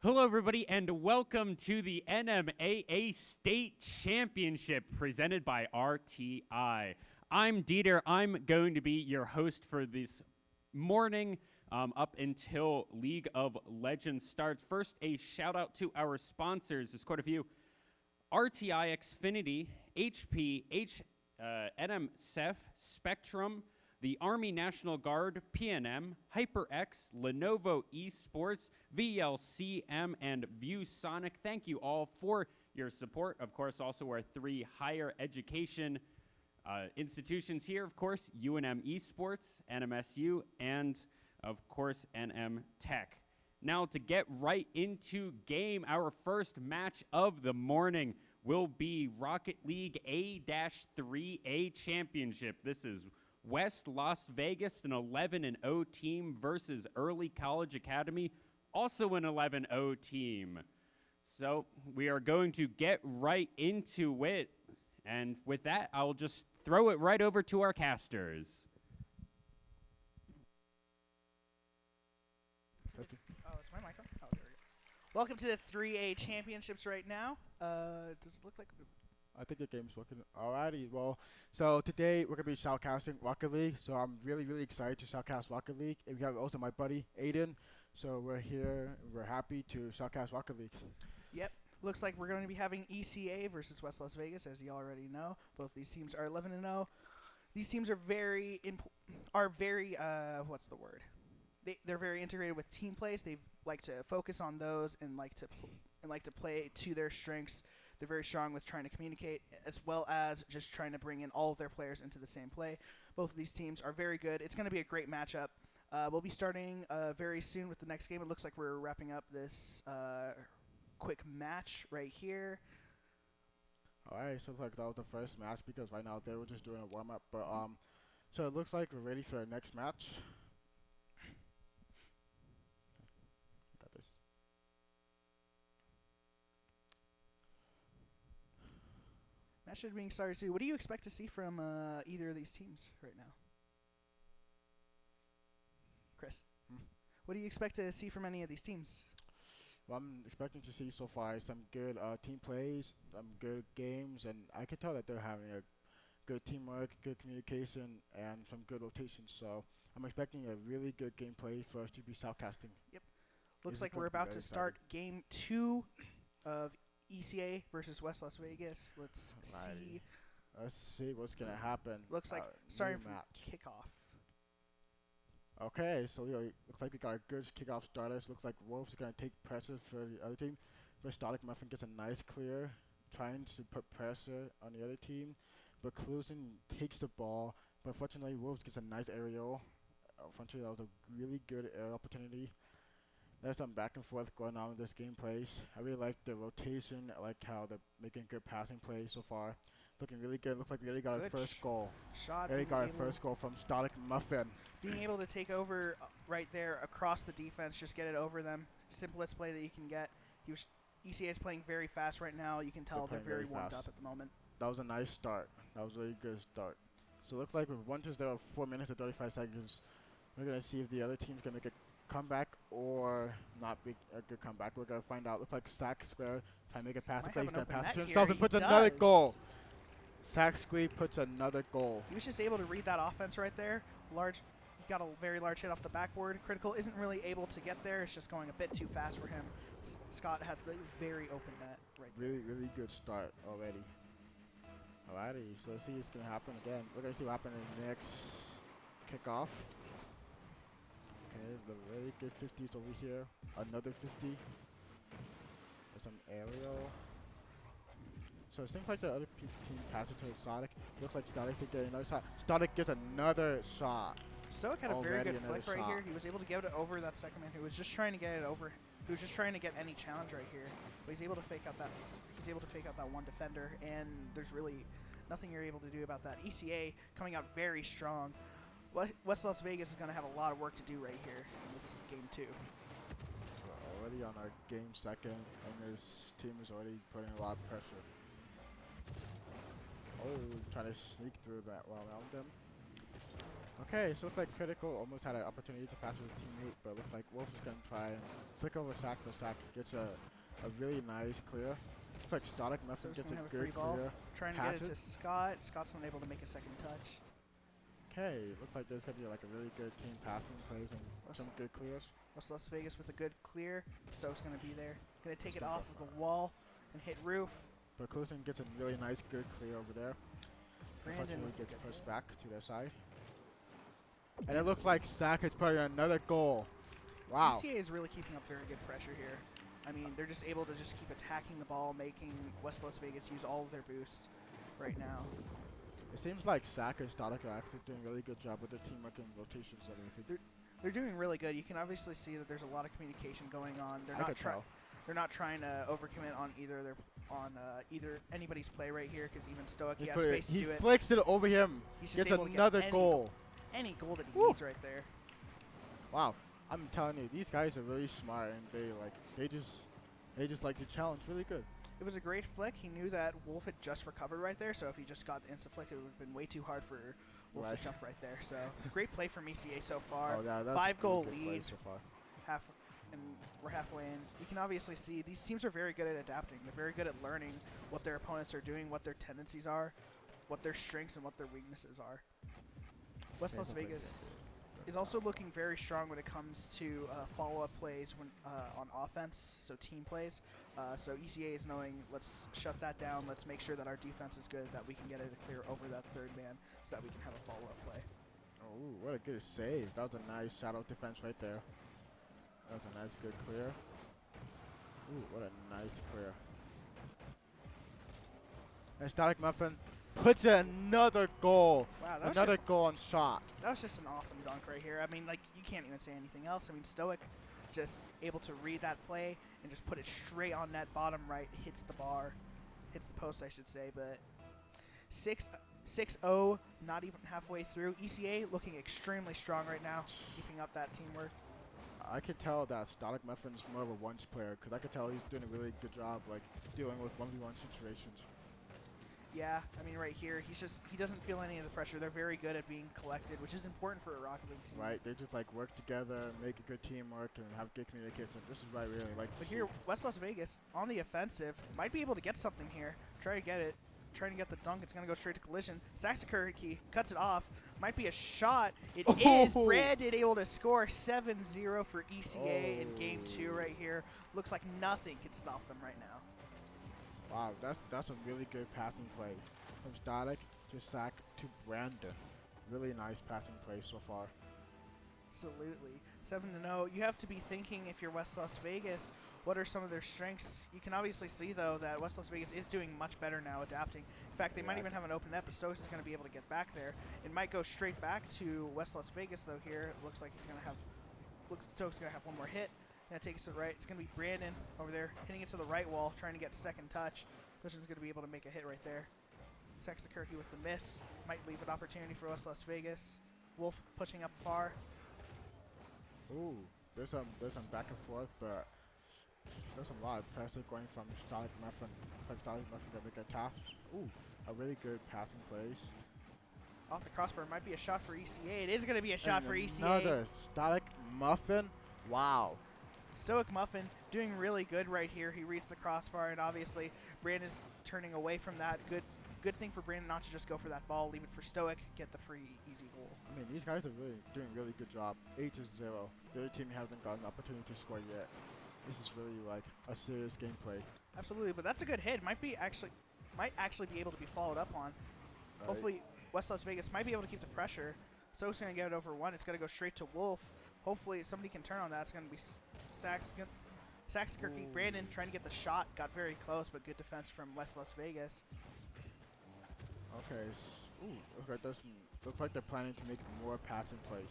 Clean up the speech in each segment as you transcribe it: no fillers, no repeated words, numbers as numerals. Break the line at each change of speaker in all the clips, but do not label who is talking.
Hello, everybody, and welcome to the NMAA State Championship presented by RTI. I'm Dieter. I'm going to be your host for this morning up until League of Legends starts. First, a shout out to our sponsors. There's quite a few. RTI, Xfinity, HP, NMSF, Spectrum, the Army National Guard, PNM, HyperX, Lenovo Esports, VLCM, and ViewSonic. Thank you all for your support. Of course, also our three higher education institutions here, of course, UNM Esports, NMSU, and of course, NM Tech. Now to get right into game, our first match of the morning will be Rocket League A-3A Championship. This is West Las Vegas, an 11-0 team versus Early College Academy, also an 11-0 team. So we are going to get right into it. And with that, I'll just throw it right over to our casters.
Oh, it's my mic on? Oh, there we go. Welcome to the 3A Championships right now. Does it look like...
I think the game's working. Alrighty, well, so today we're going to be shoutcasting Rocket League, so I'm really excited to shoutcast Rocket League. And we have also my buddy, Aidan, so we're here, and we're happy to shoutcast Rocket League.
Yep, looks like we're going to be having ECA versus West Las Vegas, as you already know. Both these teams are 11-0. These teams are very, what's the word? They're very integrated with team plays. They like to focus on those and like to play to their strengths. They're very strong with trying to communicate as well as just trying to bring in all of their players into the same play. Both of these teams are very good. It's going to be a great matchup. We'll be starting very soon with the next game. It looks like we're wrapping up this quick match right here.
Alright, so it looks like that was the first match because right now they were just doing a warm-up. But so it looks like we're ready for the next match. Got this.
Match should be started soon. What do you expect to see from either of these teams right now? Chris, what do you expect to see from any of these teams?
Well, I'm expecting to see so far some good team plays, some good games, and I can tell that they're having a good teamwork, good communication, and some good rotations. So I'm expecting a really good gameplay for us to be shoutcasting.
Yep. Looks like we're about to start game 2 of ECA versus West Las Vegas. Let's see.
Let's see what's going to happen.
Looks like starting from kickoff.
Okay, so looks like we got a good kickoff starters. Looks like Wolves is going to take pressure for the other team. But Static Muffin gets a nice clear, trying to put pressure on the other team. But Clusen takes the ball. But unfortunately, Wolves gets a nice aerial. Unfortunately, that was a really good aerial opportunity. There's some back and forth going on with this gameplay. I really like the rotation. I like how they're making good passing plays so far. Looking really good. Looks like we already got our first goal. Already got our first goal from Static Muffin.
Being able to take over right there across the defense, just get it over them. Simplest play that you can get. ECA is playing very fast right now. You can tell they're very warmed up at the moment.
That was a nice start. That was a really good start. So it looks like once there are 4 minutes and 35 seconds, we're going to see if the other team's going to make a comeback or not be a good comeback. We're going to find out. Looks like Sack Square trying to make a pass to play. He's going to pass it to himself and puts another goal. Sack Square puts another goal.
He was just able to read that offense right there. He got a very large hit off the backboard. Critical isn't really able to get there. It's just going a bit too fast for him. Scott has the very open net right there.
Really good start already. Alrighty, so let's see what's going to happen again. We're going to see what happens in the next kickoff. Okay, the really good 50s over here. Another 50. There's some aerial. So it seems like the other team passes to Static. Looks like Static could get another shot. Static gets another shot.
Stoic had a very good flick right here. He was able to get it over that second man who was just trying to get it over. He was just trying to get any challenge right here. But he's able to fake out that. He's able to fake out that one defender, and there's really nothing you're able to do about that. ECA coming out very strong. West Las Vegas is going to have a lot of work to do right here in this game 2.
We're already on our game second, and this team is already putting a lot of pressure. Oh, trying to sneak through that while around them. Okay, so it looks like Critical almost had an opportunity to pass with his teammate, but it looks like Wolf is going to try and flick over Sack, but Sack gets a really nice clear. Looks like Static Muffin gets a good clear.
Trying to get it to Scott. Scott's not able to make a second touch.
Okay, looks like there's going to be like a really good team passing plays and some good clears.
West Las Vegas with a good clear. Stokes going to be there. Going to take it off of the wall and hit roof.
But Clusen gets a really nice good clear over there.
Brandon
gets pushed back to their side. And it looks like Sack is putting another goal. Wow.
UCA is really keeping up very good pressure here. I mean, they're just able to just keep attacking the ball, making West Las Vegas use all of their boosts right now.
It seems like Sack and Static are actually doing a really good job with their teamwork and rotations and everything.
They're doing really good. You can obviously see that there's a lot of communication going on. They're not trying to overcommit on either anybody's play right here, because even Stoic he has space to do it.
He flicks it over him.
He's
gets
able
another
to get
goal.
Any goal that he needs right there.
Wow, I'm telling you, these guys are really smart, and they just like to challenge really good.
It was a great flick. He knew that Wolf had just recovered right there, so if he just got the insta flick, it would have been way too hard for Wolf to jump right there. So great play from ECA so far.
Oh, yeah, that's
5-goal lead.
So far.
And we're halfway in. You can obviously see these teams are very good at adapting. They're very good at learning what their opponents are doing, what their tendencies are, what their strengths and what their weaknesses are. West Las Vegas is also looking very strong when it comes to follow-up plays on offense, so team plays. So ECA is knowing, let's shut that down. Let's make sure that our defense is good, that we can get it to clear over that third man so that we can have a follow-up play.
Oh, what a good save. That was a nice shadow defense right there. That was a nice good clear. Ooh, what a nice clear. And Static Muffin puts in another goal.
Wow,
another goal on shot.
That was just an awesome dunk right here. I mean, like, you can't even say anything else. I mean, Stoic just able to read that play and just put it straight on net bottom right, hits the bar, hits the post, I should say. But 6-0, not even halfway through. ECA looking extremely strong right now, keeping up that teamwork.
I could tell that Static Muffin's more of a once player, because I could tell he's doing a really good job, like, dealing with 1v1 situations.
Yeah, I mean, right here, he doesn't feel any of the pressure. They're very good at being collected, which is important for a Rocket League team.
Right, they just, like, work together, make a good teamwork, and have good communication. This is what I really like to see.
But here, West Las Vegas, on the offensive, might be able to get something here. Trying to get the dunk. It's going to go straight to collision. Saxakurki cuts it off. Might be a shot. It is. Brandon able to score 7-0 for ECA in Game 2 right here. Looks like nothing can stop them right now.
Wow, that's a really good passing play. From Static to Sack to Brandon. Really nice passing play so far.
Absolutely. 7-0. You have to be thinking, if you're West Las Vegas, what are some of their strengths? You can obviously see, though, that West Las Vegas is doing much better now adapting. In fact, they might even have an open net, but Stokes is going to be able to get back there. It might go straight back to West Las Vegas, though, here. It looks like Stokes is going to have one more hit. Going to take it to the right. It's going to be Brandon over there, hitting it to the right wall, trying to get a second touch. This one's going to be able to make a hit right there. Saxakurki with the miss. Might leave an opportunity for West Las Vegas. Wolf pushing up far.
Ooh, there's some back and forth, but there's a lot of pressure going from Static Muffin. Looks like Static Muffin gonna get tapped. Ooh, a really good passing plays.
Off the crossbar, might be a shot for ECA. It is gonna be a shot for ECA.
Another Static Muffin. Wow.
Stoic Muffin doing really good right here. He reads the crossbar, and obviously Brandon's turning away from that. Good thing for Brandon not to just go for that ball, leave it for Stoic, get the free, easy goal.
I mean, these guys are really doing a really good job. 8-0. The other team hasn't gotten an opportunity to score yet. This is really like a serious gameplay.
Absolutely, but that's a good hit. Might actually be able to be followed up on. Right. Hopefully, West Las Vegas might be able to keep the pressure. Stoic's gonna get it over one. It's gonna go straight to Wolf. Hopefully, somebody can turn on that. It's gonna be Saxakurki. Brandon trying to get the shot. Got very close, but good defense from West Las Vegas.
Okay. Looks like they're planning to make more passing plays.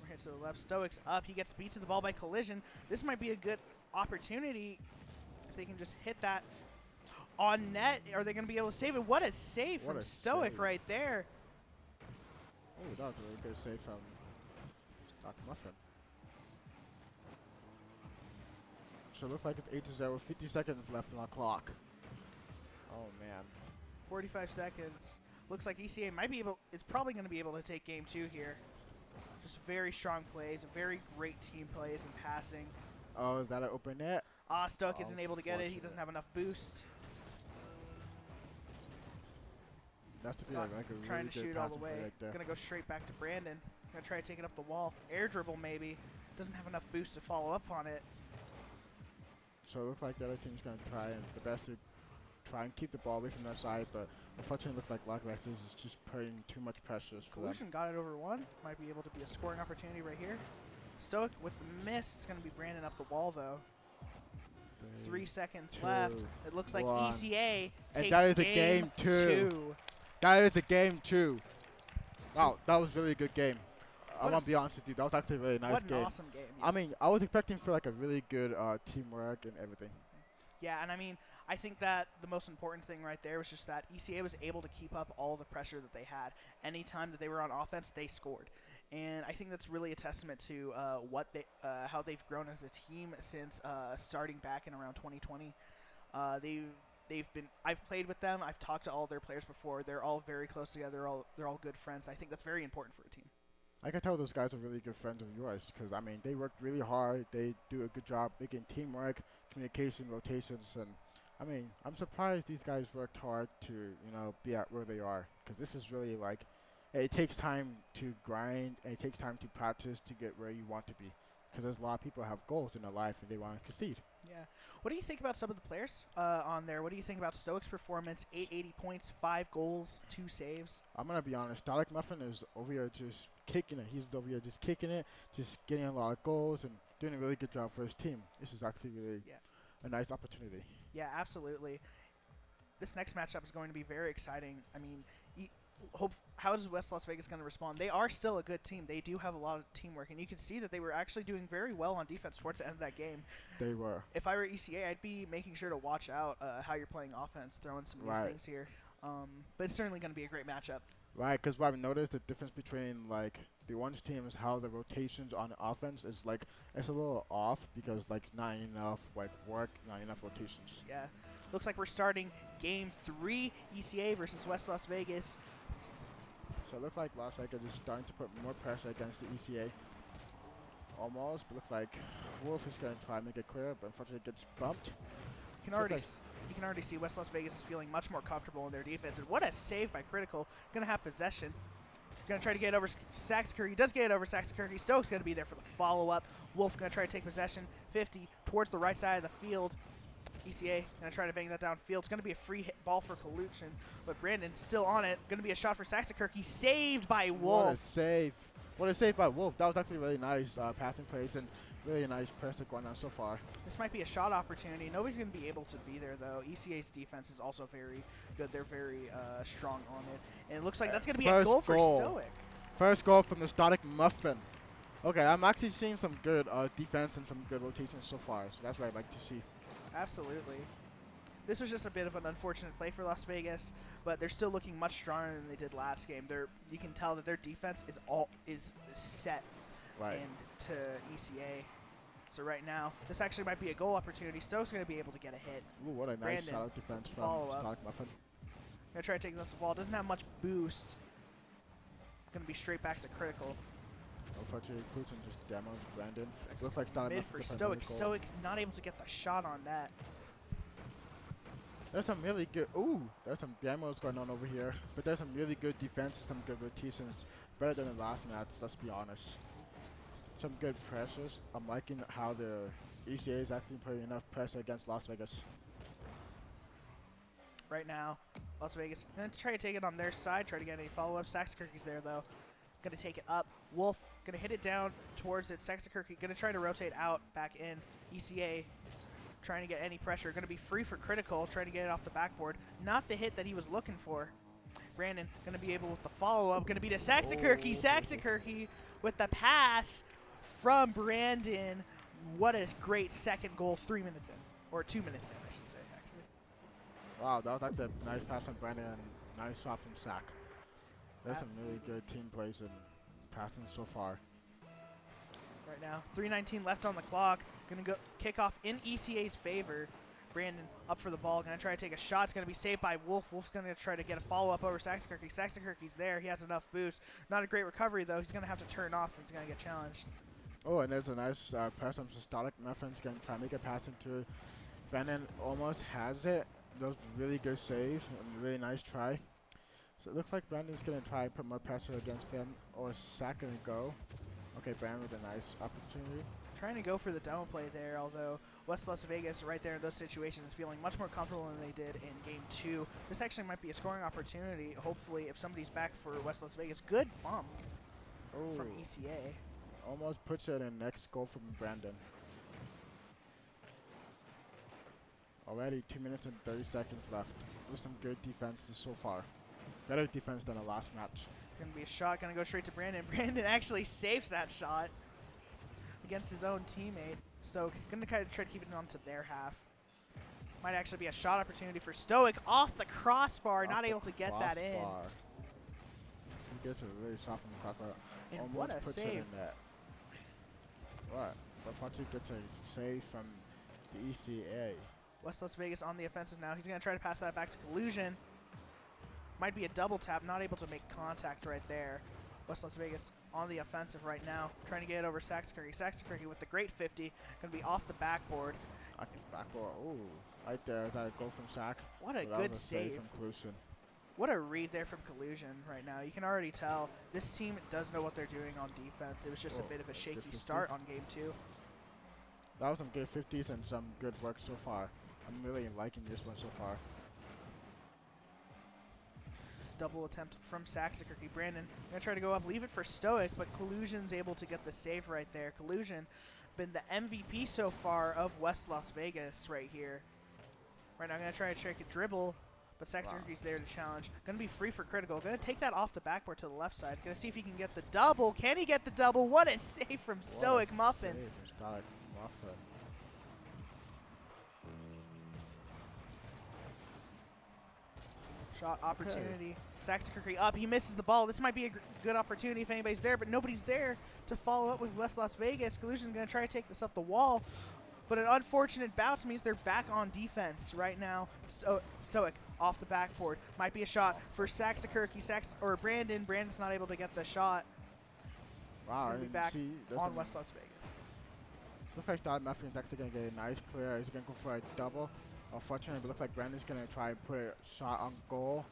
We're hit to the left. Stoic's up. He gets beat to the ball by collision. This might be a good opportunity if they can just hit that on net. Are they going to be able to save it? What a save from Stoic right there.
Oh, that was a really good save from Stock Muffin. So it looks like it's 8-0. 50 seconds left on the clock. Oh, man.
45 seconds. Looks like ECA might be able, is probably going to be able to take game 2 here. Just very strong plays, very great team plays and passing.
Oh, is that an open net?
Stoic isn't able to get it. He doesn't have enough boost.
That's to be like a
Trying
really
to
good
shoot all the
passing
way.
play right there.
Gonna go straight back to Brandon. Gonna try to take it up the wall. Air dribble maybe. Doesn't have enough boost to follow up on it.
So it looks like the other team's going to try and the best to try and keep the ball away from their side, but unfortunately it looks like Las Vegas is just putting too much pressure for them.
Collusion got it over 1. Might be able to be a scoring opportunity right here. Stoic with the miss. It's gonna be Brandon up the wall though. 3 seconds left. It looks like
1.
ECA
And
takes
that is a
game
game 2. That is a game 2. Wow, that was really a good game. I want to be honest with you, that was actually a really nice
what an
game.
awesome game. Yeah.
I mean, I was expecting for like a really good teamwork and everything.
Yeah, and I mean, I think that the most important thing right there was just that ECA was able to keep up all the pressure that they had. Anytime that they were on offense, they scored. And I think that's really a testament to how they've grown as a team since starting back in around 2020. I've played with them. I've talked to all their players before. They're all very close together. They're all good friends. I think that's very important for a team.
I can tell those guys are really good friends of yours because, I mean, they work really hard. They do a good job making teamwork, communication, rotations, and, I mean, I'm surprised these guys worked hard to, you know, be at where they are because this is really like, it takes time to grind and it takes time to practice to get where you want to be because there's a lot of people who have goals in their life and they want to succeed.
Yeah. What do you think about some of the players on there? What do you think about Stoic's performance? 880 points, 5 goals, 2 saves.
I'm going to be honest. Dalek Muffin is over here just kicking it. He's over here just kicking it, just getting a lot of goals and doing a really good job for his team. This is actually really a nice opportunity.
Yeah, absolutely. This next matchup is going to be very exciting. I mean, how is West Las Vegas going to respond? They are still a good team. They do have a lot of teamwork, and you can see that they were actually doing very well on defense towards the end of that game.
They were.
If I were ECA, I'd be making sure to watch out how you're playing offense, throwing some new things here. But it's certainly going to be a great matchup.
Right, because what I've noticed, the difference between, like, the orange team is how the rotations on offense is, like, it's a little off because, like, not enough, like, work, not enough rotations.
Yeah. Looks like we're starting game 3, ECA versus West Las Vegas.
So it looks like Las Vegas is starting to put more pressure against the ECA. Almost, but looks like Wolf is going to try and make it clear, but unfortunately it gets bumped.
You can already see West Las Vegas is feeling much more comfortable in their defense. And what a save by Critical. Going to have possession. Going to try to get it over Saxkirk. He does get it over Saxkirk. Stoke's going to be there for the follow-up. Wolf going to try to take possession. 50 towards the right side of the field. ECA going to try to bang that downfield. It's going to be a free hit ball for Collusion, but Brandon still on it. Going to be a shot for Saxkirk. He's saved by Wolf.
What a save. What a save by Wolf. That was actually really nice passing plays and really a nice pressure going on so far.
This might be a shot opportunity. Nobody's going to be able to be there, though. ECA's defense is also very good. They're very strong on it. And it looks like that's going to be a goal for Stoic.
First goal from the Static Muffin. Okay, I'm actually seeing some good defense and some good rotations so far, so that's what I'd like to see.
Absolutely. This was just a bit of an unfortunate play for Las Vegas, but they're still looking much stronger than they did last game. You can tell that their defense is set into ECA. So right now, this actually might be a goal opportunity. Stoke's going to be able to get a hit.
Ooh, what a nice
Brandon,
shot of defense from Static Muffin.
Going to try to take this the ball. Doesn't have much boost. Going to be straight back to Critical.
Unfortunately, Cluton just demos Brandon. Looks like Static
Mid
Muffin
for Stoic. Stoic not able to get the shot on that.
There's some really good, there's some demos going on over here, but there's some really good defense, some good rotations, better than the last match, let's be honest. Some good pressures. I'm liking how the ECA is actually putting enough pressure against Las Vegas.
Right now, Las Vegas going to try to take it on their side, try to get any follow-up. Saxkirky's there, though. Going to take it up. Wolf going to hit it down towards it. Saxkirky going to try to rotate out, back in. ECA trying to get any pressure. Going to be free for Critical, trying to get it off the backboard. Not the hit that he was looking for. Brandon going to be able with the follow-up. Going to be to Saxkirky. Saxkirky with the pass from Brandon. What a great second goal 3 minutes in. Or 2 minutes in, I should say, actually.
Wow, that was like a nice pass from Brandon and nice shot from Sack. There's some really good team plays and passing so far.
Right now, 3:19 left on the clock. Gonna go kick off in ECA's favor. Brandon up for the ball. Going to try to take a shot. It's going to be saved by Wolf. Wolf's going to try to get a follow-up over Saxon-Kirky. Saxon-Kirky's there. He has enough boost. Not a great recovery, though. He's going to have to turn off. He's going to get challenged.
Oh, and there's a nice pass from Systolic. Muffin's going to try to make a pass into Brandon. Almost has it. That was a really good save and really nice try. So it looks like Brandon's going to try and put more pressure against them, or Sack going to go. Okay, Brandon with a nice opportunity.
Trying to go for the demo play there, although West Las Vegas right there in those situations is feeling much more comfortable than they did in Game 2. This actually might be a scoring opportunity, hopefully, if somebody's back for West Las Vegas. Good bump from ECA.
Almost puts it in next goal from Brandon. Already 2 minutes and 30 seconds left. With some good defenses so far. Better defense than the last match.
Going to be a shot, going to go straight to Brandon. Brandon actually saves that shot against his own teammate. So going to kind of try to keep it onto their half. Might actually be a shot opportunity for Stoic off the crossbar, not able to get that in.
He gets a really soft on the crossbar.
And
almost
what a
puts
save.
It in that. What? But Patrick gets a save from the ECA.
West Las Vegas on the offensive now. He's going to try to pass that back to Collusion. Might be a double tap, not able to make contact right there. West Las Vegas on the offensive right now, trying to get it over Saxon-Kirky. Saxon-Kirky with the great 50, going to be off the backboard.
Backboard, ooh, right there, that goal from Sack.
What a good save
from Collusion.
What a read there from Collusion right now. You can already tell this team does know what they're doing on defense. It was just a bit of a shaky start on Game 2.
That was some good 50s and some good work so far. I'm really liking this one so far.
Double attempt from Saxon-Kirky. Brandon gonna try to go up, leave it for Stoic, but Collusion's able to get the save right there. Collusion been the MVP so far of West Las Vegas right here. Right now, I'm gonna try to check a dribble, but Saxon-Kirky's there to challenge. Gonna be free for critical. Gonna take that off the backboard to the left side. Gonna see if he can get the double. Can he get the double? What a save from Stoic Muffin.
Save from Stoic Muffin.
Shot opportunity. Saxon-Kirky up. He misses the ball. This might be a good opportunity if anybody's there, but nobody's there to follow up with West Las Vegas. Collusion's going to try to take this up the wall, but an unfortunate bounce means they're back on defense right now. Stoic off the backboard. Might be a shot for Saxon-Kirky. Or Brandon. Brandon's not able to get the shot.
Wow.
He's back on West Las Vegas.
Looks like Stoic Muffin's actually going to get a nice clear. He's going to go for a double. Unfortunately, it looks like Brandon's going to try and put a shot on goal.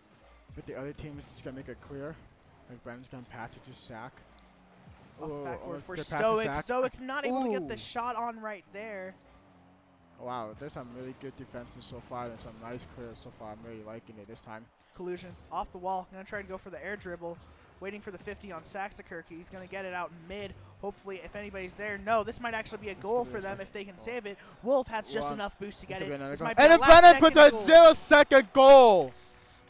But the other team is just going to make it clear. Like Brandon's going to patch it to Sack.
Off backward for Stoic. Stoic not able to get the shot on right there.
Wow, there's some really good defenses so far and some nice clears so far. I'm really liking it this time.
Collusion off the wall. Going to try to go for the air dribble. Waiting for the 50 on Saxon-Kirky. He's going to get it out mid. Hopefully, if anybody's there. No, this might actually be a goal for them if they can save it. Wolf has just enough boost to get it.
And then Brandon puts a 0-second goal.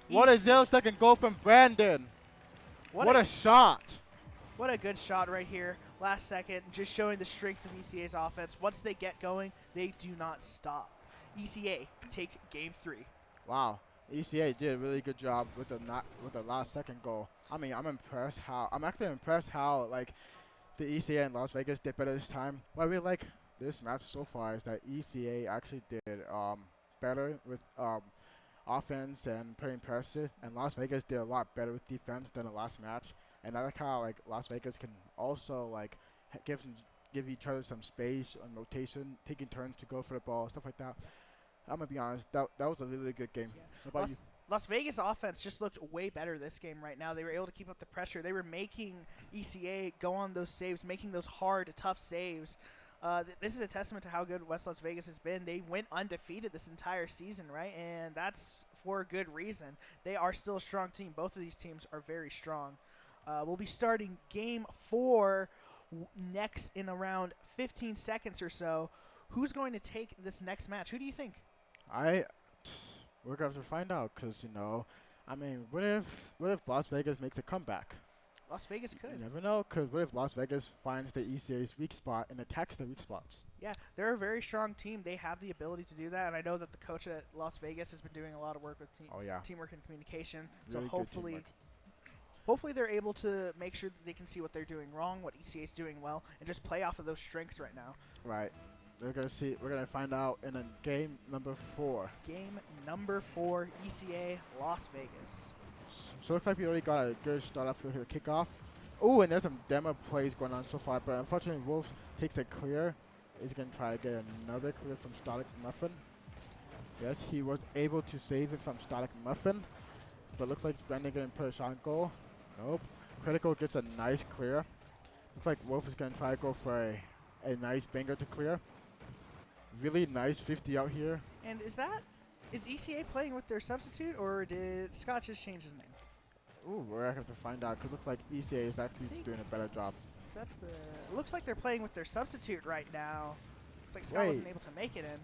What a 0-second goal from Brandon. What a shot.
What a good shot right here. Last second, just showing the strengths of ECA's offense. Once they get going, they do not stop. ECA take Game 3.
Wow. ECA did a really good job with the last second goal. I mean, I'm actually impressed how like the ECA in Las Vegas did better this time. What I really like this match so far is that ECA actually did better with offense and putting pressure, and Las Vegas did a lot better with defense than the last match. And I like how like Las Vegas can also like give each other some space on rotation, taking turns to go for the ball, stuff like that. I'm gonna be honest, that was a really good game.
Yeah.
What about you?
Las Vegas offense just looked way better this game right now. They were able to keep up the pressure. They were making ECA go on those saves, making those hard, tough saves. This is a testament to how good West Las Vegas has been. They went undefeated this entire season, right? And that's for a good reason. They are still a strong team. Both of these teams are very strong. We'll be starting Game 4 next in around 15 seconds or so. Who's going to take this next match? Who do you think?
We're going to find out because, you know, I mean, what if Las Vegas makes a comeback?
Las Vegas could.
You never know, because what if Las Vegas finds the ECA's weak spot and attacks the weak spots?
Yeah, they're a very strong team. They have the ability to do that, and I know that the coach at Las Vegas has been doing a lot of work with teamwork and communication.
Really
so hopefully they're able to make sure that they can see what they're doing wrong, what ECA is doing well, and just play off of those strengths right now.
Right. We're gonna find out in game number 4.
Game number 4, ECA Las Vegas.
So it looks like we already got a good start off here to kickoff. Oh, and there's some demo plays going on so far, but unfortunately Wolf takes a clear. He's gonna try to get another clear from Static Muffin. Yes, he was able to save it from Static Muffin, but looks like Brandon gonna put a shot on goal. Nope. Critical gets a nice clear. Looks like Wolf is gonna try to go for a nice banger to clear. Really nice 50 out here.
And is ECA playing with their substitute, or did Scott just change his name?
Ooh, we're gonna have to find out, because it looks like ECA is actually doing a better job.
It looks like they're playing with their substitute right now. Looks like Scott wasn't able to make it in.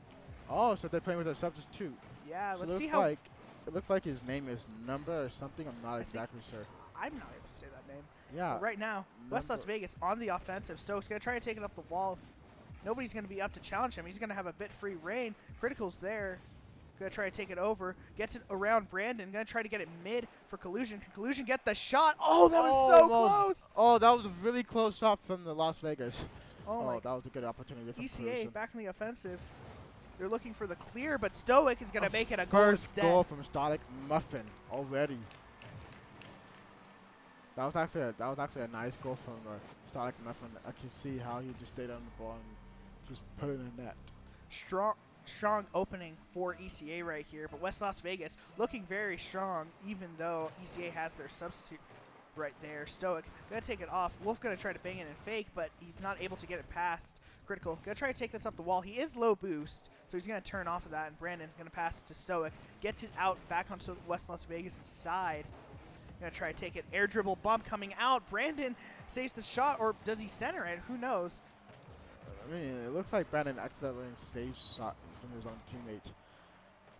Oh, so they're playing with their substitute.
Yeah,
So
let's see how.
it looks like his name is Number or something. I'm not exactly sure.
I'm not able to say that name.
Yeah.
But right now, West Las Vegas on the offensive. Stokes gonna try to take it up the wall. Nobody's gonna be up to challenge him. He's gonna have a bit free reign. Critical's there. Gonna try to take it over. Gets it around Brandon. Gonna try to get it mid for Collusion. Can Collusion get the shot? Oh, that was so close.
Oh, that was a really close shot from the Las Vegas.
Oh,
that was a good opportunity for
ECA
Collusion.
back in the offensive. They're looking for the clear, but Stoic is gonna make it a goal
First
instead.
goal from Static Muffin already. That was actually a nice goal from Static Muffin. I can see how he just stayed on the ball and just put it in the net.
Strong opening for ECA right here, but West Las Vegas looking very strong, even though ECA has their substitute right there. Stoic gonna take it off. Wolf gonna try to bang it and fake, but he's not able to get it past. Critical gonna try to take this up the wall. He is low boost, so he's gonna turn off of that, and Brandon gonna pass it to Stoic. Gets it out back onto West Las Vegas' side. Gonna try to take it. Air dribble bump coming out. Brandon saves the shot, or does he center it? Who knows?
I mean, it looks like Brandon accidentally saved shot from his own teammate.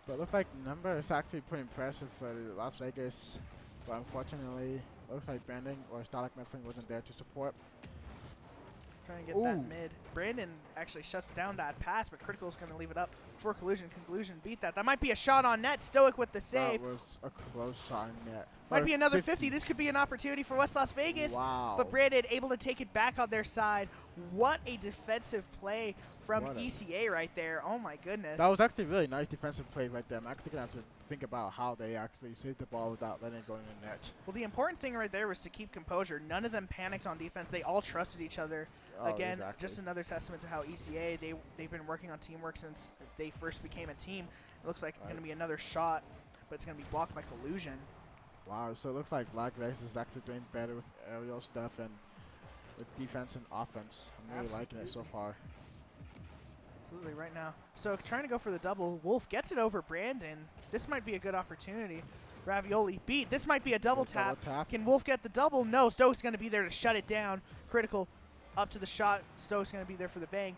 But it looks like Number is actually pretty impressive for Las Vegas. But unfortunately, it looks like Brandon or Static Muffin wasn't there to support.
Trying to get that mid. Brandon actually shuts down that pass, but Critical's going to leave it up for Collusion. Collusion beat that. That might be a shot on net. Stoic with the save.
That was a close shot on net.
Might be another 50. This could be an opportunity for West Las Vegas.
Wow.
But Brandon able to take it back on their side. What a defensive play from ECA right there. Oh my goodness.
That was actually a really nice defensive play right there. I'm actually going to have to think about how they actually saved the ball without letting it go in the net.
Well, the important thing right there was to keep composure. None of them panicked on defense. They all trusted each other. Again, just another testament to how ECA, they've been working on teamwork since they first became a team. It looks like going to be another shot, but it's going to be blocked by Collusion.
Wow, so it looks like Las Vegas is actually doing better with aerial stuff and with defense and offense. I'm really liking it so far.
Absolutely, right now. So trying to go for the double. Wolf gets it over Brandon. This might be a good opportunity. Ravioli beat. This might be a double tap. Can Wolf get the double? No, Stoke's going to be there to shut it down. Critical up to the shot. Stoke's going to be there for the bang.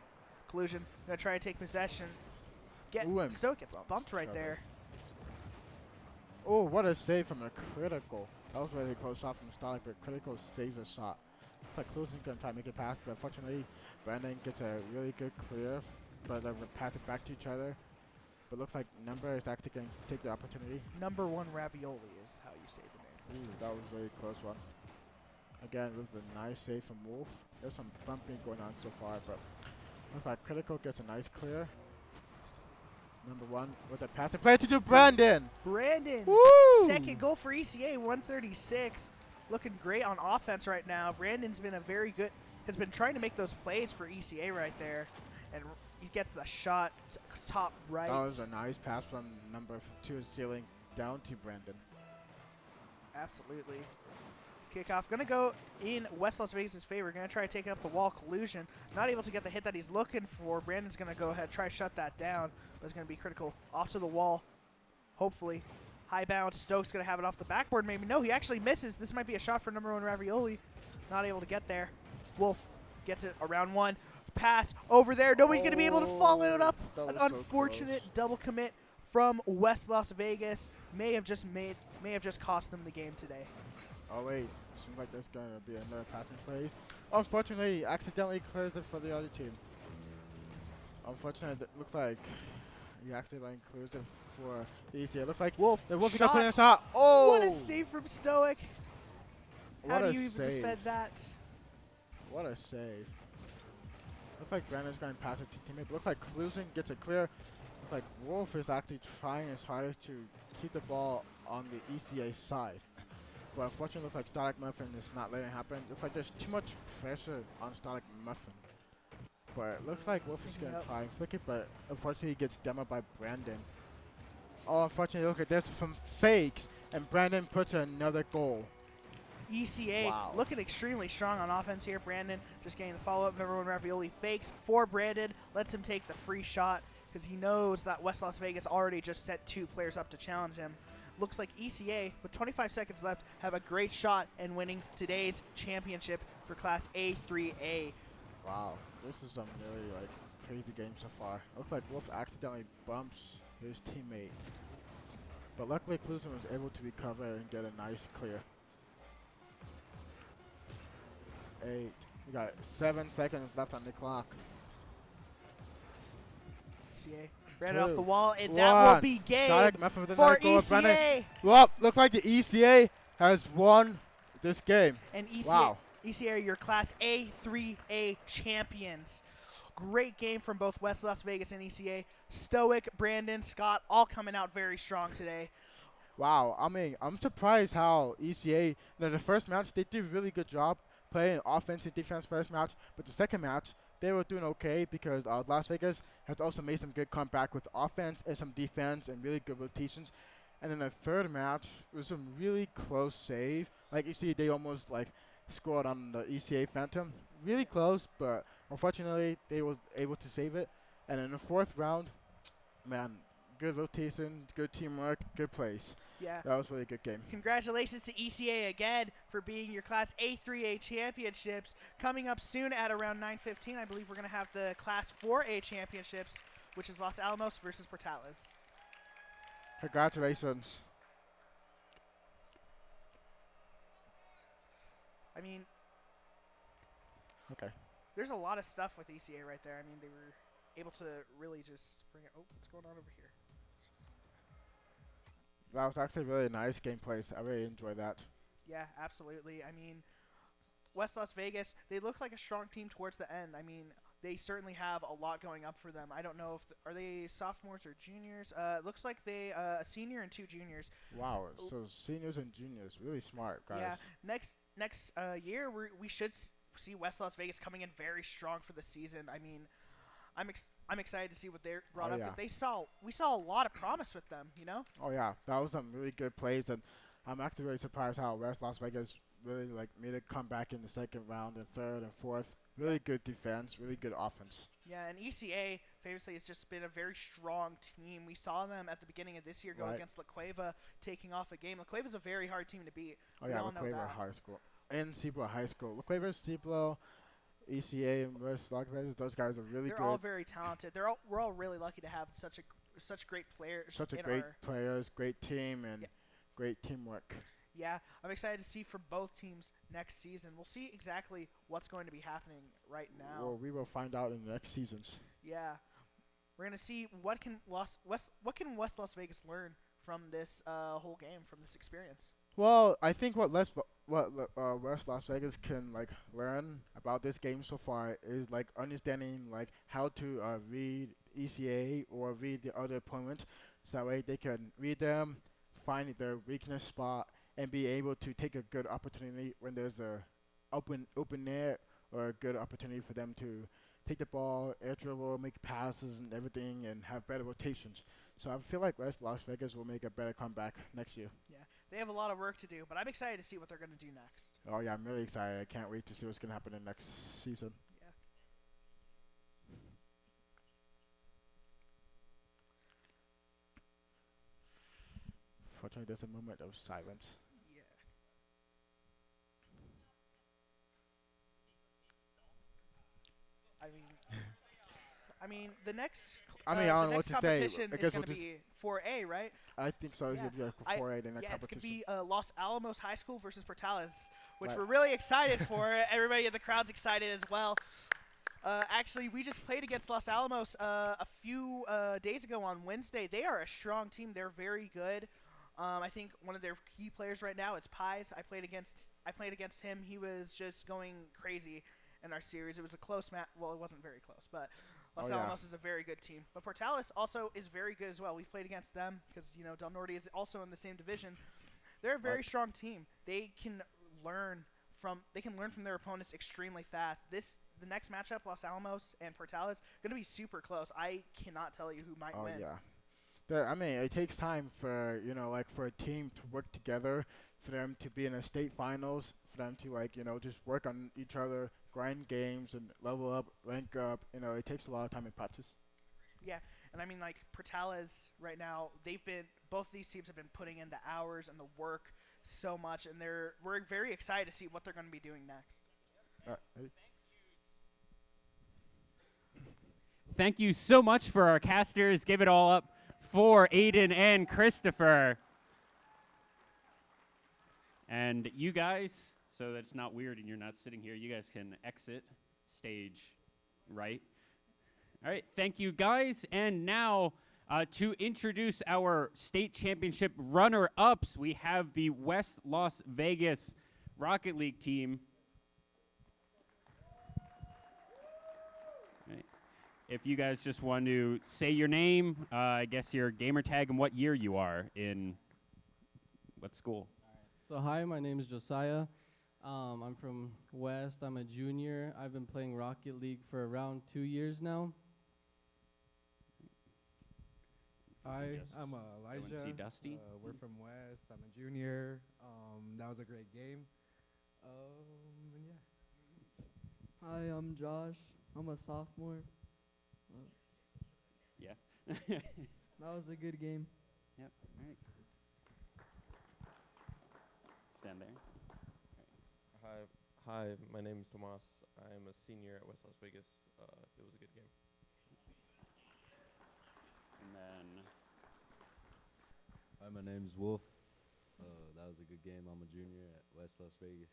Collusion going to try to take possession. Stoke gets bumped right there.
Oh, what a save from a Critical. That was really close shot from Static, but Critical saves a shot. Looks like Collusion's going to try to make it pass, but unfortunately, Brandon gets a really good clear, but they're pass it back to each other. But looks like Number is actually going to take the opportunity.
Number 1 Ravioli is how you say the name.
Ooh, that was a really close one. Again, it was a nice save from Wolf. There's some bumping going on so far, but looks like Critical gets a nice clear. Number 1 with a pass to play to Brandon.
Woo! Second goal for ECA, 136. Looking great on offense right now. Brandon's been has been trying to make those plays for ECA right there, and he gets the shot top right.
That was a nice pass from Number 2 stealing down to Brandon.
Absolutely. Kickoff going to go in West Las Vegas' favor. Going to try to take up the wall. Collusion not able to get the hit that he's looking for. Brandon's going to go ahead try to shut that down. But it's going to be Critical off to the wall. Hopefully. High bounce. Stokes going to have it off the backboard. Maybe no, he actually misses. This might be a shot for Number 1 Ravioli. Not able to get there. Wolf gets it around 1. Pass over there. Nobody's going to be able to follow it up. An unfortunate double commit from West Las Vegas may have just cost them the game today.
Oh wait, seems like there's going to be another passing play. Unfortunately, he accidentally clears it for the other team. Unfortunately, it looks like he accidentally clears it for the ECA. It looks like
Wolf
is going to put in a shot. Oh!
What a save from Stoic. How do you even defend that?
What a save. Looks like Brandon's going past his teammate. Looks like Clusen gets it clear. Looks like Wolf is actually trying his hardest to keep the ball on the ECA side. But unfortunately, looks like Static Muffin is not letting it happen. Looks like there's too much pressure on Static Muffin. But it looks like Wolf is going to try and flick it, but unfortunately he gets demoed by Brandon. Oh, unfortunately, look at this from fakes, and Brandon puts another goal.
ECA looking extremely strong on offense here. Brandon just getting the follow-up. Remember when Ravioli fakes for Brandon, lets him take the free shot because he knows that West Las Vegas already just set 2 players up to challenge him. Looks like ECA, with 25 seconds left, have a great shot in winning today's championship for Class A3A.
Wow, this is some really crazy game so far. Looks like Wolf accidentally bumps his teammate, but luckily Clusen was able to recover and get a nice clear. 8. We got 7 seconds left on the clock.
ECA, Brandon off the wall, and that will be game for ECA.
Well, looks like the ECA has won this game.
And ECA are your Class A3A champions. Great game from both West Las Vegas and ECA. Stoic, Brandon, Scott, all coming out very strong today.
Wow, I mean, I'm surprised how ECA, the first match, they did a really good job playing offense and defense first match, but the second match, they were doing okay because Las Vegas has also made some good comeback with offense and some defense and really good rotations. And then the third match was some really close save. Like you see, they almost scored on the ECA Phantom. Really close, but unfortunately, they were able to save it. And in the fourth round, man, good rotation, good teamwork, good plays.
Yeah.
That was a really good game.
Congratulations to ECA again for being your Class A3A championships. Coming up soon at around 9:15, I believe we're going to have the Class 4A championships, which is Los Alamos versus Portales.
Congratulations.
I mean,
okay.
There's a lot of stuff with ECA right there. I mean, they were able to really just bring it. Oh, what's going on over here?
That was actually really nice gameplays. I really enjoyed that.
Yeah, absolutely. I mean, West Las Vegas, they look like a strong team towards the end. I mean, they certainly have a lot going up for them. I don't know if are they sophomores or juniors. It looks like they a senior and 2 juniors.
Wow, so seniors and juniors, really smart guys.
Yeah, next year we should see West Las Vegas coming in very strong for the season. I mean, I'm excited to see what they're brought up because we saw a lot of promise with them, you know.
Oh yeah, that was some really good plays, and I'm actually really surprised how West Las Vegas really made a comeback in the second round and third and fourth. Really good defense, really good offense.
Yeah, and ECA famously has just been a very strong team. We saw them at the beginning of this year go against La Cueva, taking off a game. La Cueva's a very hard team to beat.
Oh yeah, La Cueva High School and Cibolo High School. La Cueva, Cibolo, ECA, and West Las Vegas. Those guys are really good.
They're all very talented. We're all really lucky to have such great players.
Players, great team, and great teamwork.
Yeah, I'm excited to see from both teams next season. We'll see exactly what's going to be happening right now.
Well, we will find out in the next seasons.
Yeah, we're gonna see what can West Las Vegas learn from this whole game, from this experience.
Well, I think what West Las Vegas can learn about this game so far is understanding how to read ECA or read the other opponent, so that way they can read them, find their weakness spot, and be able to take a good opportunity when there's a open net or a good opportunity for them to take the ball, air dribble, make passes and everything, and have better rotations. So I feel like West Las Vegas will make a better comeback next year.
Yeah, they have a lot of work to do, but I'm excited to see what they're going to do next.
Oh yeah, I'm really excited. I can't wait to see what's going to happen in next season.
Yeah.
Fortunately, there's a moment of silence.
I mean, the next.
I don't know what to say.
Competition is going to be 4A, right?
I think so. It's going to be 4A the next competition.
Yeah, it's going to be Los Alamos High School versus Portales, which we're really excited for. Everybody in the crowd's excited as well. Actually, we just played against Los Alamos a few days ago on Wednesday. They are a strong team. They're very good. I think one of their key players right now is Pies. I played against him. He was just going crazy. in our series. It was a close match. Well, it wasn't very close, but Los
Oh, yeah.
Alamos is a very good team. But Portales also is very good as well. We've played against them because, Del Norte is also in the same division. They're a very
Right.
strong team. They can learn from their opponents extremely fast. The next matchup, Los Alamos and Portales, going to be super close. I cannot tell you who might
Oh
win.
yeah. I mean, it takes time for like for a team to work together, for them to be in the state finals, for them to just work on each other, grind games, and level up, rank up. It takes a lot of time and practice.
Yeah, and I mean, like, Portales right now, both these teams have been putting in the hours and the work so much, and we're very excited to see what they're going to be doing next.
Ready?
Thank you so much for our casters. Give it all up for Aidan and Christopher. And you guys, so that it's not weird and you're not sitting here, you guys can exit stage right. All right, thank you guys. And now to introduce our state championship runner-ups, we have the West Las Vegas Rocket League team. All right. If you guys just want to say your name, I guess your gamer tag, and what year you are in what school.
So hi, my name is Josiah. I'm from West. I'm a junior. I've been playing Rocket League for around 2 years now.
Hi,
Just
I'm
go
Elijah.
and see Dusty.
We're from West. I'm a junior. That was a great game. And yeah.
Hi, I'm Josh. I'm a sophomore.
Yeah.
That was a good game.
Yep. All right. Stand there.
Hi, my name is Tomas. I'm a senior at West Las Vegas. It was a good game.
And then
Hi, my name's Wolf. That was a good game. I'm a junior at West Las Vegas.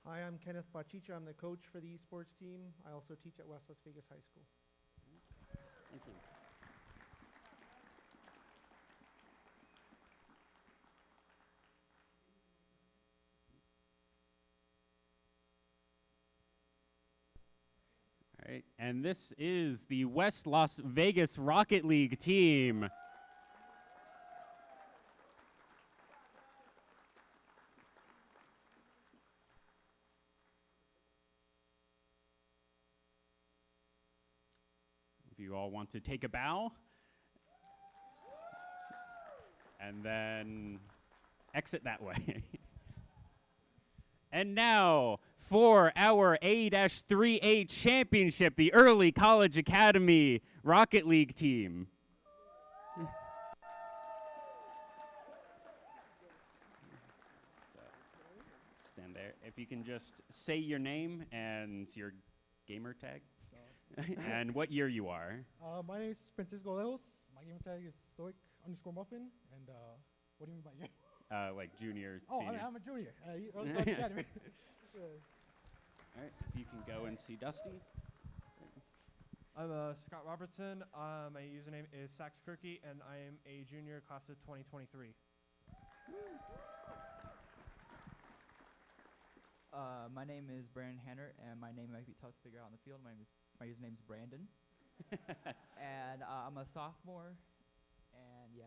Hi, I'm Kenneth Bachicha. I'm the coach for the esports team. I also teach at West Las Vegas High School.
thank you. All right, and this is the West Las Vegas Rocket League team. If you all want to take a bow, and then exit that way. And now, for our A-3A championship, the Early College Academy Rocket League team. So, stand there. If you can just say your name and your gamer tag, and what year you are.
My name is Francisco Leos. My game tag is Stoic_Muffin. And what do you mean by year?
Like junior,
Oh,
senior.
I'm a junior. Early College Academy.
All right, if you can go and see Dusty.
I'm Scott Robertson. My username is SaxKirky, and I am a junior, class of 2023.
My name is Brandon Hanner, and my name might be tough to figure out on the field. My username is Brandon, and I'm a sophomore, and yeah.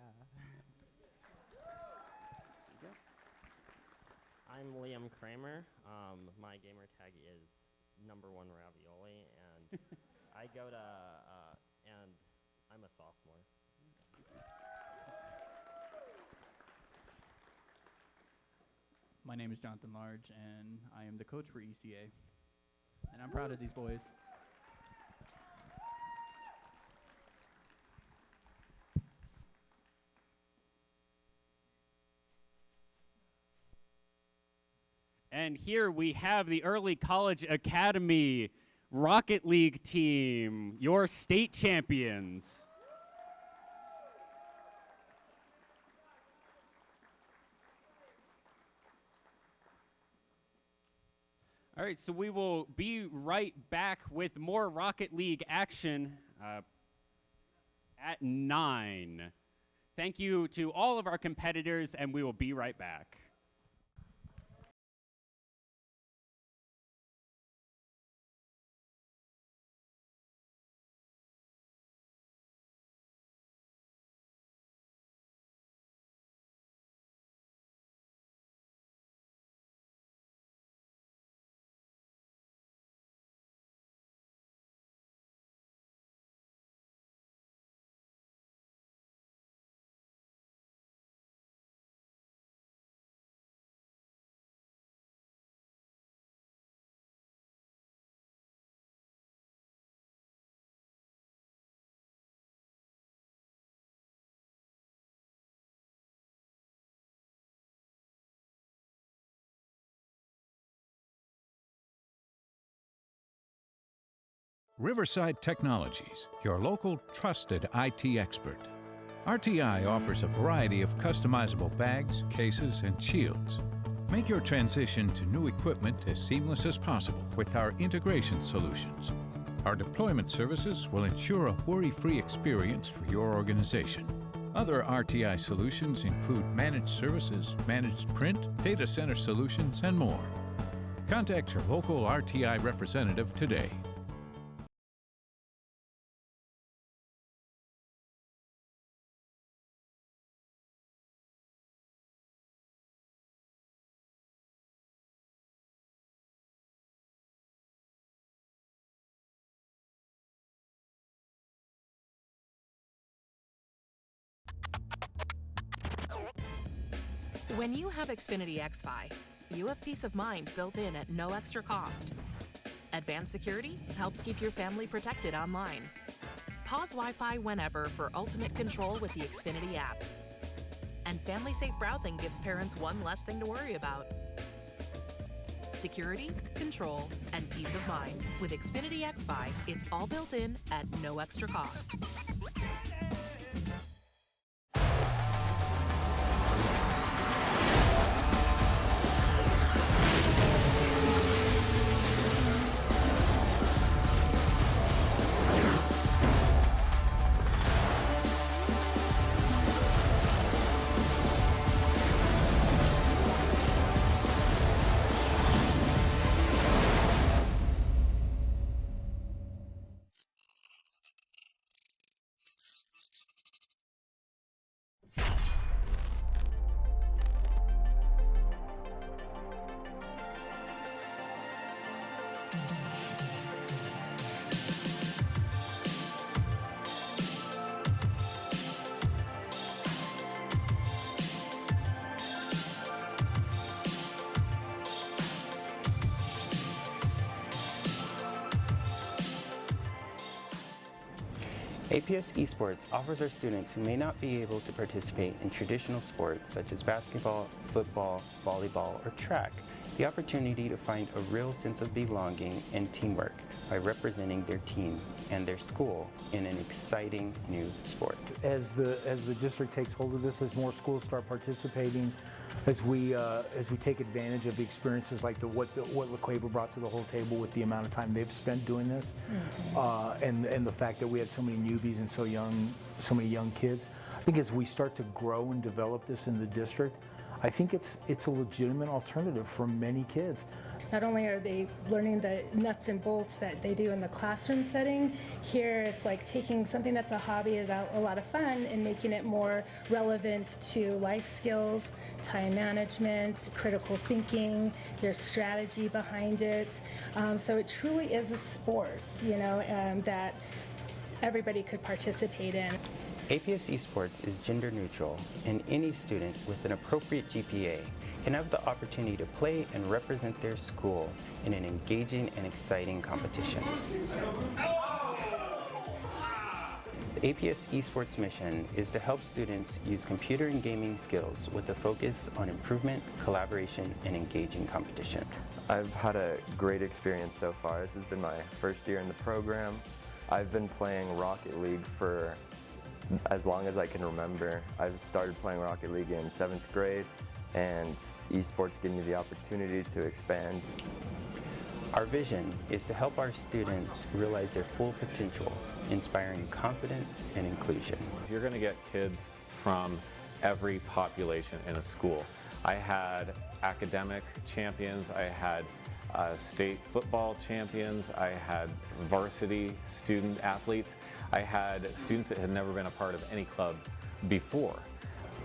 I'm Liam Kramer. My gamer tag is #1 ravioli, and I go to and I'm a sophomore.
My name is Jonathan Large, and I am the coach for ECA, and I'm proud of these boys.
And here we have the Early College Academy Rocket League team, your state champions. All right, so we will be right back with more Rocket League action at 9. Thank you to all of our competitors, and we will be right back.
Riverside Technologies, your local trusted IT expert. RTI offers a variety of customizable bags, cases, and shields. Make your transition to new equipment as seamless as possible with our integration solutions. Our deployment services will ensure a worry-free experience for your organization. Other RTI solutions include managed services, managed print, data center solutions, and more. Contact your local RTI representative today.
When you have Xfinity XFi, you have peace of mind built in at no extra cost. Advanced security helps keep your family protected online. Pause Wi-Fi whenever for ultimate control with the Xfinity app. And family-safe browsing gives parents one less thing to worry about. Security, control, and peace of mind. With Xfinity XFi, it's all built in at no extra cost.
APS Esports offers our students who may not be able to participate in traditional sports such as basketball, football, volleyball, or track the opportunity to find a real sense of belonging and teamwork by representing their team and their school in an exciting new sport.
As the district takes hold of this, as more schools start participating, as we take advantage of the experiences like what La Cueva brought to the whole table with the amount of time they've spent doing this, and the fact that we had so many newbies and so many young kids, I think as we start to grow and develop this in the district, I think it's a legitimate alternative for many kids.
Not only are they learning the nuts and bolts that they do in the classroom setting, here it's like taking something that's a hobby, about a lot of fun, and making it more relevant to life skills, time management, critical thinking, there's strategy behind it. So it truly is a sport, that everybody could participate in.
APS Esports is gender neutral, and any student with an appropriate GPA can have the opportunity to play and represent their school in an engaging and exciting competition. The APS Esports mission is to help students use computer and gaming skills with a focus on improvement, collaboration, and engaging competition.
I've had a great experience so far. This has been my first year in the program. I've been playing Rocket League for as long as I can remember. I've started playing Rocket League in 7th grade, and esports give me the opportunity to expand.
Our vision is to help our students realize their full potential, inspiring confidence and inclusion.
You're going to get kids from every population in a school. I had academic champions, I had state football champions, I had varsity student athletes, I had students that had never been a part of any club before.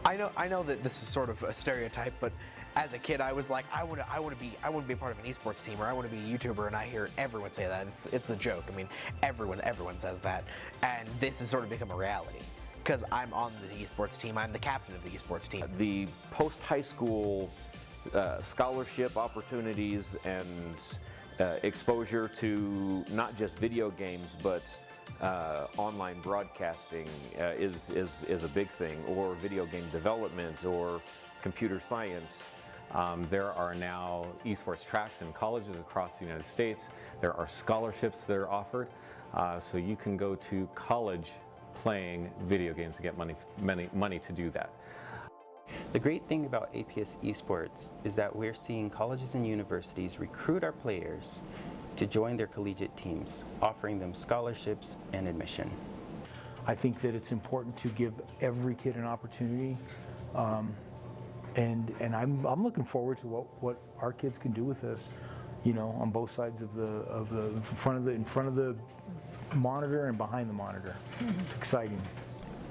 I know that this is sort of a stereotype, but as a kid I was like, I want to be a part of an esports team, or I want to be a YouTuber, and I hear everyone say that. It's a joke. I mean, everyone says that, and this has sort of become a reality because I'm on the esports team. I'm the captain of the esports team.
The post-high school scholarship opportunities and exposure to not just video games but online broadcasting is a big thing, or video game development, or computer science. There are now esports tracks in colleges across the United States. There are scholarships that are offered.
So you can go to college playing video games to get money to do that.
The great thing about APS Esports is that we're seeing colleges and universities recruit our players to join their collegiate teams, offering them scholarships and admission.
I think that it's important to give every kid an opportunity, and I'm looking forward to what our kids can do with this, you know, on both sides of the in front of the monitor and behind the monitor. It's exciting.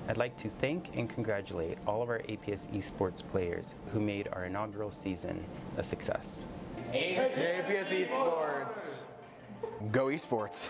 I'd like to thank and congratulate all of our APS Esports players who made our inaugural season a success.
APS Esports. Go Esports.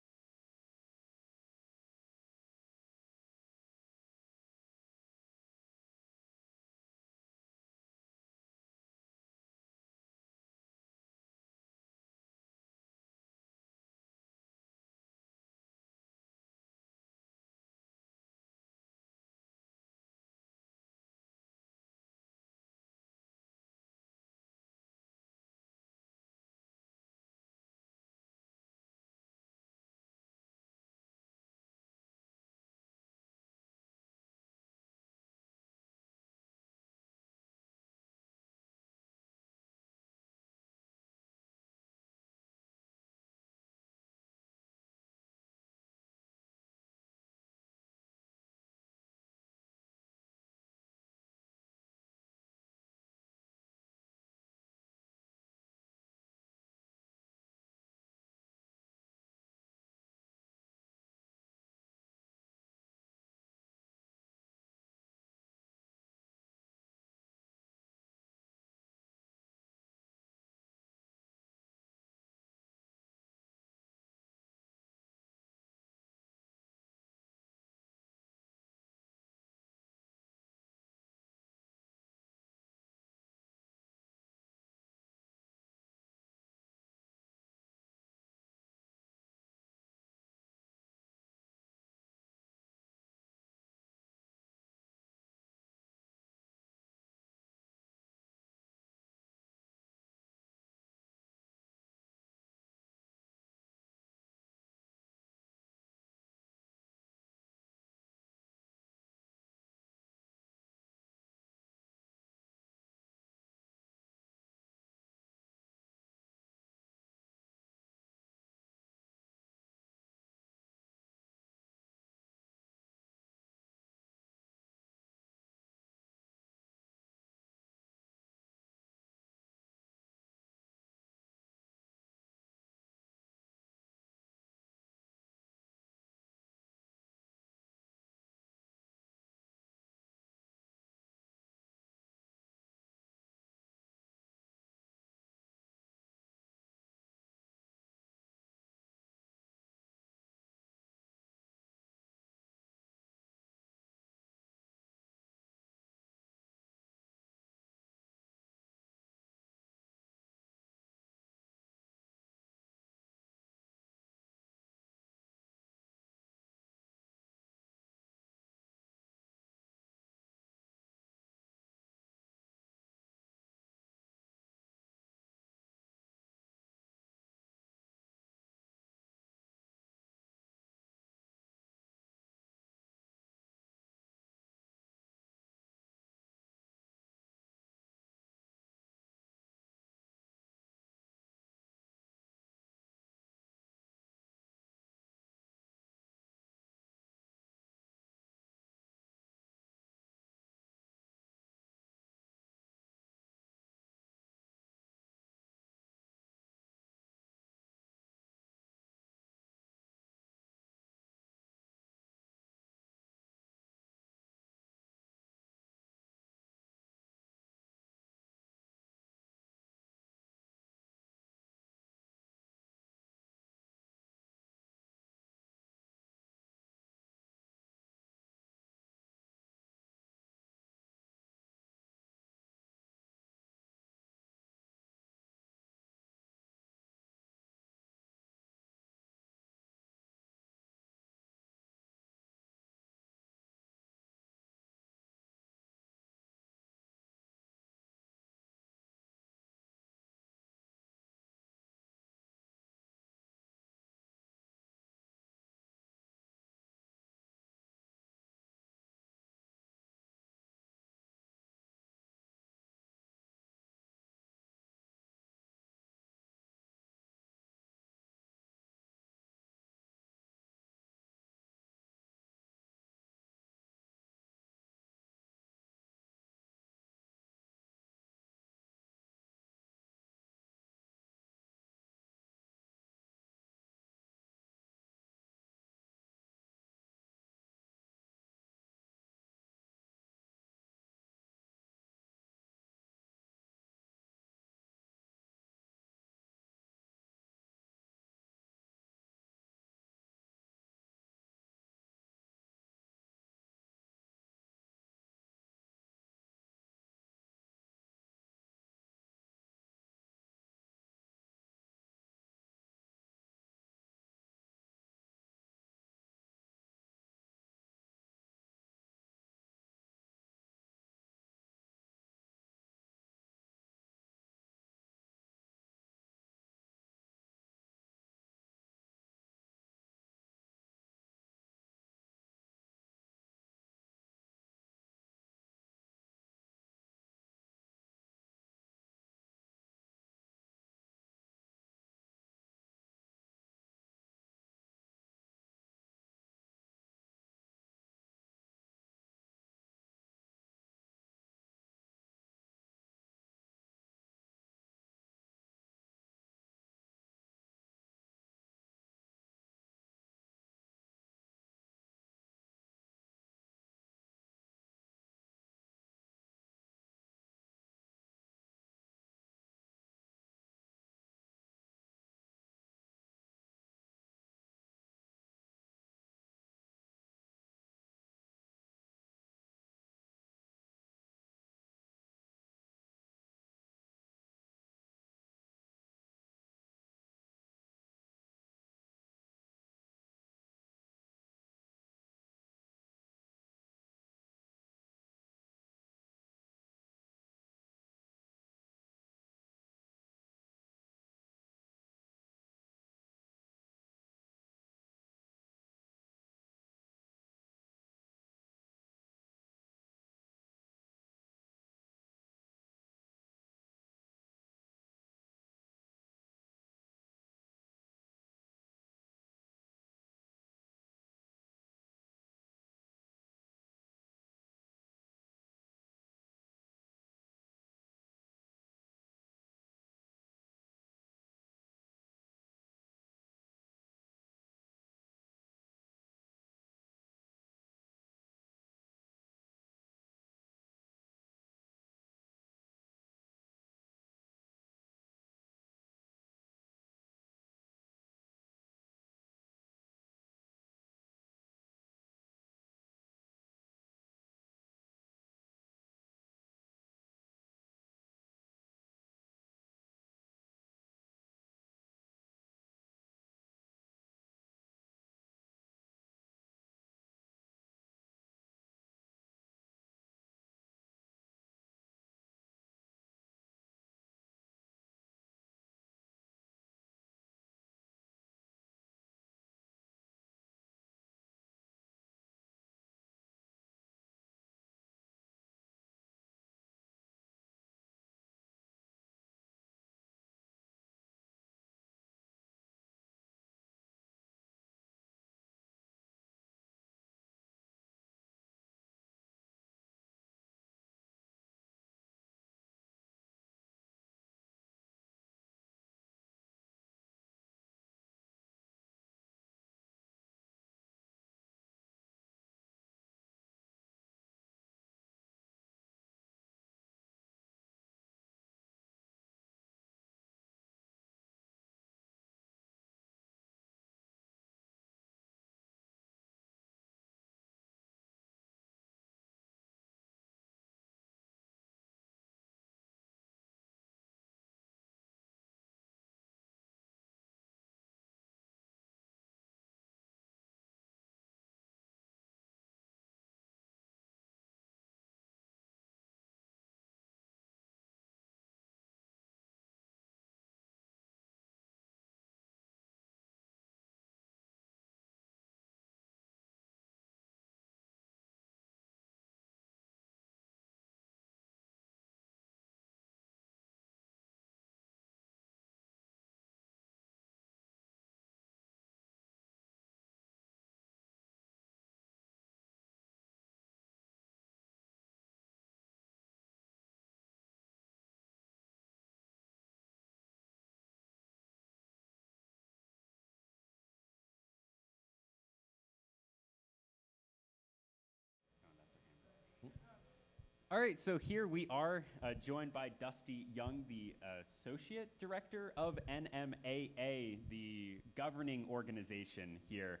All right, so here we are joined by Dusty Young, the Associate Director of NMAA, the governing organization here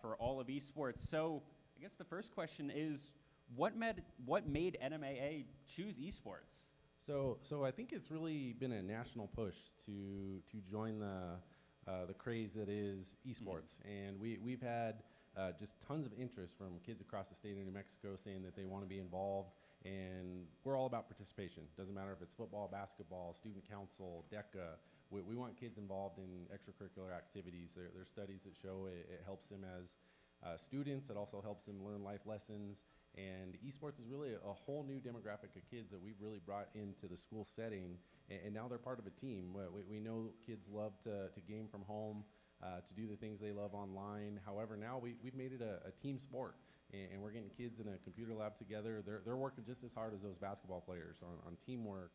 for all of esports. So I guess the first question is, what made NMAA choose esports?
So I think it's really been a national push to join the craze that is esports, and we've had just tons of interest from kids across the state of New Mexico saying that they want to be involved, and we're all about participation. Doesn't matter if it's football, basketball, student council, DECA. We want kids involved in extracurricular activities. There's studies that show it helps them as students. It also helps them learn life lessons. And esports is really a whole new demographic of kids that we've really brought into the school setting, and now they're part of a team. We know kids love to game from home, to do the things they love online. However, now we've made it a team sport, and we're getting kids in a computer lab together. They're working just as hard as those basketball players on teamwork,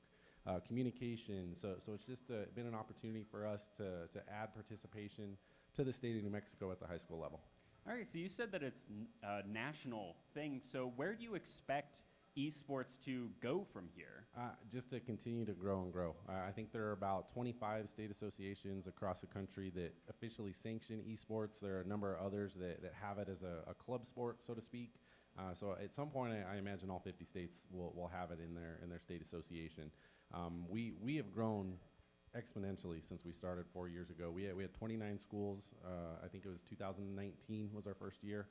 communication. So it's just been an opportunity for us to add participation to the state of New Mexico at the high school level.
All right, so you said that it's a national thing. So where do you expect esports to go from here?
Just to continue to grow and grow. I think there are about 25 state associations across the country that officially sanction esports. There are a number of others that have it as a club sport, so to speak. So at some point, I imagine all 50 states will have it in their state association. We have grown exponentially since we started 4 years ago. We had 29 schools. I think it was 2019 was our first year.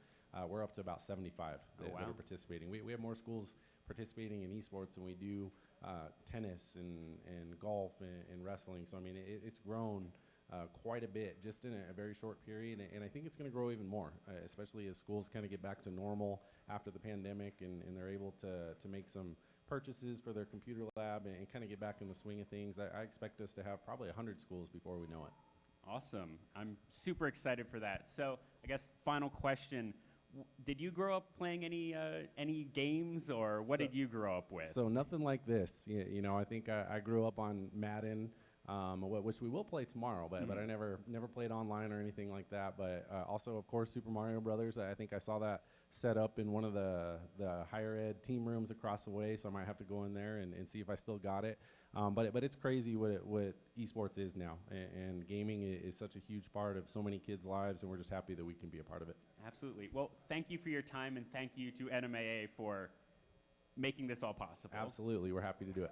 We're up to about 75 that are participating. We have more schools participating in esports than we do tennis and golf and wrestling. So I mean, it's grown quite a bit just in a very short period, and I think it's going to grow even more, especially as schools kind of get back to normal after the pandemic, and they're able to make some purchases for their computer lab and kind of get back in the swing of things. I expect us to have probably 100 schools before we know it.
Awesome. I'm super excited for that. So I guess final question, did you grow up playing any games, or what did you grow up with?
So nothing like this. You know, I think I grew up on Madden, which we will play tomorrow, but I never played online or anything like that. But also, of course, Super Mario Brothers. I think I saw that set up in one of the higher ed team rooms across the way, so I might have to go in there and see if I still got it. But it's crazy what esports is now, and gaming is such a huge part of so many kids' lives, and we're just happy that we can be a part of it.
Absolutely. Well, thank you for your time, and thank you to NMAA for making this all possible.
Absolutely. We're happy to do it.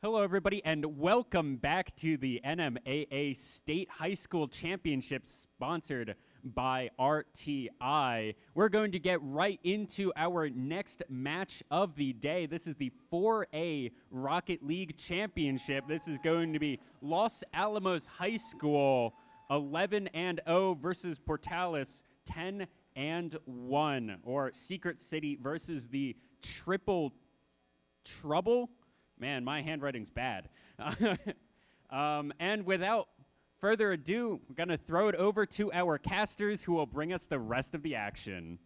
Hello, everybody, and welcome back to the NMAA State High School Championship sponsored by RTI. We're going to get right into our next match of the day. This is the 4A Rocket League Championship. This is going to be Los Alamos High School 11-0 versus Portales 10-1, or Secret City versus the Triple Trouble. Man, my handwriting's bad. And without further ado, we're going to throw it over to our casters who will bring us the rest of the action.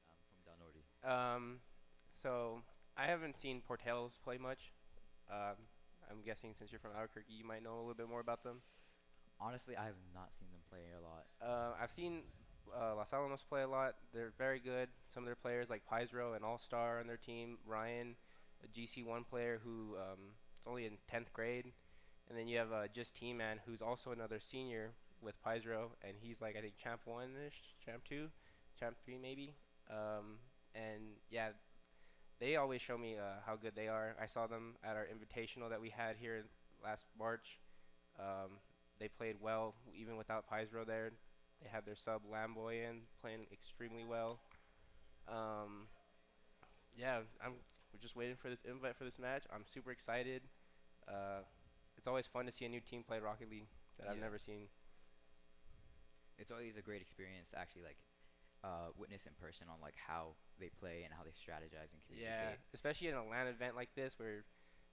I'm from Del Norte. So I haven't seen Portales play much. I'm guessing since you're from Albuquerque, you might know a little bit more about them.
Honestly, I have not seen them play a lot.
I've seen Los Alamos play a lot. They're very good. Some of their players, like Pizro, an all-star on their team. Ryan, a GC1 player who is only in 10th grade. And then you have Just T-Man, who's also another senior with Pizro, and he's like, I think, Champ 1-ish, Champ 2, Champ 3 maybe. And yeah, they always show me how good they are. I saw them at our invitational that we had here last March. They played well, even without Pizro there. They had their sub Lamboy in, playing extremely well. Yeah, we're just waiting for this invite for this match. I'm super excited. It's always fun to see a new team play Rocket League that I've never seen.
It's always a great experience to actually witness in person on how they play and how they strategize and communicate.
Yeah, especially in a LAN event like this where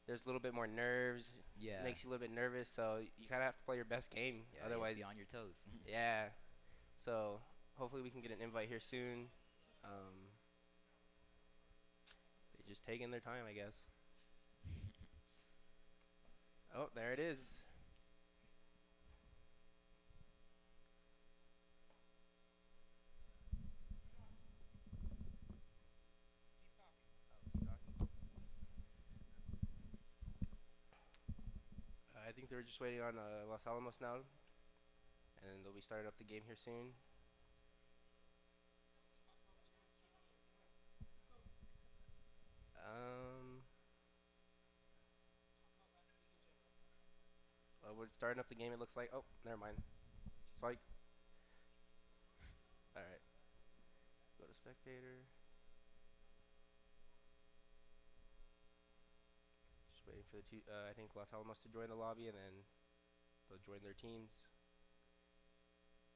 there's a little bit more nerves.
Yeah.
Makes you a little bit nervous, so you kind of have to play your best game.
Yeah,
otherwise,
be on your toes.
Yeah. So hopefully we can get an invite here soon. They're just taking their time, I guess. Oh, there it is. I think they're just waiting on Los Alamos now, and they'll be starting up the game here soon. We're starting up the game, it looks like. Oh, never mind. Psych. Alright. Go to spectator. Just waiting for the I think Los Alamos to join the lobby, and then they'll join their teams.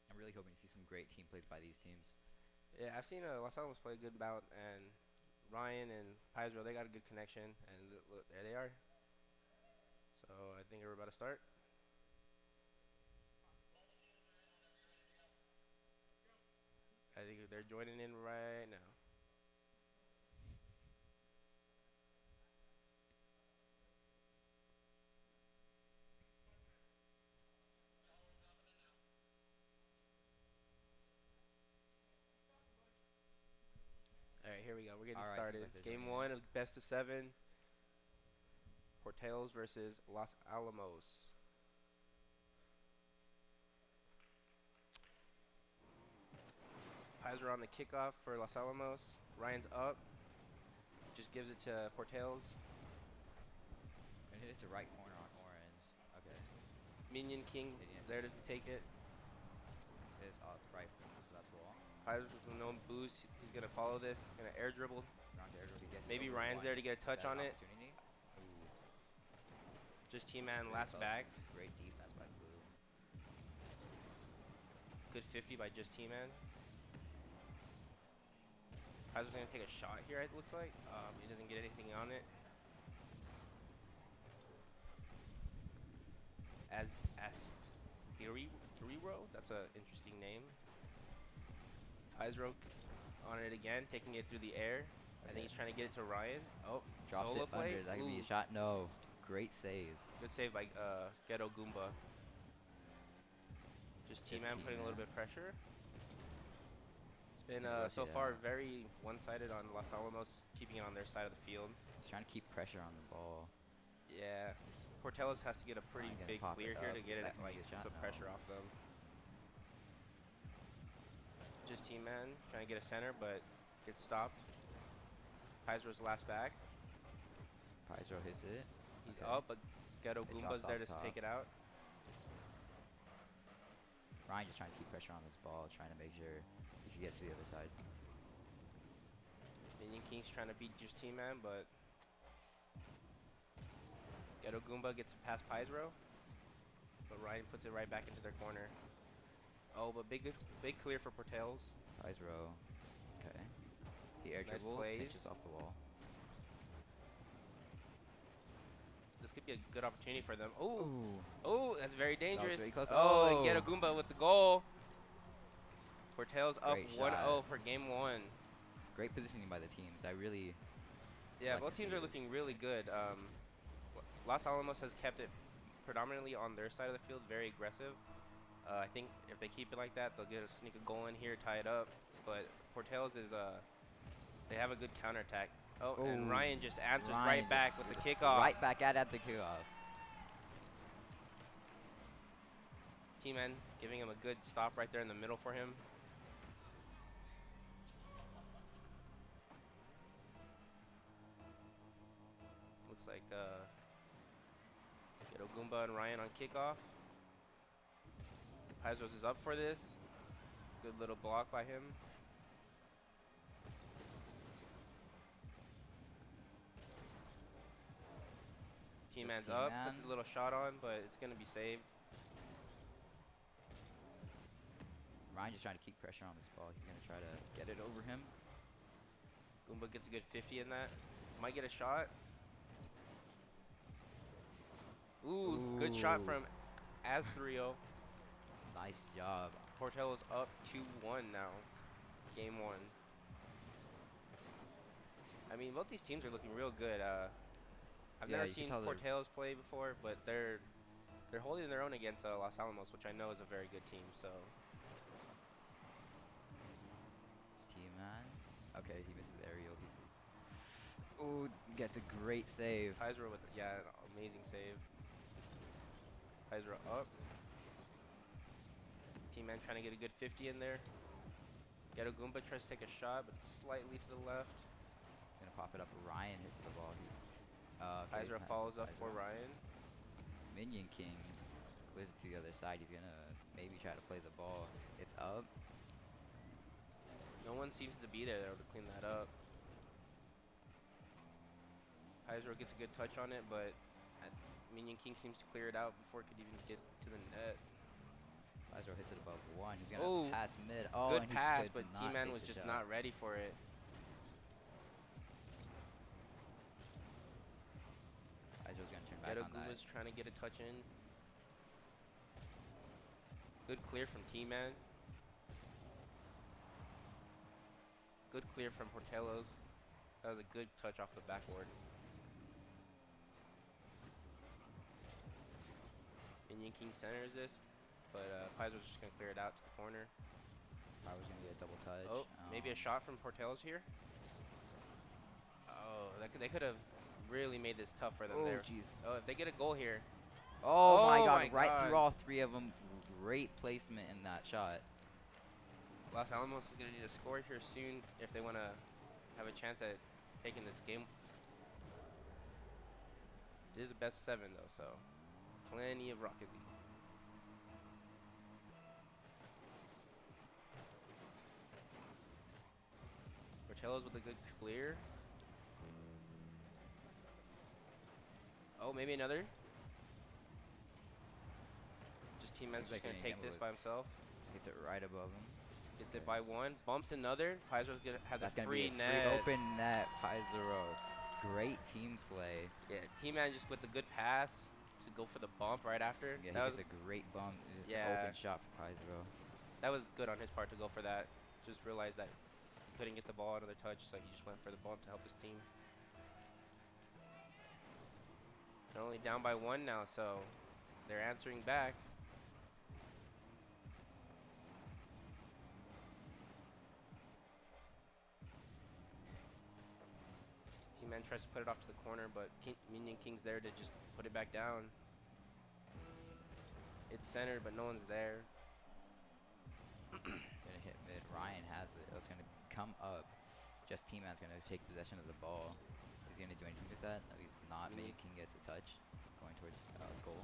I'm really hoping to see some great team plays by these teams.
Yeah, I've seen Los Alamos play a good bout, and Ryan and Pizro, they got a good connection, and look, there they are. So I think we're about to start. I think they're joining in right now. All right, here we go. We're getting started. Game 1 of best of 7. Portales versus Los Alamos. Pizro on the kickoff for Los Alamos. Ryan's up. Just gives it to Portales.
And hit it to right corner on orange. Okay.
Minion King there to take it.
It's right left wall.
Pizro with no boost. He's going to follow this. Going to air dribble. Maybe Ryan's there to get a touch on it. Just T-Man last back.
Great defense by Blue.
Good 50 by Just T-Man. Pizro's going to take a shot here, it looks like. He doesn't get anything on it. As Theoriro, that's an interesting name. Pizro on it again, taking it through the air. Okay. I think he's trying to get it to Ryan. Oh,
drops
solo
it
play.
under. That could be a shot. No, great save.
Good save by Ghetto Goomba. Just T-Man putting a little bit of pressure. It's been so far very one-sided on Los Alamos, keeping it on their side of the field.
He's trying to keep pressure on the ball.
Yeah, Portales has to get a pretty big clear here to get it, like, the pressure off them. team man trying to get a center, but gets stopped. Paizo's last back.
Paizo hits it.
He's
Okay.
up, but Ghetto
It
Goomba's
drops
there
off
to
top.
take it out.
Ryan just trying to keep pressure on this ball, trying to make sure he can get to the other side.
Minion King's trying to beat just team man, but Ghetto Goomba gets past Paizo, but Ryan puts it right back into their corner. Oh, but big clear for Portales.
Paizo. Okay. He air
Nice
dribble,
plays.
pitches off the wall.
This could be a good opportunity for them. Oh, that's very dangerous.
very close.
Oh, and
Oh.
Ghetto Goomba with the goal. Portales up
Great
1-0
shot.
for game 1.
Great positioning by the teams. I really.
Yeah,
like
both
to
teams
see
are
this.
looking really good. Los Alamos has kept it predominantly on their side of the field, very aggressive. I think if they keep it like that, they'll get a sneak a goal in here, tie it up. But Portales is they have a good counterattack. Oh, and
Ooh.
Ryan just answers
Ryan
right
just
back with the
just
kickoff.
Right back at the kickoff.
T-Man giving him a good stop right there in the middle for him. Looks like Ghetto Goomba and Ryan on kickoff. Paizo's is up for this. Good little block by him. T-Man's up, puts a little shot on, but it's going to be saved.
Ryan just trying to keep pressure on this ball. He's going to try to get it over him.
Goomba gets a good 50 in that. Might get a shot. Ooh, good shot from Azthrio.
Nice job.
Portelo's up 2-1 now. Game 1. I mean, both these teams are looking real good. I've
Yeah,
never
you can
seen
tell they're-
Portelos play before, but they're holding their own against Los Alamos, which I know is a very good team. So
T-Man. Okay, he misses aerial. Ooh, gets a great save.
Paizo with amazing save. Paizo up. T-Man trying to get a good 50 in there. Ghetto Goomba tries to take a shot, but slightly to the left.
He's gonna pop it up. Ryan hits the ball.
Paizo follows up for Ryan.
Minion King clears it to the other side. He's gonna maybe try to play the ball. It's up.
No one seems to be there though to clean that up. Paizo gets a good touch on it, but Minion King seems to clear it out before it could even get to the net.
Paizo hits it above one. He's gonna pass mid. Oh,
good
and he
pass,
could
but
not
T-Man
take
was
the
just
shot.
not ready for it.
Paizo's gonna turn back
Ghetto
on that.
Goomba's trying to get a touch in. Good clear from T-Man. Good clear from Portelos. That was a good touch off the backboard. Minion King centers this, but Paizo's just gonna clear it out to the corner.
Paizo's gonna get a double touch.
Oh, maybe a shot from Portelos here. Oh, they could have really made this tough for them
Oh,
there.
jeez.
Oh, if they get a goal here.
Oh, my God! Right through all three of them. Great placement in that shot.
Los Alamos is gonna need a score here soon if they want to have a chance at taking this game. It is a best 7 though, so plenty of Rocket League. Portelos with a good clear. Oh, maybe another. Just T-Man's just gonna take this by himself.
Gets it right above him.
Gets it by 1. Bumps another. Paizo has
That's
a
gonna
free
be a
net.
free open net. Paizo. Great team play.
Yeah, T-Man just with the good pass to go for the bump right after.
Yeah,
that
he
was
gets a great bump. It's
yeah.
an open shot for Paizo.
That was good on his part to go for that. Just realized that he couldn't get the ball another touch, so he just went for the bump to help his team. They're only down by 1 now, so they're answering back. T-Man tries to put it off to the corner, but Minion King's there to just put it back down. It's centered, but no one's there.
Gonna hit mid. Ryan has is going to come up. Just Team Man's going to take possession of the ball. Is he going to do anything with that? No, he's not. Minion King gets a touch going towards goal.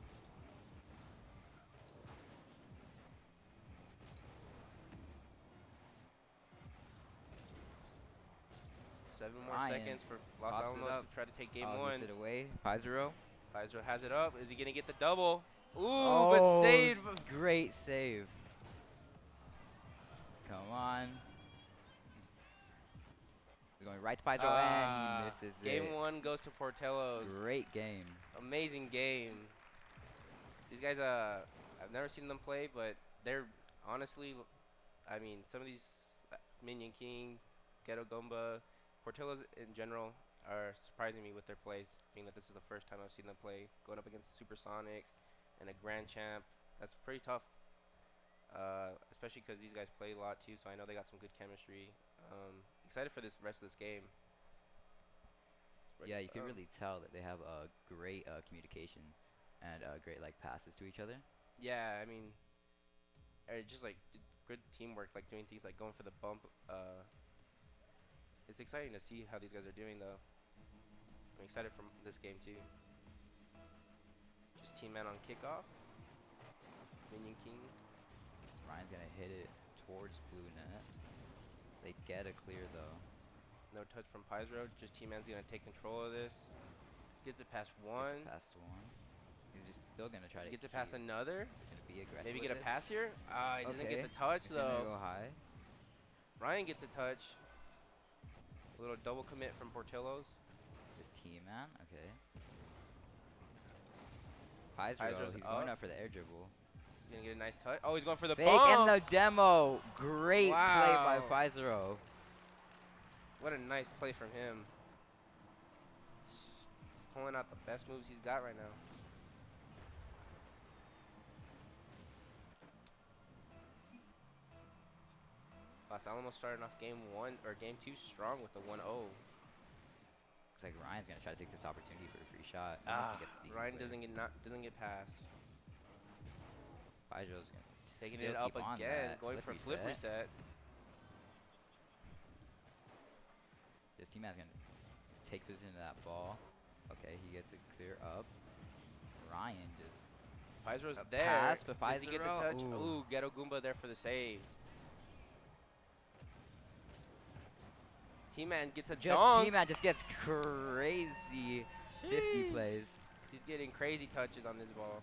7 more seconds for Los Alamos to try to take game 1.
Gets it away. Pizarro.
Pizarro has it up. Is he going to get the double? Ooh,
Oh,
but saved.
Great save. Come on. He's going right to Pizarro, and he misses
Game 1 goes to Portillo's.
Great game.
Amazing game. These guys, I've never seen them play, but they're honestly, I mean, some of these Minion King, Ghetto Gumba, Portillo's in general are surprising me with their plays, being that this is the first time I've seen them play. Going up against Supersonic and a Grand Champ, that's pretty tough, especially because these guys play a lot too, so I know they got some good chemistry. Excited for this rest of this game.
Yeah, you can really tell that they have a great communication and great like passes to each other.
Yeah, I mean, just like good teamwork, like doing things like going for the bump. It's exciting to see how these guys are doing, though. I'm excited for this game too. Just Team Man on kickoff. Minion King.
Ryan's gonna hit it towards blue net. They get a clear though.
No touch from Pizarro. Just Team Man's gonna take control of this. Gets it past 1.
Gets past 1. He's just still gonna try to.
Gets it past another.
Gonna be aggressive.
Maybe
with
get a pass here. He doesn't get the touch
He's
though.
Gonna go high.
Ryan gets a touch. A little double commit from Portillo's.
Just Team Man. Okay. Pizarro, he's going up for the air dribble.
He's gonna get a nice touch. Oh, he's going for the
fake
bump.
in the demo. Great play by Pizarro.
What a nice play from him. Pulling out the best moves he's got right now. Los Alamos starting off game 2 strong with a 1-0.
Looks like Ryan's gonna try to take this opportunity for a free shot.
Ryan doesn't get past.
Pizarro's gonna
taking
still
it up
keep on
again,
that
going for flip reset.
This team man's gonna take position of that ball. Okay, he gets it clear up. Ryan just
Pizarro's there.
Pass, but
Does he get the touch?
Ooh.
Ooh, Ghetto Goomba there for the save. T-Man gets a dunk.
T-Man just gets crazy 50 plays.
He's getting crazy touches on this ball.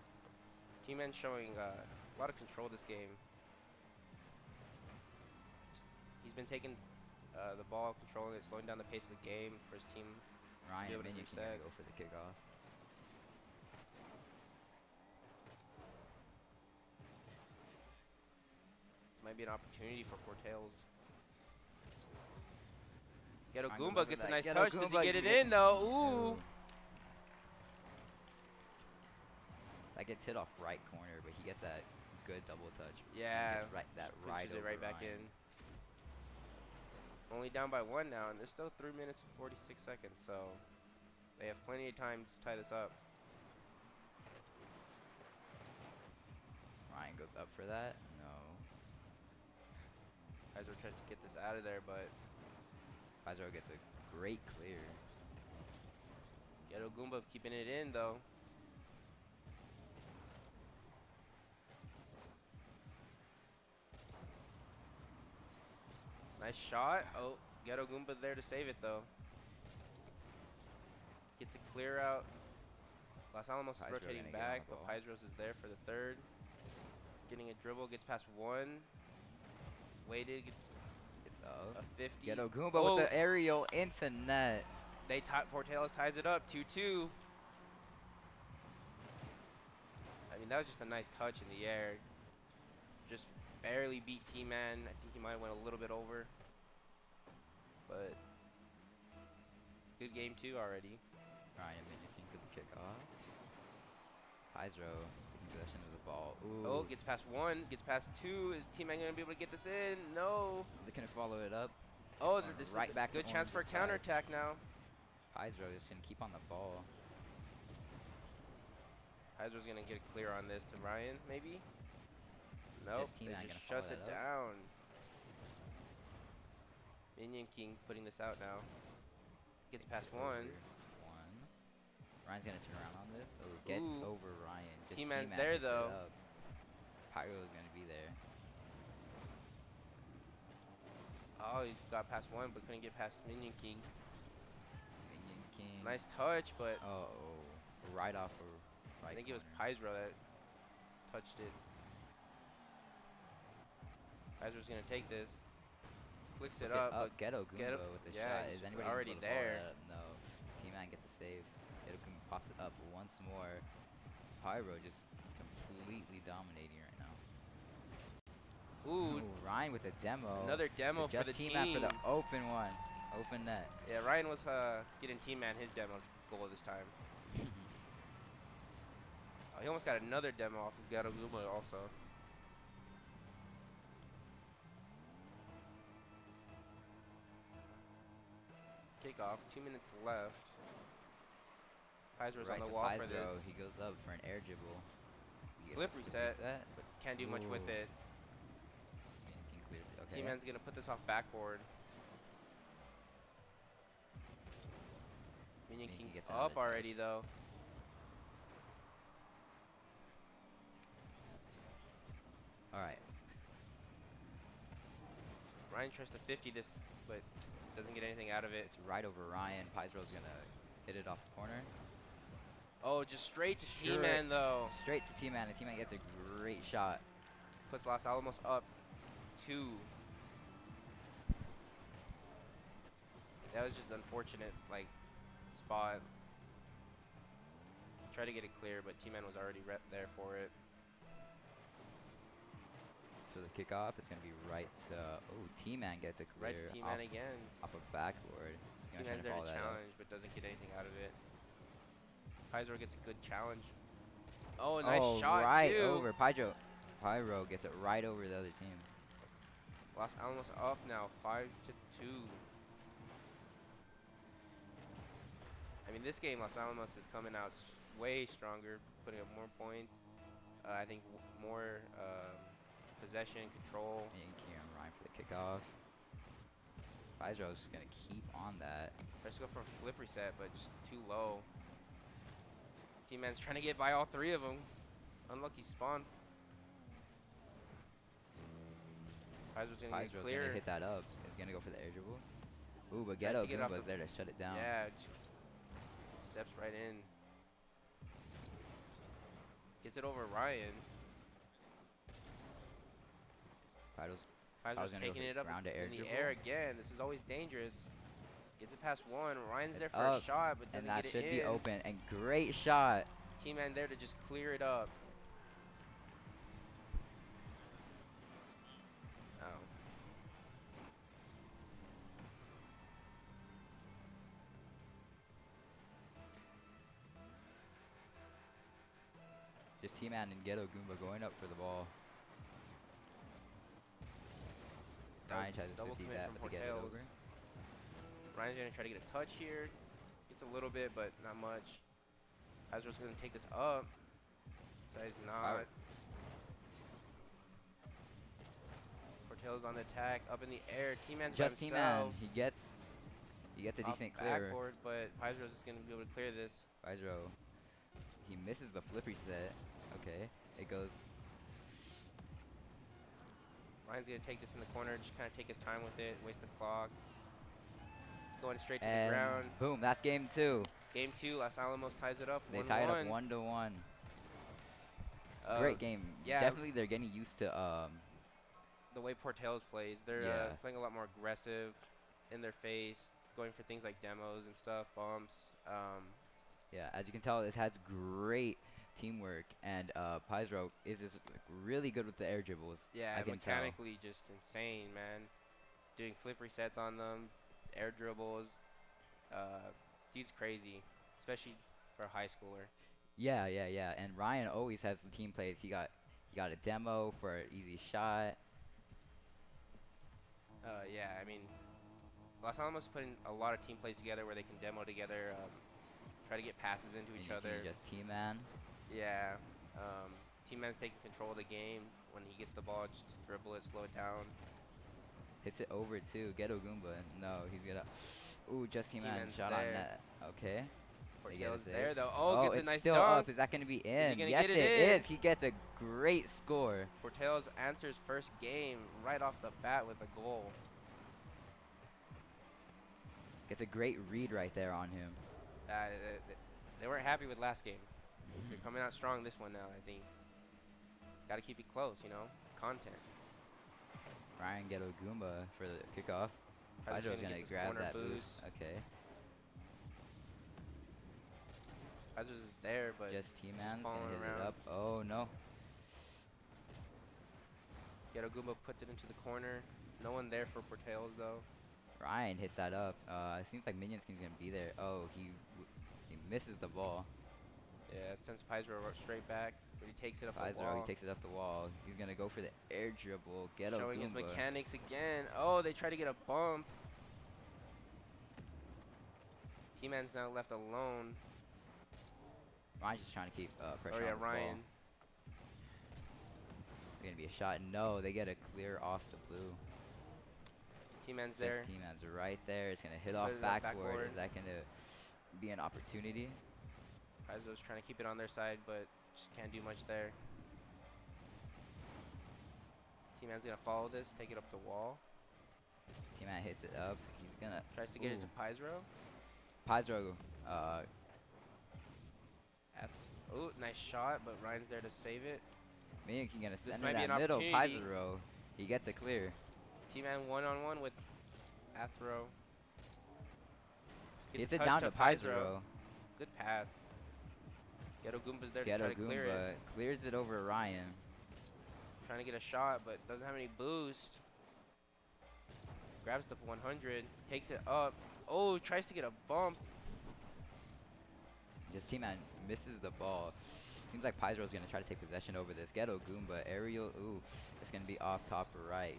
T-Man showing a lot of control this game. He's been taking the ball, controlling it, slowing down the pace of the game for his team.
Ryan Minion can go for the kickoff.
This might be an opportunity for Portales. Ghetto Goomba gets a nice touch. Does he get it in though? Ooh.
That gets hit off right corner, but he gets that good double touch.
Yeah.
Right, that
pushes it right back in. Only down by 1 now, and there's still 3 minutes and 46 seconds, so they have plenty of time to tie this up.
Ryan goes up for that. No.
Pizarro tries to get this out of there, but
Pizarro gets a great clear.
Ghetto Goomba keeping it in though. Nice shot. Oh, Ghetto Goomba there to save it though. Gets a clear out. Los Alamos is rotating back, but Pizarro's is there for the third. Getting a dribble, gets past 1. Waited, gets a 50.
Ghetto Goomba with the aerial into net.
Portales ties it up, 2-2. I mean, that was just a nice touch in the air. Just barely beat T-Man. I think he might have went a little bit over. But good game too already.
Ryan Minion King for the kickoff. Pizarro taking possession of the ball. Ooh.
Oh, gets past 1, gets past 2. Is T-Man going to be able to get this in? No.
They couldn't follow it up.
Oh, this
right
is
back
a good chance for a counterattack now.
Pizarro just going to keep on the ball.
Pizarro's going to get clear on this to Ryan, maybe? Nope, it just shuts it down. Minion King putting this out now. Gets past one.
Ryan's gonna turn around on this. Oh, gets over Ryan. Just
T-Man's
T-Man
there
picks it
though.
up. Pyro's gonna be there.
Oh, he got past one, but couldn't get past Minion King.
Minion King.
Nice touch, but
right off of right.
I think it was Pyzro that touched it. Pyzro's gonna take this. Flicks it up. But
Ghetto Goomba with the shot. Is anybody
already there?
No. T-Man gets a save. Ghetto Goomba pops it up once more. Pyro just completely dominating right now.
Ooh,
Ryan with a demo.
Another demo for the team.
Just T-Man for the open one. Open net.
Yeah, Ryan was getting T-Man his demo goal this time. Oh, he almost got another demo off of Ghetto Goomba also. Kickoff, 2 minutes left. Pyzro's on the wall for this.
He goes up for an air dribble.
Flip reset, but can't do much with it.
Okay.
T-Man's gonna put this off backboard. Minion King's up already though.
Alright.
Ryan tries to 50 this, but doesn't get anything out of it.
It's right over Ryan. Pyzro's gonna hit it off the corner.
Oh, just straight to T-Man though.
Straight to T-Man, and T-Man gets a great shot.
Puts Los Alamos up 2. That was just unfortunate, like, spot. Tried to get it clear, but T-Man was already there for it.
So the kickoff is going to be right to, T-Man gets it clear.
Right to T-Man again.
Off of backboard.
T-Man's there to challenge, but doesn't get anything out of it. Pyro gets a good challenge. Oh, nice shot,
right
too.
over. Pyro gets it right over the other team.
Los Alamos up now, 5-2. I mean, this game, Los Alamos is coming out way stronger, putting up more points. I think more possession, control.
And Ryan for the kickoff. Pyro's just going to keep on that.
Tries to go for a flip reset, but just too low. T-Man's trying to get by all 3 of them. Unlucky spawn. Pyro's going to get clear.
Gonna hit that up. He's going to go for the air dribble. Ooh, but Ghetto Goomba's there to shut it down.
Yeah, steps right in. Gets it over Ryan. Pyro's taking it up in the air again. This is always dangerous. Gets it past one. Ryan's there for a shot, but doesn't get it in.
And that should be open. And great shot.
T-Man there to just clear it up. Oh.
Just T-Man and Ghetto Goomba going up for the ball. Ryan tries to 50 that, but they get it over.
Ryan's going to try to get a touch here. Gets a little bit, but not much. Pyro's going to take this up. Decides not. Porteo's on the attack, up in the air. T-Man's
just
by
T-Man.
himself.
He gets a decent clear.
Backboard, but Pyro's is going to be able to clear this.
Pyro, he misses the flip reset. Okay, it goes.
Ryan's going to take this in the corner, just kind of take his time with it, waste the clock. It's going straight to the ground.
Boom, that's game 2.
Game 2, Los Alamos ties it up 1-1.
They tie it up 1-1. Great game.
Yeah.
Definitely they're getting used to
the way Porteo's plays. They're playing a lot more aggressive, in their face, going for things like demos and stuff, bumps.
Yeah, as you can tell, it has great teamwork, and Pyro is just really good with the air dribbles.
Yeah,
I can
mechanically just insane, man. Doing flip resets on them, air dribbles. Dude's crazy, especially for a high schooler.
Yeah. And Ryan always has the team plays. He got a demo for an easy shot.
Yeah, I mean, Los Alamos putting a lot of team plays together where they can demo together, try to get passes into each other.
Just T-Man.
Yeah. T-Man's taking control of the game. When he gets the ball, just dribble it, slow it down.
Hits it over too. Ghetto Goomba. No, he's gonna. Ooh, just Team Man
T-Man's
shot on
there.
net. Okay. They get
Porteo's
a save.
there though. Oh, gets a
it's
nice
still
dunk.
up. Is that gonna be
Is he
in?
gonna
Yes,
get
it
it in?
is. He gets a great score.
Porteo's answers first game right off the bat with a goal.
Gets a great read right there on him.
They weren't happy with last game. They're coming out strong this one now, I think. Got to keep it close, you know, content.
Ryan Ghetto Goomba for the kickoff. Hydro's gonna
get this
grab
corner
that boost.
boost.
Okay.
Hydro's is there, but
Just T-Man's
falling
gonna hit
around.
it up. Oh no.
Ghetto Goomba puts it into the corner. No one there for Porteos though.
Ryan hits that up. It seems like Minion Skin's gonna be there. Oh, he misses the ball.
Yeah, sends Pizro straight back, but he takes it up the
Pizro,
wall.
he takes it up the wall. He's gonna go for the air dribble. Ghetto
Showing his
Goomba.
mechanics again. Oh, they try to get a bump. T-Man's now left alone.
Ryan's just trying to keep pressure
Oh yeah,
on this
Ryan.
ball. Gonna be a shot. No, they get a clear off the blue.
T-Man's there.
T-Man's right there. It's gonna hit
Put
off
it up
backboard.
backboard.
Is that gonna be an opportunity?
Pizro's trying to keep it on their side, but just can't do much there. T-Man's gonna follow this, take it up the wall.
T-Man hits it up. He's gonna
Tries to get it to Pizro.
Pizro.
Oh, nice shot, but Ryan's there to save it.
Minion King gonna
This
send
might
it
be an
that middle.
opportunity.
Pizro. He gets it clear.
T-Man one-on-one with Athro.
Gets
a
it
touch
down to Pizro.
Good pass. Ghetto Goomba's there
Ghetto
to try to clear
Goomba
it.
clears it over Ryan.
Trying to get a shot, but doesn't have any boost. Grabs the 100, takes it up. Oh, tries to get a bump.
Just T-Man misses the ball. Seems like Pizro's gonna try to take possession over this. Ghetto Goomba aerial. Ooh, it's gonna be off top right.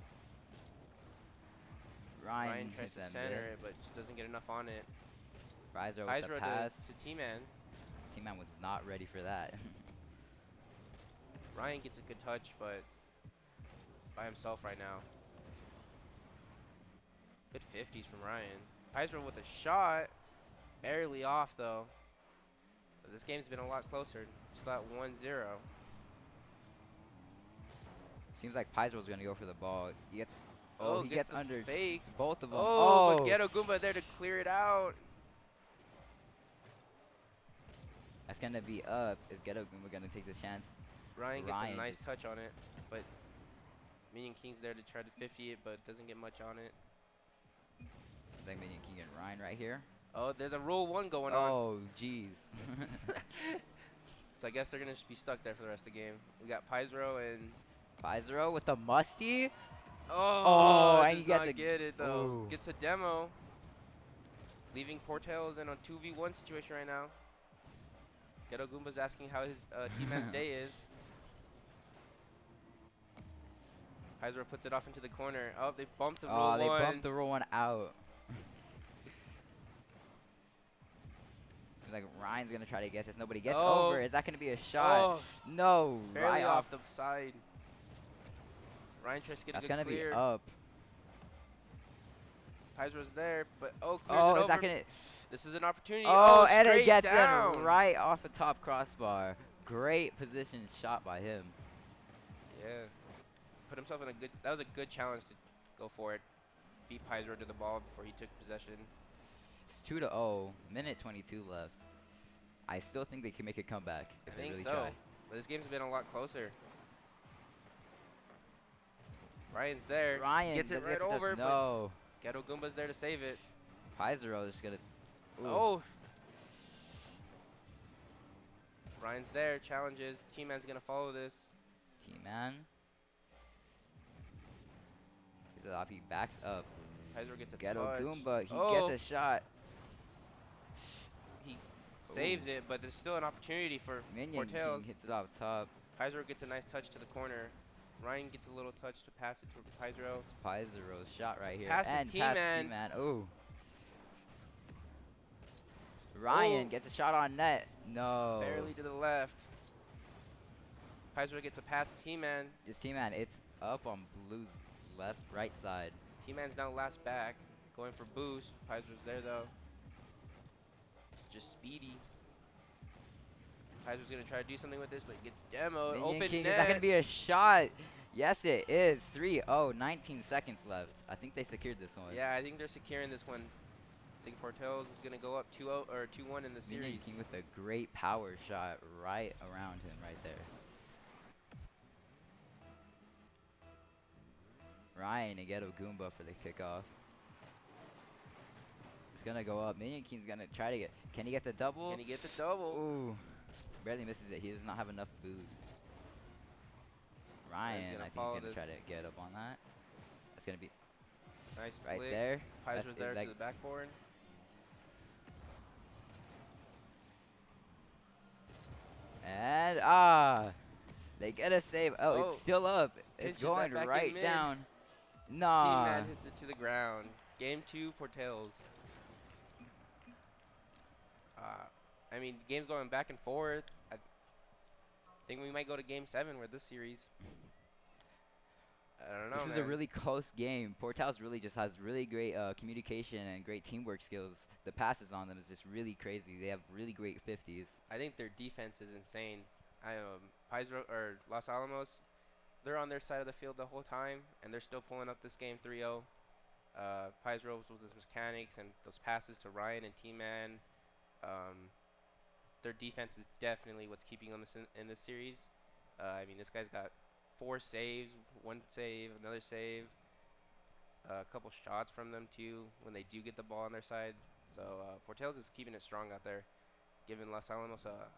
Ryan
tries
hits
to
that
center
mid.
it, but just doesn't get enough on it.
Pizro with the pass.
to T-Man.
T-Man was not ready for that.
Ryan gets a good touch, but by himself right now. Good 50s from Ryan. Pizro with a shot. Barely off, though. But this game's been a lot closer. Still at 1-0.
Seems like Pizro's gonna go for the ball. He gets.
Oh,
he
gets
gets
the
under
fake.
both of them.
Oh, but Ghetto Goomba there to clear it out.
That's gonna be up. Is Ghetto Goomba gonna take the chance?
Ryan gets a nice
just-
touch on it, but Minion King's there to try to 50 it, but doesn't get much on it.
Seems like Minion King and Ryan right here.
Oh, there's a Rule 1 going on.
Oh, jeez.
So I guess they're going to be stuck there for the rest of the game. We got Pizro and...
Pizro with the musty.
Oh,
and
does
he gets
not
a
get it, though.
Ooh.
Gets a demo. Leaving Portails in a 2v1 situation right now. Ghetto Goomba's asking how his T-Man's day is. Pizro puts it off into the corner. Oh, they bumped the Rule 1.
They bumped the Rule 1 out. Seems like Ryan's gonna try to get this. Nobody gets over. Is that gonna be a shot?
Oh,
No.
barely
Right
off the side. Ryan tries to get
That's
a good
gonna
clear.
be up.
Pizro's there, but clears it
Is
over.
that gonna?
This is an opportunity.
Oh, and it
straight
gets
down.
him right off the top crossbar. Great position shot by him.
Yeah, put himself in a good. That was a good challenge to go for it. Beat Pizro to the ball before he took possession.
It's 2-0. Minute 22 left. I still think they can make a comeback if
I
they
think
really
so.
try.
But this game's been a lot closer. Ryan's there.
Ryan
gets it
doesn't
right
get to touch-
over.
No.
But Ghetto Goomba's there to save it.
Pizro is gonna. Ooh.
Oh. Ryan's there. Challenges. T-Man's gonna follow this.
T-Man. He's off. He backs up.
Pizro gets a
Ghetto
touch.
Goomba. He
Oh.
gets a shot.
He saves it, but there's still an opportunity for
Minion
Portails.
King hits it off top.
Pizro gets a nice touch to the corner. Ryan gets a little touch to pass it to Pizro.
Pizro's shot right here.
Pass to
and
T-Man.
T-Man. Ooh. Ryan gets a shot on net. No.
Barely to the left. Pizro gets a pass to T-Man.
It's T-Man. It's up on Blue's right side.
T-Man's now last back, going for boost. Pizer's there though. Just speedy. Pizer's gonna try to do something with this, but he gets demoed.
Minion
Open
King,
net.
is that gonna be a shot? Yes, it is. 3-0, 19 seconds left. I think they secured this one.
Yeah, I think they're securing this one. I think Portels is gonna go up 2-0 or 2-1 in the series.
Minion King with a great power shot right around him right there. Ryan and Ghetto Goomba for the kickoff. It's gonna go up. Minion King's gonna try to get. Can he get the double?
Can he get the double?
Ooh, barely misses it. He does not have enough boost. Ryan, I think he's gonna try to get up on that. That's gonna be
nice
right
flick.
there.
Pizer's there to the backboard.
And they get a save. Oh, it's still up. It's
Pitches
going
that back
right
in mid.
down. Nah.
T-Man hits it to the ground. Game 2, Portels. I mean, the game's going back and forth. I think we might go to Game 7 with this series. I don't know,
This is a really close game. Portals really just has really great communication and great teamwork skills. The passes on them is just really crazy. They have really great 50s.
I think their defense is insane. Los Alamos, they're on their side of the field the whole time, and they're still pulling up this game 3-0. Pizero with his mechanics and those passes to Ryan and T-Man. Their defense is definitely what's keeping them in this series. I mean, this guy's got 4 saves, 1 save, another save, a couple shots from them too when they do get the ball on their side. So Portales is keeping it strong out there, giving Los Alamos a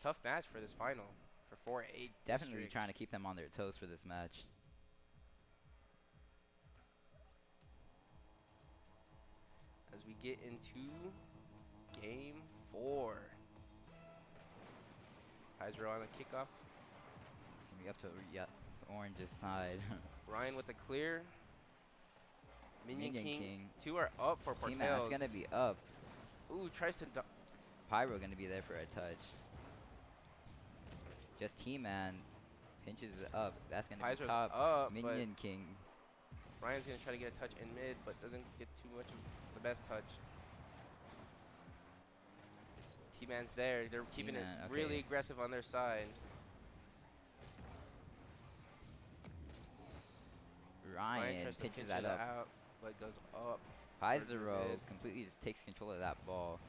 tough match for this final for 4-8.
Definitely trying to keep them on their toes for this match.
As we get into Game 4. Pizero on the kickoff.
It's going to be up to Orange's side.
Ryan with the clear. Minion
King.
King. 2 are up for Portales.
T-Man's going to be up.
Ooh, tries to...
Pyro going to be there for a touch. Just T-Man pinches it up. That's going to be top.
Up,
Minion King.
Ryan's going to try to get a touch in mid, but doesn't get too much of the best touch. T-Man's there. They're keeping it really aggressive on their side.
Ryan
tries to
pitches
pinch
that
it
up.
out, but goes up.
Pizero completely just takes control of that ball.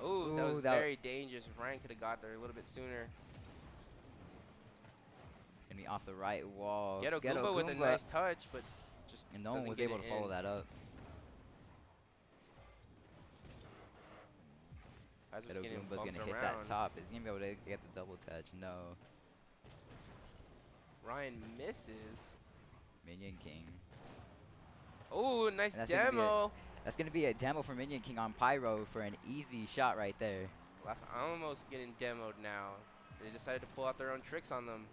Ooh, that was very dangerous. If Ryan could have got there a little bit sooner.
It's going to be off the right wall.
Ghetto Goomba with a nice touch, but just
and no one was able to follow that up. Ghetto Goomba's going to hit that top. Is he going to be able to get the double touch? No.
Ryan misses.
Minion King.
Oh, nice demo.
That's going to be a demo for Minion King on Pyro for an easy shot right there.
Los Alamos getting demoed now. They decided to pull out their own tricks on them.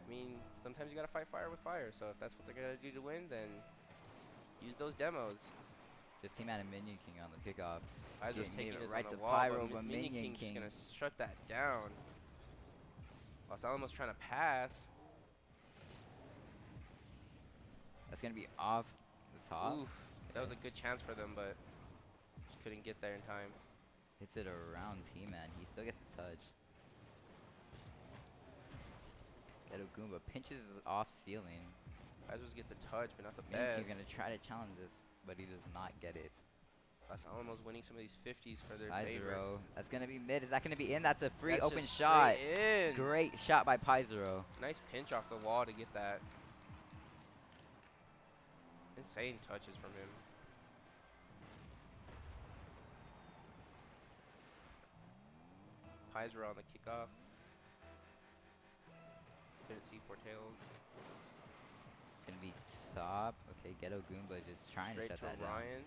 I mean, sometimes you got to fight fire with fire. So if that's what they're going to do to win, then use those demos.
Just T-Man and Minion King on the kickoff.
Pyro's taking it
right
on
to
the wall,
Pyro,
but
but
Minion
Minion
King's
King
going to shut that down. Los Alamos trying to pass.
That's going to be off the top.
Oof, that was a good chance for them, but just couldn't get there in time.
Hits it around T-Man. He still gets a touch. Ghetto Goomba pinches off ceiling.
Pizos gets a touch, but not the
Minion
best.
King's going to try to challenge this, but he does not get it.
Los Alamos winning some of these 50s for their favor.
Pizero. That's going to be mid. Is that going to be in? That's a free
That's
open
just
shot.
straight in.
Great shot by Pizero.
Nice pinch off the wall to get that. Insane touches from him. Pizero on the kickoff. Didn't see Portales.
It's going to be top. Okay, Ghetto Goomba just trying
Straight
to shut
to
that down.
Ryan.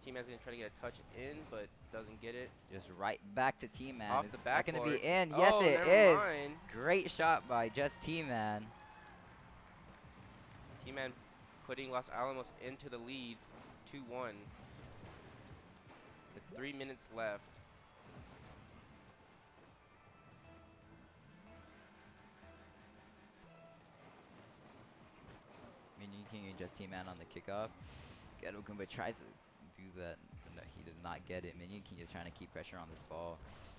T-Man's going to try to get a touch in, but doesn't get it.
Just right back to T-Man.
Off
Is
the
that going to be
backboard.
in? Yes,
Oh,
it
never
is.
mind.
Great shot by just T-Man.
T-Man putting Los Alamos into the lead, 2-1. With 3 minutes left.
Just Team Man on the kickoff. Ghetto Goomba tries to do that, but no, he does not get it. Minion King is trying to keep pressure on this ball.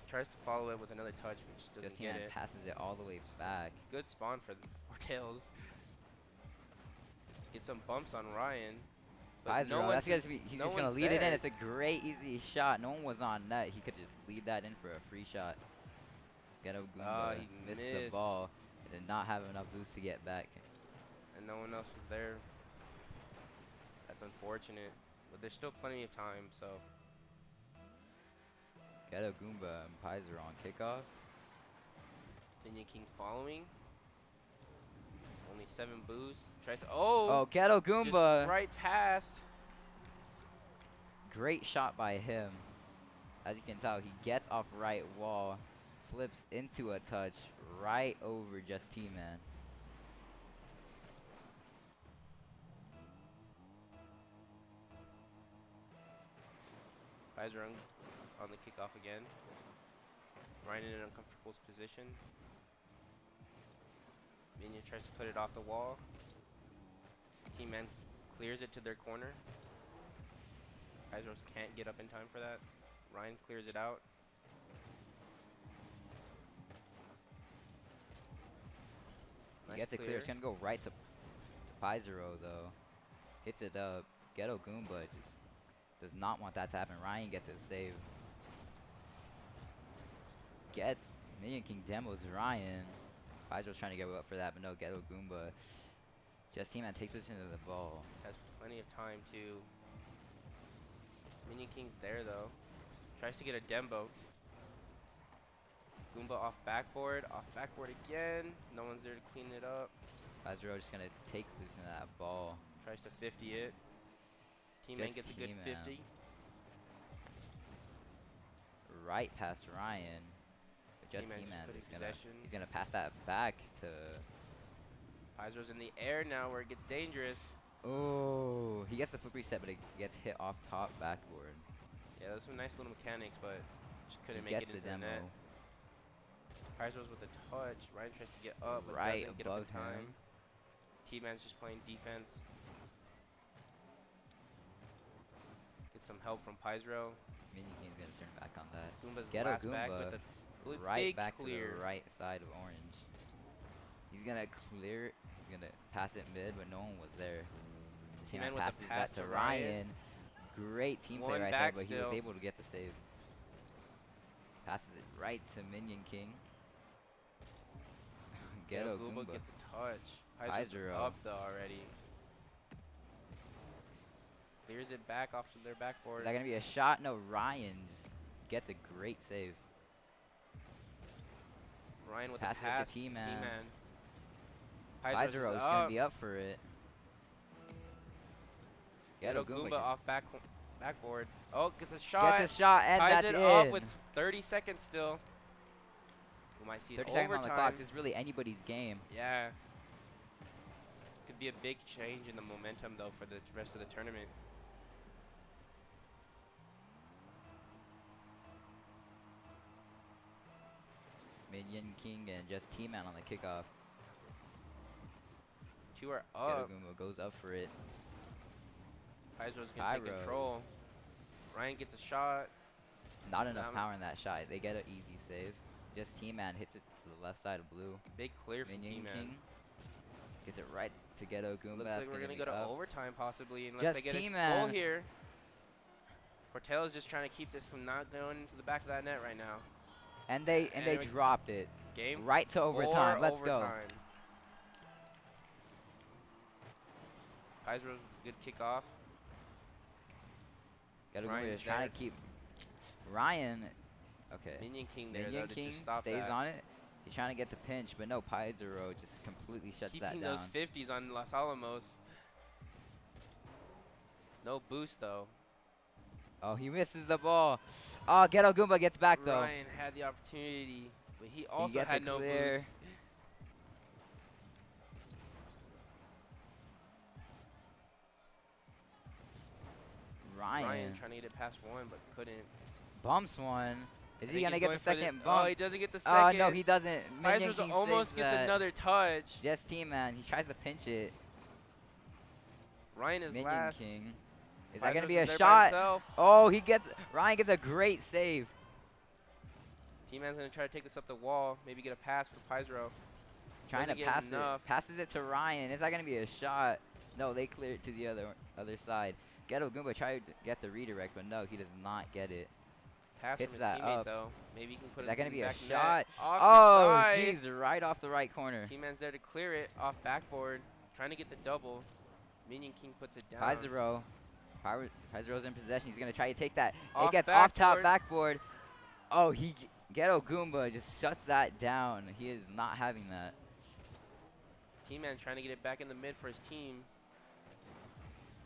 Tries to follow it with another touch, but just doesn't
Just Team
get
Man
it.
passes it all the way back.
Good spawn for Tails. Get some bumps on Ryan. But
He's just gonna lead it in. It's a great, easy shot. No one was on net. He could just lead that in for a free shot. Ghetto Goomba
He
missed the ball. He did not have enough boost to get back.
And no one else was there. That's unfortunate. But there's still plenty of time, so.
Ghetto Goomba and Pizer on kickoff.
Minion King following. Only 7 boosts. Tries to, oh!
Ghetto Goomba.
Just right past.
Great shot by him. As you can tell, he gets off right wall, flips into a touch right over Just T-Man.
Pizer on the kickoff again. Ryan in an uncomfortable position. Minion tries to put it off the wall. T-Man clears it to their corner. Pizer can't get up in time for that. Ryan clears it out.
He gets it clear. It's gonna go right to Pizero though. Hits it up. Ghetto Goomba just does not want that to happen. Ryan gets it saved. Gets Minion King demos Ryan. Pizero's trying to get up for that, but no, Ghetto Goomba. Just Team Man takes position of the ball.
Has plenty of time to. Minion King's there though. Tries to get a Dembo. Goomba off backboard again. No one's there to clean it up.
Pizero just gonna take position of that ball.
Tries to 50 it. Team-Man gets a good 50.
Right past Ryan. But Just Team-Man is he's gonna pass that back to.
Pizero's in the air now where it gets dangerous.
Oh, he gets the flip reset, but it gets hit off top backboard.
Yeah, those some nice little mechanics, but just couldn't make it into the net. Pizero's with a touch. Ryan tries to get up, but doesn't get up in time. T-Man's just playing defense. Get some help from Pizero.
Minion King's gonna turn back on that.
Goomba's
Ghetto
last back with a
right
big
back
clear.
to the right side of orange. He's gonna clear it. He's gonna pass it mid, but no one was there.
T-Man with
passes
the pass
that to Ryan. Great team play right there, but he was able to get the save. Passes it right to Minion King. Ghetto Goomba
gets a touch.
Pizero
up though already. Clears it back off to their backboard.
Is that gonna be a shot? No, Ryan just gets a great save.
Ryan with
pass
the pass
to T-Man.
Pizero's
gonna be up for it.
Ghetto Goomba off backboard. Oh, gets a shot.
Gets a shot, and
ties
that's
it
in.
up with 30 seconds still. We might see
30
it
seconds
overtime.
on the clock. This is really anybody's game.
Yeah. Could be a big change in the momentum though for the rest of the tournament.
Minion King and Just T-Man on the kickoff.
2 are
Ghetto
up.
Goomba goes up for it.
Pizero's gonna take control. Ryan gets a shot.
Not enough power in that shot. They get an easy save. Just T-Man hits it to the left side of blue.
Big clear from
Minion
T-Man.
King gets it right to Ghetto Goomba.
Looks like we're gonna go to overtime possibly unless
Just
they get a
T-Man.
goal here. Portello's just trying to keep this from not going into the back of that net right now.
And they dropped it.
Game
right to overtime. Let's go.
Pizero's good kickoff.
Ghetto Goomba is trying to keep Ryan. Okay.
Minion King there
Minion
though,
King
to just stop
stays
that.
on it. He's trying to get the pinch, but no, Pizero just completely shuts that
Keeping
down.
those 50s on Los Alamos. No boost though.
Oh, he misses the ball. Oh, Ghetto Goomba gets back though.
Ryan had the opportunity, but he also had no boost. Ryan trying to get it past one, but couldn't.
Bumps one. Is he gonna get the second
Oh,
bump?
he doesn't get the second.
Oh no, he doesn't. Minion
Pizero's
King
almost
saves
gets
that.
another touch.
Just T-Man, he tries to pinch it.
Ryan is
Minion
last.
King. Is that going to be
Pizro's
a
there by
shot?
himself.
Oh, Ryan gets a great save.
T-Man's going to try to take this up the wall. Maybe get a pass for Pizro.
Trying to
Doesn't
pass
get enough.
it. Passes it to Ryan. Is that going to be a shot? No, they clear it to the other side. Ghetto Goomba tried to get the redirect, but no, he does not get it.
Pass
Hits
from his
that
teammate,
up.
though. Maybe he can put
Is
it
that going to be a
back net.
shot?
Off
Oh,
the side.
jeez, right off the right corner.
T-Man's there to clear it off backboard. Trying to get the double. Minion King puts it down.
Pizro's in possession. He's going to try to take that.
Off
It gets off top backboard. Oh, Ghetto Goomba just shuts that down. He is not having that.
T-Man's trying to get it back in the mid for his team.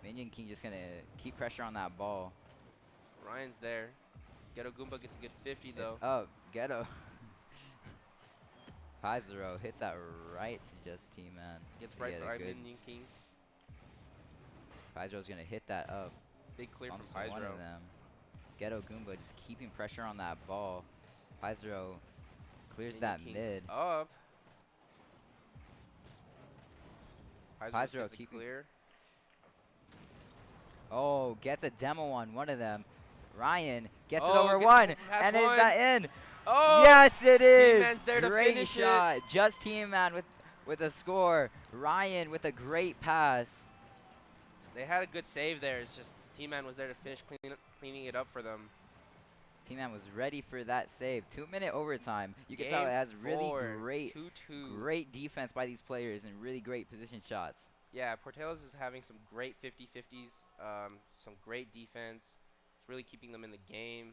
Minion King just going to keep pressure on that ball.
Ryan's there. Ghetto Goomba gets a good 50, though.
It's up. Ghetto. Pizro hits that right to just T-Man.
Gets right by Minion King.
Pizro's going to hit that up.
Big clear from
One
Pizro.
of them. Ghetto Goomba just keeping pressure on that ball. Pizro clears
Minion
that
King's
mid.
Up.
Pizro
gets
keeping
clear.
Oh, gets a demo on one of them. Ryan gets it
Oh,
over
gets
one.
it
And
past
is
one.
that in?
Oh!
Yes, it is.
T-Man's there to
Great
finish
shot.
it.
Just T-Man with a score. Ryan with a great pass.
They had a good save there. It's just T-Man was there to finish cleaning it up for them.
T-Man was ready for that save. 2-minute overtime. You can
Game
tell it has really
4,
great
2-2.
great defense by these players and really great position shots.
Yeah, Portales is having some great 50-50s, some great defense. It's really keeping them in the game.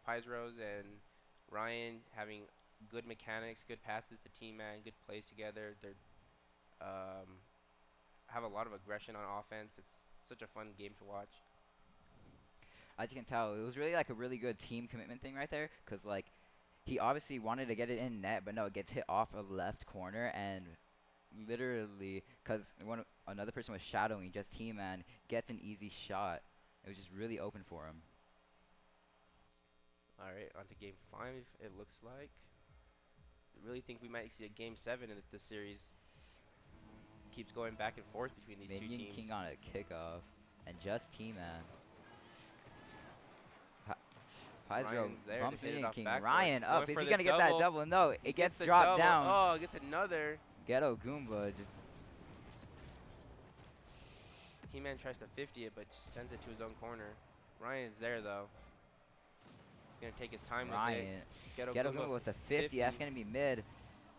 Pizros and Ryan having good mechanics, good passes to T-Man, good plays together. They're have a lot of aggression on offense. It's such a fun game to watch.
As you can tell, it was really like a really good team commitment thing right there, because like he obviously wanted to get it in net, but no, it gets hit off a left corner, and literally, because another person was shadowing, just T-Man gets an easy shot. It was just really open for him.
All right, on to game 5, it looks like. I really think we might see a game 7 in this series. Keeps going back and forth between these two
Minion
teams.
King on a kickoff, and just T-Man. Pizro
Ryan's there
bumps
to hit it
Minion
off
King.
backboard.
Ryan up.
Going
Is
for
he
the
going to get that
double.
double? No,
He
it gets
the
dropped
double.
down.
Oh, gets another.
Ghetto Goomba just...
T-Man tries to 50 it, but sends it to his own corner. Ryan's there, though. He's going to take his time with it.
Ghetto Goomba with a 50. That's going to be mid.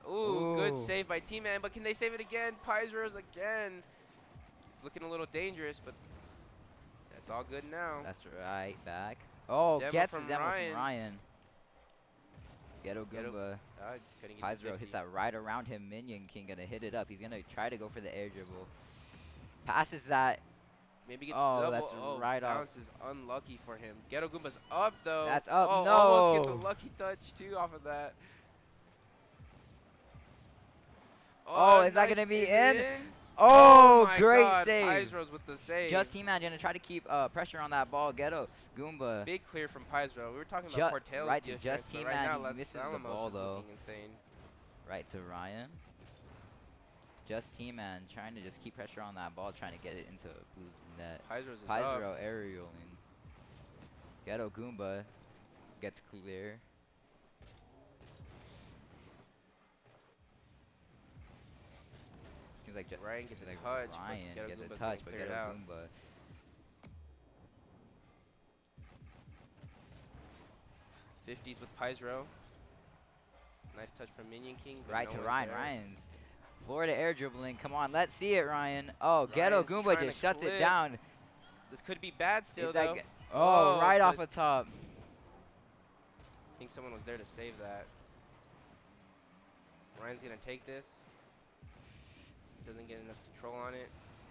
Ooh, good save by T-Man, but can they save it again? Pizros again. It's looking a little dangerous, but that's all good now.
That's right back. Oh,
Demo
gets
from
the demo
Ryan.
from Ryan. Ghetto Goomba.
couldn't get the
Pizro
50.
hits that right around him. Minion King going to hit it up. He's going to try to go for the air dribble. Passes that.
Maybe gets
oh,
double.
that's
Oh,
right off.
bounce is unlucky for him. Ghetto Goomba's up, though.
That's up.
Oh,
No.
almost gets a lucky touch, too, off of that.
Oh, is that
nice.
going to be
Is
in?
it in?
Oh,
my
great
God.
save.
Pizros with the save.
Just T-Man going to try to keep pressure on that ball. Ghetto Goomba.
Big clear from Pizro. We were talking about Portales
right to
defense,
just
but
T-Man.
right now,
He
Let's
misses
Alamos
the ball,
is
though.
looking insane.
Right to Ryan. Just T-Man trying to just keep pressure on that ball, trying to get it into Blue's net.
Pizro's is
Pizro
up.
aerialing. Ghetto Goomba gets clear. Seems like
Ryan gets a
like
touch, but
Ryan
Ghetto
gets
Goomba's
a touch,
gonna
but
clear it
Ghetto
out.
Goomba.
'50s with Pizro. Nice touch from Minion King. but
Right
no
to
one's
Ryan.
there.
Ryan's Florida air dribbling. Come on, let's see it, Ryan. Oh, Ghetto
Ryan's
Goomba
trying
just
to
shuts it
clip.
down.
This could be bad still,
Is that
though.
g- oh, right off
but
the top.
I think someone was there to save that. Ryan's going to take this. Doesn't get enough control on it.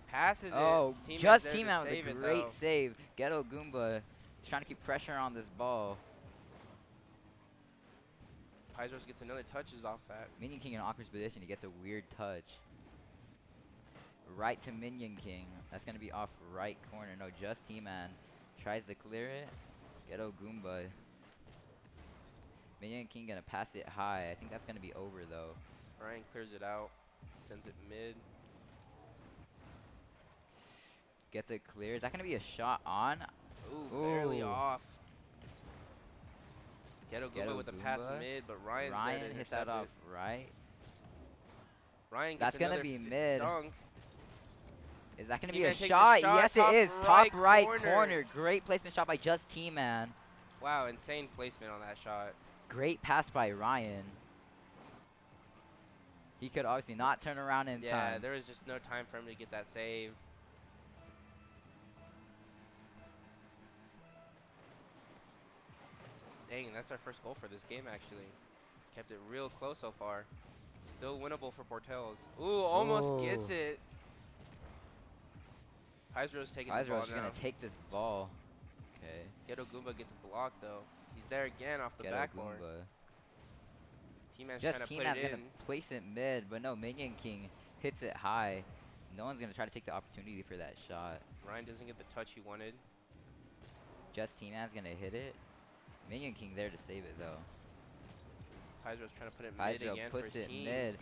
Passes
Oh,
it. Teammate's
just
there to
T-Man with
save
a
it,
great
though.
save. Ghetto Goomba is trying to keep pressure on this ball.
Pizros gets another touches off that.
Minion King in an awkward position. He gets a weird touch. Right to Minion King. That's going to be off right corner. No, just T-Man tries to clear it. Ghetto Goomba. Minion King going to pass it high. I think that's going to be over, though.
Ryan clears it out. Sends it mid.
Gets it clear. Is that going to be a shot on?
Ooh, barely off. Ghetto Goomba
Ghetto
with the pass
Goomba.
mid, but Ryan's there to
hits that
intercept
off
it.
right.
Ryan
That's
gets
going to
another
be mid.
dunk.
Is that going to be a
T-Man takes
shot?
shot,
Yes, it
top
is.
right
Top right
corner.
corner. Great placement shot by Just T-Man.
Wow, insane placement on that shot.
Great pass by Ryan. He could obviously not turn around in
Yeah,
time.
there was just no time for him to get that save. Dang, that's our first goal for this game, actually. Kept it real close so far. Still winnable for Portels. Ooh, almost gets it. Hyzero's taking the ball
Hyzero's
now.
going to take this ball. Okay.
Ghetto Goomba gets a block, though. He's there again off the
Ghetto
backboard.
Goomba.
T-Man's
Just
trying to put
T-Man's
it
going
in.
to place it mid, but no, Minion King hits it high. No one's going to try to take the opportunity for that shot.
Ryan doesn't get the touch he wanted.
Just T-Man's going to hit it. Minion King there to save it, though.
Hyzero's trying to put it mid
Hyzero
again for
puts
his
it
team.
mid.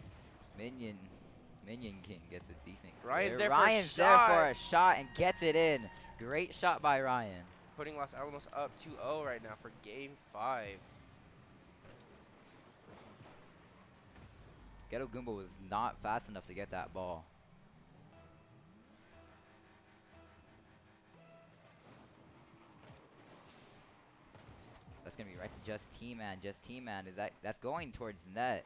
Minion King gets a decent
Ryan's
clear.
there for a
Ryan's there for a shot and gets it in. Great shot by Ryan.
Putting Los Alamos up 2-0 right now for game 5.
Ghetto Goomba was not fast enough to get that ball. That's gonna be right to Just T-Man. Just T-Man that's going towards net.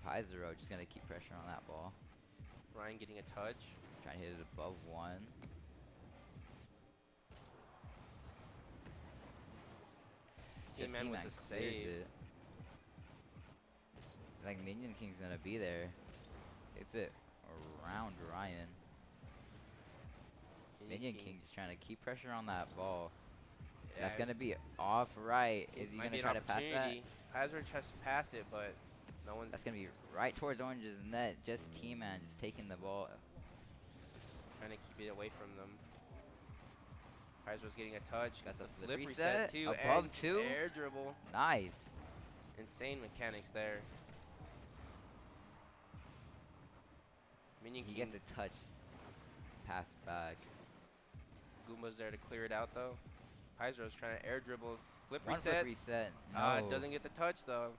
Hyzero just gonna keep pressure on that ball.
Ryan getting a touch.
Trying to hit it above one. Just
T-Man with
T-Man
the
clears
save.
it. Like Minion King's gonna be there. Hits it around Ryan. Minion King just trying to keep pressure on that ball. That's
Yeah.
gonna be off right. Is
It
he
might
gonna
be an
try to pass that?
opportunity. Hyzero tries to pass it, but no one's.
That's gonna be right towards Orange's net. Just T-Man just taking the ball.
Trying to keep it away from them. Hyzero's getting a touch.
Got the
the
flip
flip
reset,
reset too.
above
and
two.
Air dribble.
Nice.
Insane mechanics there. Minion
He
King.
gets a touch. Pass back.
Goomba's there to clear it out though. Hyzero's trying to air dribble. Flip
One
reset.
flip reset. No.
Doesn't get the touch though.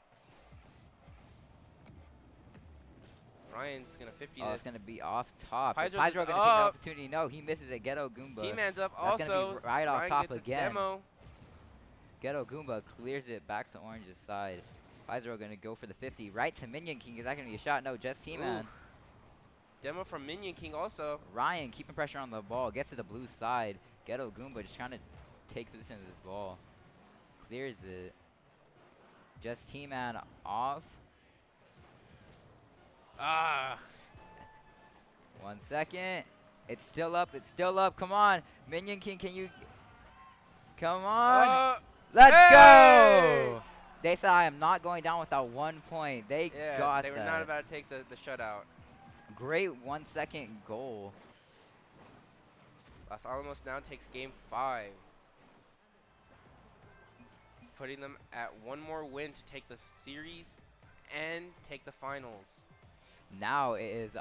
Ryan's gonna 50
Oh,
this.
it's gonna be off top. Is
Hyzero's
Hyzero gonna take the
up.
opportunity? No, he misses it. Ghetto Goomba.
T-Man's up
That's gonna
also.
be right off
Ryan
top
gets a
again.
demo.
Ghetto Goomba clears it back to Orange's side. Hyzero gonna go for the 50. Right to Minion King. Is that gonna be a shot? No, just T-Man.
Ooh. Demo from Minion King also.
Ryan keeping pressure on the ball. Gets to the blue side. Ghetto Goomba just trying to take position of this ball. Clears it. Just T-Man off.
Ah.
1 second. It's still up. It's still up. Come on. Minion King, can you... Come on. Let's go. They said I am not going down without 1 point. They got
they were
that.
not about to take the shutout.
Great 1 second goal.
Los Alamos now takes game 5. Putting them at one more win to take the series and take the finals.
Now it is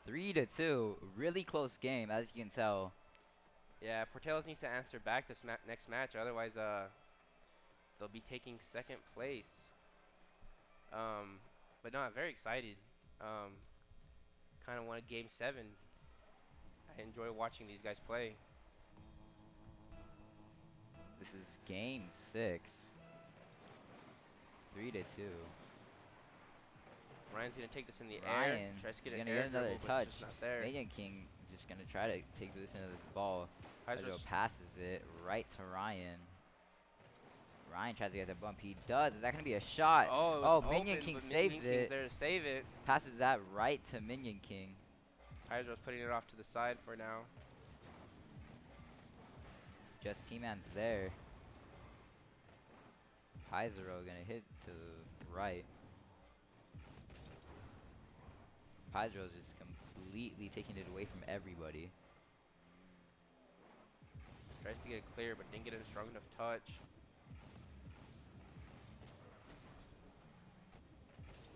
3-2. Really close game, as you can tell.
Yeah, Portales needs to answer back this next match. Otherwise, they'll be taking second place. But no, I'm very excited. Kind of wanted game 7. I enjoy watching these guys play.
This is game 6. 3-2.
Ryan's gonna take this in the
Ryan
air. Tries to get
is
an
gonna
air
get another
dribble, but
touch.
it's just not there.
Minion King is just gonna try to take this into this ball.
Hyzero's-
Hyzero passes it right to Ryan. Ryan tries to get the bump. He does. Is that gonna be a shot?
Oh, it was
Minion
open,
King
but
saves
Minion King's
it.
there to save it.
Passes that right to Minion King.
Hyzero's putting it off to the side for now.
Just T-Man's there. Hyzero gonna hit to the right. Hyzero's just completely taking it away from everybody.
Tries to get it clear, but didn't get a strong enough touch.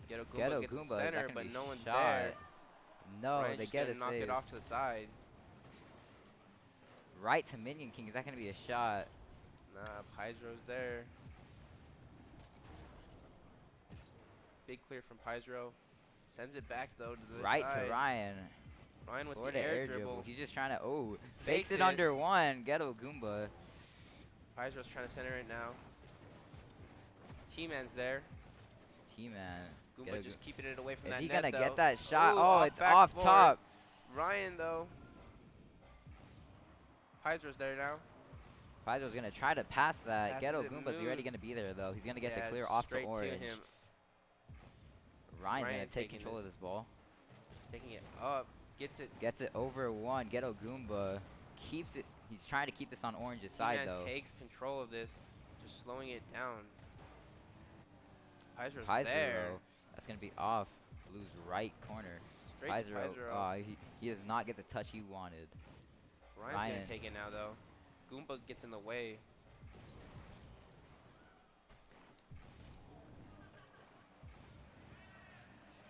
Ghetto Goomba gets the center, but no one's there.
No,
Ryan's
they
just
get
gonna
a
knock
save.
it off to the side.
Right to Minion King. Is that going to be a shot?
Nah, Pizro's there. Big clear from Pizro. Sends it back though to the
Right
side.
to Ryan.
Ryan with
Or
the air dribble.
He's just trying to, fakes
Fakes
it
it.
under one. Ghetto Goomba.
Pizro's trying to center it now. T-Man's there.
T-Man.
Goomba just keeping it away from that
Is he
net,
going to
though.
get that shot?
Ooh,
Oh, it's off
backboard.
top.
Ryan, though. Pizro's there now.
Pizro's going to try to pass that.
Passes
Ghetto
it
Goomba's
moon.
already going to be there, though. He's going to get the
Yeah,
clear off to
straight
orange.
him.
Ryan's going
Ryan
to take
taking
control of this ball.
Taking it up. Gets it.
Gets it over one. Ghetto Goomba keeps it. He's trying to keep this on orange's side,
T-Man
though.
takes control of this. Just slowing it down. Pizro's
Pizro,
there.
that's going to be off. Blue's right corner.
Straight to Pizro.
He does not get the touch he wanted.
Ryan's
Ryan.
going to take it now, though. Goomba gets in the way.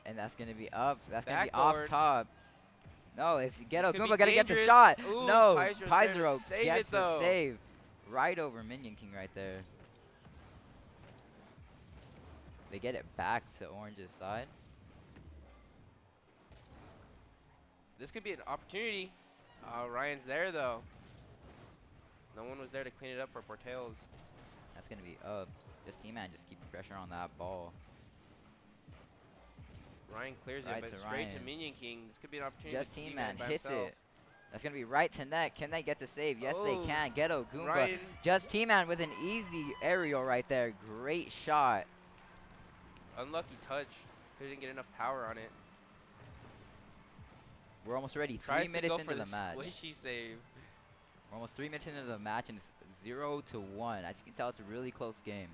And that's going to be up. That's going to be
Backboard.
off top. No, it's Ghetto
could be
Goomba got to get the
dangerous.
shot.
Ooh,
No,
Pizro's there to
Pizro
save
gets
it, though.
the save. Right over Minion King right there. They get it back to orange's side.
This could be an opportunity. Ryan's there, though. No one was there to clean it up for Portales.
That's going to be up. Just T-Man just keep pressure on that ball.
Ryan clears
Right
it, but
to
straight to
Ryan.
Minion King. This could be an opportunity.
Just
to
T-Man
by
hits
himself.
it. That's going to be right to net. Can they get the save? Yes, they
Oh,
can. Ghetto Goomba.
Ryan.
Just T-Man with an easy aerial right there. Great shot.
Unlucky touch. Couldn't get enough power on it.
We're almost ready.
Tries
3
to
minutes
go
into
for
the match.
Squishy save.
We're almost 3 minutes into the match, and it's 0-1. As you can tell, it's a really close game.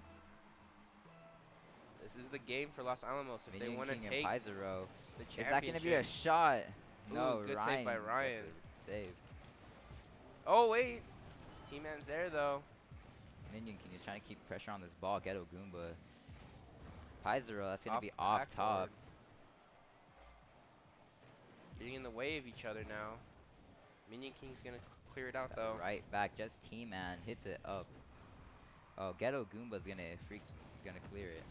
This is the game for Los Alamos if
Minion
they want to
King
take
and Pizro.
the championship.
Is that going to be a shot? No,
Ooh, good
Ryan
save by Ryan.
gets a Save.
Oh, wait. T-Man's there, though.
Minion King is trying to keep pressure on this ball. Ghetto Goomba. Pizro, that's going to
Off
be off
backboard.
top.
Getting in the way of each other now. Minion King's going to clear it out, though.
Right back. Just T-Man hits it up. Oh, Ghetto Goomba's going to clear it.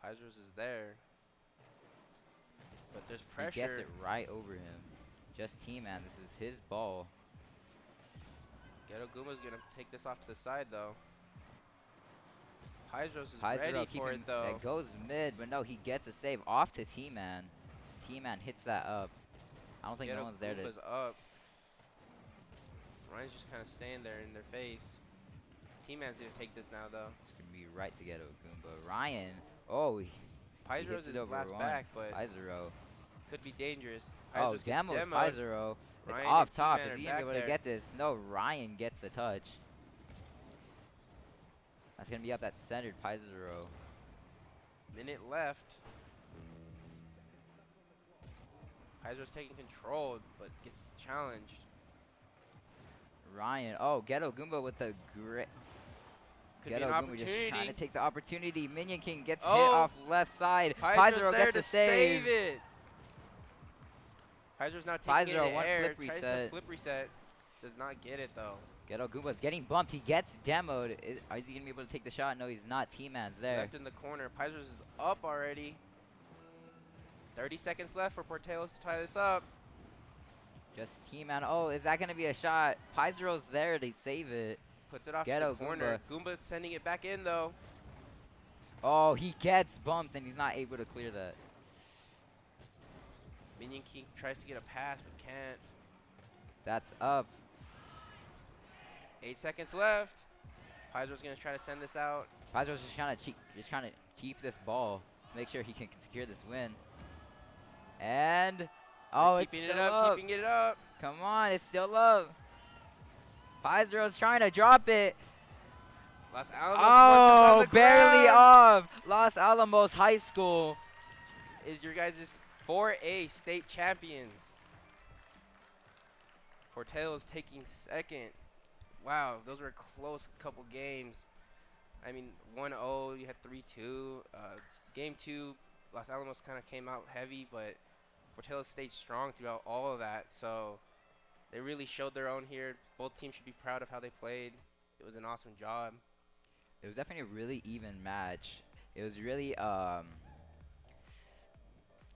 Pizro's is there. But there's
He
pressure.
gets it right over him. Just T-Man, this is his ball.
Ghetto Goomba's going to take this off to the side, though. Pizro's is
Pizro
ready for
keeping
it, though.
It goes mid, but no, he gets a save off to T-Man. T-Man hits that up. I don't think
Ghetto
no one's there to...
Goomba's up. Ryan's just kind of staying there in their face. T-Man's going to take this now, though.
It's going to be right to Ghetto Goomba. Ryan, oh, he
Pizro's
hits it
is
over
last
one.
back, but
Pizro.
could be dangerous.
Oh,
Pizro's gets
Demo's
demoed.
Pizro. It's
Ryan
off
and
top.
T-Man
Is
are
he going to be able
back
to get this? No, Ryan gets the touch. That's going to be up that centered Pizro.
Minute left. Pizro's taking control, but gets challenged.
Ryan, oh, Ghetto Goomba with the great...
Could be an
Ghetto Goomba just
opportunity.
trying to take the opportunity. Minion King gets hit
Oh!
off left side.
Pizro's
Pizro
there
gets
to
the save.
it. Pizro's now taking
Pizro,
it in
one
the air.
flip
Tries
reset.
to flip reset. Does not get it, though.
Ghetto Goomba's getting bumped. He gets demoed. Is he going to be able to take the shot? No, he's not. T-Man's there.
Left in the corner. Pizro's is up already. 30 seconds left for Portales to tie this up.
Just T-Man. Oh, is that going to be a shot? Pizro's there to save it.
Puts it off
Ghetto
to the corner. Goomba sending it back in, though.
Oh, he gets bumped, and he's not able to clear that.
Minion King tries to get a pass, but can't.
That's up.
8 seconds left. Pizro's going to try to send this out.
Pizro's just trying to keep this ball to make sure he can secure this win. And oh, it's
keeping
still
it up, keeping it up.
Come on, it's still up. Pizro's trying to drop it.
Los Alamos once it's on the
barely
ground.
off. Los Alamos High School
is your guys' 4A state champions. Portales taking second. Wow, those were a close couple games. I mean, 1-0, you had 3-2. Game 2, Los Alamos kind of came out heavy, but Portillo stayed strong throughout all of that. So they really showed their own here. Both teams should be proud of how they played. It was an awesome job.
It was definitely a really even match. It was really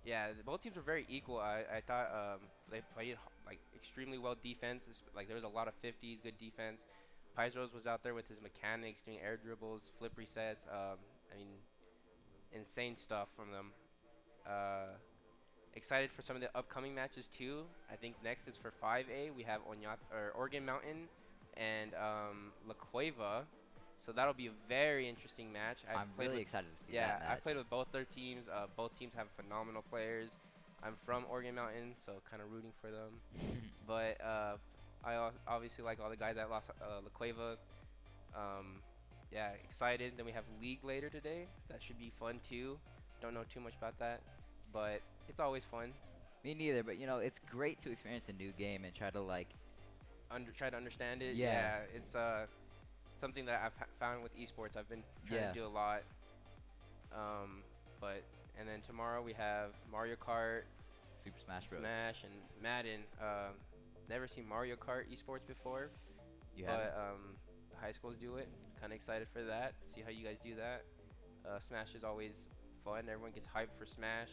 Yeah, both teams were very equal. I thought they played like extremely well defense. Like there was a lot of 50s, good defense. Pais Rose was out there with his mechanics, doing air dribbles, flip resets. I mean, insane stuff from them. Excited for some of the upcoming matches too. I think next is for 5A. We have Oregon Mountain and La Cueva. So that'll be a very interesting match.
I'm really excited to see that match.
Yeah, I've played with both their teams. Both teams have phenomenal players. I'm from Oregon Mountain, so kind of rooting for them. But I obviously like all the guys at La Cueva. Yeah, excited. Then we have League later today. That should be fun too. Don't know too much about that, but it's always fun.
Me neither, but you know, it's great to experience a new game and try to like
try to understand it.
Yeah.
It's something that I've found with esports. I've been trying to do a lot. And then tomorrow we have Mario Kart,
Super Smash Bros.
Smash, and Madden. Never seen Mario Kart esports before, but the high schools do it. Kind of excited for that. See how you guys do that. Smash is always fun. Everyone gets hyped for Smash,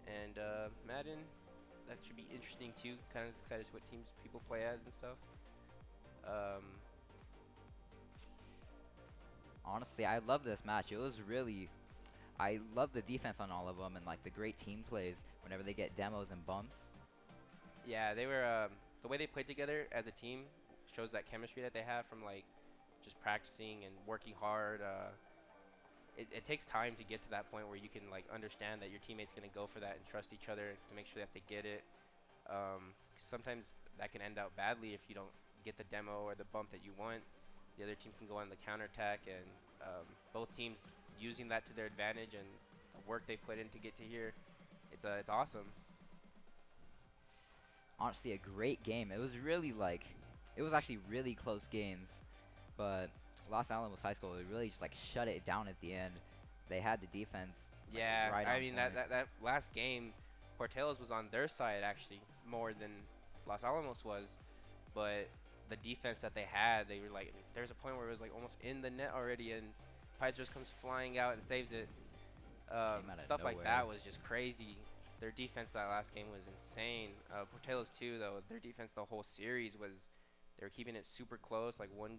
and Madden. That should be interesting too. Kind of excited to see what teams people play as and stuff.
Honestly, I love this match. It was really, I love the defense on all of them and like the great team plays whenever they get demos and bumps.
Yeah, they were the way they played together as a team shows that chemistry that they have from like just practicing and working hard. It takes time to get to that point where you can like understand that your teammate's gonna go for that and trust each other to make sure that they get it. Sometimes that can end out badly if you don't get the demo or the bump that you want. The other team can go on the counterattack, and both teams using that to their advantage and the work they put in to get to here. It's awesome.
Honestly, a great game. It was really like, it was actually really close games, but Los Alamos High School really just like shut it down at the end. They had the defense. Like,
Yeah,
right
I
on
mean
point.
that last game, Portillo's was on their side actually more than Los Alamos was, but the defense that they had, they were like, there's a point where it was like almost in the net already, and Pais just comes flying out and saves it. Stuff like that was just crazy. Their defense that last game was insane. Portillo's too, though. Their defense the whole series was, they were keeping it super close, like one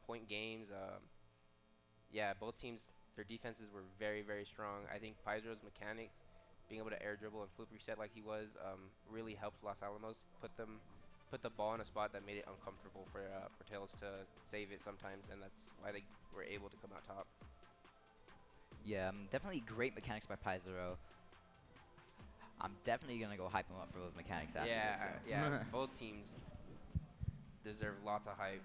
point games. Yeah, both teams, their defenses were very, very strong. I think Paizo's mechanics, being able to air dribble and flip reset like he was, really helped Los Alamos put the ball in a spot that made it uncomfortable for Portillo's to save it sometimes, and that's why they were able to come out top.
Yeah, definitely great mechanics by Paisero. I'm definitely gonna go hype him up for those mechanics after this. Though.
Yeah, both teams deserve lots of hype.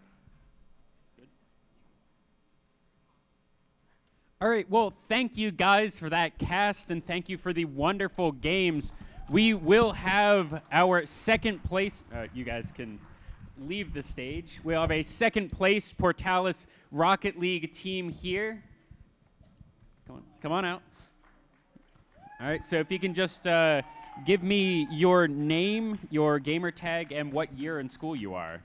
All right, well, thank you guys for that cast, and thank you for the wonderful games. We will have our second place. You guys can leave the stage. We'll have a second place Portales Rocket League team here. Come on out. All right, so if you can just give me your name, your gamer tag, and what year in school you are.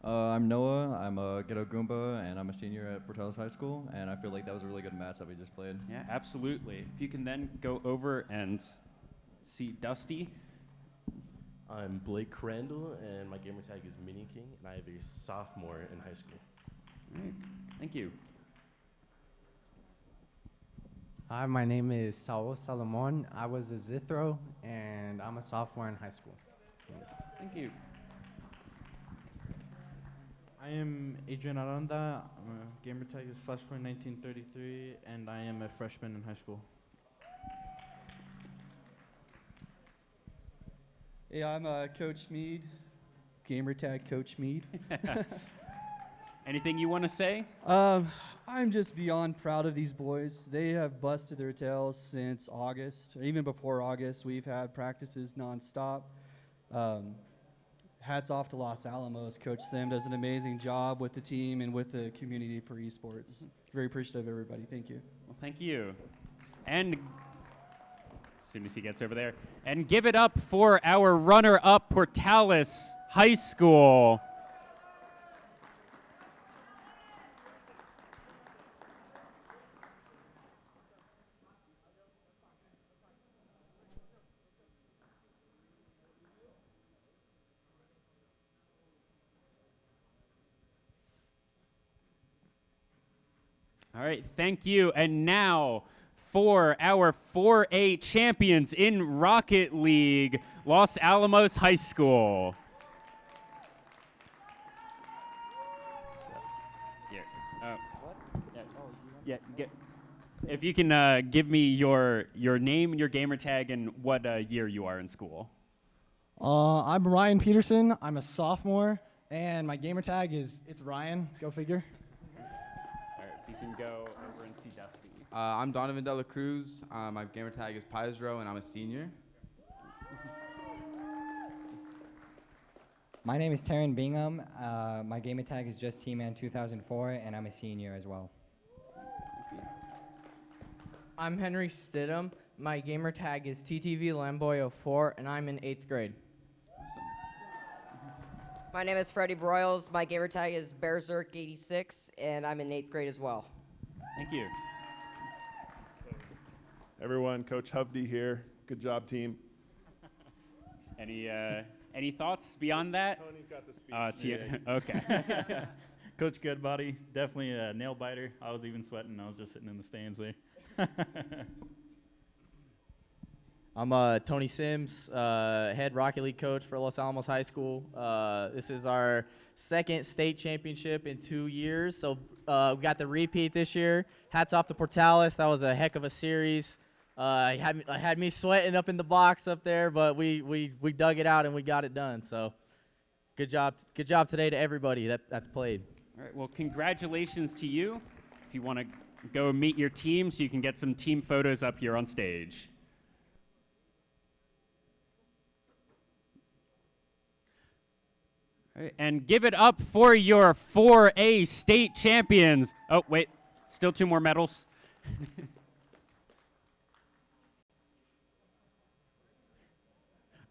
I'm Noah. I'm a Ghetto Goomba, and I'm a senior at Portales High School, and I feel like that was a really good match that we just played.
Yeah, absolutely. If you can then go over and see Dusty.
I'm Blake Crandall, and my gamer tag is Mini King, and I have a sophomore in high school.
All right, thank you.
Hi, my name is Saul Salomon. I was a Zithro, and I'm a sophomore in high school.
Thank you.
I am Adrian Aranda. My gamer tag is Flashpoint 1933, and I am a freshman in high school.
Hey, I'm Coach Mead. Gamer tag Coach Mead.
Anything you want to say?
I'm just beyond proud of these boys. They have busted their tails since August. Even before August, we've had practices nonstop. hats off to Los Alamos. Coach Sim does an amazing job with the team and with the community for esports. Very appreciative of everybody. Thank you.
Well, thank you. And as soon as he gets over there, and give it up for our runner-up, Portales High School. All right, thank you. And now for our 4A champions in Rocket League, Los Alamos High School. Here. Yeah, if you can give me your name and your gamer tag and what year you are in school.
I'm Ryan Peterson. I'm a sophomore, and my gamer tag is it's Ryan. Go figure.
All right, you can go over and see Dusty.
I'm Donovan Dela Cruz. My gamer tag is Pizro, and I'm a senior.
My name is Taryn Bingham. My gamer tag is Just T-Man 2004, and I'm a senior as well.
I'm Henry Stidham. My gamer tag is TTV Lamboy04, and I'm in 8th grade.
My name is Freddie Broyles. My gamer tag is Berserk86, and I'm in 8th grade as well.
Thank you.
Everyone, Coach Hovde here. Good job, team.
Any thoughts beyond that?
Tony's got the speech.
Okay.
Coach Goodbody, definitely a nail biter. I was even sweating. I was just sitting in the stands there.
I'm Tony Sims, head Rocket League coach for Los Alamos High School. This is our second state championship in 2 years, so we got the repeat this year. Hats off to Portales. That was a heck of a series. I had me sweating up in the box up there, but we dug it out and we got it done. So good job today to everybody that's played.
All right, well, congratulations to you. If you want to go meet your team so you can get some team photos up here on stage. All right, and give it up for your 4A state champions. Oh, wait, still 2 more medals.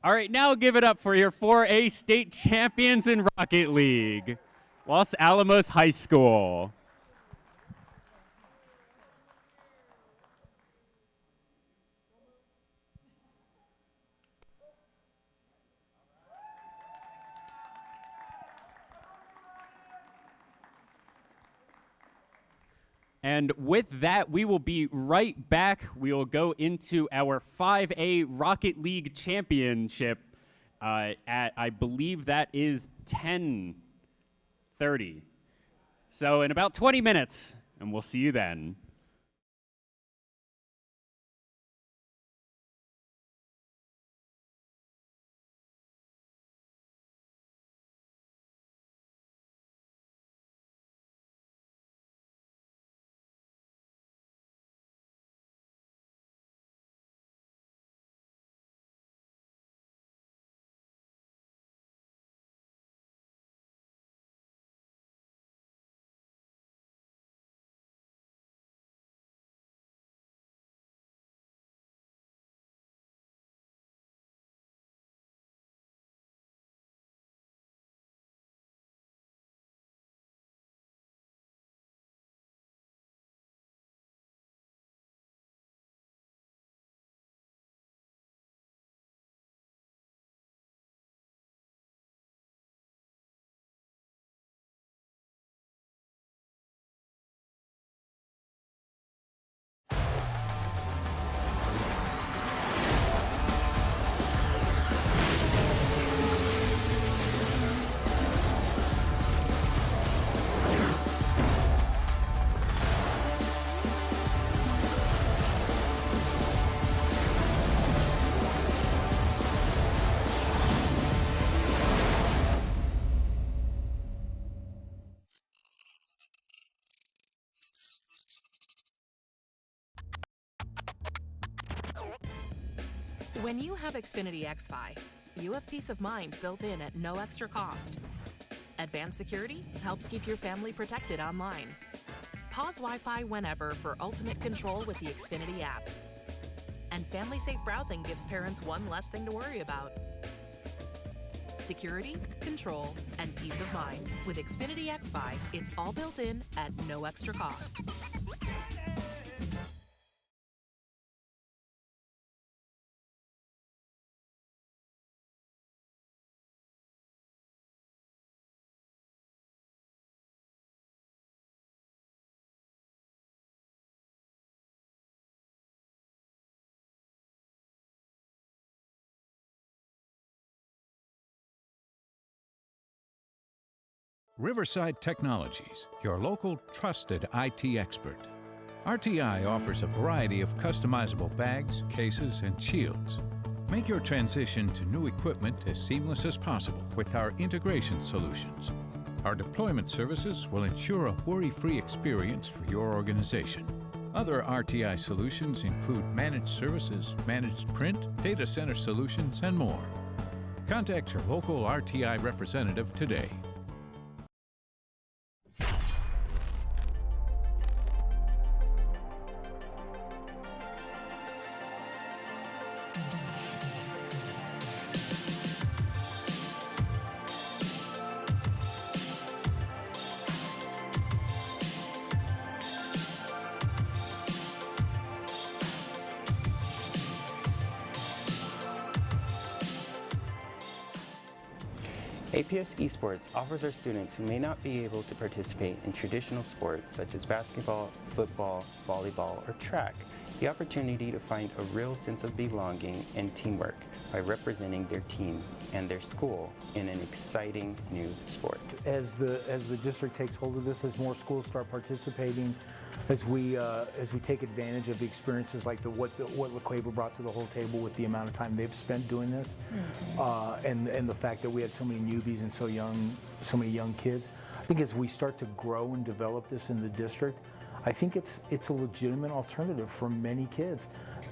All right, now give it up for your 4A state champions in Rocket League, Los Alamos High School. And with that, we will be right back. We will go into our 5A Rocket League Championship at, I believe that is 10:30. So in about 20 minutes, and we'll see you then.
When you have Xfinity XFi, you have peace of mind built in at no extra cost. Advanced security helps keep your family protected online. Pause Wi-Fi whenever for ultimate control with the Xfinity app. And family-safe browsing gives parents one less thing to worry about. Security, control, and peace of mind. With Xfinity X5, it's all built in at no extra cost.
Riverside Technologies, your local trusted IT expert. RTI offers a variety of customizable bags, cases, and shields. Make your transition to new equipment as seamless as possible with our integration solutions. Our deployment services will ensure a worry-free experience for your organization. Other RTI solutions include managed services, managed print, data center solutions, and more. Contact your local RTI representative today.
APS Esports offers our students who may not be able to participate in traditional sports such as basketball, football, volleyball, or track the opportunity to find a real sense of belonging and teamwork by representing their team and their school in an exciting new sport.
As the district takes hold of this, as more schools start participating, as we take advantage of the experiences like what Cueva brought to the whole table with the amount of time they've spent doing this, and the fact that we had so many newbies and so many young kids, I think as we start to grow and develop this in the district, I think it's a legitimate alternative for many kids.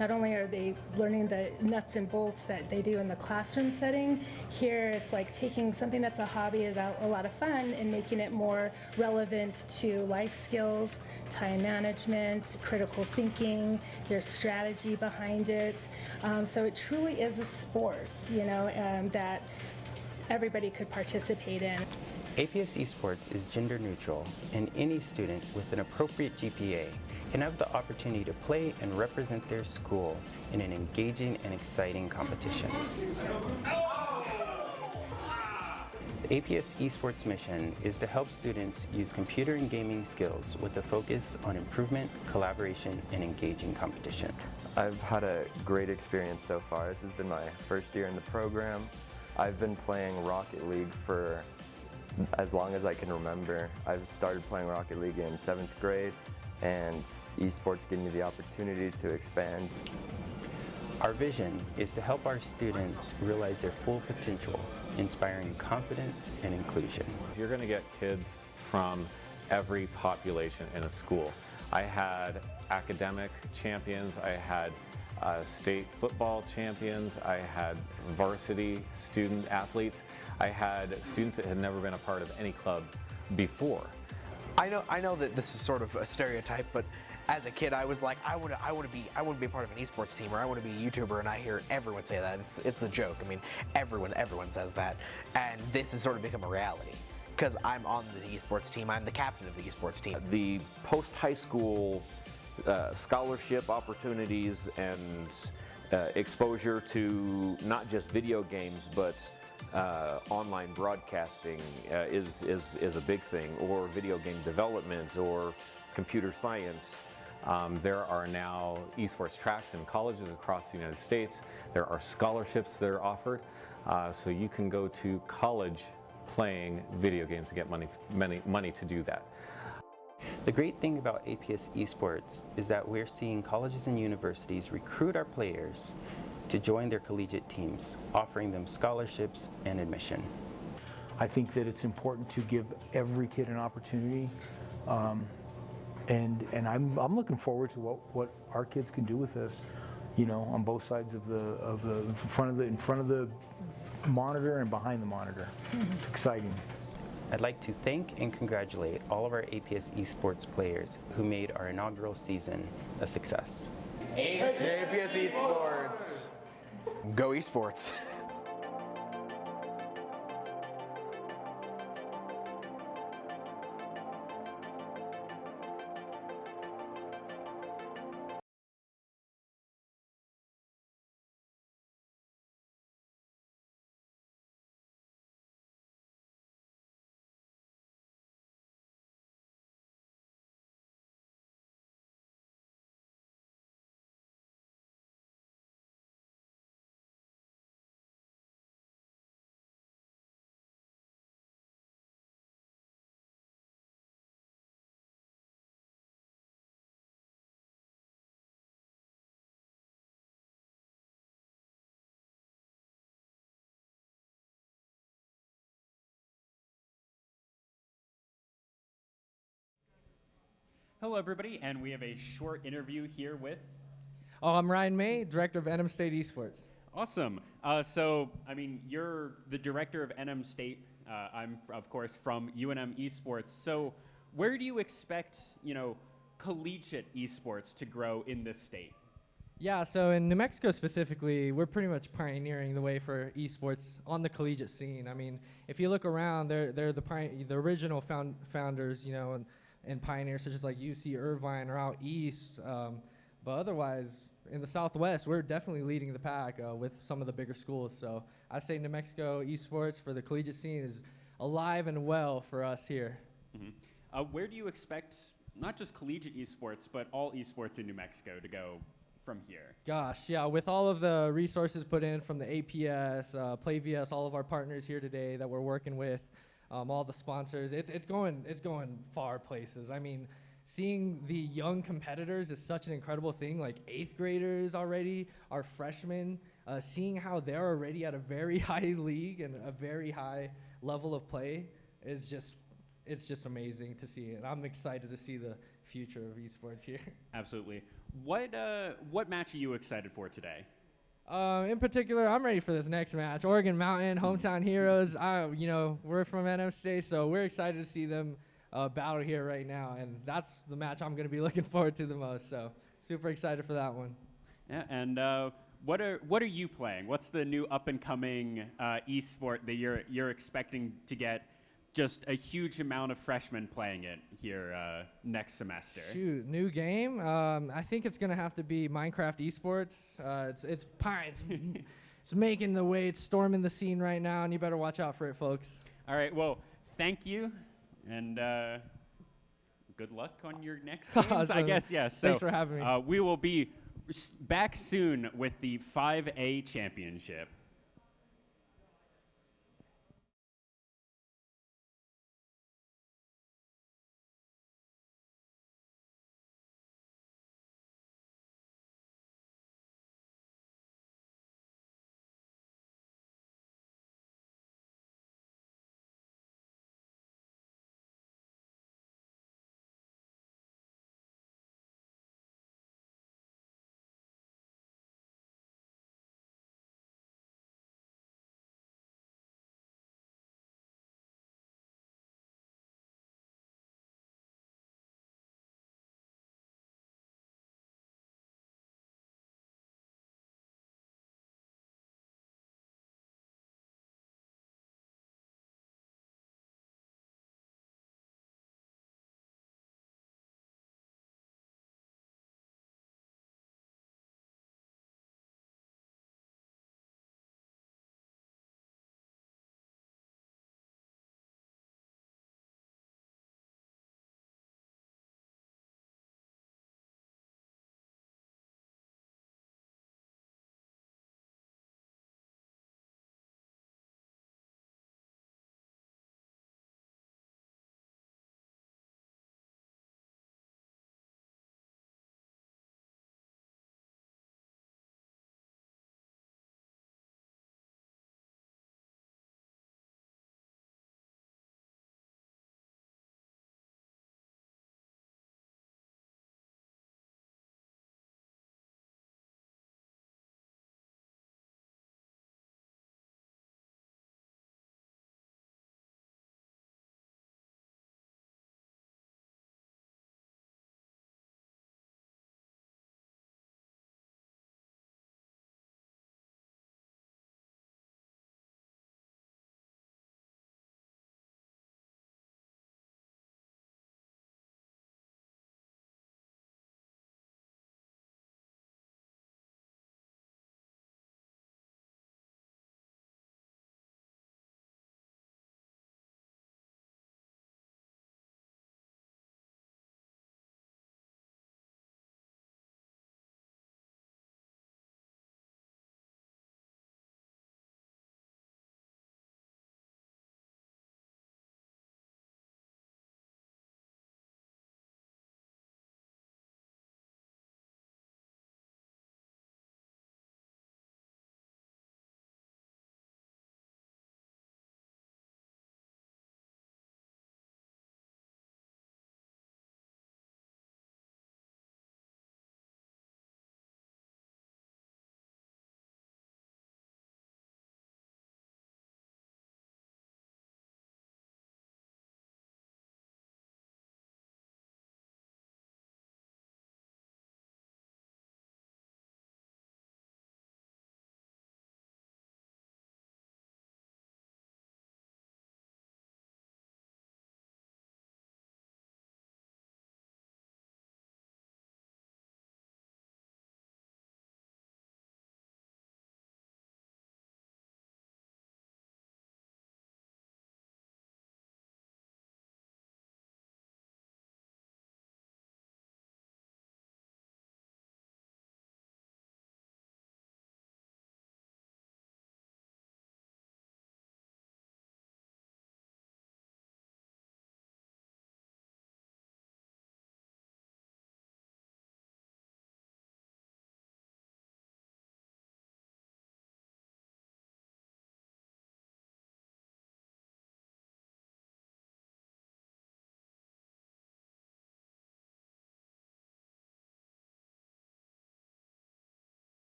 Not only are they learning the nuts and bolts that they do in the classroom setting, here it's like taking something that's a hobby, about a lot of fun, and making it more relevant to life skills, time management, critical thinking, there's strategy behind it. So it truly is a sport, that everybody could participate in.
APS Esports is gender neutral, and any student with an appropriate GPA can have the opportunity to play and represent their school in an engaging and exciting competition. The APS Esports mission is to help students use computer and gaming skills with a focus on improvement, collaboration, and engaging competition.
I've had a great experience so far. This has been my first year in the program. I've been playing Rocket League for as long as I can remember. I've started playing Rocket League in 7th grade, and esports gave me the opportunity to expand.
Our vision is to help our students realize their full potential, inspiring confidence and inclusion.
You're going to get kids from every population in a school. I had academic champions, I had state football champions, I had varsity student athletes, I had students that had never been a part of any club before.
I know that this is sort of a stereotype, but as a kid, I was like, I want to be a part of an esports team, or I want to be a YouTuber, and I hear everyone say that. It's a joke. I mean, everyone says that, and this has sort of become a reality because I'm on the esports team. I'm the captain of the esports team.
The post-high school scholarship opportunities and exposure to not just video games, but online broadcasting is a big thing, or video game development, or computer science. There are now esports tracks in colleges across the United States. There are scholarships that are offered, so you can go to college playing video games to get money to do that.
The great thing about APS Esports is that we're seeing colleges and universities recruit our players to join their collegiate teams, offering them scholarships and admission.
I think that it's important to give every kid an opportunity, and I'm looking forward to what our kids can do with this, on both sides of the in front of the monitor and behind the monitor. It's exciting.
I'd like to thank and congratulate all of our APS esports players who made our inaugural season a success.
APS Esports. Go Esports.
Hello, everybody, and we have a short interview here with.
Oh, I'm Ryan May, director of NM State Esports.
Awesome. You're the director of NM State. I'm, of course, from UNM Esports. So, where do you expect, collegiate esports to grow in this state?
Yeah, so in New Mexico specifically, we're pretty much pioneering the way for esports on the collegiate scene. I mean, if you look around, they're the original founders, and pioneers such as like UC Irvine or out east. But otherwise, in the Southwest, we're definitely leading the pack with some of the bigger schools. So I say New Mexico esports for the collegiate scene is alive and well for us here.
Mm-hmm. Where do you expect not just collegiate esports, but all esports in New Mexico to go from here?
Gosh, yeah, with all of the resources put in from the APS, PlayVS, all of our partners here today that we're working with, all the sponsors, it's going far places. I mean, seeing the young competitors is such an incredible thing. Like 8th graders already, our freshmen, seeing how they're already at a very high league and a very high level of play is just amazing to see. And I'm excited to see the future of esports here.
Absolutely. What match are you excited for today?
In particular, I'm ready for this next match. Oregon Mountain, hometown heroes. We're from NM State, so we're excited to see them battle here right now, and that's the match I'm going to be looking forward to the most. So super excited for that one.
Yeah, and what are you playing? What's the new up and coming esport that you're expecting to get just a huge amount of freshmen playing it here next semester?
Shoot, new game. I think it's gonna have to be Minecraft esports. It's making the way. It's storming the scene right now, and you better watch out for it, folks.
All right. Well, thank you, and good luck on your next games.
Awesome.
I guess yes. So,
thanks for having me.
We will be back soon with the 5A championship.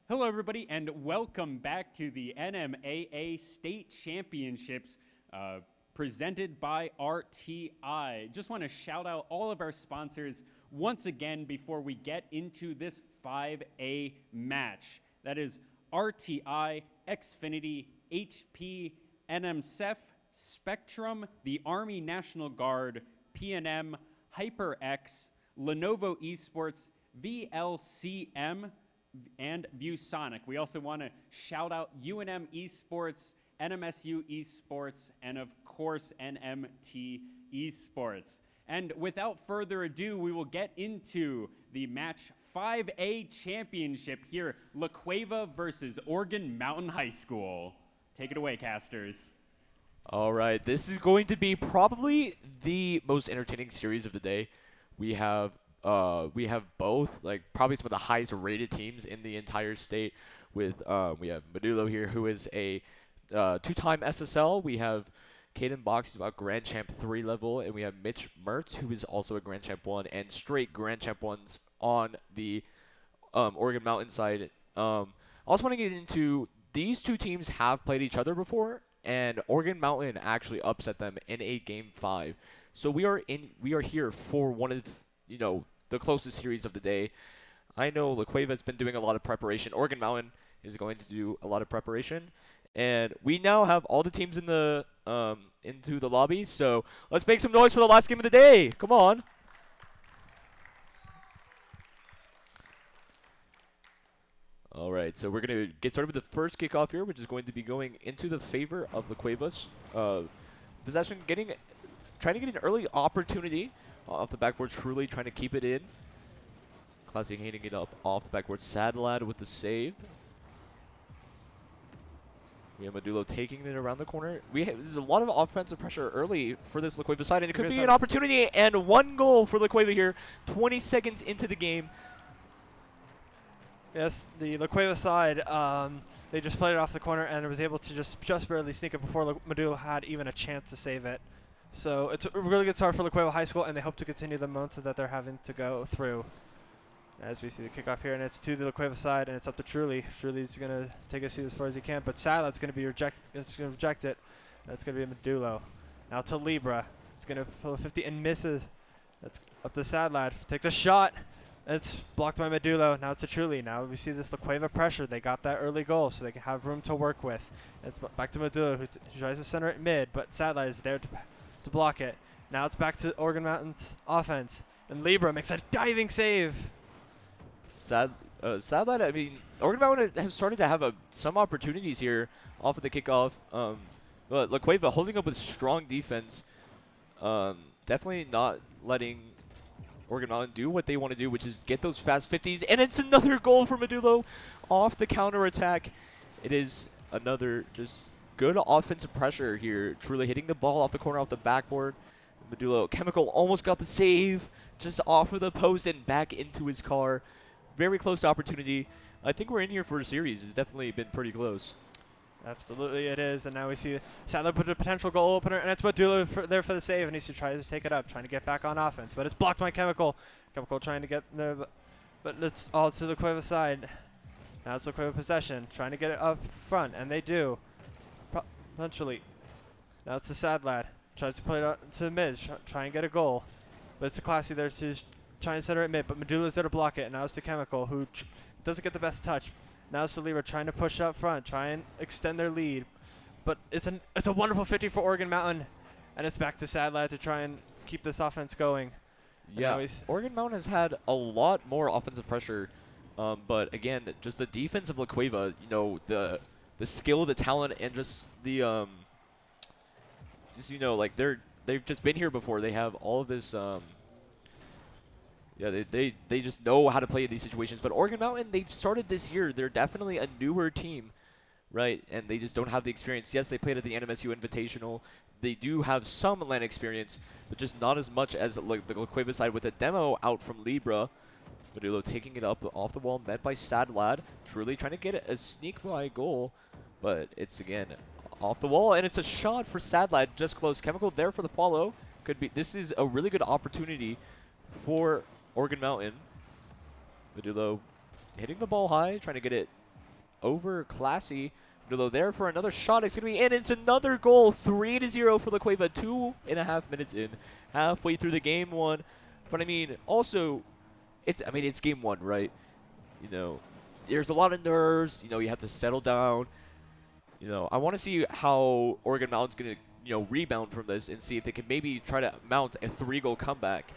Hello, everybody, and welcome back to the NMAA State Championships presented by RTI. Just want to shout out all of our sponsors once again before we get into this 5A match. That is RTI, Xfinity, HP, NMSF, Spectrum, the Army National Guard, PNM, HyperX, Lenovo Esports, VLCM, and ViewSonic. We also want to shout out UNM Esports, NMSU Esports, and of course NMT Esports. And without further ado, we will get into the match 5A championship here, La Cueva versus Oregon Mountain High School. Take it away, casters.
All right, this is going to be probably the most entertaining series of the day. We have both, like, probably some of the highest rated teams in the entire state. With we have Medulo here, who is a two-time SSL. We have Caden Box, who's about Grand Champ 3 level, and we have Mitch Mertz, who is also a Grand Champ 1 and straight Grand Champ 1s on the Oregon Mountain side. I also want to get into, these two teams have played each other before, and Oregon Mountain actually upset them in a Game 5. So we are here for one of, the closest series of the day. I know La Cueva's been doing a lot of preparation. Oregon Mountain is going to do a lot of preparation. And we now have all the teams in the into the lobby. So let's make some noise for the last game of the day. Come on. All right, so we're going to get started with the first kickoff here, which is going to be going into the favor of La Cueva's possession, trying to get an early opportunity off the backboard, truly trying to keep it in. Classic handing it up off the backboard. Sad Lad with the save. We have Medulo taking it around the corner. There's a lot of offensive pressure early for this La Cueva side, and it could be an opportunity, and one goal for La Cueva here, 20 seconds into the game.
Yes, the La Cueva side, they just played it off the corner and was able to just barely sneak it before Medulo had even a chance to save it. So it's a really good start for La Cueva High School, and they hope to continue the momentum that they're having to go through. As we see the kickoff here, and it's to the La Cueva side, and it's up to Truly. Truly's going to take us as far as he can, but Sadlad's going to reject it. That's going to be Medulo. Now to Libra. It's going to pull a 50 and misses. That's up to Sadlad. Takes a shot. It's blocked by Medulo. Now it's to Truly. Now we see this La Cueva pressure. They got that early goal, so they can have room to work with. It's back to Medulo, who tries to center it mid, but Sadlad is there to block it. Now it's back to Oregon Mountain's offense, and Libra makes a diving save.
Sadlad, I mean, Oregon Mountain has started to have some opportunities here off of the kickoff. But La Cueva holding up with strong defense. Definitely not letting Oregon Mountain do what they want to do, which is get those fast 50s. And it's another goal for Medulo off the counter attack. It is another just good offensive pressure here. Truly hitting the ball off the corner, off the backboard. Medulo, Chemical almost got the save, just off of the post and back into his car. Very close to opportunity. I think we're in here for a series. It's definitely been pretty close.
Absolutely it is, and now we see Sadler put a potential goal opener, and it's Medulo there for the save, and he should try to take it up, trying to get back on offense, but it's blocked by Chemical. Chemical trying to get there, but it's all to the Cueva side. Now it's the Cueva possession, trying to get it up front, and they do. Eventually. Now it's the Sad Lad. Tries to play it out to mid, try and get a goal, but it's a Classy there to try and center it mid, but Medulo's there to block it, and now it's to Chemical, who doesn't get the best touch. Now it's to Libra trying to push up front, try and extend their lead. But it's a wonderful 50 for Oregon Mountain, and it's back to Sad Lad to try and keep this offense going.
Yeah, Oregon Mountain has had a lot more offensive pressure, but again, just the defense of La Cueva, the skill, the talent, and just the like they've just been here before. They have all of this. Yeah, they just know how to play in these situations. But Oregon Mountain, they've started this year. They're definitely a newer team, right? And they just don't have the experience. Yes, they played at the NMSU Invitational. They do have some LAN experience, but just not as much as like the La Cueva side with a demo out from Libra. Medulo taking it up off the wall, met by Sad Lad. Truly trying to get a sneak by goal, but it's again off the wall, and it's a shot for Sad Lad, just close. Chemical there for the follow. This is a really good opportunity for Oregon Mountain. Medulo hitting the ball high, trying to get it over Classy. Medulo there for another shot. It's going to be in. It's another goal. 3-0 for La Cueva. 2.5 minutes in. Halfway through the game one. But, I mean, also, it's game one, right? You know, there's a lot of nerves. You know, you have to settle down. You know, I want to see how Oregon Mountain's going to, you know, rebound from this and see if they can maybe try to mount a 3-goal comeback.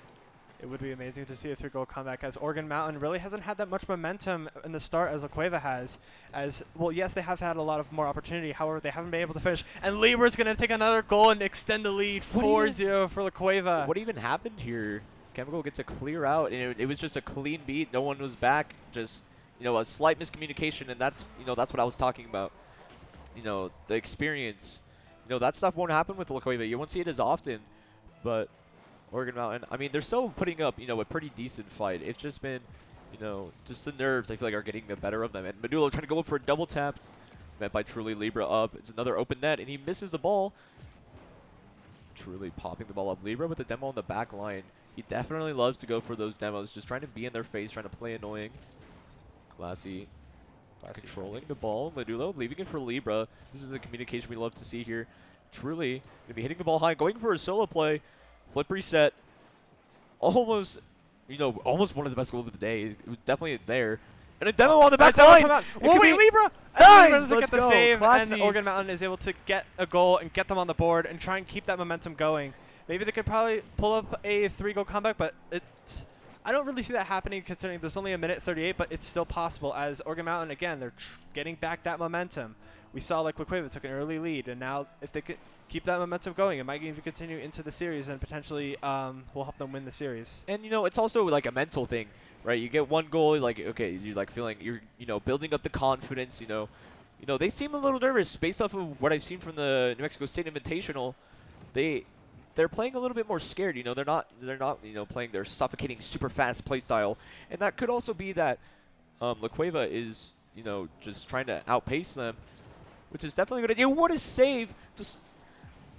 It would be amazing to see a 3-goal comeback, as Oregon Mountain really hasn't had that much momentum in the start as La Cueva has. As well, yes, they have had a lot of more opportunity. However, they haven't been able to finish. And Libra's going to take another goal and extend the lead, 4-0 for La Cueva.
What even happened here? Chemical gets a clear out, and it was just a clean beat. No one was back. Just, you know, a slight miscommunication, and that's what I was talking about. You know, the experience. You know, that stuff won't happen with La Cueva. You won't see it as often, but Oregon Mountain, I mean, they're still putting up, you know, a pretty decent fight. It's just been, you know, just the nerves, I feel like, are getting the better of them. And Medulo trying to go up for a double tap, met by Truly Libra up. It's another open net, and he misses the ball. Truly popping the ball up. Libra with the demo on the back line. He definitely loves to go for those demos, just trying to be in their face, trying to play annoying. Classy controlling the ball. Medulo leaving it for Libra. This is the communication we love to see here. Truly going to be hitting the ball high, going for a solo play. Flip reset. Almost, you know, almost one of the best goals of the day. It was definitely there. And a demo on the back line.
Whoa, wait, Libra!
Nice!
Libra doesn't get the save,
Classy.
and Oregon Mountain is able to get a goal and get them on the board and try and keep that momentum going. Maybe they could probably pull up a 3-goal comeback, but I don't really see that happening considering there's only a minute 38, but it's still possible as Oregon Mountain, again, they're getting back that momentum. We saw like La Cueva took an early lead, and now if they could keep that momentum going, it might even continue into the series and potentially will help them win the series.
And, you know, it's also like a mental thing, right? You get one goal, like, okay, you're like feeling, you're, you know, building up the confidence, you know, they seem a little nervous based off of what I've seen from the New Mexico State Invitational. They're playing a little bit more scared, you know. They're not, you know, playing their suffocating, super fast play style, and that could also be that La Cueva is, you know, just trying to outpace them, which is definitely good. Yeah, what a save! Just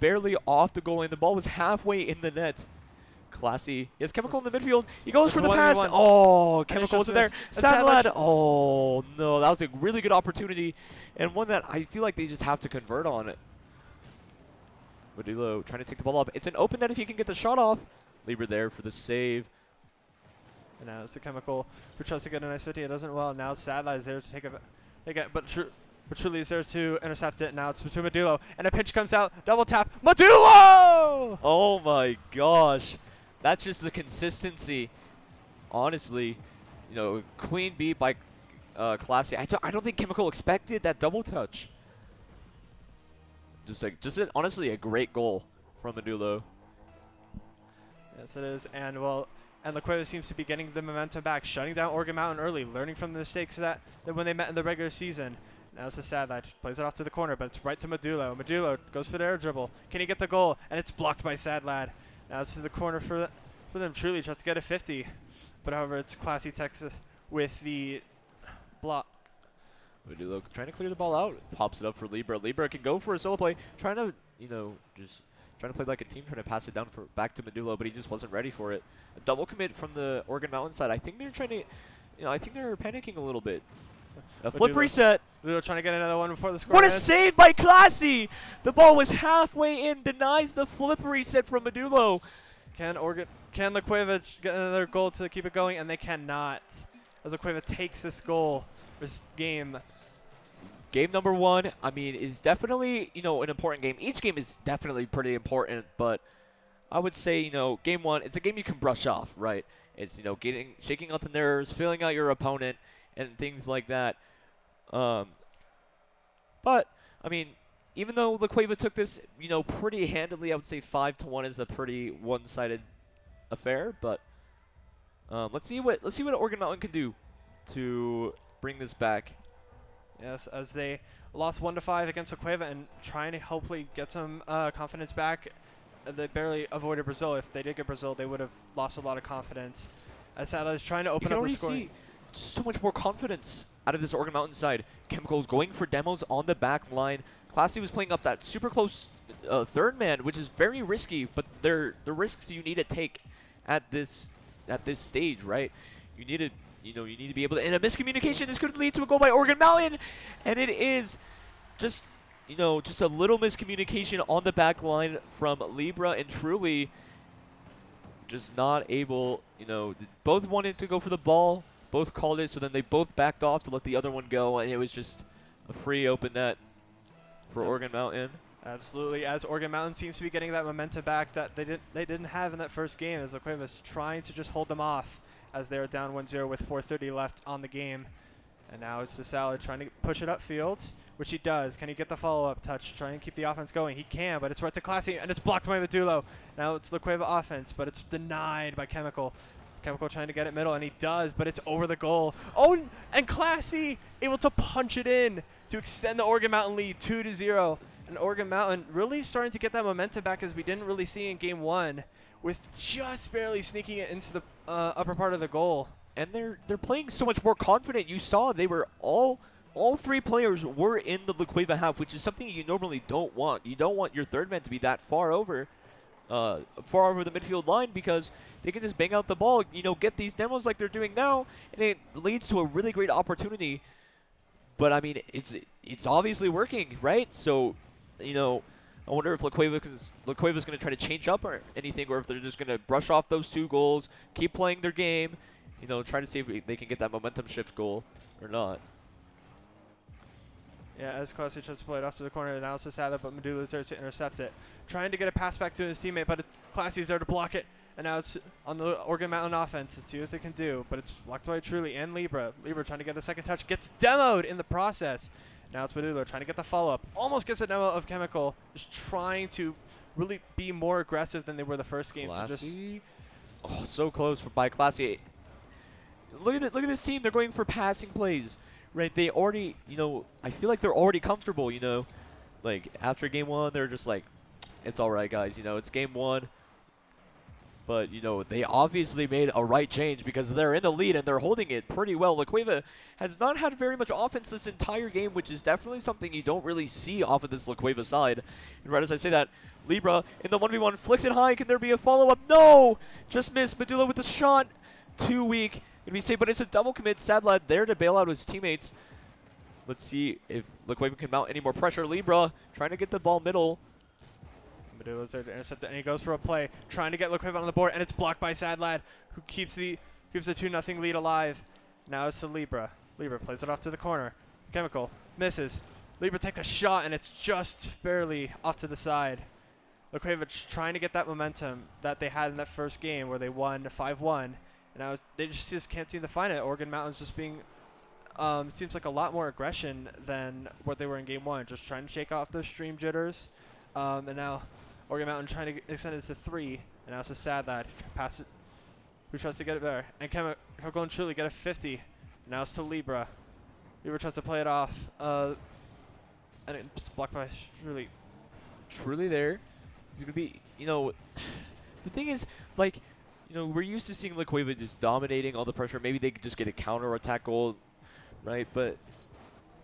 barely off the goal, and the ball was halfway in the net. Classy. He has Chemical in the midfield. He goes for the pass. Oh, Chemical wasn't there. Sad lad. Oh no, that was a really good opportunity, and one that I feel like they just have to convert on it. Medulo trying to take the ball up. It's an open net if he can get the shot off. Libra there for the save.
And now it's the Chemical who tries to get a nice 50. It doesn't well. Now Sadla is there to take it, but Truly is there to intercept it. Now it's between Medulo, and a pinch comes out. Double tap. Medulo!
Oh my gosh. That's just the consistency. Honestly, you know, clean beat by Classy. I don't think Chemical expected that double touch. Honestly a great goal from Medulo.
Yes, it is. And well, and La Cueva seems to be getting the momentum back, shutting down Oregon Mountain early, learning from the mistakes that when they met in the regular season. Now it's a sad lad, plays it off to the corner, but it's right to Medulo. Medulo goes for the air dribble. Can he get the goal? And it's blocked by Sad Lad. Now it's to the corner for them. Truly tries to get a 50, but however, it's Classy Texas with the block.
Medulo trying to clear the ball out. Pops it up for Libra. Libra can go for a solo play. Trying to, you know, just trying to play like a team, trying to pass it down back to Medulo, but he just wasn't ready for it. A double commit from the Oregon Mountain side. I think they're trying to, you know, I think they're panicking a little bit. A flip reset.
Medulo trying to get another one before the score.
What a save by Classy! The ball was halfway in, denies the flip reset from Medulo.
Can La Cueva get another goal to keep it going? And they cannot. As La Cueva takes this goal, this game.
Game number one, I mean, is definitely, you know, an important game. Each game is definitely pretty important, but I would say, you know, game one, it's a game you can brush off, right? It's, you know, shaking out the nerves, feeling out your opponent, and things like that. But, I mean, even though La Cueva took this, you know, pretty handily, I would say 5-1 is a pretty one-sided affair. But let's see what Oregon Mountain can do to bring this back.
Yes, as they lost 1-5 against La Cueva and trying to hopefully get some confidence back. They barely avoided Brazil. If they did get Brazil, they would have lost a lot of confidence. As Sadla is trying to open up the scoring.
See so much more confidence out of this Oregon Mountain side. Chemicals going for demos on the back line. Classy was playing up that super close third man, which is very risky, but they're the risks you need to take at this stage, right? You need to you need to be able to, and a miscommunication is going to lead to a goal by Oregon Mountain, and it is just, just a little miscommunication on the back line from Libra, and truly just not able, both wanted to go for the ball, both called it, so then they both backed off to let the other one go, and it was just a free open net for Oregon Mountain.
Absolutely, as Oregon Mountain seems to be getting that momentum back that they didn't have in that first game, as La Cueva's trying to just hold them off as they're down 1-0 with 4:30 left on the game. And now it's the Salad trying to push it upfield, which he does. Can he get the follow-up touch, try and keep the offense going? He can, but it's right to Classy, and it's blocked by Medulo. Now it's La Cueva offense, but it's denied by Chemical. Chemical trying to get it middle, and he does, but it's over the goal. Oh, and Classy able to punch it in to extend the Oregon Mountain lead 2-0. And Oregon Mountain really starting to get that momentum back, as we didn't really see in game 1, with just barely sneaking it into the upper part of the goal.
And they're playing so much more confident. You saw they were all 3 players were in the La Cueva half, which is something you normally don't want. You don't want your third man to be that far over the midfield line, because they can just bang out the ball, get these demos like they're doing now, and it leads to a really great opportunity. But I mean, it's obviously working, right? So, I wonder if La Cueva's going to try to change up or anything, or if they're just going to brush off those 2 goals, keep playing their game, try to see if they can get that momentum shift goal or not.
Yeah, as Classy tries to play it off to the corner, now it's the Salad, but Medulo's there to intercept it. Trying to get a pass back to his teammate, but Classy's there to block it. And now it's on the Oregon Mountain offense to see what they can do. But it's blocked by Truly and Libra. Libra trying to get the second touch, gets demoed in the process. Now it's Medulo trying to get the follow-up. Almost gets a demo of Chemical. Just trying to really be more aggressive than they were the first game.
Classy. Oh, so close by Classy. Look at this team. They're going for passing plays, right? They already, I feel like they're already comfortable, Like, after game 1, they're just like, it's all right, guys. It's game 1. But, they obviously made a right change, because they're in the lead and they're holding it pretty well. La Cueva has not had very much offense this entire game, which is definitely something you don't really see off of this La Cueva side. And right as I say that, Libra in the 1v1 flicks it high. Can there be a follow-up? No! Just missed. Medulla with the shot. Too weak. Gonna be safe, but it's a double commit. Sad Lad there to bail out his teammates. Let's see if La Cueva can mount any more pressure. Libra trying to get the ball middle.
Medulo's there to intercept it, and he goes for a play, trying to get La Cueva on the board, and it's blocked by Sad Lad, who keeps the 2-0 lead alive. Now it's to Libra. Libra plays it off to the corner. Chemical misses. Libra takes a shot, and it's just barely off to the side. La Cueva trying to get that momentum that they had in that first game where they won 5-1, and now they just can't seem to find it. Oregon Mountain's just being, it seems like a lot more aggression than what they were in game 1, just trying to shake off those stream jitters. And now Oregon Mountain trying to extend it to 3, and now it's a Sad Lad. Pass it. Who tries to get it there? And Chemical and Truly get a 50. Now it's to Libra. Libra tries to play it off. And it's blocked by Truly.
Truly there. He's going to be, the thing is, like, we're used to seeing La Cueva just dominating all the pressure. Maybe they could just get a counter-attack goal, right? But,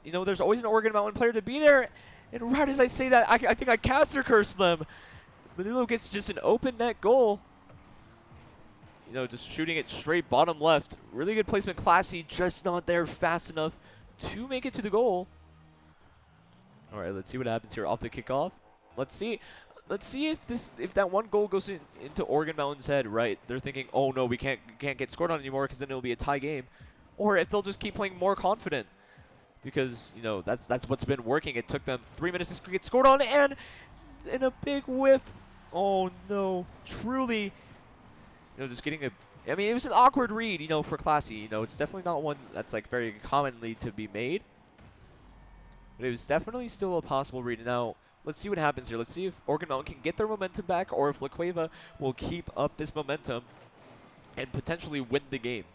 there's always an Oregon Mountain player to be there. And right as I say that, I think I caster cursed them. Medulo gets just an open net goal. Just shooting it straight bottom left. Really good placement. Classy, just not there fast enough to make it to the goal. All right, let's see what happens here off the kickoff. Let's see if that one goal goes into Oregon Mountain's head, right? They're thinking, oh no, we can't get scored on anymore, because then it'll be a tie game. Or if they'll just keep playing more confident. Because, that's what's been working. It took them 3 minutes to get scored on, and in a big whiff. Oh, no. Truly, just getting I mean, it was an awkward read, for Classy. It's definitely not one that's, like, very commonly to be made. But it was definitely still a possible read. Now, let's see what happens here. Let's see if Oregon Mountain can get their momentum back, or if La Cueva will keep up this momentum and potentially win the game.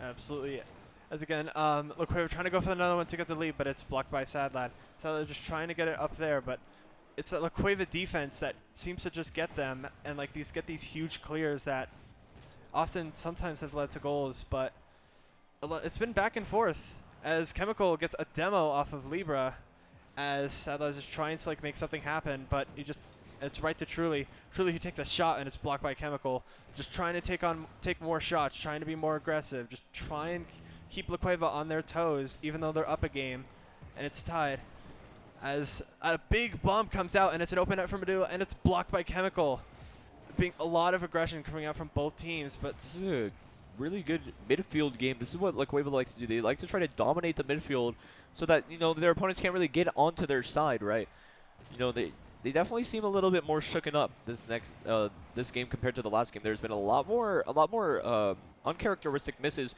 Absolutely. As again, La Cueva trying to go for another one to get the lead, but it's blocked by Sad Lad. So they're just trying to get it up there, but it's that La Cueva defense that seems to just get them, and like get these huge clears that sometimes have led to goals. But it's been back and forth as Chemical gets a demo off of Libra, as Sadler is just trying to like make something happen, but it's right to Truly. Truly, he takes a shot and it's blocked by Chemical. Just trying to take more shots, trying to be more aggressive, just try and keep La Cueva on their toes, even though they're up a game, and it's tied. As a big bump comes out and it's an open net for Medulla, and it's blocked by Chemical. Being a lot of aggression coming out from both teams, but
This is a really good midfield game. This is what La Cueva likes to do. They like to try to dominate the midfield so that, their opponents can't really get onto their side, right? They definitely seem a little bit more shooken up this game compared to the last game. There's been a lot more uncharacteristic misses.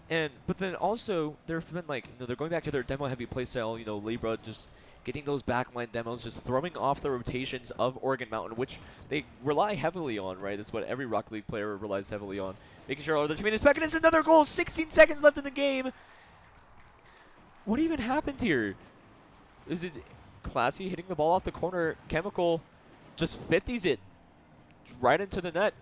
But then also there's been they're going back to their demo heavy playstyle. Libra just getting those backline demos, just throwing off the rotations of Oregon Mountain, which they rely heavily on, right? That's what every Rocket League player relies heavily on. Making sure all their teammates is back, and it's another goal. 16 seconds left in the game. What even happened here? Is it Classy hitting the ball off the corner? Chemical just 50s it right into the net.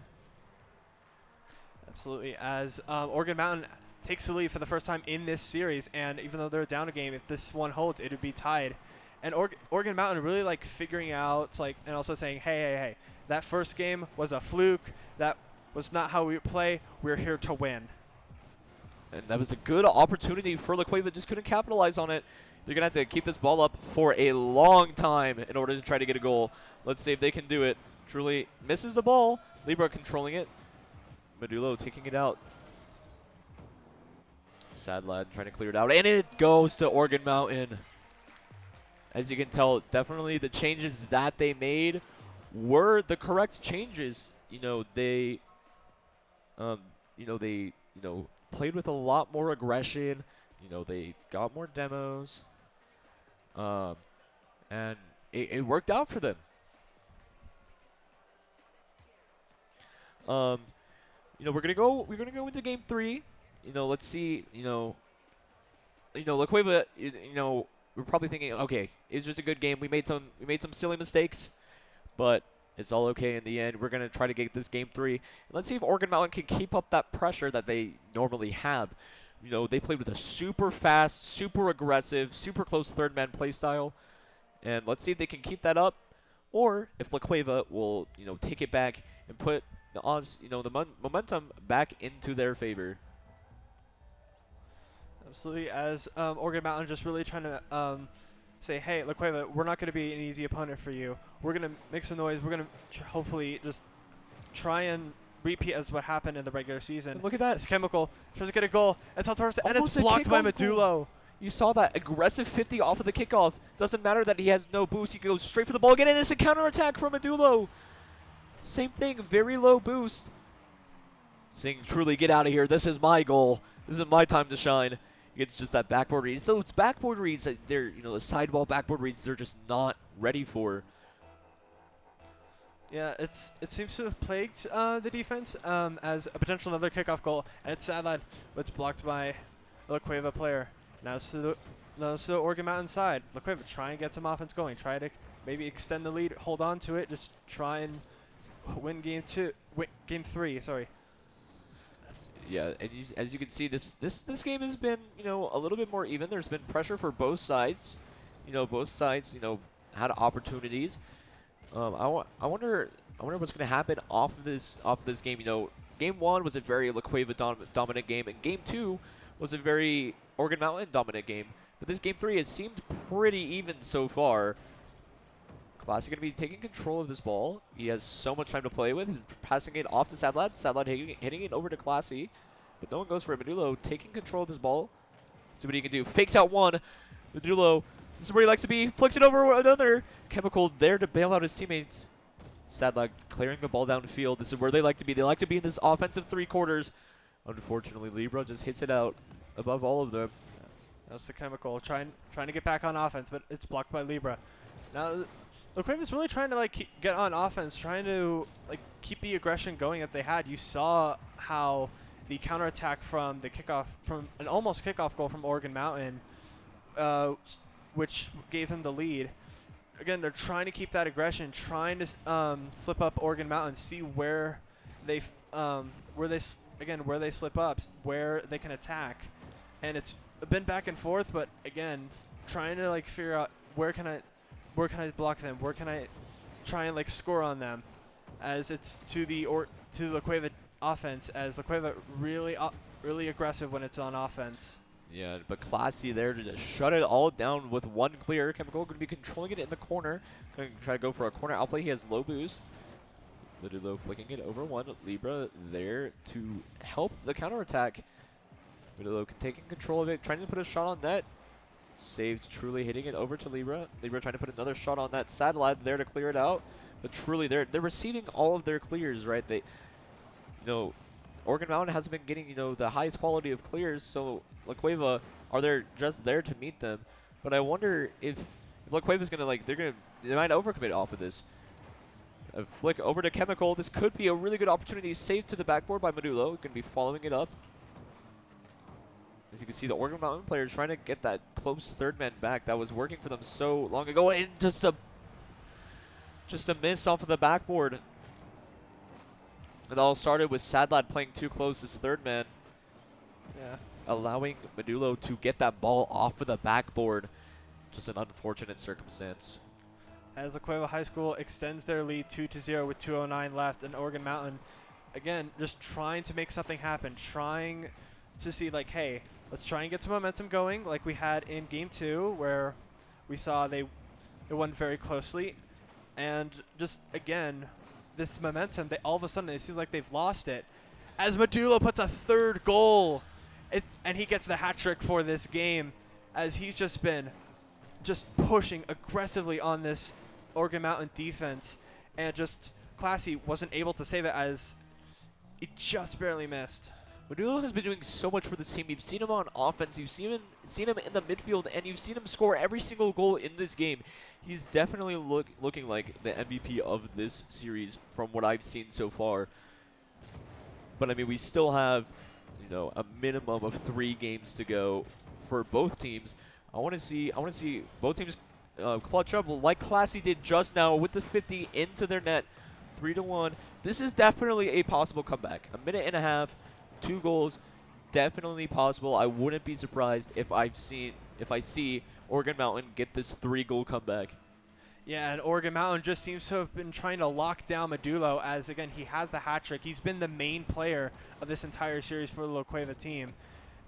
Absolutely. As Oregon Mountain takes the lead for the first time in this series, and even though they're down a game, if this one holds, it would be tied. And Oregon Mountain really figuring out and also saying, hey, that first game was a fluke. That was not how we play. We're here to win.
And that was a good opportunity for La Cueva, just couldn't capitalize on it. They're going to have to keep this ball up for a long time in order to try to get a goal. Let's see if they can do it. Truly misses the ball. Libra controlling it. Medulla taking it out. Sad Lad trying to clear it out, and it goes to Oregon Mountain. As you can tell, definitely the changes that they made were the correct changes. They played with a lot more aggression. They got more demos, and it worked out for them. We're gonna go into game 3. Let's see. La Cueva. We're probably thinking, okay, it's just a good game. We made some silly mistakes, but it's all okay in the end. We're gonna try to get this game 3. And let's see if Oregon Mountain can keep up that pressure that they normally have. They played with a super fast, super aggressive, super close third man play style, and let's see if they can keep that up, or if La Cueva will take it back and put the odds, the momentum back into their favor.
Absolutely, as Oregon Mountain just really trying to say, hey, La Cueva, we're not going to be an easy opponent for you. We're going to make some noise. We're going to hopefully just try and repeat as what happened in the regular season.
And look at that.
It's Chemical tries to get a goal. And it's blocked by Medulla.
You saw that aggressive 50 off of the kickoff. Doesn't matter that he has no boost. He goes straight for the ball again, and it's a counterattack from Medulla. Same thing, very low boost. Saying, Truly, get out of here. This is my goal. This is my time to shine. It's just that backboard read. So it's backboard reads that they're, the sideball backboard reads they're just not ready for.
Yeah, it seems to have plagued the defense as a potential another kickoff goal, and it's sad that it's blocked by La Cueva player. Now it's to the Oregon Mountain side. La Cueva try and get some offense going. Try to maybe extend the lead, hold on to it, just try and win game 3. Sorry.
Yeah, and as you can see, this game has been a little bit more even. There's been pressure for both sides. Both sides had opportunities. I wonder what's going to happen off of this game. Game 1 was a very La Cueva dominant game, and game 2 was a very Oregon Mountain dominant game. But this game 3 has seemed pretty even so far. Classy going to be taking control of this ball. He has so much time to play with. Passing it off to Sad Lad. Sad Lad hitting it over to Classy. But no one goes for it. Medulla taking control of this ball. See what he can do. Fakes out one. Medulla, this is where he likes to be. Flicks it over another. Chemical there to bail out his teammates. Sad Lad clearing the ball downfield. This is where they like to be. They like to be in this offensive 3 quarters. Unfortunately, Libra just hits it out above all of them.
That's the Chemical trying to get back on offense, but it's blocked by Libra. Now, La Cueva's really trying to get on offense, trying to keep the aggression going that they had. You saw how the counterattack from the kickoff, from an almost kickoff goal from Oregon Mountain, which gave him the lead. Again, they're trying to keep that aggression, trying to slip up Oregon Mountain, see where they slip up, where they can attack, and it's been back and forth. But again, trying to like figure out where can I block them, where can I try and like score on them, as it's to the La Cueva offense, as La Cueva really aggressive when it's on offense.
Yeah, but Classy there to just shut it all down with one clear. Chemical going to be controlling it in the corner. Going to try to go for a corner outplay. He has low boost. Medulo flicking it over one. Libra there to help the counterattack. Medulo taking control of it, trying to put a shot on net. Saved, Truly hitting it over to Libra. Libra trying to put another shot on that. Satellite there to clear it out. But Truly, they're receiving all of their clears, right? They, Oregon Mountain hasn't been getting, the highest quality of clears, so La Cueva are there just there to meet them. But I wonder if La Cueva's gonna they might overcommit off of this. A flick over to Chemical. This could be a really good opportunity. Saved to the backboard by Medulo. Gonna be following it up. As you can see, the Oregon Mountain players trying to get that close third man back that was working for them so long ago, and just a miss off of the backboard. It all started with Sadlad playing too close as third man.
Yeah.
Allowing Medulo to get that ball off of the backboard. Just an unfortunate circumstance.
As La Cueva High School extends their lead 2-0 with 2:09 left, and Oregon Mountain, again, just trying to make something happen, trying to see like, hey, let's try and get some momentum going like we had in Game 2, where we saw they won very closely. And just, again, this momentum, all of a sudden, it seems like they've lost it. As Medulo puts a third goal, and he gets the hat trick for this game, as he's just been pushing aggressively on this Oregon Mountain defense, and just Classy wasn't able to save it as he just barely missed.
Medulo has been doing so much for this team. You've seen him on offense, you've seen him in the midfield, and you've seen him score every single goal in this game. He's definitely looking like the MVP of this series from what I've seen so far. But I mean, we still have, a minimum of 3 games to go for both teams. I want to see both teams clutch up like Classy did just now with the 50 into their net, 3-1. This is definitely a possible comeback. A minute and a half. 2 goals, definitely possible. I wouldn't be surprised if I see Oregon Mountain get this 3-goal comeback.
Yeah, and Oregon Mountain just seems to have been trying to lock down Medulo, as again he has the hat trick. He's been the main player of this entire series for the La Cueva team.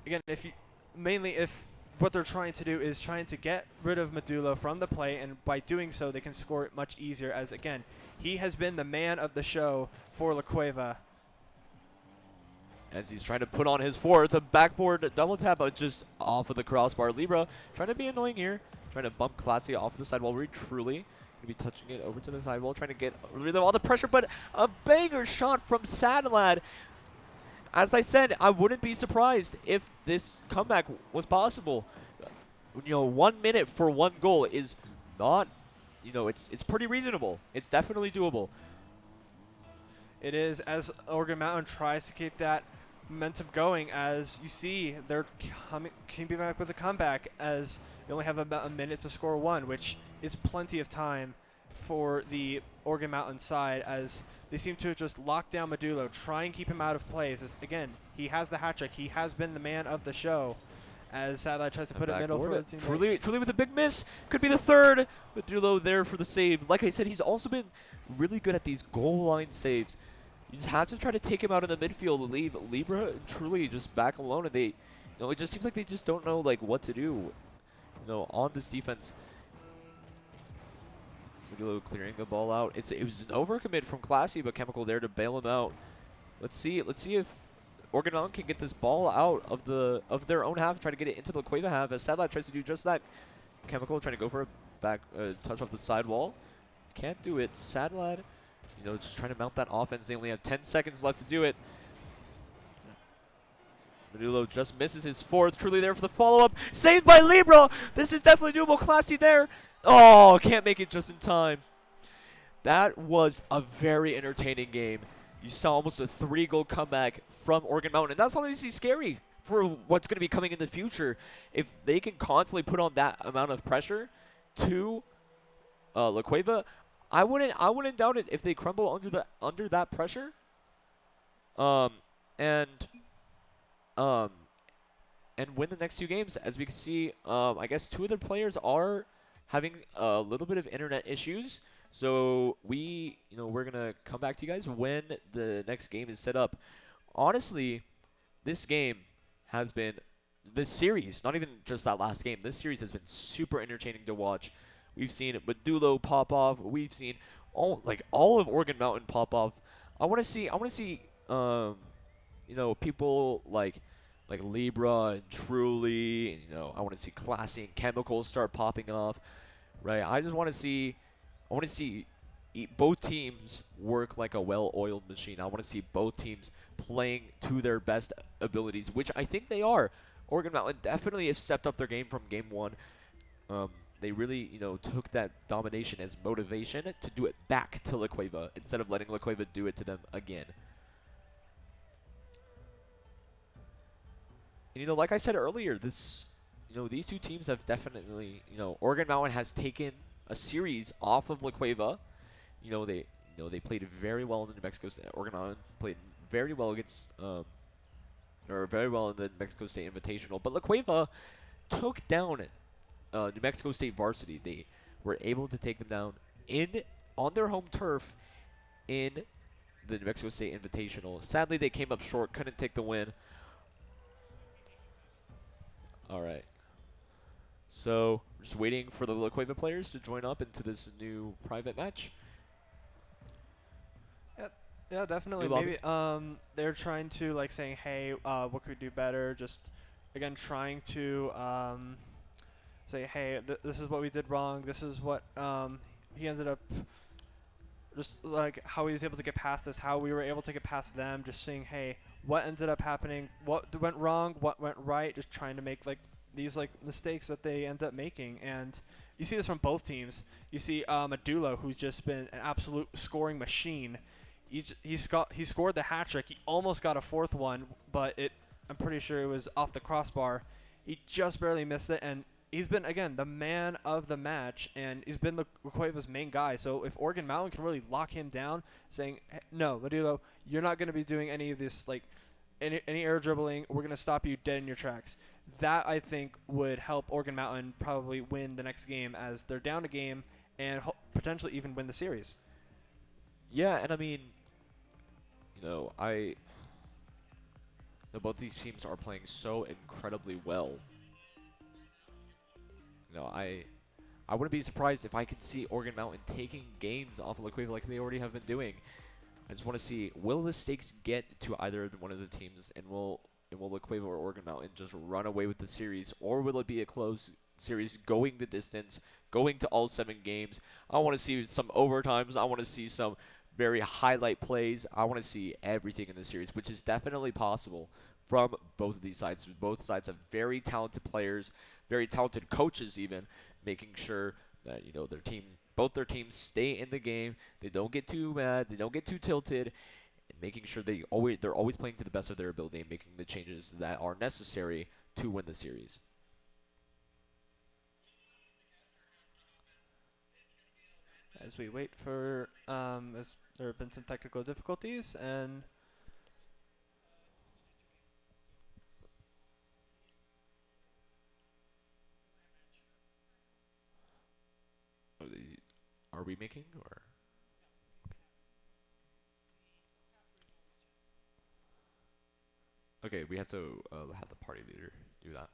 Again, if what they're trying to do is trying to get rid of Medulo from the play, and by doing so they can score it much easier, as again he has been the man of the show for La Cueva.
As he's trying to put on his fourth, a backboard double tap, but just off of the crossbar. Libra trying to be annoying here, trying to bump Classy off of the sidewall. Truly going to be touching it over to the sidewall, trying to get rid of all the pressure, but a banger shot from Sadlad. As I said, I wouldn't be surprised if this comeback was possible. 1 minute for 1 goal is not, it's pretty reasonable. It's definitely doable.
It is, as Oregon Mountain tries to keep that momentum going, as you see they're coming back with a comeback, as they only have about a minute to score 1, which is plenty of time for the Oregon Mountain side, as they seem to just lock down Medulo, try and keep him out of plays. Again, he has the hat trick. He has been the man of the show, as Satellite tries to put it middle for the team.
Truly with a big miss. Could be the third. Medulo there for the save. Like I said, he's also been really good at these goal line saves. You just have to try to take him out in the midfield, leave Libra and Truly just back alone, and they, it just seems like they just don't know what to do, on this defense. Medulo clearing the ball out. It was an overcommit from Classy, but Chemical there to bail him out. Let's see if Oregon Mountain can get this ball out of their own half, try to get it into the Cueva half, as Sadlad tries to do just that. Chemical trying to go for a back touch off the sidewall. Can't do it. Sadlad, just trying to mount that offense. They only have 10 seconds left to do it. Medulo just misses his fourth. Truly there for the follow-up. Saved by Libra. This is definitely doable. Classy there. Oh, can't make it just in time. That was a very entertaining game. You saw almost a 3-goal comeback from Oregon Mountain. And that's obviously scary for what's going to be coming in the future. If they can constantly put on that amount of pressure to La Cueva, I wouldn't doubt it if they crumble under that pressure. and win the next 2 games. As we can see, I guess 2 of the players are having a little bit of internet issues. So we're gonna come back to you guys when the next game is set up. Honestly, this game has been, this series, not even just that last game, this series has been super entertaining to watch. We've seen Medulo pop off. We've seen all of Oregon Mountain pop off. I want to see people like Libra and Truly, and, I want to see Classy and Chemical start popping off, right? I want to see both teams work like a well-oiled machine. I want to see both teams playing to their best abilities, which I think they are. Oregon Mountain definitely has stepped up their game from game 1. They really, took that domination as motivation to do it back to La Cueva instead of letting La Cueva do it to them again. And, like I said earlier, these 2 teams have definitely, Oregon Mountain has taken a series off of La Cueva. They played very well in the New Mexico State. Oregon Mountain played very well against, very well in the New Mexico State Invitational. But La Cueva took down New Mexico State varsity. They were able to take them down on their home turf in the New Mexico State Invitational. Sadly, they came up short, couldn't take the win. All right. So, we're just waiting for the La Cueva players to join up into this new private match.
Yeah, definitely. Maybe they're trying to saying, hey, what could we do better? Just again trying to say, hey, this is what we did wrong. This is what he ended up. Just how he was able to get past this, how we were able to get past them. Just seeing, hey, what ended up happening, what went wrong, what went right. Just trying to make these mistakes that they end up making. And you see this from both teams. You see Medulo, who's just been an absolute scoring machine. He scored the hat trick. He almost got a 4th one, but I'm pretty sure it was off the crossbar. He just barely missed it, and he's been, again, the man of the match, and he's been La Cueva's main guy. So if Oregon Mountain can really lock him down, saying, hey, no, Medulo, you're not going to be doing any of this, any air dribbling. We're going to stop you dead in your tracks. That, I think, would help Oregon Mountain probably win the next game, as they're down a game and potentially even win the series.
Yeah, and I mean, both these teams are playing so incredibly well. I wouldn't be surprised if I could see Oregon Mountain taking games off of La Cueva like they already have been doing. I just want to see, will the stakes get to either one of the teams, and will La Cueva or Oregon Mountain just run away with the series, or will it be a close series going the distance, going to all 7 games? I want to see some overtimes. I want to see some very highlight plays. I want to see everything in the series, which is definitely possible from both of these sides. Both sides have very talented players, very talented coaches even, making sure that both their teams stay in the game. They don't get too mad, they don't get too tilted, and making sure they're always playing to the best of their ability and making the changes that are necessary to win the series.
As we wait for, as there have been some technical difficulties, and
Are we making, or? Okay, we have to have the party leader do that.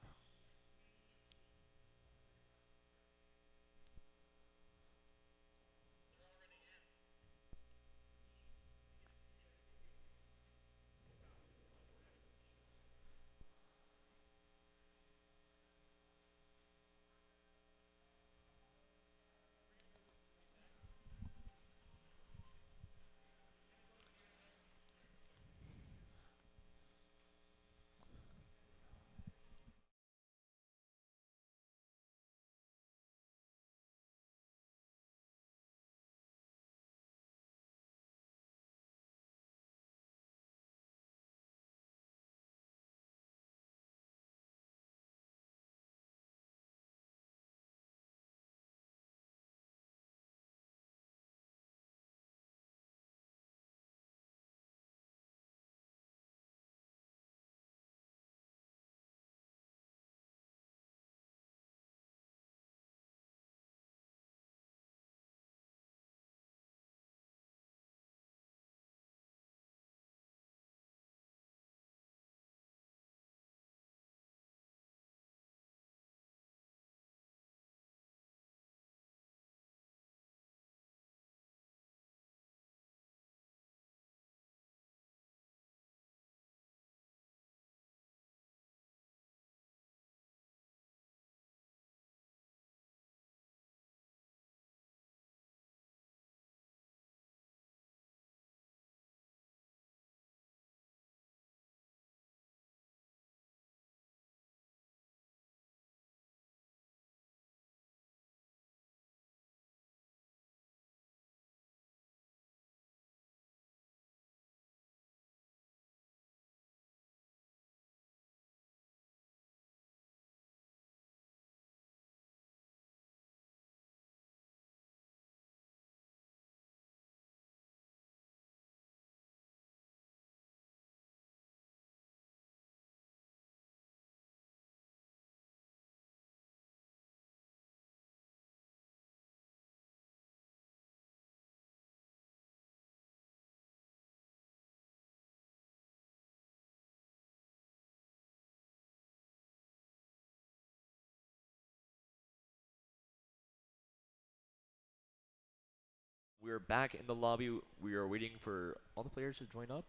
We're back in the lobby. We are waiting for all the players to join up.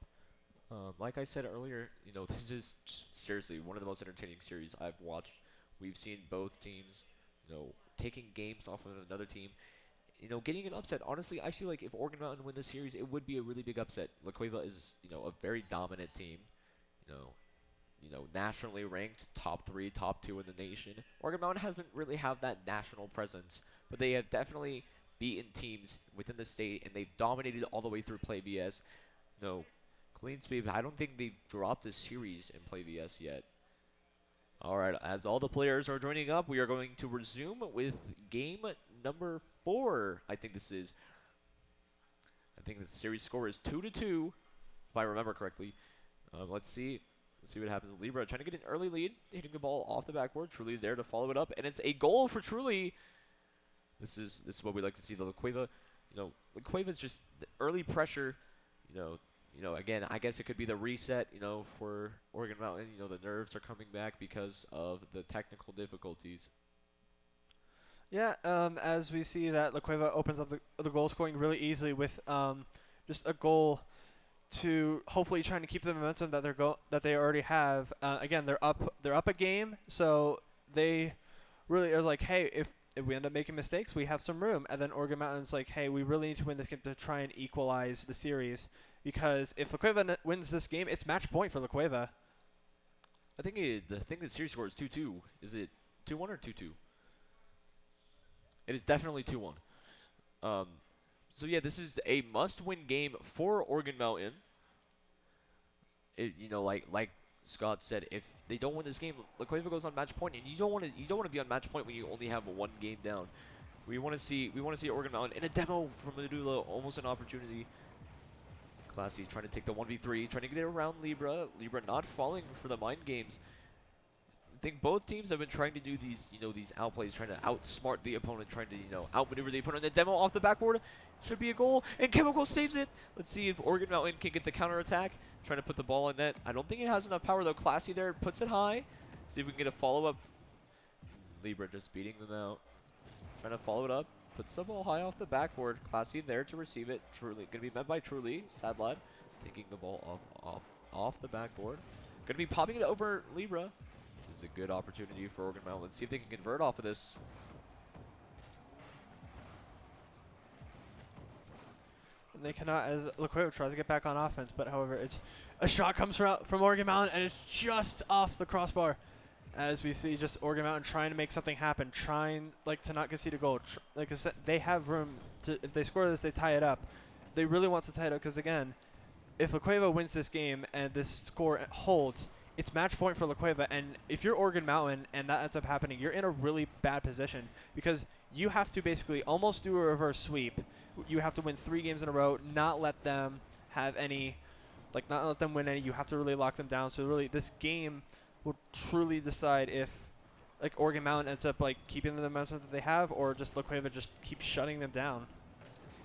Like I said earlier, this is seriously one of the most entertaining series I've watched. We've seen both teams, taking games off of another team. Getting an upset. Honestly, I feel like if Oregon Mountain win this series, it would be a really big upset. La Cueva is, a very dominant team. Nationally ranked, top 3, top 2 in the nation. Oregon Mountain hasn't really had that national presence, but they have definitely beaten teams within the state, and they've dominated all the way through Play VS. Clean sweep. I don't think they've dropped a series in Play VS yet. All right, as all the players are joining up, we are going to resume with game number 4. I think the series score is 2-2, if I remember correctly. Let's see what happens. Libra trying to get an early lead, hitting the ball off the backboard. Truly there to follow it up, and it's a goal for Truly. This is what we like to see. The La Cueva, La Cueva's just the early pressure. Again, I guess it could be the reset. For Oregon Mountain, the nerves are coming back because of the technical difficulties.
Yeah, as we see that La Cueva opens up the goal scoring really easily with just a goal to hopefully trying to keep the momentum that they already have. Again, they're up a game, so they really are like, hey, if we end up making mistakes, we have some room. And then Oregon Mountain's like, hey, we really need to win this game to try and equalize the series, because if La Cueva wins this game, it's match point for La Cueva.
I think the series score is 2-2. Is it 2-1 or 2-2? It is definitely 2-1. So yeah, this is a must-win game for Oregon Mountain. Like Scott said, if they don't win this game, La Cueva goes on match point, and you don't want to be on match point when you only have one game down. We want to see Oregon Mountain in a demo from Medulla, almost an opportunity. Classy trying to take the 1v3, trying to get it around Libra. Libra not falling for the mind games. I think both teams have been trying to do these outplays, trying to outsmart the opponent, trying to outmaneuver the opponent. The demo off the backboard should be a goal, and Chemical saves it. Let's see if Oregon Mountain can get the counter attack, trying to put the ball in net. I don't think it has enough power though. Classy there puts it high. See if we can get a follow up. Libra just beating them out, trying to follow it up. Puts the ball high off the backboard. Classy there to receive it. Truly gonna be met by Truly. Sad lad taking the ball off the backboard. Gonna be popping it over Libra. This is a good opportunity for Oregon Mountain. Let's see if they can convert off of this.
And they cannot, as La Cueva tries to get back on offense, but however, a shot comes from Oregon Mountain, and it's just off the crossbar. As we see, just Oregon Mountain trying to make something happen, trying to not concede a goal. Like I said, they have room to, if they score this, they tie it up. They really want to tie it up because, again, if La Cueva wins this game and this score holds, it's match point for La Cueva. And if you're Oregon Mountain and that ends up happening, you're in a really bad position because you have to basically almost do a reverse sweep. You have to win 3 games in a row, not let them have any, not let them win any. You have to really lock them down. So really, this game will truly decide if Oregon Mountain ends up keeping the momentum that they have, or just La Cueva just keeps shutting them down.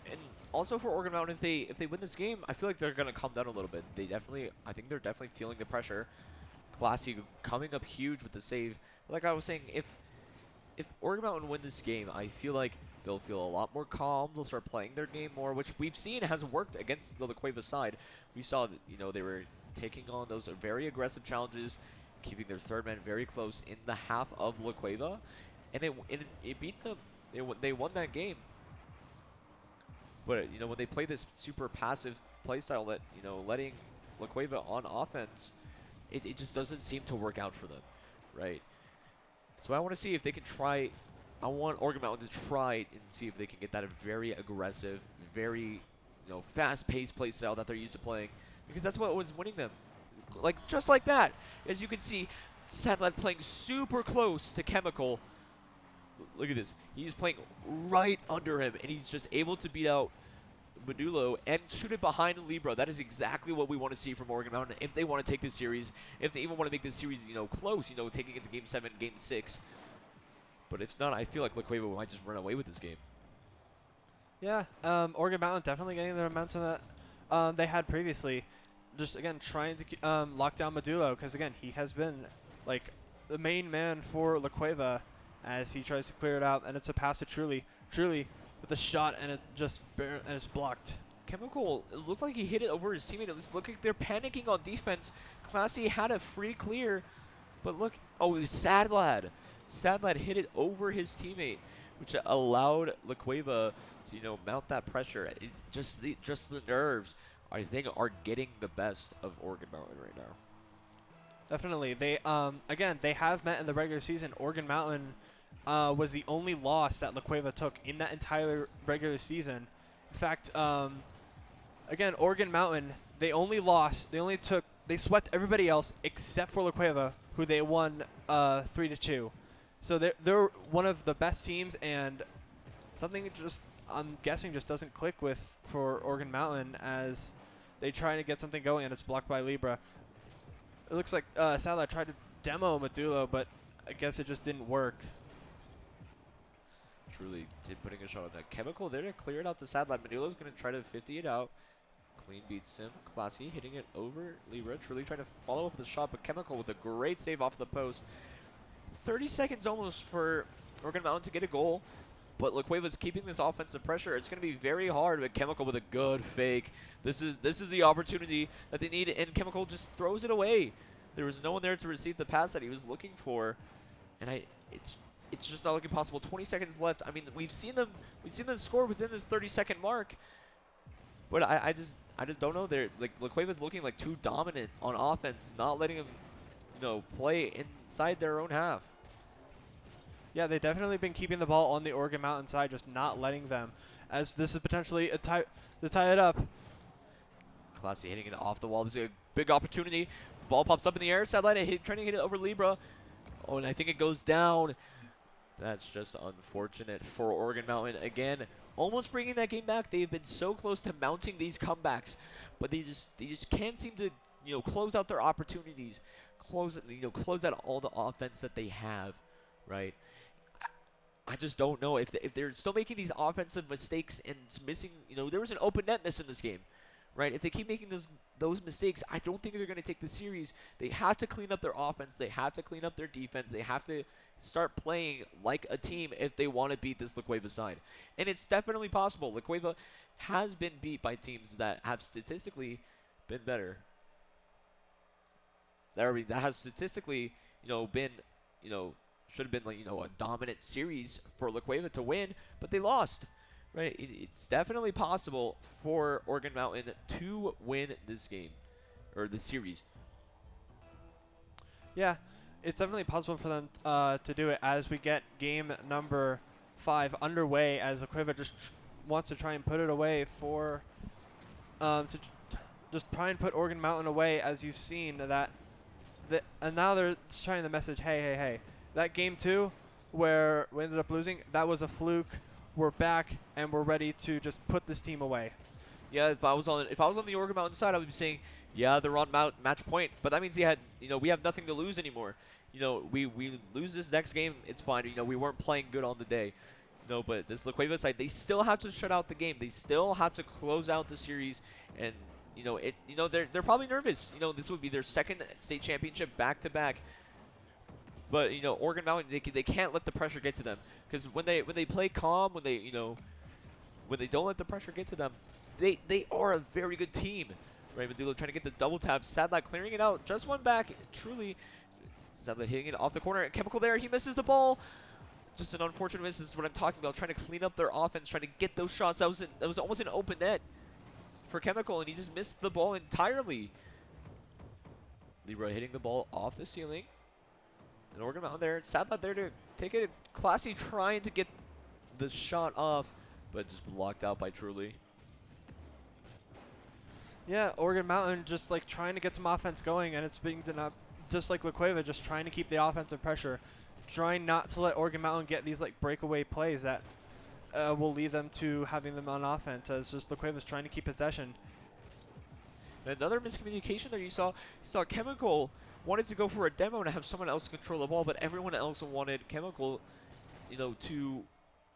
And also for Oregon Mountain, if they win this game, I feel like they're gonna calm down a little bit. I think they're definitely feeling the pressure. Classy coming up huge with the save. Like I was saying, if Oregon Mountain win this game, I feel like they'll feel a lot more calm. They'll start playing their game more, which we've seen has worked against the La Cueva side. We saw that they were taking on those very aggressive challenges, keeping their third man very close in the half of La Cueva, and it beat them. They won that game. But when they play this super passive play style, that letting La Cueva on offense, it just doesn't seem to work out for them, right? So I want to see if they can try. I want Oregon Mountain to try and see if they can get that very aggressive, very fast-paced play style that they're used to playing, because that's what was winning them. Just like that. As you can see, Sadlad playing super close to Chemical. Look at this. He's playing right under him, and he's just able to beat out Medulla and shoot it behind Libra. That is exactly what we want to see from Oregon Mountain if they want to take this series. If they even want to make this series, close, taking it to Game 7, Game 6. But if not, I feel like La Cueva might just run away with this game.
Yeah, Oregon Mountain definitely getting the momentum that they had previously. Just again trying to lock down Medulla, because again he has been the main man for La Cueva as he tries to clear it out, and it's a pass to Truly. Truly with a shot, and it just and it's blocked.
Chemical, it looked like he hit it over his teammate. It was looking they're panicking on defense. Classy had a free clear, but look, oh, it was Sad Lad. Sad Lad hit it over his teammate, which allowed La Cueva to, you know, mount that pressure. It just the nerves, I think, are getting the best of Oregon Mountain right now.
Definitely. They again, they have met in the regular season. Oregon Mountain was the only loss that La Cueva took in that entire regular season. In fact, again, Oregon Mountain, they swept everybody else except for La Cueva, who they won 3-2. So they're one of the best teams, and something just, I'm guessing, just doesn't click for Oregon Mountain as they try to get something going, and it's blocked by Libra. It looks like Salah tried to demo Medulo, but I guess it just didn't work.
Truly did putting a shot on that. Chemical there to clear it out to Sadlab. Medulo's going to try to 50 it out. Clean beats him. Classy hitting it over Libra. Truly trying to follow up with the shot, but Chemical with a great save off the post. 30 seconds almost for Oregon Mountain to get a goal, but La Cueva's keeping this offensive pressure. It's going to be very hard, but Chemical with a good fake. This is the opportunity that they need, and Chemical just throws it away. There was no one there to receive the pass that he was looking for, and it's just not looking possible. 20 seconds left. I mean, we've seen them score within this 30-second mark, but I just don't know. They're like, La Cueva's looking like too dominant on offense, not letting them, you know, play inside their own half.
Yeah, they've definitely been keeping the ball on the Oregon Mountain side, just not letting them, as this is potentially a tie to tie it up.
Classy hitting it off the wall. This is a big opportunity. Ball pops up in the air. Satellite trying to hit it over Libra. Oh, and I think it goes down. That's just unfortunate for Oregon Mountain. Again, almost bringing that game back. They've been so close to mounting these comebacks, but they just can't seem to, you know, close out their opportunities, close out all the offense that they have, right? I just don't know if they're still making these offensive mistakes and missing. You know, there was an open net miss in this game, right? If they keep making those mistakes, I don't think they're going to take the series. They have to clean up their offense. They have to clean up their defense. They have to start playing like a team if they want to beat this La Cueva side. And it's definitely possible. La Cueva has been beat by teams that have statistically been better. That has statistically, you know, been, you know, should have been, like, you know, a dominant series for La Cueva to win, but they lost. Right, it's definitely possible for Oregon Mountain to win this game, or this series.
Yeah, it's definitely possible for them to do it as we get game number 5 underway, as La Cueva just wants to try and put it away for, just try and put Oregon Mountain away, as you've seen and now they're trying the message, hey, that game 2 where we ended up losing, that was a fluke. We're back and we're ready to just put this team away.
Yeah, if I was on the Oregon Mountain side, I would be saying, yeah, they're on match point, but that means we have nothing to lose anymore. You know, we lose this next game, it's fine. You know, we weren't playing good on the day. You know, but this La Cueva side, they still have to shut out the game. They still have to close out the series, and they're probably nervous. You know, this would be their second state championship back to back. But, you know, Oregon Mountain, they can't let the pressure get to them, because when they play calm, when they don't let the pressure get to them, they are a very good team. Right, Medulo trying to get the double tap. Sadlak clearing it out, just one back. Truly, Sadlak hitting it off the corner. Chemical there, he misses the ball. Just an unfortunate miss. This is what I'm talking about. Trying to clean up their offense, trying to get those shots. That was almost an open net for Chemical, and he just missed the ball entirely. Libra hitting the ball off the ceiling. And Oregon Mountain there. Sadlak there to take it. Classy trying to get the shot off, but just blocked out by Truly.
Yeah, Oregon Mountain just like trying to get some offense going, and it's being denied. Just like La Cueva, just trying to keep the offensive pressure, trying not to let Oregon Mountain get these like breakaway plays that will lead them to having them on offense, as just La Cueva's trying to keep possession.
Another miscommunication there. You saw Chemical wanted to go for a demo and have someone else control the ball, but everyone else wanted Chemical, you know, to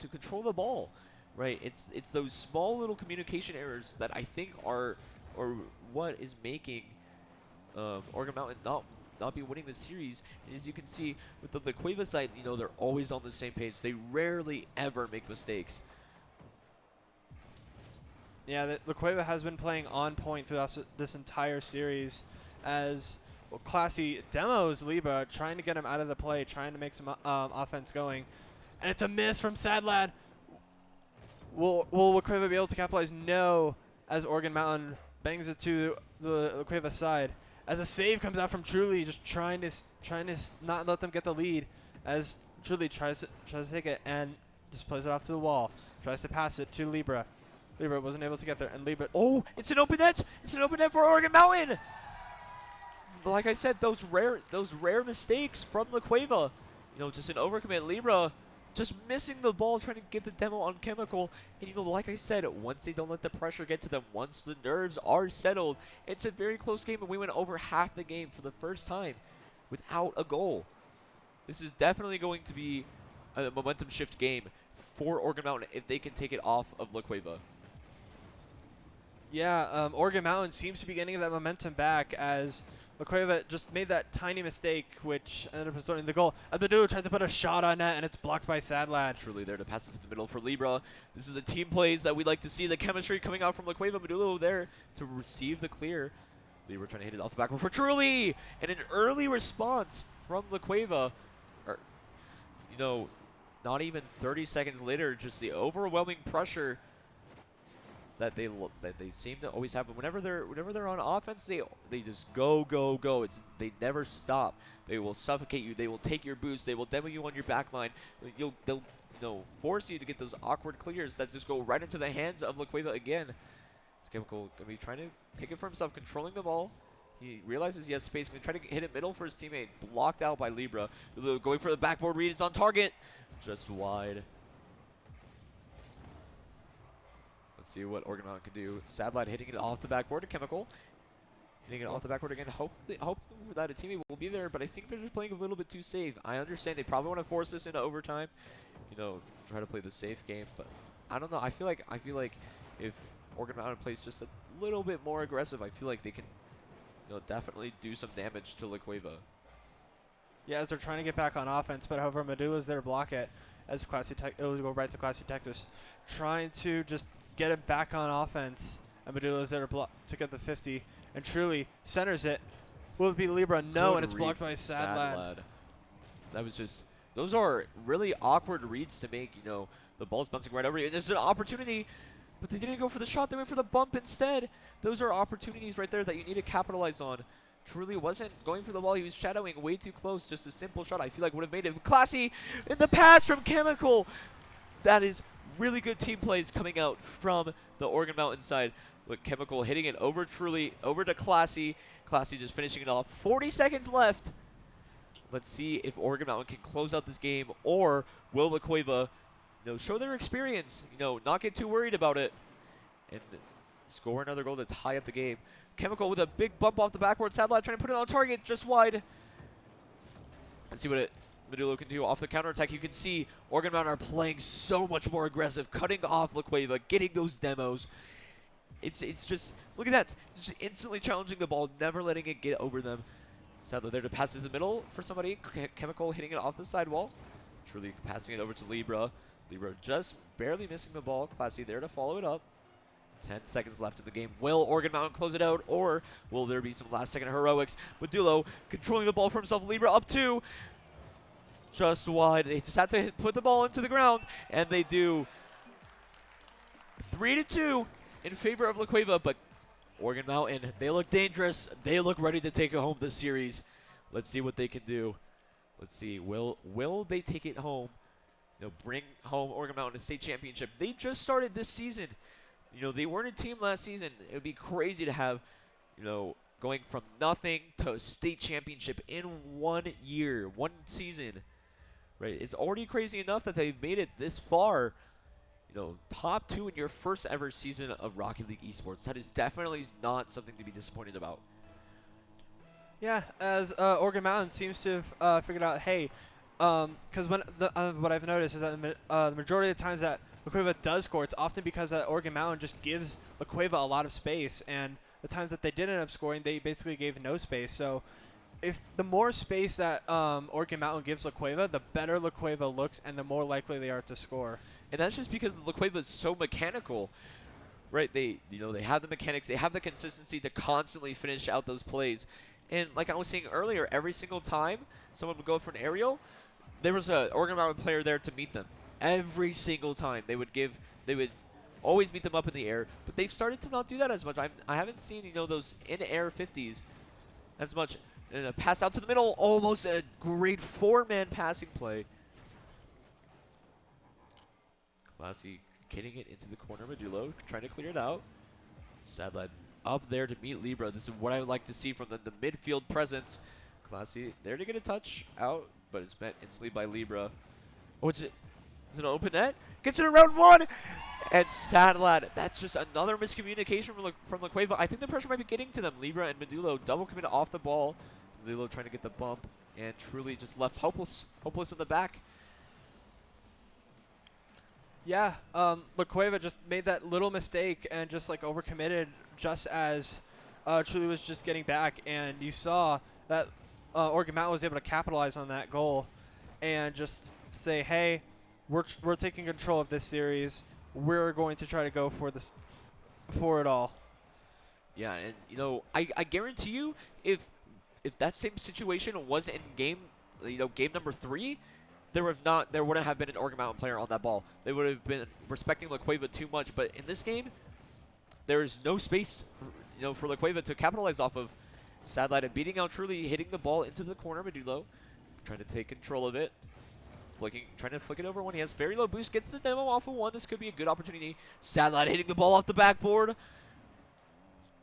control the ball, right? It's those small little communication errors that I think are what is making Oregon Mountain not be winning the series. And as you can see with the Cueva side, you know, they're always on the same page. They rarely ever make mistakes.
Yeah, La Cueva has been playing on point throughout this entire series as Classy demos Liba, trying to get him out of the play, trying to make some offense going. And it's a miss from Sadlad. Will La Cueva be able to capitalize? No, as Oregon Mountain bangs it to the La Cueva side. As a save comes out from Truly, just trying to not let them get the lead, as Truly tries to take it and just plays it off to the wall. Tries to pass it to Libra. Libra wasn't able to get there, and Libra.
Oh, it's an open net! It's an open net for Oregon Mountain! Like I said, those rare mistakes from La Cueva. Just an overcommit. Libra just missing the ball, trying to get the demo on Chemical. And like I said, once they don't let the pressure get to them, once the nerves are settled, it's a very close game, and we went over half the game for the first time without a goal. This is definitely going to be a momentum shift game for Oregon Mountain if they can take it off of La Cueva.
Yeah, Oregon Mountain seems to be getting that momentum back as La Cueva just made that tiny mistake, which ended up resulting in the goal. Abdul tried to put a shot on net, and it's blocked by Sadlad.
Truly there to pass it to the middle for Libra. This is the team plays that we like to see, the chemistry coming out from La Cueva. Medulo there to receive the clear. Libra trying to hit it off the backboard for Truly, and an early response from La Cueva. Not even 30 seconds later, just the overwhelming pressure that they seem to always have. But whenever they're on offense, they just go. They never stop. They will suffocate you. They will take your boost. They will demo you on your back line. They'll force you to get those awkward clears that just go right into the hands of La Cueva again. Chemical gonna be trying to take it for himself, controlling the ball. He realizes he has space. Gonna try to hit it middle for his teammate. Blocked out by Libra. Going for the backboard read. It's on target. Just wide. Let's see what Oregon Mountain can do. Sadlight hitting it off the backboard to Chemical. Hitting it off the backboard again. Hope that a teammate will be there, but I think they're just playing a little bit too safe. I understand they probably want to force this into overtime. Try to play the safe game, but I don't know. I feel like if Oregon Mountain plays just a little bit more aggressive, I feel like they can definitely do some damage to La Cueva.
Yeah, as they're trying to get back on offense, but however, Medulla's there to block it as it will go right to Classy Texas. Trying to just get it back on offense, and Medulla's there to get the 50, and Truly centers it. Will it be Libra? No,
Good
and it's blocked
read
by
from
Sadlad.
That was just, those are really awkward reads to make. The ball's bouncing right over you, and there's an opportunity, but they didn't go for the shot. They went for the bump instead. Those are opportunities right there that you need to capitalize on. Truly wasn't going for the ball. He was shadowing way too close. Just a simple shot I feel like would have made it. Classy in the pass from Chemical. That is really good team plays coming out from the Oregon Mountain side. Look, Chemical hitting it over Truly, over to Classy. Classy just finishing it off. 40 seconds left. Let's see if Oregon Mountain can close out this game, or will La Cueva show their experience, not get too worried about it, and score another goal to tie up the game. Chemical with a big bump off the backboard. Sadlad trying to put it on target, just wide. Let's see what Medulo can do off the counterattack. You can see Oregon Mountain are playing so much more aggressive, cutting off La Cueva, getting those demos. It's just, look at that. Just instantly challenging the ball, never letting it get over them. Sadlad there to pass it to the middle for somebody. Chemical hitting it off the sidewall. Truly passing it over to Libra. Libra just barely missing the ball. Classy there to follow it up. 10 seconds left in the game. Will Oregon Mountain close it out, or will there be some last-second heroics? Medulo controlling the ball for himself. Libra up 2. Just wide. They just have to put the ball into the ground, and they do. 3-2 in favor of La Cueva, but Oregon Mountain, they look dangerous. They look ready to take it home this series. Let's see what they can do. Let's see. Will they take it home? Bring home Oregon Mountain to state championship. They just started this season. They weren't a team last season. It would be crazy to have, going from nothing to a state championship in 1 year, 1 season, right? It's already crazy enough that they've made it this far. Top 2 in your first ever season of Rocket League Esports. That is definitely not something to be disappointed about.
Yeah, as Oregon Mountain seems to have figured out, hey, because what I've noticed is that the majority of the times that La Cueva does score, it's often because Oregon Mountain just gives La Cueva a lot of space, and the times that they did end up scoring, they basically gave no space. So if the more space that Oregon Mountain gives La Cueva, the better La Cueva looks, and the more likely they are to score.
And that's just because La Cueva is so mechanical. right? They have the mechanics, they have the consistency to constantly finish out those plays. And like I was saying earlier, every single time someone would go for an aerial, there was a Oregon Mountain player there to meet them. Every single time they would always meet them up in the air, but they've started to not do that as much. I haven't seen those in-air 50s as much. And a pass out to the middle, almost a great 4-man passing play. Classy getting it into the corner. Medulo trying to clear it out. Sadlad up there to meet Libra. This is what I would like to see from the midfield presence. Classy there to get a touch out, but it's met instantly by Libra. Oh, is it an open net? Gets it around 1! And Sadlad, that's just another miscommunication from La Cueva. I think the pressure might be getting to them. Libra and Medulo double commit off the ball. Medulo trying to get the bump, and truly just left hopeless in the back.
Yeah, La Cueva just made that little mistake and just like overcommitted just as Truly was just getting back, and you saw that Oregon Mountain was able to capitalize on that goal and just say, hey, we're taking control of this series. We're going to try to go for it all.
Yeah, and I guarantee you, if that same situation was in game number 3, there wouldn't have been an Oregon Mountain player on that ball. They would have been respecting La Cueva too much. But in this game, there is no space for La Cueva to capitalize off of. Sadlad and beating out Truly, hitting the ball into the corner. Medulo trying to take control of it. Trying to flick it over one. He has very low boost, gets the demo off of 1. This could be a good opportunity. Sadlad hitting the ball off the backboard.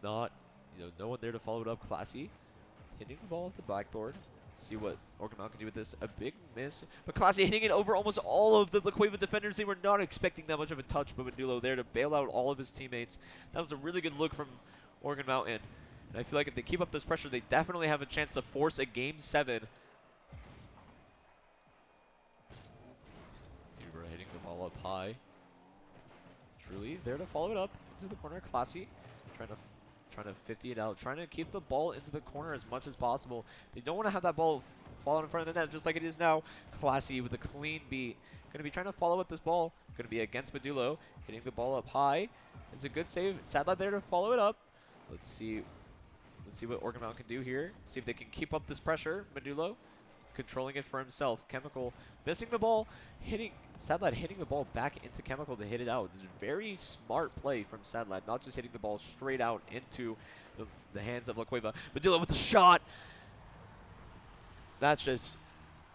No one there to follow it up. Classy hitting the ball off the backboard. See what Oregon Mountain can do with this. A big miss, but Classy hitting it over almost all of the La Cueva defenders. They were not expecting that much of a touch, but Medulo there to bail out all of his teammates. That was a really good look from Oregon Mountain. And I feel like if they keep up this pressure, they definitely have a chance to force a Game 7. Hitting the ball up high. Truly there to follow it up into the corner. Classy trying to 50 it out, trying to keep the ball into the corner as much as possible. They don't want to have that ball fall in front of the net just like it is now. Classy with a clean beat. Going to be trying to follow up this ball. Going to be against Medulo. Hitting the ball up high. It's a good save. Sadlad there to follow it up. Let's see what Oregon Mountain can do here. See if they can keep up this pressure. Medulo controlling it for himself. Chemical missing the ball. Sadlad hitting the ball back into Chemical to hit it out. This is a very smart play from Sadlad, not just hitting the ball straight out into the hands of La Cueva. Medulo with the shot. That's just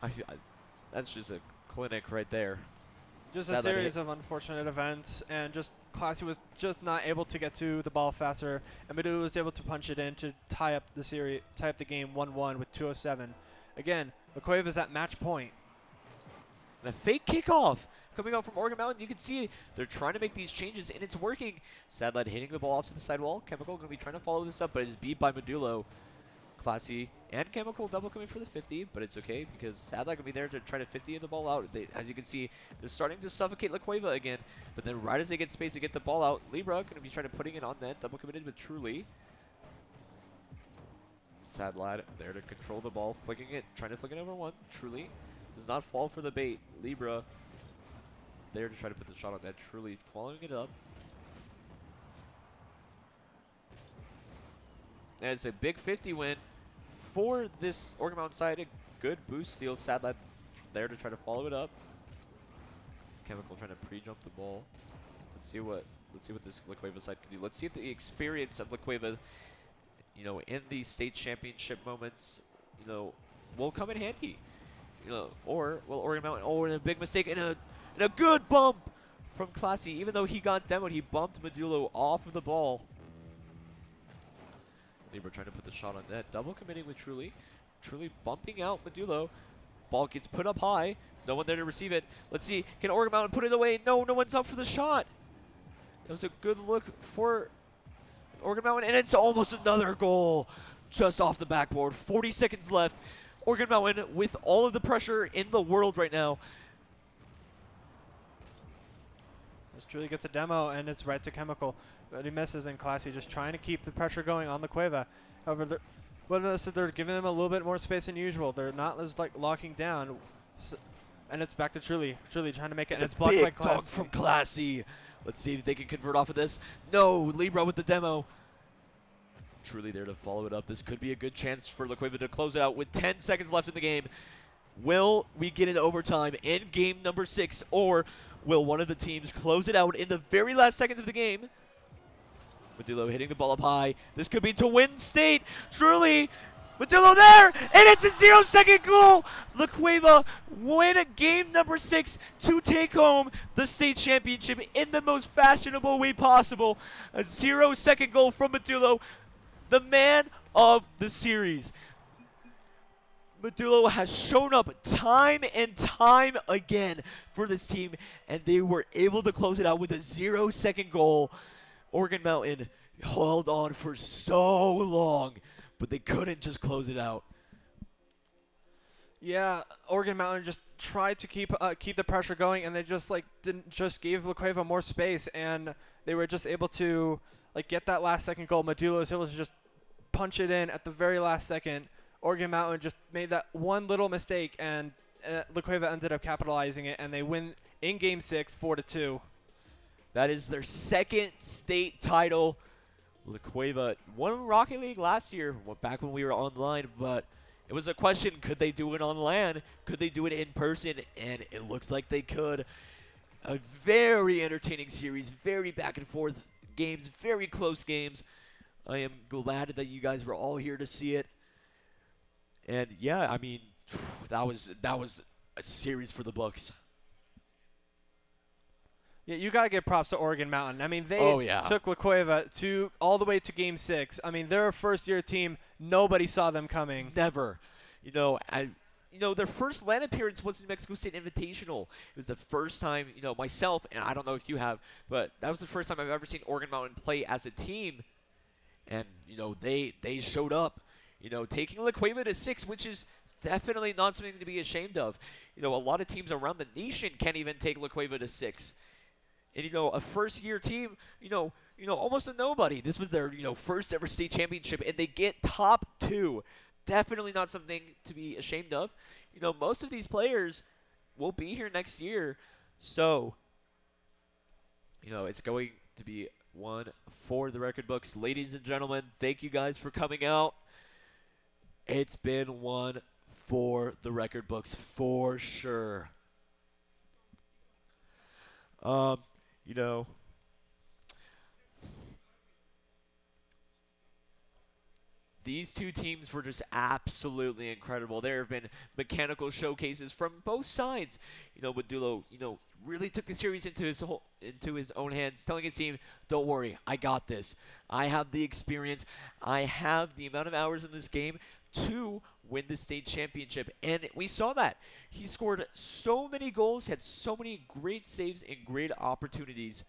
a clinic right there.
Just a series of unfortunate events, and just Classy was just not able to get to the ball faster, and Medulo was able to punch it in to tie up the game 1-1 with 2:07. Again, La Cueva is at match point.
And a fake kickoff coming out from Oregon Mountain. You can see they're trying to make these changes, and it's working. Sadlad hitting the ball off to the sidewall. Chemical going to be trying to follow this up, but it is beat by Medulo. Classy and Chemical double coming for the 50, but it's okay because Sadlad going to be there to try to 50 the ball out. As you can see, they're starting to suffocate La Cueva again, but then right as they get space to get the ball out, Libra going to be trying to putting it on net, double committed with Truly. Sadlad there to control the ball, trying to flick it over 1. Truly does not fall for the bait. Libra there to try to put the shot on net. Truly following it up. And it's a big 50 win for this Oregon Mountain side. A good boost steal. Sadlad there to try to follow it up. Chemical trying to pre-jump the ball. Let's see what this La Cueva side can do. Let's see if the experience of La Cueva, in these state championship moments, will come in handy. Or will Oregon Mountain, and a big mistake, and a good bump from Classy. Even though he got demoed, he bumped Medulo off of the ball. Libra trying to put the shot on net. Double committing with Truly. Truly bumping out Medulo. Ball gets put up high. No one there to receive it. Let's see. Can Oregon Mountain put it away? No one's up for the shot. That was a good look for Oregon Mountain, and it's almost another goal just off the backboard. 40 seconds left. Oregon Mountain with all of the pressure in the world right now.
This Truly gets a demo, and it's right to Chemical. But he misses, and Classy just trying to keep the pressure going on La Cueva. However, they're giving them a little bit more space than usual. They're not as locking down. And it's back to Truly. Truly trying to make it, and
The
it's blocked by
big dog
Classy.
from Classy. Let's see if they can convert off of this. No, Libra with the demo. Truly there to follow it up. This could be a good chance for La Cueva to close it out with 10 seconds left in the game. Will we get into overtime in game number 6, or will one of the teams close it out in the very last seconds of the game? Medulo hitting the ball up high. This could be to win state. Truly, Medulo there, and it's a 0-second goal. La Cueva win game number 6 to take home the state championship in the most fashionable way possible. A 0-second goal from Medulo, the man of the series. Medulo has shown up time and time again for this team, and they were able to close it out with a 0-second goal. Oregon Mountain held on for so long, but they couldn't just close it out.
Yeah, Oregon Mountain just tried to keep the pressure going, and they just didn't just give La Cueva more space, and they were just able to get that last second goal. Medulo was able to just punch it in at the very last second. Oregon Mountain just made that one little mistake, and La Cueva ended up capitalizing it, and they win in Game 6, 4-2.
That is their second state title. La Cueva won Rocket League last year, back when we were online, but it was a question, could they do it on LAN? Could they do it in person? And it looks like they could. A very entertaining series, very back and forth games, very close games. I am glad that you guys were all here to see it. And yeah, I mean, that was a series for the books.
Yeah, you gotta give props to Oregon Mountain. I mean, they took La Cueva all the way to Game 6. I mean, they're a first-year team. Nobody saw them coming.
Never. Their first LAN appearance was in Mexico State Invitational. It was the first time, myself, and I don't know if you have, but that was the first time I've ever seen Oregon Mountain play as a team. And, they showed up, taking La Cueva to 6, which is definitely not something to be ashamed of. A lot of teams around the nation can't even take La Cueva to 6. And, a first-year team, almost a nobody. This was their, first ever state championship, and they get top 2. Definitely not something to be ashamed of. Most of these players will be here next year. So, it's going to be one for the record books. Ladies and gentlemen, thank you guys for coming out. It's been one for the record books for sure. These two teams were just absolutely incredible. There have been mechanical showcases from both sides. Medulo, really took the series into his own hands, telling his team, "Don't worry, I got this. I have the experience. I have the amount of hours in this game to win the state championship." And we saw that. He scored so many goals, had so many great saves and great opportunities.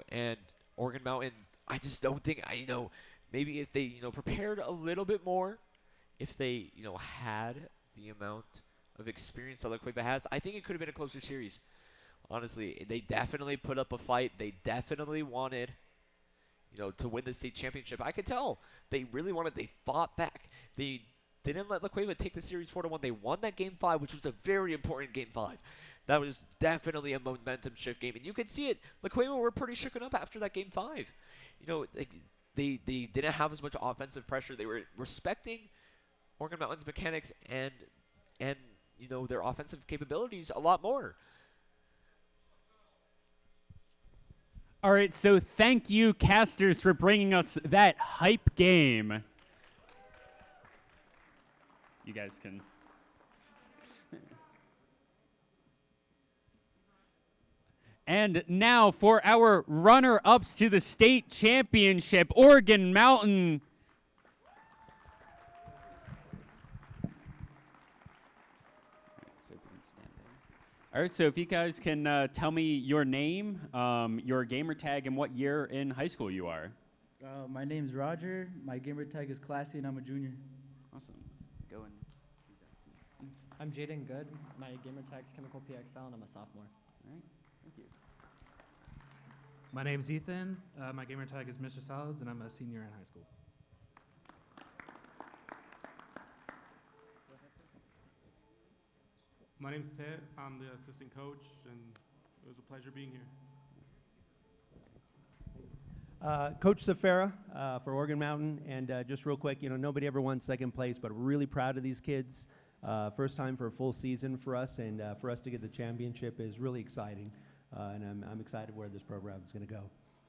And Oregon Mountain, I just don't think, maybe if they, prepared a little bit more, if they, had the amount of experience that La Cueva has, I think it could have been a closer series. Honestly, they definitely put up a fight. They definitely wanted, to win the state championship. I could tell they really wanted. They fought back. They didn't let La Cueva take the series 4-1. They won that Game 5, which was a very important Game 5. That was definitely a momentum shift game, and you could see it. La Cueva were pretty shooken up after that Game 5. They didn't have as much offensive pressure. They were respecting Oregon Mountain's mechanics and their offensive capabilities a lot more.
All right, so thank you, casters, for bringing us that hype game. You guys can... And now for our runner-ups to the state championship, Oregon Mountain. All right, so if you guys can tell me your name, your gamer tag, and what year in high school you are.
My name's Roger. My gamer tag is Classy, and I'm a junior.
Awesome. Go and.
I'm Jaden Good. My gamer tag's Chemical PXL, and I'm a sophomore.
All right. Thank you.
My name's Ethan. My gamer tag is Mr. Solids, and I'm a senior in high school.
My name's Ted. I'm the assistant coach, and it was a pleasure being here.
Coach Safara for Oregon Mountain, and just real quick, nobody ever won second place, but really proud of these kids. First time for a full season for us, and for us to get the championship is really exciting, and I'm excited where this program is going to go.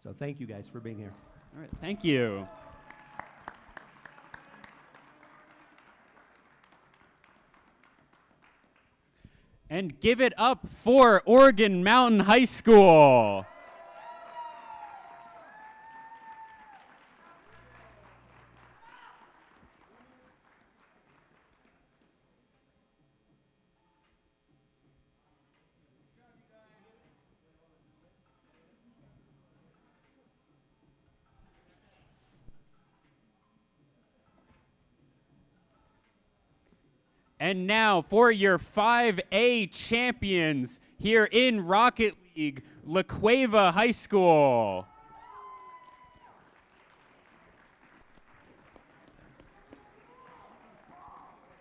So thank you guys for being here.
All right, thank you. And give it up for Oregon Mountain High School. And now for your 5A champions here in Rocket League, La Cueva High School.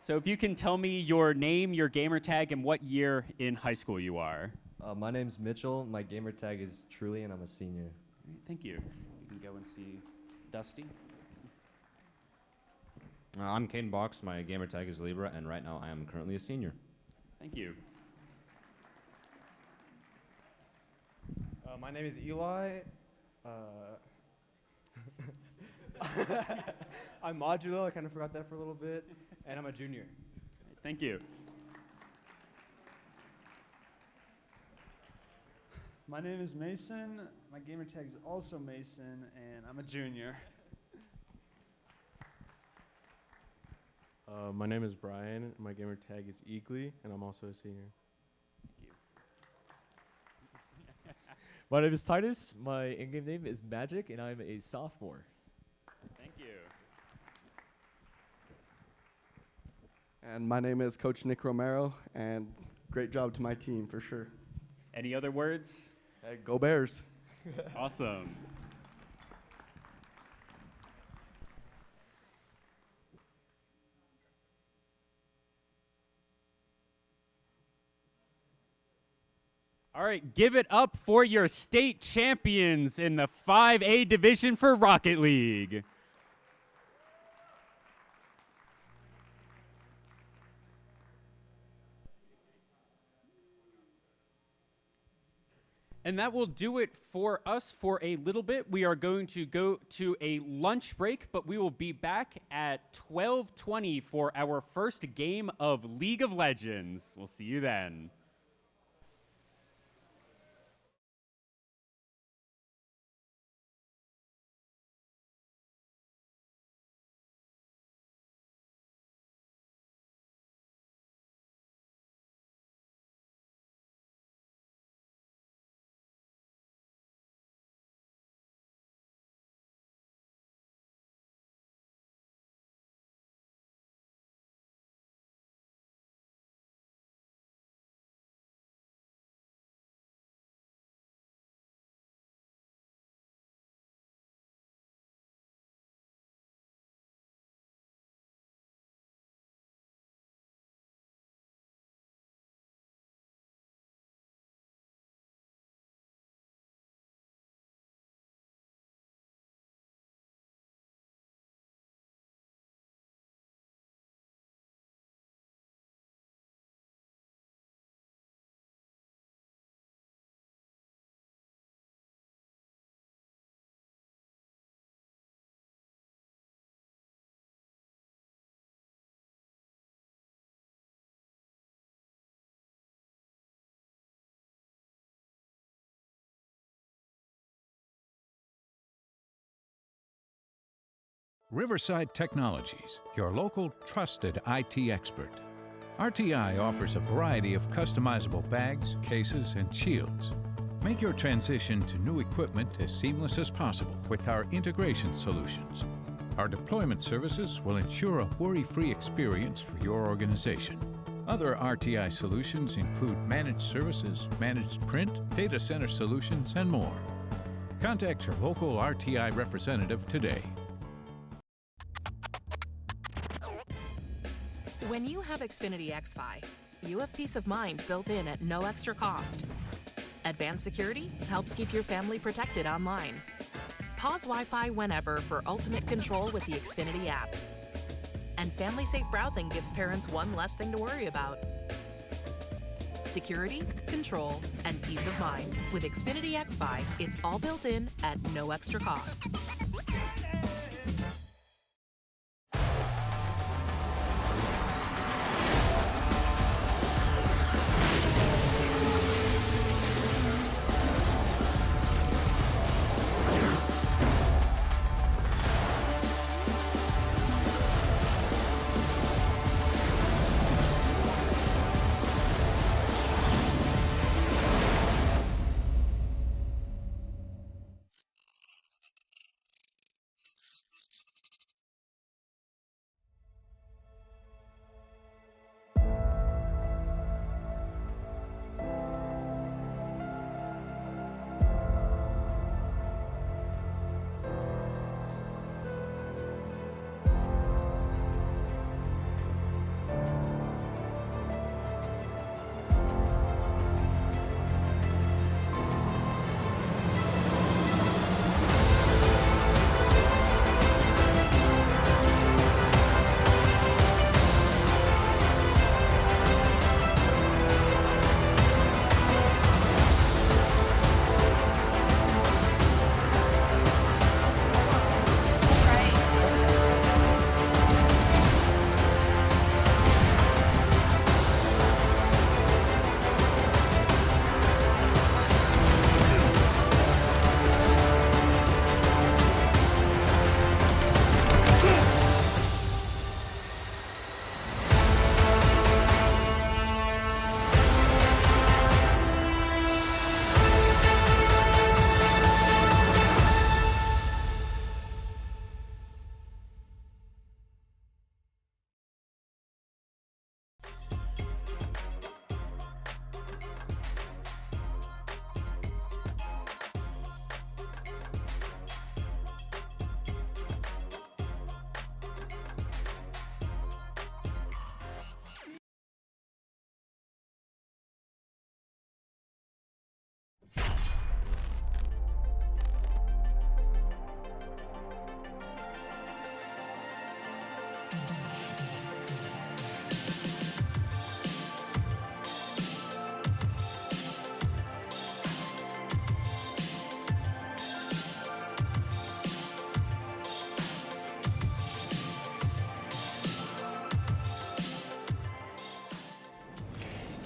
So if you can tell me your name, your gamer tag, and what year in high school you are.
My name's Mitchell. My gamer tag is Truly, and I'm a senior.
Thank you. You can go and see Dusty.
I'm Caden Box. My gamer tag is Libra, and right now I am currently a senior.
Thank you.
My name is Eli. I'm Modulo. I kind of forgot that for a little bit, and I'm a junior.
Thank you.
My name is Mason. My gamer tag is also Mason, and I'm a junior.
My name is Brian. My gamer tag is Eagly, and I'm also a senior.
My name is Titus. My in-game name is Magic, and I'm a sophomore.
Thank you.
And my name is Coach Nick Romero, and great job to my team for sure.
Any other words?
Hey, go Bears.
Awesome. All right, give it up for your state champions in the 5A division for Rocket League. And that will do it for us for a little bit. We are going to go to a lunch break, but we will be back at 12:20 for our first game of League of Legends. We'll see you then.
Riverside Technologies, your local trusted IT expert. RTI offers a variety of customizable bags, cases, and shields. Make your transition to new equipment as seamless as possible with our integration solutions. Our deployment services will ensure a worry-free experience for your organization. Other RTI solutions include managed services, managed print, data center solutions, and more. Contact your local RTI representative today.
When you have Xfinity XFi, you have peace of mind built in at no extra cost. Advanced security helps keep your family protected online. Pause Wi-Fi whenever for ultimate control with the Xfinity app. And family-safe browsing gives parents one less thing to worry about. Security, control, and peace of mind. With Xfinity X5, it's all built in at no extra cost.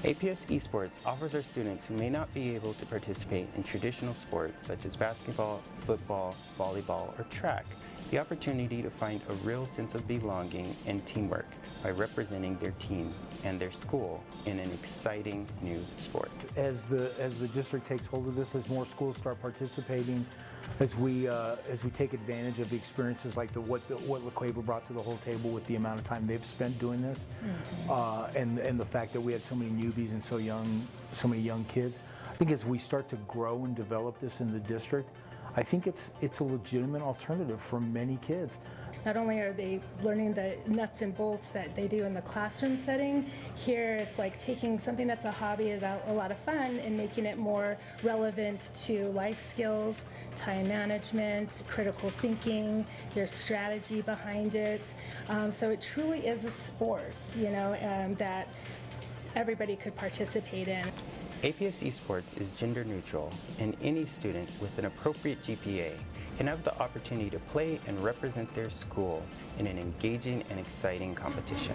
APS Esports offers our students who may not be able to participate in traditional sports such as basketball, football, volleyball, or track the opportunity to find a real sense of belonging and teamwork by representing their team and their school in an exciting new sport.
As the district takes hold of this, as more schools start participating, as we take advantage of the experiences like what La Cueva brought to the whole table with the amount of time they've spent doing this, and the fact that we had so many newbies and so many young kids, I think as we start to grow and develop this in the district, I think it's a legitimate alternative for many kids.
Not only are they learning the nuts and bolts that they do in the classroom setting, here it's like taking something that's a hobby about a lot of fun and making it more relevant to life skills, time management, critical thinking, there's strategy behind it. So it truly is a sport, that everybody could participate in.
APS Esports is gender neutral, and any student with an appropriate GPA can have the opportunity to play and represent their school in an engaging and exciting competition.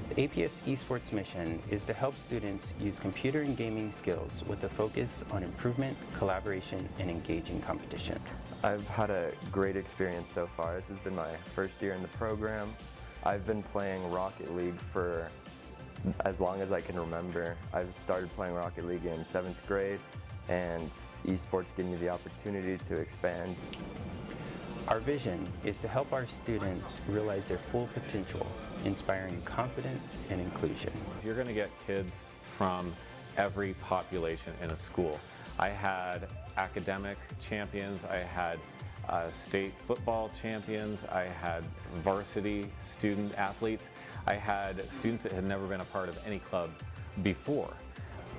The APS Esports mission is to help students use computer and gaming skills with a focus on improvement, collaboration, and engaging competition.
I've had a great experience so far. This has been my first year in the program. I've been playing Rocket League for as long as I can remember. I've started playing Rocket League in 7th grade, and esports give me the opportunity to expand.
Our vision is to help our students realize their full potential, inspiring confidence and inclusion.
You're going to get kids from every population in a school. I had academic champions, I had state football champions. I had varsity student athletes. I had students that had never been a part of any club before.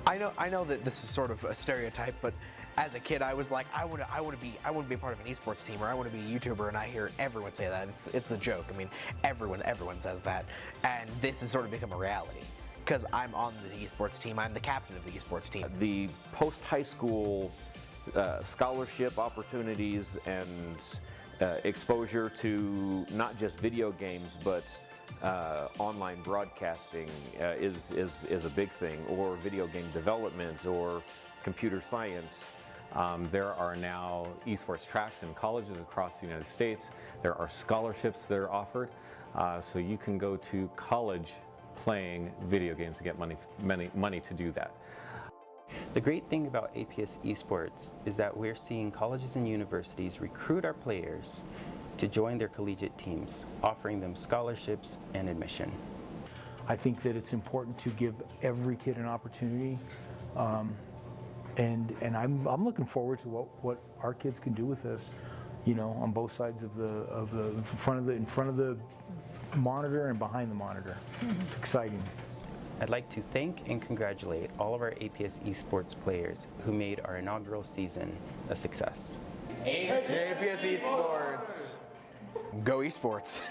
I know that this is sort of a stereotype, but as a kid, I was like, I want to be a part of an esports team, or I want to be a YouTuber, and I hear everyone say that. It's a joke. I mean, everyone says that, and this has sort of become a reality because I'm on the esports team. I'm the captain of the esports team.
The post-high school scholarship opportunities and exposure to not just video games, but online broadcasting is a big thing, or video game development, or computer science. There are now esports tracks in colleges across the United States. There are scholarships that are offered, so you can go to college playing video games and get money to do that.
The great thing about APS Esports is that we're seeing colleges and universities recruit our players to join their collegiate teams, offering them scholarships and admission.
I think that it's important to give every kid an opportunity, and I'm looking forward to what our kids can do with this, you know, on both sides of the in front of the monitor and behind the monitor. It's exciting.
I'd like to thank and congratulate all of our APS Esports players who made our inaugural season a success.
APS Esports. Go Esports.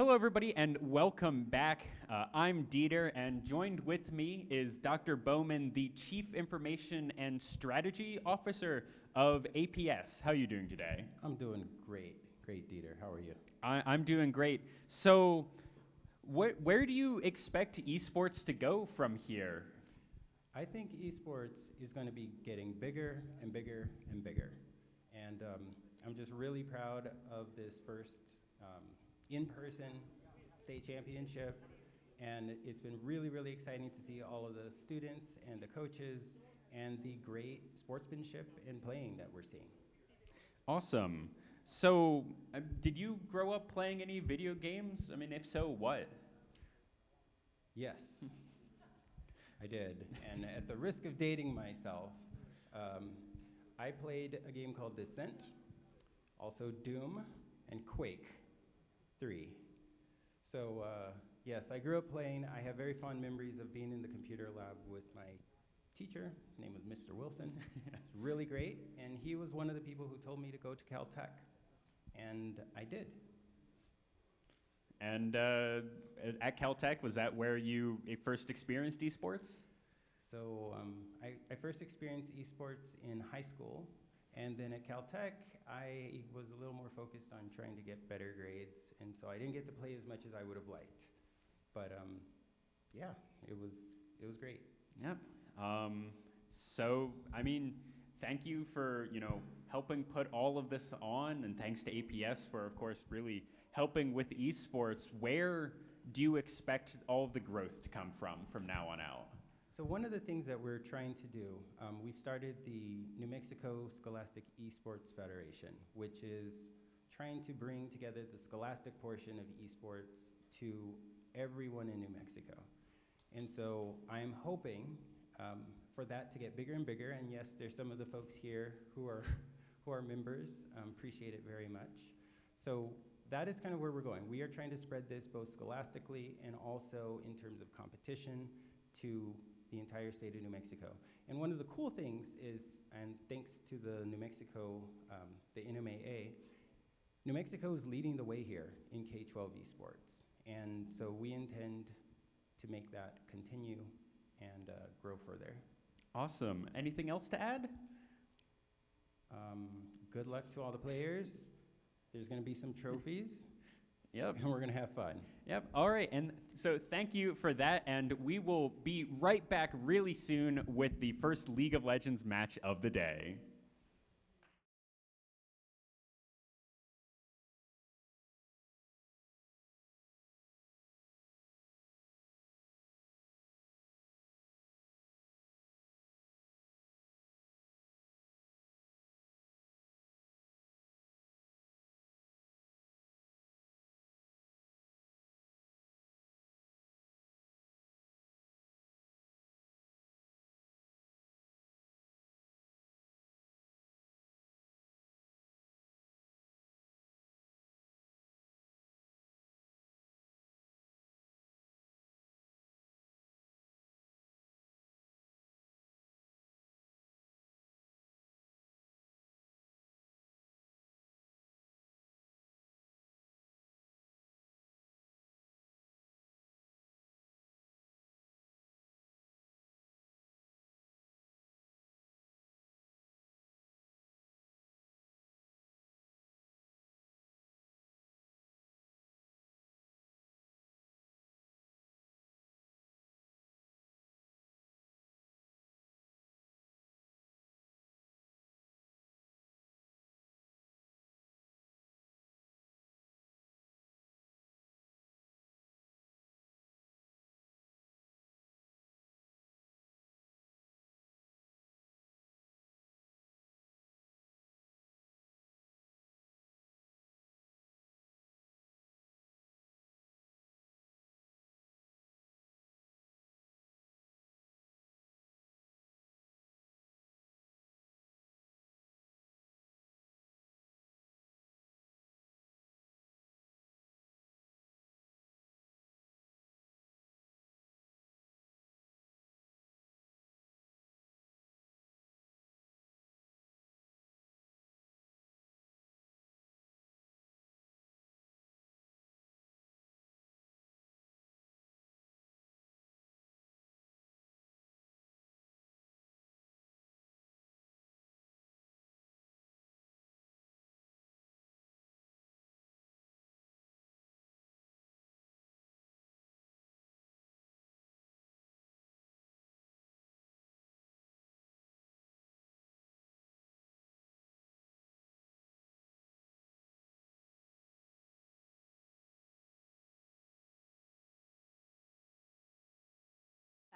Hello, everybody, and welcome back. I'm Dieter, and joined with me is Dr. Bowman, the Chief Information and Strategy Officer of APS. How are you doing today?
I'm doing great. Great, Dieter. How are you?
I'm doing great. So, where do you expect esports to go from here?
I think esports is going to be getting bigger and bigger and bigger. And I'm just really proud of this first in-person state championship. And it's been really, really exciting to see all of the students and the coaches and the great sportsmanship and playing that we're seeing.
Awesome. So, did you grow up playing any video games? I mean, if so, what?
Yes, I did. And at the risk of dating myself, I played a game called Descent, also Doom, and Quake 3. So yes, I grew up playing. I have very fond memories of being in the computer lab with my teacher. His name was Mr. Wilson. Really great. And he was one of the people who told me to go to Caltech. And I did.
And at Caltech, was that where you first experienced esports?
So I first experienced esports in high school, and then at Caltech, I was a little more focused on trying to get better grades, and so I didn't get to play as much as I would have liked. But yeah, it was great.
Yep. So I mean, thank you for helping put all of this on, and thanks to APS for, of course, really helping with esports. Where do you expect all of the growth to come from now on out?
So one of the things that we're trying to do, we've started the New Mexico Scholastic Esports Federation, which is trying to bring together the scholastic portion of esports to everyone in New Mexico. And so I'm hoping for that to get bigger and bigger. And yes, there's some of the folks here who are members. Appreciate it very much. So that is kind of where we're going. We are trying to spread this both scholastically and also in terms of competition to the entire state of New Mexico. And one of the cool things is, and thanks to the New Mexico, the NMAA, New Mexico is leading the way here in K-12 esports. And so we intend to make that continue and grow further.
Awesome. Anything else to add?
Good luck to all the players. There's going to be some trophies.
Yep.
And we're going to have fun.
Yep. All right. And so thank you for that. And we will be right back really soon with the first League of Legends match of the day.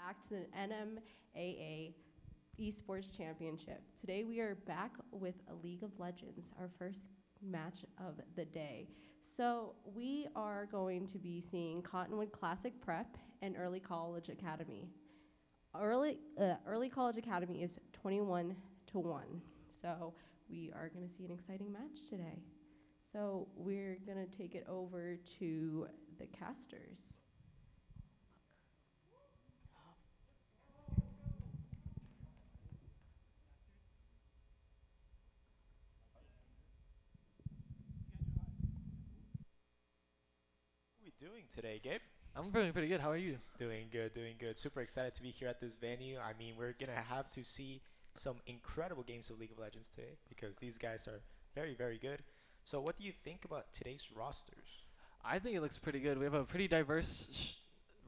back to the NMAA Esports Championship. Today we are back with a League of Legends, our first match of the day. So we are going to be seeing Cottonwood Classic Prep and Early College Academy. Early College Academy is 21-1. So we are going to see an exciting match today. So we're going to take it over to the casters.
Doing today, Gabe?
I'm feeling pretty good. How are you?
Doing good, doing good. Super excited to be here at this venue. I mean, we're going to have to see some incredible games of League of Legends today because these guys are very, very good. So what do you think about today's rosters?
I think it looks pretty good. We have a pretty diverse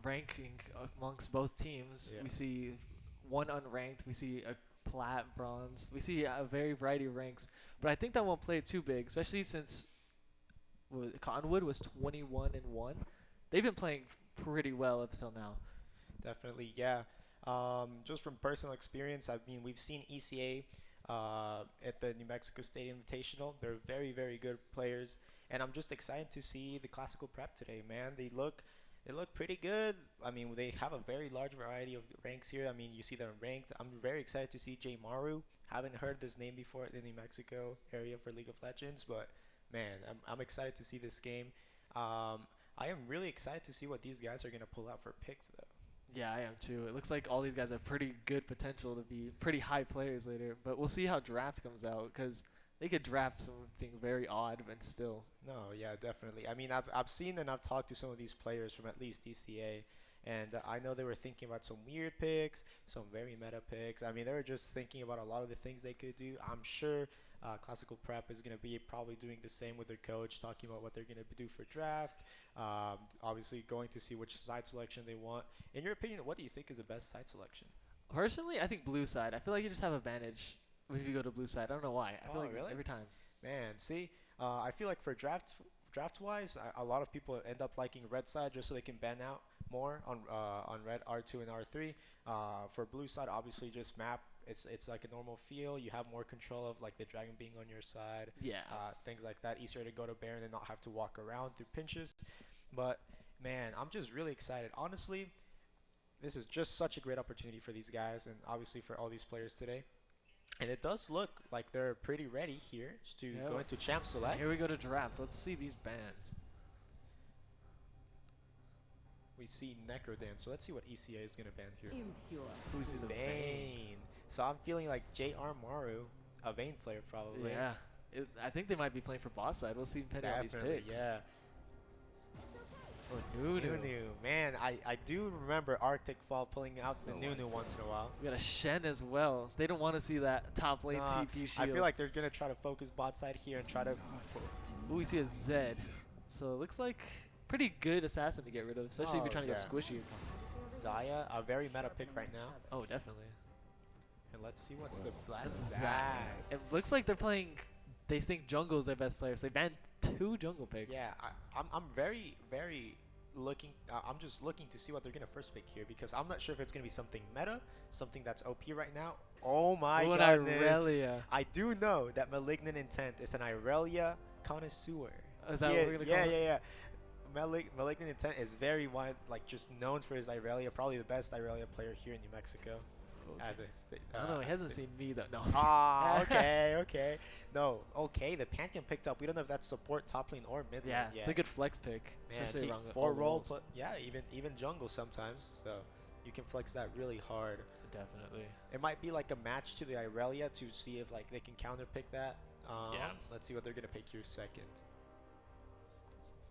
ranking amongst both teams.
Yeah.
We see one unranked. We see a plat, bronze. We see a very variety of ranks. But I think that won't play too big, especially since Cottonwood was 21-1. They've been playing pretty well up till now.
Definitely, yeah. Just from personal experience, I mean, we've seen ECA at the New Mexico State Invitational. They're very, very good players, and I'm just excited to see the Classical Prep today, man. They look pretty good. I mean, they have a very large variety of ranks here. I mean, you see them ranked. I'm very excited to see Jay Maru. Haven't heard this name before in the New Mexico area for League of Legends, but man, I'm excited to see this game. I am really excited to see what these guys are going to pull out for picks, though.
Yeah, I am too. It looks like all these guys have pretty good potential to be pretty high players later. But we'll see how draft comes out because they could draft something very odd, but still.
No, yeah, definitely. I mean, I've seen and I've talked to some of these players from at least DCA, and I know they were thinking about some weird picks, some very meta picks. I mean, they were just thinking about a lot of the things they could do. I'm sure Classical Prep is going to be probably doing the same with their coach, talking about what they're going to do for draft. Obviously, going to see which side selection they want. In your opinion, what do you think is the best side selection?
Personally, I think blue side. I feel like you just have advantage if you go to blue side. I don't know why. I feel like
really?
every time.
Man, see, I feel like for draft-wise, a lot of people end up liking red side just so they can ban out more on red R2 and R3. For blue side, obviously just map. It's like a normal feel. You have more control of like the dragon being on your side.
Yeah.
Things like that. Easier to go to Baron and not have to walk around through pinches. But man, I'm just really excited. Honestly, this is just such a great opportunity for these guys and obviously for all these players today. And it does look like they're pretty ready here to go into Champ Select.
Here we go to draft. Let's see these bans.
We see Necrodan, so let's see what ECA is going to ban here.
Who's the
Vayne? So I'm feeling like J.R. Maru, a Vayne player probably.
Yeah. I think they might be playing for bot side. We'll see depending on these picks.
Yeah.
Oh, Nunu.
Man, I do remember Arctic Fall pulling out the Nunu once in a while.
We got a Shen as well. They don't want to see that top lane TP shield.
I feel like they're going to try to focus bot side here and try to...
Ooh, we see a Zed. So it looks like pretty good assassin to get rid of, especially if you're trying to get squishy.
Zaya, a very meta pick right now.
Oh, definitely.
And let's see what's the blast. Zag.
It looks like they're playing... They think jungle's their best players. They banned 2 jungle picks.
Yeah, I'm very, very looking. I'm just looking to see what they're gonna first pick here because I'm not sure if it's gonna be something meta, something that's OP right now. Oh my god!
Irelia.
I do know that Malignant Intent is an Irelia connoisseur.
Is that what we're gonna call it?
Yeah. Malignant Intent is very just known for his Irelia, probably the best Irelia player here in New Mexico.
Okay. I don't know, he hasn't seen me though. No.
Okay. No, okay. The Pantheon picked up. We don't know if that's support, top lane, or mid lane.
Yeah, it's a good flex pick, especially around
for role. But yeah, even jungle sometimes. So you can flex that really hard.
Definitely.
It might be like a match to the Irelia to see if they can counter pick that.
Yeah.
Let's see what they're gonna pick here second.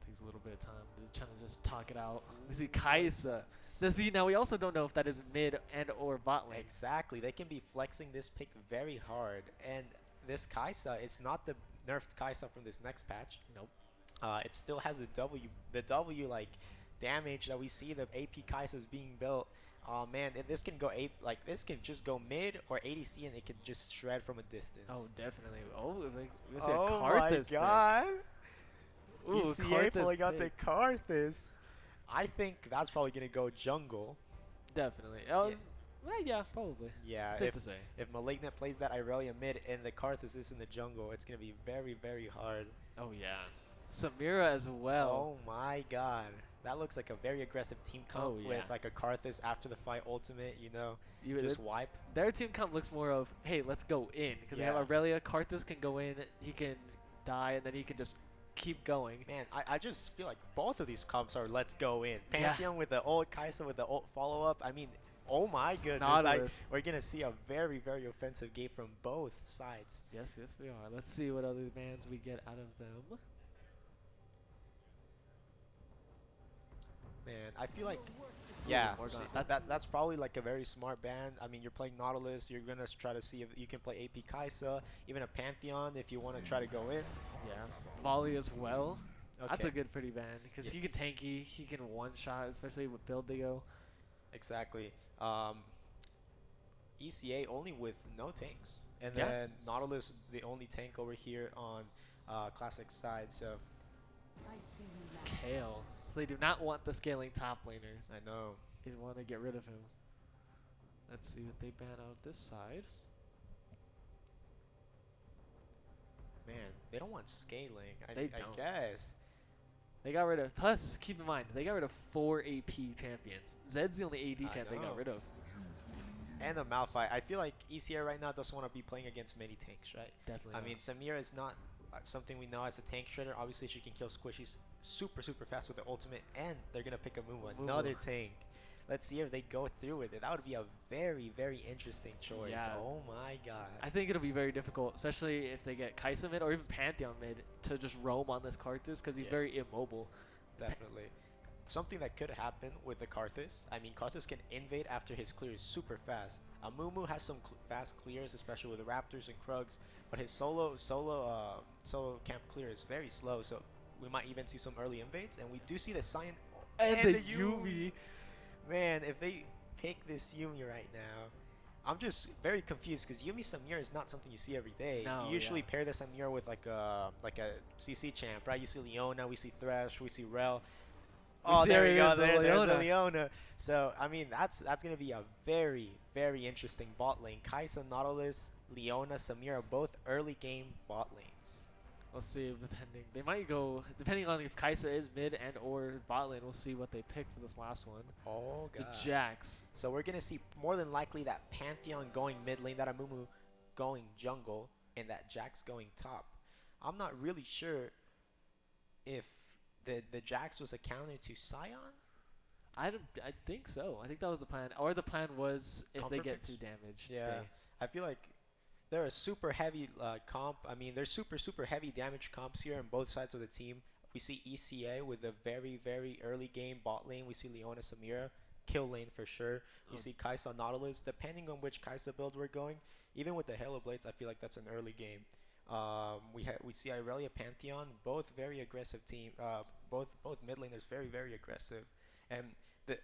Takes a little bit of time. They're trying to just talk it out. We see Kaisa. Now we also don't know if that is mid and or bot lane.
Exactly. They can be flexing this pick very hard. And this Kaisa is not the nerfed Kaisa from this next patch.
Nope.
It still has the W damage that we see the AP Kaisas being built. Oh man, this can go this can just go mid or ADC and it can just shred from a distance.
Oh, definitely. Oh, we see a Karthus.
My god.
Ooh,
ECA pulling out the Karthus. I think that's probably going to go jungle.
Definitely. Yeah, probably.
Yeah,
Safe to say.
if Malignant plays that Irelia mid and the Karthus is in the jungle, it's going to be very, very hard.
Oh, yeah. Samira as well.
Oh, my God. That looks like a very aggressive team comp with like a Karthus after the fight ultimate, you know, just wipe.
Their team comp looks more of, hey, let's go in. Because they have Aurelia. Karthus can go in, he can die, and then he can just keep going.
Man, I just feel like both of these comps are let's go in. Pantheon with the ult, Kaisa with the ult follow-up. I mean, oh my goodness. We're going to see a very, very offensive game from both sides.
Yes, we are. Let's see what other bans we get out of them.
Man, I feel like, that's probably like a very smart ban. I mean, you're playing Nautilus. You're going to try to see if you can play AP Kaisa, even a Pantheon if you want to try to go in.
Yeah, Volley as well. Okay. That's a good pretty ban because he can tanky, he can one-shot, especially with build they go.
Exactly. ECA only with no tanks. And then Nautilus, the only tank over here on Classic side, so.
Kale. So they do not want the scaling top laner.
I know.
They want to get rid of him. Let's see what they ban out this side.
Man, they don't want scaling, I
don't.
guess.
They got rid of, plus keep in mind, they got rid of 4 AP champions. Zed's the only AD champ they got rid of.
And the Malphite. I feel like ECA right now doesn't want to be playing against many tanks, right?
Definitely.
I mean, Samira is not something we know as a tank shredder. Obviously, she can kill squishies super, super fast with the ultimate, and they're going to pick a Mumu, another tank. Let's see if they go through with it. That would be a very, very interesting choice.
Yeah.
Oh my god.
I think it'll be very difficult, especially if they get Kaisa mid or even Pantheon mid to just roam on this Karthus because he's very immobile.
Definitely. Something that could happen with the Karthus. I mean, Karthus can invade after his clear is super fast. Amumu has some fast clears, especially with the Raptors and Krugs, but his solo camp clear is very slow, so we might even see some early invades, and we do see the Cyan
and the Yuumi.
Man, if they pick this Yuumi right now, I'm just very confused because Yuumi Samira is not something you see every day.
No,
you usually pair the Samira with like a CC champ, right? You see Leona, we see Thresh, we see Rel. Oh, there we go. There's the Leona. So, I mean, that's going to be a very, very interesting bot lane. Kaisa, Nautilus, Leona, Samira, both early game bot lanes.
We'll see, depending. They might go, depending on if Kaisa is mid and or bot lane, we'll see what they pick for this last one.
Oh, God.
The Jax.
So we're going to see more than likely that Pantheon going mid lane, that Amumu going jungle, and that Jax going top. I'm not really sure if the Jax was a counter to Scion.
I think so. I think that was the plan. Or the plan was if they get too damaged.
Yeah. I feel like they're a super heavy comp. I mean, there's super, super heavy damage comps here on both sides of the team. We see ECA with a very, very early game bot lane. We see Leona Samira, kill lane for sure. We see Kaisa Nautilus. Depending on which Kaisa build we're going, even with the Halo Blades, I feel like that's an early game. We see Irelia Pantheon, both very aggressive team. Both mid laners very, very aggressive. And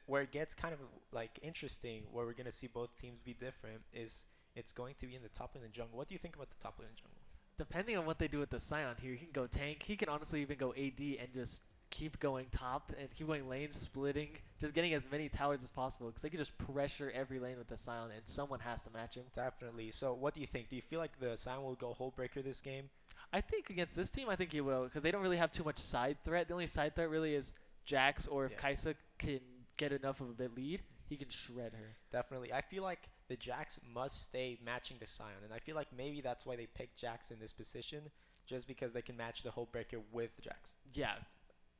where it gets kind of like interesting, where we're going to see both teams be different, is it's going to be in the top lane and jungle. What do you think about the top lane and jungle?
Depending on what they do with the Scion here, he can go tank. He can honestly even go AD and just keep going top and keep going lane splitting, just getting as many towers as possible because they can just pressure every lane with the Scion and someone has to match him.
Definitely. So what do you think? Do you feel like the Scion will go hold breaker this game?
I think against this team, I think he will because they don't really have too much side threat. The only side threat really is Jax, or if Kaisa can get enough of a bit lead, he can shred her.
Definitely. I feel like the Jax must stay matching the Scion, and I feel like maybe that's why they picked Jax in this position, just because they can match the hold breaker with Jax.
Yeah.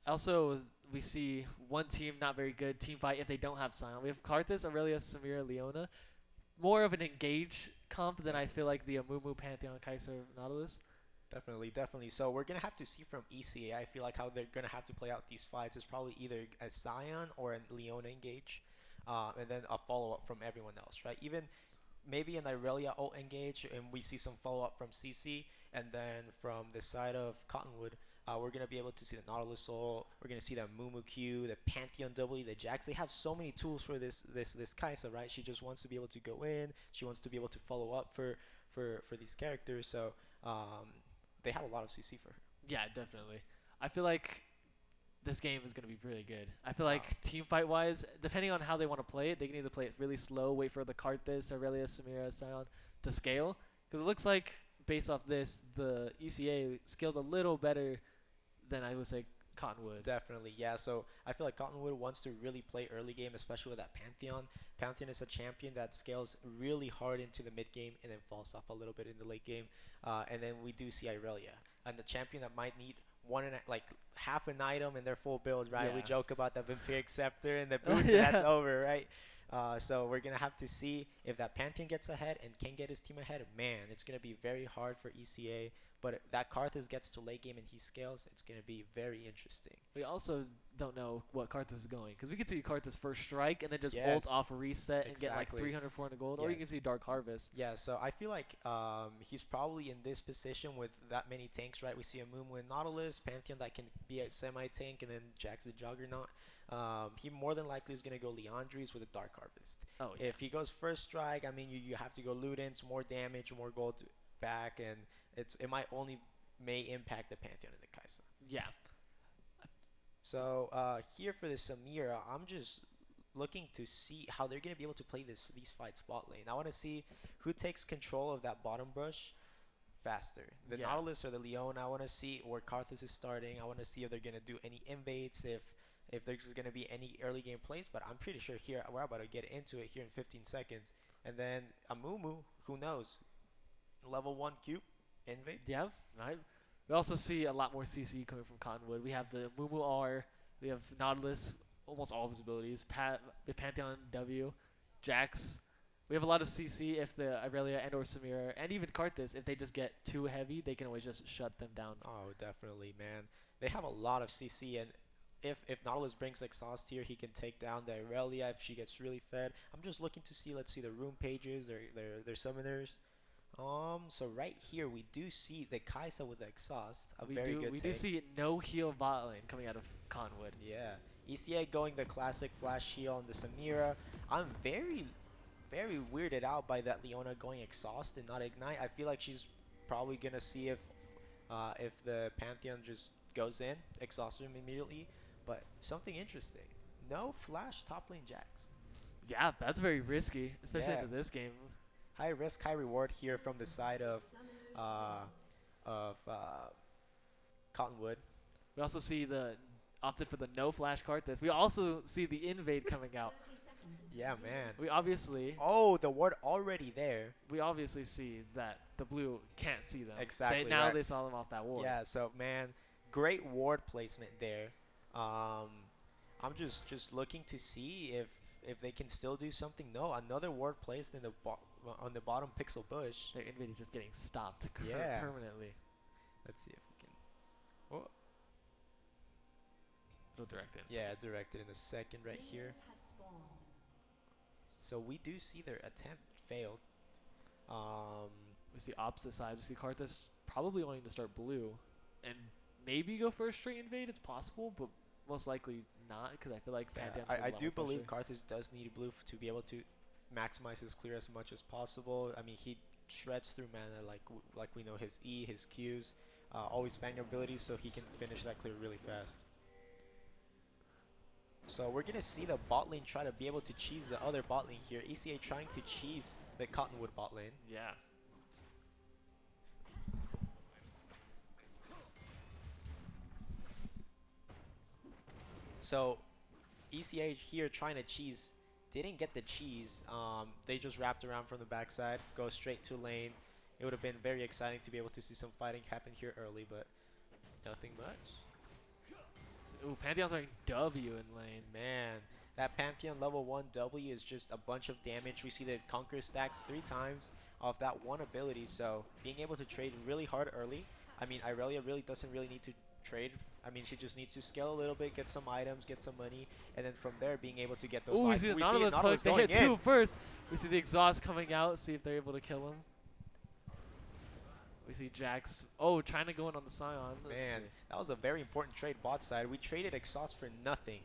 Also, we see one team not very good team fight if they don't have Scion. We have Karthus, Aurelia, Samira, Leona. More of an engage comp than I feel like the Amumu, Pantheon, Kaisa, Nautilus.
Definitely. So we're going to have to see from ECA, I feel like how they're going to have to play out these fights is probably either a Scion or a Leona engage, and then a follow-up from everyone else, right? Even maybe an Irelia ult engage, and we see some follow-up from CC, and then from the side of Cottonwood, we're going to be able to see the Nautilus ult, we're going to see the Mumu Q, the Pantheon W, the Jax. They have so many tools for this Kaisa, right? She just wants to be able to go in, she wants to be able to follow up for these characters, so they have a lot of CC for her.
Yeah, definitely. I feel like this game is going to be really good. I feel like team fight wise, depending on how they want to play it, they can either play it really slow, wait for the Karthus, Aurelia, Samira, Sion to scale. Because it looks like, based off this, the ECA scales a little better than I would say Cottonwood.
Definitely, yeah. So I feel like Cottonwood wants to really play early game, especially with that Pantheon. Pantheon is a champion that scales really hard into the mid game and then falls off a little bit in the late game. And then we do see Irelia, and the champion that might need half an item in their full build, right?
Yeah.
We joke about the Vampiric Scepter and the boots, and that's over, right? So we're going to have to see if that Pantheon gets ahead and can get his team ahead. Man, it's going to be very hard for ECA. But that Karthus gets to late game and he scales, it's going to be very interesting.
We also don't know what Karthus is going. Because we could see Karthus first strike and then just ult off a reset and get like 300, 400 gold. Or you can see Dark Harvest.
Yeah, so I feel like he's probably in this position with that many tanks, right? We see a Mumu and Nautilus, Pantheon that can be a semi-tank, and then Jax the Juggernaut. He more than likely is going to go Leandries with a Dark Harvest.
Oh, yeah.
If he goes first strike, I mean, you have to go Ludens, more damage, more gold back, and it may impact the Pantheon and the Kai'Sa.
Yeah.
So here for the Samira, I'm just looking to see how they're going to be able to play these fights spot lane. I want to see who takes control of that bottom brush faster. The Nautilus or the Leona. I want to see where Karthus is starting. I want to see if they're going to do any invades, if there's going to be any early game plays. But I'm pretty sure here we're about to get into it here in 15 seconds. And then a Mumu, who knows? Level 1 cube. Invade?
Yeah, right. We also see a lot more CC coming from Cottonwood. We have the Mumu R, we have Nautilus, almost all of his abilities, the Pantheon W, Jax. We have a lot of CC if the Irelia and or Samira, and even Karthus, if they just get too heavy, they can always just shut them down.
Oh, definitely, man. They have a lot of CC, and if Nautilus brings exhaust here, he can take down the Irelia if she gets really fed. I'm just looking to see, let's see the room pages, their summoners. So right here we do see the Kai'Sa with the exhaust,
We do see no heal bot lane coming out of Cottonwood.
Yeah, ECA going the classic flash heal on the Samira. I'm very, very weirded out by that Leona going exhaust and not ignite. I feel like she's probably gonna see if the Pantheon just goes in, exhausts him immediately. But something interesting, no flash top lane Jax.
Yeah, that's very risky, especially into this game.
High risk, high reward here from the side of Cottonwood.
We also see opted for the no flash Karthus. We also see the invade coming out.
Yeah, man.
We obviously.
Oh, the ward already there.
We obviously see that the blue can't see them.
Exactly.
Now they saw them off that ward.
Yeah. So man, great ward placement there. I'm just looking to see if they can still do something. No, another ward placed in on the bottom pixel bush.
Their invade is just getting stopped
Yeah.
permanently.
Let's see if we can. Oh.
It'll direct it.
Yeah, directed in a second right here. So we do see their attempt failed.
We see opposite sides. We see Karthus probably wanting to start blue, and maybe go for a straight invade. It's possible, but most likely not, because I feel like Pantheon's
I do believe Karthus does need blue to be able to maximize his clear as much as possible. I mean, he shreds through mana like we know his E, his Qs, always spamming abilities, so he can finish that clear really fast. So we're gonna see the bot lane try to be able to cheese the other bot lane here. ECA trying to cheese the Cottonwood bot lane.
Yeah.
So ECA here trying to cheese, didn't get the cheese. They just wrapped around from the backside, go straight to lane. It would have been very exciting to be able to see some fighting happen here early, but nothing much.
Ooh, Pantheon's wearing W in lane.
Man, that Pantheon level 1 W is just a bunch of damage. We see the Conquer stacks 3 times off that one ability, so being able to trade really hard early. I mean, Irelia really doesn't really need to trade. I mean, she just needs to scale a little bit, get some items, get some money, and then from there being able to get those
Ooh, we see the Nautilus hook. They hit 2 first. We see the exhaust coming out, see if they're able to kill him. We see Jax, trying to go in on the Scion.
Man, that was a very important trade bot side. We traded exhaust for nothing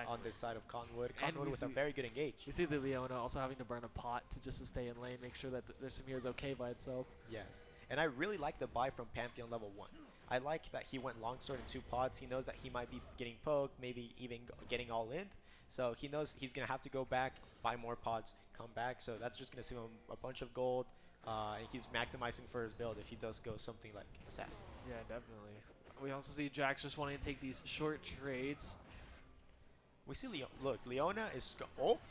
on this side of Cottonwood. Cottonwood with a very good engage.
You see the Leona also having to burn a pot to stay in lane, make sure that their Samir is okay by itself.
Yes, and I really like the buy from Pantheon level 1. I like that he went longsword in 2 pods. He knows that he might be getting poked, maybe even getting all in. So he knows he's going to have to go back, buy more pods, come back. So that's just going to save him a bunch of gold. And he's maximizing for his build if he does go something like Assassin.
Yeah, definitely. We also see Jax just wanting to take these short trades.
We see look, Leona is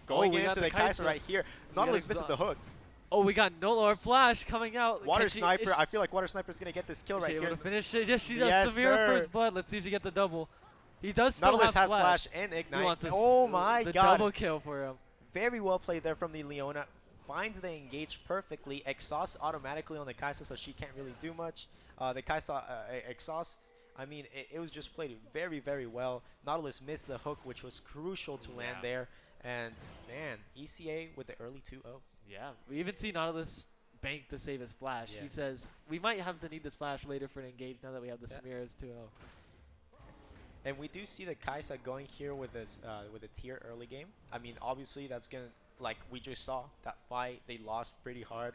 going into the Kai'Sa right here. Nautilus misses the hook.
Oh, we got no Lord Flash coming out.
Water Sniper. I feel like Water Sniper is going to get this kill right here.
Able to finish it? Yes, she does.
Yes,
Samira first blood. Let's see if she gets the double. He does still
Nautilus
have
has flash and Ignite.
Oh
my
the
god.
Double kill for him.
Very well played there from the Leona. Finds the engage perfectly. Exhausts automatically on the Kai'Sa, so she can't really do much. The Kai'Sa exhausts. I mean, it was just played very, very well. Nautilus missed the hook, which was crucial to land there. And, man, ECA with the early 2-0.
Yeah, we even see Nautilus bank to save his flash.
Yeah.
He says, we might have to need this flash later for an engage now that we have the Samira's 2-0.
And we do see the Kai'Sa going here with this with a tier early game. I mean, obviously that's gonna, like we just saw that fight, they lost pretty hard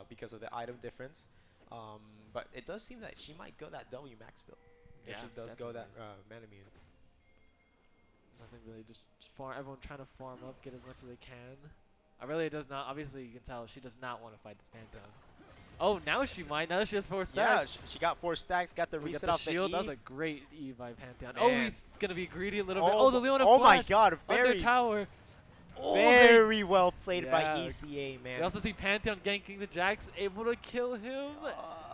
because of the item difference. But it does seem that she might go that W max build if she does go that mana immune.
Nothing really, just farm. Everyone trying to farm up, get as much as they can. I really does not. Obviously, you can tell she does not want to fight this Pantheon. Oh, now she might. Now that she has 4 stacks.
Yeah, she got 4 stacks. Got the reset off the
shield.
E.
That was a great E by Pantheon.
Man.
Oh, he's gonna be greedy a little bit. Oh, the Leona
Oh
flash
my God!
under
Very
tower. Oh,
very well played by ECA, man.
We also see Pantheon ganking the Jax, able to kill him.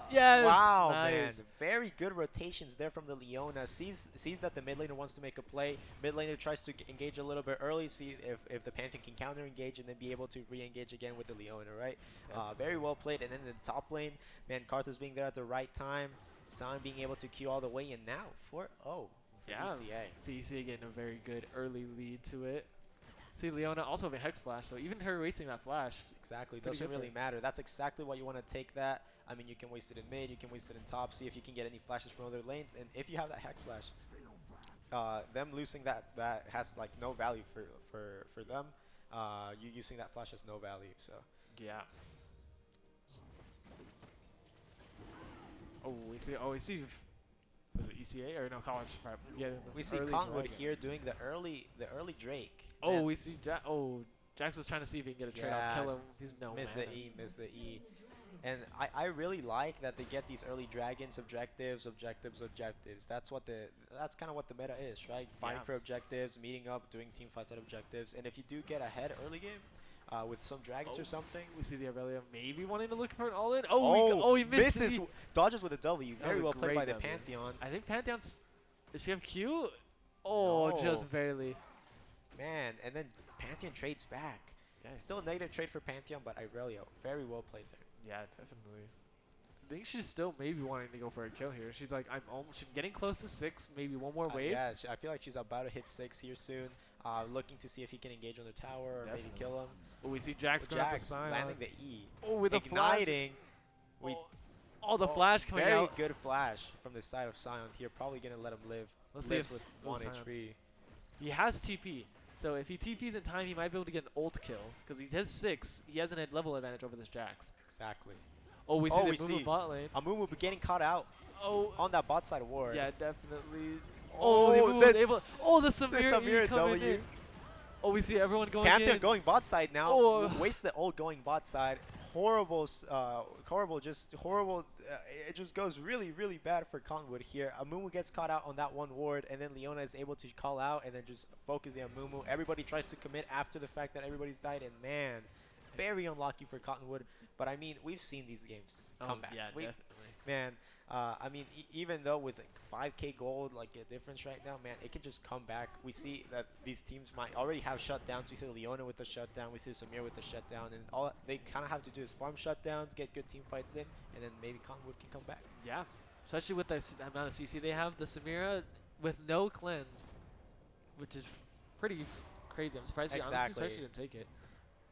Yes.
Wow,
nice.
man. Very good rotations there from the Leona. Sees that the mid laner wants to make a play. Mid laner tries to engage a little bit early, see if the Pantheon can counter engage and then be able to re-engage again with the Leona, right? Very well played. And then in the top lane, man, Karthus being there at the right time. Sion being able to queue all the way. And now 4-0 for ECA.
See ECA getting a very good early lead to it. See Leona also having Hex Flash, so even her wasting that flash.
Exactly, doesn't really matter. That's exactly what you want to take that. I mean, you can waste it in mid, you can waste it in top, see if you can get any flashes from other lanes, and if you have that Hex Flash, them losing that has like no value for them. You using that flash has no value, so.
Yeah. Oh, we see. Was it ECA or no college prep? Yeah,
we see Conwood here doing the early Drake.
Oh,
man.
we see Jax was trying to see if he can get a trade off, kill him. He's
miss the E. And I really like that they get these early dragons, objectives. That's kind of what the meta is, right? Fighting for objectives, meeting up, doing team fights at objectives. And if you do get ahead early game with some dragons or something,
we see the Aurelia maybe wanting to look for an all-in. He
misses. Dodges with a W. Very well played by the
W.
Pantheon.
I think Pantheon's. Does she have Q? Oh,
no.
just barely.
Man, and then Pantheon trades back.
Yeah.
Still a negative trade for Pantheon, but Aurelia, very well played there.
Yeah, definitely. I think she's still maybe wanting to go for a kill here. She's like, she's getting close to 6, maybe one more wave.
Yeah, I feel like she's about to hit 6 here soon. Looking to see if he can engage on the tower or maybe kill him.
Oh, we see Jax going to Sion.
Landing the E.
Oh, with
igniting.
The flash coming out.
Very good flash from the side of Sion here. Probably going to let him live.
Let's see if
with 1 HP.
He has TP. So if he TPs in time, he might be able to get an ult kill. Because he has 6. He has an level advantage over this Jax.
Exactly.
Oh, we see the Amumu bot lane.
Amumu getting caught out on that bot side ward.
Yeah, definitely. The Samira
W.
In. Oh, we see everyone going
Pantheon going bot side now.
Oh.
Waste the ult going bot side. Horrible. It just goes really, really bad for Conwood here. Amumu gets caught out on that one ward, and then Leona is able to call out and then just focus the Amumu. Everybody tries to commit after the fact that everybody's died, and man, very unlucky for Cottonwood. But I mean, we've seen these games come back.
Yeah, definitely.
Man, I mean, even though with like 5K gold, like a difference right now, man, it can just come back. We see that these teams might already have shutdowns. We see Leona with the shutdown. We see Samir with the shutdown. And all they kind of have to do is farm shutdowns, get good team fights in, and then maybe Cottonwood can come back.
Yeah, especially with the amount of CC they have. The Samira with no cleanse, which is pretty crazy. I'm surprised she didn't take it.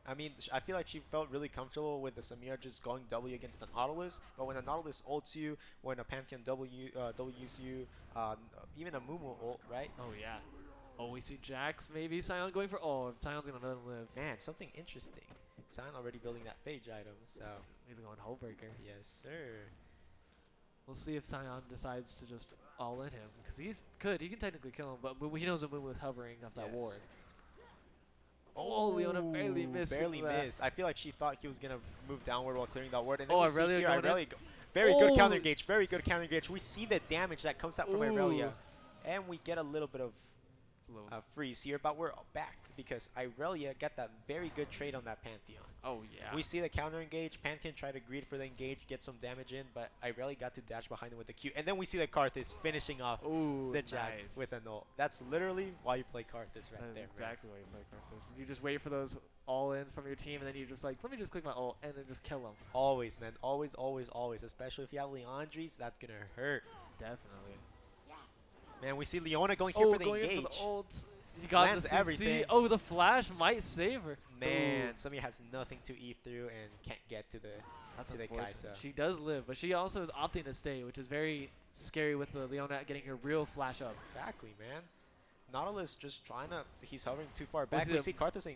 I mean, I feel like she felt really comfortable with the Samira just going W against the Nautilus. But when the Nautilus ults you, when a Pantheon W's you, even a Mumu ult, right?
Oh, yeah. Oh, we see Jax maybe. Sion going for... Oh, Sion's going to let him live.
Man, something interesting. Sion already building that Phage item, so...
He's going Hullbreaker.
Yes, sir.
We'll see if Sion decides to just all in him, because he can technically kill him, but he knows Amumu is hovering off that ward. Oh, Leona barely missed.
Barely missed. I feel like she thought he was gonna move downward while clearing that ward. And then
Oh,
we see
Irelia
here,
going in.
Irelia very good counter engage. Very good counter engage. We see the damage that comes out from Irelia, and we get a little bit of freeze here, but we're back because Irelia got that very good trade on that Pantheon.
Oh yeah.
We see the counter engage. Pantheon tried to greed for the engage, get some damage in, but Irelia got to dash behind him with the Q. And then we see the Karthus finishing off the Jax with an ult. That's literally why you play Karthus right there.
Exactly why you play Karthus. You just wait for those all-ins from your team, and then you just like, let me just click my ult, and then just kill them.
Always, man. Always, always, always. Especially if you have Leandries, that's going to hurt.
Definitely.
Man, we see Leona going here for the engage.
In for the ult. He got
lands
the CC.
everything.
Oh, the flash might save her.
Man, Samir has nothing to eat through and can't get to the Kaisa.
She does live, but she also is opting to stay, which is very scary with the Leona getting her real flash up.
Exactly, man. Nautilus just trying to, he's hovering too far back. We see Karthus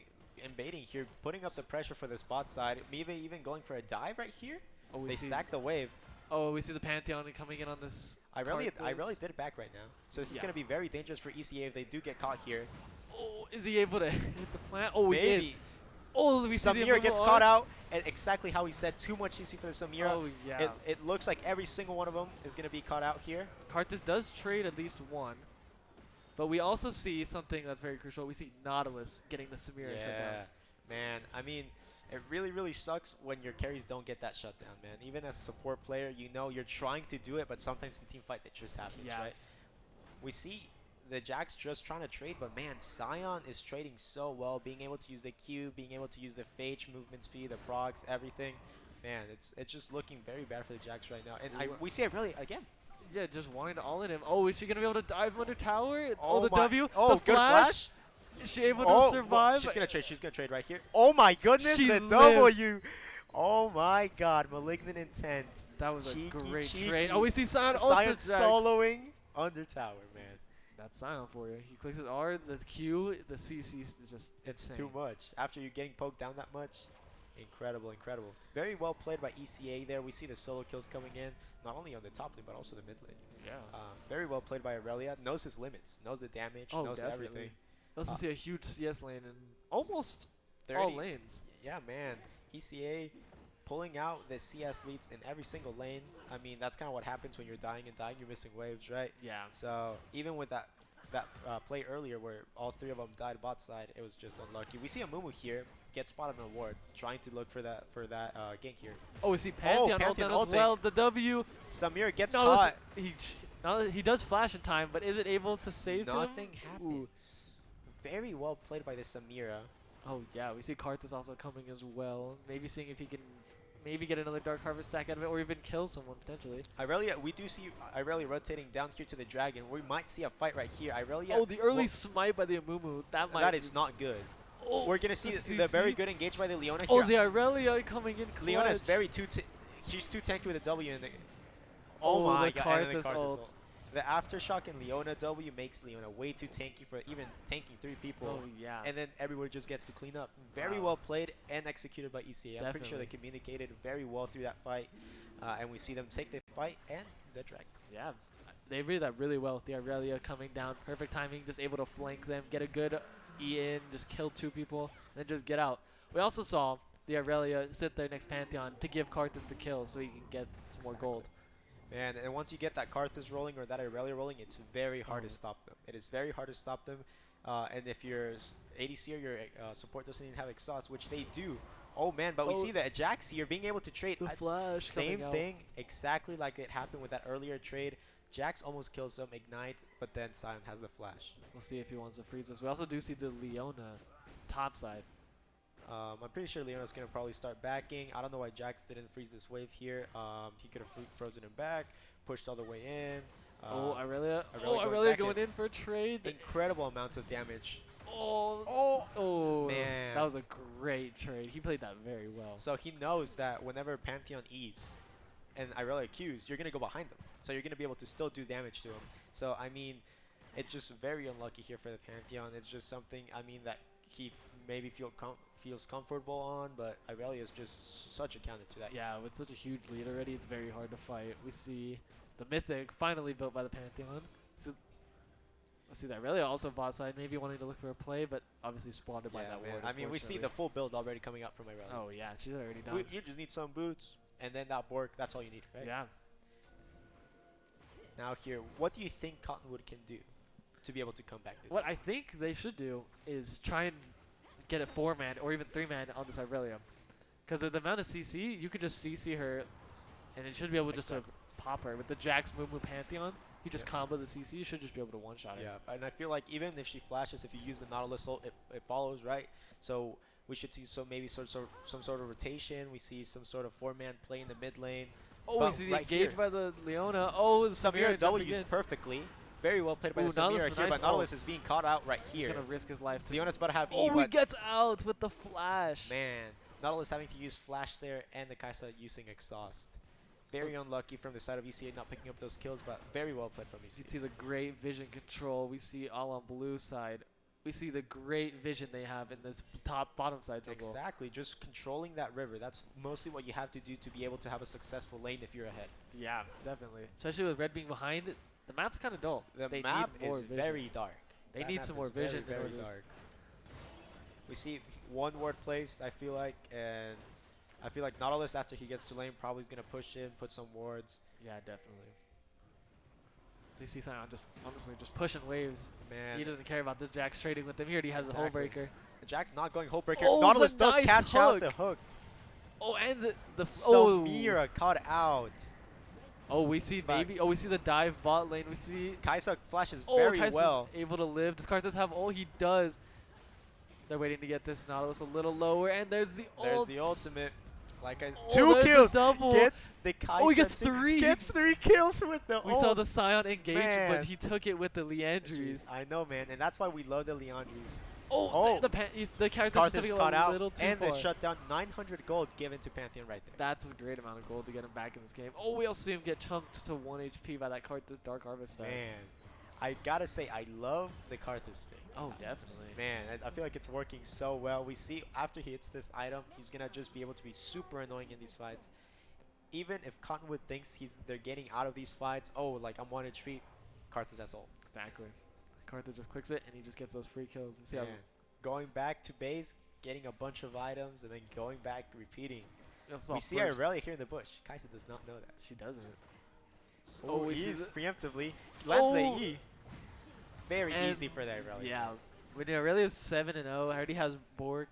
invading here, putting up the pressure for this bot side. Maybe even going for a dive right here.
Oh,
they stack the wave.
Oh, we see the Pantheon coming in on this.
I really did it back right now. So this is going to be very dangerous for ECA if they do get caught here.
Oh, is he able to hit the plant? Oh,
maybe.
He is. Oh, we see
Samir gets caught out, and exactly how he said, too much CC for the Samira.
Oh, yeah.
It looks like every single one of them is going to be caught out here.
Karthus does trade at least one, but we also see something that's very crucial. We see Nautilus getting the Samira shutdown.
Man. I mean, it really, really sucks when your carries don't get that shutdown, man. Even as a support player, you know you're trying to do it, but sometimes in team fights it just happens, right? We see the Jax just trying to trade, but man, Sion is trading so well, being able to use the Q, being able to use the Phage, movement speed, the procs, everything. Man, it's just looking very bad for the Jax right now. And we see it really again.
Yeah, just wanting to all in him. Oh, is she gonna be able to dive under tower?
Oh,
the W.
Oh,
the
good flash.
Is she able to survive?
She's gonna trade. She's gonna trade right here. Oh my goodness, the W. Oh my God, Malignant Intent.
That was
cheeky,
a great
cheeky.
trade. Oh, we see Sion
soloing under tower, man.
That's Sion for you. He clicks his R, the Q, the CC is just
It's
insane.
too much. After you're getting poked down that much, incredible, incredible. Very well played by ECA there. We see the solo kills coming in, not only on the top lane, but also the mid lane.
Yeah.
Very well played by Irelia. Knows his limits, knows the damage, knows everything.
He also see a huge CS lane in almost
30.
all lanes.
Yeah, man. ECA pulling out the CS leads in every single lane. I mean, that's kind of what happens when you're dying and dying. You're missing waves, right?
Yeah.
So even with that play earlier where all three of them died bot side, it was just unlucky. We see Amumu here get spotted on a ward, trying to look for that gank here.
Oh, we see Pantheon ult as well. The W.
Samir gets caught.
He does flash in time, but is it able to save him?
Nothing happens. Very well played by the Samira.
Oh yeah, we see Karthus also coming as well. Maybe seeing if he can maybe get another Dark Harvest stack out of it, or even kill someone potentially.
We do see Irelia rotating down here to the dragon. We might see a fight right here. Irelia.
Oh, the early smite by the Amumu.
That is not good. Oh, we're gonna see the very good engage by the Leona here.
Oh, the Irelia coming in clutch.
Leona is she's too tanky with a W. And oh my God, and the Karthus ult. The Aftershock and Leona W makes Leona way too tanky for even tanking 3 people.
Oh, yeah.
And then everyone just gets to clean up. Very well played and executed by ECA. I'm pretty sure they communicated very well through that fight. And we see them take the fight and the drag.
Yeah, they read that really well. The Irelia coming down, perfect timing, just able to flank them, get a good E in, just kill 2 people, and then just get out. We also saw the Irelia sit there next Pantheon to give Karthus the kill so he can get some more gold.
Man, and once you get that Karthus rolling or that Irelia rolling, it's very hard to stop them. It is very hard to stop them. And if your ADC or your support doesn't even have exhaust, which they do. Oh man, but we see that Jax here being able to trade.
The flash
same thing, exactly like it happened with that earlier trade. Jax almost kills him, ignites, but then Sion has the flash.
We'll see if he wants to freeze us. We also do see the Leona top side.
I'm pretty sure Leona's going to probably start backing. I don't know why Jax didn't freeze this wave here. He could have frozen him back, pushed all the way in.
Irelia going in for a trade.
Incredible amounts of damage.
Oh,
man.
That was a great trade. He played that very well.
So he knows that whenever Pantheon E's and Irelia Q's, you're going to go behind them. So you're going to be able to still do damage to him. So, I mean, it's just very unlucky here for the Pantheon. It's just something, I mean, that he maybe feels comfortable on, but Irelia is just such a counter to that.
Yeah, with such a huge lead already, it's very hard to fight. We see the Mythic finally built by the Pantheon. So let's see that Irelia also bot side, maybe wanting to look for a play, but obviously spotted by that ward.
I mean, we see the full build already coming out from Irelia.
Oh yeah, she's already done.
You just need some boots, and then that Bork, that's all you need, right?
Yeah.
Now here, what do you think Cottonwood can do to be able to come back this
What
game?
I think they should do is try and get a 4-man or even 3-man on this Irelia. Because of the amount of CC, you could just CC her, and it should be able just to pop her. With the Jax Moo Pantheon, you just combo the CC, you should just be able to one-shot her.
Yeah, and I feel like even if she flashes, if you use the Nautilus ult, it follows, right? So we should see maybe some sort of rotation. We see some sort of 4-man play in the mid lane.
Oh, we see the engage by the Leona. Oh, the
Samira W's perfectly. Very well played by the Samira here, but Nautilus is being caught out right here.
He's going to risk his life.
Leona's about to have
E. Oh, he gets out with the flash.
Man, Nautilus having to use flash there, and the Kai'Sa using exhaust. Very unlucky from the side of ECA not picking up those kills, but very well played from ECA.
You see the great vision control. We see all on blue side. We see the great vision they have in this bottom side jungle.
Exactly, just controlling that river. That's mostly what you have to do to be able to have a successful lane if you're ahead.
Yeah, definitely. Especially with red being behind, the map's kind of dull.
The
they
map
need more
is
vision.
very dark.
They need some more vision.
Very dark. We see one ward placed, I feel like, and I feel like Nautilus, after he gets to lane, probably is going to push in, put some wards.
Yeah, definitely. So you see Sion just honestly just pushing waves.
Man.
He doesn't care about this Jax trading with him. He already has the hull breaker.
Jax not going hull breaker.
Oh,
Nautilus does
nice
catch out the hook.
Oh, and the
Samira caught out.
Oh, we see maybe. Oh, we see the dive bot lane. We see
Kai'Sa flashes very
Kai'Sa's
well.
Able to live. Does Karthus have ult? He does. They're waiting to get this Nautilus a little lower, and there's the ult.
There's the ultimate. Like a
Oh,
2 kills.
Double.
Gets the Kai'Sa.
Oh, he gets 3.
Gets 3 kills with the
We
ult.
saw the Sion engage,
Man.
but he took it with the Leandries.
I know, man, and that's why we love the Leandries.
Oh, the character
Karthus
just
caught
a
out,
little too
and
far.
they shut down 900 gold given to Pantheon right there.
That's a great amount of gold to get him back in this game. Oh, we also see him get chunked to 1 HP by that Karthus Dark Harvest style.
Man, I gotta say, I love the Karthus thing.
Oh, definitely.
Man, I feel like it's working so well. We see after he hits this item, he's gonna just be able to be super annoying in these fights. Even if Cottonwood thinks they're getting out of these fights, oh, like I'm 1 HP, Karthus has ult.
Exactly. Karthus just clicks it, and he just gets those free kills. We see how
going back to base, getting a bunch of items, and then going back, repeating. We see
first.
Irelia here in the bush. Kai'Sa does not know that.
She doesn't.
Oh,
we see
he's preemptively lands the E. Very easy for the Irelia.
Yeah. When Irelia is 7-0, already has Bork,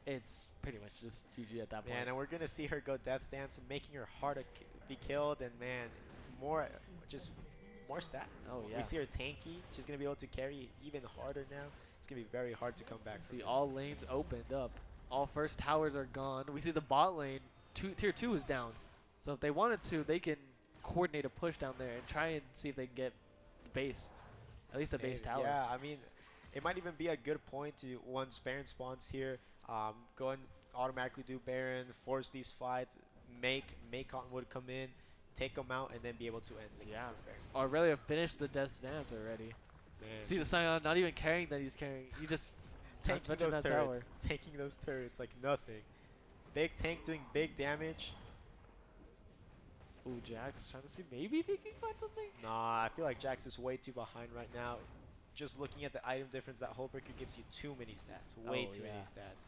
it's pretty much just GG at that point.
Man, and we're gonna see her go Death Stance, making her hard to be killed, and man, more stats.
Oh yeah.
We see her tanky. She's gonna be able to carry even harder now. It's gonna be very hard to come back.
See all lanes opened up. All first towers are gone. We see the bot lane, tier 2 is down. So if they wanted to, they can coordinate a push down there and try and see if they can get the base. At least the base tower.
Yeah, I mean, it might even be a good point to, once Baron spawns here, go and automatically do Baron, force these fights, make Cottonwood come in, take them out, and then be able to end the game.
Yeah. Aurelia finished the Death's Dance already.
Man,
see the Sion not even carrying that he's carrying. He just
taking those turrets. Taking those turrets like nothing. Big tank doing big damage.
Ooh, Jax trying to see maybe if he can find something.
Nah, I feel like Jax is way too behind right now. Just looking at the item difference, that Hullbreaker gives you too many stats. Way too many stats.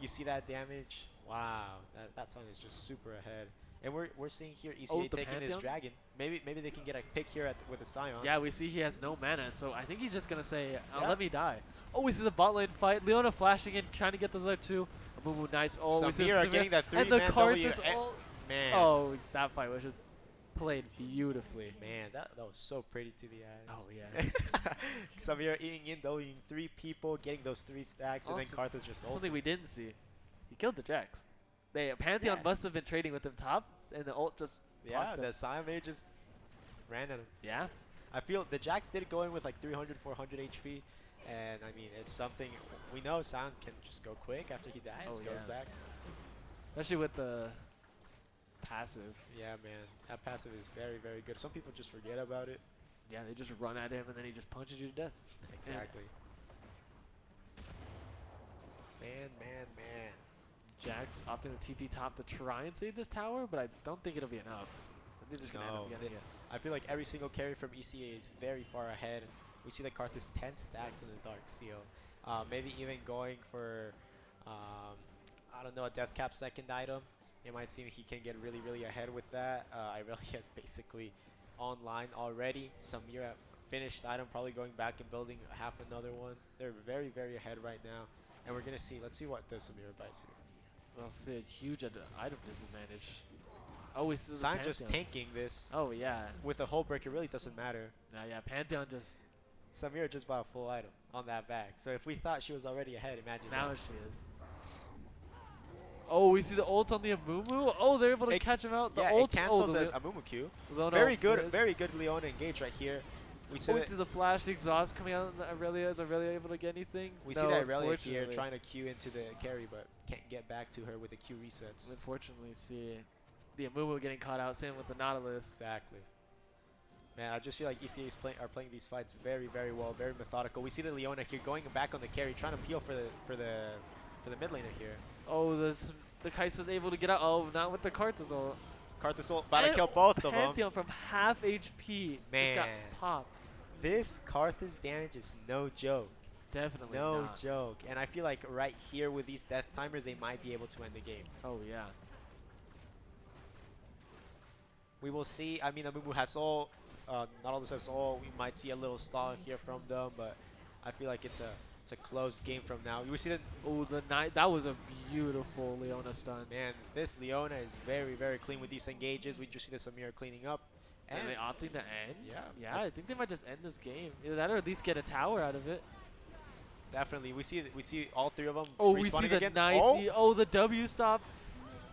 You see that damage? Wow, that Sion is just super ahead. And we're seeing here ECA taking his dragon. Maybe they can get a pick here with a Sion.
Yeah, we see he has no mana, so I think he's just gonna say, let me die. Oh, we see the bot lane fight. Leona flashing in, trying to get those other 2. Amumu, nice. Oh, we see
Samira getting that 3-man
and the
W.
Karthus ult.
Man.
Oh, that fight was just played beautifully.
Man, that was so pretty to the eyes.
Oh yeah.
Samira eating in, Wing 3 people, getting those 3 stacks, and then Karthus just ulted.
Something we didn't see. He killed the Jax. Pantheon must have been trading with him top, and the ult just
the Sion Mage just ran at him.
Yeah.
I feel the Jax did go in with like 300, 400 HP, and I mean, it's something we know Sion can just go quick after he dies, goes back.
Especially with the passive.
Yeah, man. That passive is very, very good. Some people just forget about it.
Yeah, they just run at him, and then he just punches you to death.
Exactly. Man.
Jax opting to TP top to try and save this tower, but I don't think it'll be enough. I think they're just going to end up getting it.
I feel like every single carry from ECA is very far ahead. We see that Karthus 10 stacks in the Dark Seal. Maybe even going for, I don't know, a death cap second item. It might seem he can get really, really ahead with that. Irelia is basically online already. Samira finished item, probably going back and building half another one. They're very, very ahead right now. And we're going to see. Let's see what the Samira buys here.
We'll see a huge item disadvantage. Oh, this is
Sign just tanking this.
Oh, yeah.
With a hull break, it really doesn't matter.
Yeah, Pantheon just...
Samira just bought a full item on that bag. So if we thought she was already ahead, imagine
now
that.
She is. Oh, we see the ults on the Amumu. Oh, they're able to catch him out. The ults,
it cancels the Amumu Q. Very good Leona engage right here. We see
the flash, the exhaust coming out on the Irelia. Is Irelia able to get anything?
We see that Irelia here trying to Q into the carry, but can't get back to her with the Q resets.
Unfortunately, see the Amumu getting caught out, same with the Nautilus.
Exactly. Man, I just feel like ECA are playing these fights very, very well, very methodical. We see the Leona here going back on the carry, trying to peel for the mid laner here.
Oh, the Kai'Sa's able to get out. Oh, not with the Karthus ult.
Karthus ult about to kill both of them.
Pantheon from half HP.
Man,
just got popped.
This Karthus damage is no joke.
Definitely
no joke. And I feel like right here with these death timers, they might be able to end the game.
Oh yeah.
We will see. I mean, Amumu has all. Nautilus has all. We might see a little stall here from them, but I feel like it's a close game from now. You see that?
Oh, that was a beautiful Leona stun.
Man, this Leona is very, very clean with these engages. We just see the Samira cleaning up.
And they opting to end?
Yeah.
I think they might just end this game. Either that or at least get a tower out of it.
Definitely. We see all three of them.
Oh, we see the nice. Oh, the W stop.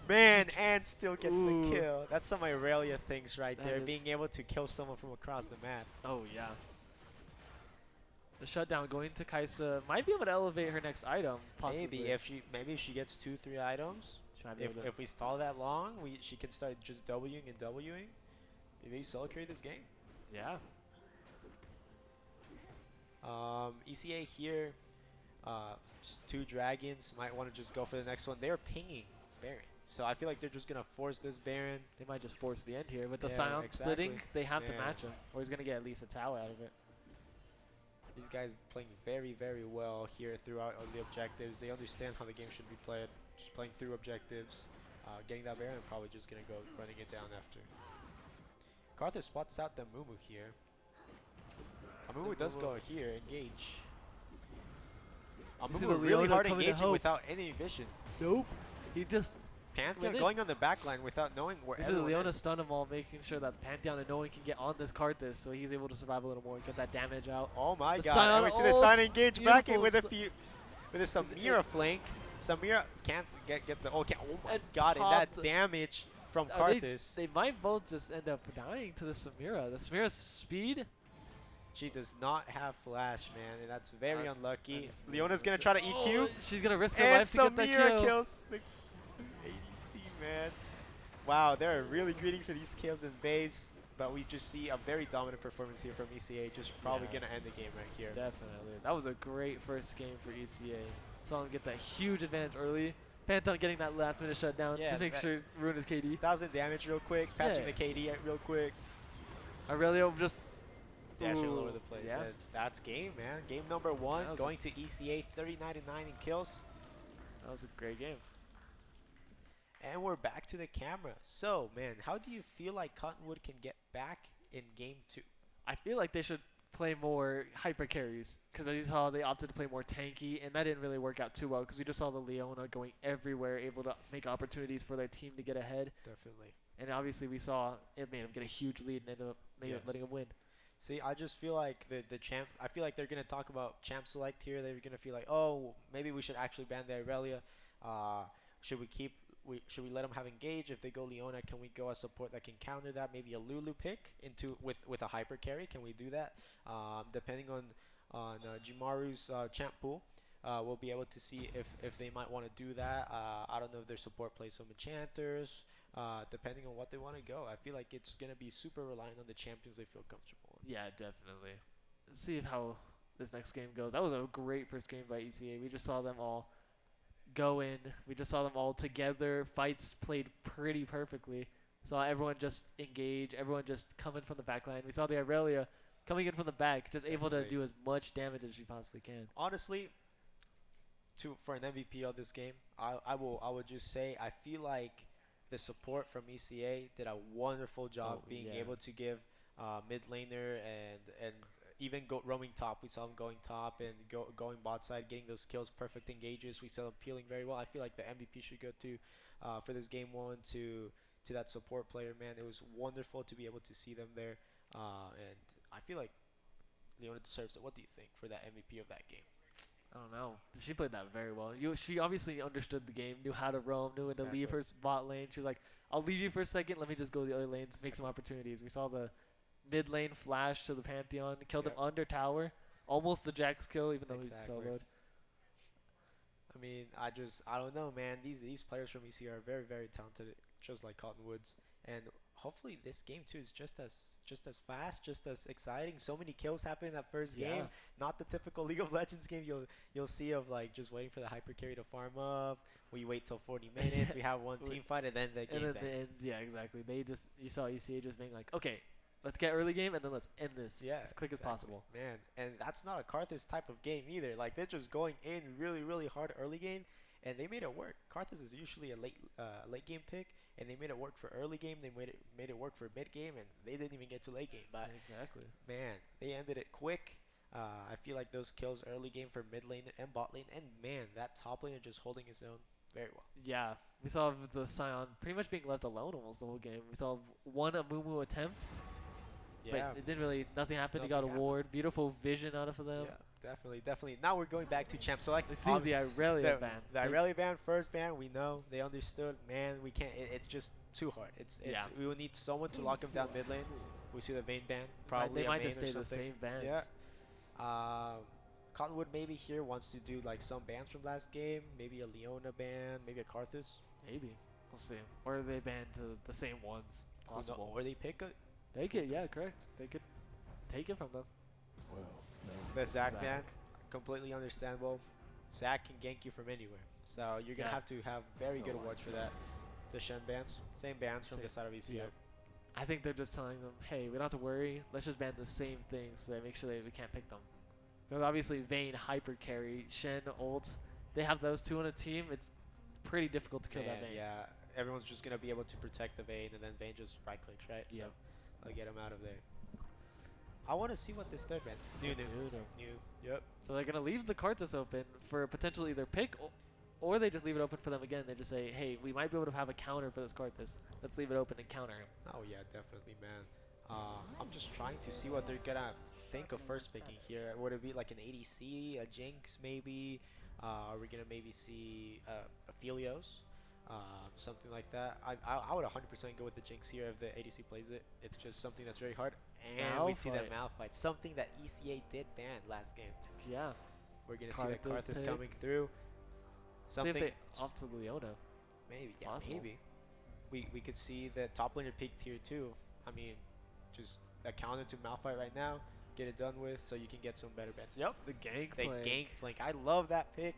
Man, and still gets the kill. That's some Irelia things right there. Being able to kill someone from across the map.
Oh, yeah. The shutdown going to Kai'Sa might be able to elevate her next item, possibly.
Maybe if she gets 2-3 items. If we stall that long, she can start just Wing and Wing. Maybe solo carry this game.
Yeah.
ECA here, just 2 dragons. Might want to just go for the next one. They're pinging Baron. So I feel like they're just going to force this Baron.
They might just force the end here. With the Scion splitting, they have to match him. Or he's going to get at least a tower out of it.
These guys playing very, very well here throughout the objectives. They understand how the game should be played. Just playing through objectives. Getting that Baron and probably just going to go running it down after. Karthus spots out the Amumu here. Amumu does go here, engage. Amumu really hard engaging without any vision.
Nope. He just...
Pantheon going on the back line without knowing where everyone
Leona
is.
stun them all, making sure that Pantheon and no one can get on this Karthus, so he's able to survive a little more and get that damage out.
Oh my god, we see the Scion engage back in with a Samira flank. Samira can't gets the oh my god, and that damage from Karthus.
They might both just end up dying to the Samira. The Samira's speed.
She does not have flash, man, and that's very unlucky. Leona's gonna try to EQ.
She's gonna risk her life to get that kill.
And Samira kills the ADC, man. Wow, they're really greedy for these kills in base, but we just see a very dominant performance here from ECA. Just probably gonna end the game right here.
Definitely. That was a great first game for ECA. Saw them get that huge advantage early. Pantheon getting that last minute shutdown to make sure ruin his KD.
1,000 damage real quick, patching the KD real quick.
Aurelio just
dashing all over the place. Yeah. And that's game, man. Game number 1 going to ECA, 39-9 in kills.
That was a great game.
And we're back to the camera. So, man, how do you feel like Cottonwood can get back in game 2?
I feel like they should play more hyper carries, because as you saw, they opted to play more tanky, and that didn't really work out too well, because we just saw the Leona going everywhere, able to make opportunities for their team to get ahead.
Definitely.
And obviously we saw it made them get a huge lead and ended up letting them win.
See, I just feel like the champ, I feel like they're going to talk about champ select here. They're going to feel like, oh, maybe we should actually ban the Irelia. Should we let them have engage? If they go Leona, can we go a support that can counter that? Maybe a Lulu pick with a hyper carry. Can we do that? Depending on Jimaru's champ pool, we'll be able to see if they might want to do that. I don't know if their support plays some enchanters. Depending on what they want to go. I feel like it's going to be super reliant on the champions they feel comfortable with.
Yeah, definitely. Let's see how this next game goes. That was a great first game by ECA. We just saw them all go in. We just saw them all together. Fights played pretty perfectly. Saw everyone just engage, everyone just come in from the back line. We saw the Aurelia coming in from the back, just able to do as much damage as she possibly can.
Honestly, for an MVP of this game, I would just say I feel like the support from ECA did a wonderful job being able to give mid laner and even roaming top. We saw him going top and going bot side, getting those kills, perfect engages. We saw them peeling very well. I feel like the MVP should go to for this game one to that support player. Man, it was wonderful to be able to see them there, and I feel like Leona deserves it. What do you think for that MVP of that game?
I don't know. She played that very well. She obviously understood the game, knew how to roam, knew when to leave her bot lane. She was like, I'll leave you for a second. Let me just go the other lanes, make some opportunities. We saw the mid lane flash to the Pantheon, killed him under tower. Almost the Jax kill, even though he soloed.
I mean, I don't know, man. These players from EC are very, very talented, just like Cottonwoods. And hopefully this game too is just as fast, just as exciting. So many kills happen in that first game. Not the typical League of Legends game you'll see of like just waiting for the hyper carry to farm up. We wait till 40 minutes. We have one team fight, and then the game ends.
Yeah, exactly. You saw ECA just being like, okay, let's get early game and then let's end this as quick as possible.
Man, and that's not a Karthus type of game either. Like they're just going in really, really hard early game, and they made it work. Karthus is usually a late game pick, and they made it work for early game. They made it work for mid game, and they didn't even get to late game. But
exactly,
man, they ended it quick. I feel like those kills early game for mid lane and bot lane, and man, that top laner just holding his own very well.
Yeah, we saw the Scion pretty much being left alone almost the whole game. We saw one Amumu attempt.
Yeah.
But it didn't really, nothing happened. He got a ward. Beautiful vision out of them.
Yeah, definitely. Now we're going back to champ select.
Let's see the Irelia ban.
The Irelia ban, first ban, we know. They understood. Man, we can't. It's just too hard. We will need someone to lock him down mid lane. We see the Vayne ban. Probably
they might
a
just
main
stay
or
the same bans.
Yeah. Cottonwood maybe here wants to do like some bans from last game. Maybe a Leona ban. Maybe a Karthus.
Maybe. We'll see. Or they ban to the same ones possible.
Or they pick it.
Take it, yeah, correct. They could take it from them.
The Zac ban, completely understandable. Zac can gank you from anywhere, so you're gonna have to have very good wards for that. The Shen bans, same bans from the side of ECA.
I think they're just telling them, hey, we don't have to worry. Let's just ban the same things so they make sure that we can't pick them. Because obviously Vayne hyper carry, Shen ult, they have those two on a team. It's pretty difficult to kill that Vayne.
Yeah, everyone's just gonna be able to protect the Vayne, and then Vayne just right clicks, right? So I'll get him out of there. I want to see what this third ban. New. Yep.
So they're gonna leave the Karthus open for potential either pick, or they just leave it open for them again. They just say, hey, we might be able to have a counter for this Karthus. Let's leave it open and counter him.
Oh yeah, definitely, man. I'm just trying to see what they're gonna think of first picking here. Would it be like an ADC, a Jinx maybe? Are we gonna maybe see a Phelios? Something like that. I would 100% go with the Jinx here if the ADC plays it. It's just something that's very hard. And we see that Malphite. Something that ECA did ban last game.
Yeah.
We're going to see that Karthus coming through.
Something. See if they opt to Leona.
Maybe. Yeah, maybe. We could see the top laner pick tier 2. I mean, just a counter to Malphite right now. Get it done with so you can get some better bets. Yep.
The gank
flank. I love that pick.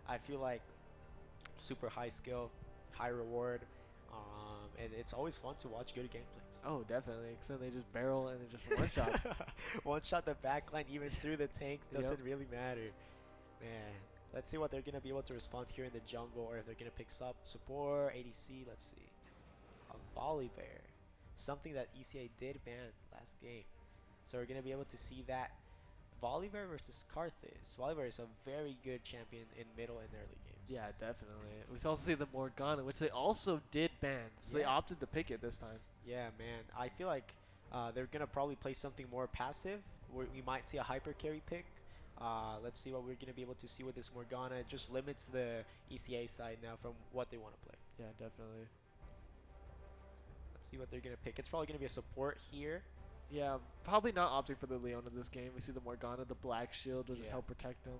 I feel like super high skill, high reward, and it's always fun to watch good gameplays.
Oh, definitely. Except they just barrel and it just one shots.
One shot the backline even through the tanks doesn't really matter. Man, let's see what they're gonna be able to respond here in the jungle, or if they're gonna pick support, ADC. Let's see. A Volibear, something that ECA did ban last game, so we're gonna be able to see that. Volibear versus Karthus. Volibear is a very good champion in middle and early games.
Yeah, definitely. We also see the Morgana, which they also did ban, so they opted to pick it this time.
Yeah, man. I feel like they're going to probably play something more passive. We might see a hyper carry pick. Let's see what we're going to be able to see with this Morgana. It just limits the ECA side now from what they want to play.
Yeah, definitely.
Let's see what they're going to pick. It's probably going to be a support here.
Yeah, probably not opting for the Leona this game. We see the Morgana, the black shield will just help protect them.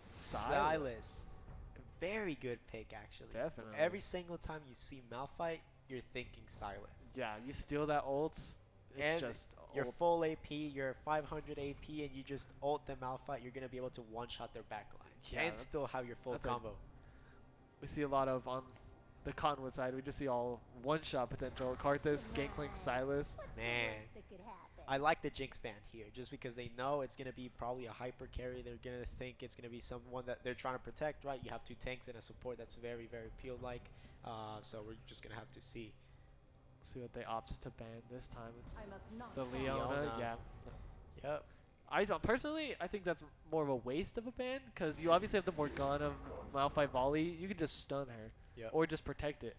Silas. Very good pick, actually.
Definitely.
Every single time you see Malphite, you're thinking Silas.
Yeah, you steal that ult. It's
and
just
your
ult.
full AP, your 500 AP, and you just ult them Malphite, you're going to be able to one-shot their backline
Yeah,
and still have your full
that's a-
combo.
We see a lot of on the Cottonwood side. We just see all one-shot potential. Karthus, Gangplank, Silas.
Man, I like the Jinx ban here just because they know it's going to be probably a hyper carry. They're going to think it's going to be someone that they're trying to protect, right? You have 2 tanks and a support that's very, very peel-like. So we're just going to have to see.
See what they opt to ban this time. The
Leona.
Leona, yeah.
Yep.
Personally, I think that's more of a waste of a ban because you obviously have the Morgana Malphite volley. You can just stun her
Yep.
or just protect it.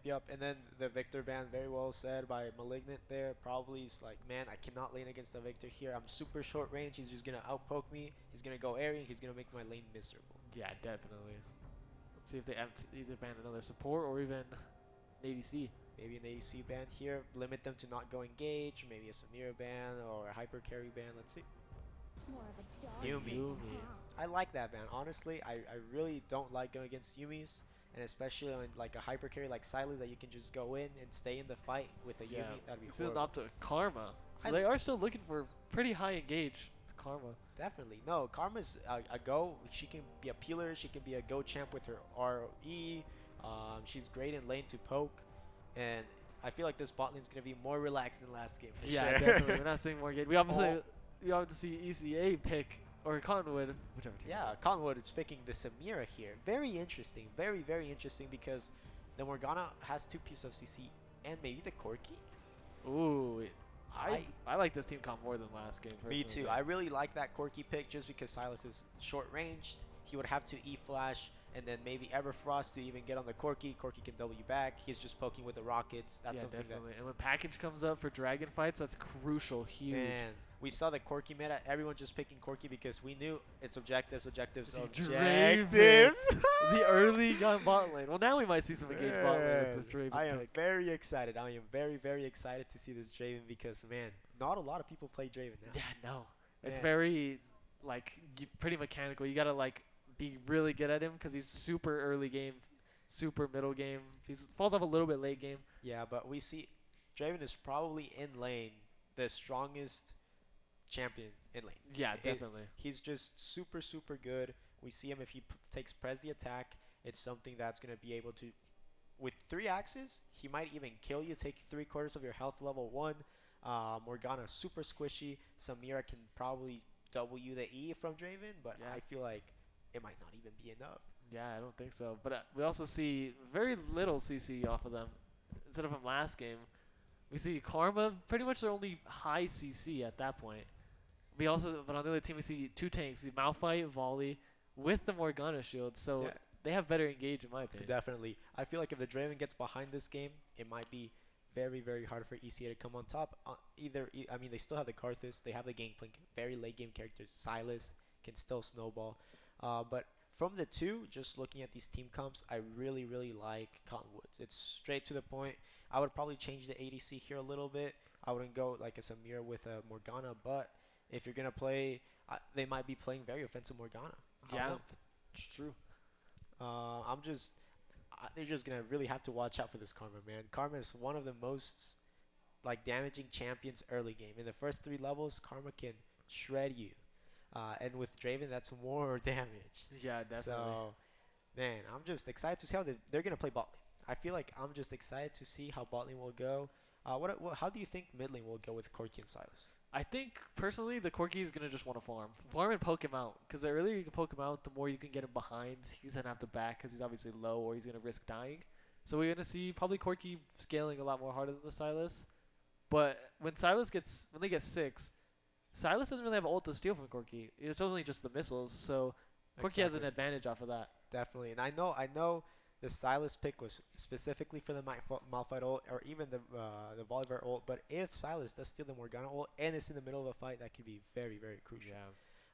Yep. And then the Victor ban, very well said by Malignant there. Probably is like, man, I cannot lane against the Victor here. I'm super short range. He's just going to outpoke me. He's going to go area. He's going to make my lane miserable.
Yeah, definitely. Let's see if they either ban another support or even an ADC.
Maybe an ADC ban here. Limit them to not go engage. Maybe a Samira ban or a hyper carry ban. Let's see. Yumi. I like that ban. Honestly, I really don't like going against Yumis. And especially on like a hyper carry like Silas that you can just go in and stay in the fight with a Yumi. That'd be
This is
horrible.
up to Karma. So they are still looking for pretty high engage with Karma.
Definitely. No, Karma's a go. She can be a peeler. She can be a go champ with her ROE. She's great in lane to poke. And I feel like this bot lane's going to be more relaxed than last game for
Yeah,
sure.
definitely. We're not seeing more engage. We obviously we have to see ECA pick or Cottonwood, whichever team.
Yeah, Cottonwood is picking the Samira here. Very interesting. Very, very interesting because the Morgana has 2 pieces of CC and maybe the Corki.
Ooh, I like this team comp more than last game.
Me
Personally.
too. I really like that Corki pick just because Silas is short ranged. He would have to E-flash and then maybe Everfrost to even get on the Corki. Corki can W back. He's just poking with the rockets. That's
Yeah,
something
definitely. And when package comes up for dragon fights, that's crucial, huge.
Man, we saw the Corki meta. Everyone just picking Corki because we knew it's objectives.
Draven. The early gun bot lane. Well, now we might see some engaged bot lane with this Draven
I am
pick.
very excited. I am very, very excited to see this Draven because, man, not a lot of people play Draven now.
Yeah, no. It's
Man.
very, like, pretty mechanical. You got to, like, be really good at him because he's super early game, super middle game. He falls off a little bit late game.
Yeah, but we see Draven is probably in lane the strongest champion in lane.
Yeah, definitely.
He's just super, super good. We see him if he takes pres the attack. It's something that's going to be able to, with 3 axes, he might even kill you, take 3/4 of your health level 1. Morgana super squishy. Samira can probably W the E from Draven, but I feel like it might not even be enough.
Yeah, I don't think so. But we also see very little CC off of them. Instead of from last game, we see Karma pretty much their only high CC at that point. We also, but on the other team, we see 2 tanks. We Malphite, Volley, with the Morgana shield. So they have better engage in my opinion.
Definitely. I feel like if the Draven gets behind this game, it might be very, very hard for ECA to come on top. I mean, they still have the Karthus. They have the Gangplank. Very late game characters. Silas can still snowball. But from the 2, just looking at these team comps, I really, really like Cottonwoods. It's straight to the point. I would probably change the ADC here a little bit. I wouldn't go like a Samira with a Morgana, but if you're going to play, they might be playing very offensive Morgana.
Yeah, it's true.
They're just going to really have to watch out for this Karma, man. Karma is one of the most like damaging champions early game. In the first 3 levels, Karma can shred you. And with Draven, that's more damage.
Yeah, definitely.
So, man, I'm just excited to see how they're going to play bot lane. I feel like I'm just excited to see how bot lane will go. How do you think mid lane will go with Corki and Silas?
I think, personally, the Corki is going to just want to farm. Farm and poke him out. Because the earlier you can poke him out, the more you can get him behind. He's going to have to back because he's obviously low or he's going to risk dying. So we're going to see probably Corki scaling a lot more harder than the Silas. But when they get 6, Silas doesn't really have ult to steal from Corki. It's only just the missiles. So Corki has an advantage off of that.
Definitely. And I know the Silas pick was specifically for the Malphite ult or even the Volibear ult, but if Silas does steal the Morgana ult and it's in the middle of a fight, that could be very, very crucial.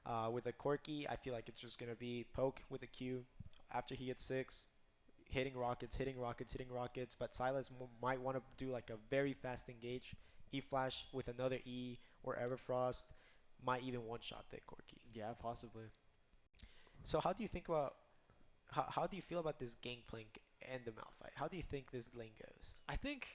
Yeah. With a Corki, I feel like it's just going to be poke with a Q after he gets 6, hitting rockets, but Silas might want to do like a very fast engage, E-flash with another E or Everfrost, might even one-shot the Corki.
Yeah, possibly.
So how do you think about How do you feel about this Gangplank and the Malphite? How do you think this lane goes?
I think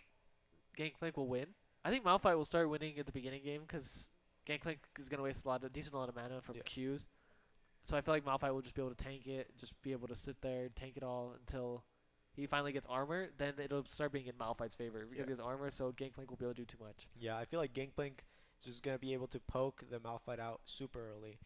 Gangplank will win. I think Malphite will start winning at the beginning game because Gangplank is going to waste a decent amount of mana from Qs. So I feel like Malphite will just be able to tank it, just be able to sit there, tank it all until he finally gets armor. Then it'll start being in Malphite's favor because he has armor, so Gangplank will be able to do too much.
Yeah, I feel like Gangplank is just going to be able to poke the Malphite out super early.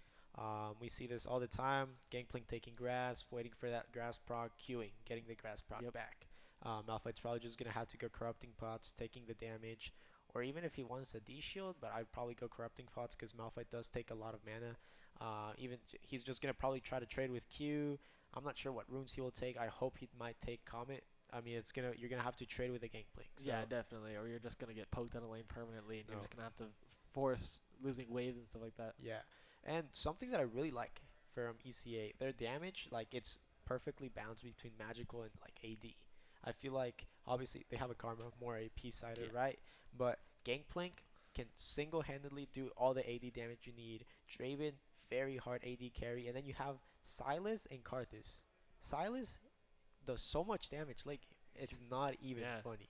We see this all the time. Gangplank taking grass, waiting for that grass proc, queuing, getting the grass proc back. Malphite's probably just going to have to go corrupting pots, taking the damage. Or even if he wants a D-shield, but I'd probably go corrupting pots because Malphite does take a lot of mana. He's just going to probably try to trade with Q. I'm not sure what runes he will take. I hope he might take Comet. I mean, you're going to have to trade with a Gangplank. So.
Yeah, definitely. Or you're just going to get poked out of lane permanently, and you're just going to have to force losing waves and stuff like that.
Yeah. And something that I really like from ECA, their damage, like, it's perfectly balanced between magical and, like, AD. I feel like, obviously, they have a Karma, more AP-sided, right? But Gangplank can single-handedly do all the AD damage you need. Draven, very hard AD carry. And then you have Sylas and Karthus. Sylas does so much damage late game. It's not even funny.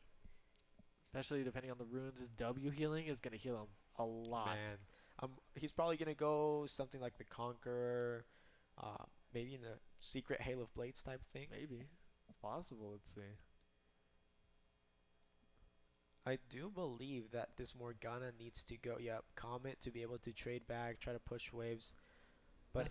Especially depending on the runes, his W healing is going to heal him a lot.
Man. He's probably going to go something like the Conqueror, maybe in the secret Hail of Blades type thing.
Maybe. It's possible, let's see.
I do believe that this Morgana needs to go, Comet to be able to trade back, try to push waves. But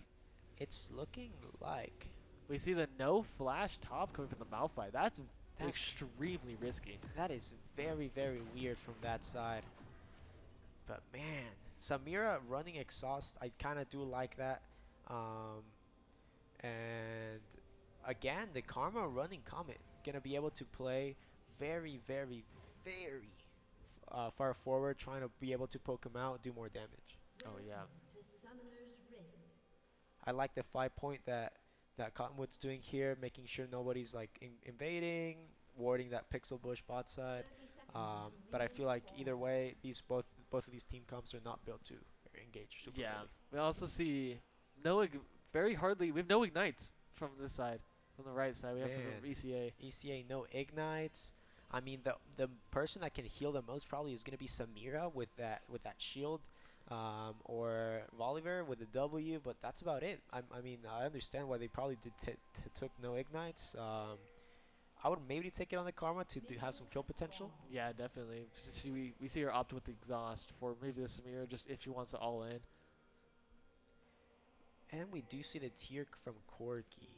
it's looking like...
We see the no flash top coming from the Malphite. That's extremely risky.
That is very, very weird from that side. But man, Samira running Exhaust, I kind of do like that. And again, the Karma running Comet. Gonna be able to play very, very, very far forward, trying to be able to poke him out, do more damage.
Oh yeah.
I like the 5-point that Cottonwood's doing here, making sure nobody's like invading, warding that pixel bush bot side. But I feel like either way, both of these team comps are not built to engage super early.
We also see we have no ignites from this side, from the right side. We have from ECA.
ECA no ignites. I mean, the person that can heal the most probably is going to be Samira with that shield, or Voliver with the W, but that's about it. I mean, I understand why they probably took no ignites. I would maybe take it on the Karma to have some kill potential.
Yeah, definitely. We see her opt with the exhaust for maybe the Samira, just if she wants to all in.
And we do see the tier from Corki.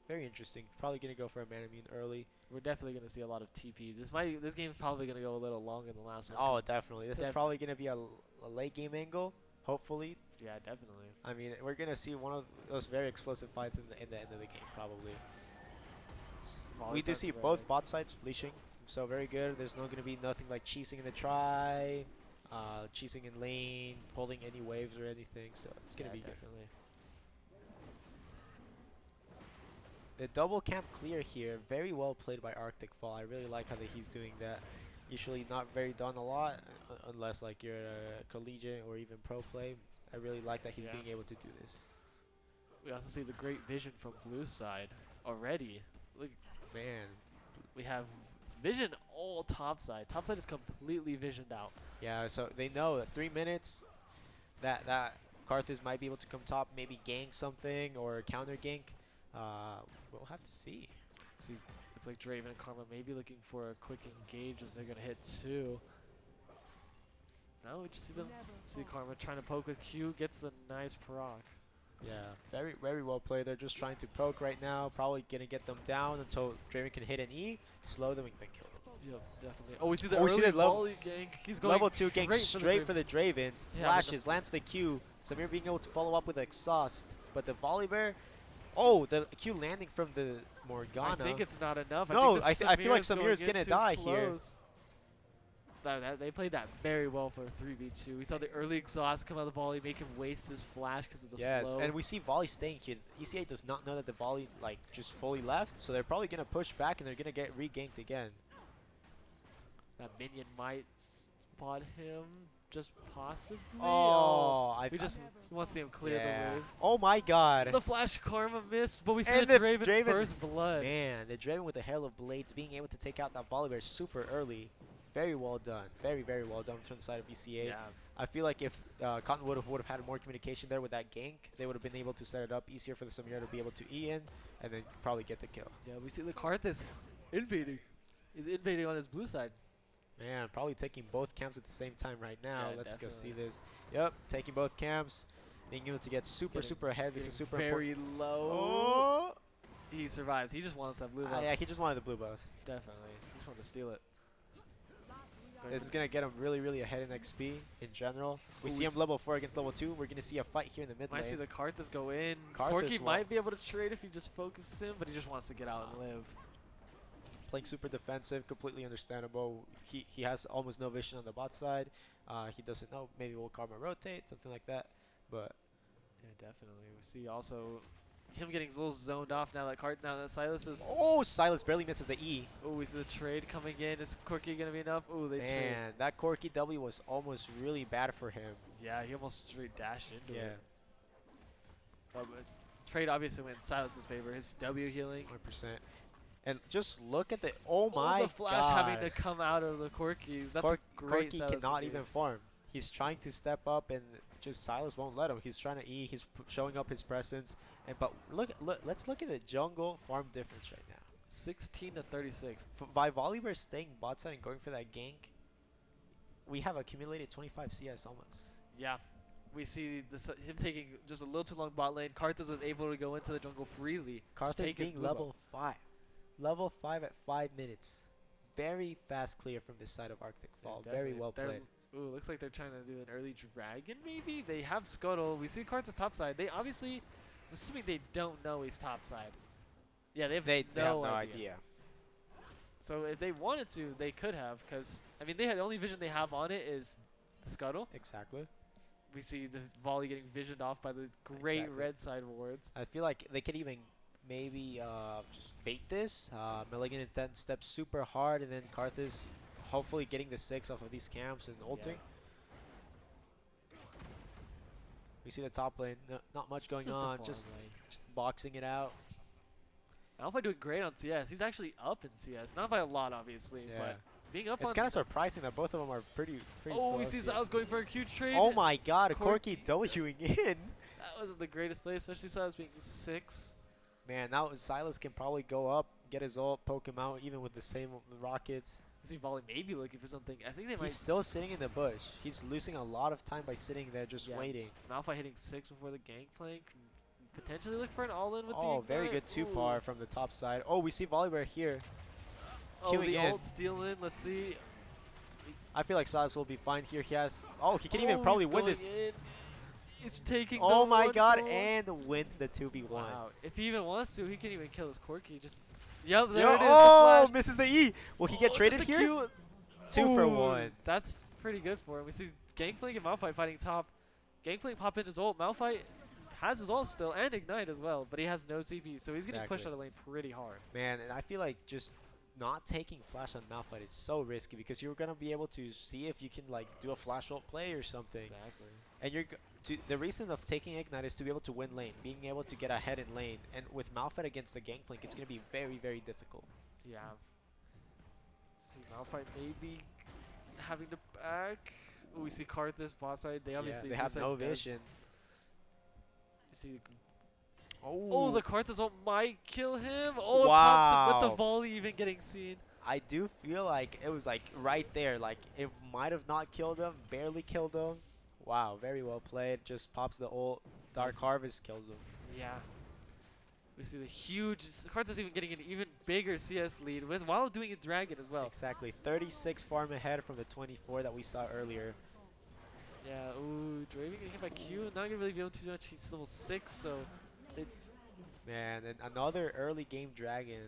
Very interesting. Probably going to go for a mana immune early.
We're definitely going to see a lot of TPs. This game's probably going to go a little longer than the last one.
Oh, definitely. This is probably going to be a late game angle, hopefully.
Yeah, definitely.
I mean, we're going to see one of those very explosive fights in the end of the game, probably. We do see both bot sides leashing, so very good. There's not going to be nothing like cheesing in the try, cheesing in lane, pulling any waves or anything, so it's going to be
definitely
good. The double camp clear here, very well played by Arctic Fall. I really like how he's doing that. Usually not very done a lot, unless like you're a collegiate or even pro play. I really like that he's being able to do this.
We also see the great vision from blue side already. Look,
man,
we have vision all top side. Top side is completely visioned out.
Yeah, so they know that 3 minutes, that Karthus might be able to come top, maybe gank something or counter gank. We'll have to see.
Looks like Draven and Karma maybe looking for a quick engage, and they're gonna hit 2. Now we just see Karma trying to poke with Q, gets a nice proc.
Yeah, very, very well played. They're just trying to poke right now, probably gonna get them down until Draven can hit an E, slow them, and then kill them.
Yeah, definitely. Oh, we see the early volley gank. He's going
level 2 gank straight for the Draven. Flashes, lands the Q. Samir being able to follow up with exhaust, but the Volibear. Oh, the Q landing from the Morgana.
I think it's not enough.
No, I feel like Samir is gonna die here.
They played that very well for 3v2. We saw the early exhaust come out of the volley, make him waste his flash because it's a slow.
Yes, and we see volley staying here. ECA does not know that the volley like just fully left, so they're probably gonna push back and they're gonna get reganked again.
That minion might spot him, just possibly.
Oh,
we want to see him clear the wave.
Oh my God!
The flash Karma missed, but we see the Draven first blood.
Man, the Draven with the Hail of Blades being able to take out that Volibear super early. Very well done. Very, very well done from the side of VCA.
Yeah.
I feel like if Cottonwood would have had more communication there with that gank, they would have been able to set it up easier for the Samira to be able to E in and then probably get the kill.
Yeah, we see the Karthus invading. He's invading on his blue side.
Man, probably taking both camps at the same time right now.
Yeah,
Let's
definitely.
go see this. Yep, taking both camps. Being able to get super ahead. This is super
very
important.
low.
Oh!
He survives. He just wants that blue buff.
Yeah, he just wanted the blue buff.
Definitely. He just wanted to steal it.
This is going to get him really, really ahead in XP in general. We
Ooh,
see him level 4 against level 2. We're going to see a fight here in the mid lane.
Might see the Karthus go in.
Karthus
Corky might be able to trade if he just focuses him, but he just wants to get out and live.
Playing super defensive, completely understandable. He has almost no vision on the bot side. He doesn't know. Maybe we'll Karma rotate, something like that. But
yeah, definitely. We see also him getting a little zoned off now that Silas is.
Oh, Silas barely misses the E.
Oh, we see the trade coming in. Is Corky gonna be enough? Oh, they trade.
Man, that Corky W was almost really bad for him.
Yeah, he almost straight dashed into
Yeah.
it. But trade obviously went in Silas's favor. His W healing.
100%. And just look at the my
the flash
God.
having to come out of the Corky. That's a great
Corky
Silas
cannot
engage.
even farm. He's trying to step up and just Silas won't let him. He's trying to E. He's showing up his presence. And but let's look at the jungle farm difference right now.
16 to 36.
By Volibear staying bot side and going for that gank, we have accumulated 25 CS almost.
Yeah. We see this, him taking just a little too long bot lane. Karthus was able to go into the jungle freely. Just
Karthus
take his
being
blue
level 5. Level 5 at 5 minutes. Very fast clear from this side of Arctic Fall.
Yeah,
Very
definitely.
well played.
Ooh, looks like they're trying to do an early dragon maybe? They have Scuttle. We see Karthus topside. They obviously, I'm assuming they don't know he's topside. Yeah, they have
They have
no
no
idea.
idea.
So if they wanted to, they could have. Because, I mean, the only vision they have on it is the Scuttle.
Exactly.
We see the volley getting visioned off by the great
Exactly.
red side wards.
I feel like they could even maybe just bait this. Milligan intent steps super hard, and then Karthus hopefully getting the 6 off of these camps and ulting.
Yeah.
We see the top lane, not much going
Just a
on,
farm
just
lane.
boxing it out.
Alpha doing great on CS. He's actually up in CS, not by a lot, obviously,
Yeah.
but being up
It's
on.
kind of surprising that both of them are pretty
Oh, we
close.
see Silas going for a huge trade.
Oh my God, a Corky
Corky.
Wing in.
That wasn't the greatest play, especially Silas being 6.
Man, now Silas can probably go up, get his ult, poke him out, even with the same rockets.
I see Volley maybe looking for something. I think they might.
He's still sitting in the bush. He's losing a lot of time by sitting there just
Yeah.
waiting.
Malphite hitting 6 before the gangplank. Potentially look for an all-in with the.
Oh, very
Ignite.
good 2
Ooh.
par from the top side. Oh, we see Volibear here.
Oh,
queuing
the
in.
ult steal in. Let's see.
I feel like Silas will be fine here. He has. Oh, he can even probably
he's
win
going
this.
in. He's taking.
Oh
the
my
one
God,
goal.
and wins the 2v1.
Wow. If he even wants to, he can even kill his Corky. Just. Yep, there
Yo,
it is.
oh,
the flash.
misses the E. Will he get
Oh,
traded
the
here?
Q.
2 for
Ooh,
1.
That's pretty good for him. We see Gangplank and Malphite fighting top. Gangplank pop into his ult. Malphite has his ult still and Ignite as well, but he has no CP, so he's getting pushed
Exactly.
out of lane pretty hard.
Man, and I feel like just not taking flash on Malphite is so risky because you're gonna be able to see if you can like do a flash ult play or something.
Exactly.
And the reason of taking Ignite is to be able to win lane, being able to get ahead in lane. And with Malphite against the Gangplank, it's gonna be very, very difficult.
Yeah. See Malphite maybe having to back. Ooh, we see Karthus bot side. They obviously
they have
blue
no
side does.
vision.
You see.
Oh,
Oh, the Karthus ult might kill him. Oh, it
wow.
pops him with the volley even getting seen.
I do feel like it was like right there. Like it might have not killed him, barely killed him. Wow, very well played. Just pops the ult. Dark
Nice.
Harvest kills him.
Yeah. We see the huge Karthus even getting an even bigger CS lead with while doing a dragon as well.
Exactly. 36 farm ahead from the 24 that we saw earlier.
Yeah, ooh, Draven getting hit by Q. Not gonna really be able to do much. He's level 6, so
Man, and another early game dragon.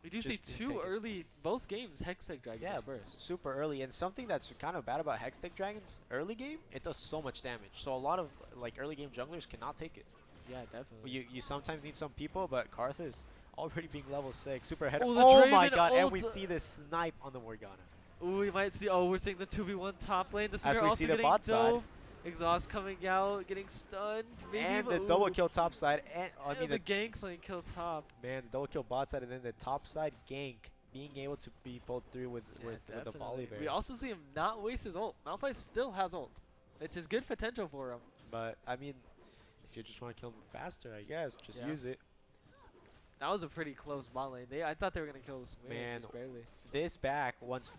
we do see
Just didn't
2
take it.
early, both games, Hextech Dragons
Yeah,
first.
super early. And something that's kind of bad about Hextech Dragons, early game, it does so much damage. So a lot of like early game junglers cannot take it.
Yeah, definitely.
You sometimes need some people, but Karthus already being level 6, super ahead.
Oh, the
Oh my
Draven
God, and we
ults.
see the snipe on the Morgana.
Ooh, we might see. Oh, we're seeing the 2v1 top lane. The
As
Samir
we
also
see the
getting
bot side.
dove. Exhaust coming out, getting stunned. Maybe
And the
even-
double
ooh,
kill top side, and I
and
mean
the
the
Gangplank kill top.
man, the double kill bot side, and then the top side gank being able to be pulled through with the volley
We
there.
also see him not waste his ult. Malphite still has ult, which is good potential for him.
But I mean, if you just want to kill him faster, I guess just use it.
That was a pretty close bot lane. I thought they were gonna kill this
Man,
just barely.
this back once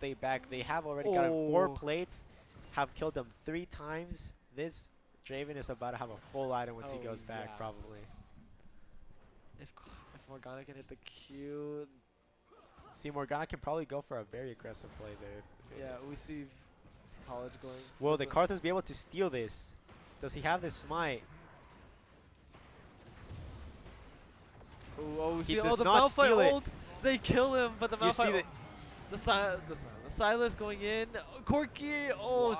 they back, they have already gotten 4 plates, have killed them 3 times. This Draven is about to have a full item once he goes back, probably.
If Morgana can hit the Q.
See, Morgana can probably go for a very aggressive play there.
Yeah, we see College going.
Will the Karthus be able to steal this? Does he have this smite?
Oh, we
He
see
does
the
not
Malphite
steal it.
ult. They kill him, but the
You see
Malphite. The Silas going in. Corki,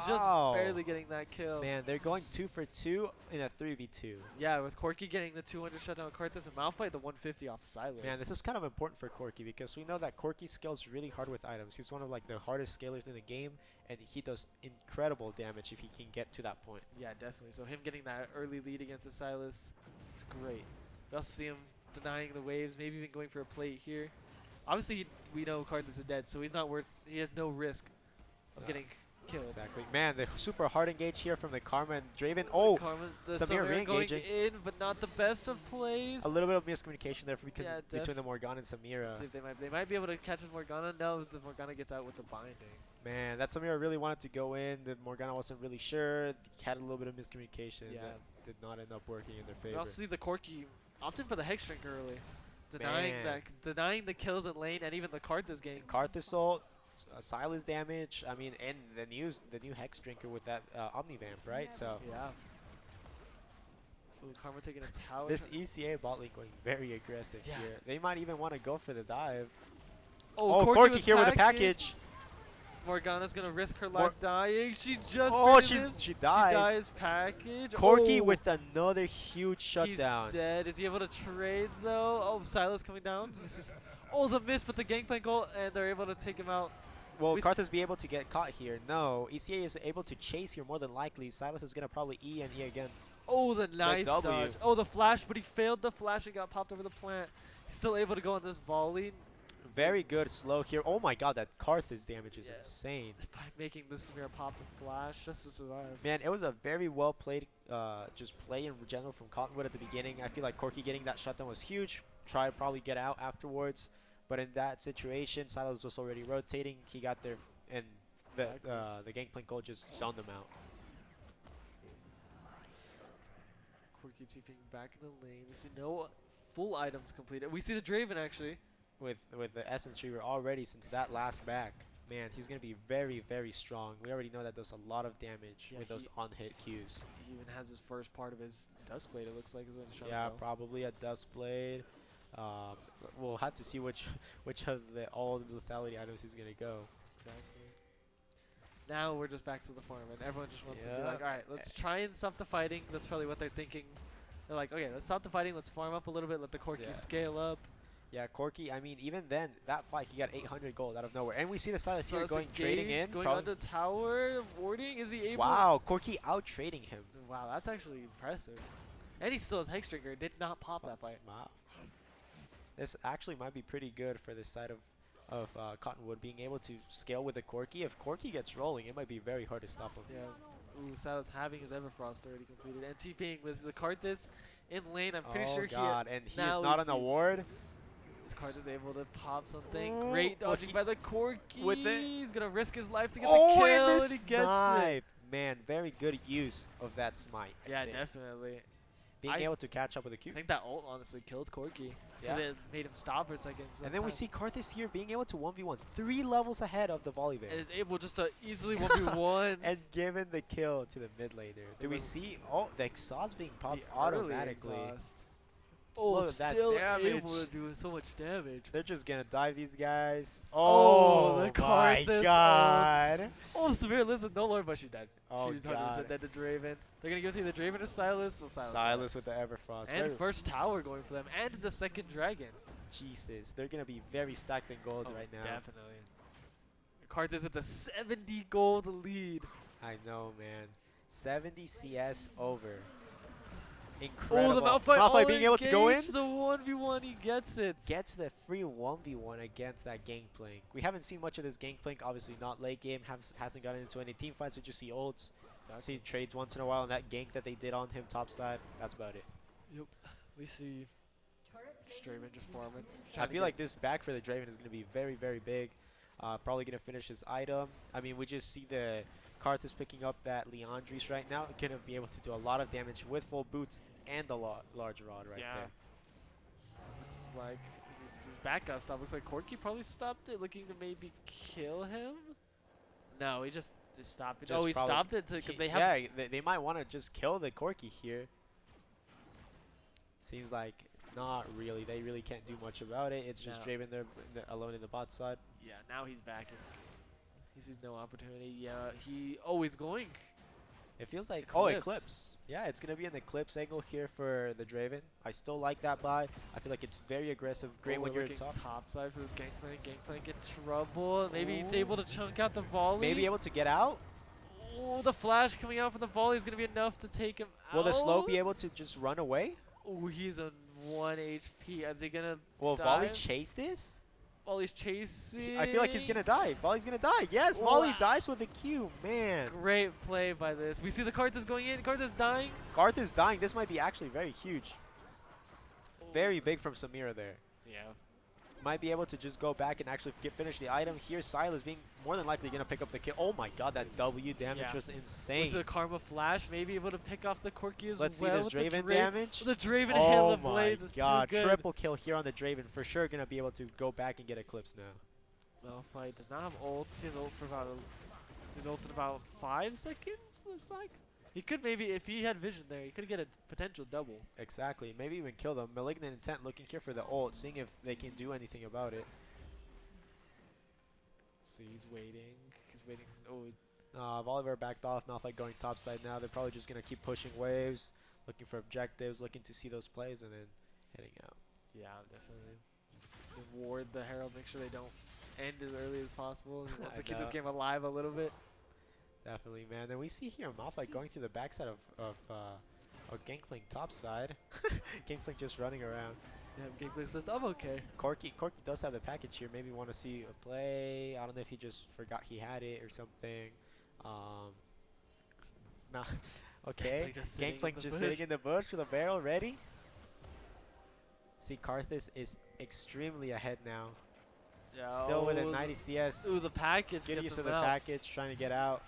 just barely getting that kill.
Man, they're going 2 for 2 in a 3v2.
Yeah, with Corki getting the 200 shutdown of Karthus and Malphite the 150 off Silas.
Man, this is kind of important for Corki because we know that Corki scales really hard with items. He's one of like the hardest scalers in the game, and he does incredible damage if he can get to that point.
Yeah, definitely. So him getting that early lead against the Silas is great. We also see him denying the waves, maybe even going for a plate here. Obviously, we know Karthus is dead, so he has no risk of getting killed.
Exactly. Man, the super hard engage here from the Karma and Draven. Oh,
the
Samir
going
re-engaging.
in, but not the best of plays.
A little bit of miscommunication there between the
def-
Morgana and Samira.
Let's see if they might be able to catch the Morgana. No, the Morgana gets out with the binding.
Man, that Samira really wanted to go in. The Morgana wasn't really sure. Had a little bit of miscommunication.
Yeah.
That did not end up working in their favor.
We also see the Corki opting for the Hex Drink early. Denying the kills in lane and even the Karthus game.
Karthus ult, Silas damage. I mean, and the new Hex Drinker with that Omnivamp, right? So
yeah. Ooh, Karma taking a tower.
This ECA bot lane going very aggressive here. They might even want to go for the dive.
Oh,
Corki here with a package.
Morgana's gonna risk her life dying. She just
she dies.
She dies. Package.
Corki with another huge shutdown.
He's dead. Is he able to trade though? Oh, Silas coming down. The miss, but the gangplank ult, and they're able to take him out.
Will Karthus be able to get caught here? No. ECA is able to chase here more than likely. Silas is gonna probably E and E again.
Oh, the nice dodge. Oh, the flash, but he failed the flash and got popped over the plant. He's still able to go on this volley.
Very good slow here. Oh my god, that Karthus damage is insane.
By making this Samira pop the flash just to survive.
Man, it was a very well played just play in general from Cottonwood at the beginning. I feel like Corki getting that shutdown was huge. Try to probably get out afterwards. But in that situation, Silas was already rotating. He got there, and the Gangplank goal just zoned them out.
Corki TPing back in the lane. We see no full items completed. We see the Draven actually.
With the Essence Reaver already since that last back. Man, he's going to be very, very strong. We already know that does a lot of damage with those on-hit Qs.
He even has his first part of his Dust Blade, it looks like, is what he's trying to go.
Probably a Dust Blade. We'll have to see which of all the lethality items he's going to go.
Exactly. Now we're just back to the farm, and everyone just wants to be like, all right, let's try and stop the fighting. That's probably what they're thinking. They're like, okay, let's stop the fighting. Let's farm up a little bit. Let the Corki scale up.
Yeah, Corki, I mean, even then, that fight, he got 800 gold out of nowhere. And we see the Silas here trading in.
Going on the tower, warding. Is he able?
Wow, Corki out-trading him.
Wow, that's actually impressive. And he still has Hex Trigger. Did not pop that fight.
Wow. This actually might be pretty good for this side of Cottonwood, being able to scale with the Corki. If Corki gets rolling, it might be very hard to stop him.
Yeah. Ooh, Silas having his Everfrost already completed. And TPing with the Karthus in lane. I'm pretty sure
he is not on a ward.
This card is able to pop something. Great dodging by the Corki.
With it.
He's going to risk his life to get the kill, and he gets it.
Man, very good use of that smite.
Yeah, definitely.
Being able to catch up with the Q.
I think that ult honestly killed Corki.
Yeah.
It made him stop for a second.
And then we see Karthus here being able to 1v1 3 levels ahead of the volley there.
And is able just to easily 1v1.
And given the kill to the mid laner. Do we see, the exhaust being popped automatically.
Oh, still able to do so much damage.
They're just gonna dive these guys.
The
My
Karthus
god.
Oh, Samira lives with no lord, but she's dead.
Oh,
she's 100% dead to Draven. They're gonna give it to either Draven or Silas. So
Silas with the Everfrost.
And first tower going for them, and the second dragon.
Jesus, they're gonna be very stacked in gold right now.
Definitely. Karthus with a 70 gold lead.
I know, man. 70 CS over. Incredible.
Oh, the Malphite all
being able to go in.
engaged, the 1v1, he gets it.
Gets the free 1v1 against that Gangplank. We haven't seen much of this Gangplank, obviously not late game, hasn't gotten into any team fights, we just see ults, see trades once in a while, and that gank that they did on him topside, that's about it.
Yep. We see Draven just farming.
I feel like this back for the Draven is going to be very, very big. Probably going to finish his item. I mean, we just see the Karthus picking up that Leandris right now. Going to be able to do a lot of damage with full boots and the large rod right there.
Looks like his back got stopped. Looks like Corki probably stopped it, looking to maybe kill him. No, he just stopped it.
Just
he stopped it because they have.
Yeah, they might want to just kill the Corki here. Seems like not really. They really can't do much about it. It's just Draven there alone in the bot side.
Yeah, now he's back. He sees no opportunity. Yeah, he always going.
It feels like Eclipse. Yeah, it's gonna be an Eclipse angle here for the Draven. I still like that buy. I feel like it's very aggressive. Great when you're
top side for this Gangplank. Gangplank in trouble. Maybe he's able to chunk out the volley.
Maybe able to get out.
Oh, the flash coming out from the volley is gonna be enough to take him out.
Will the slow be able to just run away?
Oh, he's on 1 HP. Are they gonna
Will
dive?
Volley chase this?
Volley's chasing.
I feel like he's gonna die. Volley's gonna die. Yes, Volley dies with the Q. Man.
Great play by this. We see the Karthus going in. Karthus dying.
Karthus dying. This might be actually very huge. Very big from Samira there.
Yeah.
Might be able to just go back and actually finish the item. Here, Silas being more than likely going to pick up the kill. Oh my god, that W damage was insane.
Was it a Karma Flash? Maybe able to pick off the Corki as well.
Let's see this Draven damage.
The Draven Hail of Blades is
god,
too good.
Triple kill here on the Draven. For sure going to be able to go back and get Eclipse now.
Malphite does not have ults. He has ult for about his ult's in about 5 seconds, looks like. He could maybe, if he had vision there, he could get a potential double.
Exactly. Maybe even kill them. Malignant Intent looking here for the ult, seeing if they can do anything about it.
See, he's waiting. He's waiting. Oh.
Volibear backed off. Malphite going topside now. They're probably just going to keep pushing waves, looking for objectives, looking to see those plays, and then heading out.
Yeah, definitely. So ward the Herald, make sure they don't end as early as possible. He wants to keep this game alive a little bit.
Definitely, man. Then we see here Malphite going to the backside of Gangplank topside. Gangplank just running around.
Yeah, Gangplank says, I'm okay.
Corki does have the package here. Maybe want to see a play. I don't know if he just forgot he had it or something. Nah. Okay. Gangplank just sitting in the bush with a barrel ready. See, Karthus is extremely ahead now.
Yeah,
still with a 90 CS.
Ooh, the package.
Getting used to the package, trying to get out.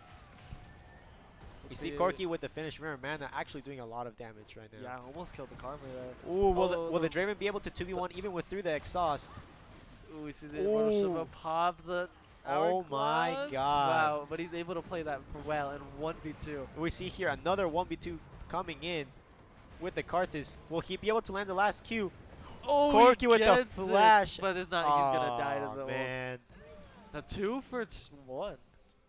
You see Corki with the finish Mirror Mana actually doing a lot of damage right now.
Yeah, almost killed the Karma there.
Ooh, will the Draven be able to 2v1 even with through the exhaust?
Ooh, we see the Photoshop pop the
Oh my god.
Wow, but he's able to play that well in 1v2.
We see here another 1v2 coming in with the Karthus. Will he be able to land the last Q?
Oh,
Corki with the flash.
But it's not, he's going to die to the
man.
The 2 for 1.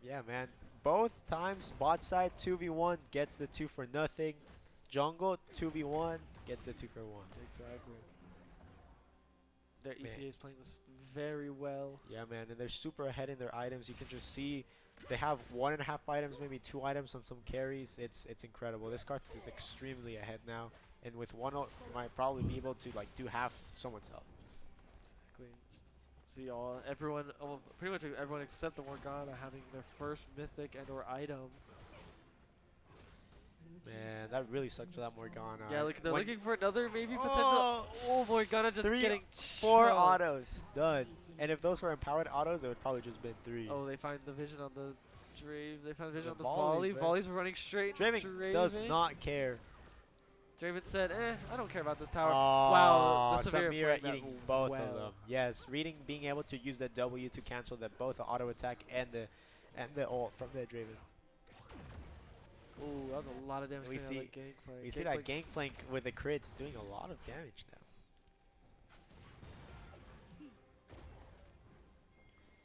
Yeah, man. Both times bot side 2v1 gets the 2 for nothing. Jungle 2v1 gets the 2 for 1.
Exactly. Their ECA is playing this very well.
Yeah, man, and they're super ahead in their items. You can just see they have 1.5 items, maybe 2 items on some carries. It's incredible. This card is extremely ahead now, and with 1 ult, might probably be able to like do half someone's health.
Exactly. See everyone, pretty much everyone except the Morgana having their first mythic and/or item.
Man, that really sucked for that Morgana.
Yeah, look, they're looking for another maybe potential. Oh, Morgana just getting
4 autos done. And if those were empowered autos, it would probably just been 3.
Oh, they find the vision on the Drave. They found vision on the volley. Volleys were running straight.
Draven does not care.
Draven said, I don't care about this tower.
Wow,
the
Samira eating both of them. Yes, being able to use the W to cancel both the auto attack and the ult from the Draven.
Ooh, that was a lot of damage.
We see that Gangplank with the crits doing a lot of damage now.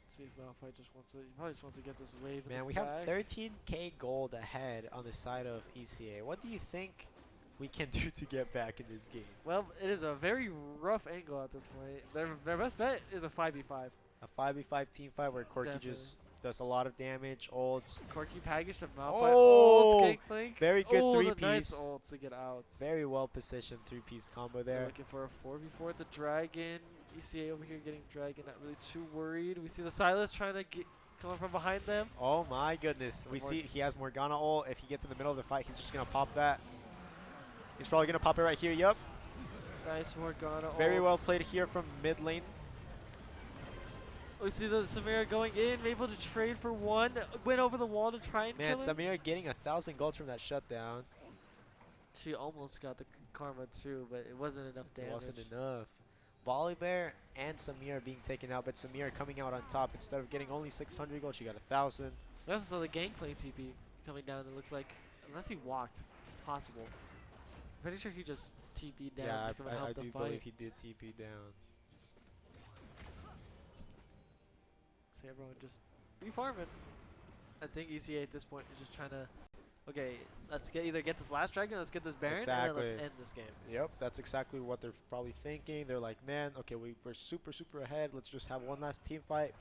Let's see if Malphite just wants to. He probably just wants to get this wave.
Man, we have 13k gold ahead on the side of ECA. What do you think we can do to get back in this game?
Well, it is a very rough angle at this point. Their best bet is a 5v5.
A 5v5 team fight where Corki just Does a lot of damage. Ults.
Corky package to Malphite.
Oh!
Gangplank.
Very good
the
three-piece.
nice ult to get out.
Very well positioned three-piece combo
They're
there.
looking for a 4v4 at the Dragon. ECA over here getting Dragon, not really too worried. We see the Silas trying to get coming from behind them.
Oh my goodness. We see he has Morgana ult. If he gets in the middle of the fight, he's just going to pop that. He's probably going to pop it right here. Yup.
Nice Morgana ult.
Very well played here from mid lane.
We see the Samira going in, able to trade for one. Went over the wall to try and
Man,
kill him.
Samira getting 1,000 gold from that shutdown.
She almost got the karma too, but it wasn't enough damage.
It wasn't enough. Volibear and Samir being taken out, but Samir coming out on top. Instead of getting only 600 gold, she got 1,000.
We also saw the Gangplank TP coming down. It looked like, unless he walked, it's possible. I'm pretty sure he just TP'd down
Yeah,
to come and help
I
the
do
fight.
believe he did TP down.
See everyone just refarming. I think ECA at this point is just trying to, okay, let's either get this last dragon, or let's get this Baron, and then let's end this game.
Yep, that's exactly what they're probably thinking. They're like, man, okay, we're super ahead. Let's just have one last team fight,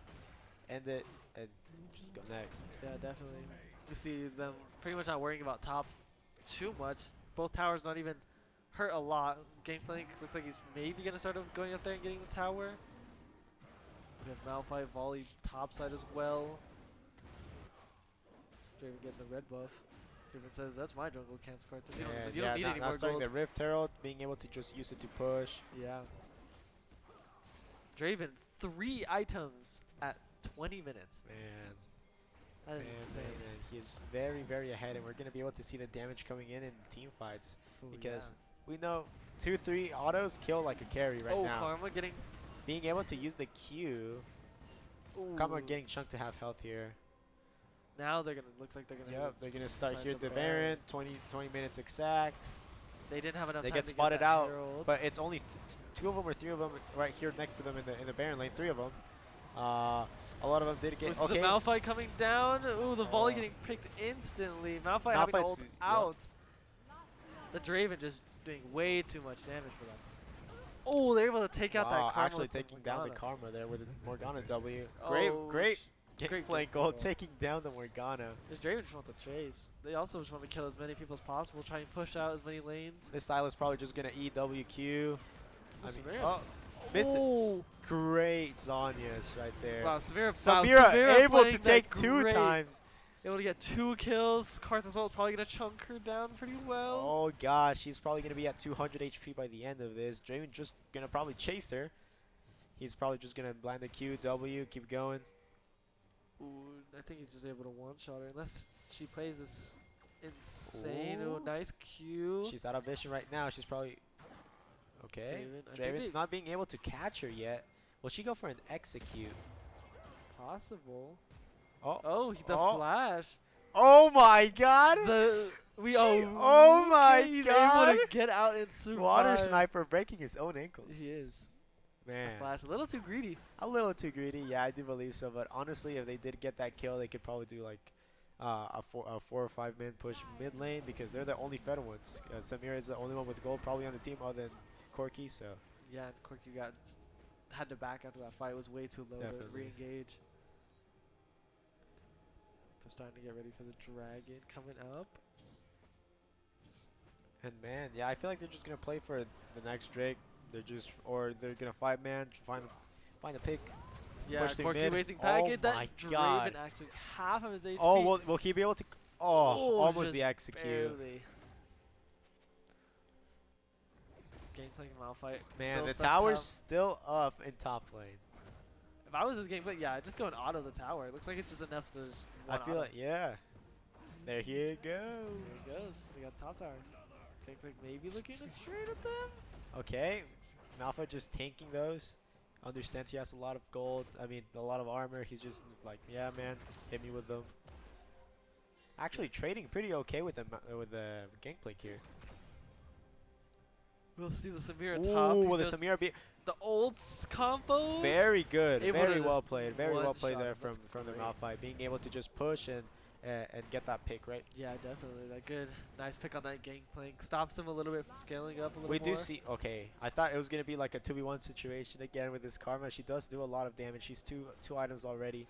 end it, and just go next.
Yeah, definitely. You see them pretty much not worrying about top too much. Both towers not even hurt a lot. Gangplank looks like he's maybe going to start going up there and getting the tower. We have Malphite volley top side as well. Draven getting the red buff. Draven says, that's my jungle camp score. You don't need any more gold.
The Rift Herald, being able to just use it to push.
Yeah. Draven, 3 items at 20 minutes.
Man.
That is insane.
Man. He is very ahead, and we're going to be able to see the damage coming in team fights.
Ooh,
because we know 2-3 autos kill like a carry right now.
Oh, Karma getting...
Being able to use the Q.
Ooh.
Karma getting chunked to half health here.
Now they're gonna, looks like they're gonna.
Yep, they're gonna start here the Baron. 20 minutes exact.
They didn't have enough
they
time
get
to
spotted
get that
out,
Herald.
but it's only 2 of them or 3 of them right here next to them in the Baron lane. 3 of them. A lot of them did get.
Okay. The Malphite coming down. Ooh, the volley getting picked instantly. Malphite having to ult out. The Draven just doing way too much damage for them. Oh, they're able to take out that Karma.
Actually taking down the Karma there with the Morgana W.
Oh,
Great flank goal, taking down the Morgana.
This Draven just wants to chase. They also just want to kill as many people as possible, try and push out as many lanes.
This Silas probably just gonna EWQ.
Miss it.
Great Zhonya's right there.
Wow,
Samira able to take 2 times.
Able to get 2 kills. Karthus ult probably gonna chunk her down pretty well.
Oh gosh, she's probably gonna be at 200 HP by the end of this. Draven just gonna probably chase her. He's probably just gonna blind the Q, W, keep going.
Ooh, I think he's just able to one-shot her unless she plays this insane. Ooh, nice Q.
She's out of vision right now. She's probably okay. Draven's not being able to catch her yet. Will she go for an execute?
Possible.
Oh,
the flash.
Oh my god.
Oh
my
he's
god.
able to get out and survive.
Water sniper breaking his own ankles.
He is.
Man.
Flash, a little too greedy.
A little too greedy, yeah, I do believe so. But honestly, if they did get that kill, they could probably do like a 4 or 5 man push mid lane because they're the only fed ones. Samira is the only one with gold probably on the team other than Corky. So
yeah, Corky had to back after that fight. It was way too low to re-engage. They're starting to get ready for the Dragon coming up.
And man, yeah, I feel like they're just gonna play for the next Drake. They're gonna 5-man, find a pick.
Yeah,
push
Corky
mid.
wasting packet.
Oh my
That
god.
Draven actually half of his HP.
Oh, will he be able to? Almost the execute.
Barely. Gangplank Malphite.
Man, the tower's still up in top lane.
If I was this Gangplank, yeah, I'd just go and auto the tower. It looks like it's just enough to just
I feel like, yeah. There he goes.
There he goes. They got top tower. Gangplank maybe looking to trade with them.
Okay, Malphite just tanking those. Understands he has a lot of gold. I mean, a lot of armor. He's just like, yeah, man, hit me with them. Actually, trading pretty okay with the Gangplank here.
We'll see the Samira top.
Ooh, the Samira
the old combo.
Very good.
Able
Very
to
well played. Very well played
one-shot.
there from the Malphite. Being able to just push and get that pick, right?
Yeah, definitely. That good. Nice pick on that Gangplank. Stops him a little bit from scaling up a little
We
more.
do see, okay, I thought it was going to be like a 2v1 situation again with this Karma. She does do a lot of damage. She's two items already.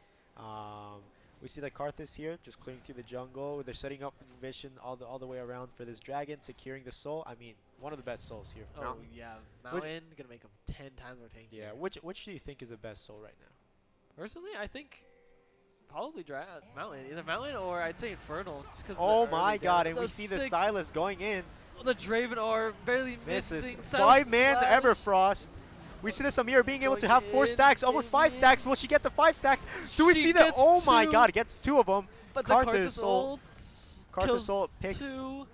We see the Karthus here, just clearing through the jungle. They're setting up for mission all the way around for this dragon, securing the soul. I mean, one of the best souls here.
Oh
Mountain.
yeah, Mountain gonna make him 10 times more tanky.
Yeah, which do you think is the best soul right now?
Personally, I think probably Mountain, either Mountain or I'd say Infernal. Just 'cause
Oh
the
my
early
god,
damage.
and we see the Silas going in.
Oh, the Draven are barely
Misses.
missing.
5-man
Flash.
Everfrost. We see the Samira being able to
Going
have 4
in,
stacks, almost 5
maybe.
stacks. Will she get the 5 stacks? Do we
She
see that?
gets
Oh my
2,
god, gets 2 of them.
But the Karthus ult kills
ult picks
2.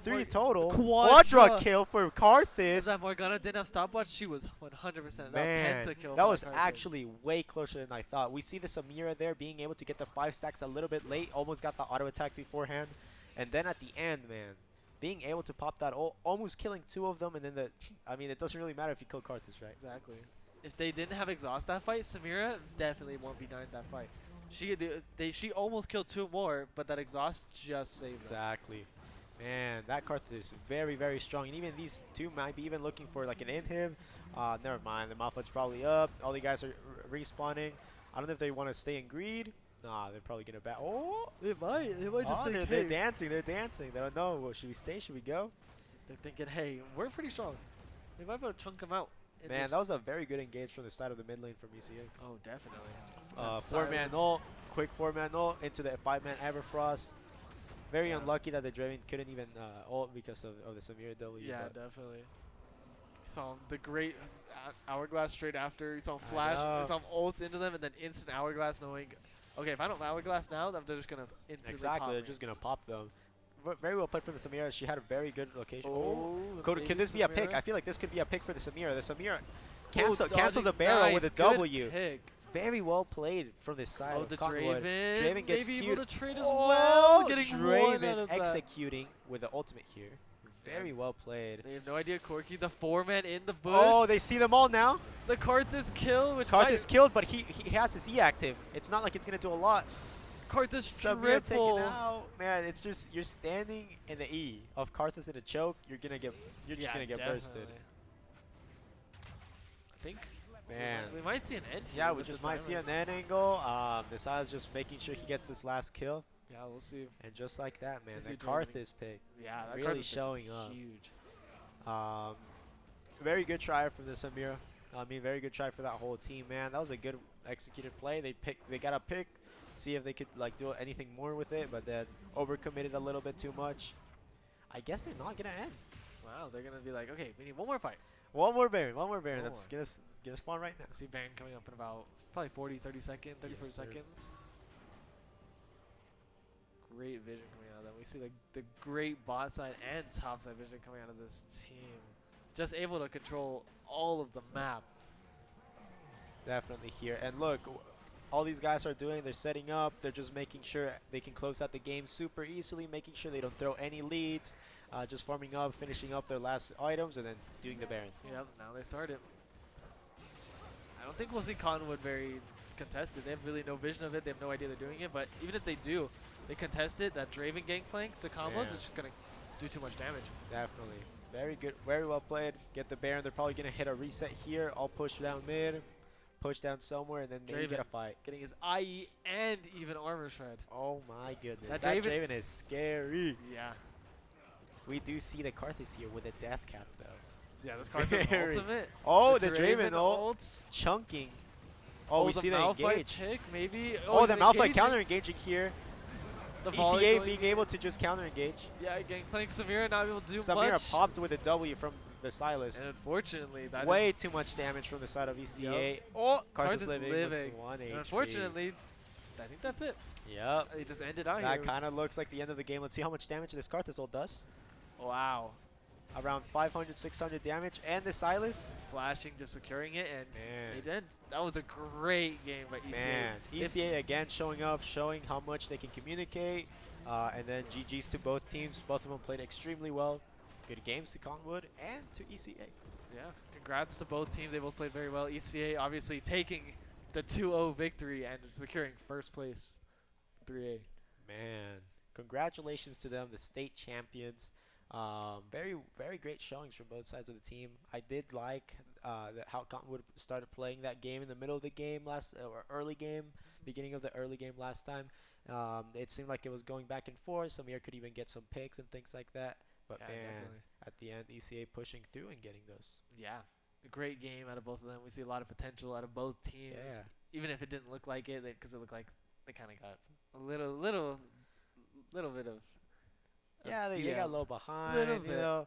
3 total.
Quadra
Kill for Karthus.
If that Morgana didn't have stopwatch, she was 100%.
Man,
Pentakill
that
for
was
Karthus.
actually way closer than I thought. We see the Samira there being able to get the 5 stacks a little bit late. Almost got the auto attack beforehand. And then at the end, man, being able to pop that ult, almost killing 2 of them. And then I mean, it doesn't really matter if you kill Karthus, right?
Exactly. If they didn't have exhaust that fight, Samira definitely won't be 9 that fight. She almost killed 2 more, but that exhaust just saved them.
Exactly. Man, that Karthus is very, very strong. And even these 2 might be even looking for like an inhib. Never mind. The Malphite's probably up. All the guys are respawning. I don't know if they want to stay in greed. Nah, they're probably going to Oh!
They might just think,
they're
hey.
dancing. They're dancing. They don't know. Well, should we stay? Should we go?
They're thinking, hey, we're pretty strong. They might be able to chunk them out.
Man, that was a very good engage from the side of the mid lane from ECA.
Oh, definitely.
4-man ult. Quick 4-man ult into the 5-man Everfrost. Very unlucky that the Draven couldn't even ult because of the Samira W.
Yeah, definitely. You saw him, the great hourglass straight after. You saw him flash. You saw him ult into them and then instant hourglass knowing, okay, if I don't hourglass now, they're just going to instantly pop
They're
me.
just going to pop them. Very well played from the Samira. She had a very good location.
The
Could this be a pick?
Samira.
I feel like this could be a pick for the Samira. The Samira cancel
dodging.
the barrel with a
Good
W.
pick.
Very well played from this side
Oh,
of
the
Cottonwood.
Draven
gets
maybe
cute.
able to trade as well. Getting
Draven
one out of that.
executing with the ultimate here. Very well played.
They have no idea Corky, the 4-man in the bush.
Oh, they see them all now.
The Karthus kill, which
Karthus killed, but he has his E active. It's not like it's gonna do a lot.
Karthus
Samira taken
triple.
out. Man, it's just you're standing in the E of Karthus in a choke. You're just gonna get bursted.
I think.
Man,
we might see an end here.
yeah, we
with
just
the
might see an
timers.
end angle. Nasiah's just making sure he gets this last kill.
Yeah, we'll see.
And just like that, man,
We'll
the
see Draven.
Karthus pick.
Yeah, that
really
Karthus pick is
showing up.
Huge.
Very good try from the Samira. I mean, very good try for that whole team, man. That was a good executed play. They got a pick, see if they could like do anything more with it, but then overcommitted a little bit too much. I guess they're not gonna end.
Wow, they're gonna be like, okay, we need one more fight.
One more Baron. That's
more.
get a spawn right now.
See Baron coming up in about probably 40 seconds. Great vision coming out of them. We see the great bot side and top side vision coming out of this team. Just able to control all of the map.
Definitely here. And look, all these guys are doing, they're setting up, they're just making sure they can close out the game super easily, making sure they don't throw any leads, just farming up, finishing up their last items, and then doing the Baron.
Yep, now they started. I don't think we'll see Cottonwood very contested. They have really no vision of it. They have no idea they're doing it. But even if they do, they contest it. That Draven gangplank to combos is just going to do too much damage.
Definitely. Very good. Very well played. Get the Baron. They're probably going to hit a reset here. I'll push down mid. Push down somewhere, and then maybe get a fight.
Getting his IE and even armor shred.
Oh my goodness.
That
Draven is scary.
Yeah.
We do see the Karthus here with a death cap, though.
Yeah, this Karthus ultimate.
Oh, the Draven ult.
ults.
Chunking. Oh, we see the engage.
Pick, maybe.
Oh, the Malphite counter engaging here.
The
ECA being able to just counter engage.
Yeah, gangplank Samira not able to do
Samira
much.
popped with a W from the Silas.
And unfortunately, that
way too much damage from the side of ECA.
Yep.
Oh,
Karthus
Karthus living with 1
And
HP.
unfortunately, I think that's it.
Yep.
He just ended out
that
here.
kind of looks like the end of the game. Let's see how much damage this Karthus ult does.
Wow.
Around 500, 600 damage. And the Silas.
Flashing, just securing it, and they did. That was a great game by ECA.
Man, ECA again showing up, showing how much they can communicate. And then GG's to both teams. Both of them played extremely well. Good games to Cottonwood and to ECA.
Yeah, congrats to both teams. They both played very well. ECA obviously taking the 2-0 victory and securing first place 3A.
Man, congratulations to them, the state champions. Very, very great showings from both sides of the team. I did like how Cottonwood started playing that game in the middle of the game or early game. beginning of the early game last time. It seemed like it was going back and forth. Samir could even get some picks and things like that. But
Yeah,
man,
definitely.
at the end, ECA pushing through and getting those.
Yeah, a great game out of both of them. We see a lot of potential out of both teams.
Yeah.
Even if it didn't look like it, because it looked like they kind of got a little bit of.
Yeah, they got a little behind.
Little
you
bit.
know,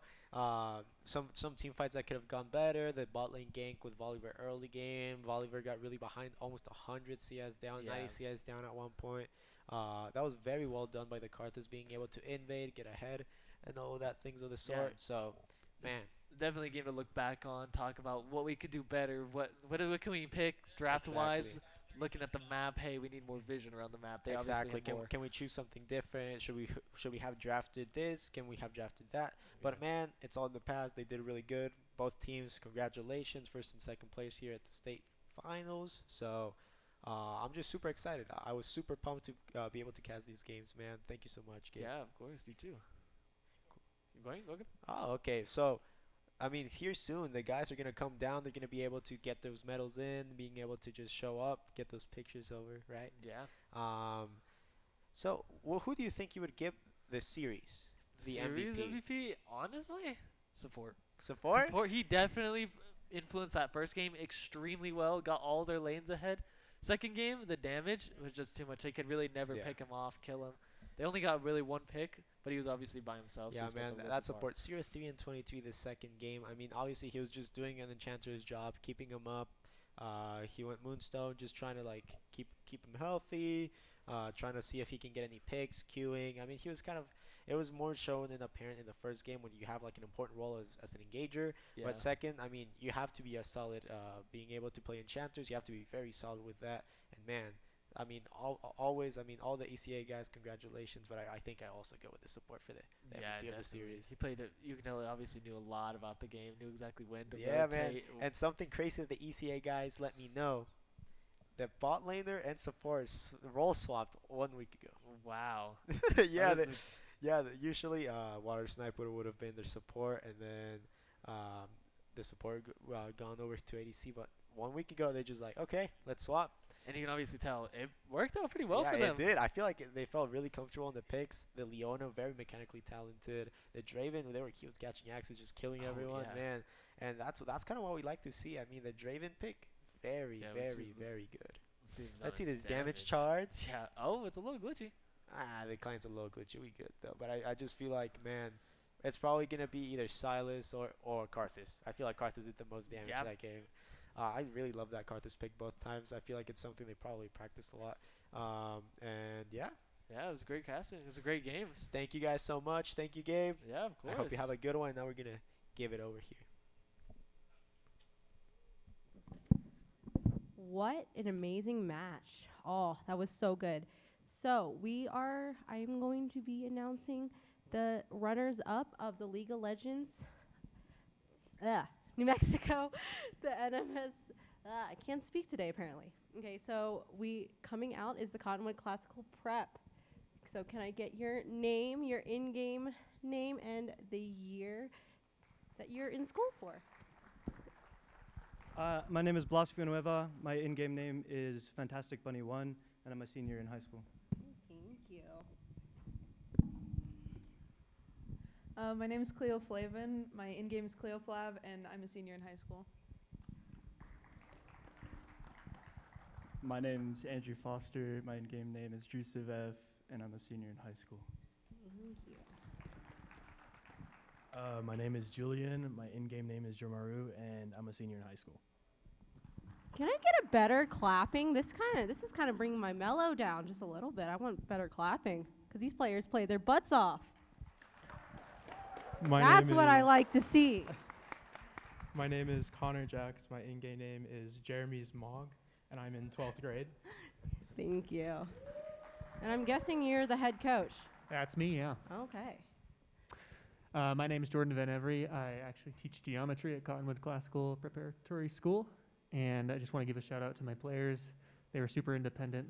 some team fights that could have gone better. The bot lane gank with Voliver early game. Voliver got really behind, almost 100 CS down, 90 CS down at one point. That was very well done by the Karthus, being able to invade, get ahead, and all that things of the sort. So, man.
Definitely a game to look back on, talk about what we could do better, what can we pick draft-wise.
Exactly.
Looking at the map, hey, we need more vision around the map. They
Exactly.
obviously have more.
Can we choose something different? Should we have drafted this? Can we have drafted that? But man, it's all in the past. They did really good. Both teams, congratulations, first and second place here at the state finals. So I'm just super excited. I was super pumped to be able to cast these games, man. Thank you so much, Gabe.
Yeah, of course, me too. You going, Logan?
Oh, okay. So, I mean, here soon, the guys are going to come down. They're going to be able to get those medals in, being able to just show up, get those pictures over, right?
Yeah.
So, well, who do you think you would give the series? The
Series
MVP?
MVP, honestly, support.
Support?
Support. He definitely influenced that first game extremely well. Got all their lanes ahead. Second game, the damage was just too much. They could really never pick him off, kill him. They only got really one pick, but he was obviously by himself.
Yeah,
so
man, that support. 0-3 and 22 the second game. I mean, obviously he was just doing an Enchanter's job, keeping him up. He went Moonstone, just trying to like keep him healthy, trying to see if he can get any picks, queuing. I mean, he was kind of. It was more shown and apparent in the first game when you have like an important role as an engager.
Yeah.
But second, I mean, you have to be a solid, being able to play Enchanters. You have to be very solid with that. And man, I mean, always, I mean, all the ECA guys, congratulations. But I think I also go with the support for the MVP of the series.
He played it. You can tell he obviously knew a lot about the game, knew exactly when to
Yeah, man.
rotate.
And something crazy that the ECA guys let me know. The bot laner and support role swapped 1 week ago.
Wow.
Yeah, usually Water Sniper would have been their support, and then the support gone over to ADC. But 1 week ago, they just like, okay, let's swap.
And you can obviously tell it worked out pretty well
Yeah,
for them.
it did. I feel like they felt really comfortable in the picks. The Leona, very mechanically talented. The Draven, he was catching axes, just killing everyone, man. And that's kind of what we like to see. I mean, the Draven pick, very good. Let's see this damage charts.
Yeah. Oh, it's a little glitchy.
The client's a little glitchy. We good though. But I just feel like, man, it's probably gonna be either Silas or Karthus. I feel like Karthus did the most damage that game. I really love that Karthus pick both times. I feel like it's something they probably practiced a lot. And yeah.
Yeah, it was great casting. It was a great game.
Thank you guys so much. Thank you, Gabe.
Yeah, of course.
I hope you have a good one. Now we're gonna give it over here.
What an amazing match. Oh, that was so good. So I'm going to be announcing the runners-up of the League of Legends. New Mexico, the NMS. I can't speak today, apparently. Okay, so coming out is the Cottonwood Classical Prep. So can I get your name, your in-game name, and the year that you're in school for?
My name is Blas Villanueva. My in-game name is Fantastic Bunny 1, and I'm a senior in high school.
Thank you.
My name is Cleo Flavin. My in-game is Cleo Flav, and I'm a senior in high school.
My name's Andrew Foster. My in-game name is Drew Sivev, and I'm a senior in high school.
Thank you.
My name is Julian. My in-game name is Jomaru, and I'm a senior in high school.
Can I get a better clapping? This is kind of bringing my mellow down just a little bit. I want better clapping because these players play their butts off. That's what I like to see.
My name is Connor Jacks. My in-game name is Jeremy's Mog, and I'm in 12th grade.
Thank you. And I'm guessing you're the head coach.
That's me, yeah.
Okay.
My name is Jordan Van Every. I actually teach geometry at Cottonwood Classical Preparatory School, and I just want to give a shout out to my players. They were super independent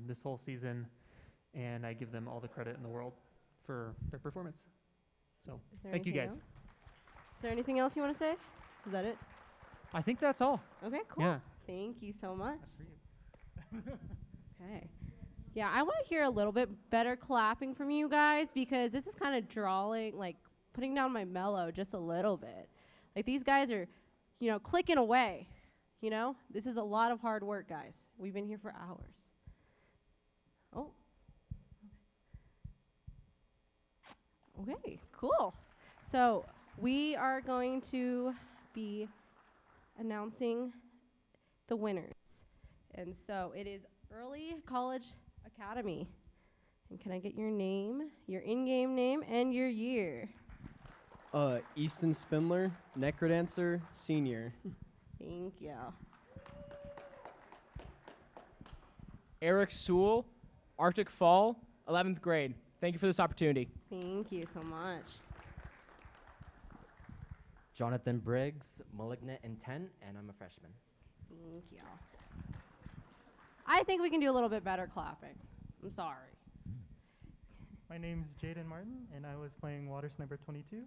this whole season, and I give them all the credit in the world for their performance. So thank you guys.
Is there anything else you want to say? Is that it?
I think that's all.
Okay, cool.
Yeah.
Thank you so much.
That's for you.
Okay. Yeah, I want to hear a little bit better clapping from you guys because this is kind of drawing, like putting down my mellow just a little bit. Like these guys are, clicking away. This is a lot of hard work, guys. We've been here for hours. Oh. Okay, cool. So we are going to be announcing the winners. And so it is Early College Academy. And can I get your name, your in-game name, and your year?
Easton Spindler, Necrodancer, senior.
Thank you.
Eric Sewell, Arctic Fall, 11th grade. Thank you for this opportunity.
Thank you so much.
Jonathan Briggs, Malignant Intent, and I'm a freshman.
Thank you. I think we can do a little bit better clapping. I'm sorry.
My name's Jaden Martin, and I was playing Water Sniper 22,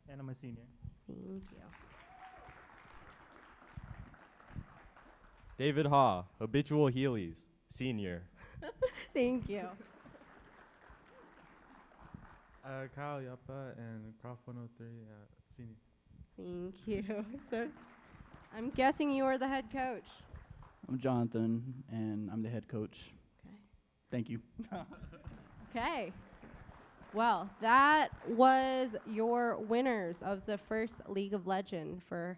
and I'm a senior.
Thank you.
David Ha, Habitual Heelys, senior.
Thank you.
Kyle Yappa and Croft 103, senior.
Thank you. So, I'm guessing you are the head coach.
I'm Jonathan, and I'm the head coach.
Okay.
Thank you.
Okay. Well, that was your winners of the first League of Legends for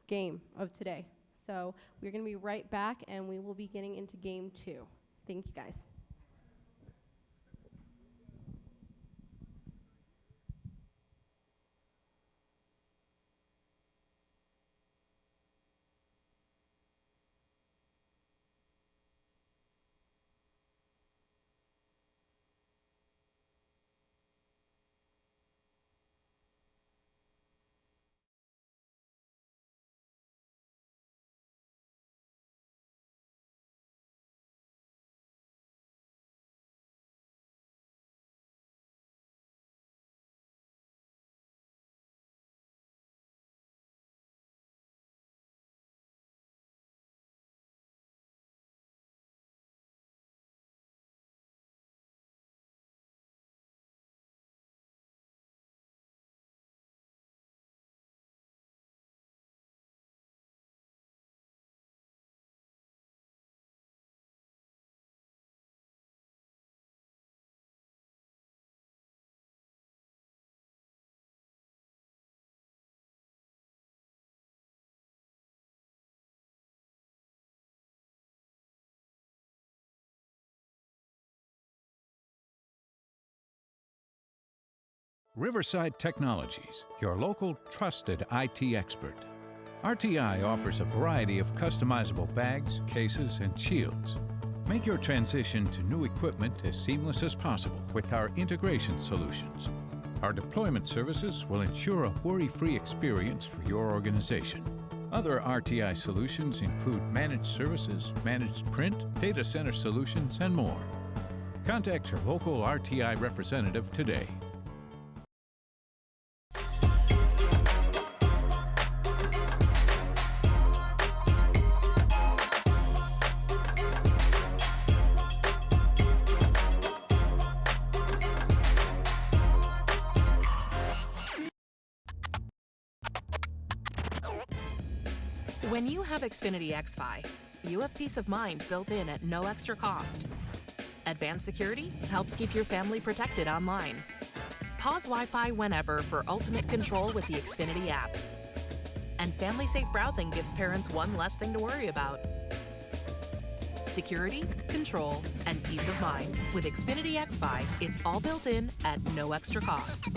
game of today. So we're going to be right back, and we will be getting into game 2. Thank you, guys.
Riverside Technologies, your local trusted IT expert. RTI offers a variety of customizable bags, cases, and shields. Make your transition to new equipment as seamless as possible with our integration solutions. Our deployment services will ensure a worry-free experience for your organization. Other RTI solutions include managed services, managed print, data center solutions, and more. Contact your local RTI representative today.
When you have Xfinity XFi, you have peace of mind built in at no extra cost. Advanced security helps keep your family protected online. Pause Wi-Fi whenever for ultimate control with the Xfinity app. And family-safe browsing gives parents one less thing to worry about. Security, control, and peace of mind. With Xfinity XFi, it's all built in at no extra cost.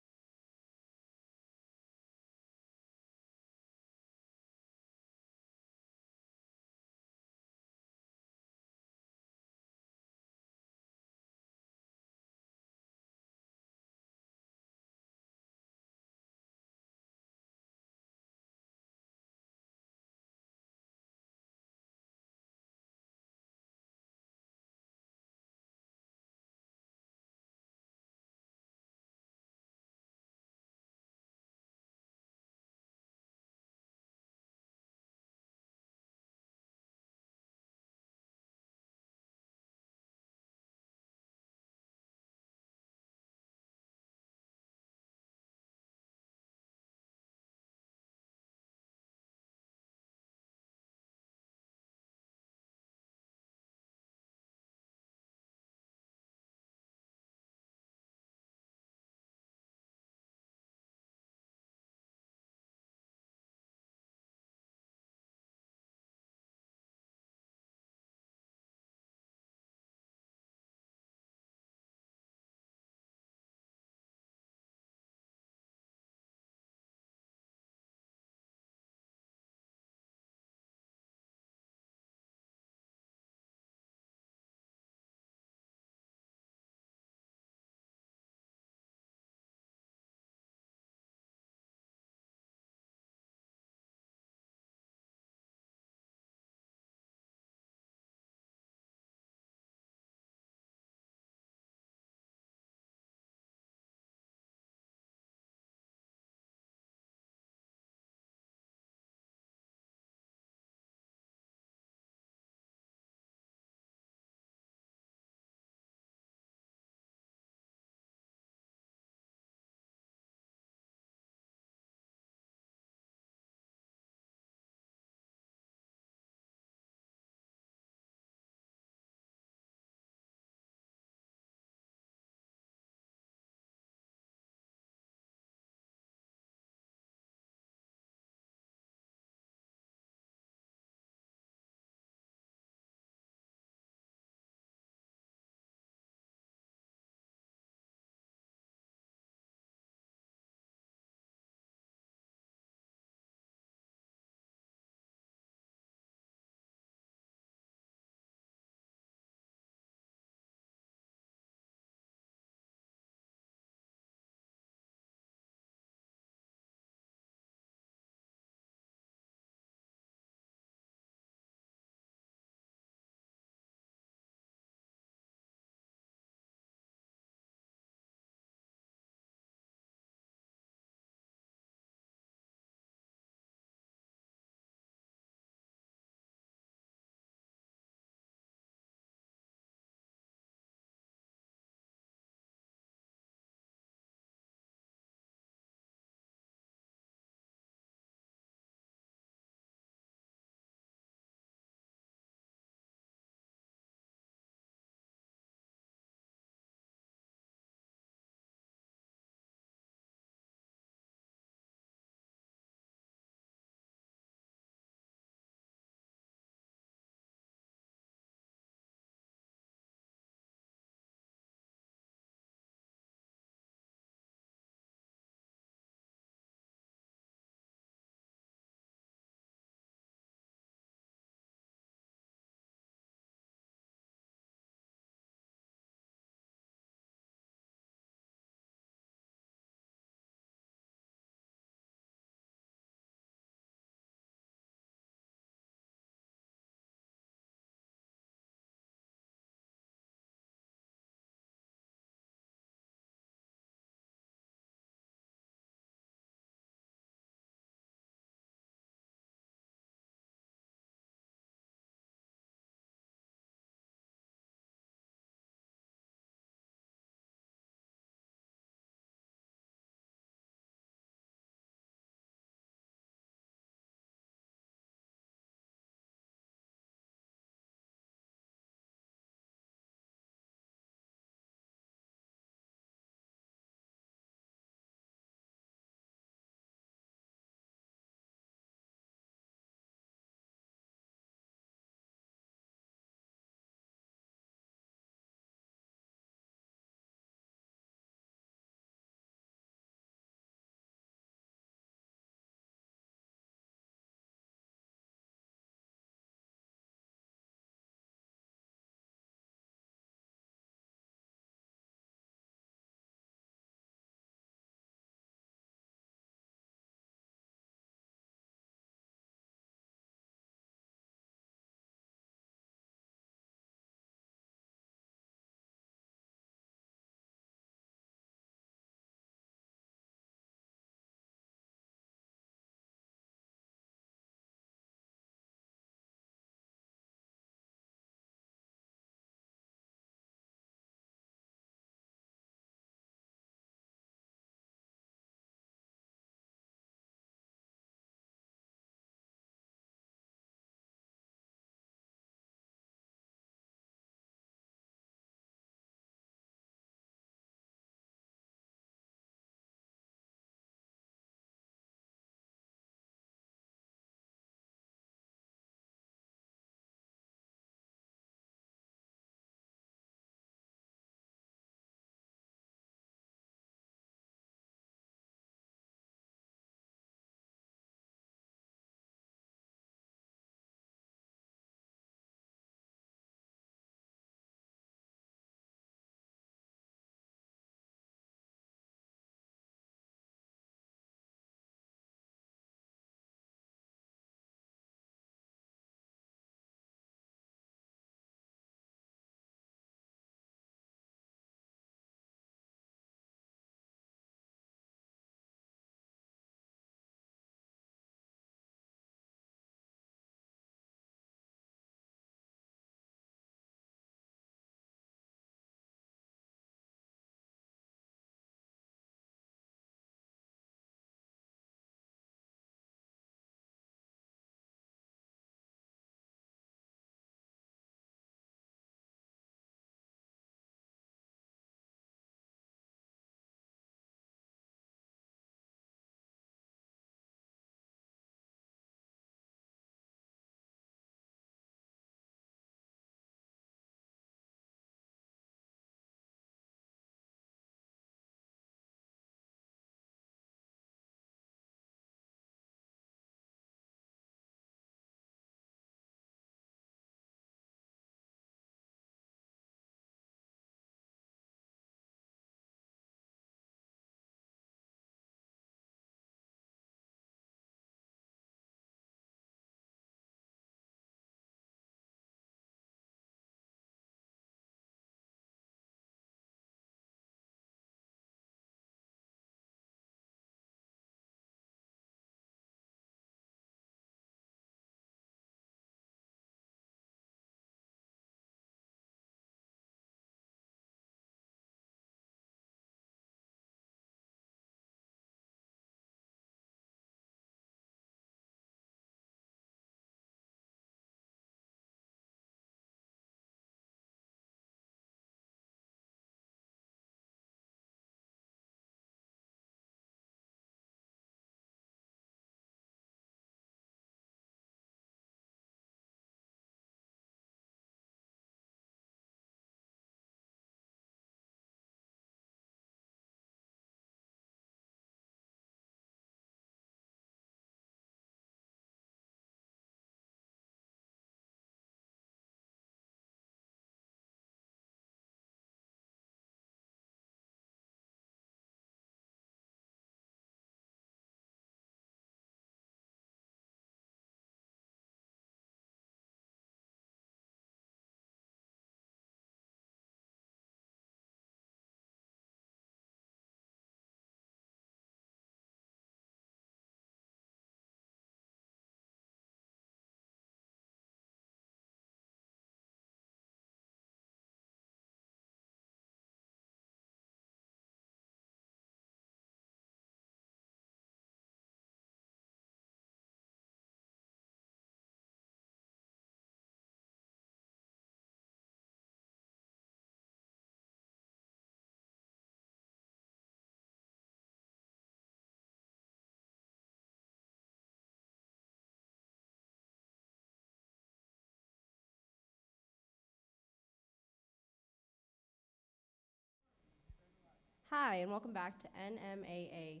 Hi, and welcome back to NMAA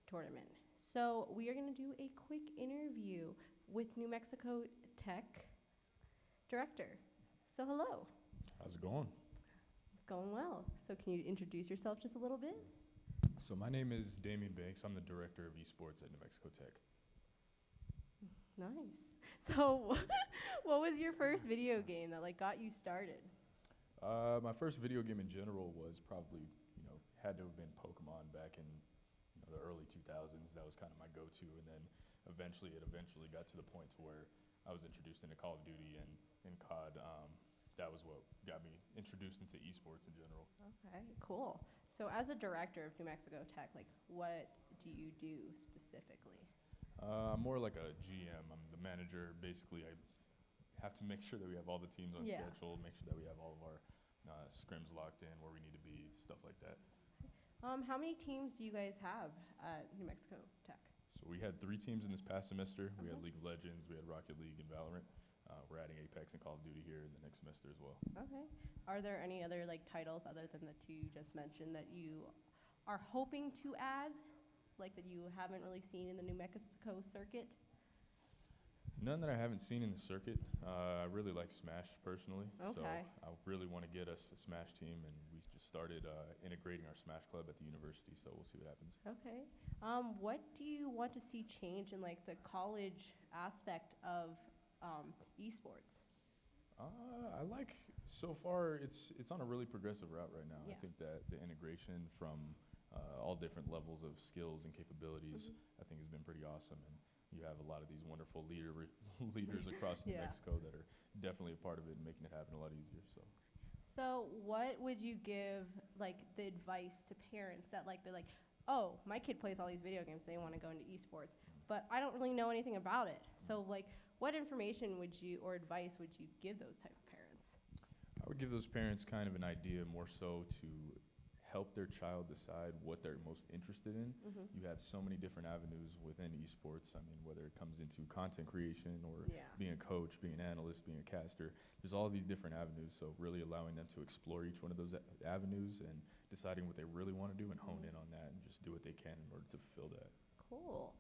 tournament. So we are going to do a quick interview with New Mexico Tech director. So hello.
How's it going?
It's going well. So can you introduce yourself just a little bit?
So my name is Damian Banks. I'm the director of esports at New Mexico Tech.
Nice. So what was your first video game that got you started?
My first video game in general was probably, had to have been Pokemon back in the early 2000s. That was kind of my go-to, and then it eventually got to the point to where I was introduced into Call of Duty and COD. That was what got me introduced into esports in general.
Okay, cool. So as a director of New Mexico Tech, what do you do specifically?
I'm more like a GM. I'm the manager. Basically, I have to make sure that we have all the teams on schedule, make sure that we have all of our scrims locked in where we need to be, stuff like that.
How many teams do you guys have at New Mexico Tech?
So we had 3 teams in this past semester. We had League of Legends, we had Rocket League, and Valorant. We're adding Apex and Call of Duty here in the next semester as well.
Okay. Are there any other titles other than the 2 you just mentioned that you are hoping to add, that you haven't really seen in the New Mexico circuit?
None that I haven't seen in the circuit. I really like Smash personally.
Okay.
So I really want to get us a Smash team, and we just started integrating our Smash club at the university, so we'll see what happens.
Okay. What do you want to see change in the college aspect of esports?
I like, so far it's on a really progressive route right now.
Yeah.
I think that the integration from all different levels of skills and capabilities, I think has been pretty awesome. And you have a lot of these wonderful leaders across New Mexico that are definitely a part of it and making it happen a lot easier.
So what would you give the advice to parents that they're oh, my kid plays all these video games, they want to go into esports, but I don't really know anything about it. So what information would you or advice would you give those type of parents?
I would give those parents kind of an idea more so to help their child decide what they're most interested in. You have so many different avenues within esports. I mean, whether it comes into content creation or being a coach, being an analyst, being a caster, there's all these different avenues. So really allowing them to explore each one of those avenues and deciding what they really want to do and hone in on that and just do what they can in order to fulfill that.
Cool.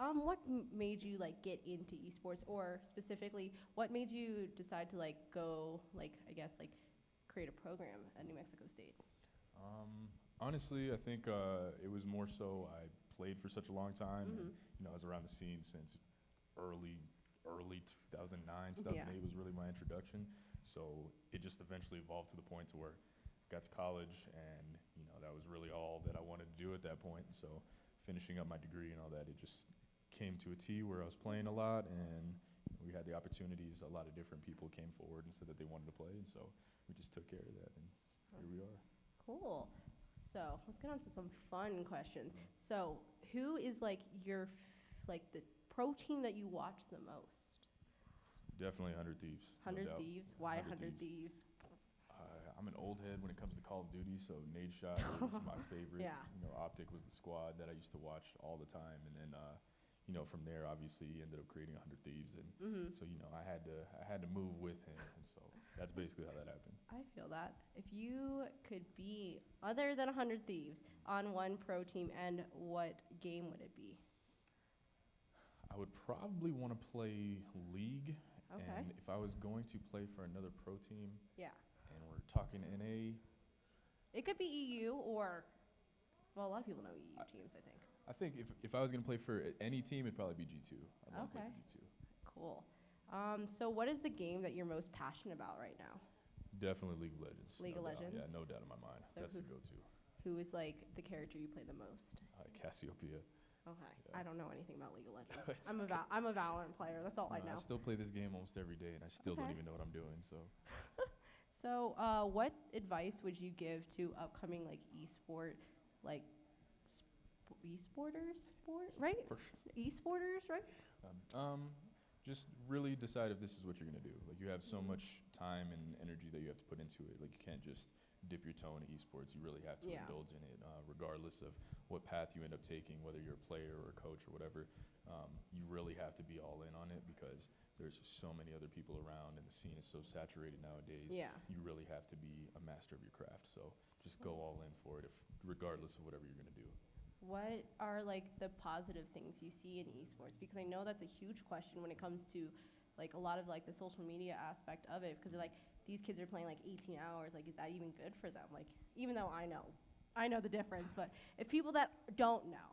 What made you get into esports, or specifically, what made you decide to go create a program at New Mexico State?
Honestly, I think it was more so I played for such a long time, and I was around the scene since early 2009, 2008 was really my introduction. So it just eventually evolved to the point to where I got to college, and that was really all that I wanted to do at that point. So finishing up my degree and all that, it just came to a T where I was playing a lot, and we had the opportunities. A lot of different people came forward and said that they wanted to play, and so we just took care of that, and here we are.
Cool. So let's get on to some fun questions. So who is your the pro team that you watch the most?
Definitely 100 Thieves.
100
no
Thieves? Why 100 Thieves?
I'm an old head when it comes to Call of Duty, so Nade Shot is my favorite.
Yeah.
Optic was the squad that I used to watch all the time, and then from there, obviously, he ended up creating 100 Thieves, and so I had to move with him, and so that's basically how that happened.
I feel that. If you could be other than 100 Thieves on one pro team, and what game would it be?
I would probably want to play League,
Okay.
and if I was going to play for another pro team,
Yeah.
and we're talking NA,
It could be EU or, well, a lot of people know EU teams, I think.
I think if I was going to play for any team, it'd probably be G2. I'd want to play
Okay.
for G2.
Cool. So what is the game that you're most passionate about right now?
Definitely League of Legends.
League
no
of
doubt.
Legends?
Yeah, no doubt in my mind.
So
That's
who-
the go-to.
Who is the character you play the most?
Cassiopeia.
Okay.
Yeah.
I don't know anything about League of Legends.
It's
I'm a Valorant player. That's all I know.
I still play this game almost every day, and I still don't
Okay.
even know what I'm doing. So
So, what advice would you give to upcoming esporters, right? Esporters, right?
just really decide if this is what you're going to do. You have so much time and energy that you have to put into it. Like, you can't just dip your toe into esports. You really have to indulge in it, regardless of what path you end up taking, whether you're a player or a coach or whatever. You really have to be all in on it because there's so many other people around and the scene is so saturated nowadays.
Yeah.
You really have to be a master of your craft. So just go all in for it, regardless of whatever you're going to do.
What are like the positive things you see in esports? Because I know that's a huge question when it comes to like a lot of like the social media aspect of it. Because like these kids are playing like 18 hours. Like, is that even good for them? Like, even though I know the difference, but if people that don't know.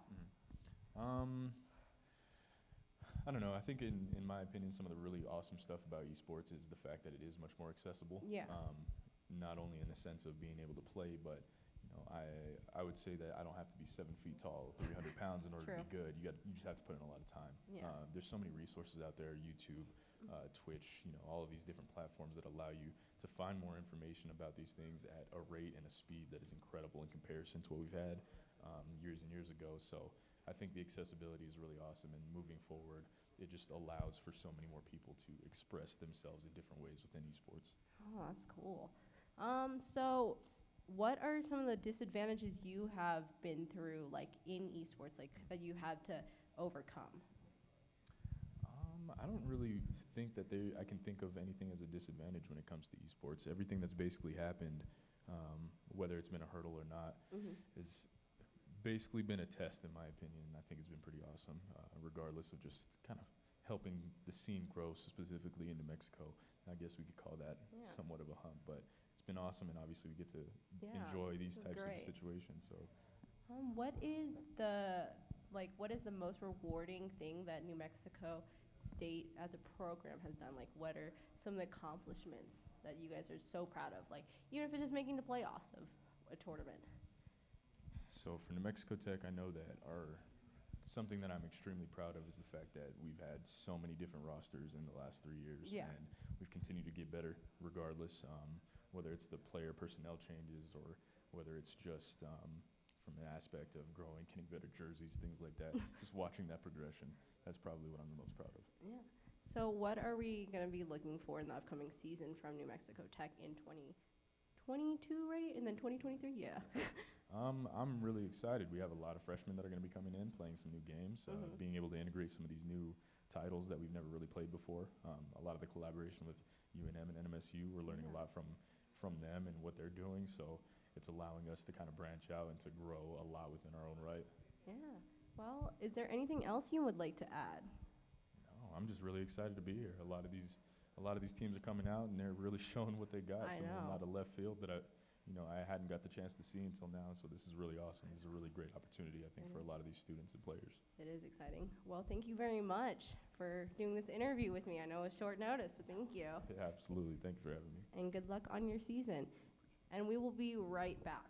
I don't know. I think in my opinion, some of the really awesome stuff about esports is the fact that it is much more accessible.
Yeah.
Not only in the sense of being able to play, but I would say that I don't have to be 7 feet tall, 300 pounds in order to be good. You just have to put in a lot of time.
Yeah.
There's so many resources out there, YouTube, Twitch, all of these different platforms that allow you to find more information about these things at a rate and a speed that is incredible in comparison to what we've had years and years ago. So I think the accessibility is really awesome, and moving forward, it just allows for so many more people to express themselves in different ways within esports.
Oh, that's cool. So what are some of the disadvantages you have been through, like in esports, like that you had to overcome?
I don't really think that I can think of anything as a disadvantage when it comes to esports. Everything that's basically happened, whether it's been a hurdle or not, has basically been a test, in my opinion. I think it's been pretty awesome, regardless of just kind of helping the scene grow, specifically in New Mexico. I guess we could call that somewhat of a hump, but it's been awesome, and obviously we get to enjoy these types of situations. So,
what is the most rewarding thing that New Mexico State as a program has done? Like, what are some of the accomplishments that you guys are so proud of? Like, even if it's just making the playoffs of a tournament.
So for New Mexico Tech, I know that something that I'm extremely proud of is the fact that we've had so many different rosters in the last 3 years, and we've continued to get better regardless, whether it's the player personnel changes or whether it's just from the aspect of growing, getting better jerseys, things like that. Just watching that progression, that's probably what I'm the most proud of.
Yeah. So what are we going to be looking for in the upcoming season from New Mexico Tech in 2022, right? And then 2023? Yeah.
I'm really excited. We have a lot of freshmen that are going to be coming in, playing some new games, being able to integrate some of these new titles that we've never really played before. A lot of the collaboration with UNM and NMSU, we're learning a lot from them and what they're doing. So it's allowing us to kind of branch out and to grow a lot within our own right.
Yeah. Well, is there anything else you would like to add?
No, I'm just really excited to be here. A lot of these teams are coming out and they're really showing what they got. Some of them out of left field that I hadn't got the chance to see until now. So this is really awesome. This is a really great opportunity, I think, for a lot of these students and players.
It is exciting. Well, thank you very much for doing this interview with me. I know it's short notice, but thank you.
Yeah, absolutely. Thank you for having me.
And good luck on your season. And we will be right back.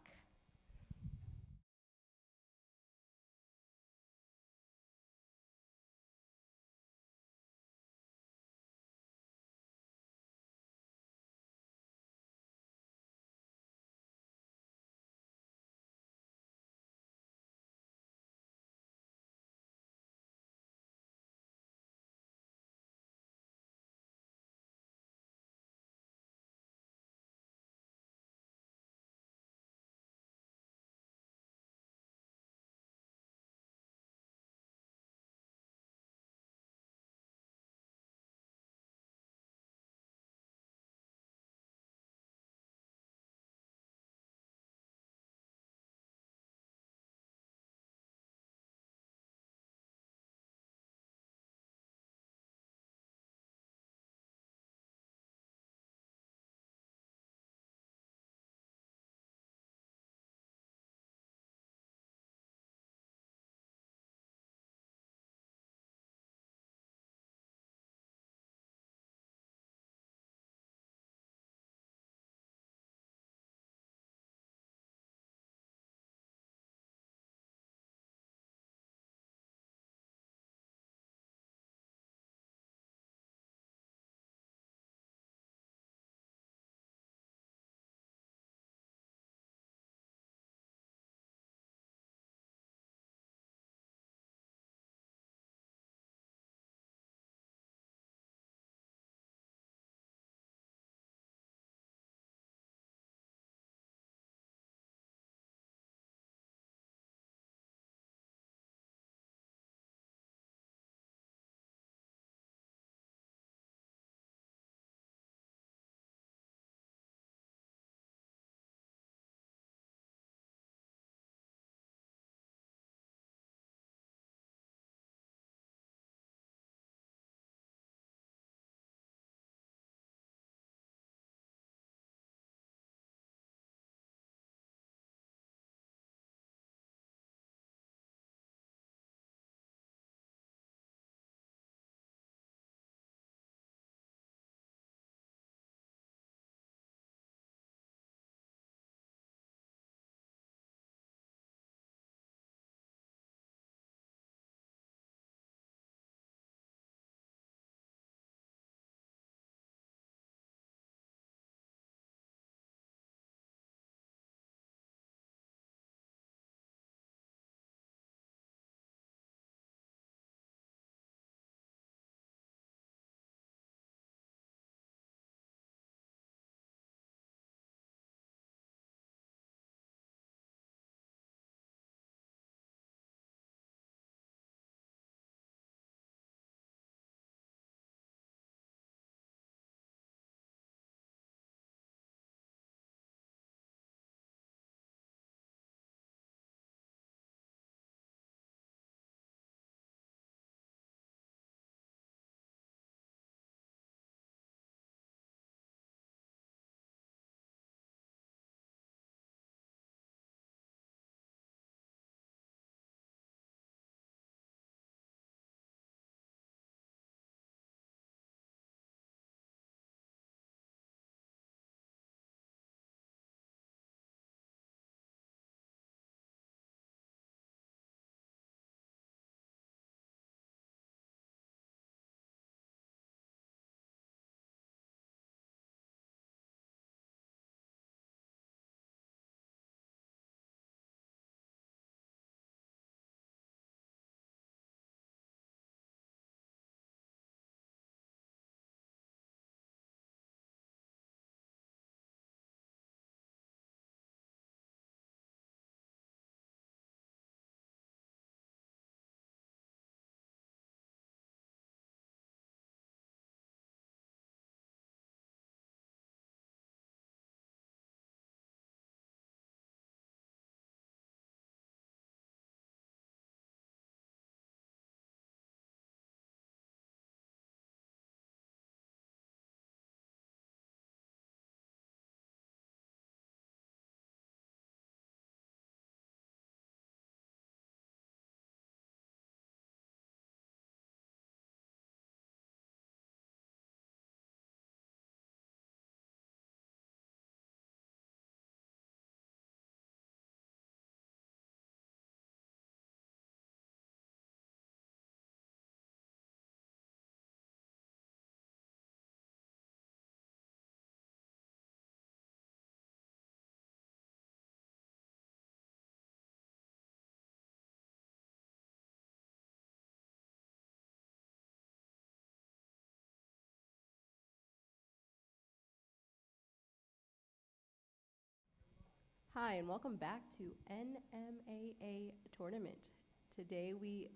Hi, and welcome back to NMAA tournament. Today we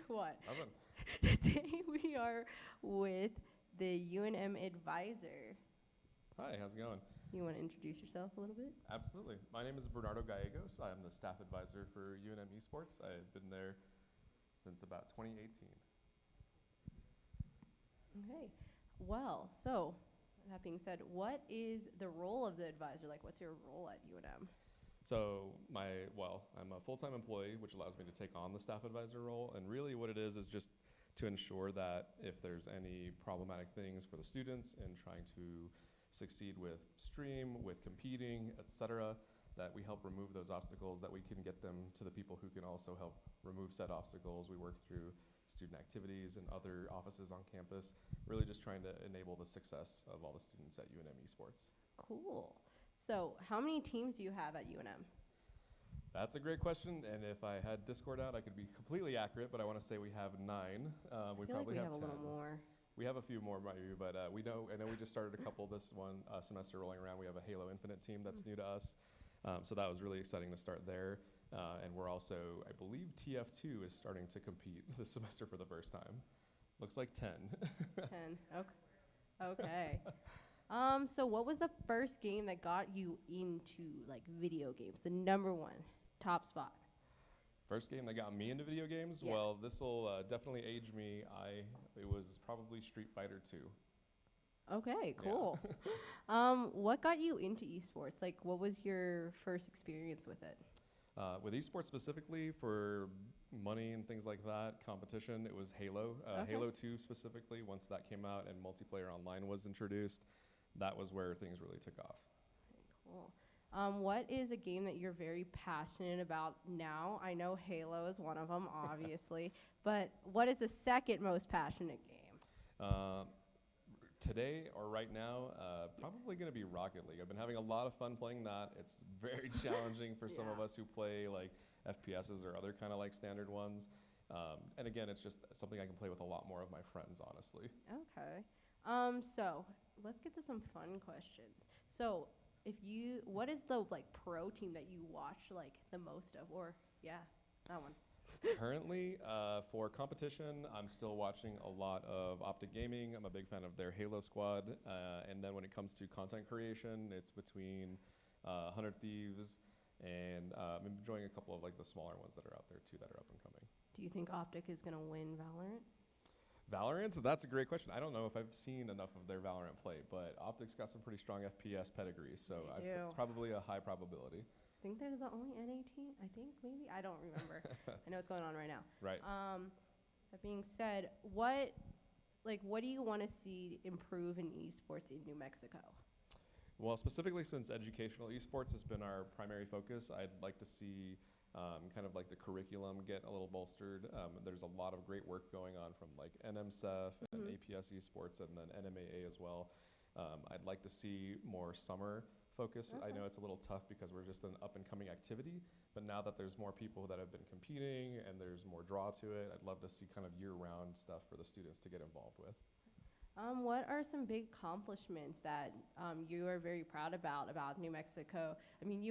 what? Today we are with the UNM advisor.
Hi, how's it going?
You want to introduce yourself a little bit?
Absolutely. My name is Bernardo Gallegos. I'm the staff advisor for UNM Esports. I've been there since about 2018.
Okay. Well, so that being said, what is the role of the advisor? Like, what's your role at UNM?
So I'm a full-time employee, which allows me to take on the staff advisor role. And really what it is just to ensure that if there's any problematic things for the students in trying to succeed with stream, with competing, etc., that we help remove those obstacles, that we can get them to the people who can also help remove said obstacles. We work through student activities and other offices on campus, really just trying to enable the success of all the students at UNM Esports.
Cool. So how many teams do you have at UNM?
That's a great question, and if I had Discord out, I could be completely accurate, but I want to say we have 9. We probably
have
have 10.
a little more.
We have a few more, maybe, but I know we just started a couple this one semester rolling around. We have a Halo Infinite team that's new to us, so that was really exciting to start there. And we're also, I believe TF2 is starting to compete this semester for the first time. Looks like 10.
10. Okay. So what was the first game that got you into like video games? The number one top spot.
First game that got me into video games?
Yeah.
Well, this will definitely age me. It was probably Street Fighter 2.
Okay, cool. What got you into esports? Like, what was your first experience with it?
With esports specifically, for money and things like that, competition, it was Halo.
Okay.
Halo 2 specifically, once that came out and multiplayer online was introduced, that was where things really took off.
Cool. What is a game that you're very passionate about now? I know Halo is one of them, obviously, but what is the second most passionate game?
Today or right now, probably going to be Rocket League. I've been having a lot of fun playing that. It's very challenging for some of us who play like FPSs or other kind of like standard ones. And again, it's just something I can play with a lot more of my friends, honestly.
Okay. So let's get to some fun questions. So what is the like pro team that you watch like the most of? Or that one.
Currently, for competition, I'm still watching a lot of Optic Gaming. I'm a big fan of their Halo squad. And then when it comes to content creation, it's between 100 Thieves and I'm enjoying a couple of like the smaller ones that are out there too that are up and coming.
Do you think Optic is going to win Valorant?
Valorant? That's a great question. I don't know if I've seen enough of their Valorant play, but Optic's got some pretty strong FPS pedigree, so it's probably a high probability.
I think they're the only NA team. I think maybe. I don't remember. I know what's going on right now.
Right.
That being said, what do you want to see improve in esports in New Mexico?
Well, specifically since educational esports has been our primary focus, I'd like to see kind of like the curriculum get a little bolstered. There's a lot of great work going on from like NMSF and APS esports and then NMAA as well. I'd like to see more summer focus. I know it's a little tough because we're just an up-and-coming activity, but now that there's more people that have been competing and there's more draw to it, I'd love to see kind of year-round stuff for the students to get involved with.
What are some big accomplishments that you are very proud about New Mexico? I mean,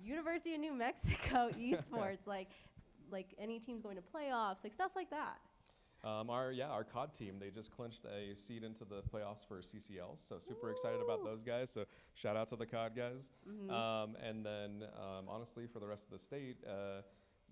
University of New Mexico esports, like any teams going to playoffs, like stuff like that.
Our COD team, they just clinched a seed into the playoffs for CCLs, so super excited about those guys. So shout out to the COD guys. And then honestly, for the rest of the state,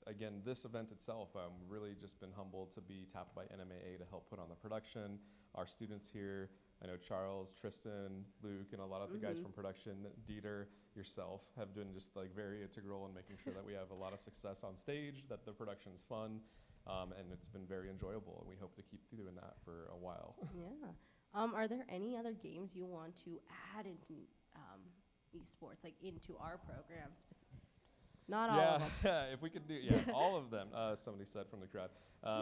again, this event itself, really just been humbled to be tapped by NMAA to help put on the production. Our students here, I know Charles, Tristan, Luke, and a lot of the guys from production, Dieter, yourself, have been just like very integral in making sure that we have a lot of success on stage, that the production's fun. And it's been very enjoyable, and we hope to keep doing that for a while.
Yeah. Are there any other games you want to add into esports, like into our programs? Not all of them.
If we could do, all of them, somebody said from the crowd.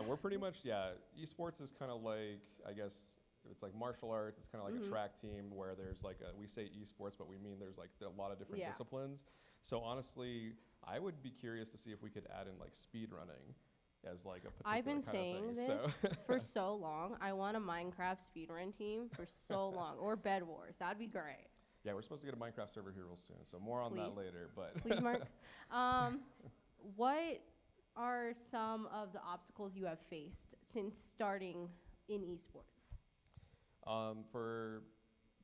We're pretty much, esports is kind of like, I guess, it's like martial arts. It's kind of like a track team where there's like, we say esports, but we mean there's like a lot of different disciplines. So honestly, I would be curious to see if we could add in like speed running as like a particular
I've been
kind
saying
of thing.
this for so long. I want a Minecraft speedrun team for so long, or Bed Wars. That'd be great.
Yeah, we're supposed to get a Minecraft server here real soon, so more on that
Please.
later. But
Please, Mark. What are some of the obstacles you have faced since starting in esports?
For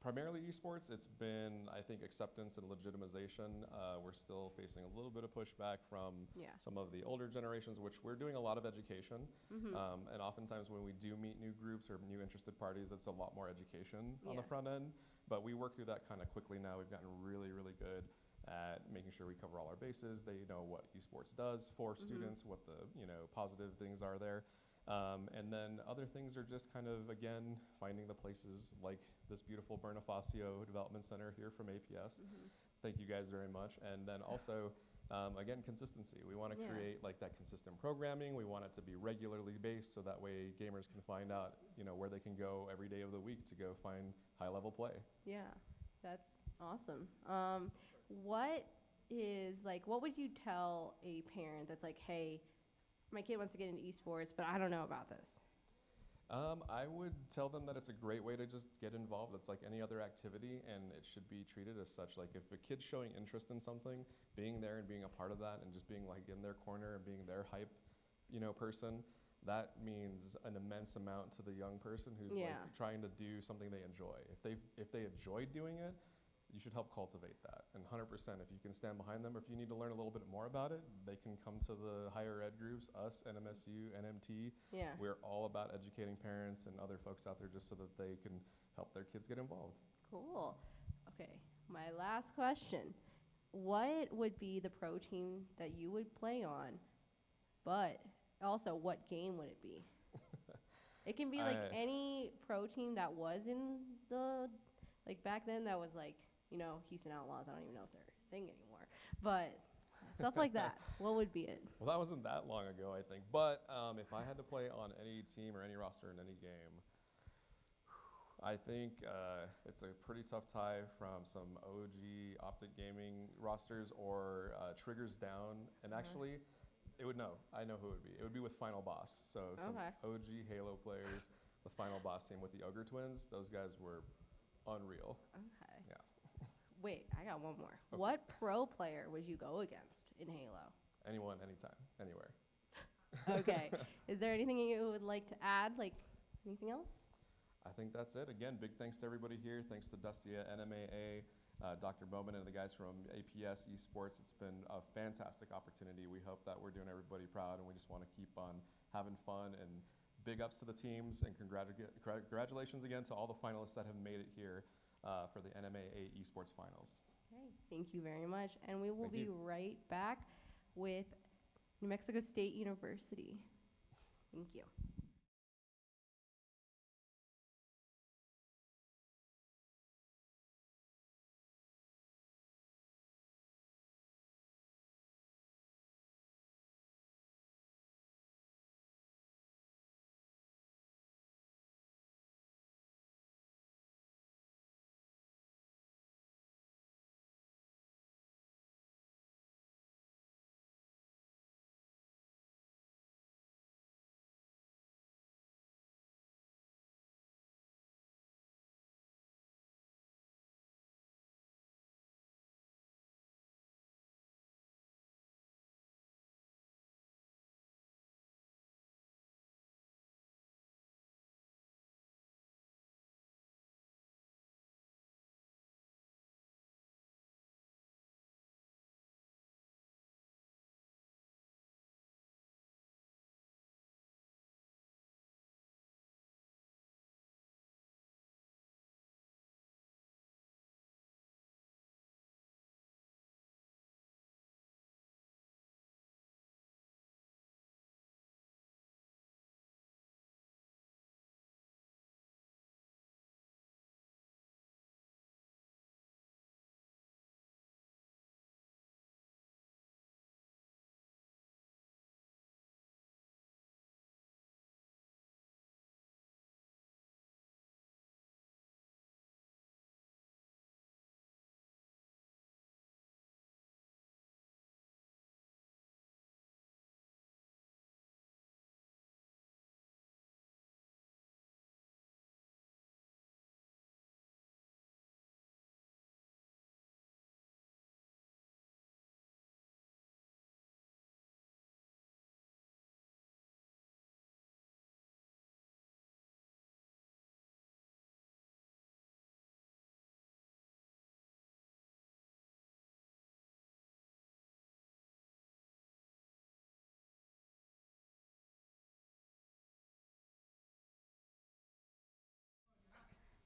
primarily esports, it's been, I think, acceptance and legitimization. We're still facing a little bit of pushback from some of the older generations, which we're doing a lot of education. And oftentimes when we do meet new groups or new interested parties, it's a lot more education on the front end. But we work through that kind of quickly now. We've gotten really, really good at making sure we cover all our bases. They know what esports does for students, what the positive things are there. And then other things are just kind of, again, finding the places like this beautiful Bonifacio Development Center here from APS. Thank you guys very much. And then also, again, consistency. We want to create like that consistent programming. We want it to be regularly based so that way gamers can find out, where they can go every day of the week to go find high-level play.
Yeah, that's awesome. What would you tell a parent that's like, hey, my kid wants to get into esports, but I don't know about this?
I would tell them that it's a great way to just get involved. It's like any other activity, and it should be treated as such. Like if a kid's showing interest in something, being there and being a part of that and just being like in their corner and being their hype, person, that means an immense amount to the young person who's like trying to do something they enjoy. If they enjoy doing it, you should help cultivate that. And 100%, if you can stand behind them, or if you need to learn a little bit more about it, they can come to the higher ed groups, us, NMSU, NMT.
Yeah.
We're all about educating parents and other folks out there just so that they can help their kids get involved.
Cool. Okay, my last question. What would be the pro team that you would play on, but also what game would it be? It can be like any pro team that was in the, like back then that was like, Houston Outlaws. I don't even know if they're a thing anymore. But stuff like that. What would be it?
Well, that wasn't that long ago, I think. But if I had to play on any team or any roster in any game, I think it's a pretty tough tie from some OG Optic Gaming rosters or Triggers Down. And actually, I know who it would be. It would be with Final Boss. So some OG Halo players, the Final Boss team with the Ogre Twins. Those guys were unreal.
Okay.
Yeah.
Wait, I got one more. Okay. What pro player would you go against in Halo?
Anyone, anytime, anywhere.
Okay. Is there anything you would like to add? Like anything else?
I think that's it. Again, big thanks to everybody here. Thanks to Dusty at NMAA, Dr. Bowman, and the guys from APS Esports. It's been a fantastic opportunity. We hope that we're doing everybody proud, and we just want to keep on having fun. And big ups to the teams, and congratulations again to all the finalists that have made it here for the NMAA Esports Finals.
Okay, thank you very much. And we will be right back with New Mexico State University. Thank you.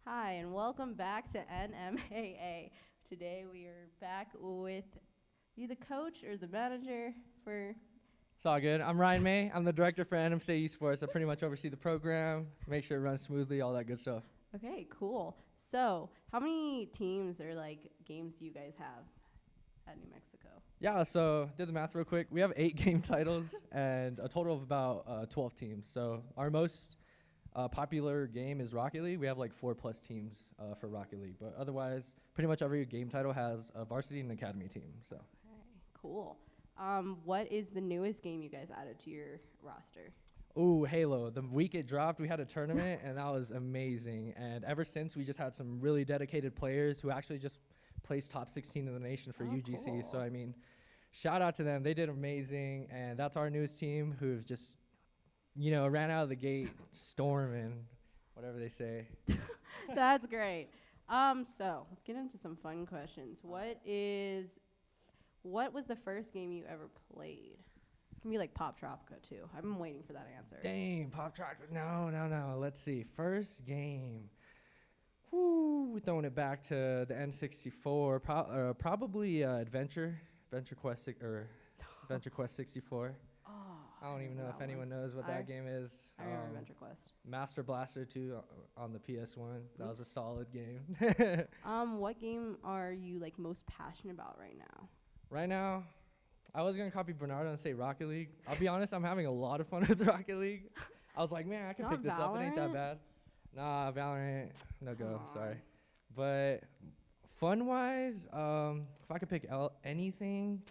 Hi, and welcome back to NMAA. Today we are back with you, the coach or the manager for.
It's all good. I'm Ryan May. I'm the director for NMSU Esports. I pretty much oversee the program, make sure it runs smoothly, all that good stuff.
Okay, cool. So, how many teams or like games do you guys have at New Mexico?
Yeah, so did the math real quick. We have 8 game titles and a total of about 12 teams. So our most popular game is Rocket League. We have like 4+ teams for Rocket League, but otherwise, pretty much every game title has a varsity and academy team. So.
Okay, cool. What is the newest game you guys added to your roster?
Ooh, Halo. The week it dropped, we had a tournament, and that was amazing. And ever since, we just had some really dedicated players who actually just placed top 16 in the nation for UGC.
Cool.
So, I mean, shout out to them. They did amazing. And that's our newest team who've just, ran out of the gate storming, whatever they say.
That's great. So let's get into some fun questions. What was the first game you ever played? It can be like Pop Tropica too. I've been waiting for that answer.
Dang, Pop Tropica. No. Let's see. First game. Whoo, we're throwing it back to the N64. Probably Adventure Quest 64.
Oh,
I don't even know if anyone knows what that game is.
I remember Adventure Quest.
Master Blaster 2 on the PS1. That was a solid game.
What game are you like most passionate about right now?
Right now, I was gonna copy Bernardo and say Rocket League. I'll be honest, I'm having a lot of fun with Rocket League. I was like, man, I can pick this up. It ain't that bad. Nah, Valorant, no go. Sorry. But fun-wise, if I could pick anything,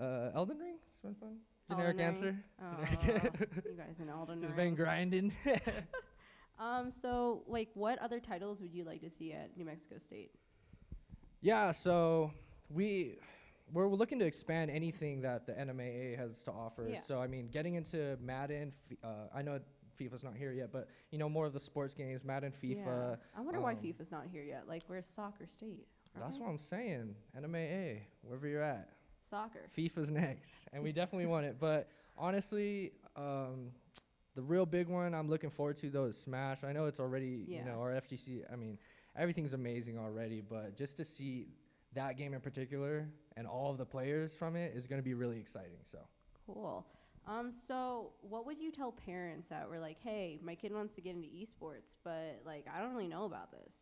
Elden Ring. It's been fun. Generic answer.
You guys in Elden Ring.
Just been grinding.
So like, what other titles would you like to see at New Mexico State?
Yeah, so we're looking to expand anything that the NMAA has to offer.
Yeah.
So I mean, getting into Madden. I know FIFA's not here yet, but more of the sports games, Madden, FIFA.
Yeah. I wonder why FIFA's not here yet. Like, we're soccer state.
That's what I'm saying. NMAA, wherever you're at.
Soccer.
FIFA's next, and we definitely want it. But honestly, the real big one I'm looking forward to though is Smash. I know it's already, our FGC. I mean, everything's amazing already, but just to see that game in particular and all of the players from it is going to be really exciting. So.
Cool. So what would you tell parents that were like, hey, my kid wants to get into esports, but like, I don't really know about this?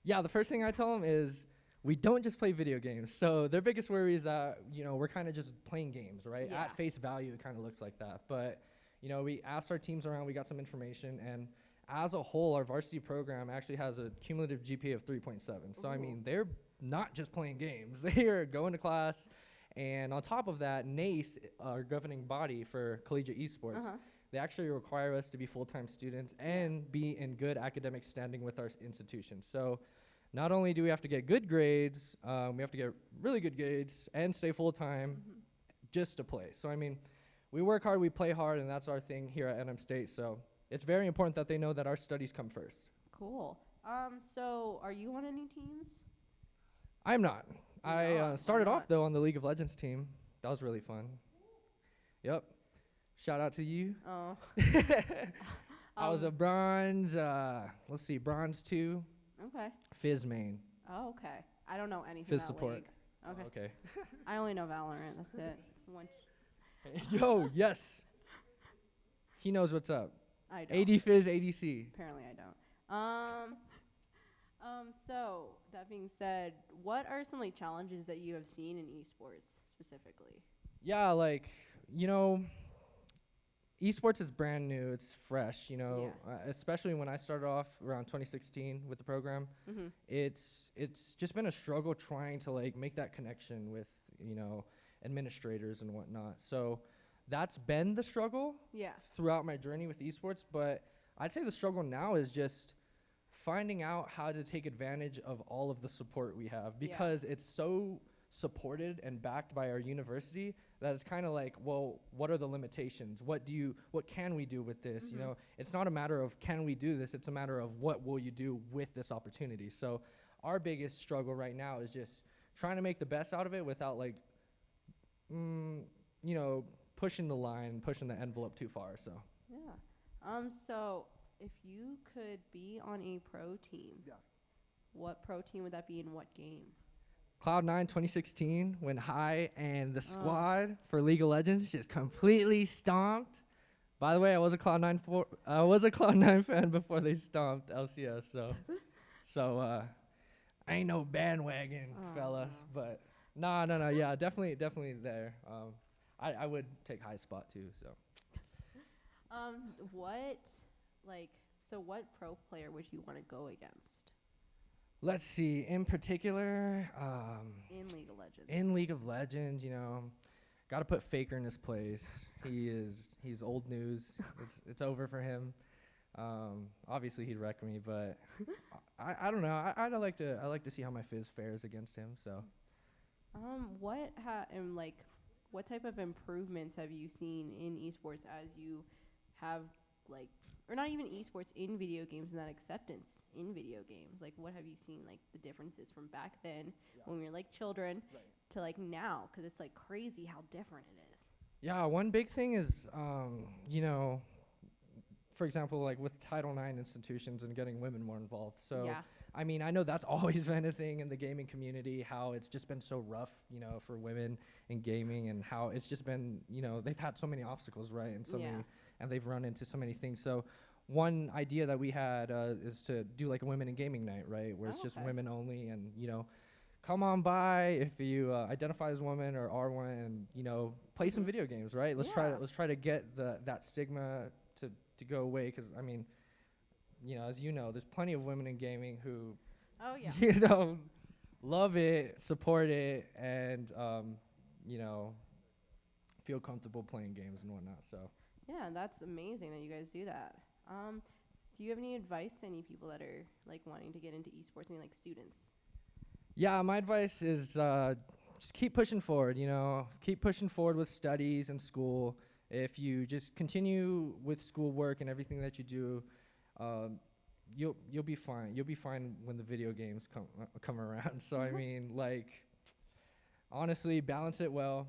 Yeah, the first thing I tell them is we don't just play video games. So their biggest worry is that, we're kind of just playing games, right?
Yeah.
At face value, it kind of looks like that. But, we asked our teams around, we got some information, and as a whole, our varsity program actually has a cumulative GPA of 3.7. So, I mean, they're not just playing games. They are going to class. And on top of that, NACE, our governing body for collegiate esports, they actually require us to be full-time students and be in good academic standing with our institution. So not only do we have to get good grades, we have to get really good grades and stay full-time just to play. So, I mean, we work hard, we play hard, and that's our thing here at NM State. So it's very important that they know that our studies come first.
Cool. So are you on any teams?
I'm not. I started off, though, on the League of Legends team. That was really fun. Yep. Shout out to you.
Oh.
I was a bronze, bronze 2.
Okay.
Fizz main.
Oh, okay. I don't know anything
Fizz
about
support.
League. Okay.
Oh, okay.
I only know Valorant. That's it.
Yo, yes. He knows what's up.
I don't.
AD Fizz, ADC.
Apparently I don't. So that being said, what are some like challenges that you have seen in esports specifically?
Yeah, esports is brand new. It's fresh, especially when I started off around 2016 with the program. It's just been a struggle trying to make that connection with, administrators and whatnot. So that's been the struggle throughout my journey with esports. But I'd say the struggle now is just finding out how to take advantage of all of the support we have, because it's so supported and backed by our university that it's kind of like, well, what are the limitations? What can we do with this? It's not a matter of can we do this, it's a matter of what will you do with this opportunity. So our biggest struggle right now is just trying to make the best out of it without pushing the line, pushing the envelope too far. So
yeah. So if you could be on a pro team, what pro team would that be in what game?
Cloud9 2016 went high, and the squad for League of Legends just completely stomped. By the way, I was a Cloud9 fan before they stomped LCS, so I ain't no bandwagon fella, but no, yeah, definitely there. I would take high spot too, so.
What pro player would you want to go against?
Let's see, in particular,
in League of Legends.
In League of Legends, you know, got to put Faker in his place. He's old news. It's over for him. Obviously he'd wreck me, but I don't know. I like to see how my Fizz fares against him. So.
What type of improvements have you seen in esports as you have or not even esports, in video games, and that acceptance in video games? Like, what have you seen, like, the differences from back then when we were, like, children to, like, now? Because it's, like, crazy how different it is.
Yeah, one big thing is, you know, for example, like, with Title IX institutions and getting women more involved. So, I mean, I know that's always been a thing in the gaming community, how it's just been so rough, you know, for women in gaming, and how it's just been, you know, they've had so many obstacles, right, and so many, and they've run into so many things. So one idea that we had is to do like a women in gaming night, right, where it's just women only, and, you know, come on by if you identify as a woman or are one, and, you know, play some video games, right? Let's try to get that stigma to go away, because I mean, you know, as you know, there's plenty of women in gaming who, you know, love it, support it, and you know, feel comfortable playing games and whatnot. So.
Yeah, that's amazing that you guys do that. Do you have any advice to any people that are like wanting to get into esports, any like students?
Yeah, my advice is just keep pushing forward. You know, keep pushing forward with studies and school. If you just continue with schoolwork and everything that you do, you'll be fine. You'll be fine when the video games come around. So I mean, like, honestly, balance it well.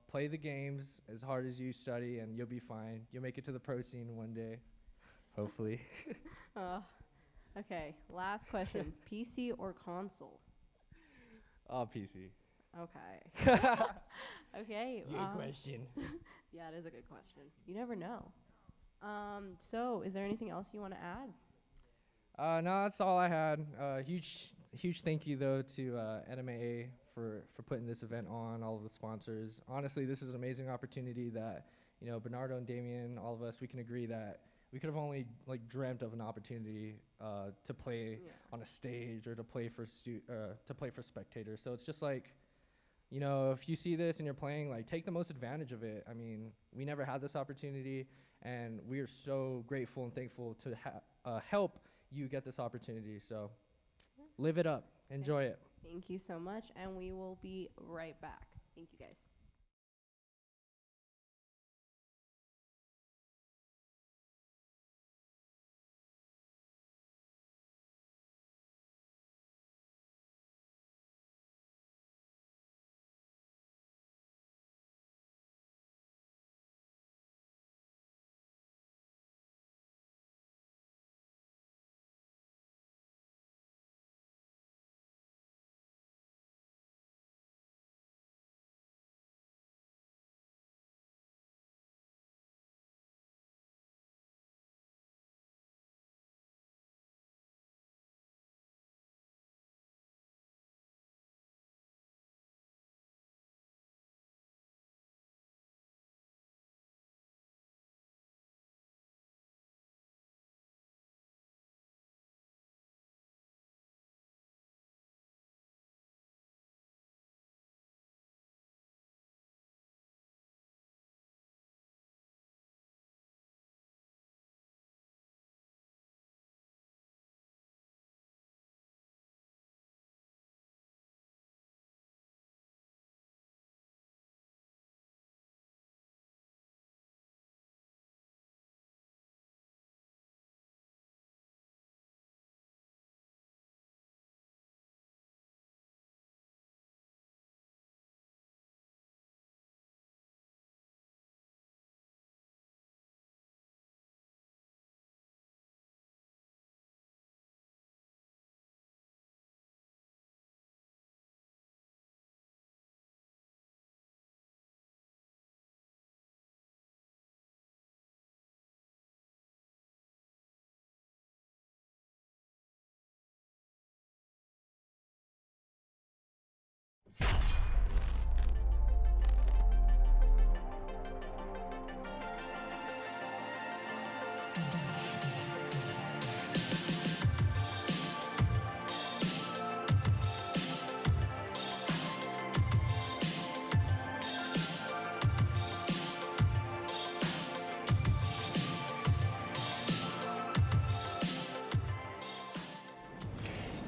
Play the games as hard as you study, and you'll be fine. You'll make it to the pro scene one day, hopefully.
Okay, last question. PC or console?
PC.
Okay. Okay.
Good question.
Yeah, it is a good question. You never know. So, is there anything else you want to add?
No, that's all I had. Huge thank you, though, to NMAA for putting this event on, all of the sponsors. Honestly, this is an amazing opportunity that, you know, Bernardo and Damian, all of us, we can agree that we could have only, like, dreamt of an opportunity to play on a stage or to play for spectators. So it's just like, you know, if you see this and you're playing, like, take the most advantage of it. I mean, we never had this opportunity, and we are so grateful and thankful to help you get this opportunity. So live it up. Enjoy it.
Thank you so much, and we will be right back. Thank you, guys.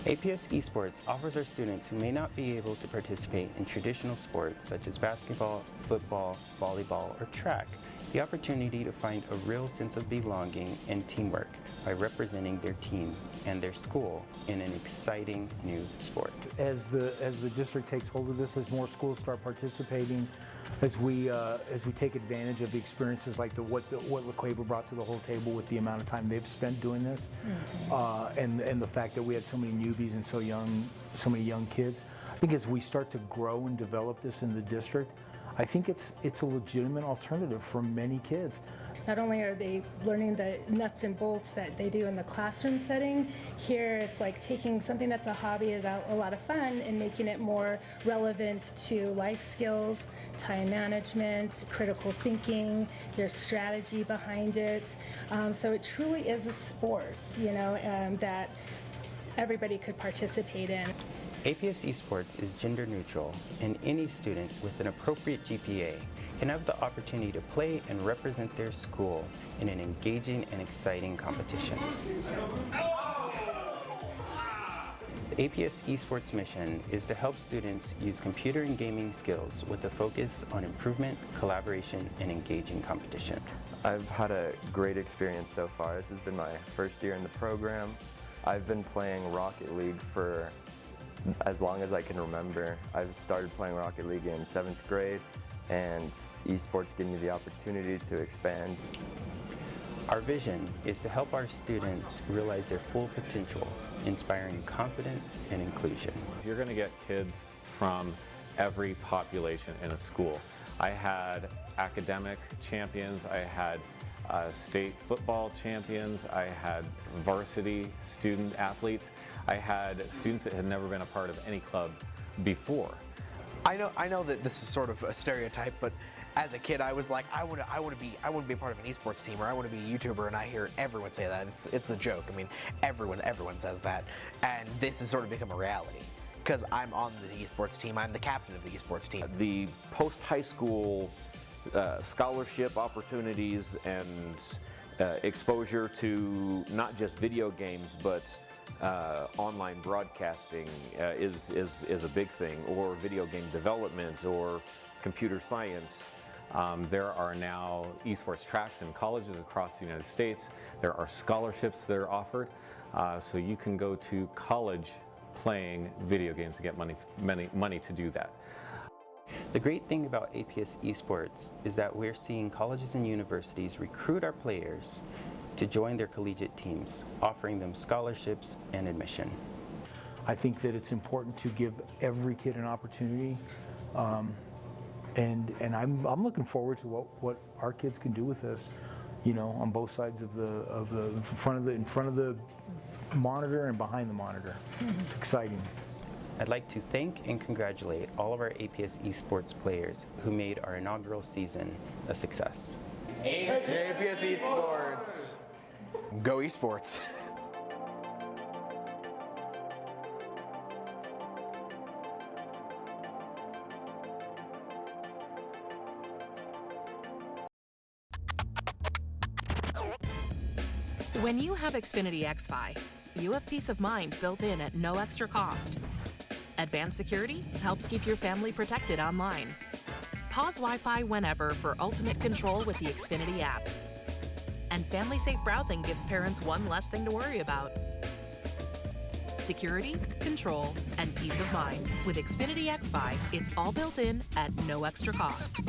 APS Esports offers our students who may not be able to participate in traditional sports such as basketball, football, volleyball, or track the opportunity to find a real sense of belonging and teamwork by representing their team and their school in an exciting new sport.
As the district takes hold of this, as more schools start participating, as we take advantage of the experiences like what Cueva brought to the whole table with the amount of time they've spent doing this, and the fact that we had so many newbies and so many young kids, I think as we start to grow and develop this in the district, I think it's a legitimate alternative for many kids.
Not only are they learning the nuts and bolts that they do in the classroom setting, here it's like taking something that's a hobby, about a lot of fun, and making it more relevant to life skills, time management, critical thinking, there's strategy behind it. So it truly is a sport, that everybody could participate in.
APS Esports is gender neutral, and any student with an appropriate GPA can have the opportunity to play and represent their school in an engaging and exciting competition. The APS Esports mission is to help students use computer and gaming skills with a focus on improvement, collaboration, and engaging competition.
I've had a great experience so far. This has been my first year in the program. I've been playing Rocket League for as long as I can remember. I've started playing Rocket League in 7th grade, and esports give me the opportunity to expand.
Our vision is to help our students realize their full potential, inspiring confidence and inclusion.
You're going to get kids from every population in a school. I had academic champions, I had state football champions, I had varsity student athletes, I had students that had never been a part of any club before.
I know that this is sort of a stereotype, but as a kid I was like, I want to be a part of an esports team, or I want to be a YouTuber, and I hear everyone say that. It's a joke. I mean, everyone says that, and this has sort of become a reality because I'm on the esports team. I'm the captain of the esports team.
The post-high school scholarship opportunities and exposure to not just video games but online broadcasting is a big thing, or video game development, or computer science. There are now esports tracks in colleges across the United States. There are scholarships that are offered, so you can go to college playing video games and get money to do that.
The great thing about APS Esports is that we're seeing colleges and universities recruit our players to join their collegiate teams, offering them scholarships and admission.
I think that it's important to give every kid an opportunity, and I'm looking forward to what our kids can do with this, on both sides of the in front of the monitor and behind the monitor. It's exciting.
I'd like to thank and congratulate all of our APS Esports players who made our inaugural season a success.
APS Esports. Go esports.
When you have Xfinity XFi, you have peace of mind built in at no extra cost. Advanced security helps keep your family protected online. Pause Wi-Fi whenever for ultimate control with the Xfinity app. And family-safe browsing gives parents one less thing to worry about. Security, control, and peace of mind. With Xfinity XFi, it's all built in at no extra cost.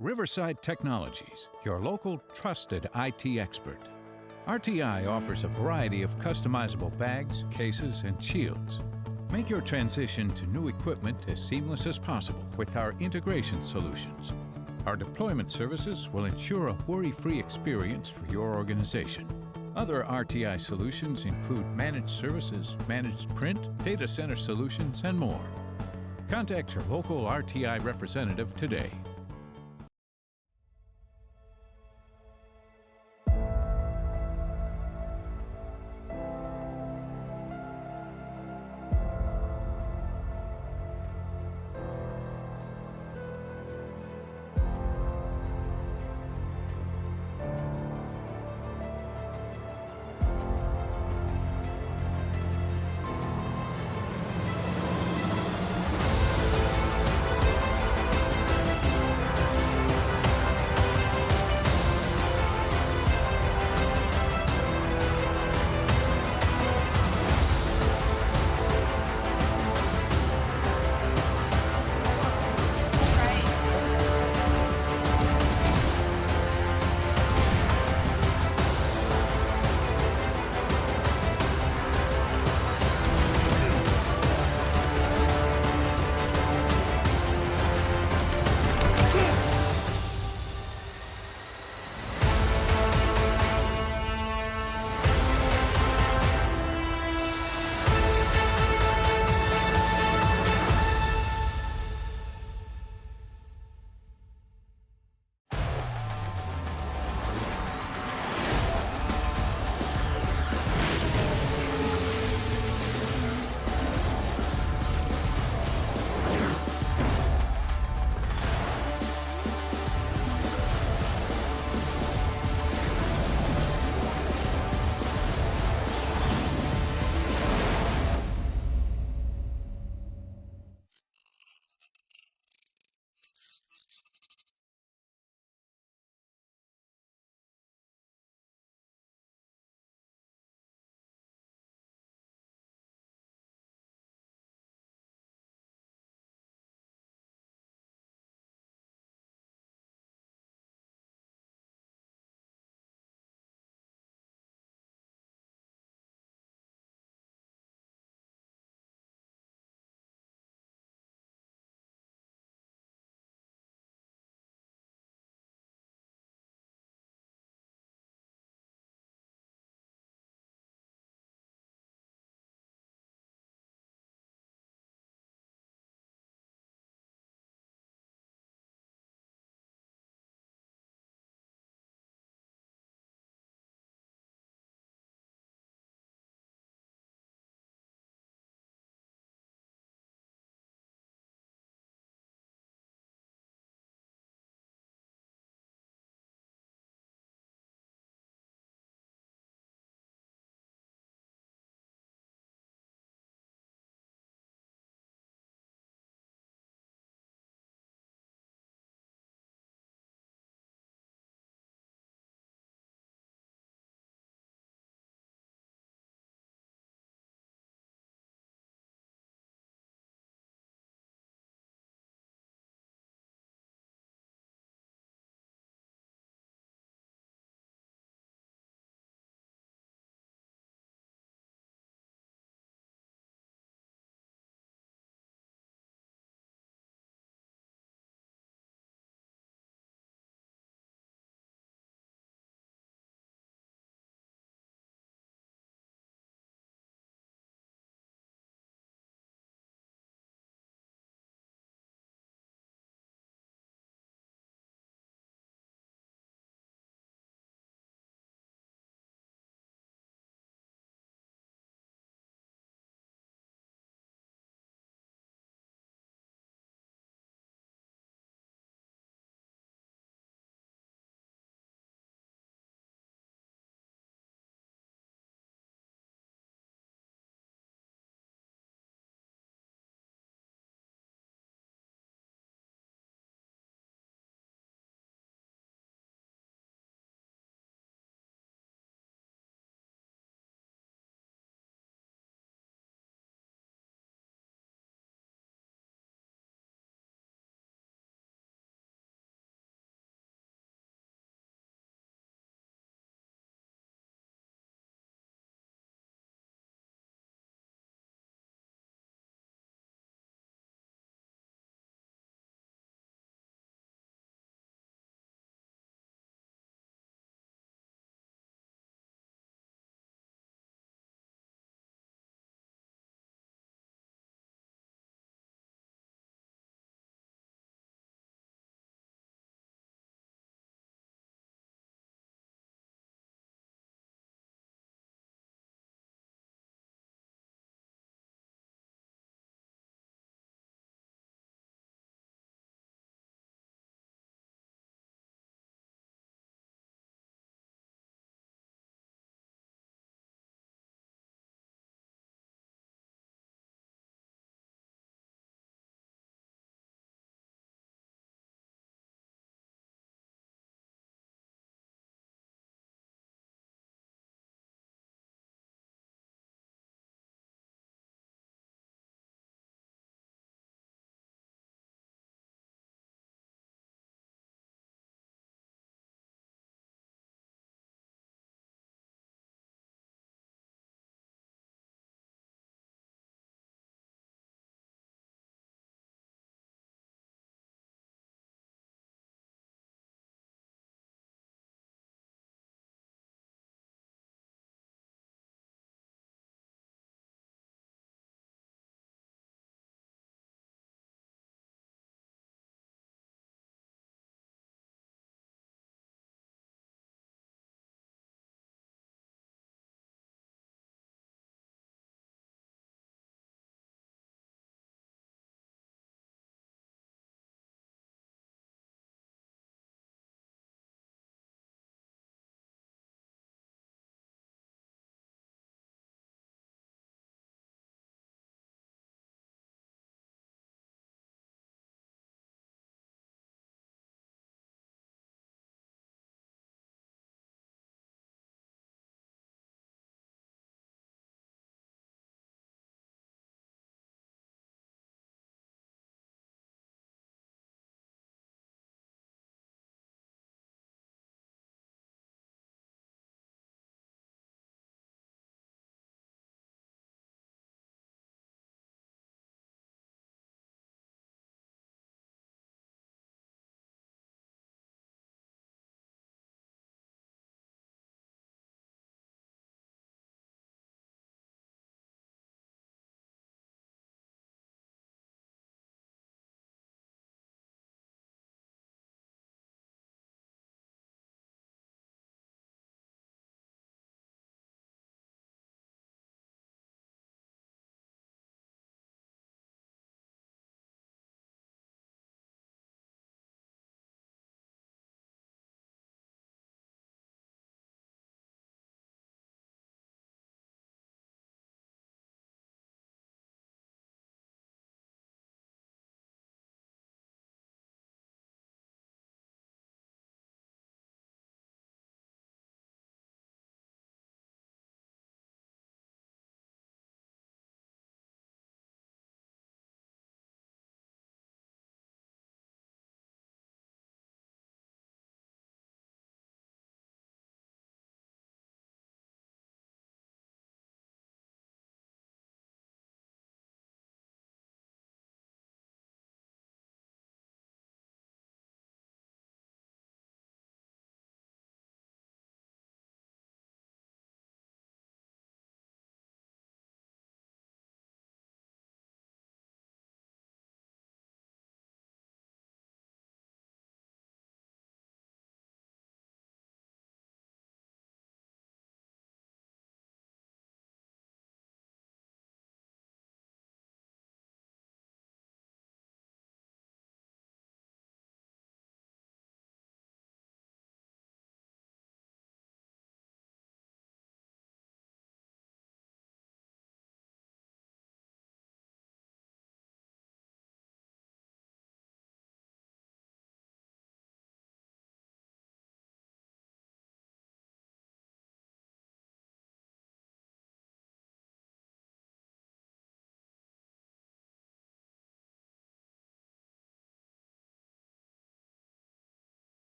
Riverside Technologies, your local trusted IT expert. RTI offers a variety of customizable bags, cases, and shields. Make your transition to new equipment as seamless as possible with our integration solutions. Our deployment services will ensure a worry-free experience for your organization. Other RTI solutions include managed services, managed print, data center solutions, and more. Contact your local RTI representative today.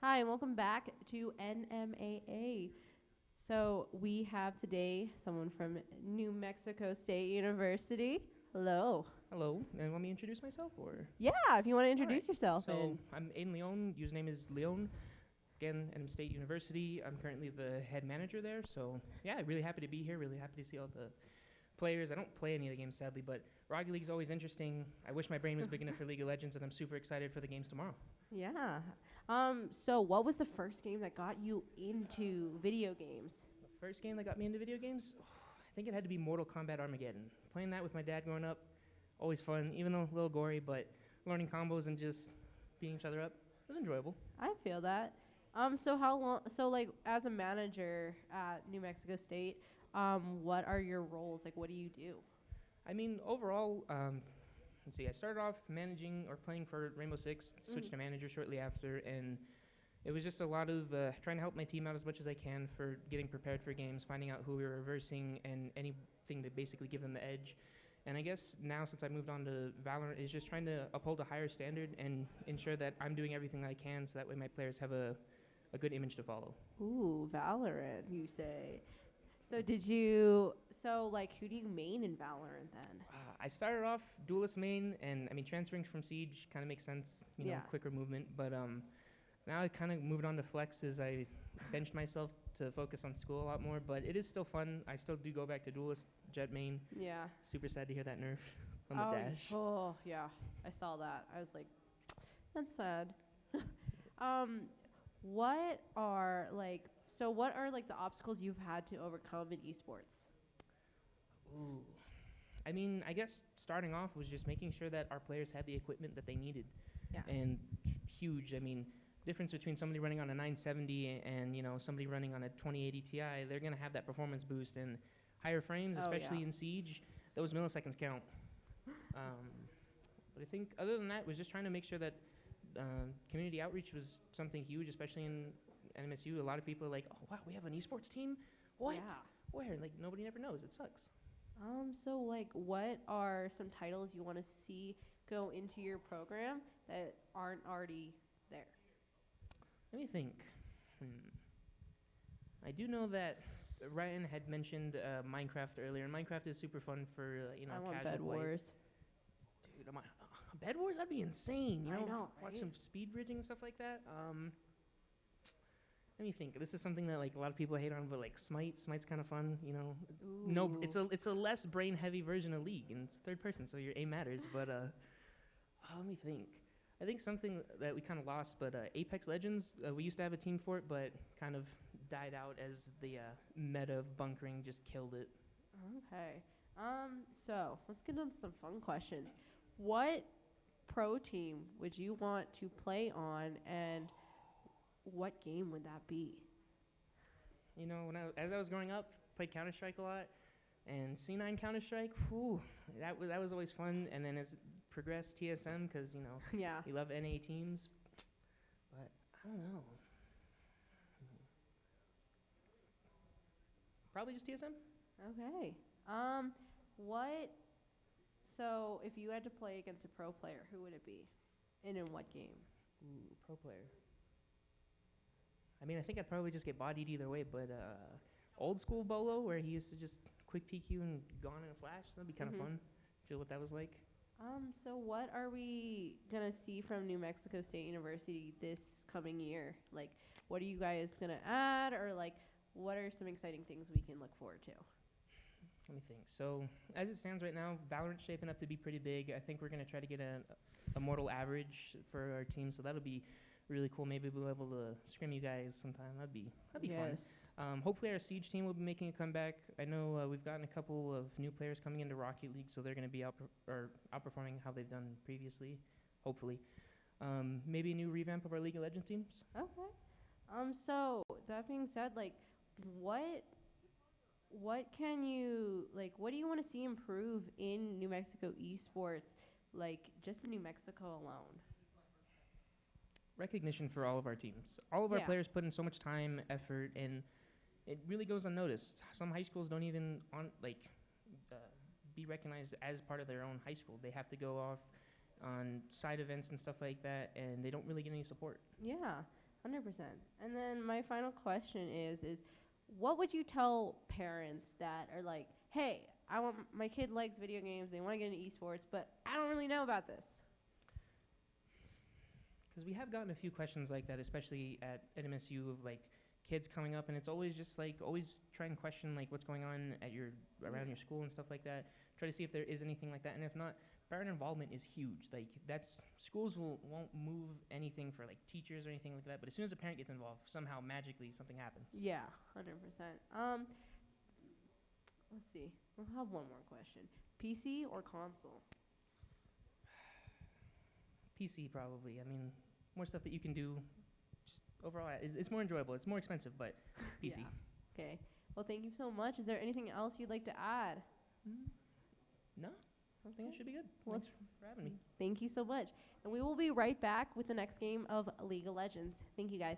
Hi, and welcome back to NMAA. So we have today someone from New Mexico State University. Hello.
Hello, and want me to introduce myself, or?
Yeah, if you want to introduce yourself.
So I'm Aidan Leon. Username is Leon. Again, NM State University. I'm currently the head manager there. So yeah, really happy to be here. Really happy to see all the players. I don't play any of the games sadly, but Rocket League is always interesting. I wish my brain was big enough for League of Legends, and I'm super excited for the games tomorrow.
Yeah. So what was the first game that got you into video games?
The first game that got me into video games, I think it had to be Mortal Kombat Armageddon. Playing that with my dad growing up, always fun, even though a little gory, but learning combos and just beating each other up was enjoyable.
I feel that. So how long? So like as a manager at New Mexico State, what are your roles? Like, what do you do?
I mean, overall, let's see. I started off managing or playing for Rainbow Six, switched to manager shortly after, and it was just a lot of trying to help my team out as much as I can for getting prepared for games, finding out who we were versing, and anything to basically give them the edge. And I guess now, since I moved on to Valorant, is just trying to uphold a higher standard and ensure that I'm doing everything I can so that way my players have a good image to follow.
Ooh, Valorant, you say. So like, who do you main in Valorant then?
I started off Duelist main, and I mean, transferring from Siege kind of makes sense, you know, quicker movement. But now I kind of moved on to Flex as I benched myself to focus on school a lot more. But it is still fun. I still do go back to Duelist Jet main.
Yeah.
Super sad to hear that nerf on the dash.
Oh, yeah. I saw that. I was like, that's sad. What are the obstacles you've had to overcome in esports?
Ooh. I mean, I guess starting off was just making sure that our players had the equipment that they needed.
Yeah.
And huge. I mean, difference between somebody running on a 970 and, you know, somebody running on a 2080 Ti, they're going to have that performance boost, and higher frames, especially in Siege, those milliseconds count. But I think other than that was just trying to make sure that community outreach was something huge, especially in NMSU. A lot of people are like, oh, wow, we have an esports team? What?
Yeah.
Where? Like, nobody ever knows. It sucks.
So like, what are some titles you want to see go into your program that aren't already there?
Let me think. I do know that Ryan had mentioned Minecraft earlier, and Minecraft is super fun for,
I want
casual
Bed
play.
Wars.
Dude, Bed Wars? That'd be insane, you know?
I know,
Watch
right?
some speed bridging and stuff like that. Let me think. This is something that like a lot of people hate on, but like Smite's kind of fun, you know.
Ooh.
No, it's a less brain heavy version of League, and it's third person, so your aim matters. But let me think. I think something that we kind of lost, but Apex Legends, we used to have a team for it, but kind of died out as the meta of bunkering just killed it.
Okay. So let's get into some fun questions. What pro team would you want to play on, and what game would that be?
You know, as I was growing up, played Counter-Strike a lot, and C9 Counter-Strike, whew, that was always fun. And then as it progressed, TSM, because, you know, you love NA teams. But I don't know. Probably just TSM.
Okay. So if you had to play against a pro player, who would it be? And in what game?
Ooh, pro player. I mean, I think I'd probably just get bodied either way, but old school Bolo, where he used to just quick peek you and gone in a flash, that'd be kind of fun. Feel what that was like.
So what are we gonna see from New Mexico State University this coming year? Like, what are you guys gonna add, or like, what are some exciting things we can look forward to?
Let me think. So as it stands right now, Valorant's shaping up to be pretty big. I think we're gonna try to get a mortal average for our team, so that'll be really cool. Maybe we'll be able to scrim you guys sometime. That'd be fun. Hopefully our Siege team will be making a comeback. I know we've gotten a couple of new players coming into Rocket League, so they're going to be outperforming how they've done previously, hopefully. Maybe a new revamp of our League of Legends teams.
Okay. So that being said, like, what do you want to see improve in New Mexico esports, like just in New Mexico alone?
Recognition for all of our teams. All of our players put in so much time, effort, and it really goes unnoticed. Some high schools don't even be recognized as part of their own high school. They have to go off on side events and stuff like that, and they don't really get any support.
Yeah. 100%. And then my final question is what would you tell parents that are like, hey, I want my kid likes video games, they want to get into esports, but I don't really know about this?
Because we have gotten a few questions like that, especially at NMSU, of like kids coming up, and it's always just like always try and question like what's going on at your around your school and stuff like that. Try to see if there is anything like that, and if not, parent involvement is huge. Like that's schools won't move anything for like teachers or anything like that, but as soon as a parent gets involved, somehow magically something happens.
Yeah, 100%. Let's see. We'll have one more question. PC or console?
PC probably. I mean, more stuff that you can do. Just overall, it's more enjoyable. It's more expensive, but PC.
Yeah. Okay. Well, thank you so much. Is there anything else you'd like to add?
No, I think it should be good.
Well,
Thanks for having me.
Thank you so much. And we will be right back with the next game of League of Legends. Thank you, guys.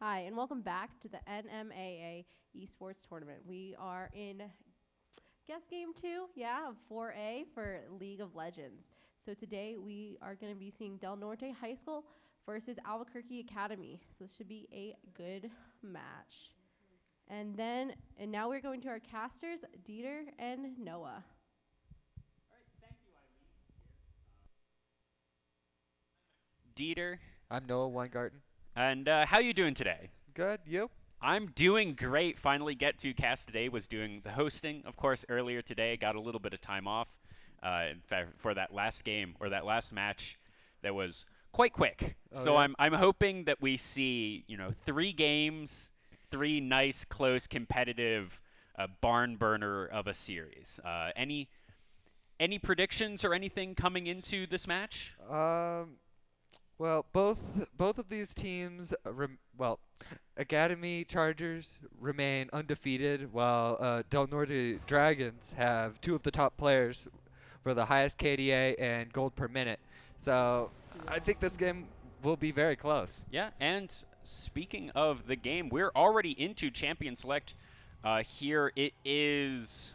Hi, and welcome back to the NMAA Esports Tournament. We are in, guess, game 2, of 4A for League of Legends. So today we are going to be seeing Del Norte High School versus Albuquerque Academy. So this should be a good match. And now we're going to our casters, Dieter and Noah.
Dieter.
I'm Noah Weingarten.
And how you doing today?
Good, you?
I'm doing great. Finally get to cast today. Was doing the hosting, of course, earlier today. Got a little bit of time off in fact, for that last game or that last match that was quite quick. So yeah. I'm hoping that we see 3 games, 3 nice, close, competitive barn burner of a series. Any predictions or anything coming into this match?
Well, both of these teams, Academy Chargers remain undefeated, while Del Norte Dragons have 2 of the top players for the highest KDA and gold per minute. So I think this game will be very close.
Yeah, and speaking of the game, we're already into Champion Select. Here it is,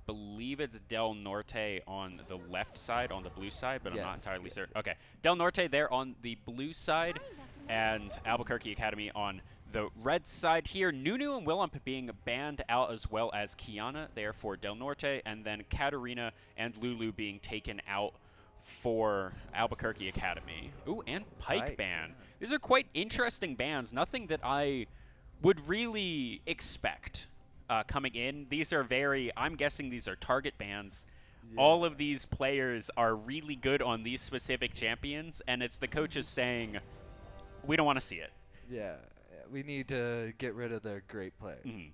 believe it's Del Norte on the left side, on the blue side, but I'm not entirely certain. Okay, Del Norte there on the blue side, and Albuquerque Academy on the red side here. Nunu and Willump being banned out, as well as Kiana there for Del Norte, and then Katarina and Lulu being taken out for Albuquerque Academy. Ooh, and Pike ban. These are quite interesting bans. Nothing that I would really expect coming in. These are I'm guessing these are target bans. Yeah. All of these players are really good on these specific champions, and it's the coaches saying, we don't want to see it.
Yeah, we need to get rid of their great players.
Mm-hmm.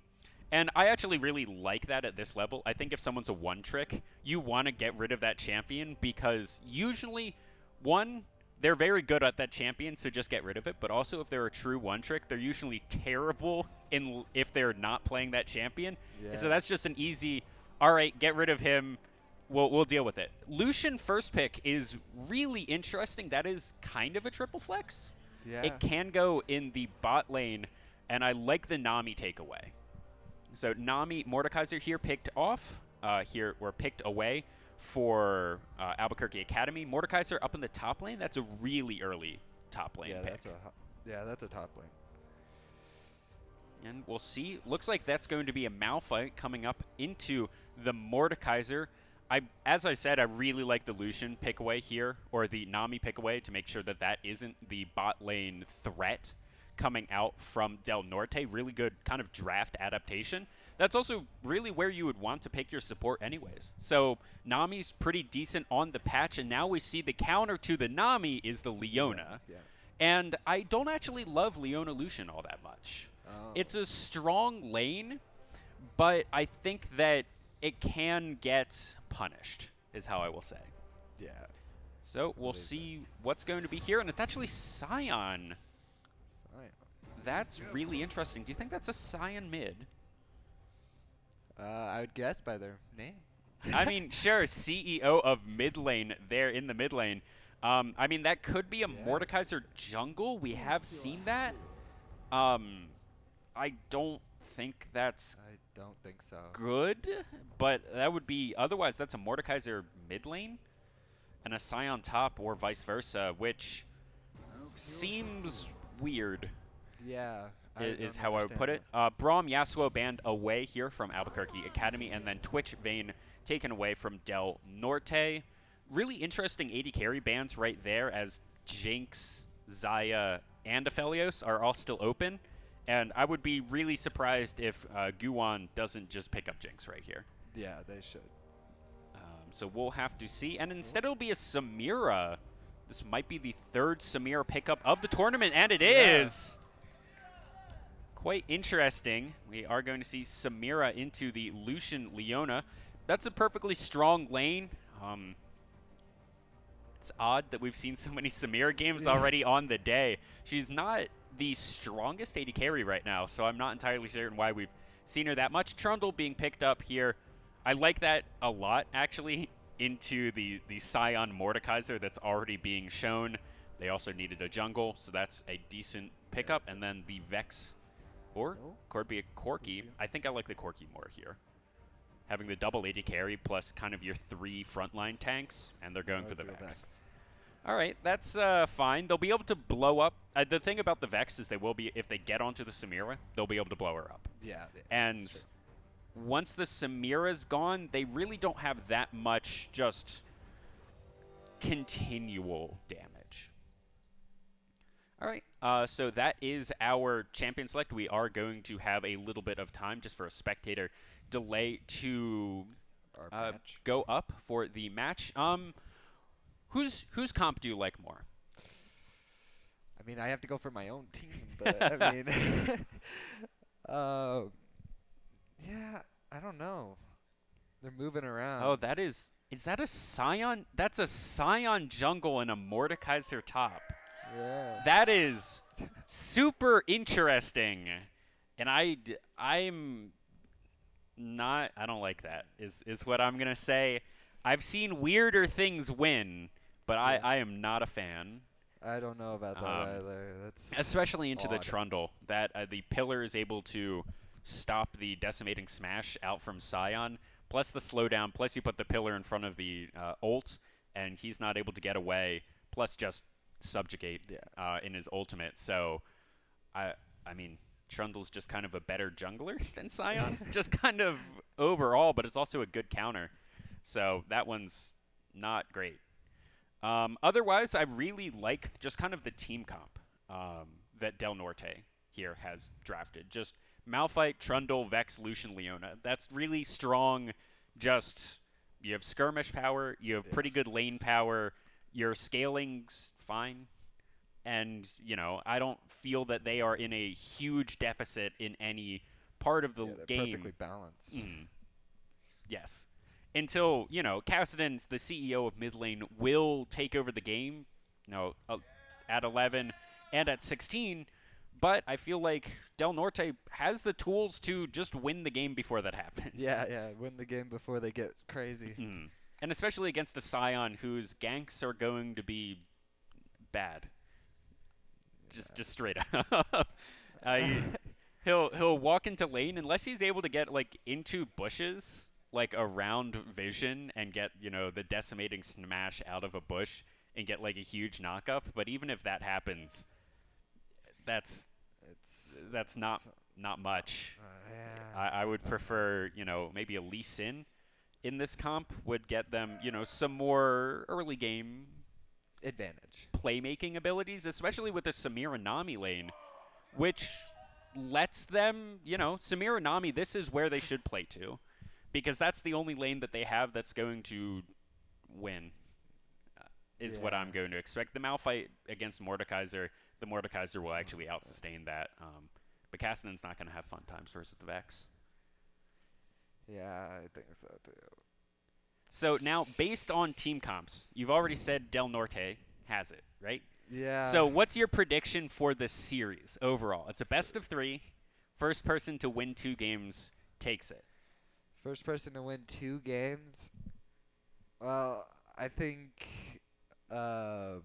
And I actually really like that at this level. I think if someone's a one trick, you want to get rid of that champion, because usually, one, they're very good at that champion, so just get rid of it. But also, if they're a true one trick, they're usually terrible if they're not playing that champion. Yeah. So that's just an easy, all right, get rid of him. We'll deal with it. Lucian first pick is really interesting. That is kind of a triple flex.
Yeah.
It can go in the bot lane, and I like the Nami takeaway. So Nami, Mordekaiser here picked off, picked away for Albuquerque Academy. Mordekaiser up in the top lane. That's a really early top lane pick.
That's a top lane.
And we'll see. Looks like that's going to be a Malphite coming up into the Mordekaiser. As I said, I really like the Lucian pick away here, or the Nami pick away, to make sure that that isn't the bot lane threat coming out from Del Norte. Really good kind of draft adaptation. That's also really where you would want to pick your support anyways. So Nami's pretty decent on the patch, and now we see the counter to the Nami is the Leona.
Yeah.
And I don't actually love Leona Lucian all that much.
Oh.
It's a strong lane, but I think that it can get punished, is how I will say.
Yeah.
So we'll see what's going to be here, and it's actually Scion. That's really interesting. Do you think that's a Scion mid?
I would guess by their name.
I mean, sure, CEO of mid lane there in the mid lane. I mean, that could be a Mordekaiser jungle. We have seen that. I don't think that's
so.
Good, but that would be, otherwise that's a Mordekaiser mid lane and a Scion top, or vice versa, which seems weird.
Yeah.
Is how I would put it. Braum Yasuo banned away here from Albuquerque Academy, and then Twitch Vayne taken away from Del Norte. Really interesting AD carry bans right there, as Jinx, Xayah, and Aphelios are all still open. And I would be really surprised if Guwon doesn't just pick up Jinx right here.
Yeah, they should.
So we'll have to see. And instead it'll be a Samira. This might be the 3rd Samira pickup of the tournament, and it is! Quite interesting. We are going to see Samira into the Lucian Leona. That's a perfectly strong lane. It's odd that we've seen so many Samira games already on the day. She's not the strongest AD carry right now, so I'm not entirely certain why we've seen her that much. Trundle being picked up here. I like that a lot, actually, into the Scion Mordekaiser that's already being shown. They also needed a jungle, so that's a decent pickup, and then the Vex, or could be a Corki. I think I like the Corki more here. Having the double AD carry plus kind of your 3 frontline tanks, and they're going for the Vex. All right, that's fine. They'll be able to blow up. The thing about the Vex is they will be, if they get onto the Samira, they'll be able to blow her up.
Yeah.
And once the Samira's gone, they really don't have that much just continual damage. All right, so that is our champion select. We are going to have a little bit of time just for a spectator delay to go up for the match. Whose comp do you like more?
I mean, I have to go for my own team, but I mean, yeah, I don't know. They're moving around.
Oh, is that a Scion? That's a Scion jungle and a Mordekaiser top.
Yeah.
That is super interesting. And I'm not, I don't like that, is what I'm going to say. I've seen weirder things win, but I am not a fan.
I don't know about that either. That's
especially into the
odd.
Trundle, that the pillar is able to stop the decimating smash out from Scion, plus the slowdown, plus you put the pillar in front of the ult, and he's not able to get away, plus just subjugate in his ultimate. So, I mean, Trundle's just kind of a better jungler than Scion, just kind of overall, but it's also a good counter. So that one's not great. Otherwise, I really like just kind of the team comp that Del Norte here has drafted. Just Malphite, Trundle, Vex, Lucian, Leona. That's really strong. Just, you have skirmish power, you have pretty good lane power, your scaling's fine. And, you know, I don't feel that they are in a huge deficit in any part of the game.
Perfectly balanced.
Yes. Until, you know, Gadsden, the CEO of mid lane, will take over the game, at 11 and at 16. But I feel like Del Norte has the tools to just win the game before that happens.
Yeah, win the game before they get crazy.
And especially against a Scion whose ganks are going to be bad. Just straight up. He'll walk into lane unless he's able to get like into bushes, like around vision, and get, you know, the decimating smash out of a bush and get like a huge knockup. But even if that happens, that's not much. I would prefer, you know, maybe a Lee Sin in this comp would get them, you know, some more early game
advantage
playmaking abilities, especially with the Samira Nami lane, which lets them, you know, Samira Nami, this is where they should play to, because that's the only lane that they have that's going to win, is what I'm going to expect. The Malphite against Mordekaiser, the Mordekaiser will actually out-sustain that, but Gadsden's not going to have fun times versus the Vex.
Yeah, I think so too.
So now, based on team comps, you've already said Del Norte has it, right?
Yeah.
So what's your prediction for the series overall? It's a best of 3. First person to win 2 games takes it.
First person to win 2 games? Well, I think Del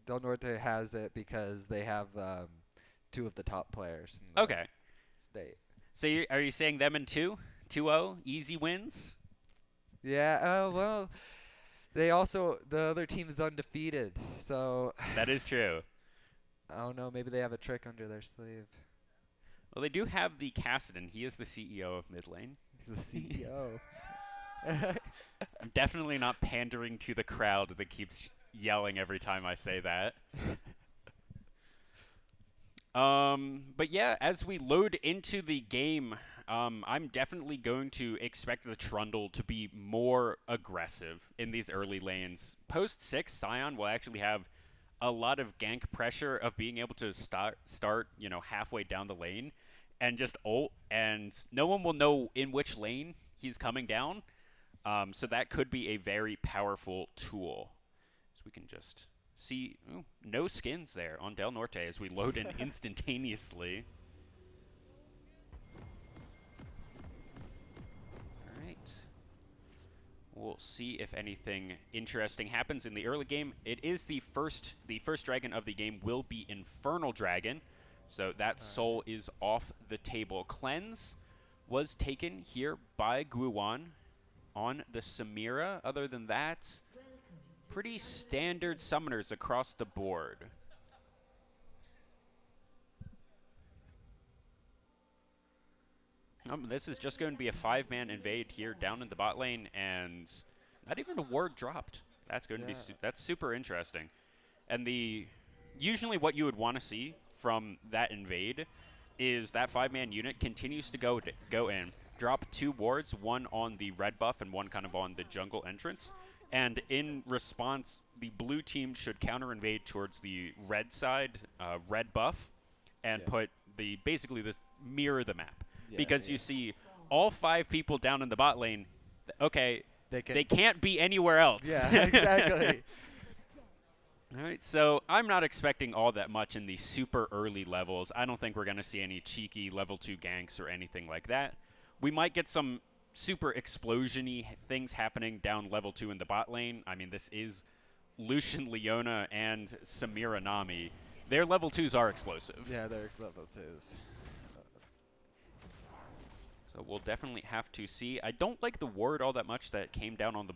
Norte has it because they have 2 of the top players in the state.
So are you saying them in 2? 2-0? Easy wins?
Yeah, well, the other team is undefeated, so.
That is true.
I don't know, maybe they have a trick under their sleeve.
Well, they do have the Gadsden. He is the CEO of mid lane.
He's the CEO.
I'm definitely not pandering to the crowd that keeps yelling every time I say that. But yeah, as we load into the game, I'm definitely going to expect the Trundle to be more aggressive in these early lanes. Post 6, Scion will actually have a lot of gank pressure of being able to start, you know, halfway down the lane and just ult, and no one will know in which lane he's coming down. So that could be a very powerful tool. So we can just see, no skins there on Del Norte as we load in instantaneously. All right. We'll see if anything interesting happens in the early game. It is the first dragon of the game will be Infernal Dragon. So that soul is off the table. Cleanse was taken here by Guwan on the Samira. Other than that, pretty standard summoners across the board. This is just going to be a 5-man invade here down in the bot lane, and not even a ward dropped. That's going to be that's super interesting. And usually what you would want to see from that invade is that 5-man unit continues to go in, drop 2 wards, one on the red buff and one kind of on the jungle entrance. And in response, the blue team should counter invade towards the red side, red buff, and put basically this mirror the map. Because you see all 5 people down in the bot lane, okay, they can't be anywhere else.
Yeah, exactly.
All right, so I'm not expecting all that much in the super early levels. I don't think we're going to see any cheeky level 2 ganks or anything like that. We might get some super explosion-y things happening down level 2 in the bot lane. I mean, this is Lucian, Leona, and Samira Nami. Their level 2s are explosive.
Yeah, they're level 2s.
So we'll definitely have to see. I don't like the ward all that much that came down on the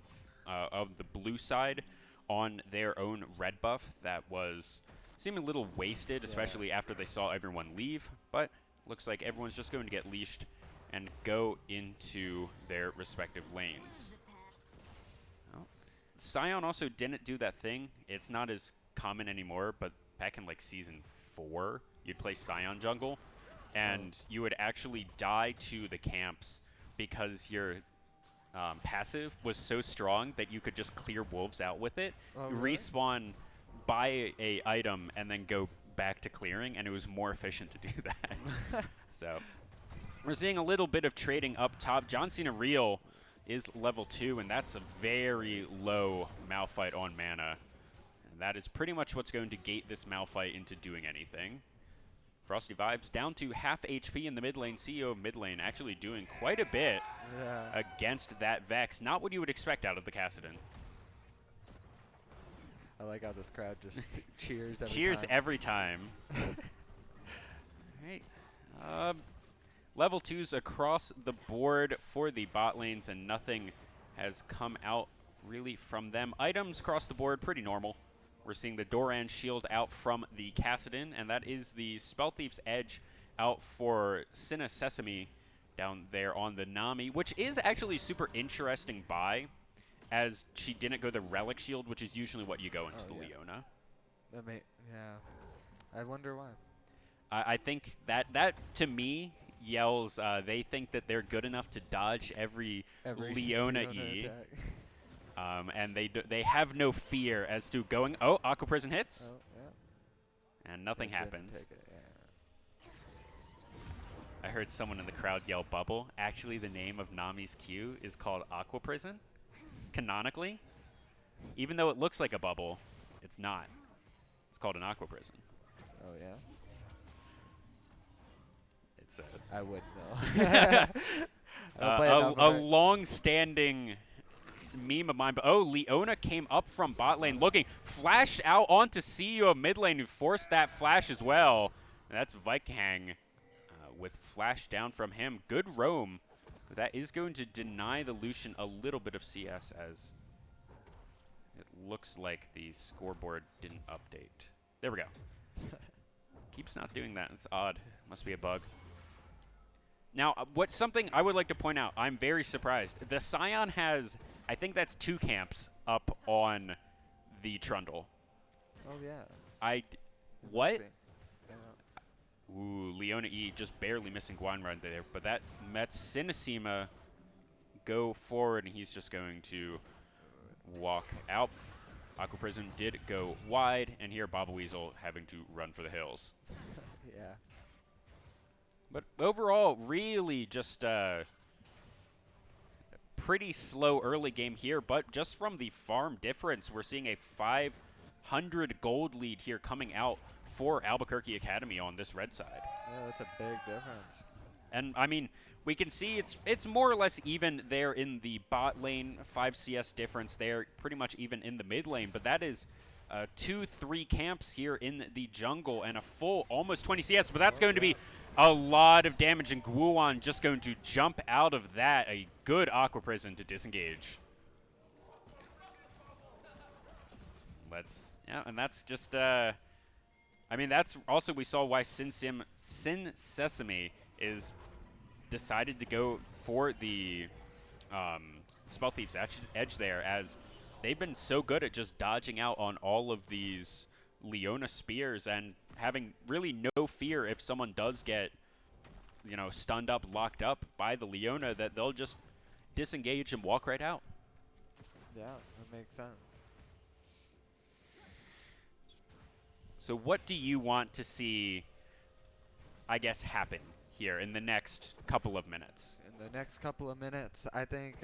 of the blue side on their own red buff. That was seeming a little wasted, especially after they saw everyone leave. But looks like everyone's just going to get leashed and go into their respective lanes. Oh. Scion also didn't do that thing. It's not as common anymore, but back in like Season 4, you'd play Scion jungle. And you would actually die to the camps because your passive was so strong that you could just clear wolves out with it,
really?
respawn, buy a item, and then go back to clearing, and it was more efficient to do that. So we're seeing a little bit of trading up top. John Cena Real is level 2, and that's a very low Malphite on mana. And that is pretty much what's going to gate this Malphite into doing anything. Frosty Vibes down to half HP in the mid lane. CEO of mid lane actually doing quite a bit against that Vex. Not what you would expect out of the Gadsden.
I like how this crowd just cheers every
Cheers
time.
every time. All right. Level 2s across the board for the bot lanes, and nothing has come out really from them. Items across the board, pretty normal. We're seeing the Doran shield out from the Gadsden, and that is the Spell Thief's Edge out for Cinna Sesame down there on the Nami, which is actually super interesting buy, as she didn't go the Relic Shield, which is usually what you go into the Leona.
That I wonder why.
I think that to me yells they think that they're good enough to dodge every Leona E. And they have no fear as to going. Oh, Aqua Prison hits.
Oh, yeah.
And nothing happens. I heard someone in the crowd yell bubble. Actually, the name of Nami's Q is called Aqua Prison, canonically. Even though it looks like a bubble, it's not. It's called an Aqua Prison.
Oh, yeah?
It's
I would know.
A long-standing meme of mine, but Leona came up from bot lane looking, flashed out onto CEO mid lane, who forced that flash as well. And that's Viking with flash down from him. Good roam. That is going to deny the Lucian a little bit of CS, as it looks like the scoreboard didn't update. There we go. Keeps not doing that. It's odd. Must be a bug. Now, something I would like to point out, I'm very surprised. The Scion has, I think that's 2 camps up on the Trundle.
Oh, yeah.
What? Ooh, Leona E just barely missing Guan right there. But that Mets Cinecima go forward, and he's just going to walk out. Aqua Prison did go wide, and here Baba Weasel having to run for the hills.
Yeah.
But overall, really just a pretty slow early game here. But just from the farm difference, we're seeing a 500 gold lead here coming out for Albuquerque Academy on this red side.
Yeah, that's a big difference.
And, I mean, we can see it's more or less even there in the bot lane, 5 CS difference there, pretty much even in the mid lane. But that is 2-3 camps here in the jungle and a full almost 20 CS, but that's going to be a lot of damage, and Guwan just going to jump out of that. A good Aqua Prison to disengage. Yeah, and that's just, I mean, that's also, we saw why Sin Sesame is decided to go for the Spell Thief's edge there, as they've been so good at just dodging out on all of these Leona spears and having really no fear if someone does get, you know, stunned up, locked up by the Leona, that they'll just disengage and walk right out.
Yeah, that makes sense.
So what do you want to see, I guess, happen here in the next couple of minutes?
In the next couple of minutes, I think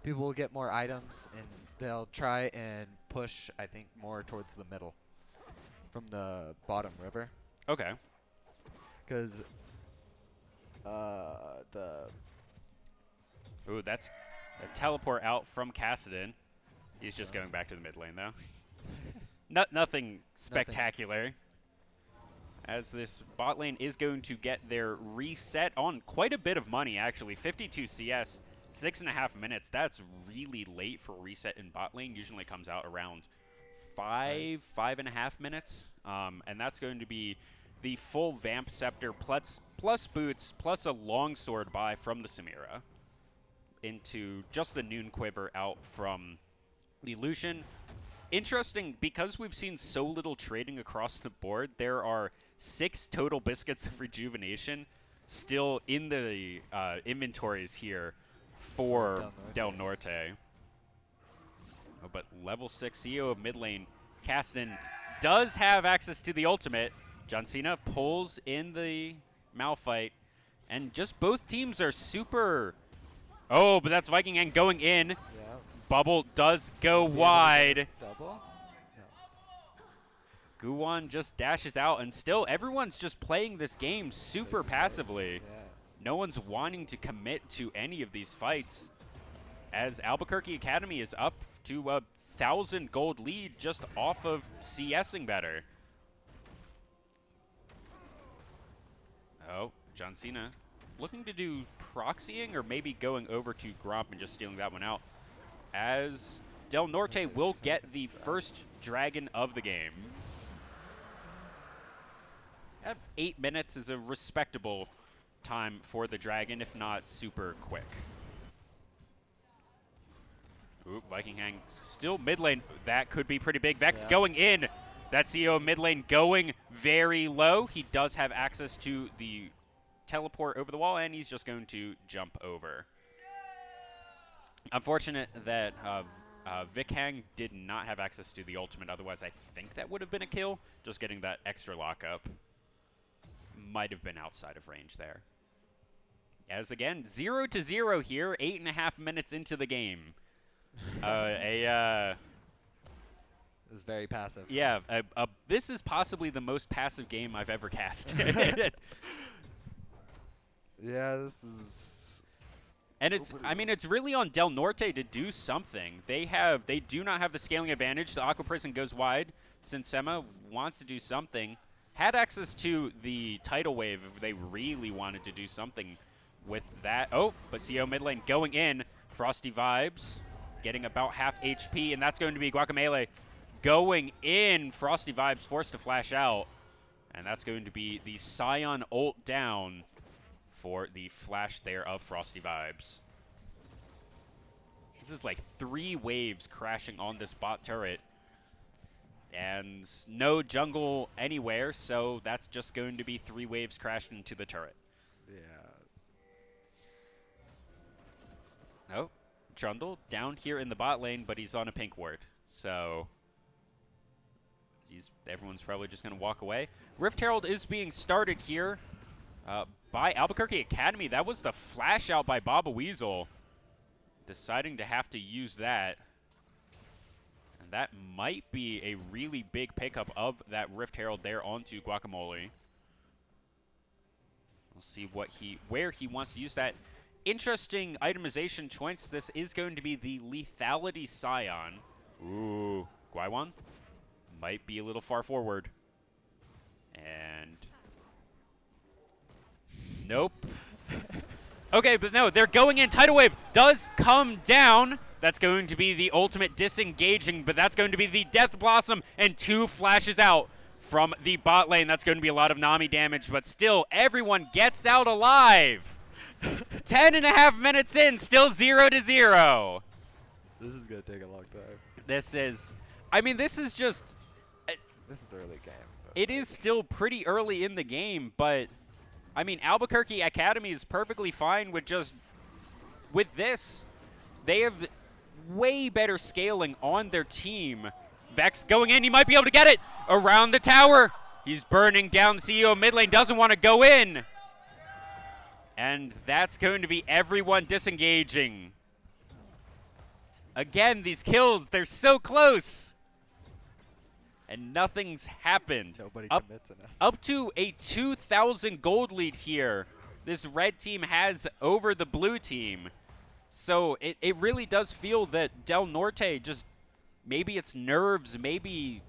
people will get more items, and they'll try and push, I think, more towards the middle from the bottom river.
Okay.
Because
Ooh, that's a teleport out from Gadsden. He's just going back to the mid lane, though. Nothing spectacular. As this bot lane is going to get their reset on quite a bit of money, actually. 52 CS, 6.5 minutes. That's really late for reset in bot lane. Usually comes out around 5.5 minutes. And that's going to be the full Vamp Scepter plus boots plus a longsword buy from the Samira into just the Noon Quiver out from the Lucian. Interesting, because we've seen so little trading across the board, there are 6 total biscuits of rejuvenation still in the inventories here for Del Norte. Oh, but level 6 CEO of mid lane, Gadsden, does have access to the ultimate. John Cena pulls in the Malphite, and just both teams are super... Oh, but that's Viking Ang going in.
Yeah.
Bubble does go wide.
Double? No.
Guwan just dashes out, and still everyone's just playing this game super passively.
Yeah.
No one's wanting to commit to any of these fights, as Albuquerque Academy is up to a 1,000 gold lead just off of CSing better. Oh, John Cena looking to do proxying, or maybe going over to Gromp and just stealing that one out, as Del Norte will get the first dragon of the game. 8 minutes is a respectable time for the dragon, if not super quick. Ooh, Viking Hang still mid lane. That could be pretty big. Vex going in. That CEO mid lane going very low. He does have access to the teleport over the wall, and he's just going to jump over. Unfortunate that Vic Hang did not have access to the ultimate. Otherwise, I think that would have been a kill. Just getting that extra lockup might have been outside of range there. As again, 0-0 here, 8.5 minutes into the game.
It was very passive.
Yeah, this is possibly the most passive game I've ever cast.
Yeah, this is...
And it's, I mean, it's really on Del Norte to do something. They do not have the scaling advantage. The Aqua Prison goes wide. Sinsema wants to do something. Had access to the tidal wave if they really wanted to do something with that. Oh, but CO mid lane going in. Frosty Vibes getting about half HP, and that's going to be Guacamele going in. Frosty Vibes forced to flash out, and that's going to be the Scion ult down for the flash there of Frosty Vibes. This is like 3 waves crashing on this bot turret, and no jungle anywhere, so that's just going to be 3 waves crashed into the turret.
Yeah.
Oh, Trundle down here in the bot lane, but he's on a pink ward, so everyone's probably just going to walk away. Rift Herald is being started here by Albuquerque Academy. That was the flash out by Baba Weasel, deciding to have to use that. And that might be a really big pickup of that Rift Herald there onto Guacamole. We'll see where he wants to use that. Interesting itemization choice. This is going to be the Lethality Scion. Ooh, Guaiwan might be a little far forward. And nope. Okay, but no, they're going in. Tidal Wave does come down. That's going to be the ultimate disengaging, but that's going to be the Death Blossom, and 2 flashes out from the bot lane. That's going to be a lot of Nami damage, but still, everyone gets out alive. 10.5 minutes in, still 0-0.
This is going to take a long time.
This is, I mean, this is just.
This is early game.
It is still pretty early in the game, but, I mean, Albuquerque Academy is perfectly fine with just, with this. They have way better scaling on their team. Vex going in, he might be able to get it around the tower. He's burning down the CEO mid lane, doesn't want to go in. And that's going to be everyone disengaging. Again, these kills, they're so close. And nothing's happened.
Nobody commits enough.
Up to a 2,000 gold lead here, this red team has over the blue team. So it really does feel that Del Norte just, maybe it's nerves, maybe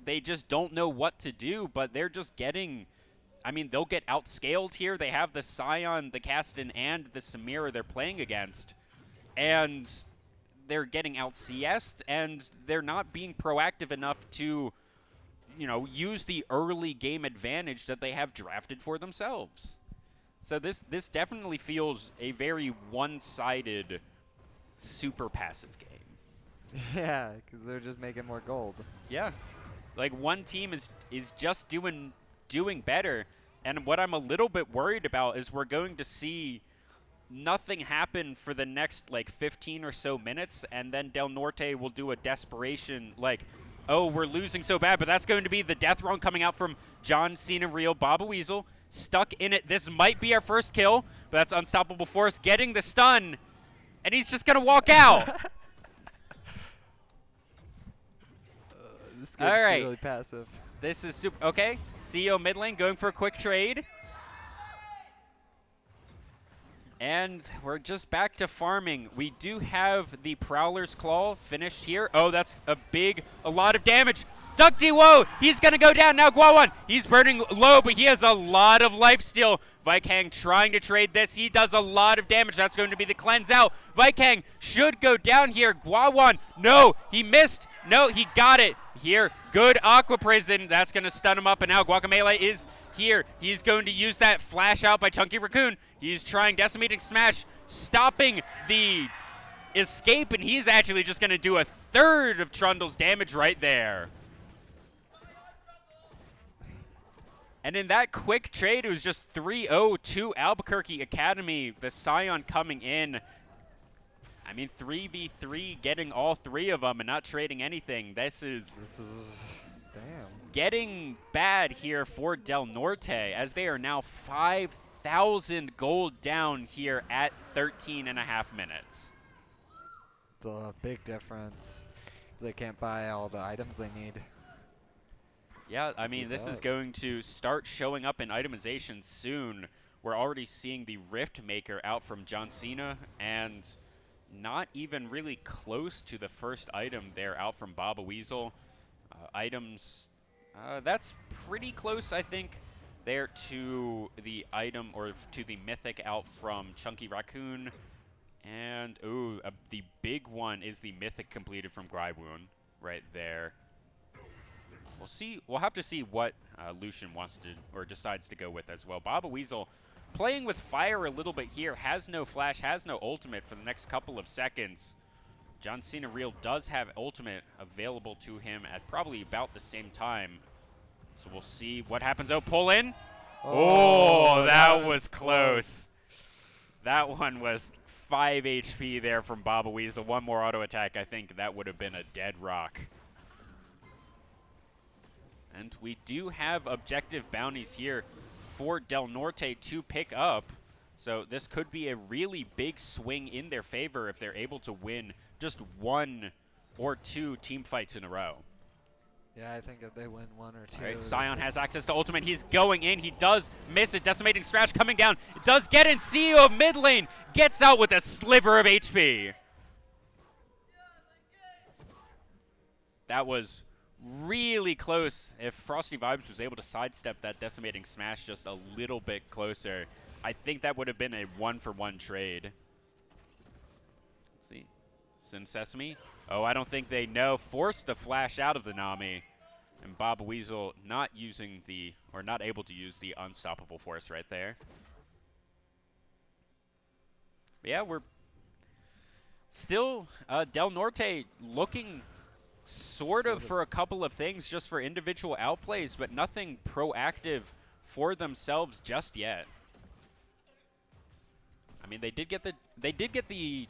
they just don't know what to do, but they're just getting, I mean, they'll get outscaled here. They have the Scion, the Gadsden, and the Samira they're playing against. And they're getting out CS'd, and they're not being proactive enough to, you know, use the early game advantage that they have drafted for themselves. So this definitely feels a very one-sided, super passive game.
Yeah, because they're just making more gold.
Yeah, like one team is just doing better, and what I'm a little bit worried about is we're going to see nothing happen for the next like 15 or so minutes, and then Del Norte will do a desperation like, oh, we're losing so bad, but that's going to be the death run coming out from John Cena Real. Baba Weasel stuck in it. This might be our first kill, but that's Unstoppable Force getting the stun, and he's just going to walk out.
This game's
all right.
really passive.
This is super. Okay, CEO mid lane going for a quick trade. And we're just back to farming. We do have the Prowler's Claw finished here. Oh, that's a lot of damage. Duck Woe, he's going to go down. Now Guawan, he's burning low, but he has a lot of life steal. Vikang trying to trade this. He does a lot of damage. That's going to be the cleanse out. Vikang should go down here. Guawan, no, he missed. No, he got it here. Good Aqua Prison. That's going to stun him up, and now Guacamele is here. He's going to use that flash out by Chunky Raccoon. He's trying Decimating Smash, stopping the escape, and he's actually just going to do a third of Trundle's damage right there. And in that quick trade, it was just 3-0 to Albuquerque Academy. The Scion coming in. I mean, 3v3, getting all 3 of them and not trading anything. This is
damn.
Getting bad here for Del Norte, as they are now 5,000 gold down here at 13.5 minutes.
It's a big difference. They can't buy all the items they need.
Yeah, I mean, this is going to start showing up in itemization soon. We're already seeing the Rift Maker out from John Cena, and not even really close to the first item there out from Baba Weasel. Items, that's pretty close, I think, there to the item, or to the Mythic out from Chunky Raccoon. And, ooh, the big one is the Mythic completed from Grywoon right there. We'll see. We'll have to see what Lucian wants to, or decides to go with as well. Baba Weasel playing with fire a little bit here. Has no flash, has no ultimate for the next couple of seconds. John Cena Real does have ultimate available to him at probably about the same time. So we'll see what happens. Oh, pull in. Oh, that was close. That one was 5 HP there from Baba Weasel. One more auto attack, I think that would have been a dead rock. And we do have objective bounties here for Del Norte to pick up. So this could be a really big swing in their favor if they're able to win just 1 or 2 team fights in a row.
Yeah, I think if they win 1 or 2.
All right, Scion has access to ultimate. He's going in. He does miss it. Decimating Scratch coming down. It does get in. CEO mid lane gets out with a sliver of HP. that was really close. If Frosty Vibes was able to sidestep that decimating smash just a little bit closer, I think that would have been a 1-for-1 trade. Let's see. Sin Sesame. Oh, I don't think they know. Forced the flash out of the Nami. And Bob Weasel not using the, or not able to use the unstoppable force right there. But yeah, we're still, Del Norte looking sort of for a couple of things, just for individual outplays, but nothing proactive for themselves just yet. I mean, they did get the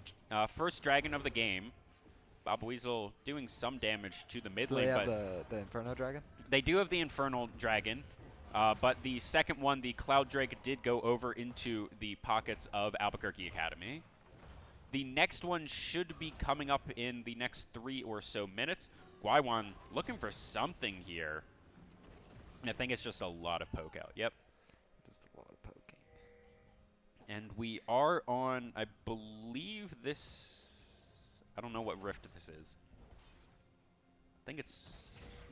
first dragon of the game. Bob Weasel doing some damage to the mid lane.
So they
but
have the Inferno Dragon?
They do have the Infernal Dragon, but the second one, the Cloud Drake, did go over into the pockets of Albuquerque Academy. The next one should be coming up in the next 3 or so minutes. Guaywan looking for something here. I think it's just a lot of poke out. Yep.
Just a lot of poking.
And we are on, I believe this, I don't know what rift this is. I think it's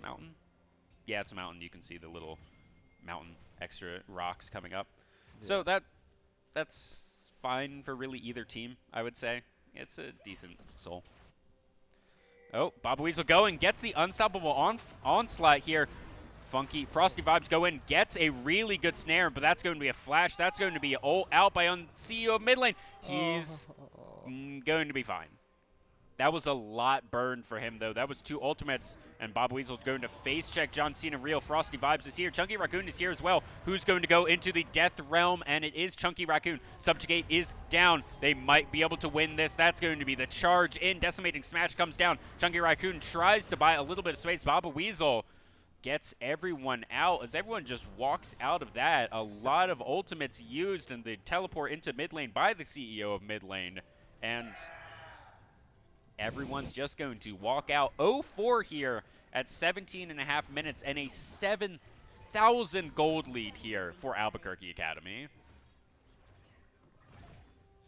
mountain. Yeah, it's a mountain. You can see the little mountain extra rocks coming up. Yeah. So that's fine for really either team, I would say. It's a decent soul. Oh, Bob Weasel going, gets the unstoppable onslaught here. Funky Frosty Vibes go in, gets a really good snare, but that's going to be a flash. That's going to be out by CEO of mid lane. He's going to be fine. That was a lot burned for him, though. That was 2 ultimates, and Bob Weasel's going to face check John Cena Real. Frosty Vibes is here. Chunky Raccoon is here as well. Who's going to go into the Death Realm? And it is Chunky Raccoon. Subjugate is down. They might be able to win this. That's going to be the charge in. Decimating Smash comes down. Chunky Raccoon tries to buy a little bit of space. Bob Weasel gets everyone out as everyone just walks out of that. A lot of ultimates used, and the teleport into mid lane by the CEO of mid lane. And everyone's just going to walk out 0-4 here at 17.5 minutes and a 7,000 gold lead here for Albuquerque Academy.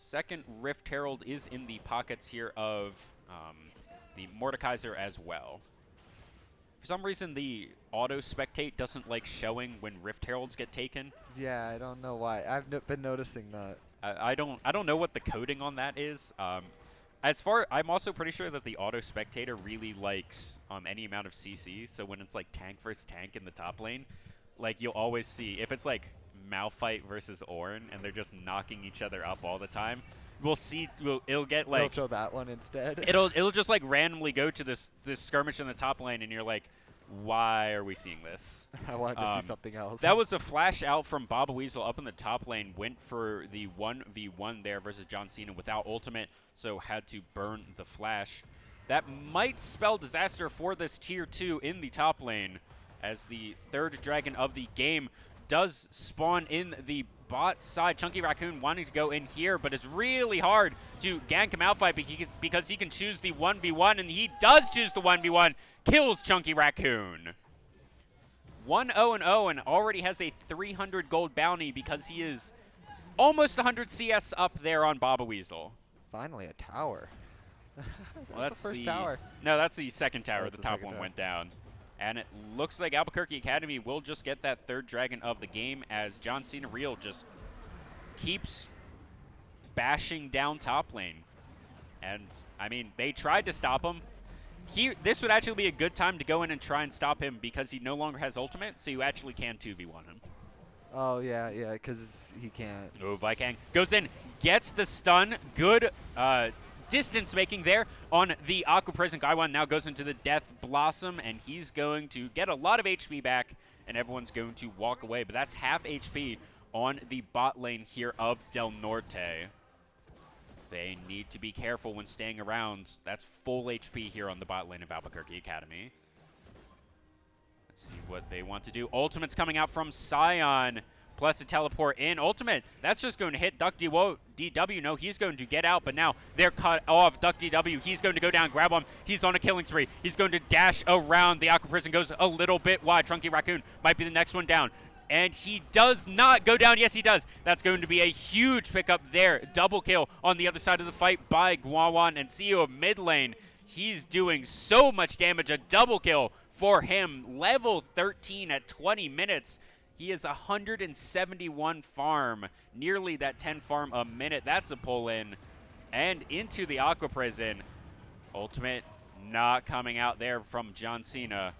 Second Rift Herald is in the pockets here of the Mordekaiser as well. For some reason, the auto spectate doesn't like showing when Rift Heralds get taken.
Yeah, I don't know why. I've been noticing that.
I don't know what the coding on that is. I'm also pretty sure that the auto spectator really likes any amount of CC. So when it's like tank versus tank in the top lane, like you'll always see if it's like Malphite versus Ornn and they're just knocking each other up all the time. We'll see. It'll get like.
They'll show that one instead.
It'll just like randomly go to this skirmish in the top lane, and you're like, why are we seeing this?
I wanted to see something else.
That was a flash out from Bob Weasel up in the top lane. Went for the 1v1 there versus John Cena without ultimate, so had to burn the flash. That might spell disaster for this tier 2 in the top lane, as the third dragon of the game does spawn in the bot side. Chunky Raccoon wanting to go in here, but it's really hard to gank him out fight because he can choose the 1v1, and he does choose the 1v1. Kills Chunky Raccoon. 1-0-0 and already has a 300 gold bounty because he is almost 100 CS up there on Baba Weasel.
Finally, a tower.
Well, that's
the first tower.
No, that's the second tower.
Oh,
the top one
tower.
went down. And it looks like Albuquerque Academy will just get that third dragon of the game as John Cena Real just keeps bashing down top lane. And, I mean, they tried to stop him. This would actually be a good time to go in and try and stop him because he no longer has ultimate, so you actually can 2v1 him.
Oh, yeah, because he can't.
Oh, Vikang goes in, gets the stun. Good distance making there on the Aqua Prison. Guaywan now goes into the Death Blossom, and he's going to get a lot of HP back, and everyone's going to walk away. But that's half HP on the bot lane here of Del Norte. They need to be careful when staying around. That's full HP here on the bot lane of Albuquerque Academy. Let's see what they want to do. Ultimate's coming out from Scion. Plus a teleport in. Ultimate, that's just going to hit Duck DW. No, he's going to get out, but now they're cut off. Duck DW, he's going to go down, grab him. He's on a killing spree. He's going to dash around. The Aqua Prison goes a little bit wide. Chunky Raccoon might be the next one down. And he does not go down. Yes, he does. That's going to be a huge pickup there. Double kill on the other side of the fight by Guawan, and CEO of mid lane He's doing so much damage. A double kill for him. Level 13 at 20 minutes. He is 171 farm. Nearly that 10 farm a minute. That's a pull in. And into the Aqua Prison. Ultimate not coming out there from John Cena.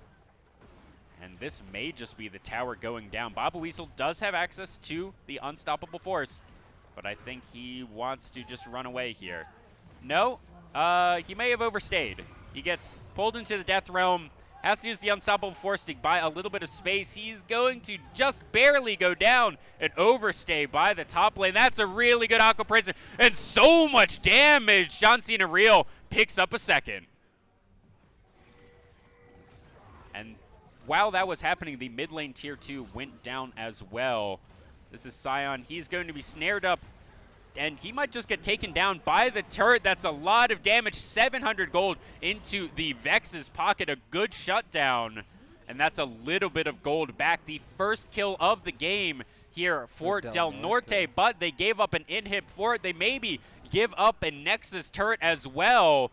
And this may just be the tower going down. Baba Weasel does have access to the unstoppable force, but I think he wants to just run away here. No, he may have overstayed. He gets pulled into the death realm, has to use the unstoppable force to buy a little bit of space. He's going to just barely go down and overstay by the top lane. That's a really good Aqua Prison, and so much damage. John Cena Real picks up a second. And while that was happening, the mid lane tier 2 went down as well. This is Sion. He's going to be snared up, and he might just get taken down by the turret. That's a lot of damage. 700 gold into the Vex's pocket. A good shutdown, and that's a little bit of gold back. The first kill of the game here for Del Norte, but they gave up an inhib for it. They maybe give up a Nexus turret as well.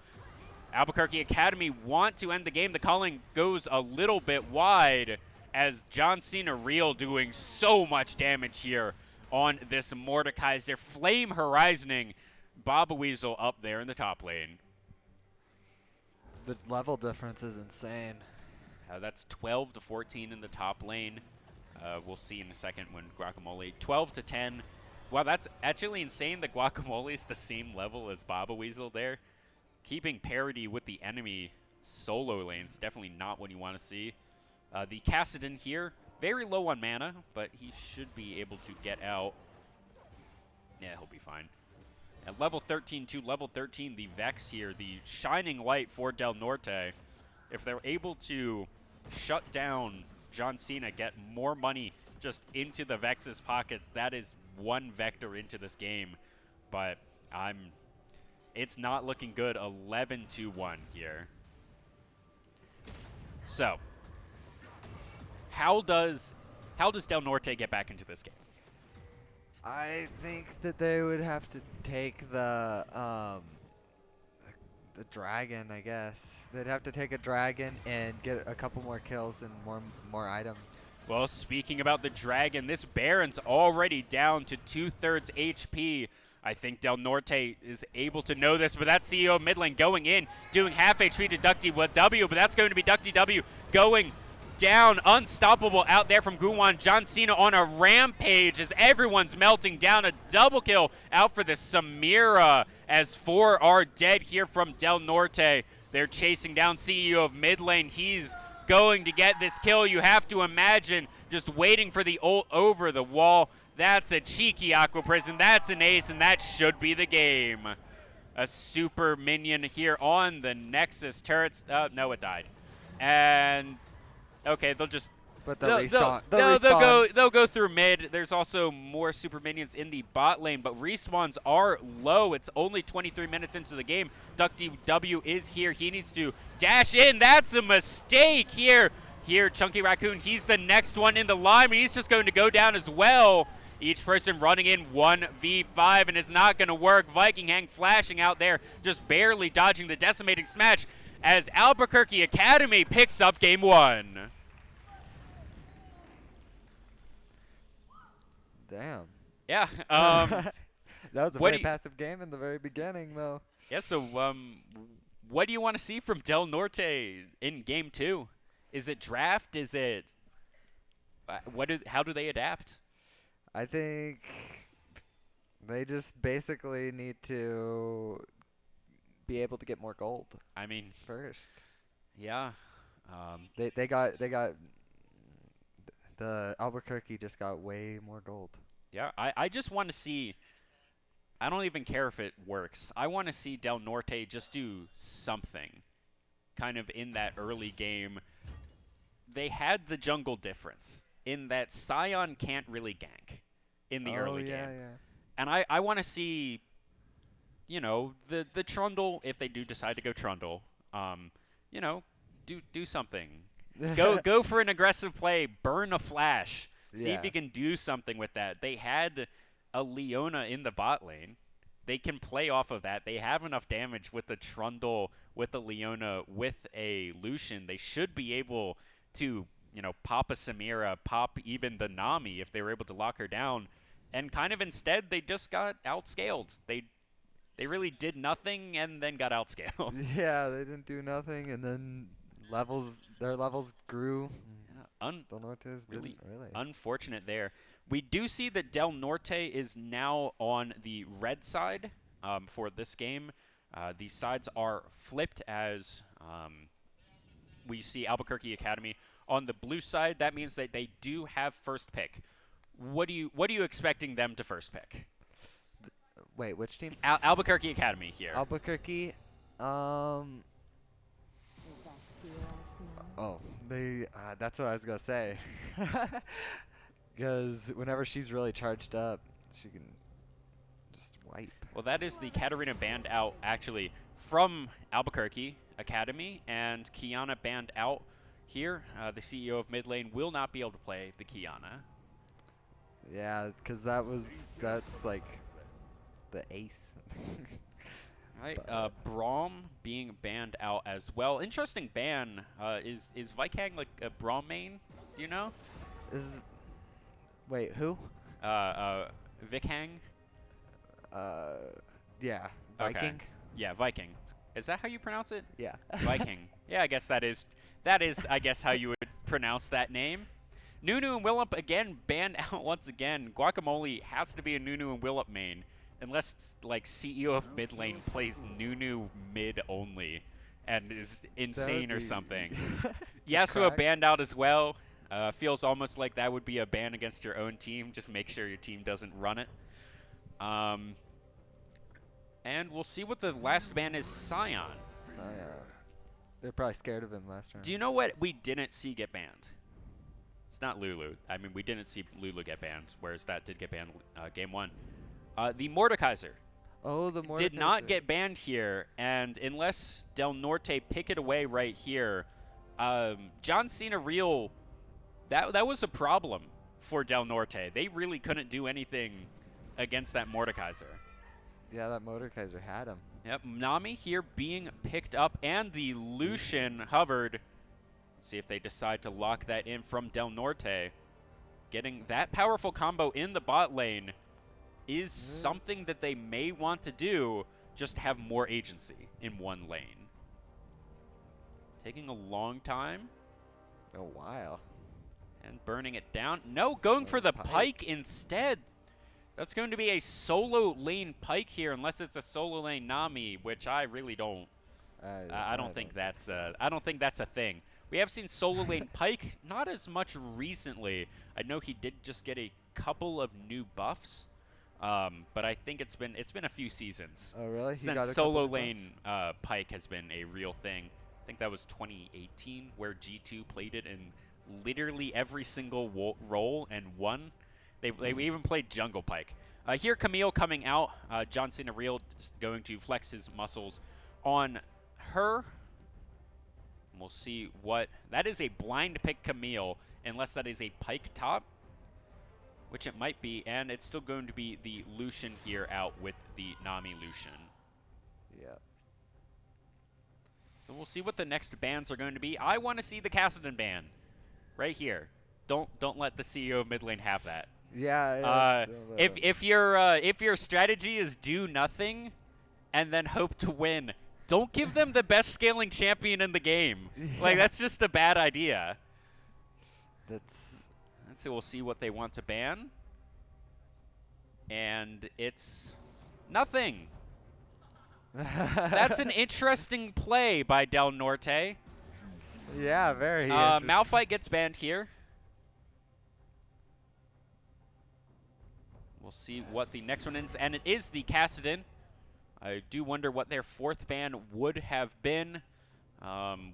Albuquerque Academy want to end the game. The calling goes a little bit wide as John Cena Real doing so much damage here on this Mordekaiser. Flame horizoning Baba Weasel up there in the top lane.
The level difference is insane.
That's 12 to 14 in the top lane. We'll see in a second when Guacamole 12 to 10. Wow, that's actually insane that Guacamole is the same level as Baba Weasel there. Keeping parity with the enemy solo lanes, definitely not what you want to see. The Gadsden here, very low on mana, but he should be able to get out. Yeah, he'll be fine. At level 13 to level 13, the Vex here, the shining light for Del Norte. If they're able to shut down John Cena, get more money just into the Vex's pocket, that is one vector into this game. But it's not looking good. 11-1 here. So, how does Del Norte get back into this game?
I think that they would have to take the dragon, I guess. They'd have to take a dragon and get a couple more kills and more items.
Well, speaking about the dragon, this Baron's already down to 2/3 HP. I think Del Norte is able to know this, but that CEO mid lane going in, doing half HP to Ducty with W, but that's going to be Ducty W going down. Unstoppable out there from Guwan. John Cena on a rampage as everyone's melting down. A double kill out for the Samira as 4 are dead here from Del Norte. They're chasing down CEO of mid lane. He's going to get this kill. You have to imagine just waiting for the ult over the wall. That's a cheeky Aqua Prison. That's an ace, and that should be the game. A super minion here on the Nexus turrets. No, it died. And okay, they'll just.
But they'll
go through mid. There's also more super minions in the bot lane, but respawns are low. It's only 23 minutes into the game. Ducty W is here. He needs to dash in. That's a mistake here. Here, Chunky Raccoon, he's the next one in the line, but he's just going to go down as well. Each person running in 1v5, and it's not going to work. Viking Hang flashing out there, just barely dodging the decimating smash as Albuquerque Academy picks up game 1.
Damn.
Yeah.
That was a very passive game in the very beginning, though.
Yeah, so what do you want to see from Del Norte in game 2? Is it draft? Is it how do they adapt?
I think they just basically need to be able to get more gold.
I mean,
first.
Yeah.
They got the Albuquerque just got way more gold.
Yeah, I just want to see. I don't even care if it works. I want to see Del Norte just do something kind of in that early game. They had the jungle difference in that Sion can't really gank in the early game. And I want to see, you know, the Trundle, if they do decide to go Trundle, you know, do something. Go for an aggressive play, burn a flash, see if you can do something with that. They had a Leona in the bot lane. They can play off of that. They have enough damage with the Trundle with a Leona, with a Lucian, they should be able to, pop a Samira, pop even the Nami if they were able to lock her down. And kind of instead, they just got outscaled. They really did nothing and then got outscaled.
Yeah, they didn't do nothing, and then their levels grew.
Del Norte's really unfortunate there. We do see that Del Norte is now on the red side for this game. These sides are flipped as we see Albuquerque Academy on the blue side. That means that they do have first pick. What are you expecting them to first pick?
Wait, which team?
Albuquerque Academy here.
Albuquerque. Oh, that's what I was gonna say. Because whenever she's really charged up, she can just wipe.
Well, that is the Katarina banned out, actually, from Albuquerque Academy, and Kiana banned out here. The CEO of mid lane will not be able to play the Kiana.
Yeah, because that's like the ace.
Right, Braum being banned out as well. Interesting ban. Is Vikang like a Braum main? Do you know?
Wait, who?
Vikang.
Yeah, Viking.
Okay. Yeah, Viking. Is that how you pronounce it?
Yeah.
Viking. Yeah, I guess that is I guess how you would pronounce that name. Nunu and Willump again banned out once again. Guacamole has to be a Nunu and Willump main. Unless, like, CEO of mid lane plays Nunu mid only and is insane or something. Yasuo banned out as well. Feels almost like that would be a ban against your own team. Just make sure your team doesn't run it. And we'll see what the last ban is. Scion.
They're probably scared of him last round.
Do you know what we didn't see get banned? It's not Lulu. I mean, we didn't see Lulu get banned, whereas that did get banned game 1. The Mordekaiser.
Oh, the Mordekaiser.
Did not get banned here, and unless Del Norte pick it away right here, John Cena Real, that was a problem for Del Norte. They really couldn't do anything against that Mordekaiser.
Yeah, that Mordekaiser had him.
Yep, Nami here being picked up, and the Lucian hovered. See if they decide to lock that in from Del Norte. Getting that powerful combo in the bot lane is something that they may want to do, just have more agency in one lane. Taking a long time.
A while.
And burning it down. No, going for the pike instead. That's going to be a solo lane pike here, unless it's a solo lane Nami, which I really don't. I don't think that's a thing. We have seen solo lane pike, not as much recently. I know he did just get a couple of new buffs. But I think it's been a few seasons.
Oh, really?
Since solo lane pike has been a real thing. I think that was 2018 where G2 played it in literally every single role and won. They even played jungle pike. Here Camille coming out. John Cena Real going to flex his muscles on her. We'll see what that is. A blind pick Camille, unless that is a pike top. Which it might be, and it's still going to be the Lucian here out with the Nami Lucian.
Yeah.
So we'll see what the next bans are going to be. I want to see the Gadsden ban, right here. Don't let the CEO of mid lane have that.
Yeah.
If your strategy is do nothing, and then hope to win, don't give them the best scaling champion in the game. Like that's just a bad idea. So we'll see what they want to ban. And it's nothing. That's an interesting play by Del Norte.
Yeah, very interesting.
Malphite gets banned here. We'll see what the next one is. And it is the Gadsden. I do wonder what their fourth ban would have been.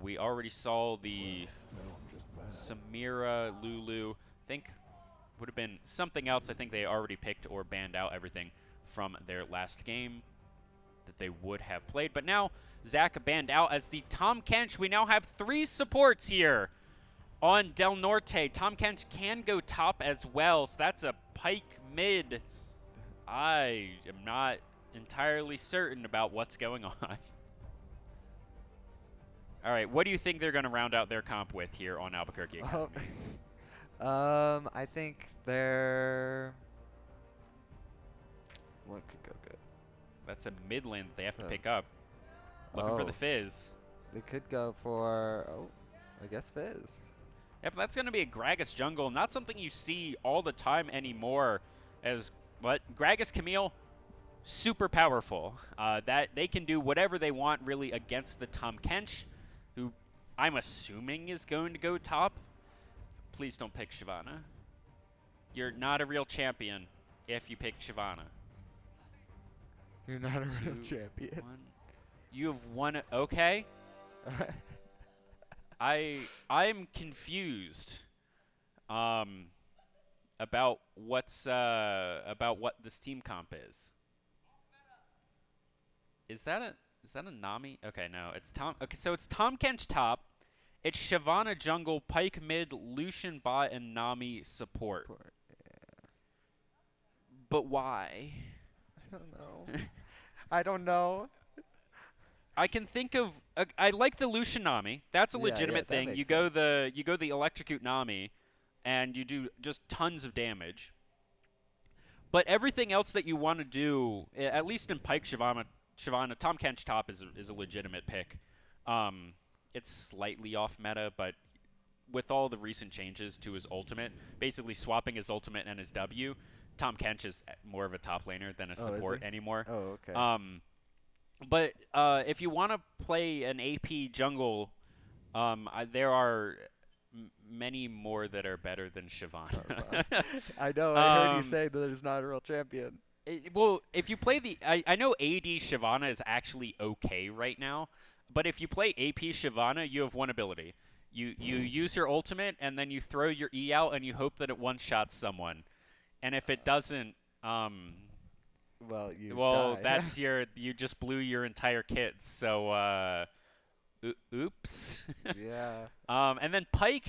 We already saw the Samira, Lulu. Think would have been something else. I think they already picked or banned out everything from their last game that they would have played. But now Zach banned out as the Tom Kench. We now have 3 supports here on Del Norte. Tom Kench can go top as well, so that's a pike mid. I am not entirely certain about what's going on. All right, what do you think they're going to round out their comp with here on Albuquerque Academy?
I think they're... What could go good?
That's a mid lane that they have to pick up. Looking for the Fizz.
They could go for, I guess Fizz.
Yeah, but that's going to be a Gragas jungle. Not something you see all the time anymore. As what Gragas Camille, super powerful. That they can do whatever they want really against the Tom Kench, who I'm assuming is going to go top. Please don't pick Shyvana. You're not a real champion if you pick Shyvana.
You're not a real champion.
You have won. Okay. I'm confused. About what this team comp is. Is that a Nami? Okay, no, it's Tom. Okay, so it's Tom Kench top. It's Shyvana jungle, Pyke mid, Lucian bot, and Nami support.
Yeah.
But why?
I don't know. I don't know.
I can think of. I like the Lucian Nami. That's a legitimate thing. You go the electrocute Nami, and you do just tons of damage. But everything else that you want to do, at least in Pyke Shyvana, Tom Kench top is a legitimate pick. It's slightly off meta, but with all the recent changes to his ultimate, basically swapping his ultimate and his W, Tom Kench is more of a top laner than a support anymore.
Oh, okay.
But if you want to play an AP jungle, there are many more that are better than Shyvana.
I know. I heard you say that there's not a real champion.
Well, if you play I know AD Shyvana is actually okay right now, but if you play AP Shyvana, you have one ability. You use your ultimate, and then you throw your E out, and you hope that it one-shots someone. And if it doesn't,
well, die.
That's you just blew your entire kit. So, oops.
Yeah.
And then Pyke,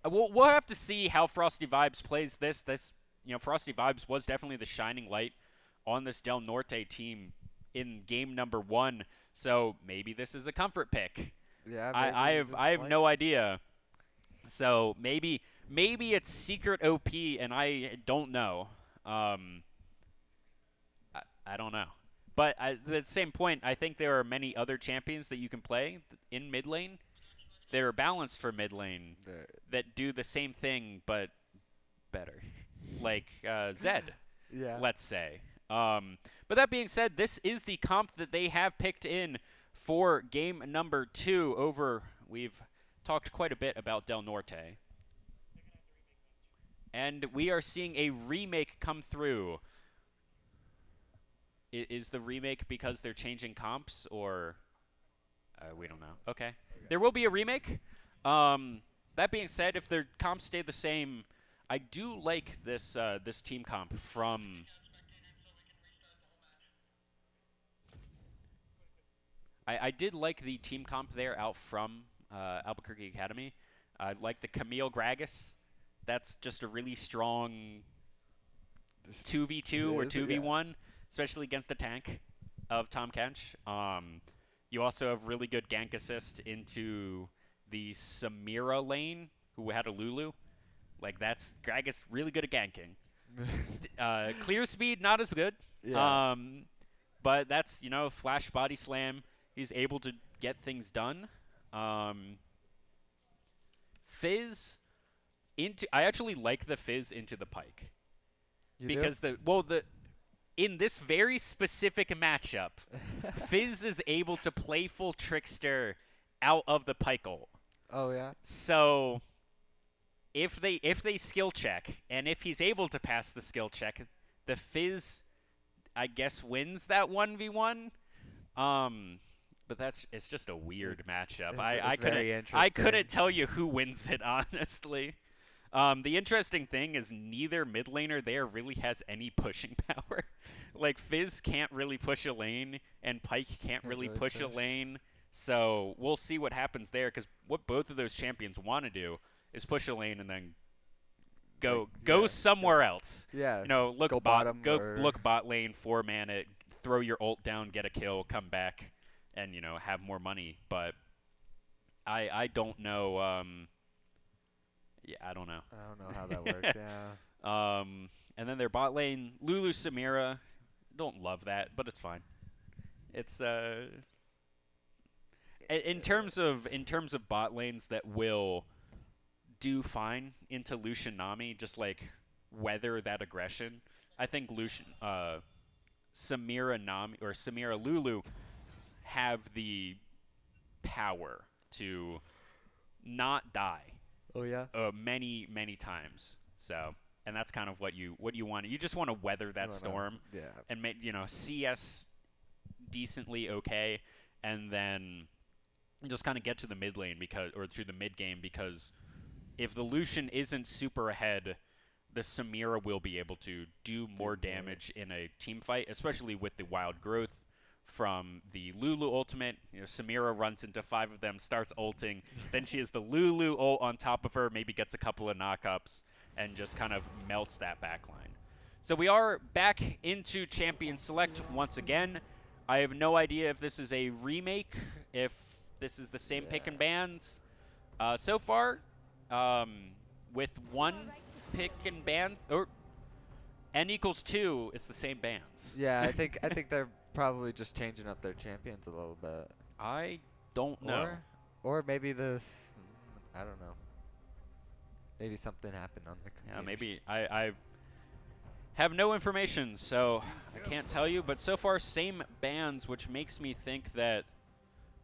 we'll have to see how Frosty Vibes plays this. Frosty Vibes was definitely the shining light on this Del Norte team in game number 1. So maybe this is a comfort pick.
Yeah.
I have no idea. So maybe it's secret OP, and I don't know. I don't know. But at the same point, I think there are many other champions that you can play in mid lane that are balanced for mid lane that do the same thing but better. Like Zed, let's say. But that being said, this is the comp that they have picked in for game number 2 we've talked quite a bit about Del Norte. And we are seeing a remake come through. Is the remake because they're changing comps, or we don't know? Okay. There will be a remake. That being said, if their comps stay the same, I do like this team comp from... I did like the team comp there out from Albuquerque Academy. I like the Camille Gragas. That's just a really strong 2v2 or 2v1, especially against the tank of Tom Kench. You also have really good gank assist into the Samira lane, who had a Lulu. Like, that's Gragas really good at ganking. Clear speed, not as good.
Yeah.
But that's, flash body slam. He's able to get things done. Fizz I actually like the Fizz into the Pyke. Because in this very specific matchup, Fizz is able to playful Trickster out of the Pyke ult.
Oh yeah.
So if they skill check, and if he's able to pass the skill check, the Fizz, I guess, wins that 1v1. But it's just a weird matchup. I couldn't tell you who wins it, honestly. The interesting thing is neither mid laner there really has any pushing power. Like, Fizz can't really push a lane, and Pyke can't really push a lane. So we'll see what happens there, because what both of those champions want to do is push a lane and then go somewhere else.
Yeah.
Look
go
bot,
bottom
look bot lane, 4-man it, throw your ult down, get a kill, come back, and have more money. But I don't know. Yeah, I don't know.
I don't know how that works. Yeah.
And then their bot lane, Lulu Samira. Don't love that, but it's fine. It's in terms of bot lanes that will do fine into Lucian Nami, just like weather that aggression. I think Samira Nami or Samira Lulu have the power to not die.
Oh yeah.
Many times. So, and that's kind of what you want. You just want to weather that storm.
Yeah.
And make CS decently okay, and then just kind of get to the mid lane or through the mid game, because if the Lucian isn't super ahead, the Samira will be able to do more damage in a team fight, especially with the wild growth from the Lulu ultimate. Samira runs into 5 of them, starts ulting, then she has the Lulu ult on top of her, maybe gets a couple of knockups, and just kind of melts that backline. So we are back into Champion Select once again. I have no idea if this is a remake, if this is the same pick and bans. So far, with 1 pick and ban, or N equals 2, it's the same bans.
Yeah, I think they're probably just changing up their champions a little bit.
I don't know.
Or maybe this, I don't know. Maybe something happened on their computers.
Yeah, maybe. I have no information, so I can't tell you. But so far, same bans, which makes me think that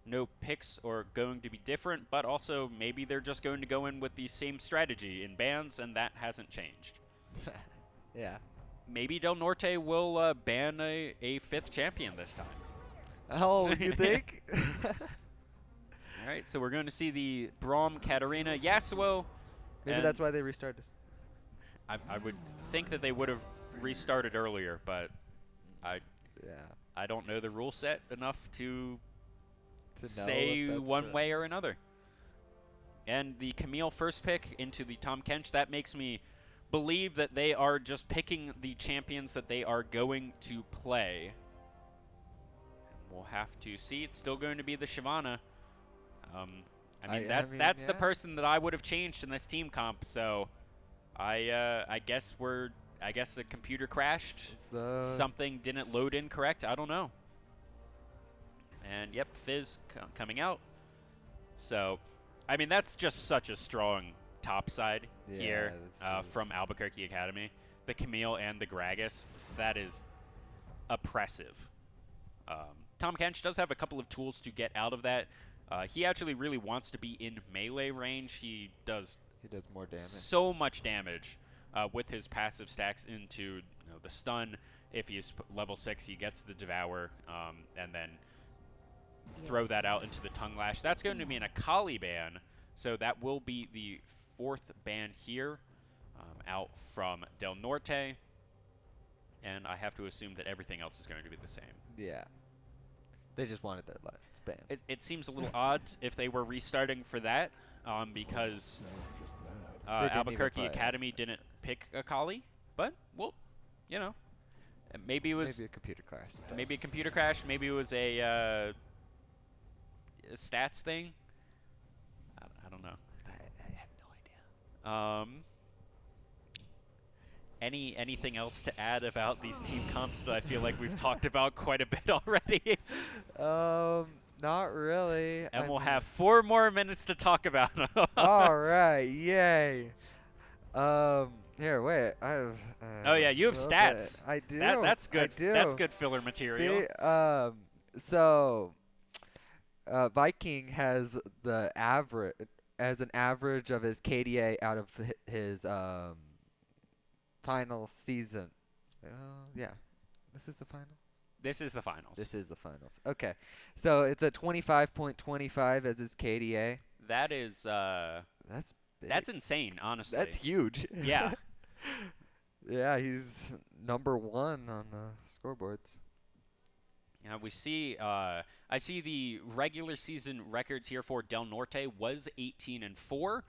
no picks are going to be different, but also maybe they're just going to go in with the same strategy in bans, and that hasn't changed.
Yeah.
Maybe Del Norte will ban a 5th champion this time.
Oh, you think?
All right, so we're going to see the Braum, Katarina, Yasuo.
Maybe that's why they restarted.
I would think that they would have restarted earlier, but I don't know the rule set enough to say one way or another. And the Camille first pick into the Tom Kench, that makes me believe that they are just picking the champions that they are going to play. We'll have to see. It's still going to be the Shyvana. That's the person that I would have changed in this team comp. So, I guess the computer crashed. Something didn't load in correct. I don't know. And yep, Fizz coming out. So, I mean, that's just such a strong top side here from Albuquerque Academy. The Camille and the Gragas, that is oppressive. Tom Kench does have a couple of tools to get out of that. He actually really wants to be in melee range. He does
more damage.
So much damage with his passive stacks into the stun. If he's level 6, he gets the Devour, and then throw that out into the Tongue Lash. That's going to be an Akali ban, so that will be the 4th ban here out from Del Norte. And I have to assume that everything else is going to be the same.
Yeah. They just wanted their last ban.
It seems a little odd if they were restarting for that, because Albuquerque Academy didn't pick Akali. But, well, maybe it was...
Maybe a computer crash.
Maybe a computer crash. Maybe it was a stats thing. I don't know.
I have no idea.
Anything else to add about these team comps that I feel like we've talked about quite a bit already?
Not really.
And we'll have 4 more minutes to talk about them.
All right, yay. Here, wait. I have.
Oh yeah, you have stats.
I do.
That's good.
I do.
That's good filler material.
See, so Viking has the average as an average of his KDA out of his final season. Yeah, this is the finals.
This is the finals.
This is the finals. Okay, so it's a 25.25 as his KDA.
That is
that's big.
That's insane, honestly.
That's huge.
Yeah.
Yeah, he's number 1 on the scoreboards.
Yeah, we see. I see the regular season records here for Del Norte was 18-4,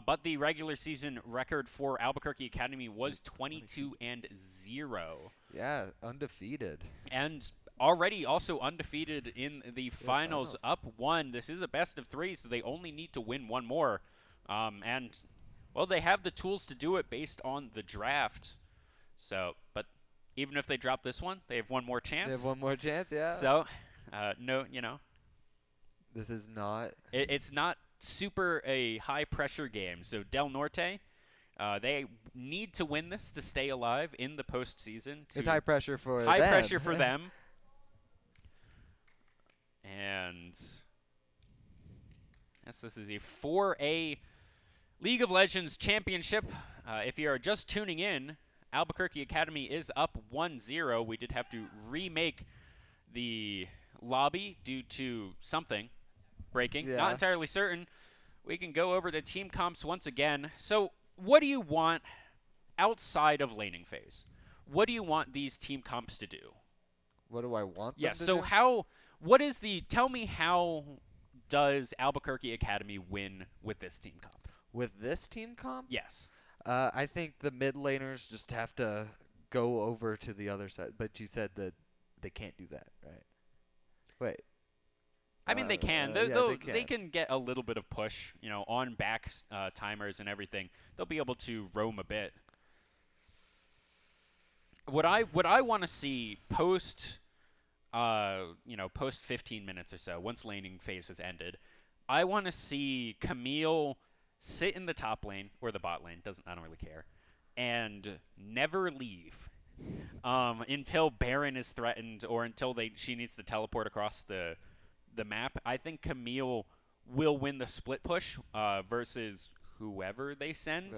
but the regular season record for Albuquerque Academy was 22-0.
Yeah, undefeated.
And already also undefeated in the finals, up 1. This is a best of 3, so they only need to win 1 more. And, well, they have the tools to do it based on the draft. So, but even if they drop this one, they have 1 more chance.
They have 1 more chance, yeah.
So, no, you know.
This is not.
It's not super a high-pressure game. So, Del Norte, they need to win this to stay alive in the postseason.
It's high pressure for them.
High pressure for them. And yes, this is a 4A League of Legends Championship. If you are just tuning in, Albuquerque Academy is up 1-0. We did have to remake the lobby due to something breaking.
Yeah.
Not entirely certain. We can go over the team comps once again. So, what do you want outside of laning phase? What do you want these team comps to do?
What do I want them
Yes,
to
so
do?
tell me how does Albuquerque Academy win with this team comp?
With this team comp?
Yes.
I think the mid laners just have to go over to the other side. But you said that they can't do that, right? Wait.
I mean, they can. They can get a little bit of push, you know, on back timers and everything. They'll be able to roam a bit. What I want to see post 15 minutes or so, once laning phase has ended, I want to see Camille sit in the top lane or the bot lane. I don't really care, and never leave until Baron is threatened or until she needs to teleport across the map. I think Camille will win the split push versus whoever they send.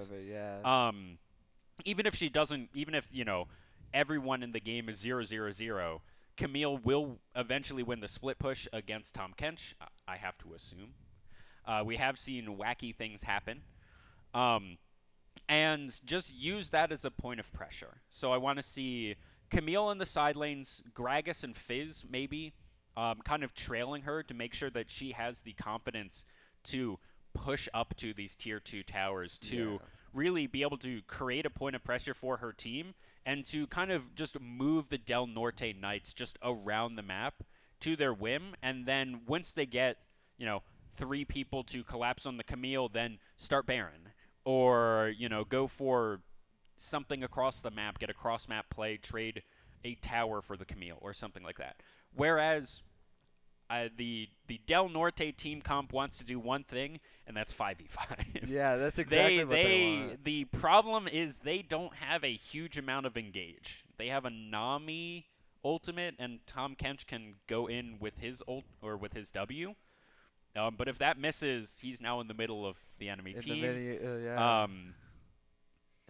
Even if she doesn't, even if, you know, everyone in the game is 0-0-0, Camille will eventually win the split push against Tom Kench, I have to assume. We have seen wacky things happen. And just use that as a point of pressure. So I want to see Camille in the side lanes, Gragas and Fizz maybe, kind of trailing her to make sure that she has the confidence to push up to these tier 2 towers to really be able to create a point of pressure for her team and to kind of just move the Del Norte Knights just around the map to their whim. And then once they get, you know, 3 people to collapse on the Camille, then start Baron. Or, you know, go for something across the map, get a cross-map play, trade a tower for the Camille or something like that. Whereas the Del Norte team comp wants to do one thing, and that's 5v5.
Yeah, that's exactly what they want.
The problem is they don't have a huge amount of engage. They have a Nami ultimate, and Tom Kench can go in with his ult or with his W. But if that misses, he's now in the middle of the enemy team.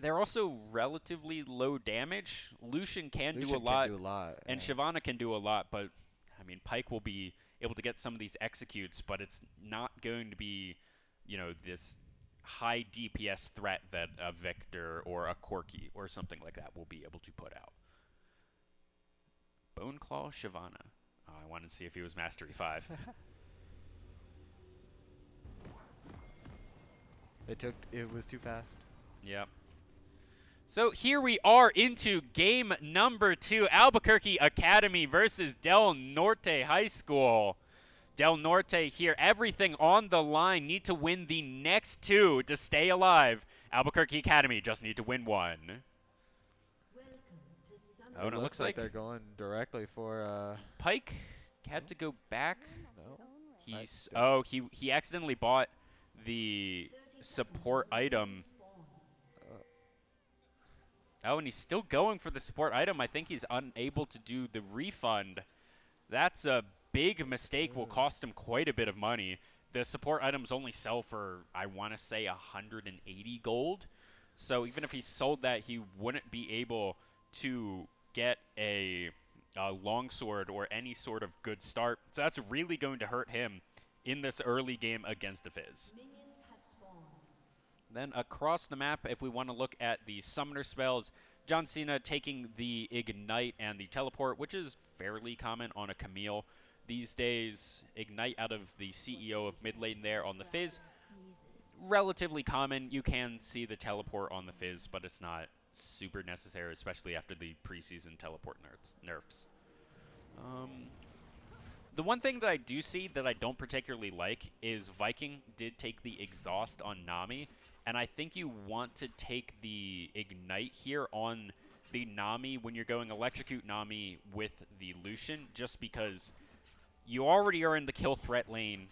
They're also relatively low damage. Lucian can do a lot, and Shyvana can do a lot, but I mean, Pyke will be able to get some of these executes, but it's not going to be, you know, this high DPS threat that a Victor or a Corki or something like that will be able to put out. Boneclaw Shyvana. Oh, I wanted to see if he was Mastery 5.
It was too fast.
Yep. So here we are into game number 2, Albuquerque Academy versus Del Norte High School. Del Norte here, everything on the line, need to win the next 2 to stay alive. Albuquerque Academy just need to win 1. Oh, and it looks like
they're going directly for
Pyke had to go back.
No.
He accidentally bought the support item. Oh, and he's still going for the support item. I think he's unable to do the refund. That's a big mistake. Will cost him quite a bit of money. The support items only sell for, I want to say, 180 gold. So even if he sold that, he wouldn't be able to get a longsword or any sort of good start. So that's really going to hurt him in this early game against the Fizz. Then across the map, if we want to look at the summoner spells, John Cena taking the Ignite and the Teleport, which is fairly common on a Camille these days. Ignite out of the CEO of mid lane there on the Fizz. Relatively common. You can see the Teleport on the Fizz, but it's not super necessary, especially after the preseason Teleport nerfs. The one thing that I do see that I don't particularly like is Viking did take the exhaust on Nami, and I think you want to take the ignite here on the Nami when you're going electrocute Nami with the Lucian, just because you already are in the kill threat lane.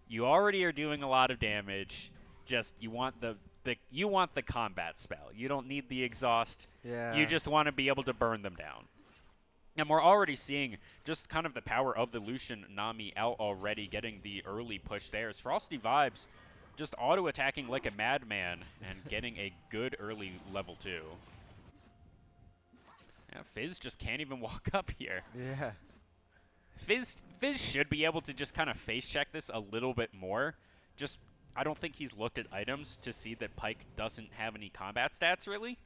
You already are doing a lot of damage. Just you want the combat spell. You don't need the exhaust.
Yeah.
You just want to be able to burn them down. And we're already seeing just kind of the power of the Lucian Nami out already, getting the early push there. As Frosty Vibes just auto-attacking like a madman and getting a good early level 2. Yeah, Fizz just can't even walk up here.
Yeah.
Fizz should be able to just kind of face check this a little bit more. Just, I don't think he's looked at items to see that Pyke doesn't have any combat stats, really.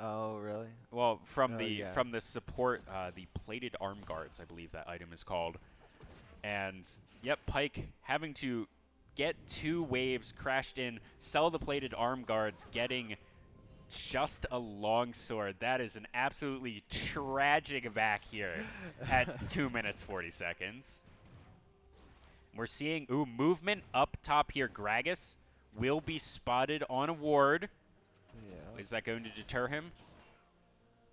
Oh, really?
Well, from
yeah.
from the support, the plated arm guards, I believe that item is called. And, yep, Pyke having to get 2 waves crashed in, sell the plated arm guards, getting just a longsword. That is an absolutely tragic back here at 2 minutes 40 seconds. We're seeing, movement up top here. Gragas will be spotted on a ward.
Yeah.
Is that going to deter him?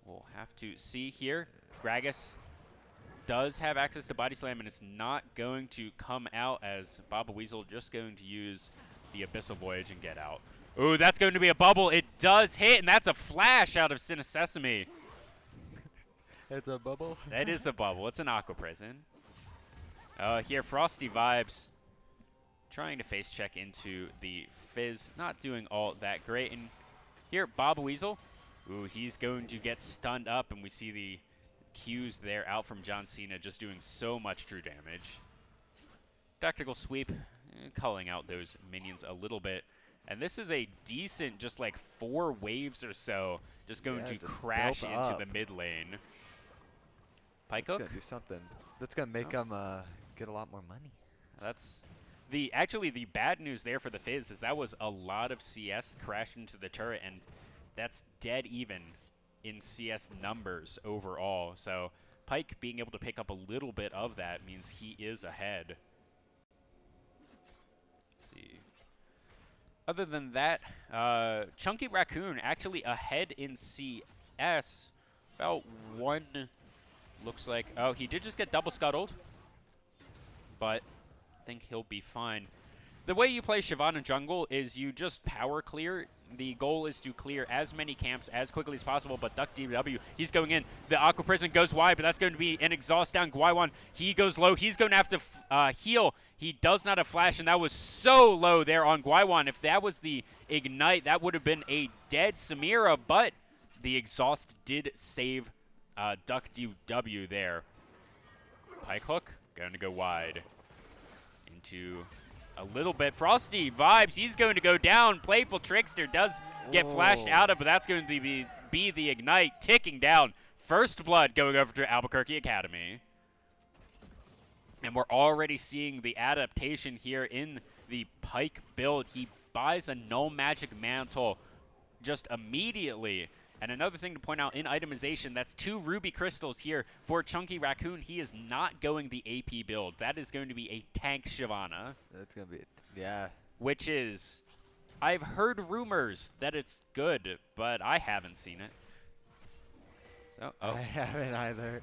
We'll have to see here. Gragas does have access to Body Slam and is not going to come out, as Baba Weasel just going to use the Abyssal Voyage and get out. Ooh, that's going to be a bubble. It does hit, and that's a flash out of Cinesesame.
It's a bubble?
That is a bubble. It's an Aqua Prison. Here, Frosty Vibes trying to face check into the Fizz. Not doing all that great. And here, Bob Weasel. Ooh, he's going to get stunned up, and we see the Qs there out from John Cena just doing so much true damage. Tactical Sweep, culling out those minions a little bit. And this is a decent, just like 4 waves or so, just going to crash into the mid lane. Pyke hook?
That's gonna do something. That's gonna make them get a lot more money.
That's actually the bad news there for the Fizz is that was a lot of CS crashed into the turret, and that's dead even in CS numbers overall. So Pyke being able to pick up a little bit of that means he is ahead. Other than that, Chunky Raccoon actually ahead in CS. About 1, looks like. Oh, he did just get double scuttled, but I think he'll be fine. The way you play Shyvana jungle is you just power clear. The goal is to clear as many camps as quickly as possible, but Duck DW, he's going in. The Aqua Prison goes wide, but that's going to be an exhaust down. Gwaiwan, he goes low. He's going to have to heal. He does not have flash, and that was so low there on Gwaiwan. If that was the ignite, that would have been a dead Samira, but the exhaust did save Duck DW there. Pyke hook, going to go wide into a little bit. Frosty Vibes, he's going to go down. Playful Trickster does get flashed out of, but that's going to be the ignite ticking down. First blood going over to Albuquerque Academy. And we're already seeing the adaptation here in the Pyke build. He buys a Null Magic Mantle just immediately. And another thing to point out in itemization, that's 2 Ruby Crystals here for Chunky Raccoon. He is not going the AP build. That is going to be a tank Shyvana.
That's going to be, yeah.
Which is, I've heard rumors that it's good, but I haven't seen it. So,
I haven't either.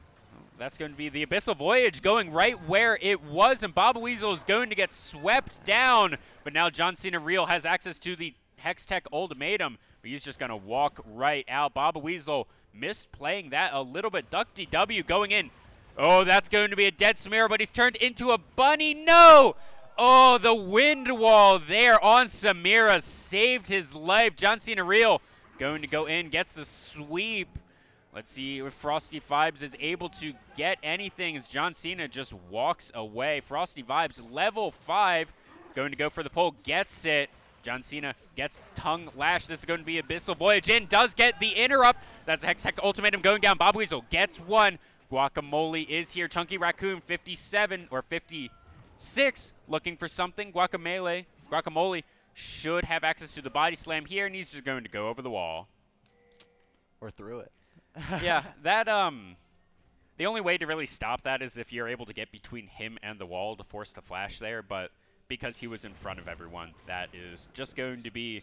That's going to be the Abyssal Voyage going right where it was, and Bob Weasel is going to get swept down. But now John Cena Real has access to the Hextech Ultimatum, but he's just going to walk right out. Bob Weasel misplaying that a little bit. Duck DW going in. Oh, that's going to be a dead Samira, but he's turned into a bunny. No! Oh, the wind wall there on Samira saved his life. John Cena Real going to go in, gets the sweep. Let's see if Frosty Vibes is able to get anything as John Cena just walks away. Frosty Vibes, level 5, going to go for the pull, gets it. John Cena gets tongue lash. This is going to be Abyssal Voyage in, does get the interrupt. That's a Hextech Ultimatum going down. Bob Weasel gets 1. Guacamole is here. Chunky Raccoon, 57 or 56, looking for something. Guacamole should have access to the Body Slam here, and he's just going to go over the wall.
Or through it.
Yeah, that The only way to really stop that is if you're able to get between him and the wall to force the flash there, but because he was in front of everyone, that is just going to be,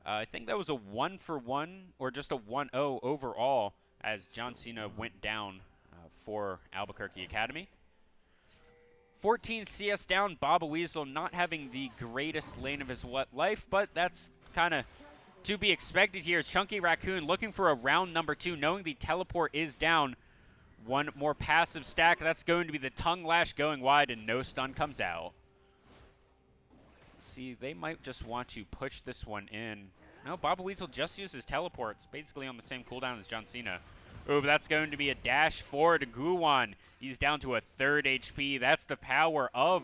I think that was a 1-for-1 or just a 1-0 overall as John Cena went down for Albuquerque Academy. 14 CS down, Baba Weasel not having the greatest lane of his life, but that's kind of to be expected here. Chunky Raccoon looking for a round number 2, knowing the teleport is down. One more passive stack. That's going to be the tongue lash going wide, and no stun comes out. See, they might just want to push this one in. No, Baba Weasel just uses teleports, basically on the same cooldown as John Cena. Oh, but that's going to be a dash forward to Guwan. He's down to a 3rd HP. That's the power of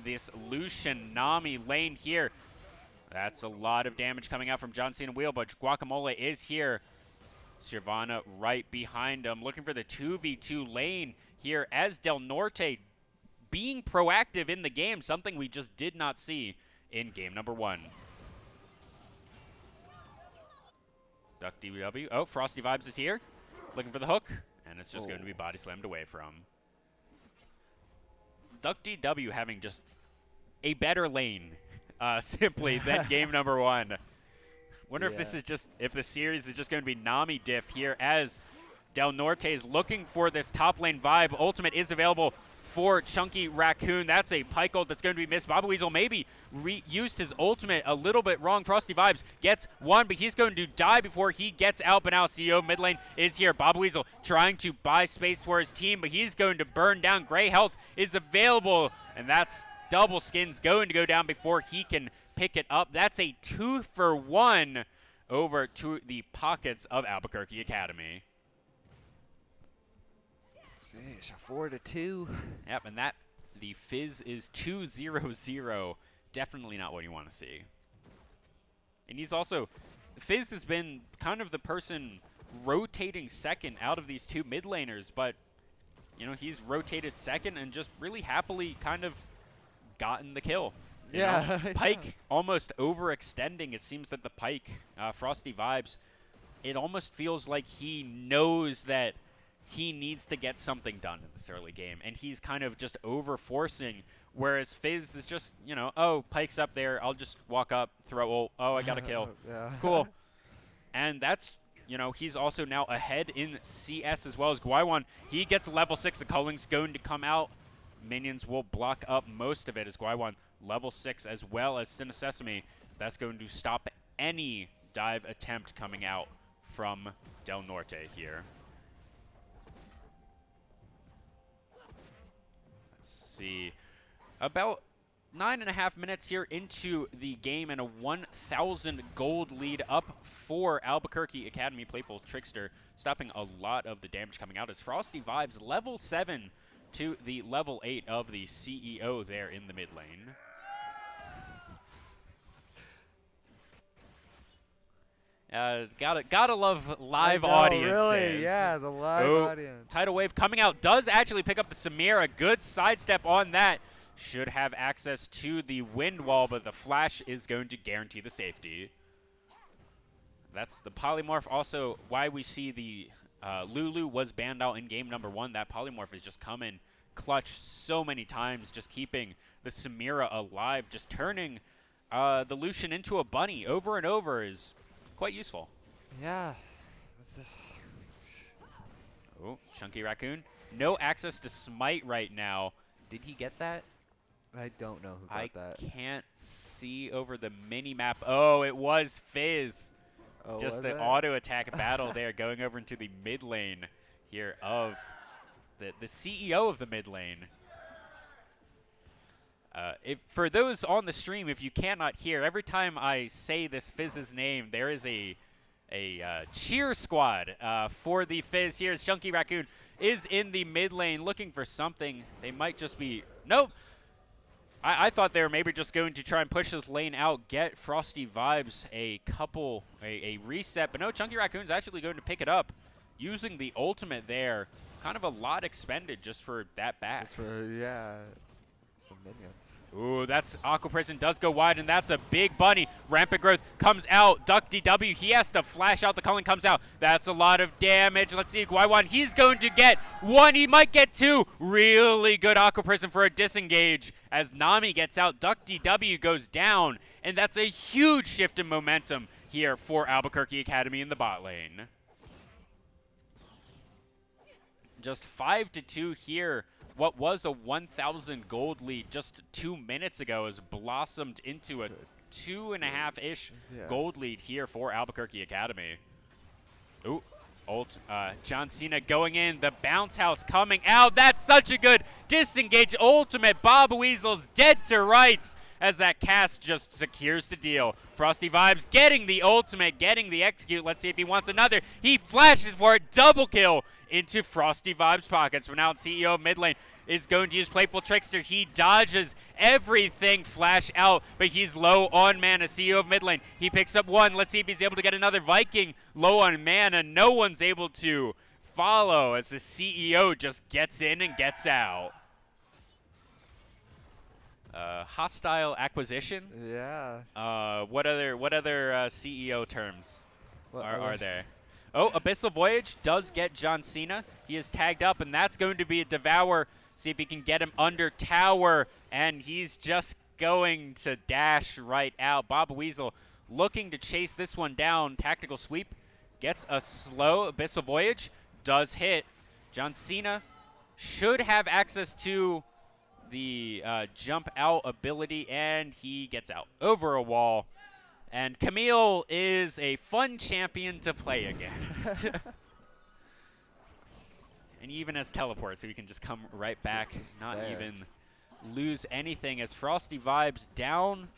this Lucian Nami lane here. That's a lot of damage coming out from John Cena Wheel, but Guacamole is here. Shyvana right behind him, looking for the 2v2 lane here as Del Norte being proactive in the game, something we just did not see in game number 1. Duck DW. Oh, Frosty Vibes is here, looking for the hook, and it's just going to be body slammed away from. Duck DW having just a better lane, simply, than game number 1. Wonder if this is just, if the series is just going to be Nami diff here as Del Norte is looking for this top lane vibe. Ultimate is available for Chunky Raccoon. That's a pike ult that's going to be missed. Baba Weasel maybe used his ultimate a little bit wrong. Frosty Vibes gets one, but he's going to die before he gets out. But now CEO mid lane is here. Baba Weasel trying to buy space for his team, but he's going to burn down. Gray Health is available, and that's Double Skin's going to go down before he can pick it up. That's a 2-for-1 over to the pockets of Albuquerque Academy.
Jeez, a 4-2.
Yep, and that, the Fizz is 2-0-0. Definitely not what you want to see. And he's also, Fizz has been kind of the person rotating second out of these two mid laners, but, you know, he's rotated second and just really happily kind of gotten the kill. You know, Pike almost overextending. It seems that the Pike, Frosty Vibes, it almost feels like he knows that he needs to get something done in this early game, and he's kind of just over-forcing, whereas Fizz is just, you know, oh, Pike's up there, I'll just walk up, throw ult, oh, I got a kill. Cool. And that's, you know, he's also now ahead in CS as well as Gwaiwan. He gets level 6, the culling's going to come out. Minions will block up most of it as Gwaiwan level 6 as well as Cinesesame. That's going to stop any dive attempt coming out from Del Norte here. Let's see. About 9.5 minutes here into the game and a 1,000 gold lead up for Albuquerque Academy. Playful Trickster stopping a lot of the damage coming out as Frosty Vibes level 7 to the level 8 of the CEO there in the mid lane. Gotta love live audiences.
Really, yeah, the live audience.
Tidal Wave coming out does actually pick up the Samira. Good sidestep on that. Should have access to the wind wall, but the flash is going to guarantee the safety. That's the polymorph. Also, why we see the Lulu was banned out in game number 1. That polymorph is just coming clutch so many times, just keeping the Samira alive, just turning the Lucian into a bunny over and over is quite useful.
Yeah.
Oh, Chunky Raccoon. No access to Smite right now. Did he get that?
I don't know who got that.
I can't see over the mini-map. Oh, it was Fizz.
Oh,
just the auto attack battle there going over into the mid lane here of the CEO of the mid lane. For those on the stream, if you cannot hear, every time I say this Fizz's name, there is a cheer squad for the Fizz. Here's Chunky Raccoon is in the mid lane looking for something. They might just be, nope. I thought they were maybe just going to try and push this lane out, get Frosty Vibes a reset, but no, Chunky Raccoon's actually going to pick it up using the ultimate there. Kind of a lot expended just for that back.
Just for, yeah, some minions.
Ooh, that's Aqua Prison does go wide, and that's a big bunny. Rampant Growth comes out. Duck DW, he has to flash out. The culling comes out. That's a lot of damage. Let's see, Guaywan, he's going to get one. He might get two. Really good Aqua Prison for a disengage. As Nami gets out, Duck DW goes down, and that's a huge shift in momentum here for Albuquerque Academy in the bot lane. Just 5-2 here. What was a 1,000 gold lead just 2 minutes ago has blossomed into a 2.5-ish gold lead here for Albuquerque Academy. Ooh, John Cena going in, the bounce house coming out. That's such a good disengage ultimate. Bob Weasel's dead to rights as that cast just secures the deal. Frosty Vibes getting the ultimate, getting the execute. Let's see if he wants another. He flashes for it, double kill into Frosty Vibes pockets. But now CEO of mid lane is going to use Playful Trickster. He dodges everything, flash out, but he's low on mana. CEO of mid lane, he picks up one. Let's see if he's able to get another. Viking low on mana. No one's able to follow as the CEO just gets in and gets out. Hostile acquisition.
Yeah.
What other CEO terms are there? Oh, Abyssal Voyage does get John Cena. He is tagged up, and that's going to be a Devour. See if he can get him under tower, and he's just going to dash right out. Bob Weasel looking to chase this one down. Tactical sweep gets a slow. Abyssal Voyage does hit. John Cena should have access to the jump out ability, and he gets out over a wall. And Camille is a fun champion to play against. And he even has teleport, so he can just come right back, not even lose anything. As Frosty Vibes down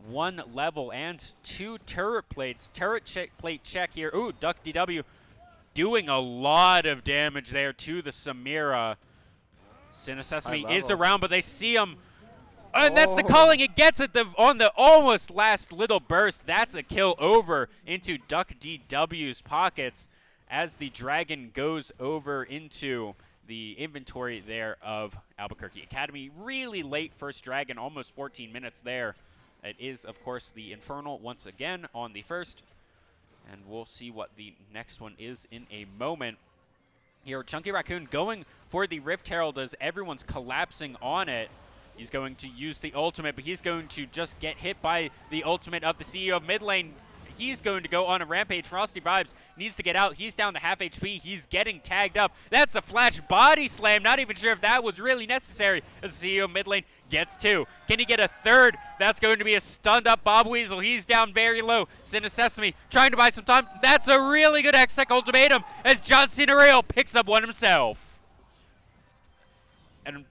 1 level and 2 turret plates. Turret plate check here. Ooh, Duck DW doing a lot of damage there to the Samira. Cinesesame is around, but they see him. And that's the calling. It gets it on the almost last little burst. That's a kill over into Duck DW's pockets as the dragon goes over into the inventory there of Albuquerque Academy. Really late first dragon, almost 14 minutes there. It is, of course, the Infernal once again on the first. And we'll see what the next one is in a moment. Here, Chunky Raccoon going for the Rift Herald as everyone's collapsing on it. He's going to use the ultimate, but he's going to just get hit by the ultimate of the CEO of mid lane. He's going to go on a rampage. Frosty Vibes needs to get out. He's down to half HP. He's getting tagged up. That's a flash body slam. Not even sure if that was really necessary as the CEO of mid lane gets 2. Can he get a third? That's going to be a stunned up Bob Weasel. He's down very low. Cinesesame trying to buy some time. That's a really good X-Tech ultimatum as John Cena Real picks up one himself. And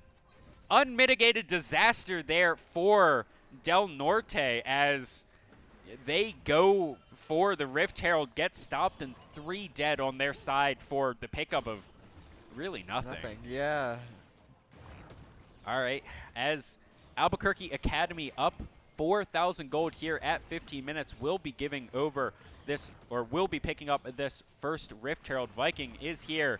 unmitigated disaster there for Del Norte as they go for the Rift Herald, get stopped, and 3 dead on their side for the pickup of really nothing.
Yeah.
All right, as Albuquerque Academy up 4,000 gold here at 15 minutes, will be giving over this, or will be picking up this first Rift Herald. Viking is here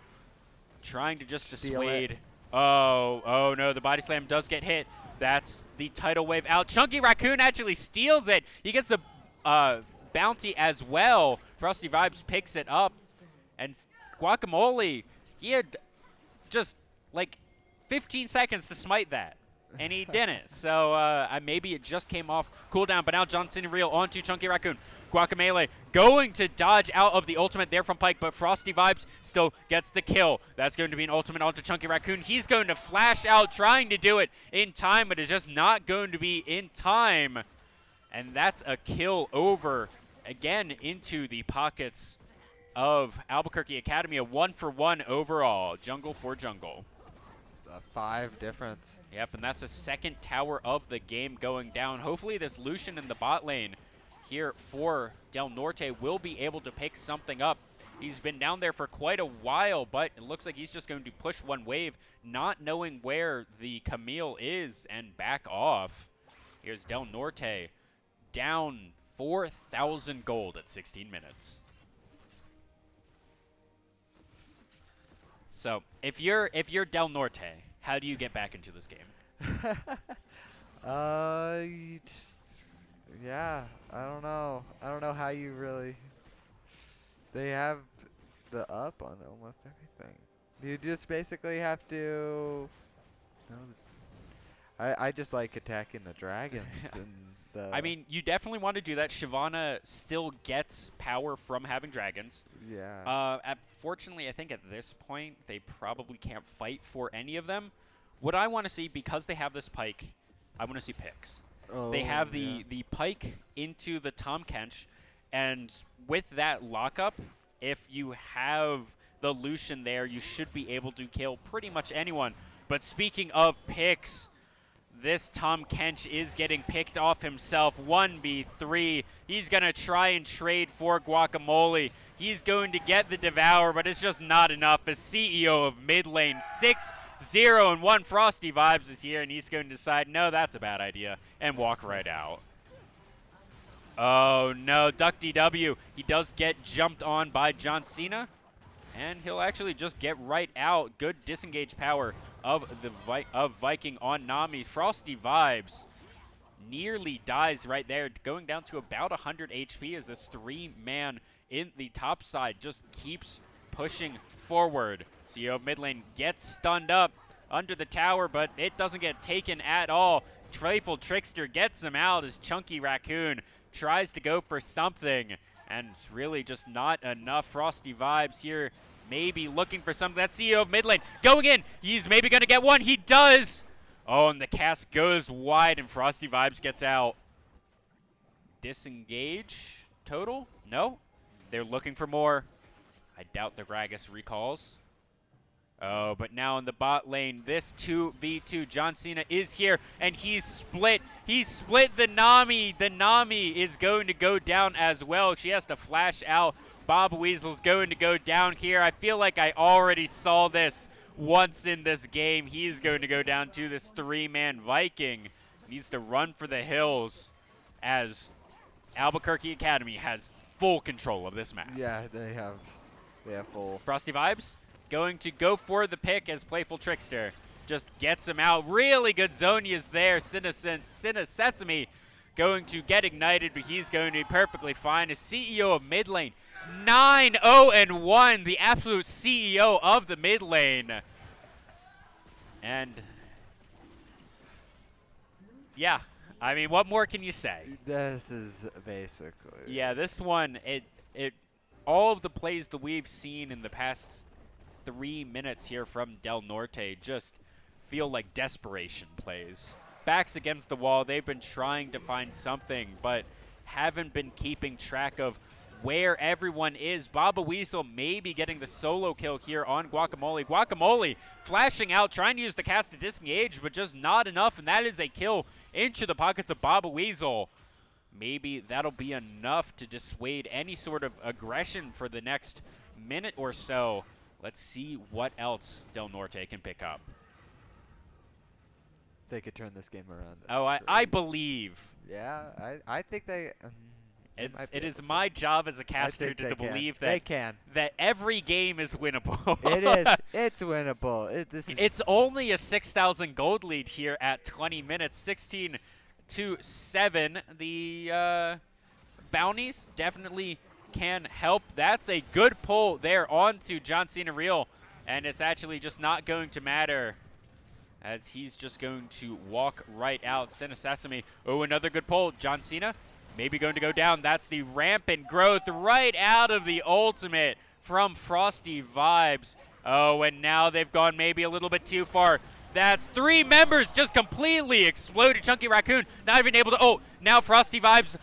trying to just dissuade. Oh no, the body slam does get hit. That's the tidal wave out. Chunky Raccoon actually steals it. He gets the bounty as well. Frosty Vibes picks it up. And Guacamole, he had just like 15 seconds to smite that. And he didn't. So maybe it just came off cooldown. But now Johnson Real onto Chunky Raccoon. Guacamole going to dodge out of the ultimate there from Pyke, but Frosty Vibes still gets the kill. That's going to be an ultimate onto Chunky Raccoon. He's going to flash out, trying to do it in time, but it's just not going to be in time. And that's a kill over, again, into the pockets of Albuquerque Academy. A 1-for-1 overall, jungle for jungle.
It's a 5 difference.
Yep, and that's the second tower of the game going down. Hopefully this Lucian in the bot lane here for Del Norte will be able to pick something up. He's been down there for quite a while, but it looks like he's just going to push one wave, not knowing where the Camille is, and back off. Here's Del Norte down 4,000 gold at 16 minutes. So if you're Del Norte, how do you get back into this game?
Yeah, I don't know. I don't know how you really. They have the up on almost everything. You just basically have to. I just like attacking the dragons and the.
I mean, you definitely want to do that. Shyvana still gets power from having dragons.
Yeah.
Fortunately, I think at this point they probably can't fight for any of them. What I want to see, because they have this pike, I want to see picks. They have the pike into the Tom Kench, and with that lockup, if you have the Lucian there, you should be able to kill pretty much anyone. But speaking of picks, this Tom Kench is getting picked off himself. 1v3. He's going to try and trade for Guacamole. He's going to get the Devour, but it's just not enough. As CEO of mid lane, 6-0-1 Frosty Vibes is here, and he's going to decide, no, that's a bad idea, and walk right out. Oh, no, Duck DW. He does get jumped on by John Cena, and he'll actually just get right out. Good disengage power of the Viking on Nami. Frosty Vibes nearly dies right there, going down to about 100 HP as this 3-man in the top side just keeps pushing forward. CEO of mid lane gets stunned up under the tower, but it doesn't get taken at all. Playful Trickster gets him out as Chunky Raccoon tries to go for something, and it's really just not enough. Frosty Vibes here maybe looking for something. That CEO of mid lane going in. He's maybe going to get one. He does. Oh, and the cast goes wide, and Frosty Vibes gets out. Disengage total? No. They're looking for more. I doubt the Gragas recalls. Oh, but now in the bot lane, this 2v2, John Cena is here, and he's split. He's split the Nami. The Nami is going to go down as well. She has to flash out. Bob Weasel's going to go down here. I feel like I already saw this once in this game. He's going to go down to this 3-man Viking. Needs to run for the hills as Albuquerque Academy has full control of this map.
Yeah, they have full.
Frosty Vibes going to go for the pick as Playful Trickster just gets him out. Really good Zonia's there. Cinna Sesame going to get ignited, but he's going to be perfectly fine. As CEO of mid lane, 9-0-1, the absolute CEO of the mid lane. And yeah, I mean, what more can you say?
This is basically.
Yeah, this one, all of the plays that we've seen in the past 3 minutes here from Del Norte just feel like desperation plays. Backs against the wall, they've been trying to find something, but haven't been keeping track of where everyone is. Baba Weasel maybe getting the solo kill here on Guacamole. Guacamole flashing out, trying to use the cast to disengage, but just not enough, and that is a kill into the pockets of Baba Weasel. Maybe that'll be enough to dissuade any sort of aggression for the next minute or so. Let's see what else Del Norte can pick up.
They could turn this game around.
Oh, I believe.
Yeah, I think they.
It is my job as a caster to believe that that every game is winnable.
It is. It's winnable.
It's only a 6,000 gold lead here at 20 minutes, 16-7. The bounties definitely can help. That's a good pull there onto John Cena Real, and it's actually just not going to matter as he's just going to walk right out. Cinna Sesame. Oh, another good pull. John Cena maybe going to go down. That's the rampant growth right out of the ultimate from Frosty Vibes. Oh, and now they've gone maybe a little bit too far. That's 3 members just completely exploded. Chunky Raccoon not even able to. Oh, now Frosty Vibes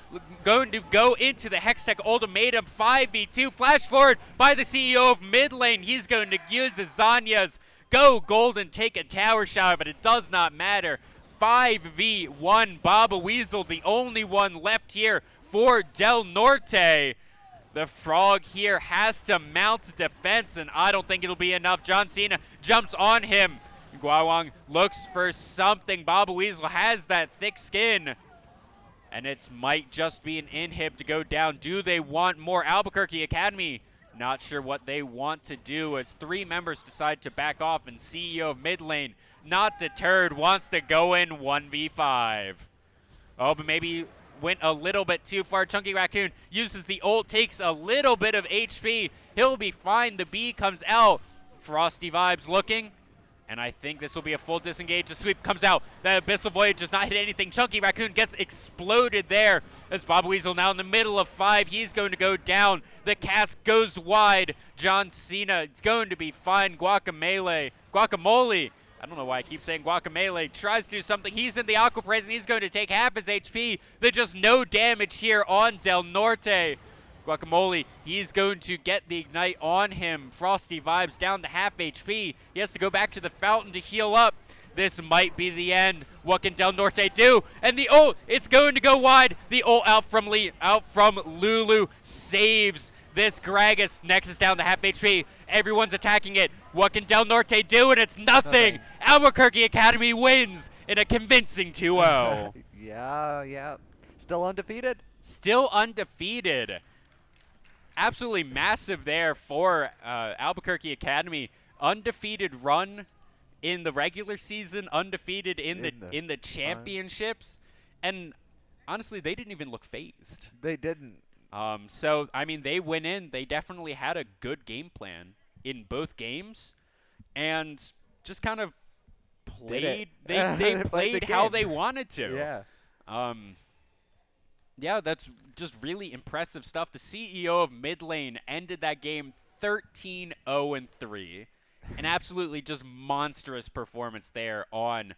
going to go into the Hextech Ultimatum 5v2. Flash forward by the CEO of mid lane. He's going to use his Zanya's go golden, take a tower shower, but it does not matter. 5v1, Baba Weasel, the only one left here for Del Norte. The Frog here has to mount defense, and I don't think it'll be enough. John Cena jumps on him. Guawang looks for something. Baba Weasel has that thick skin, and it might just be an inhib to go down. Do they want more? Albuquerque Academy Not sure what they want to do as 3 members decide to back off, and CEO of mid lane, not deterred, wants to go in 1v5. Oh, but maybe went a little bit too far. Chunky Raccoon uses the ult, takes a little bit of HP. He'll be fine. The B comes out. Frosty Vibes looking, and I think this will be a full disengage. The sweep comes out. The Abyssal Void does not hit anything. Chunky Raccoon gets exploded there as Bob Weasel now in the middle of 5. He's going to go down. The cast goes wide. John Cena is going to be fine. Guacamole. I don't know why I keep saying Guacamole. Tries to do something. He's in the Aqua Praise, and he's going to take half his HP. There's just no damage here on Del Norte. Guacamole, he's going to get the Ignite on him. Frosty Vibes down to half HP. He has to go back to the fountain to heal up. This might be the end. What can Del Norte do? And the ult, it's going to go wide. The ult out from Lulu saves this Gragas. Nexus down to half HP. Everyone's attacking it. What can Del Norte do? And it's nothing. Albuquerque Academy wins in a convincing 2-0.
Yeah. Still undefeated?
Still undefeated. Absolutely massive there for Albuquerque Academy. Undefeated run in the regular season, undefeated in the championships, and honestly, they didn't even look phased.
They didn't.
So I mean, they went in. They definitely had a good game plan in both games, and just kind of played. They played how they wanted to.
Yeah.
Yeah, that's just really impressive stuff. The CEO of mid lane ended that game 13-0-3. An absolutely just monstrous performance there on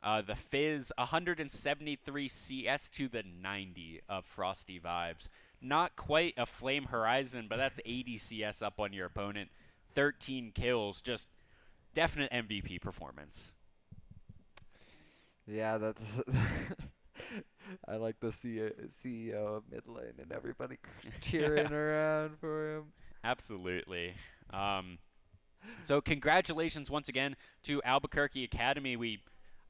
the Fizz. 173 CS to the 90 of Frosty Vibes. Not quite a Flame Horizon, but that's 80 CS up on your opponent. 13 kills. Just definite MVP performance.
Yeah, that's... I like the CEO of mid lane and everybody cheering around for him.
Absolutely. So congratulations once again to Albuquerque Academy.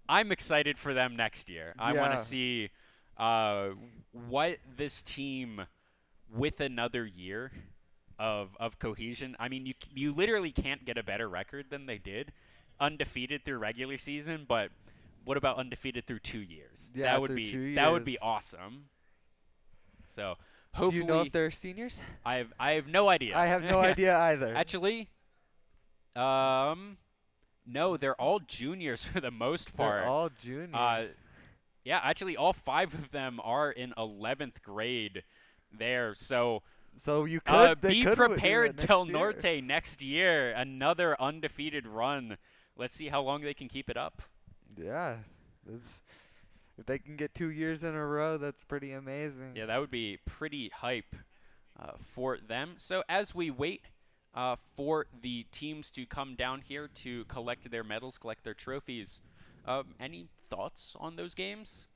I'm excited for them next year. I want to see what this team, with another year of cohesion. I mean, you literally can't get a better record than they did, undefeated through regular season. But what about undefeated through 2 years?
Yeah,
that would be awesome. So hopefully,
do you know if they're seniors?
I have no idea.
I have no idea either.
Actually. No, they're all juniors for the most part.
They're all juniors.
Yeah, actually, all 5 of them are in 11th grade there. So
you could
be prepared, Del
year.
Norte, next year. Another undefeated run. Let's see how long they can keep it up.
Yeah, if they can get 2 years in a row, that's pretty amazing.
Yeah, that would be pretty hype for them. So as we wait for the teams to come down here to collect their medals, collect their trophies. Any thoughts on those games?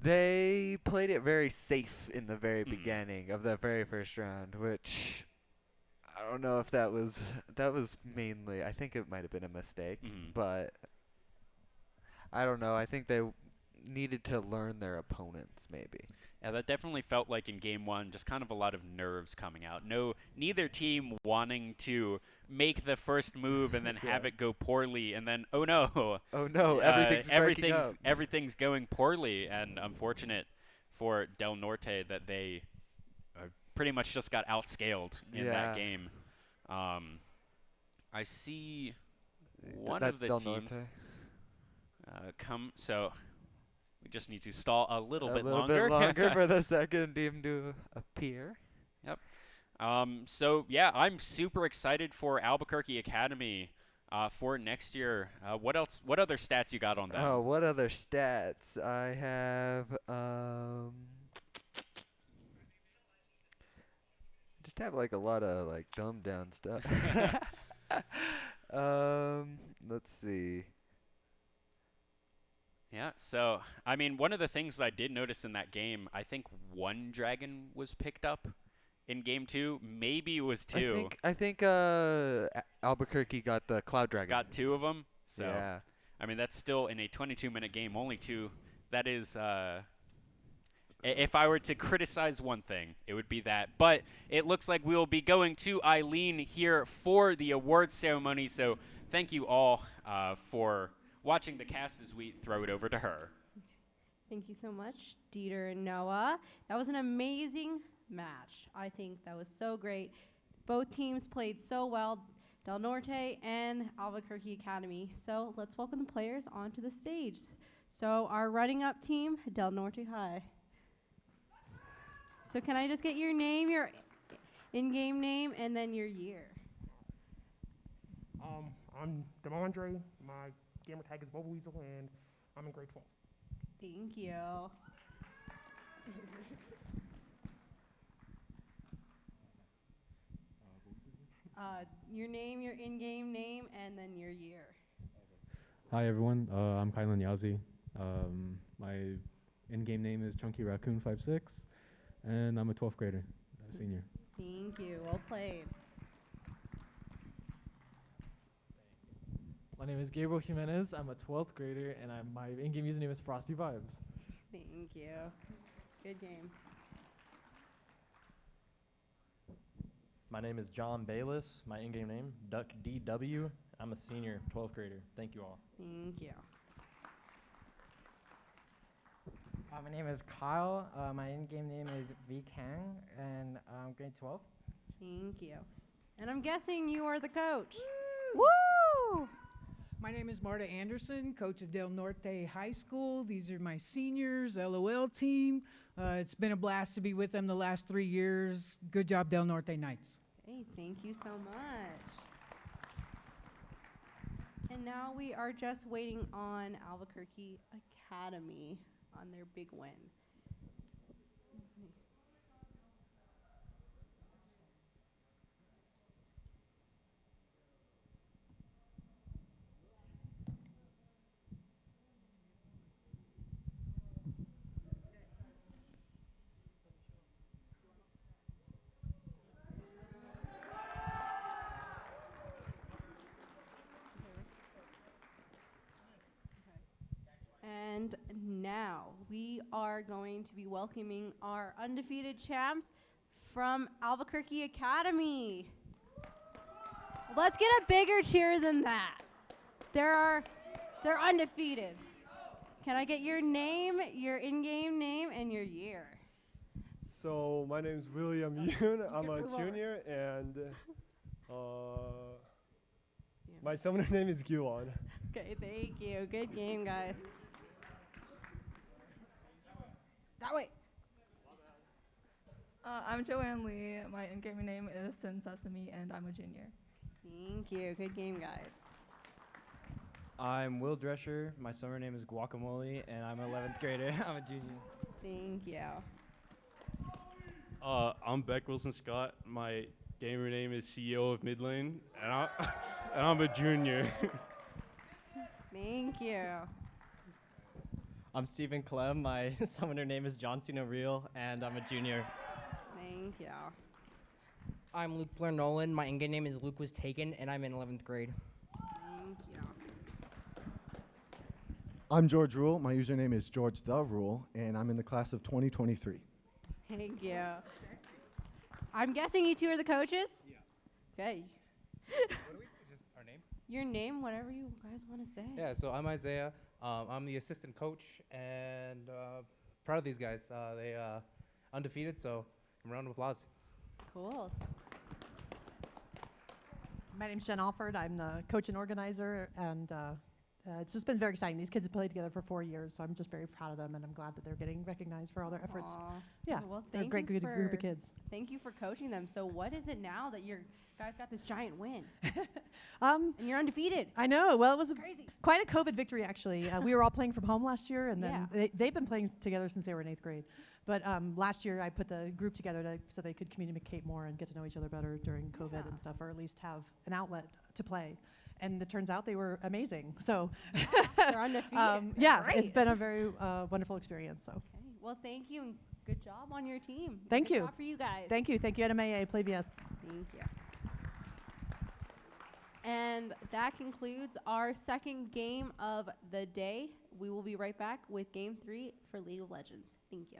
They played it very safe in the very beginning of the very first round, which I don't know if that was mainly. I think it might have been a mistake, but I don't know. I think they needed to learn their opponents, maybe.
Yeah, that definitely felt like in game 1, just kind of a lot of nerves coming out. Neither team wanting to make the first move and then have it go poorly, and then oh no, everything's going poorly, and unfortunate for Del Norte that they pretty much just got outscaled in that game. I see one of the
Del
teams
Norte.
so. We just need to stall a little bit
longer for the second team to appear.
Yep. So yeah, I'm super excited for Albuquerque Academy for next year. What else? What other stats you got on that?
Oh, what other stats? I have just have like a lot of like dumbed down stuff. Let's see.
Yeah, so, I mean, one of the things that I did notice in that game, I think 1 dragon was picked up in game 2. Maybe it was 2.
I think Albuquerque got the Cloud Dragon.
Got 2 of them. So,
yeah.
I mean, that's still in a 22-minute game, only 2. That is If I were to criticize one thing, it would be that. But it looks like we will be going to Eileen here for the awards ceremony. So thank you all for watching the cast as we throw it over to her.
Thank you so much, Dieter and Noah. That was an amazing match. I think that was so great. Both teams played so well, Del Norte and Albuquerque Academy. So let's welcome the players onto the stage. So our running up team, Del Norte High. So can I just get your name, your in-game name, and then your year?
I'm Demondre. My gamer tag is Bubble Weasel, and I'm in grade 12.
Thank you. Your name, your in-game name, and then your year.
Hi everyone, I'm Kylan Yazi. My in-game name is Chunky Raccoon 56, and I'm a 12th grader, a senior.
Thank you. Well played.
My name is Gabriel Jimenez. I'm a 12th grader, and my in-game username is Frosty Vibes.
Thank you. Good game.
My name is John Bayless. My in-game name, Duck DW. I'm a senior, 12th grader. Thank you all.
Thank you.
My name is Kyle. My in-game name is V Kang, and I'm grade 12.
Thank you. And I'm guessing you are the coach.
Woo! My name is Marta Anderson, coach of Del Norte High School. These are my seniors, LOL team. It's been a blast to be with them the last 3 years. Good job, Del Norte Knights.
Hey, thank you so much. And now we are just waiting on Albuquerque Academy on their big win. And now we are going to be welcoming our undefeated champs from Albuquerque Academy. Let's get a bigger cheer than that. They're undefeated. Can I get your name, your in-game name, and your year?
So my name is William Yoon. I'm a junior, and my summoner name is Gyuan.
Okay, thank you. Good game, guys. That way.
I'm Joanne Lee. My in-game name is Sin Sesame, and I'm a junior.
Thank you. Good game, guys.
I'm Will Drescher. My summer name is Guacamole, and I'm an 11th grader. I'm a junior.
Thank you.
I'm Beck Wilson Scott. My gamer name is CEO of Midlane, and I'm a junior.
Thank you.
I'm Stephen Clem. My summoner name is John Cena Real, and I'm a junior.
Thank you.
I'm Luke Blair Nolan. My in-game name is Luke Was Taken, and I'm in 11th grade.
Thank you.
I'm George Rule. My username is George the Rule, and I'm in the class of 2023.
Thank you. I'm guessing you two are the coaches? Yeah. Okay.
What do we just our name?
Your name, whatever you guys want to say.
Yeah, so I'm Isaiah. I'm the assistant coach, and proud of these guys. They undefeated, so a round of applause.
Cool.
My name's Jen Alford. I'm the coach and organizer, and it's just been very exciting. These kids have played together for 4 years, so I'm just very proud of them, and I'm glad that they're getting recognized for all their efforts.
Aw.
Yeah,
Well,
they're a
thank
great
you
group of kids.
Thank you for coaching them. So what is it now that you guys got this giant win? And you're undefeated.
I know. Well, it was
Crazy.
quite a COVID victory, actually. We were all playing from home last year, and then
Yeah.
they've been playing together since they were in 8th grade. But last year, I put the group together so they could communicate more and get to know each other better during COVID and stuff, or at least have an outlet to play. And it turns out they were amazing. So,
They're undefeated.
yeah,
Great.
it's been a very wonderful experience. So,
Okay. Well, thank you, and good job on your team.
thank
Good
you.
job for you guys.
Thank you, NMAA. Play VS.
Thank you. And that concludes our second game of the day. We will be right back with Game 3 for League of Legends. Thank you.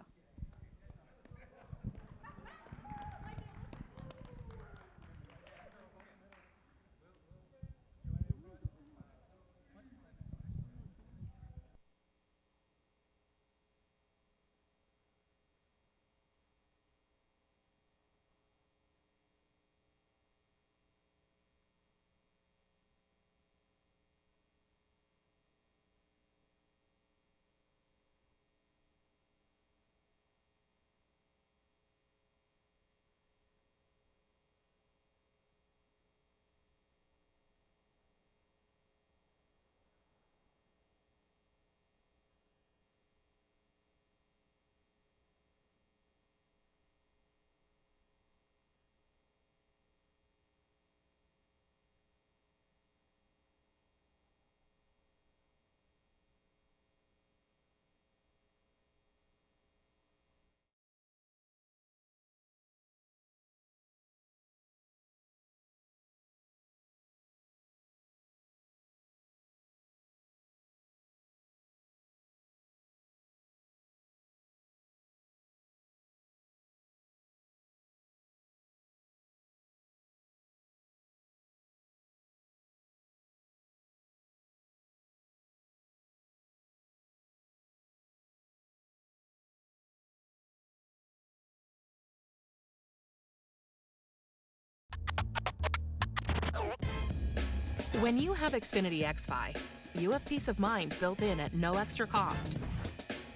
When you have Xfinity XFi, you have peace of mind built in at no extra cost.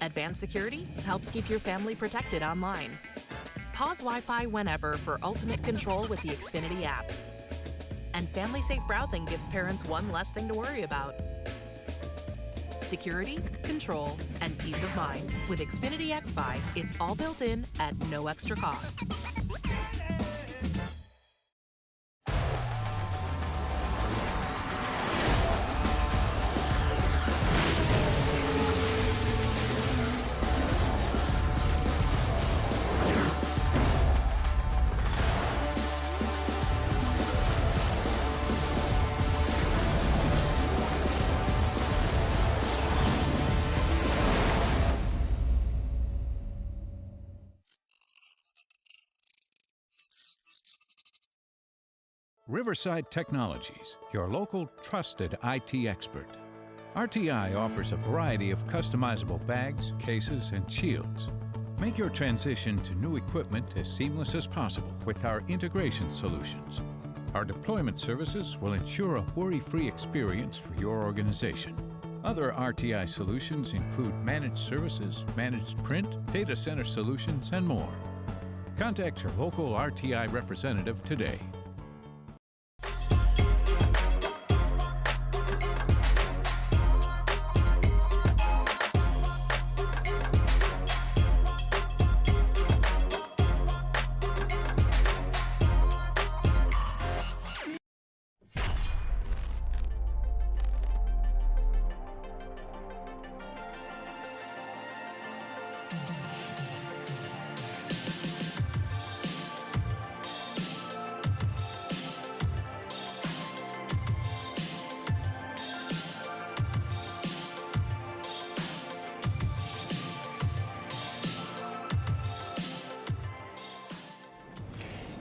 Advanced security helps keep your family protected online. Pause Wi-Fi whenever for ultimate control with the Xfinity app. And family-safe browsing gives parents one less thing to worry about. Security, control, and peace of mind. With Xfinity XFi, it's all built in at no extra cost.
Riverside Technologies, your local trusted IT expert. RTI offers a variety of customizable bags, cases, and shields. Make your transition to new equipment as seamless as possible with our integration solutions. Our deployment services will ensure a worry-free experience for your organization. Other RTI solutions include managed services, managed print, data center solutions, and more. Contact your local RTI representative today.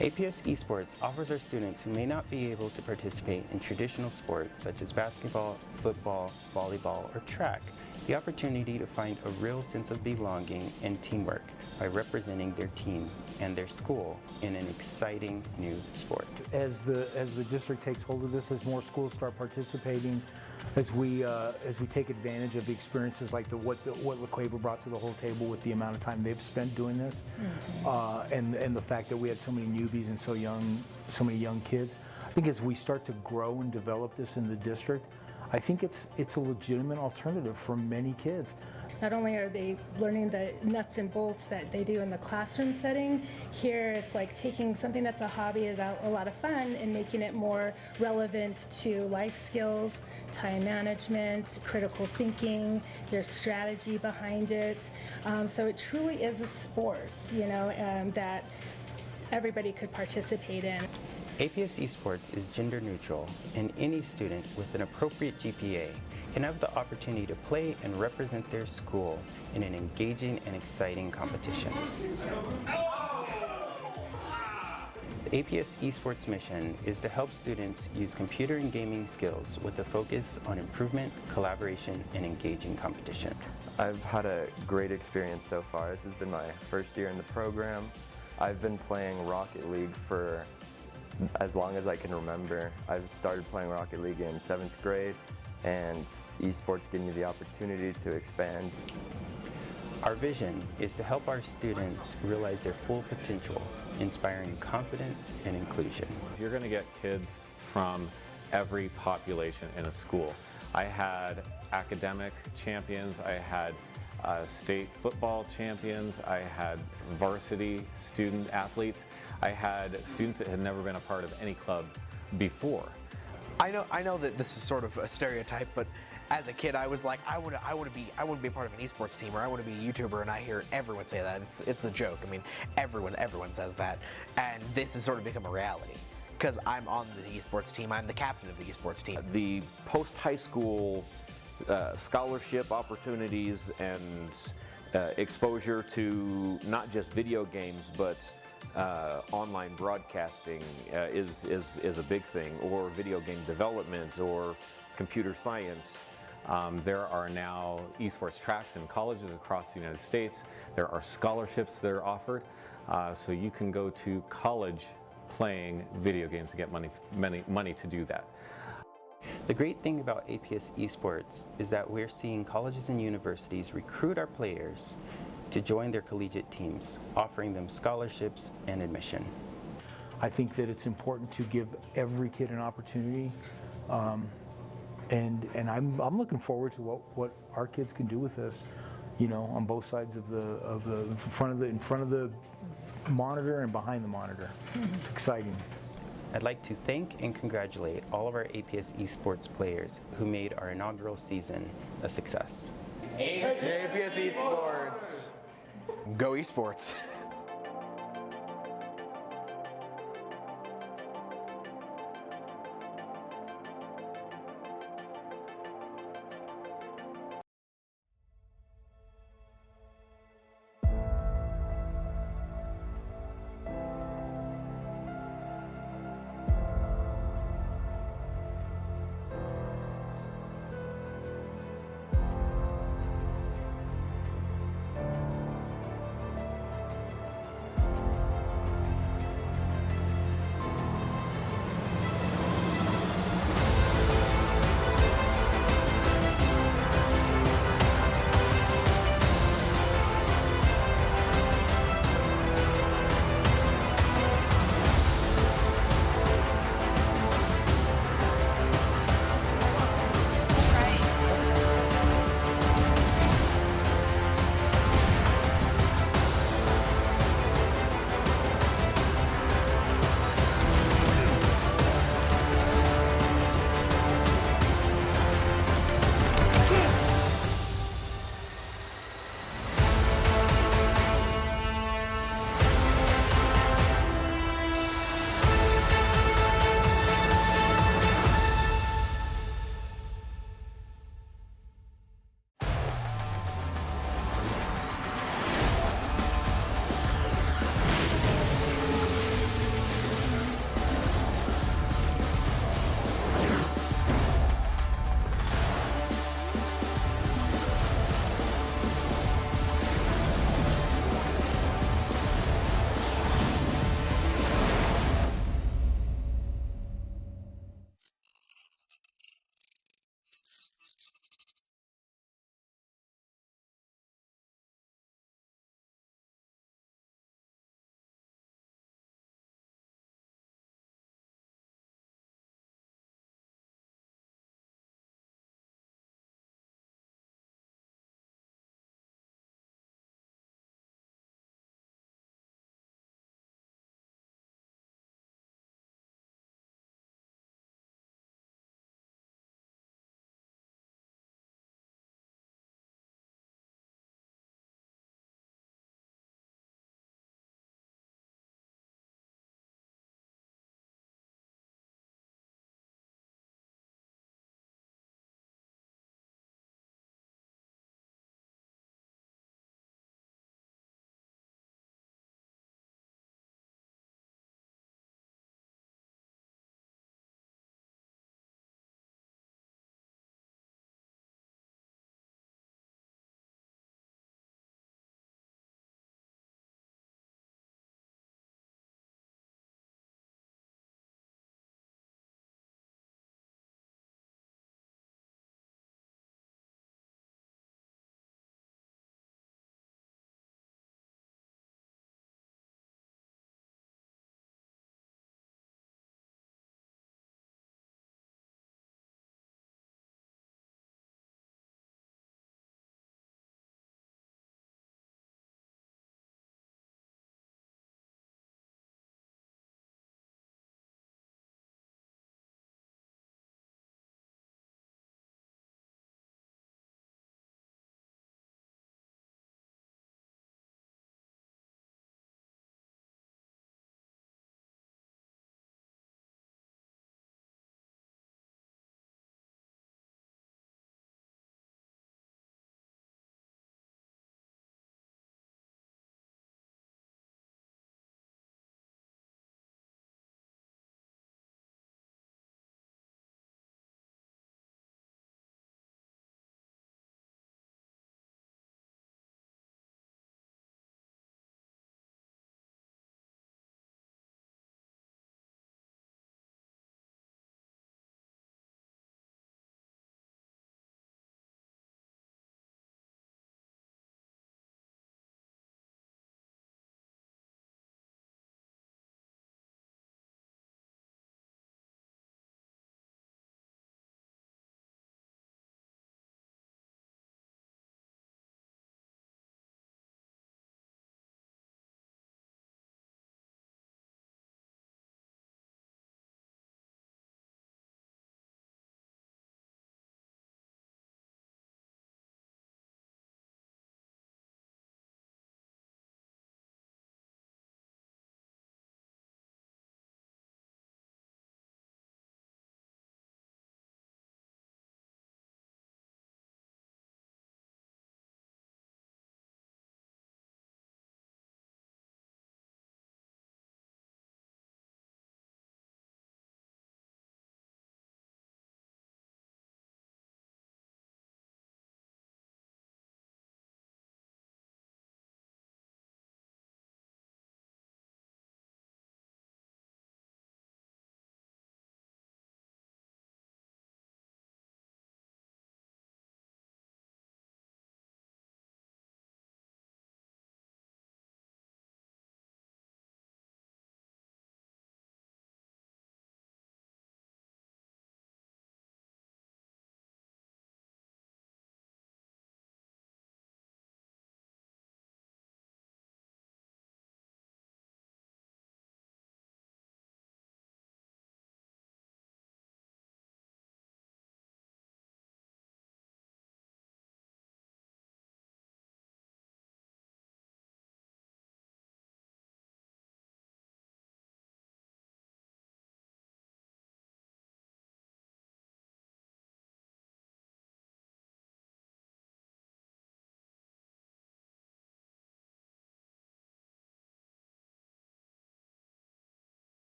APS Esports offers our students who may not be able to participate in traditional sports such as basketball, football, volleyball, or track the opportunity to find a real sense of belonging and teamwork by representing their team and their school in an exciting new sport.
As the district takes hold of this, as more schools start participating, as we take advantage of the experiences like what Cueva brought to the whole table with the amount of time they've spent doing this, and the fact that we had so many newbies and so many young kids, I think as we start to grow and develop this in the district, I think it's a legitimate alternative for many kids.
Not only are they learning the nuts and bolts that they do in the classroom setting, here it's like taking something that's a hobby, about a lot of fun, and making it more relevant to life skills, time management, critical thinking, there's strategy behind it. So it truly is a sport, that everybody could participate in.
APS Esports is gender neutral, and any student with an appropriate GPA can have the opportunity to play and represent their school in an engaging and exciting competition. The APS Esports mission is to help students use computer and gaming skills with a focus on improvement, collaboration, and engaging competition.
I've had a great experience so far. This has been my first year in the program. I've been playing Rocket League for as long as I can remember. I've started playing Rocket League in 7th grade, and esports give me the opportunity to expand.
Our vision is to help our students realize their full potential, inspiring confidence and inclusion.
You're going to get kids from every population in a school. I had academic champions, I had state football champions, I had varsity student athletes, I had students that had never been a part of any club before.
I know that this is sort of a stereotype, but as a kid I was like, I want to be a part of an esports team, or I want to be a YouTuber, and I hear everyone say that. It's a joke. I mean, everyone says that, and this has sort of become a reality. Because I'm on the esports team, I'm the captain of the esports team.
The post-high school scholarship opportunities and exposure to not just video games, but online broadcasting is a big thing, or video game development, or computer science. There are now esports tracks in colleges across the United States. There are scholarships that are offered, so you can go to college playing video games to get money to do that.
The great thing about APS Esports is that we're seeing colleges and universities recruit our players to join their collegiate teams, offering them scholarships and admission.
I think that it's important to give every kid an opportunity, and I'm looking forward to what our kids can do with this, you know, on both sides of the in front of the monitor and behind the monitor. It's exciting.
I'd like to thank and congratulate all of our APS Esports players who made our inaugural season a success.
APS Esports. Go Esports.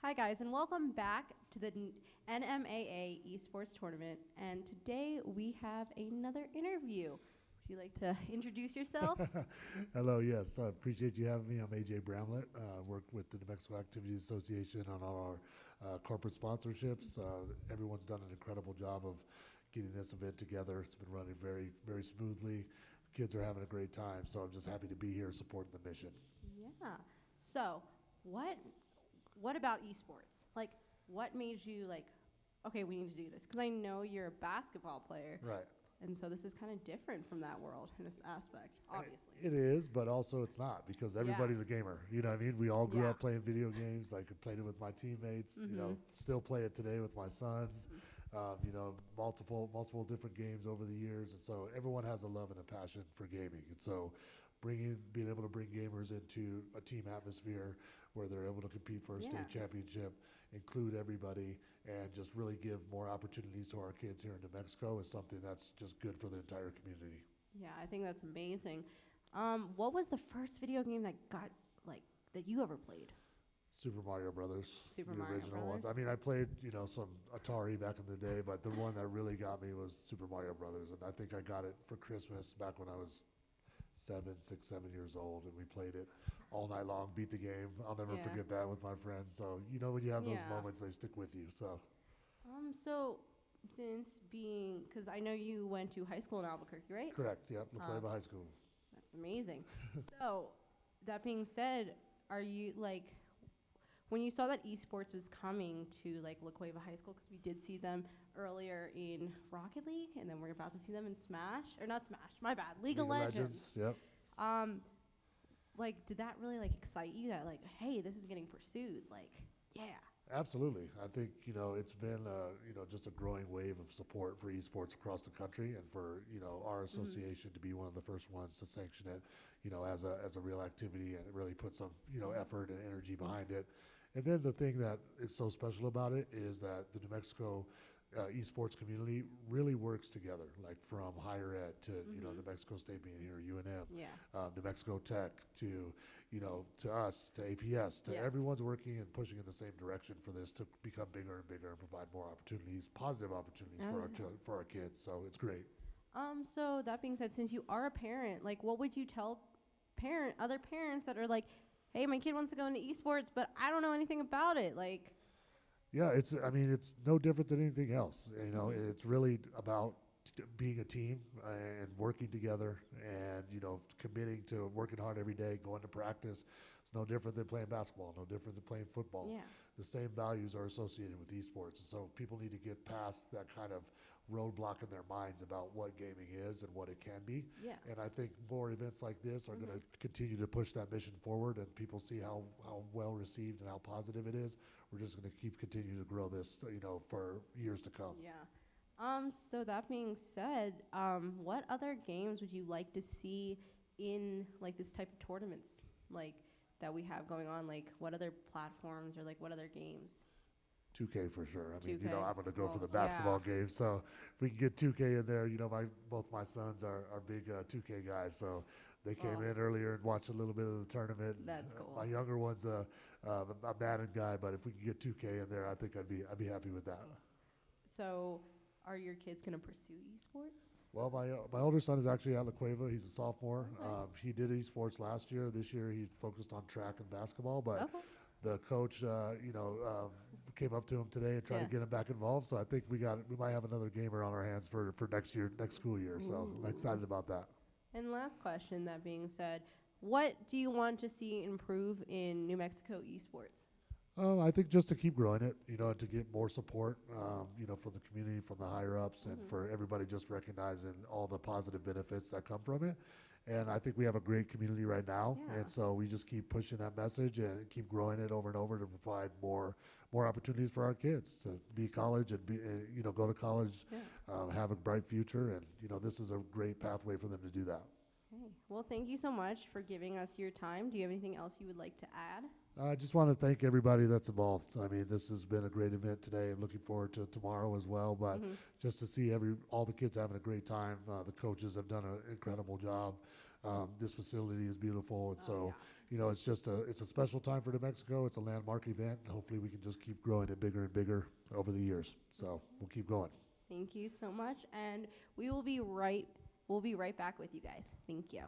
Hi guys, and welcome back to the NMAA Esports Tournament. And today we have another interview. Would you like to introduce yourself?
Hello, yes, I appreciate you having me. I'm AJ Bramlett. Work with the New Mexico Activities Association on all our corporate sponsorships. Everyone's done an incredible job of getting this event together. It's been running very, very smoothly. Kids are having a great time, so I'm just happy to be here supporting the mission.
Yeah. So, what about esports? Like, what made you like, okay, we need to do this? Because I know you're a basketball player.
Right.
And so this is kind of different from that world in this aspect, obviously.
It is, but also it's not, because everybody's a gamer. You know what I mean? We all grew up playing video games. Like, I played it with my teammates. You know, still play it today with my sons. You know, multiple different games over the years, and so everyone has a love and a passion for gaming. And so, being able to bring gamers into a team atmosphere where they're able to compete for a state championship, include everybody, and just really give more opportunities to our kids here in New Mexico is something that's just good for the entire community.
Yeah, I think that's amazing. What was the first video game that that you ever played?
Super Mario Brothers,
Super
the
Mario
original
Brothers?
ones. I mean, I played, you know, some Atari back in the day, but the one that really got me was Super Mario Brothers, and I think I got it for Christmas back when I was 7 years old, and we played it all night long, beat the game. I'll never forget that with my friends. So, you know, when you have those moments, they stick with you, so.
So since because I know you went to high school in Albuquerque, right?
Correct, yep, La Cueva High School.
That's amazing. So, that being said, are you when you saw that esports was coming to La Cueva High School, because we did see them earlier in Rocket League, and then we're about to see them in Smash, or not Smash, my bad, League of Legends.
Yep.
Did that really excite you that hey, this is getting pursued?
Absolutely. I think, you know, it's been, you know, just a growing wave of support for esports across the country, and for, you know, our association to be one of the first ones to sanction it, you know, as a real activity, and really put some, you know, effort and energy behind it. And then the thing that is so special about it is that the New Mexico esports community really works together, like from higher ed to, you know, New Mexico State being here, UNM, New Mexico Tech to, you know, to us, to APS, to everyone's working and pushing in the same direction for this to become bigger and bigger and provide more opportunities, positive opportunities for our kids. So it's great.
So that being said, since you are a parent, what would you tell other parents that are hey, my kid wants to go into esports, but I don't know anything about it?
Yeah, I mean, it's no different than anything else. You know, it's really about being a team and working together, and, you know, committing to working hard every day, going to practice. It's no different than playing basketball, no different than playing football.
Yeah.
The same values are associated with esports, and so people need to get past that kind of roadblock in their minds about what gaming is and what it can be.
Yeah.
And I think more events like this are going to continue to push that mission forward, and people see how well received and how positive it is. We're just going to continue to grow this, you know, for years to come.
Yeah. So that being said, what other games would you like to see in this type of tournaments that we have going on? What other platforms, or what other games?
2K for sure. I mean,
2K.
you know, I'm going to go for the basketball game. So if we can get 2K in there, you know, both my sons are big 2K guys. So they came in earlier and watched a little bit of the tournament.
That's cool.
My younger one's a Madden guy, but if we can get 2K in there, I think I'd be happy with that.
So are your kids going to pursue esports?
Well, my older son is actually at La Cueva. He's a sophomore. He did esports last year. This year he focused on track and basketball, but the coach, you know, came up to him today and tried to get him back involved. So I think we might have another gamer on our hands for next school year. So I'm excited about that.
And last question, that being said, what do you want to see improve in New Mexico esports?
I think just to keep growing it, you know, to get more support, you know, from the community, from the higher ups, and for everybody just recognizing all the positive benefits that come from it. And I think we have a great community right now, and so we just keep pushing that message and keep growing it over and over to provide more opportunities for our kids to be college and be, you know, go to college, have a bright future, and, you know, this is a great pathway for them to do that.
Okay. Well, thank you so much for giving us your time. Do you have anything else you would like to add?
I just want to thank everybody that's involved. I mean, this has been a great event today. I'm looking forward to tomorrow as well. But just to see all the kids having a great time. The coaches have done an incredible job. This facility is beautiful, and so you know, it's just it's a special time for New Mexico. It's a landmark event, and hopefully we can just keep growing it bigger and bigger over the years. So we'll keep going.
Thank you so much, and we'll be right back with you guys. Thank you.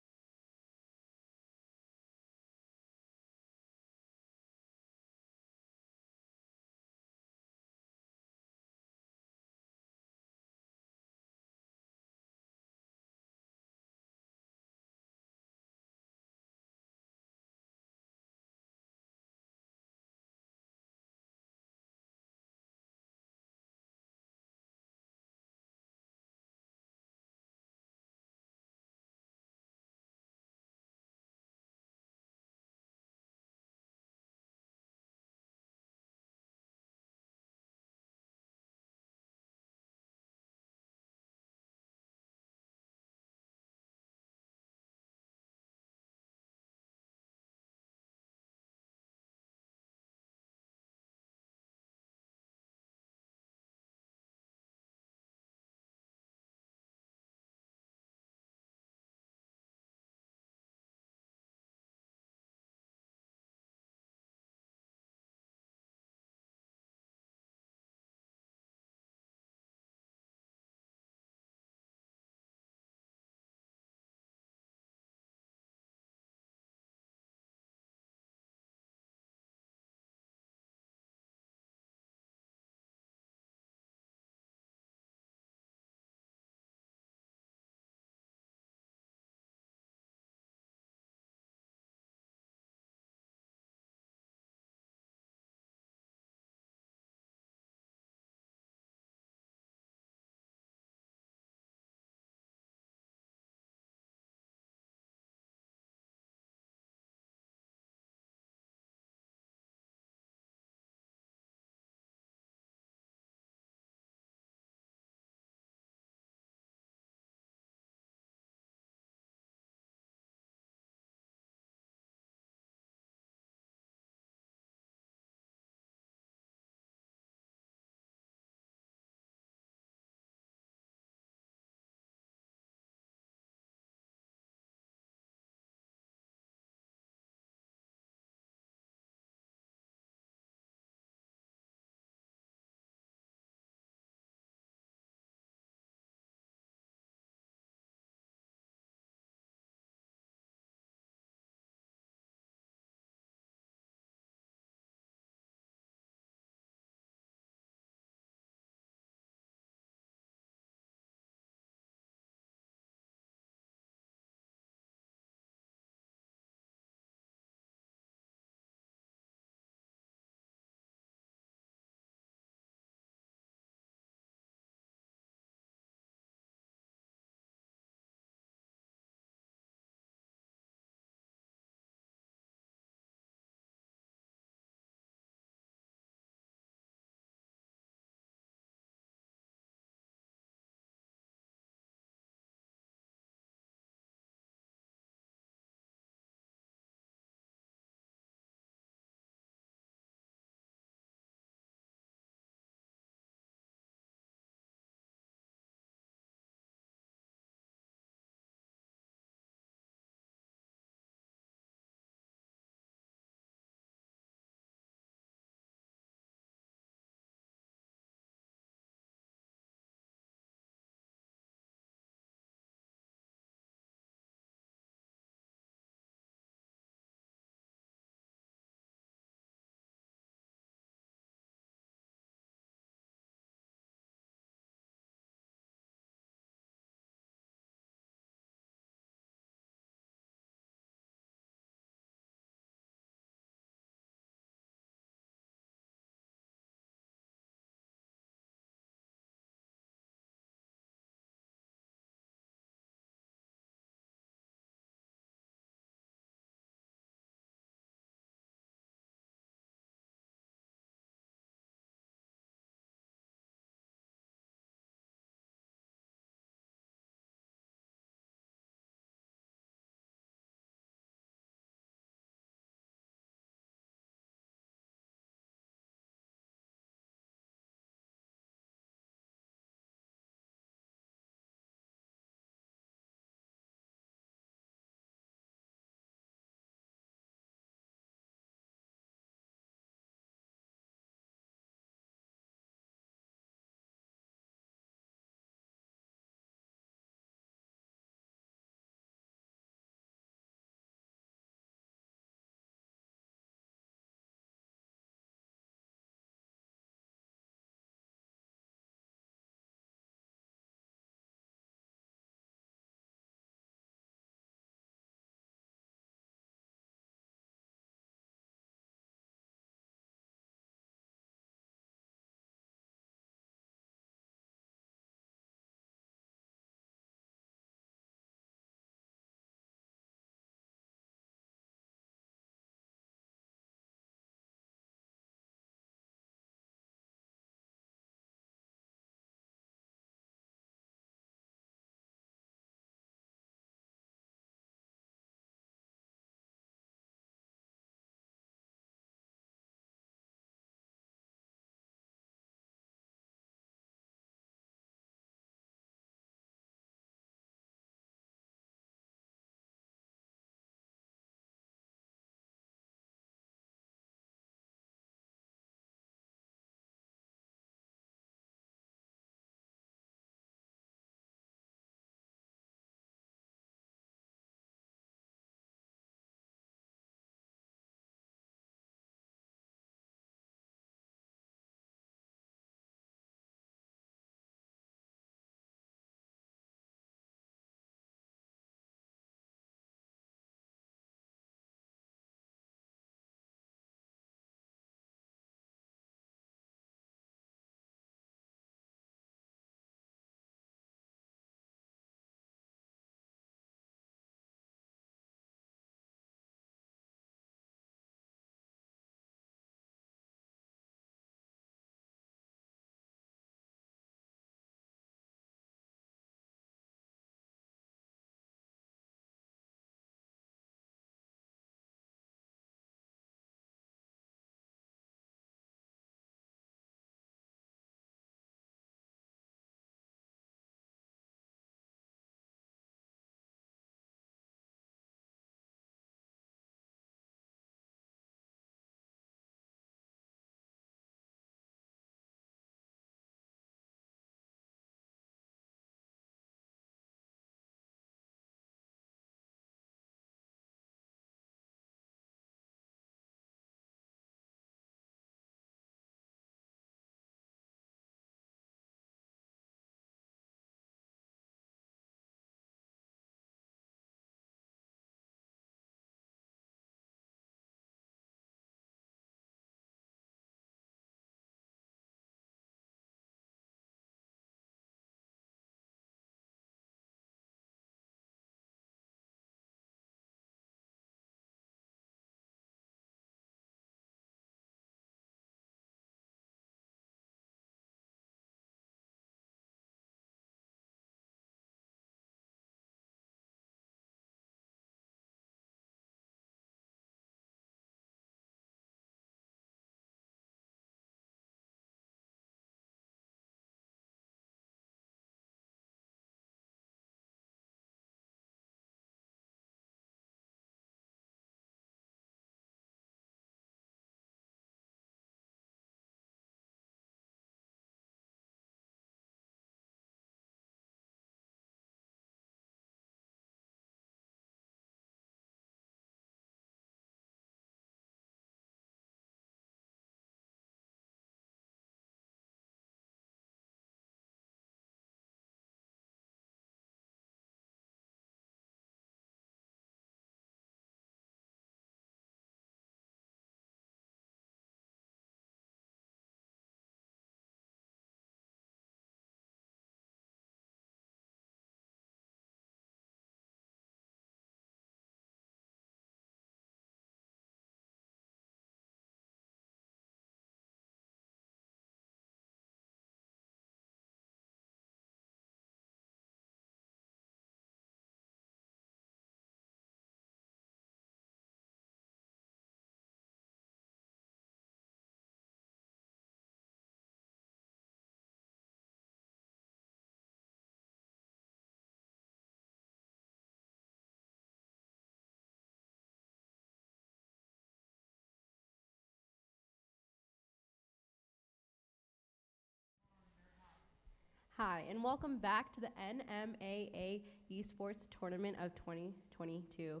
Hi, and welcome back to the NMAA Esports Tournament of 2022.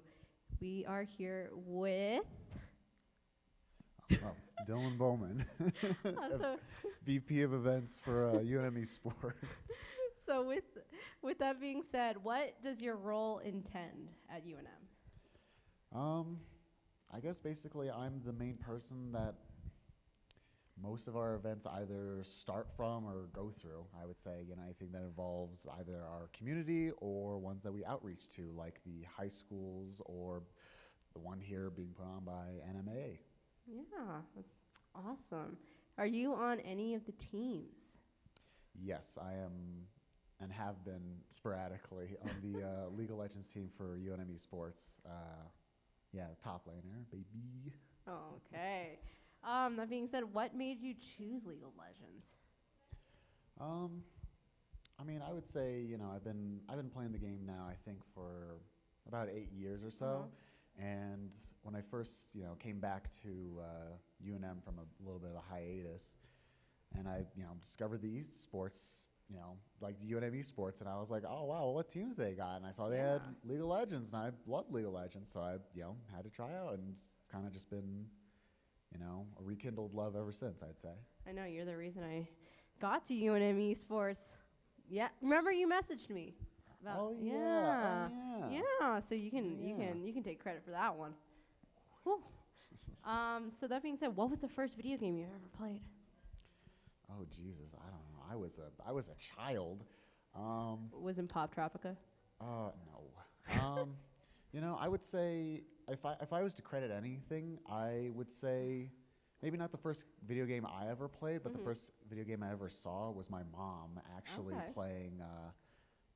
We are here with...
Dylan Bowman,
so
VP of Events for UNM Sports.
So with that being said, what does your role intend at UNM?
I guess basically I'm the main person that most of our events either start from or go through. I would say, anything that involves either our community or ones that we outreach to, like the high schools or the one here being put on by NMAA.
Yeah, that's awesome. Are you on any of the teams?
Yes, I am and have been sporadically on the League of Legends team for UNM Sports. Top laner, baby.
Okay. That being said, what made you choose League of Legends?
I would say, I've been playing the game now, I think, for about 8 years or so. And when I first, came back to UNM from a little bit of a hiatus, and I, discovered the esports, like the UNM esports, and I was like, oh wow, what teams they got? And I saw they had League of Legends, and I love League of Legends, so I, had to try out, and it's kind of just been, a rekindled love ever since, I'd say.
I know you're the reason I got to UNM Esports. Yeah, remember you messaged me. Yeah. So you can take credit for that one. Whew. So that being said, what was the first video game you ever played?
Oh Jesus, I don't know. I was a child.
Wasn't Pop Tropica?
No. I would say if I was to credit anything, I would say maybe not the first video game I ever played, but the first video game I ever saw was my mom actually playing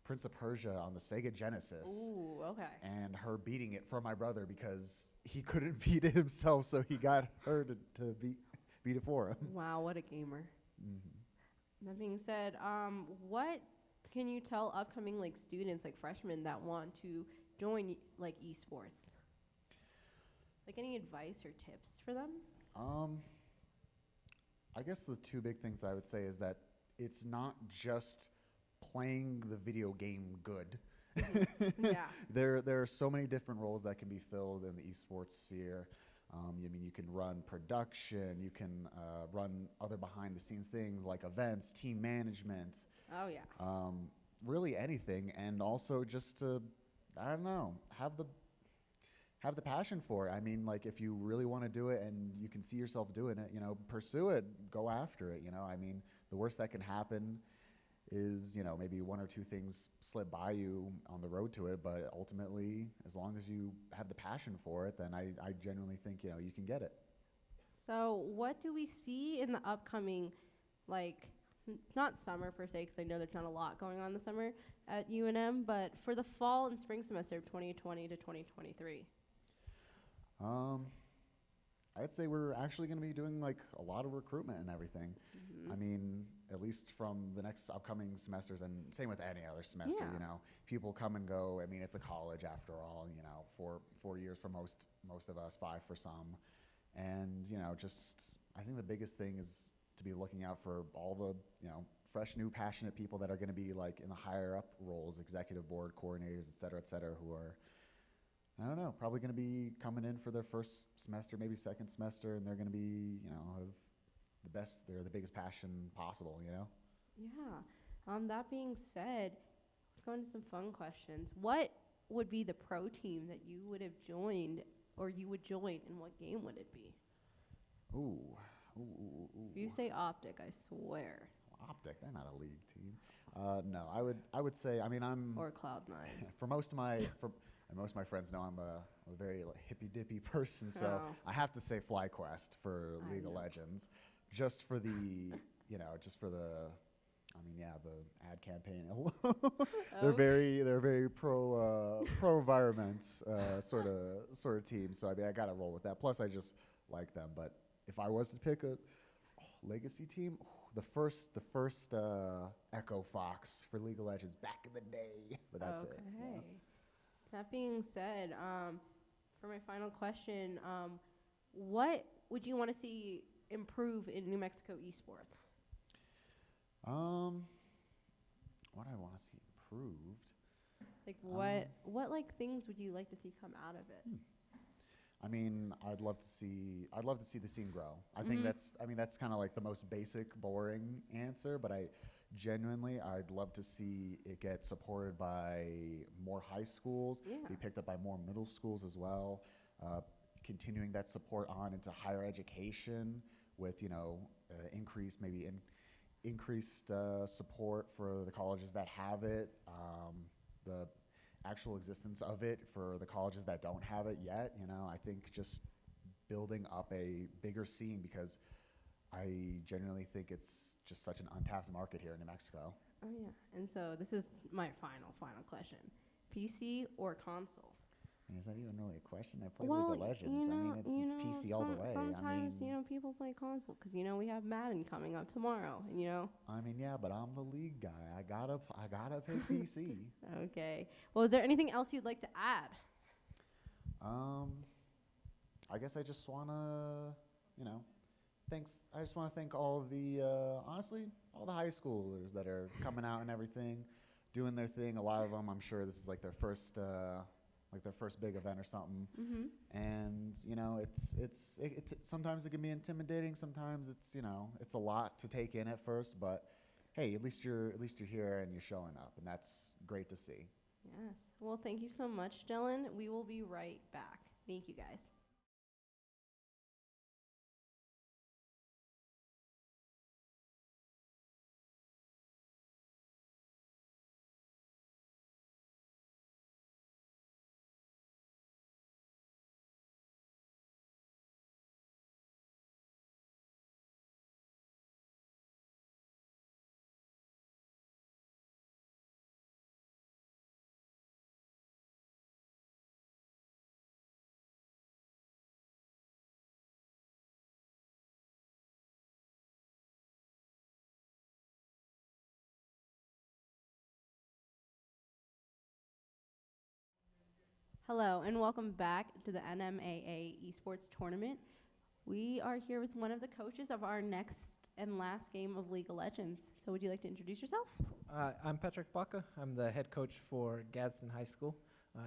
Prince of Persia on the Sega Genesis.
Ooh, okay.
And her beating it for my brother because he couldn't beat it himself, so he got her to beat it for him.
Wow, what a gamer. That being said, what can you tell upcoming students, freshmen that want to join esports? Any advice or tips for them?
I guess the two big things I would say is that it's not just playing the video game good.
Yeah.
There are so many different roles that can be filled in the esports sphere. You can run production, you can run other behind the scenes things like events, team management.
Oh yeah.
Really anything, and also just to, I don't know, have the passion for it. If you really want to do it and you can see yourself doing it, pursue it, go after it. The worst that can happen is, maybe one or two things slip by you on the road to it, but ultimately, as long as you have the passion for it, then I genuinely think, you can get it.
So what do we see in the upcoming, not summer per se, because I know there's not a lot going on this summer at UNM, but for the fall and spring semester of 2020 to 2023?
I'd say we're actually going to be doing a lot of recruitment and everything. At least from the next upcoming semesters, and same with any other semester. People come and go. It's a college after all. 4 years for most of us, 5 for some, and I think the biggest thing is to be looking out for all the fresh, new, passionate people that are going to be in the higher up roles, executive board coordinators, et cetera, who are, I don't know, probably going to be coming in for their first semester, maybe second semester, and they're going to be, have they're the biggest passion possible,
Yeah. That being said, let's go into some fun questions. What would be the pro team that you would have joined, or you would join, and what game would it be?
Ooh.
If you say Optic, I swear.
Optic, they're not a league team. No, I would say, I'm
or Cloud9.
For most of my friends know I'm a very hippy dippy person, so I have to say FlyQuest for League of Legends, just for the the ad campaign. They're very pro environment sort of team. So I gotta roll with that. Plus I just like them. But if I was to pick a legacy team, the first Echo Fox for League of Legends back in the day. But that's it. Yeah.
That being said, for my final question, what would you want to see improve in New Mexico esports?
what I want to see improved.
Like what like things would you like to see come out of it?
I mean, I'd love to see the scene grow. I think that's kind of like the most basic, boring answer, but I'd love to see it get supported by more high schools, be picked up by more middle schools as well, continuing that support on into higher education with, increased support for the colleges that have it, the actual existence of it for the colleges that don't have it yet. I think just building up a bigger scene, because I genuinely think it's just such an untapped market here in New Mexico.
Oh yeah, and so this is my final question: PC or console?
Is that even really a question? I play League of Legends. It's PC all the way.
Sometimes people play console because we have Madden coming up tomorrow, and
yeah, but I'm the league guy. I gotta pick PC.
Okay. Well, is there anything else you'd like to add?
I guess I just wanna, I just want to thank all of the, honestly, all the high schoolers that are coming out and everything, doing their thing. A lot of them, I'm sure this is like their first big event or something. And it's sometimes it can be intimidating. Sometimes it's a lot to take in at first. But hey, at least you're here and you're showing up, and that's great to see.
Yes. Well, thank you so much, Dylan. We will be right back. Thank you, guys. Hello, and welcome back to the NMAA Esports Tournament. We are here with one of the coaches of our next and last game of League of Legends. So would you like to introduce yourself?
I'm Patrick Baca. I'm the head coach for Gadsden High School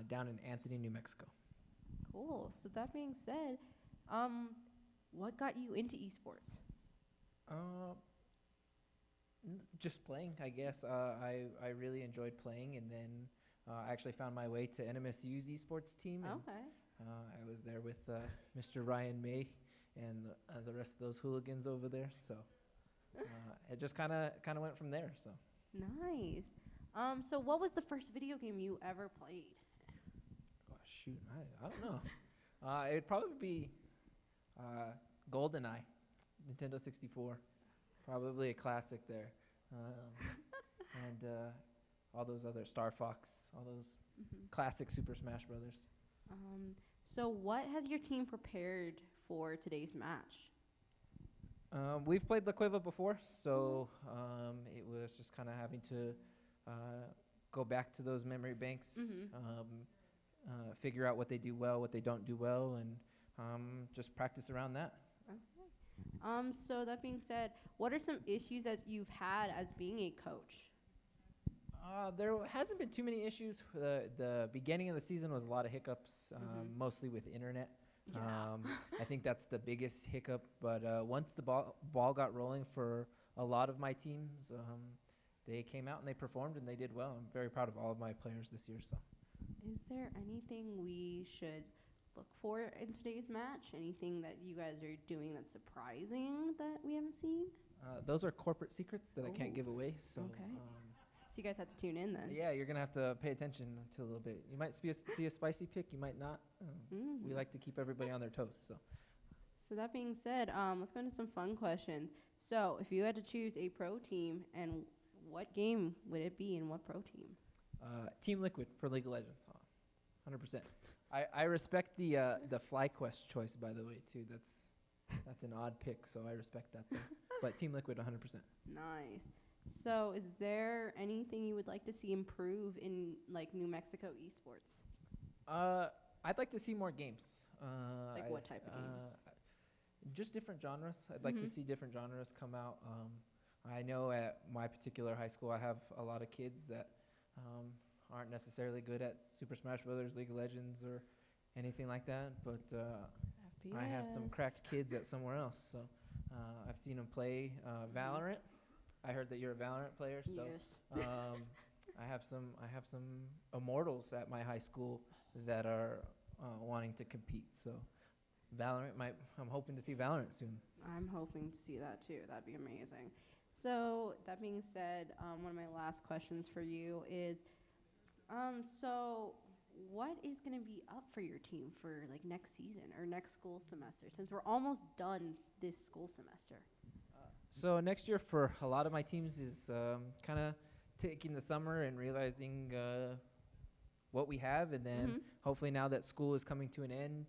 down in Anthony, New Mexico.
Cool. So that being said, what got you into esports?
Just playing, I guess. I really enjoyed playing, and then I actually found my way to NMSU's esports team.
Okay.
I was there with Mr. Ryan May and the rest of those hooligans over there. So it just kind of went from there. So
nice. So what was the first video game you ever played?
Oh, shoot, I don't know. It'd probably be GoldenEye, Nintendo 64. Probably a classic there. And all those other Star Fox, all those classic Super Smash Brothers.
So what has your team prepared for today's match?
We've played La Cueva before, so it was just kind of having to go back to those memory banks, figure out what they do well, what they don't do well, and just practice around that.
Okay. So that being said, what are some issues that you've had as being a coach?
There hasn't been too many issues. The beginning of the season was a lot of hiccups, mostly with internet.
Yeah.
I think that's the biggest hiccup. But once the ball got rolling for a lot of my teams, they came out and they performed and they did well. I'm very proud of all of my players this year. So,
is there anything we should look for in today's match? Anything that you guys are doing that's surprising that we haven't seen?
Those are corporate secrets that I can't give away. So.
Okay. So you guys have to tune in then.
Yeah, you're gonna have to pay attention to a little bit. You might see a spicy pick, you might not. We like to keep everybody on their toes.
So that being said, let's go into some fun questions. So if you had to choose a pro team, and what game would it be, and what pro team?
Team Liquid for League of Legends, 100%. I respect the FlyQuest choice, by the way, too. That's an odd pick, so I respect that. But Team Liquid, 100%.
Nice. So is there anything you would like to see improve in like New Mexico esports?
I'd like to see more games.
Like what type of games?
Just different genres. I'd like to see different genres come out. I know at my particular high school, I have a lot of kids that aren't necessarily good at Super Smash Brothers, League of Legends, or anything like that, but I have some cracked kids at somewhere else. So I've seen them play Valorant. I heard that you're a Valorant player, so
Yes.
I have some immortals at my high school that are wanting to compete. So Valorant I'm hoping to see Valorant soon.
I'm hoping to see that too. That'd be amazing. So that being said, one of my last questions for you is, so what is going to be up for your team for like next season or next school semester, since we're almost done this school semester?
So next year for a lot of my teams is kind of taking the summer and realizing what we have, and then hopefully now that school is coming to an end,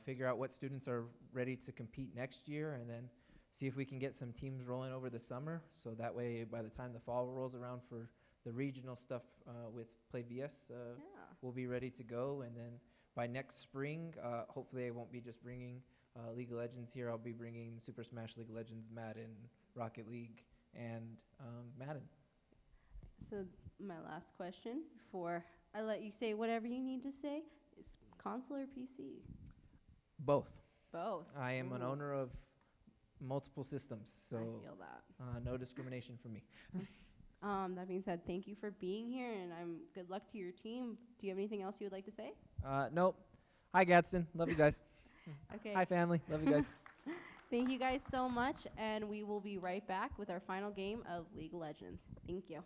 figure out what students are ready to compete next year, and then see if we can get some teams rolling over the summer, so that way by the time the fall rolls around for the regional stuff with Play VS, we'll be ready to go. And then by next spring, hopefully I won't be just bringing League of Legends here. I'll be bringing Super Smash, League of Legends, Madden, Rocket League, and Madden.
So my last question before I let you say whatever you need to say is console or PC?
Both.
Both.
I am an
Ooh.
owner of multiple systems, so
I feel that.
No discrimination for me.
That being said, thank you for being here, and good luck to your team. Do you have anything else you would like to say?
Nope. Hi, Gadsden. Love you guys.
Okay.
Hi, family. Love you guys.
Thank you guys so much, and we will be right back with our final game of League of Legends. Thank you.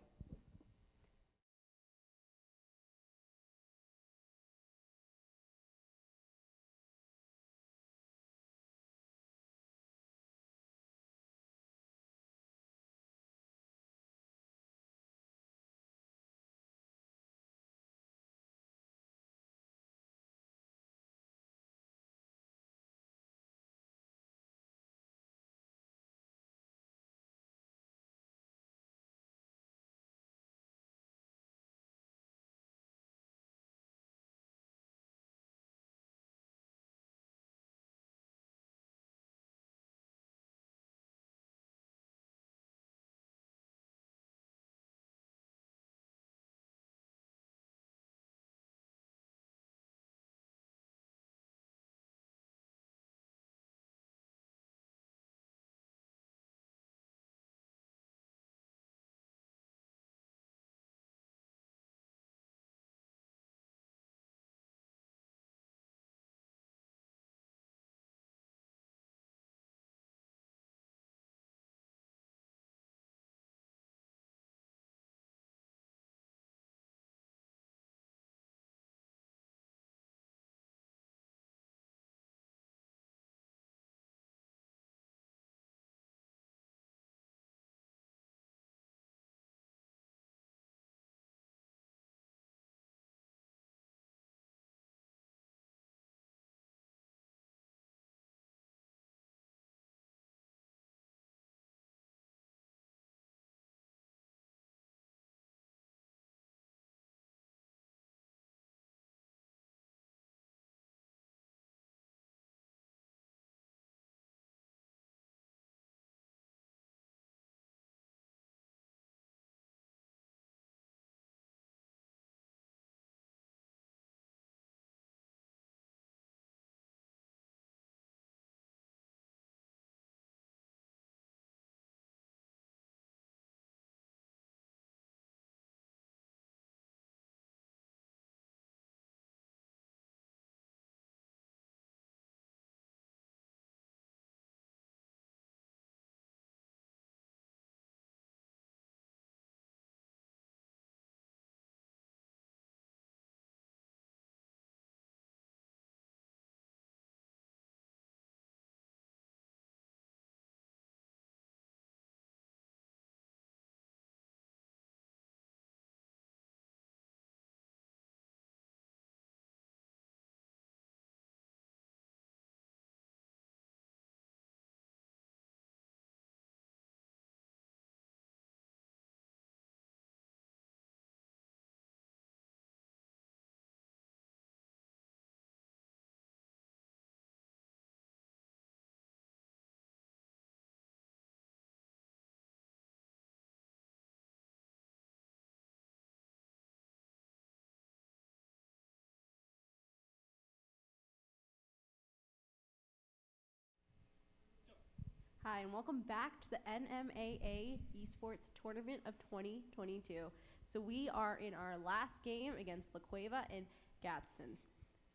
Hi, and welcome back to the NMAA Esports Tournament of 2022. So we are in our last game against La Cueva and Gadsden.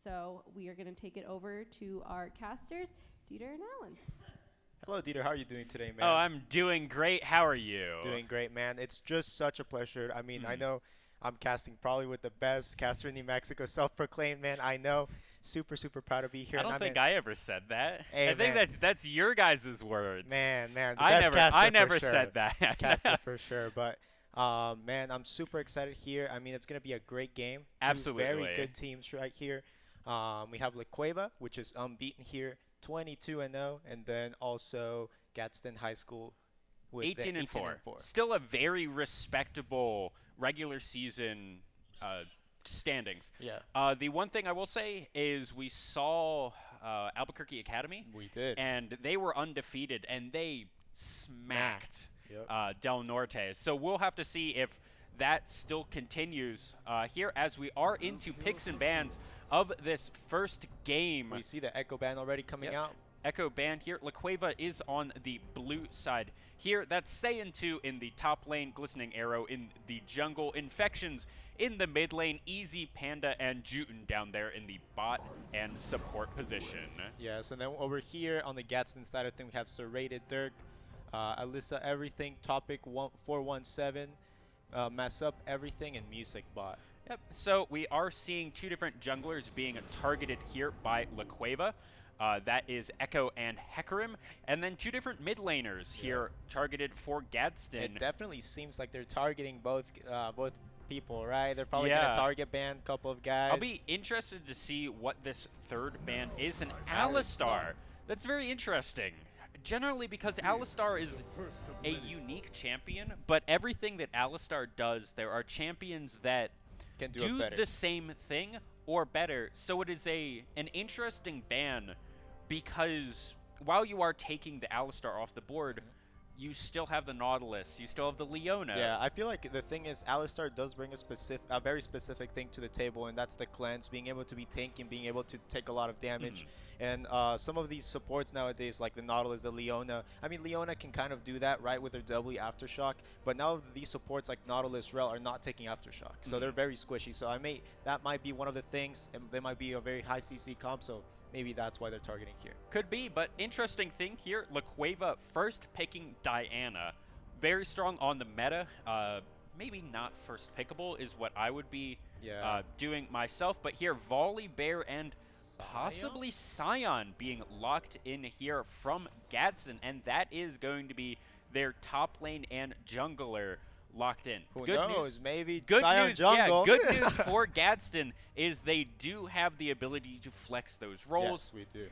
So we are going to take it over to our casters, Dieter and Alan.
Hello, Dieter. How are you doing today, man?
Oh, I'm doing great. How are you?
Doing great, man. It's just such a pleasure. I mean, I know I'm casting probably with the best caster in New Mexico, self-proclaimed, man. I know. Super, super proud to be here.
I don't think I ever said that.
Hey,
I think that's your guys' words.
Man, the
I
best
never,
caster
I never
for sure.
said that.
Caster for sure. But, man, I'm super excited here. I mean, it's going to be a great game.
Absolutely.
Two very good teams right here. We have La Cueva, which is unbeaten here, 22-0, and then also Gadsden High School with
18-4. Still a very respectable regular season standings.
Yeah.
The one thing I will say is we saw Albuquerque Academy.
We did.
And they were undefeated, and they smacked
Yep.
Del Norte. So we'll have to see if that still continues here as we are into picks and bans of this first game.
We see the Echo Band already coming out.
Echo Band here. La Cueva is on the blue side here. That's Saiyan 2 in the top lane, Glistening Arrow in the jungle, Infections in the mid lane, Easy, Panda, and Juten down there in the bot and support position.
Yes, and then over here on the Gadsden side of things, we have Serrated Dirk, Alyssa Everything, Topic 417, Mess Up Everything, and Music Bot.
Yep, so we are seeing two different junglers being targeted here by La Cueva. That is Echo and Hecarim, and then two different mid laners here targeted for Gadsden.
It definitely seems like they're targeting both people, right? They're probably going to target ban a couple of guys.
I'll be interested to see what this third ban is, an Alistar. That's very interesting. Generally, because Alistar is a unique champion, but everything that Alistar does, there are champions that
can do
the same thing or better. So it is an interesting ban because while you are taking the Alistar off the board, you still have the Nautilus, you still have the Leona.
Yeah, I feel like the thing is Alistar does bring a very specific thing to the table, and that's the cleanse, being able to be tanking, being able to take a lot of damage. And some of these supports nowadays, like the Nautilus, the Leona, I mean, Leona can kind of do that, right, with her W Aftershock, but now these supports like Nautilus, Rel are not taking Aftershock, so they're very squishy. So that might be one of the things, and they might be a very high CC comp, so maybe that's why they're targeting here.
Could be, but interesting thing here, La Cueva first picking Diana. Very strong on the meta. Maybe not first pickable is what I would be doing myself, but here Volley Bear and possibly Scion being locked in here from Gadsden, and that is going to be their top lane and jungler locked in.
Who knows? Maybe
good
Scion
news,
jungle.
Yeah, good news for Gadsden is they do have the ability to flex those roles.
Yes, we do.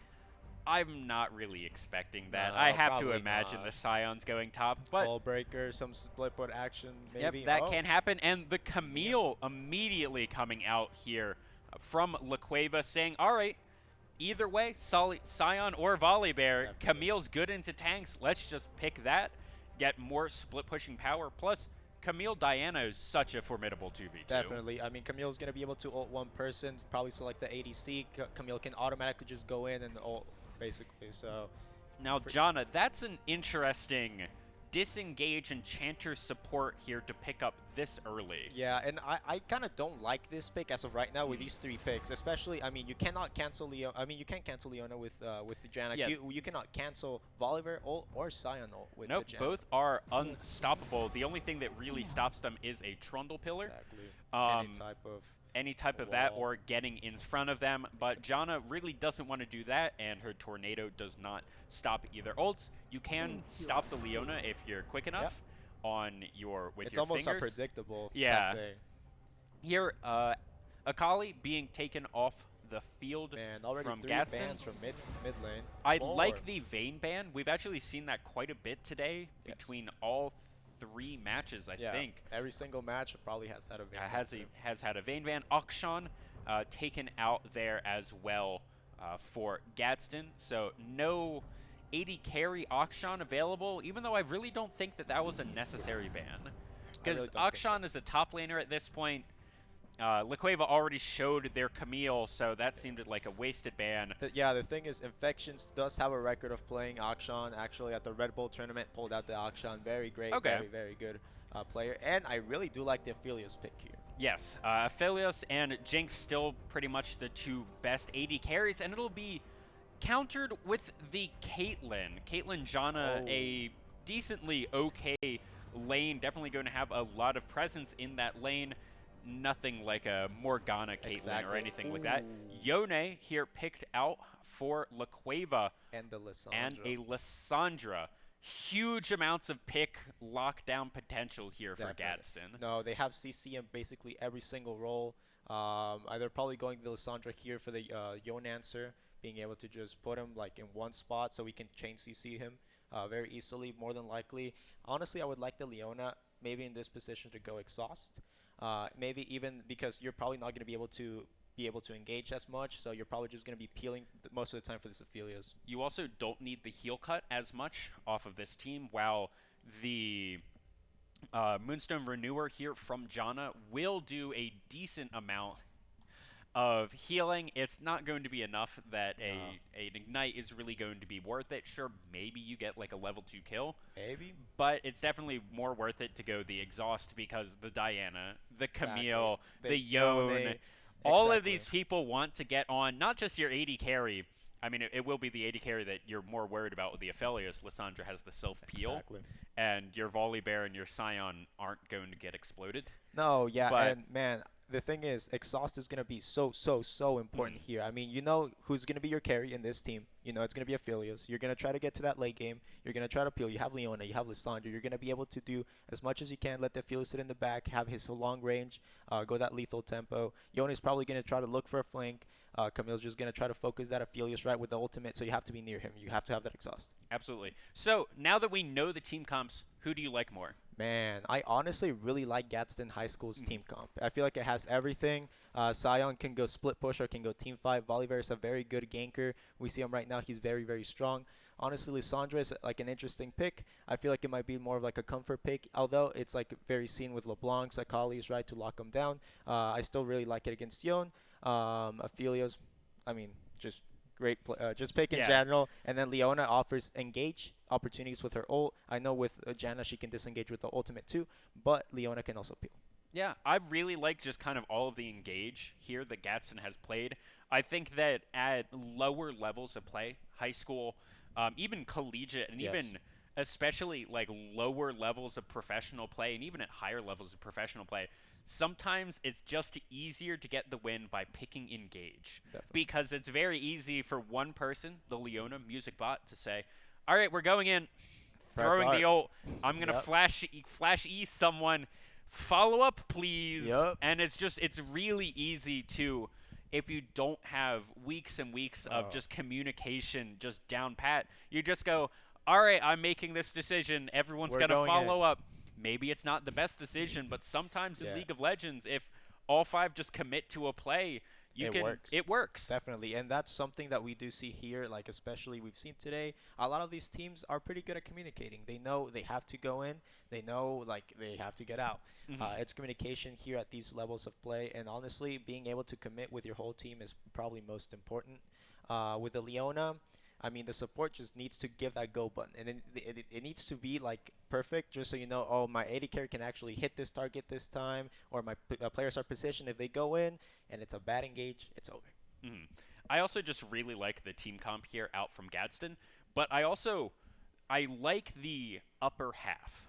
I'm not really expecting that.
No,
I have to
probably
imagine
not.
the Scions going top, but
Ball breaker, some split put action, maybe.
Yep, that can happen. And the Camille immediately coming out here from La Cueva saying, all right, either way, Scion or Volley Bear, Camille's good into tanks. Let's just pick that, get more split pushing power. Plus, Camille Diana is such a formidable 2v2.
Definitely. I mean, Camille's going to be able to ult one person, probably select the ADC. Camille can automatically just go in and ult, basically. So
now, Jana, that's an interesting disengage Enchanter support here to pick up this early.
Yeah, and I kind of don't like this pick as of right now with these three picks, especially, I mean, you cannot cancel Leona. I mean, you can't cancel Leona with the Janna.
Yeah.
You cannot cancel Volibear ult or Scion ult with the Janna.
Both are unstoppable. The only thing that really stops them is a Trundle Pillar.
Exactly.
Any type of that or getting in front of them, but Jana really doesn't want to do that, and her Tornado does not stop either ults. You can stop the Leona if you're quick enough on your with
it's
your
almost
fingers.
unpredictable.
Yeah. Here, Akali being taken off the field
already
from
3
Gadsden.
bans from mid lane.
I like the Vayne ban. We've actually seen that quite a bit today between all 3 matches, I think.
Every single match probably has had a Vayne ban.
Has had a Vayne ban. Akshan taken out there as well for Gadsden. So no 80 carry Akshan available, even though I really don't think that was a necessary ban. Because Akshan is a top laner at this point. La Cueva already showed their Camille, so that seemed like a wasted ban.
Yeah, the thing is, Infections does have a record of playing Akshan. Actually, at the Red Bull tournament, pulled out the Akshan. Very great, very, very good player. And I really do like the Aphelios pick here.
Yes, Aphelios and Jinx still pretty much the two best AD carries, and it'll be countered with the Caitlyn. Caitlyn Janna, a decently okay lane, definitely going to have a lot of presence in that lane. Nothing like a Morgana Caitlyn or anything like that. Yone here picked out for La Cueva.
And the Lissandra.
And a Lissandra. Huge amounts of pick lockdown potential here for Gadsden.
No, they have CC in basically every single role. They're probably going the Lissandra here for the Yone answer, being able to just put him like in one spot so we can chain CC him very easily, more than likely. Honestly, I would like the Leona maybe in this position to go exhaust. Maybe even because you're probably not going to be able to engage as much, so you're probably just going to be peeling most of the time for this Aphelios.
You also don't need the heal cut as much off of this team, while the Moonstone Renewer here from Janna will do a decent amount of healing. It's not going to be enough that an Ignite is really going to be worth it. Sure, maybe you get like a level 2 kill.
Maybe.
But it's definitely more worth it to go the Exhaust, because the Diana, the Camille, the Yone, all of these people want to get on not just your AD carry. I mean, it will be the AD carry that you're more worried about with the Aphelios. Lissandra has the self-peel, and your Volibear and your Scion aren't going to get exploded.
No, yeah, and man, the thing is, Exhaust is going to be so important here. I mean, you know who's going to be your carry in this team. You know it's going to be Aphelios. You're going to try to get to that late game. You're going to try to peel. You have Leona. You have Lissandra. You're going to be able to do as much as you can. Let the Aphelios sit in the back, have his long range, go that lethal tempo. Yone is probably going to try to look for a flank. Camille's just going to try to focus that Aphelios right with the ultimate, so you have to be near him. You have to have that Exhaust.
Absolutely. So, now that we know the team comps, who do you like more?
Man, I honestly really like Gadsden High School's team comp. I feel like it has everything. Scion can go split push or can go team fight. Volibear is a very good ganker. We see him right now. He's very, very strong. Honestly, Lissandra is like an interesting pick. I feel like it might be more of like a comfort pick, although it's like very seen with LeBlanc, Akali's right to lock him down. I still really like it against Yone. Aphelios, I mean, just great just pick in general. And then Leona offers engage opportunities with her ult. I know with Janna she can disengage with the ultimate too, but Leona can also peel.
Yeah, I really like just kind of all of the engage here that Gadsden has played. I think that at lower levels of play, high school, even collegiate, and even especially like lower levels of professional play, and even at higher levels of professional play, sometimes it's just easier to get the win by picking engage. Because it's very easy for one person, the Leona music bot, to say, all right, we're going in, throwing the ult, I'm going to flash E someone, follow up please. And it's really easy to, if you don't have weeks and weeks of just communication just down pat, you just go, all right, I'm making this decision, everyone's going to follow up. Maybe it's not the best decision, but sometimes in League of Legends, if all 5 just commit to a play, it works.
Definitely, and that's something that we do see here, like especially we've seen today. A lot of these teams are pretty good at communicating. They know they have to go in. They know like they have to get out. It's communication here at these levels of play, and honestly, being able to commit with your whole team is probably most important. With the Leona, I mean, the support just needs to give that go button, and it needs to be like perfect, just so you know, oh, my AD carry can actually hit this target this time, or my players are positioned. If they go in and it's a bad engage, it's over.
I also just really like the team comp here out from Gadsden, but I like the upper half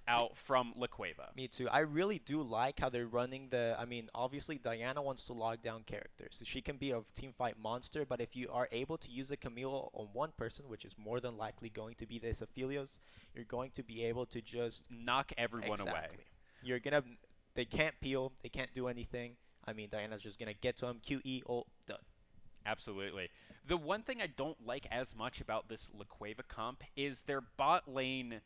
out from La Cueva.
Me too. I really do like how they're running I mean, obviously Diana wants to lock down characters. She can be a team fight monster, but if you are able to use the Camille on one person, which is more than likely going to be this Aphelios, you're going to be able to just
knock everyone away.
They can't peel, they can't do anything. I mean, Diana's just going to get to him, QE, ult, done.
Absolutely. The one thing I don't like as much about this La Cueva comp is their bot lane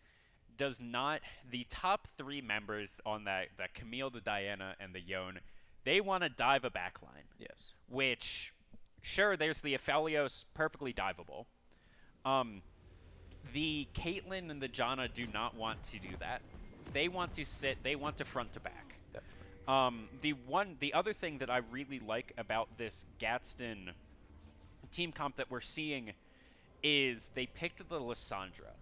does not, the top 3 members on that Camille, the Diana, and the Yone, they want to dive a backline.
Yes.
Which, sure, there's the Aphelios, perfectly diveable. The Caitlyn and the Janna do not want to do that. They want to sit, they want to front to back. The other thing that I really like about this Gadsden team comp that we're seeing is they picked the Lysandra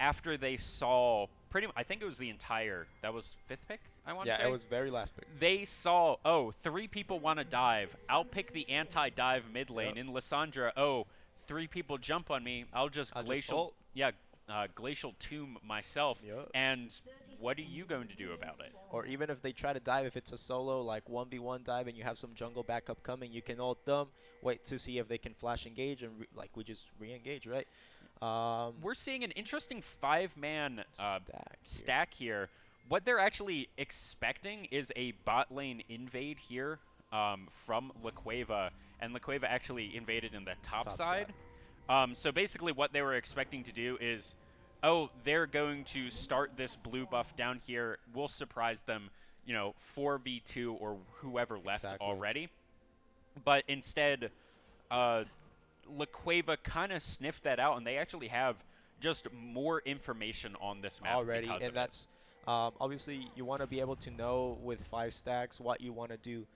after they saw I think it was that was 5th pick, I want to say?
Yeah, it was very last pick.
They saw, 3 people want to dive. I'll pick the anti-dive mid lane. In Lysandra, 3 people jump on me. I'll just glacial tomb myself. And what are you going to do about it?
Or even if they try to dive, if it's a solo, like 1v1 dive, and you have some jungle backup coming, you can ult them, wait to see if they can flash engage, and we just re-engage, right?
We're seeing an interesting 5-man stack here. What they're actually expecting is a bot lane invade here from La Cueva, and La Cueva actually invaded in the top side. So basically what they were expecting to do is, they're going to start this blue buff down here. We'll surprise them, 4v2 or whoever left already. But instead, La Cueva kind of sniffed that out, and they actually have just more information on this map
already. And that's obviously you want to be able to know with 5 stacks what you want to do.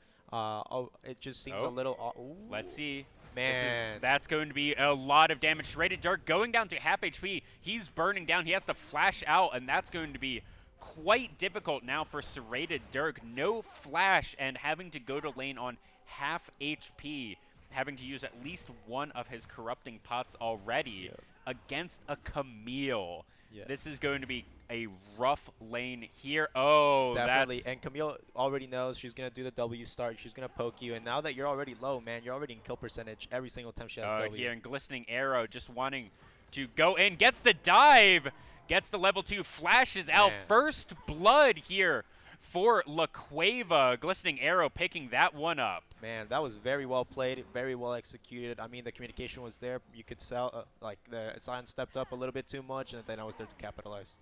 It just seems a little.
Let's see.
Man,
that's going to be a lot of damage. Serrated Dirk going down to half HP. He's burning down. He has to flash out, and that's going to be quite difficult now for Serrated Dirk. No flash and having to go to lane on half HP, having to use at least one of his corrupting pots already against a Camille. This is going to be a rough lane here.
Definitely. And Camille already knows she's going to do the W start. She's going to poke you. And now that you're already low, man, you're already in kill percentage every single time she has W.
Here, and Glistening Arrow just wanting to go in. Gets the dive. Gets the level 2. Flashes out. First blood here for La Cueva. Glistening Arrow picking that one up.
Man, that was very well played, very well executed. I mean, the communication was there. You could tell, the Sion stepped up a little bit too much, and then I was there to capitalize.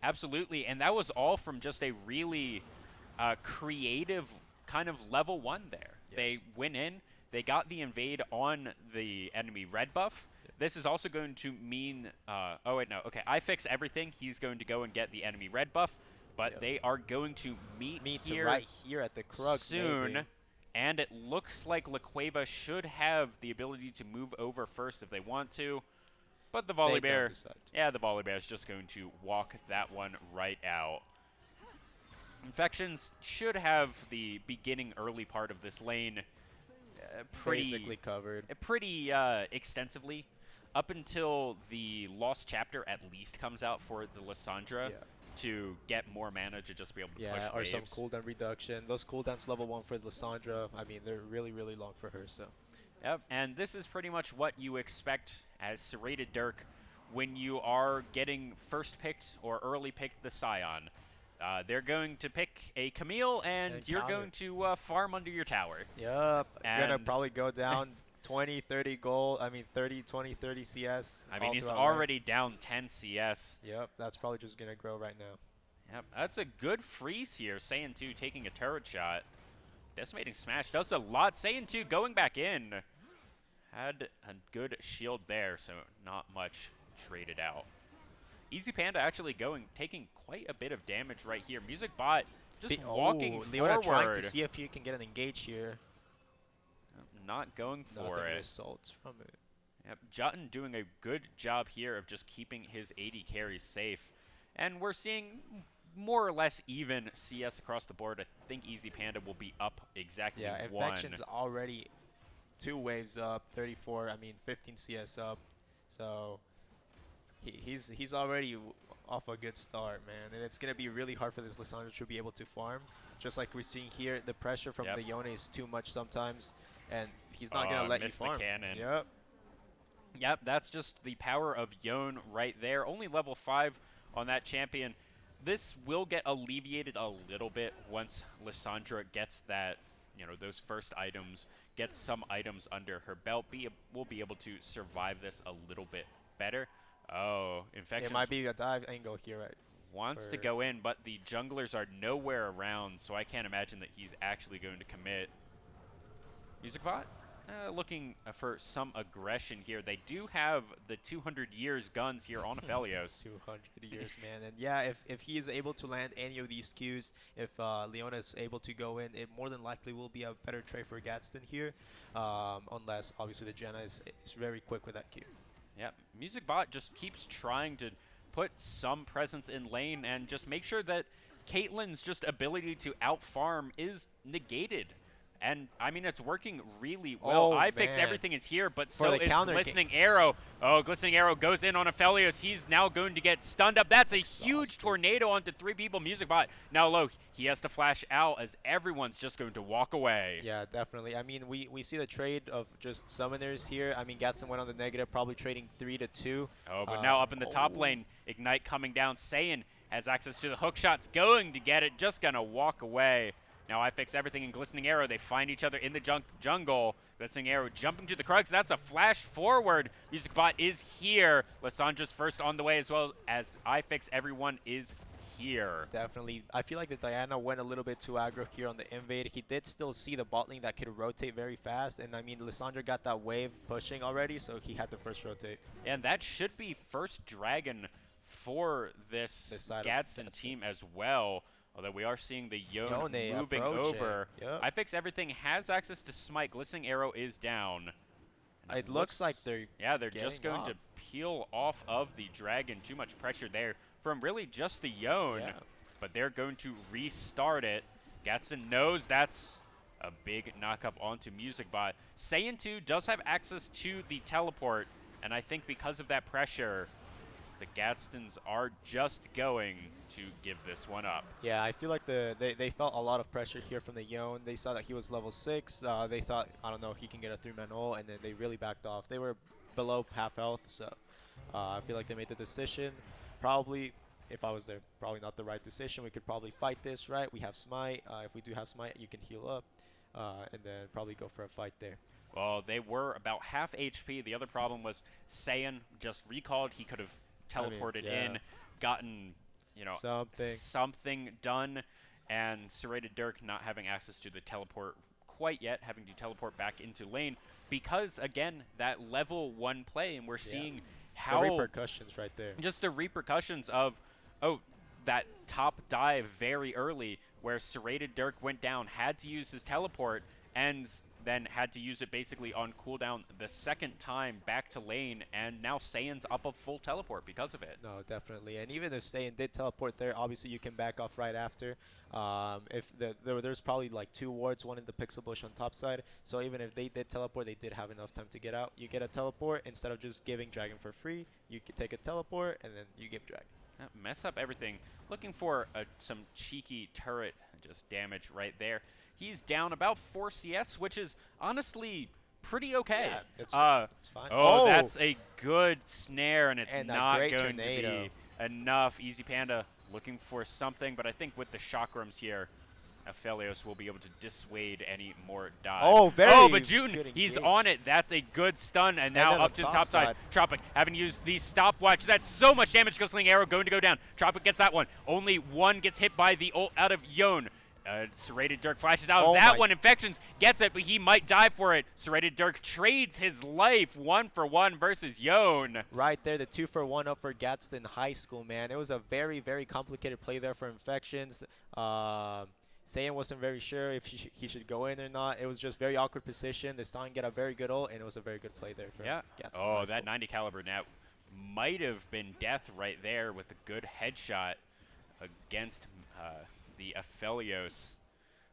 Absolutely, and that was all from just a really creative kind of level 1 there. They went in, they got the invade on the enemy red buff. This is also going to mean, I fix everything. He's going to go and get the enemy red buff, but they are going to meet here
right here at the crux
soon.
Maybe.
And it looks like La Cueva should have the ability to move over first if they want to. But the Volley Bear, the Volley Bear is just going to walk that one right out. Infections should have the beginning early part of this lane
basically covered.
Pretty extensively. Up until the Lost Chapter at least comes out for the Lysandra. To get more mana to just be able to push
or
waves.
some cooldown reduction. Those cooldowns level 1 for Lysandra, I mean, they're really, really long for her, so.
Yep, and this is pretty much what you expect as Serrated Dirk when you are getting first picked or early picked the Scion. They're going to pick a Camille, and you're going to farm under your tower.
Yep, going to probably go down 20, 30 gold. I mean, 30, 20, 30 CS.
I mean, he's already down 10 CS.
Yep, that's probably just going to grow right now.
Yep, that's a good freeze here. Saiyan 2 taking a turret shot. Decimating Smash does a lot. Saiyan 2 going back in. Had a good shield there, so not much traded out. Easy Panda actually taking quite a bit of damage right here. Music Bot just walking forward.
Trying to see if you can get an engage here.
Not going for it.
Results from it.
Yep, Jutton doing a good job here of just keeping his AD carries safe. And we're seeing more or less even CS across the board. I think Easy Panda will be up exactly one.
Infection's already 2 waves up, 34, 15 CS up. So he's already off a good start, man. And it's going to be really hard for this Lysandra to be able to farm. Just like we're seeing here, the pressure from the Yone is too much sometimes. And he's not going to let you farm.
The cannon.
Yep,
that's just the power of Yone right there. Only level 5 on that champion. This will get alleviated a little bit once Lysandra gets that, those first items, gets some items under her belt. We'll be able to survive this a little bit better. Infection.
It might be a dive angle here, right?
Wants to go in, but the junglers are nowhere around, so I can't imagine that he's actually going to commit. Music Bot? looking for some aggression here. They do have the 200 years guns here on Aphelios.
200 years, man. And yeah, if he is able to land any of these Qs, if Leona is able to go in, it more than likely will be a better trade for Gadsden here, unless obviously the Jenna is very quick with that Q.
Yep, MusicBot just keeps trying to put some presence in lane and just make sure that Caitlyn's just ability to out-farm is negated. And, I mean, it's working really well. iFix everything is here, but so is Glistening Arrow. Oh, Glistening Arrow goes in on Aphelios. He's now going to get stunned up. That's a huge tornado onto 3 people. MusicBot now low. He has to flash out as everyone's just going to walk away.
Yeah, definitely. I mean, we see the trade of just summoners here. I mean, Gadsden went on the negative, probably trading 3 to 2.
Oh, but now up in the top lane, Ignite coming down. Saiyan has access to the hook shots, going to get it, just going to walk away. Now I fix everything in Glistening Arrow. They find each other in the jungle. Glistening Arrow jumping to the Krugs. That's a flash forward. MusicBot is here. Lissandra's first on the way as well as I fix everyone is here.
Definitely. I feel like the Diana went a little bit too aggro here on the invade. He did still see the bot lane that could rotate very fast. And I mean, Lissandra got that wave pushing already, so he had the first rotate.
And that should be first dragon for this Gadsden team as well. Although we are seeing the Yone moving over.
Yep.
iFix everything has access to Smite. Glistening Arrow is down. And
it looks like they're
they're just going to peel off of the dragon. Too much pressure there from really just the Yone.
Yeah.
But they're going to restart it. Gadsden knows that's a big knock-up onto MusicBot. Saiyan 2 does have access to the teleport. And I think because of that pressure, the Gadsdens are just going to give this one up.
Yeah, I feel like they felt a lot of pressure here from the Yone. They saw that he was level 6. They thought, I don't know, he can get a 3-man ult, and then they really backed off. They were below half health, so I feel like they made the decision. Probably, if I was there, probably not the right decision. We could probably fight this, right? We have Smite. If we do have Smite, you can heal up, and then probably go for a fight there.
Well, they were about half HP. The other problem was Saiyan just recalled. He could have teleported in, gotten, you know, something done, and Serrated Dirk not having access to the teleport quite yet, having to teleport back into lane because, again, that level 1 play, and we're seeing how
the repercussions right there.
Just the repercussions of, that top dive very early where Serrated Dirk went down, had to use his teleport, and then had to use it basically on cooldown the second time back to lane, and now Saiyan's up a full teleport because of it.
No, definitely. And even if Saiyan did teleport there, obviously you can back off right after. If there's probably like 2 wards, one in the pixel bush on top side, so even if they did teleport, they did have enough time to get out. You get a teleport instead of just giving Dragon for free. You can take a teleport and then you give Dragon.
Mess up everything. Looking for some cheeky turret just damage right there. He's down about 4 CS, which is honestly pretty okay.
Yeah, it's fine.
Oh, that's a good snare, and it's not going
tornado.
to be enough. Easy Panda looking for something, but I think with the chakrams here, Aphelios will be able to dissuade any more dives.
Oh,
but June, he's on it. That's a good stun, and now up to the top side. Tropic having used the stopwatch. That's so much damage. Glistening Arrow going to go down. Tropic gets that one. Only one gets hit by the ult out of Yone. Serrated Dirk flashes out of that one. Infections gets it, but he might die for it. Serrated Dirk trades his life 1-for-1 versus Yone.
Right there, the 2-for-1 up for Gadsden High School, man. It was a very, very complicated play there for Infections. Saiyan wasn't very sure if he should go in or not. It was just very awkward position. The Stein get a very good ult, and it was a very good play there for Gadsden High School.
That 90 caliber net might have been death right there with a good headshot against the Aphelios.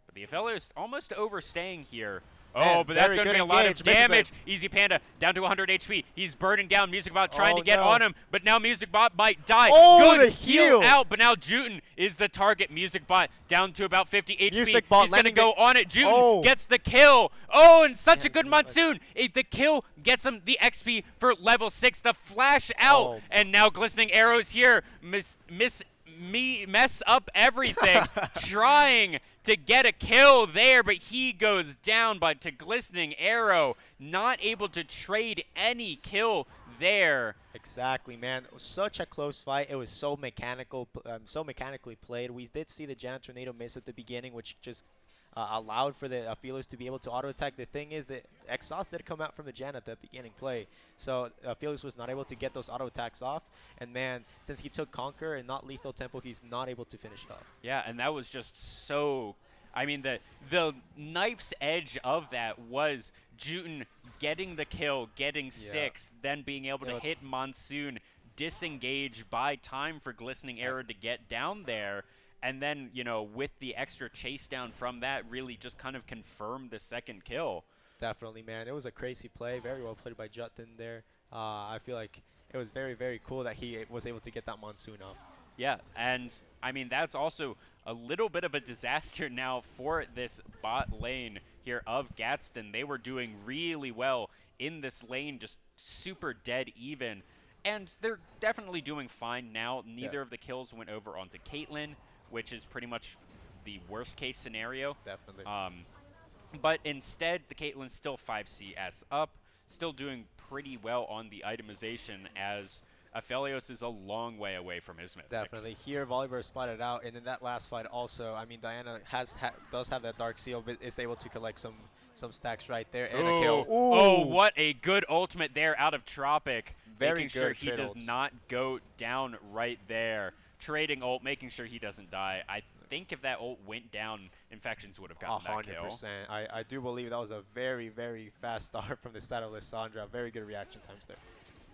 But the Aphelios almost overstaying here. But that's going to be a lot of damage. Easy Panda down to 100 HP. He's burning down MusicBot, trying to get on him, but now MusicBot might die. Good heal out, but now Juten is the target. MusicBot down to about 50 HP. He's going to go on it. Juten gets the kill. And such a good Monsoon. The kill gets him the XP for level 6. The flash out, and now Glistening Arrows here. Mess up everything, trying to get a kill there, but he goes down to Glistening Arrow, not able to trade any kill there.
Exactly, man. It was such a close fight. It was so mechanically played. We did see the Janet Tornado miss at the beginning, which just allowed for the Felios to be able to auto-attack. The thing is that Exhaust did come out from the Jan at the beginning play, so Felios was not able to get those auto-attacks off, and man, since he took Conquer and not Lethal Tempo, he's not able to finish it off.
Yeah, and that was just so... I mean, the knife's edge of that was Juten getting the kill, getting 6, then being able to hit Monsoon, disengage, buy time for Glistening Arrow to get down there, and then, you know, with the extra chase down from that, really just kind of confirmed the second kill.
Definitely, man. It was a crazy play. Very well played by Juten there. I feel like it was very, very cool that he was able to get that Monsoon off.
Yeah, and I mean, that's also a little bit of a disaster now for this bot lane here of Gadsden. They were doing really well in this lane, just super dead even. And they're definitely doing fine now. Neither of the kills went over onto Caitlyn, which is pretty much the worst case scenario.
Definitely.
But instead, the Caitlyn's still 5CS up, still doing pretty well on the itemization, as Aphelios is a long way away from his mythic.
Definitely. Here, Volibear spotted out, and in that last fight also, I mean, Diana does have that Dark Seal, but is able to collect some stacks right there, and a kill.
Oh, what a good ultimate there out of Tropic.
Very
making sure
good
he does not go down right there. Trading ult, making sure he doesn't die. I think if that ult went down, Infections would have gotten that kill.
100%. I do believe that was a very, very fast start from the side of Lissandra. Very good reaction times there.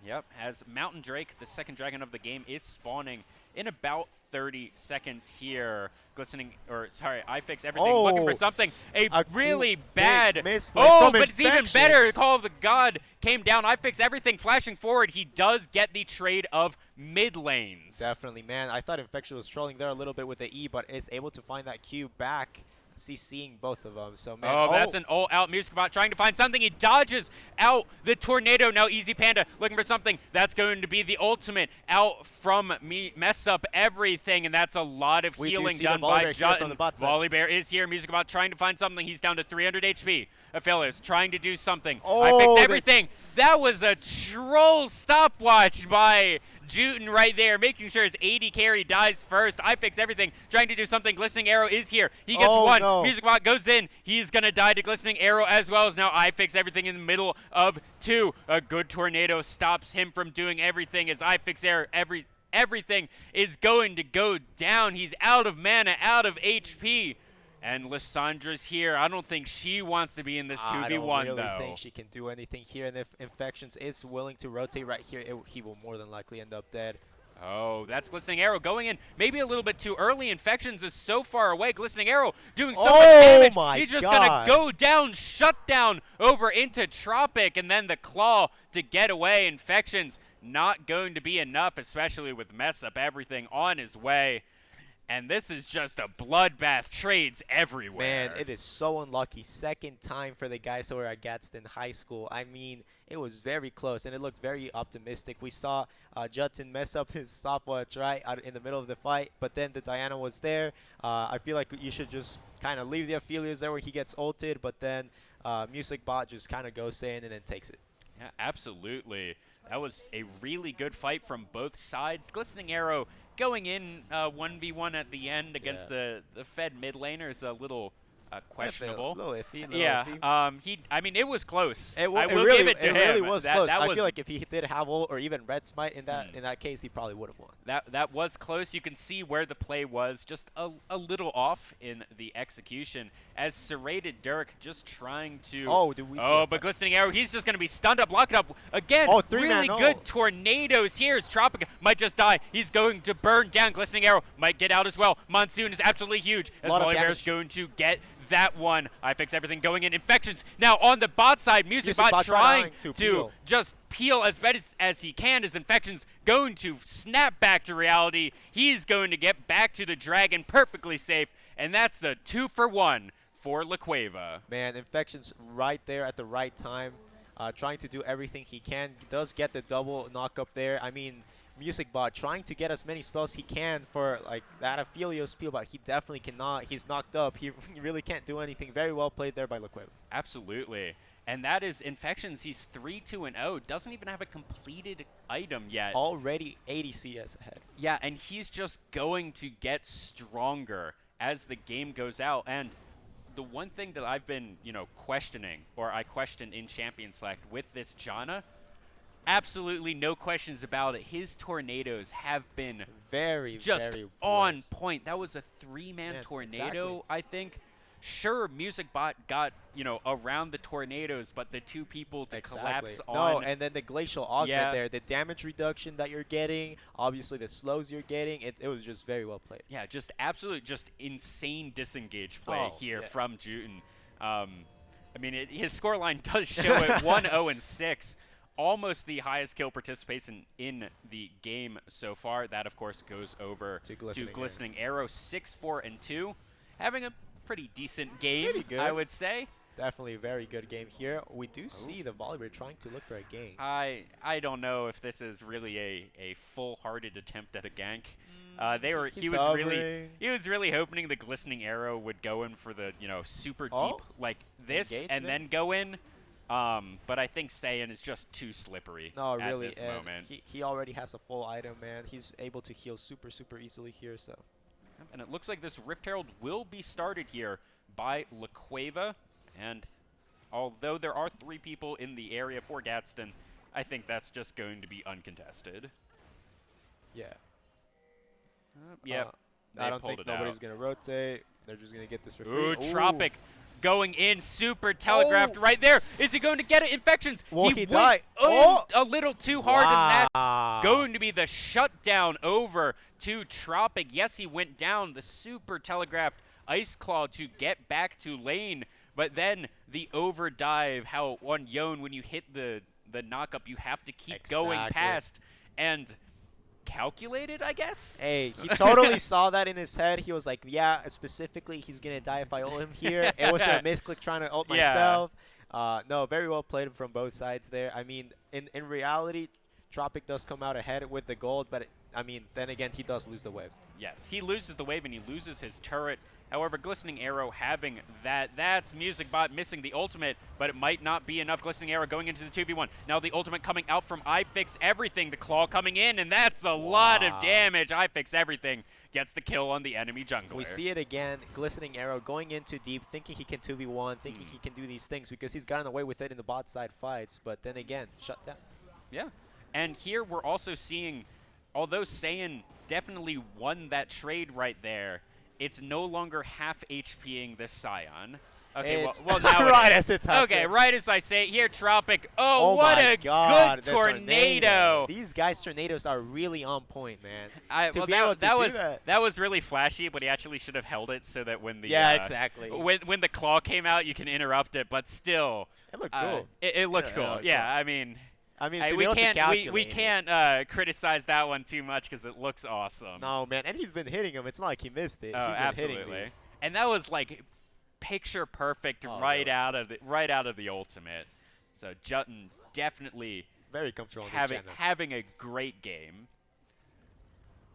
Yep, as Mountain Drake, the second dragon of the game, is spawning in about 30 seconds here. Glistening, or sorry, I fix everything, looking for something. A really bad, but it's even better. Call of the God came down. I fix everything, flashing forward. He does get the trade of mid lanes.
Definitely, man. I thought Infection was trolling there a little bit with the E, but is able to find that Q back. Seeing both of them, so man.
Oh, that's an ult out. Musicbot trying to find something. He dodges out the tornado. Now Easy Panda looking for something. That's going to be the ultimate out from me. Mess up everything, and that's a lot of healing done by Juten. Volibear is here. Musicbot trying to find something. He's down to 300 HP. Aphelios trying to do something. I fixed everything. That was a troll stopwatch by Juten right there, making sure his 80 carry dies first. I fix everything, trying to do something. Glistening Arrow is here. He gets one. No. Musicbot goes in. He's going to die to Glistening Arrow as well, as now I fix everything in the middle of 2. A good tornado stops him from doing everything, as I fix Arrow. Everything is going to go down. He's out of mana, out of HP. And Lissandra's here. I don't think she wants to be in this 2v1, though.
I don't really think she can do anything here. And if Infections is willing to rotate right here, he will more than likely end up dead.
Oh, that's Glistening Arrow going in maybe a little bit too early. Infections is so far away. Glistening Arrow doing so much damage. He's just going to go down, shut down over into Tropic, and then the claw to get away. Infections not going to be enough, especially with Mess Up everything on his way. And this is just a bloodbath. Trades everywhere.
Man, it is so unlucky. Second time for the guys who are at Gadsden High School. I mean, it was very close, and it looked very optimistic. We saw Juten mess up his stopwatch right out in the middle of the fight, but then the Diana was there. I feel like you should just kind of leave the Aphelios there where he gets ulted, but then Musicbot just kind of goes in and then takes it.
Yeah, absolutely. That was a really good fight from both sides. Glistening Arrow going in 1v1 at the end against the Fed mid laner is a little questionable.
A little iffy.
Iffy. I mean, it was close.
I will
give it to him.
It really was close. I feel like if he did have ult or even Red Smite in that case, he probably would have won.
That was close. You can see where the play was just a little off in the execution, as Serrated Dirk just trying to. But Glistening Arrow, he's just going to be stunned up, lock it up again. Really good tornadoes here. As Tropic might just die. He's going to burn down. Glistening Arrow might get out as well. Monsoon is absolutely huge. As Volibear is going to get that one. I fix everything going in. Infections now on the bot side. Musicbot trying to just peel as best as he can. As Infections going to snap back to reality. He's going to get back to the dragon perfectly safe. And that's a 2-for-1 for La Cueva.
Man, Infections right there at the right time. Trying to do everything he can. Does get the double knock up there. I mean, Musicbot trying to get as many spells he can for like that Aphelios spiel, but he definitely cannot. He's knocked up. He really can't do anything. Very well played there by La Cueva.
Absolutely. And that is Infections. He's 3-2-0. Doesn't even have a completed item yet.
Already 80 CS ahead.
Yeah, and he's just going to get stronger as the game goes out. And the one thing that I've been, questioning, or I questioned in Champion Select with this Jana, absolutely no questions about it. His tornadoes have been
very
on point. That was a 3-man tornado,
exactly.
I think. Sure, MusicBot got, around the tornadoes, but the 2 people to collapse on.
No, and then the glacial augment there, the damage reduction that you're getting, obviously the slows you're getting, it was just very well played.
Yeah, just insane disengage play here from Juten. I mean, his scoreline does show it 1-0-6. Almost the highest kill participation in the game so far. That, of course, goes over to Glistening Arrow, 6-4-2. Having a pretty decent game, I would say.
Definitely a very good game here. We do see the volleyball trying to look for a gank.
I don't know if this is really a full-hearted attempt at a gank. He was really hoping the Glistening Arrow would go in for the super deep like this and then go in. But I think Saiyan is just too slippery at this moment.
He already has a full item, man. He's able to heal super easily here, so.
And it looks like this Rift Herald will be started here by La Cueva. And although there are 3 people in the area for Gadsden, I think that's just going to be uncontested.
Yeah.
I
don't think nobody's going to rotate. They're just going to get this for
free.
Ooh,
Tropic going in, super telegraphed right there. Is he going to get it? Infections.
Well, he died.
A little too hard, and that's going to be the shutdown over to Tropic. Yes, he went down. The super telegraphed Ice Claw to get back to lane, but then the overdive, how on Yon, when you hit the knock-up, you have to keep going past, and calculated, I guess?
Hey, he totally saw that in his head. He was like, yeah, specifically, he's going to die if I ult him here. It was a misclick trying to ult myself. No, very well played from both sides there. I mean, in reality, Tropic does come out ahead with the gold, but, then again, he does lose the wave.
Yes, he loses the wave and he loses his turret. However, Glistening Arrow having that's MusicBot missing the ultimate, but it might not be enough. Glistening Arrow going into the 2v1. Now the ultimate coming out from I Fix Everything. The claw coming in, and that's a lot of damage. I Fix Everything gets the kill on the enemy jungler.
We see it again. Glistening Arrow going into deep, thinking he can 2v1, thinking he can do these things because he's gotten away with it in the bot side fights, but then again, shut down.
Yeah, and here we're also seeing, although Saiyan definitely won that trade right there, it's no longer half HPing the Scion. Okay, well now
right as it's happening.
Okay, right as I say it here, Tropic. Oh, what a good tornado!
These guys' tornadoes are really on point, man.
That was really flashy, but he actually should have held it so that when the
exactly
when the claw came out, you can interrupt it. But still,
it looked cool.
It looked cool. Yeah, we can't criticize that one too much because it looks awesome.
No, man, and he's been hitting them. It's not like he missed it.
Oh,
he's been
absolutely.
hitting these.
And that was like picture perfect
really?
out of the ultimate. So Juten definitely
very comfortable
having a great game.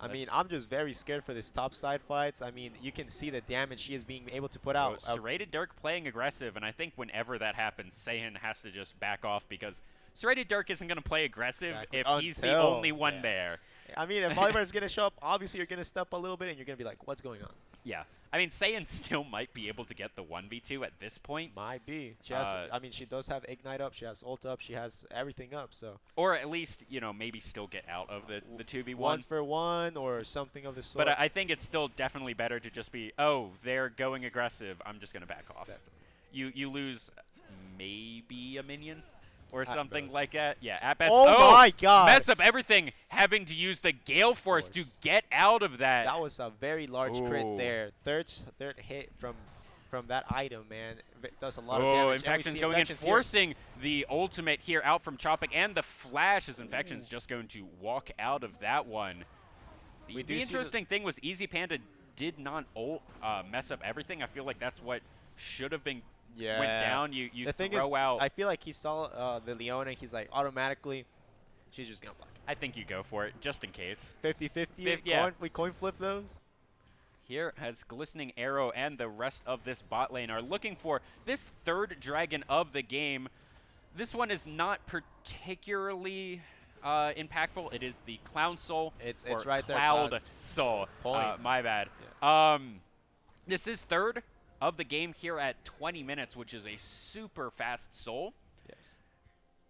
I'm just very scared for this top side fights. You can see the damage he is being able to put out.
Serrated Dirk playing aggressive, and I think whenever that happens, Saiyan has to just back off because Serrated Dirk isn't going to play aggressive if he's the only one there.
If Volleyball is going to show up, obviously you're going to step a little bit and you're going to be like, what's going on?
Yeah. Saiyan still might be able to get the 1v2 at this point.
Might be. She has, she does have Ignite up. She has ult up. She has everything up. So.
Or at least, maybe still get out of the 2v1.
1-for-1 or something of the sort.
But I think it's still definitely better to just be, oh, they're going aggressive. I'm just going to back off.
Definitely.
You lose maybe a minion. Or something like that. Yeah, at best.
Oh my god.
Mess up everything, having to use the Gale Force to get out of that.
That was a very large crit there. Third hit from that item, man. It does a lot of damage.
Infection's going in, forcing the ultimate here out from Tropic, and the flash as Infection's just going to walk out of that one. The interesting thing was Easy Panda did not mess up everything. I feel like that's what should have been went down. You throw out.
I feel like he saw the Leona. He's like, automatically, she's just going to block.
I think you go for it, just in case.
50-50. Yeah. We coin flip those.
Here as Glistening Arrow and the rest of this bot lane are looking for this third dragon of the game. This one is not particularly impactful. It is the Clown Soul.
It's right there.
Cloud Soul. My bad.
Yeah.
This is third. of the game here at 20 minutes, which is a super fast soul.
Yes.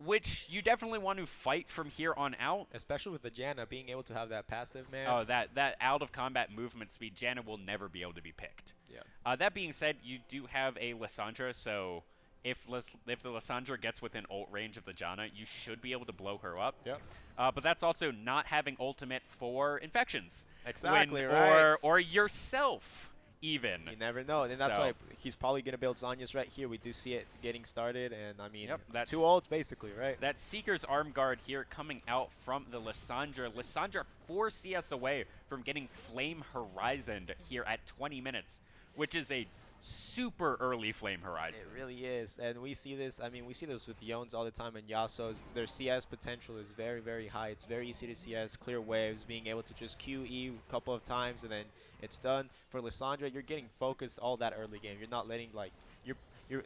Which you definitely want to fight from here on out.
Especially with the Janna being able to have that passive, man.
Oh, that out-of-combat movement speed, Janna will never be able to be picked.
Yeah.
That being said, you do have a Lissandra, so if the Lissandra gets within ult range of the Janna, you should be able to blow her up.
Yep.
But that's also not having ultimate for infections.
Exactly, right.
Or yourself, even.
You never know. And that's why he's probably going to build Zanya's right here. We do see it getting started. And, I mean,
that's
2 ults, basically, right?
That Seeker's arm guard here coming out from the Lissandra. Lissandra 4 CS away from getting Flame Horizoned here at 20 minutes, which is a super early Flame Horizon.
It really is. And we see this, I mean, we see this with Yones all the time and Yasuo's. Their CS potential is very, very high. It's very easy to CS, clear waves, being able to just QE a couple of times and then it's done. For Lissandra, you're getting focused all that early game. You're not letting, like,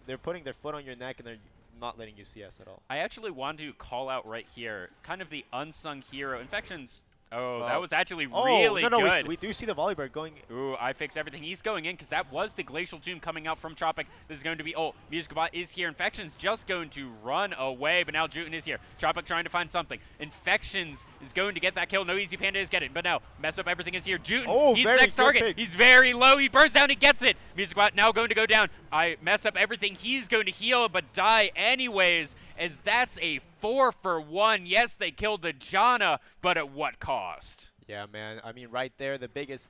they're putting their foot on your neck and they're not letting you CS at all.
I actually want to call out right here, kind of the unsung hero. Infections. Oh, that was actually really good.
We do see the volleybird going.
Ooh, I fix everything. He's going in because that was the Glacial Tomb coming out from Tropic. This is going to be, Music Bot is here. Infections just going to run away, but now Juten is here. Tropic trying to find something. Infections is going to get that kill. No Easy Panda is getting it, but now Mess Up Everything is here. Juten, he's the next target. He's very low. He burns down. He gets it. Music Bot now going to go down. I Mess Up Everything. He's going to heal, but die anyways, as that's a 4 for 1. Yes, they killed the Janna, but at what cost?
Yeah, man. I mean, right there, the biggest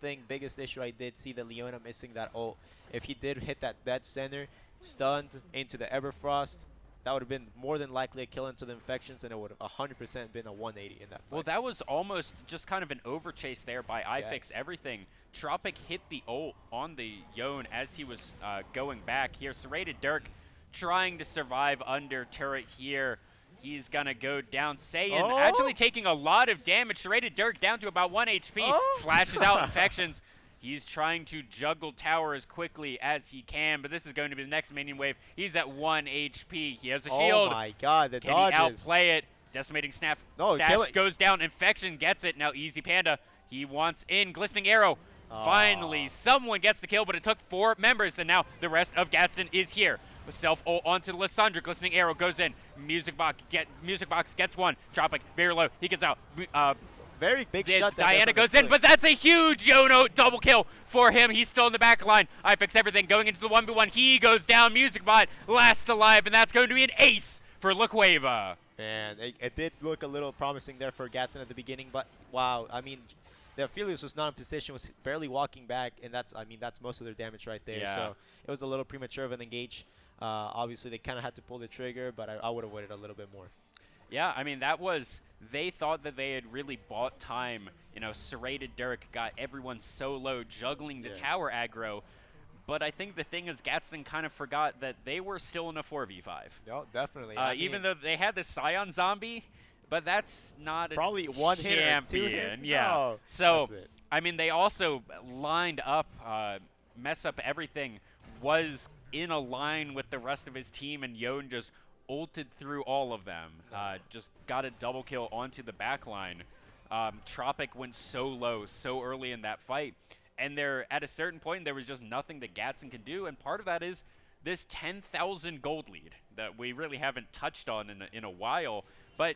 issue I did see the Leona missing that ult. If he did hit that dead center, stunned into the Everfrost, that would have been more than likely a kill into the Infections, and it would have 100% been a 180 in that fight.
Well, that was almost just kind of an overchase there by iFix Everything. Tropic hit the ult on the Yone as he was going back here. Serrated Dirk trying to survive under turret here. He's gonna go down. Saiyan actually taking a lot of damage. Serrated Dirk down to about 1 HP. Flashes out Infections. He's trying to juggle tower as quickly as he can, but this is going to be the next minion wave. He's at 1 HP. He has a shield.
Oh my god, the
Can
dodges.
he outplay it? Decimating Snap. Stash goes down. Infection gets it. Now Easy Panda. He wants in. Glistening Arrow. Finally, someone gets the kill, but it took 4 members, and now the rest of Gadsden is here. Self ult onto Lissandra. Glistening Arrow goes in. Music Box gets one. Tropic very low. He gets out.
Very big shot.
Diana goes in, but that's a huge Yono double kill for him. He's still in the back line. I fix everything. Going into the 1v1. He goes down. Music Bot last alive, and that's going to be an ace for La Cueva.
Man, it did look a little promising there for Gadsden at the beginning, but wow. I mean, the Aphelios was not in position, was barely walking back, and that's most of their damage right there.
Yeah.
So it was a little premature of an engage. Obviously, they kind of had to pull the trigger, but I would have waited a little bit more.
Yeah, I mean, they thought that they had really bought time. You know, Serrated Dirk got everyone so low, juggling the tower aggro. But I think the thing is, Gadsden kind of forgot that they were still in a 4v5.
No, definitely.
Even though they had the Scion zombie, but that's not
probably
a
one hit or 2 hits.
Yeah.
No,
so,
that's it.
I mean, they also lined up, Mess Up Everything was in a line with the rest of his team, and Yone just ulted through all of them. Just got a double kill onto the back line. Tropic went so low so early in that fight, and at a certain point there was just nothing that Gadsden could do, and part of that is this 10,000 gold lead that we really haven't touched on in a while, but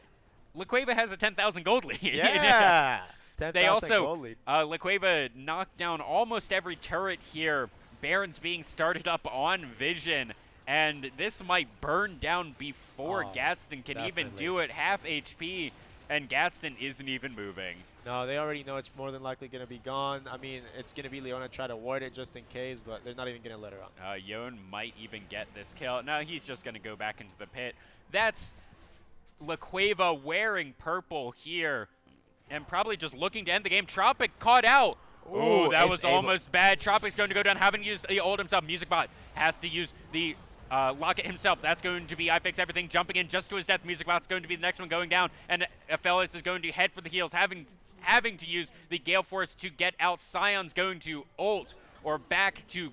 La Cueva has a 10,000 gold lead.
Yeah! 10,000 gold lead.
La Cueva knocked down almost every turret here. Baron's being started up on Vision, and this might burn down before Gadsden can even do it. Half HP, and Gadsden isn't even moving.
No, they already know it's more than likely going to be gone. I mean, it's going to be Leona try to avoid it just in case, but they're not even going to let her on.
Yone might even get this kill. No, he's just going to go back into the pit. That's La Cueva wearing purple here, and probably just looking to end the game. Tropic caught out. Ooh, that was almost bad. Tropic's going to go down, having used the ult himself. Music Bot has to use the locket himself. That's going to be I Fix Everything jumping in just to his death. Music Bot's going to be the next one going down, and Aphelios is going to head for the heals, having to use the Gale Force to get out. Scion's going to ult, or back to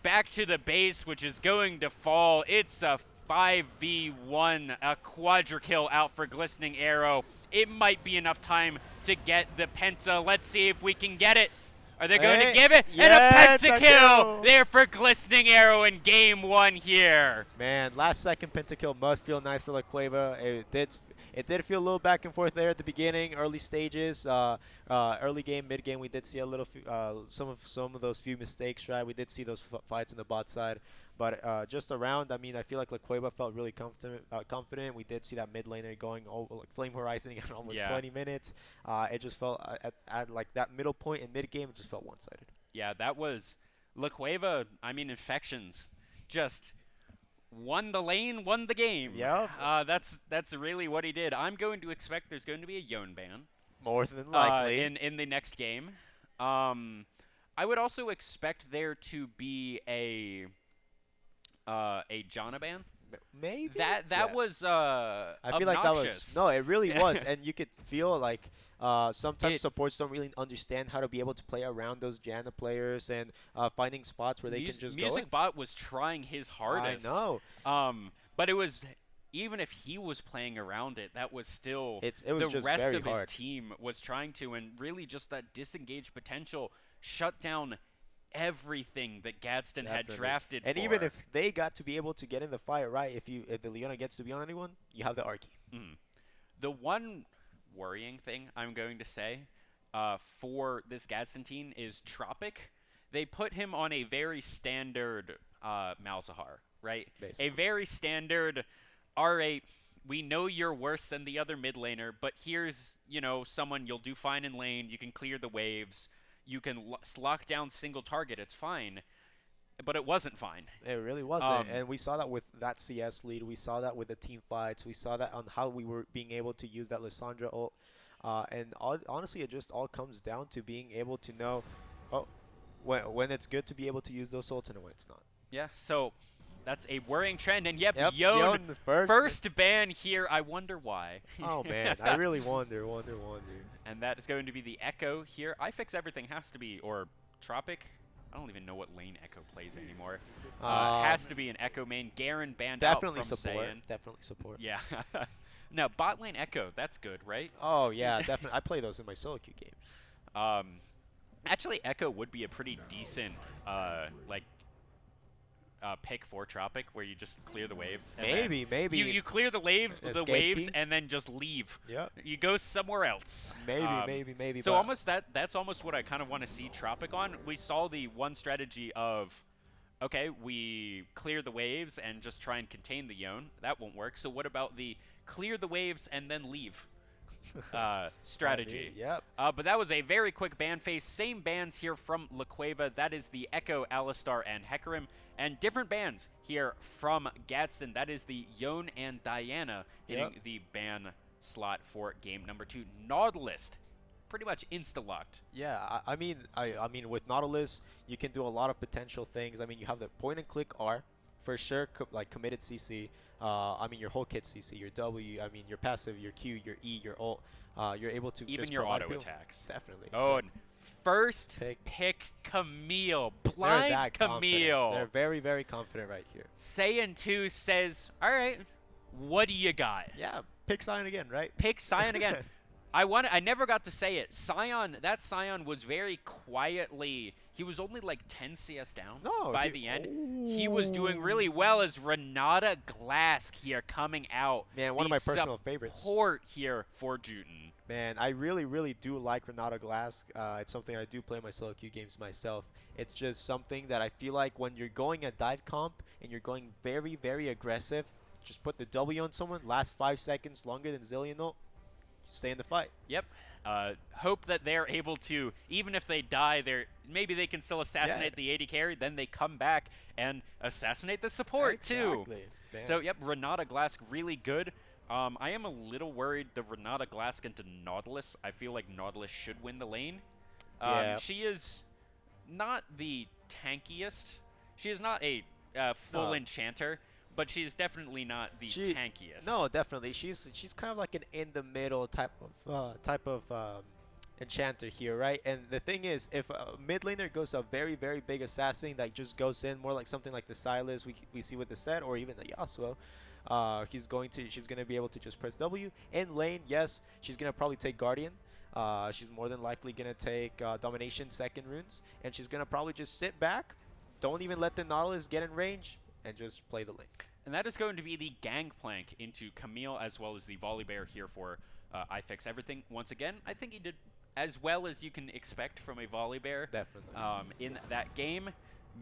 the base, which is going to fall. It's a 5v1, a quadra kill out for Glistening Arrow. It might be enough time to get the Penta. Let's see if we can get it. Are they going to
Hey,
give it?
yeah,
And a pentakill
pentakill.
there for Glistening Arrow in game 1 here.
Man, last second pentakill must feel nice for La Cueva. It did feel a little back and forth there at the beginning, early stages, early game, mid game. We did see a little, some of those few mistakes. Right, we did see those fights on the bot side, but just around, I mean, I feel like La Cueva felt really confident. We did see that mid laner going over, like Flame Horizoning at almost 20 minutes. It just felt at like that middle point in mid game, it just felt one-sided.
Yeah, that was La Cueva. I mean, Infections just won the lane, won the game.
Yeah.
That's really what he did. I'm going to expect there's going to be a Yone ban.
More than likely.
In the next game. I would also expect there to be a Janna ban.
Maybe
that was
I
obnoxious.
feel like that was no, it really was, and you could feel like sometimes supports don't really understand how to be able to play around those Janna players and finding spots where they can just go in.
Music Bot was trying his hardest.
I know.
But it was, even if he was playing around it, that was still
it was
the
just
rest
very
of
hard.
his team was trying to, and really just that disengaged potential shut down everything that Gadsden had drafted
and
for.
even if they got to be able to get in the fight, right? If the Leona gets to be on anyone, you have the Arky.
The one worrying thing I'm going to say for this Gadsden team is Tropic. They put him on a very standard Malzahar, right?
Basically.
A very standard, alright, we know you're worse than the other mid laner, but here's, someone you'll do fine in lane, you can clear the waves, you can lock down single target, it's fine. But it wasn't fine.
It really wasn't. And we saw that with that CS lead. We saw that with the team fights. We saw that on how we were being able to use that Lissandra ult. And honestly, it just all comes down to being able to know when it's good to be able to use those ults and when it's not.
Yeah, so that's a worrying trend. And yep, Yone,
Yone
first ban here. I wonder why.
Oh, man. I really wonder.
And that is going to be the Echo here. iFix Everything has to be, or Tropic. I don't even know what lane Echo plays anymore. Has to be an Echo main. Garen banned out from Saiyan.
Definitely support.
Yeah. No, bot lane Echo. That's good, right?
Oh, yeah, definitely. I play those in my solo queue games.
Actually, Echo would be a pretty decent, pick for Tropic, where you just clear the waves.
Maybe.
You clear the waves and then just leave.
Yep.
You go somewhere else.
Maybe.
So that's almost what I kind of want to see Tropic on. We saw the one strategy of, okay, we clear the waves and just try and contain the Yone. That won't work. So what about the clear the waves and then leave strategy?
Yep.
But that was a very quick ban phase. Same bans here from La Cueva. That is the Echo, Alistar, and Hecarim. And different bans here from Gadsden. That is the Yone and Diana hitting the ban slot for game number 2. Nautilus, pretty much insta-locked.
Yeah, I mean, with Nautilus, you can do a lot of potential things. I mean, you have the point-and-click R, for sure, committed CC. I mean, your whole kit CC, your W, I mean, your passive, your Q, your E, your ult. You're able to
even
just
your
provide
auto
build.
attacks.
Definitely.
Oh, and first pick Camille. Blind Camille.
They're very, very confident right here.
Saiyan 2 says, all right, what do you got?
Yeah, pick Scion again, right?
Pick Scion again. I never got to say it. That Scion was very quietly, he was only like 10 CS down by the end. He was doing really well as Renata Glask here coming out.
Man, one of my personal favorites.
Support here for Juten.
Man, I really, really do like Renata Glask. It's something I do play in my solo queue games myself. It's just something that I feel like when you're going a dive comp and you're going very, very aggressive, just put the W on someone, last 5 seconds longer than Zillion ult, stay in the fight.
Yep. Hope that they're able to, even if they die, maybe they can still assassinate the AD carry, then they come back and assassinate the support too. So yep, Renata Glask really good. I am a little worried the Renata Glask into Nautilus. I feel like Nautilus should win the lane. She is not the tankiest. She is not a full enchanter, but she is definitely not the tankiest.
No, definitely. She's kind of like an in the middle type of enchanter here, right? And the thing is, if a mid laner goes a very, very big assassin that just goes in more like something like the Sylas we see with the set, or even the Yasuo, she's gonna be able to just press W. In lane, yes, she's gonna probably take Guardian.
She's more than likely going to take Domination second runes, and she's going to probably just sit back, don't even let the Nautilus get in range, and just play the lane.
And that is going to be the Gangplank into Camille, as well as the Volibear here for I Fix Everything. Once again, I think he did as well as you can expect from a Volibear.
Definitely.
In that game.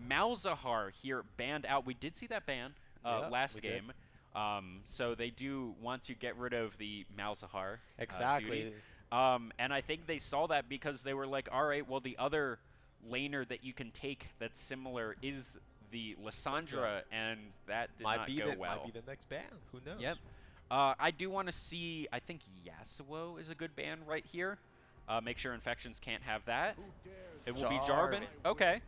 Malzahar here banned out. We did see that ban last game. So they do want to get rid of the Malzahar
Exactly.
duty. And I think they saw that because they were like, all right, well, the other laner that you can take that's similar is the Lissandra, and that did not go well.
Might be the next ban. Who knows?
Yep. I do want to see, I think Yasuo is a good ban right here. Make sure Infections can't have that. It will be Jarvan. Okay.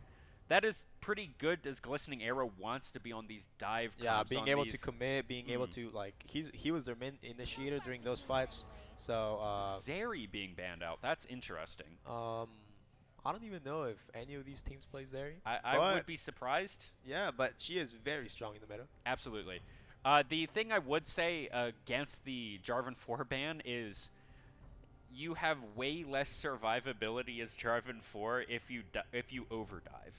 That is pretty good as Glistening Arrow wants to be on these dive comps.
Yeah, being able to commit, being able to, like, he was their main initiator during those fights. So,
Zeri being banned out. That's interesting.
I don't even know if any of these teams play Zeri.
I would be surprised.
Yeah, but she is very strong in the meta.
Absolutely. The thing I would say against the Jarvan 4 ban is you have way less survivability as Jarvan 4 if you overdive,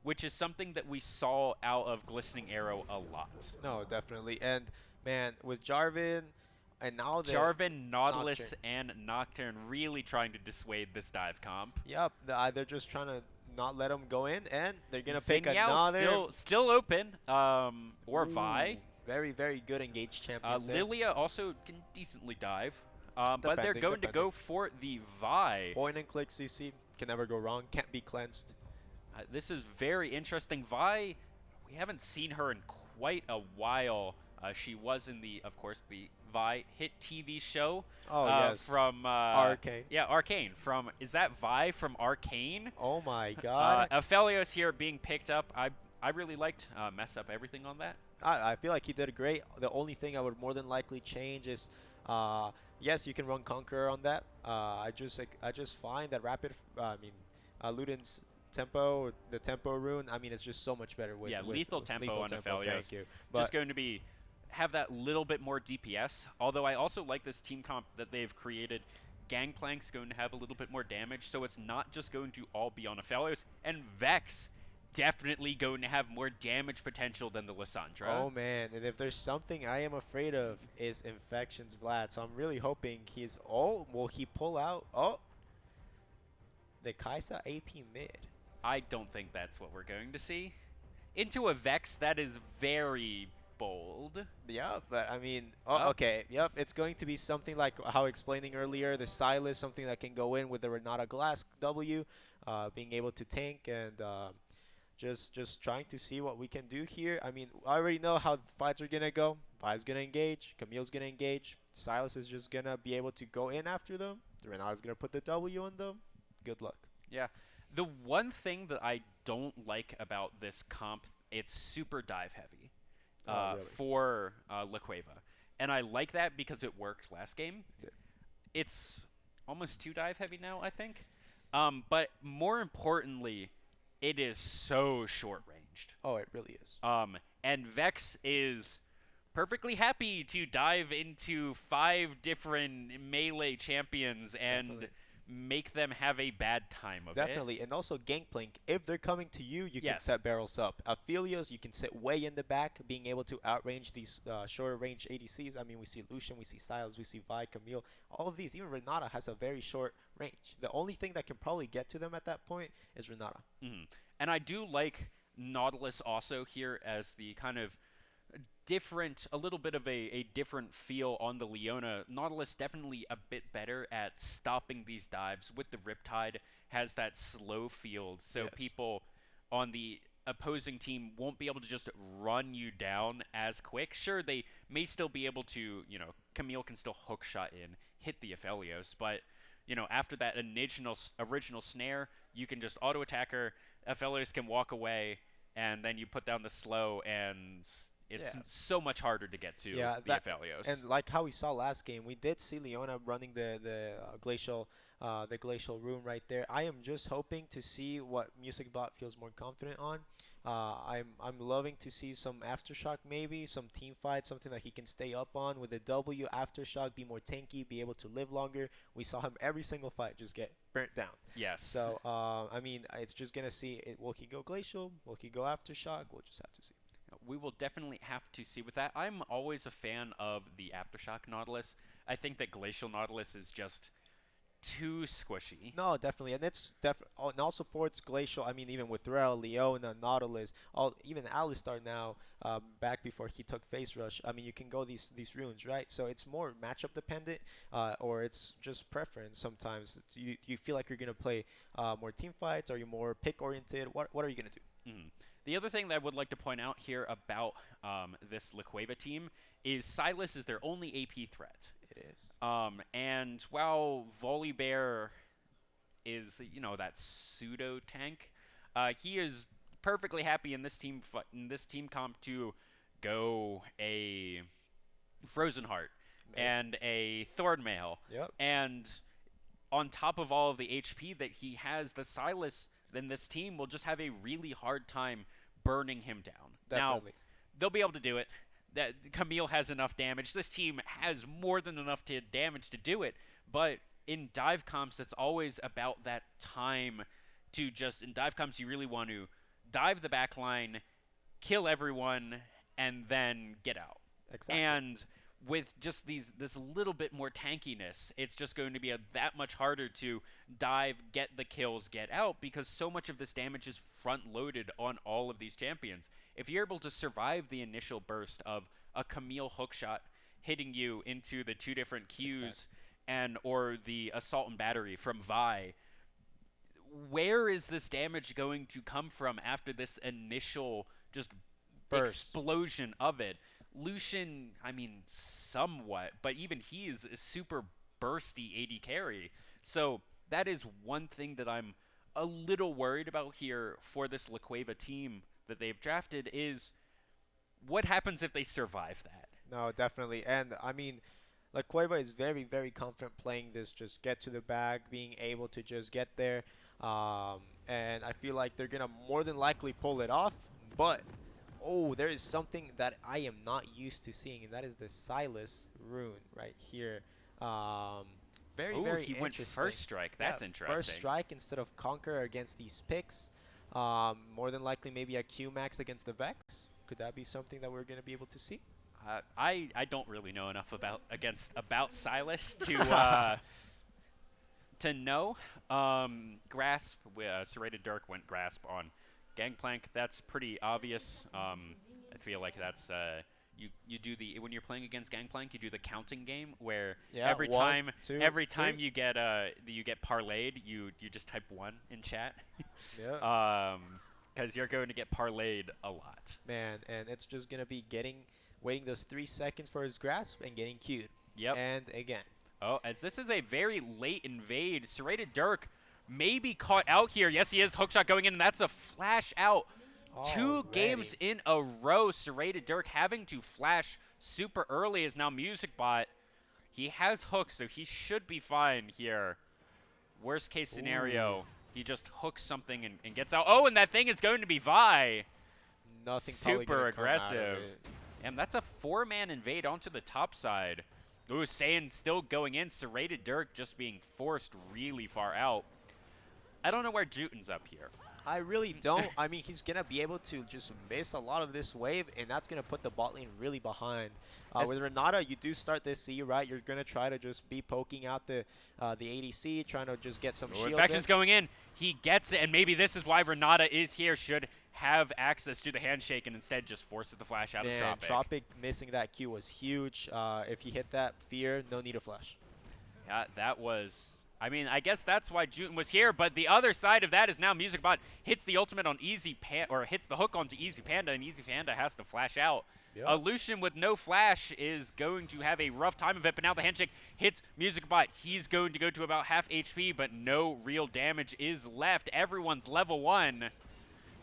which is something that we saw out of Glistening Arrow a lot.
No, definitely. And, man, with Jarvan, and now
Jarvan, Nautilus, and Nocturne really trying to dissuade this dive comp.
Yep, they're just trying to not let them go in, and they're going to pick
Vinyao
another.
Still open, or Vi.
Very, very good engaged champions there.
Lilia also can decently dive, but they're going to go for the Vi.
Point and click CC, can never go wrong, can't be cleansed.
This is very interesting. Vi, we haven't seen her in quite a while. She was in of course, the Vi hit TV show.
Oh, yes.
From
Arcane.
Yeah, Arcane. Is that Vi from Arcane?
Oh my God.
Aphelios here being picked up. I really liked Mess Up Everything on that.
I feel like he did great. The only thing I would more than likely change is, yes, you can run Conqueror on that. I just find that Luden's tempo, the tempo rune, it's just so much better with
lethal tempo on Aphelios.
Thank you.
Just going to have that little bit more DPS. Although I also like this team comp that they've created. Gangplank's going to have a little bit more damage, so it's not just going to all be on Aphelios. And Vex definitely going to have more damage potential than the Lissandra.
Oh man, and if there's something I am afraid of is Infections Vlad. So I'm really hoping will he pull out? Oh, the Kaisa AP mid.
I don't think that's what we're going to see. Into a Vex, that is very bold.
Yeah, but okay. Yep, it's going to be something like how explaining earlier, the Silas, something that can go in with the Renata Glass W, being able to tank and just trying to see what we can do here. I already know how the fights are going to go. Vi's going to engage. Camille's going to engage. Silas is just going to be able to go in after them. The Renata's going to put the W on them. Good luck.
Yeah. The one thing that I don't like about this comp, it's super dive heavy
really?
for La Cueva. And I like that because it worked last game.
Yeah.
It's almost too dive heavy now, I think. But more importantly, it is so short ranged.
Oh, it really is.
And Vex is perfectly happy to dive into 5 different melee champions and make them have a bad time of it.
Definitely, and also Gangplank, if they're coming to you, you can set barrels up. Aphelios, you can sit way in the back, being able to outrange these shorter range ADCs. We see Lucian, we see Silas, we see Vi, Camille, all of these. Even Renata has a very short range. The only thing that can probably get to them at that point is Renata.
Mm-hmm. And I do like Nautilus also here as the kind of different, a little bit of a different feel on the Leona. Nautilus definitely a bit better at stopping these dives. With the Riptide, has that slow field, so people on the opposing team won't be able to just run you down as quick. Sure, they may still be able to, Camille can still hook shot in, hit the Aphelios, but, after that original snare, you can just auto-attack her, Aphelios can walk away, and then you put down the slow, and It's
Yeah.
so much harder to get to the Aphelios.
And like how we saw last game, we did see Leona running the glacial room right there. I am just hoping to see what MusicBot feels more confident on. I'm loving to see some aftershock, maybe some team fight, something that he can stay up on with a W aftershock, be more tanky, be able to live longer. We saw him every single fight just get burnt down.
Yes.
So I mean, it's just gonna see will he go glacial? Will he go aftershock? We'll just have to see.
We will definitely have to see with that. I'm always a fan of the Aftershock Nautilus. I think that Glacial Nautilus is just too squishy.
No, definitely, and it's and all supports Glacial. I mean, even with Rel, Leona, Nautilus, even Alistar now, back before he took Face Rush. I mean, you can go these runes, right? So it's more matchup dependent, or it's just preference. Sometimes you feel like you're gonna play more team fights, or you're more pick oriented. What are you gonna do?
Mm-hmm. The other thing that I would like to point out here about this La Cueva team is Silas is their only AP threat.
It is.
And while Volibear is, that pseudo tank, he is perfectly happy in this team comp to go a Frozen Heart and a Thornmail.
Yep.
And on top of all of the HP that he has, the Silas, then this team will just have a really hard time burning him down.
Definitely.
Now, they'll be able to do it. That Camille has enough damage. This team has more than enough damage to do it. But in dive comps, it's always about that time to just, in dive comps, you really want to dive the back line, kill everyone, and then get out.
Exactly.
And with just this little bit more tankiness, it's just going to be that much harder to dive, get the kills, get out, because so much of this damage is front-loaded on all of these champions. If you're able to survive the initial burst of a Camille hookshot hitting you into the two different Qs or the assault and battery from Vi, where is this damage going to come from after this initial just
burst
explosion of it? Lucian, I mean, somewhat, but even he is a super bursty AD carry. So that is one thing that I'm a little worried about here for this La Cueva team that they've drafted is what happens if they survive that?
No, definitely. And I mean, La Cueva is very, very confident playing this, just get to the bag, being able to just get there. And I feel like they're going to more than likely pull it off. But, there is something that I am not used to seeing, and that is the Silas rune right here. Very
he
interesting.
went first strike. That's interesting.
First strike instead of Conquer against these picks. More than likely maybe a Q max against the Vex. Could that be something that we're going to be able to see?
I don't really know enough about Silas to know. Grasp, Serrated Dirk went Grasp on Gangplank. That's pretty obvious. I feel like that's you do when you're playing against Gangplank, you do the counting game where every time you get parlayed, you just type 1 in chat.
Yeah.
Because you're going to get parlayed a lot.
Man, and it's just gonna be waiting those 3 seconds for his grasp and getting queued.
Yep.
And again.
Oh, as this is a very late invade, Serrated Dirk may be caught out here. Yes, he is. Hookshot going in, and that's a flash out. 2 games in a row, Serrated Dirk having to flash super early is now MusicBot. He has hooks, so he should be fine here. Worst case scenario, he just hooks something and gets out. Oh, and that thing is going to be Vi.
Nothing
super aggressive. And that's a 4-man invade onto the top side. Ooh, Saiyan still going in. Serrated Dirk just being forced really far out. I don't know where Jutin's up here.
I really don't. I mean, he's going to be able to just miss a lot of this wave, and that's going to put the bot lane really behind. With Renata, you do start this C, right? You're going to try to just be poking out the ADC, trying to just get some shield.
Infection's going in. He gets it, and maybe this is why Renata is here. Should have access to the handshake and instead just forces the flash out of Tropic.
Tropic missing that Q was huge. If he hit that Fear, no need to flash.
Yeah, that was... I mean, I guess that's why Jutin was here, but the other side of that is now MusicBot hits the ultimate on or hits the hook onto Easy Panda, and Easy Panda has to flash out. Yep. Lucian with no flash is going to have a rough time of it, but now the handshake hits MusicBot. He's going to go to about half HP, but no real damage is left. Everyone's level 1.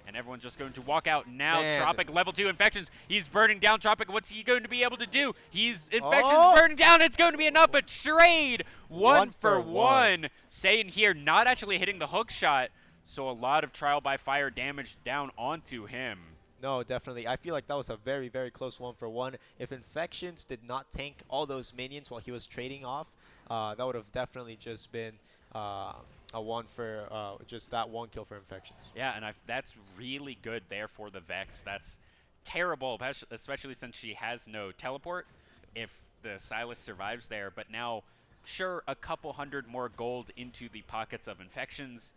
And everyone's just going to walk out now.
Man.
Tropic level 2 infections. He's burning down Tropic. What's he going to be able to do? Infections burning down. It's going to be enough. A trade. One for one. Staying here, not actually hitting the hook shot. So a lot of trial by fire damage down onto him.
No, definitely. I feel like that was a very, very close 1-for-1. If Infections did not tank all those minions while he was trading off, that would have definitely just been a one for just that one kill for Infections.
Yeah, and that's really good there for the Vex. That's terrible, especially since she has no teleport if the Sylas survives there. But now, sure, a couple hundred more gold into the pockets of Infections.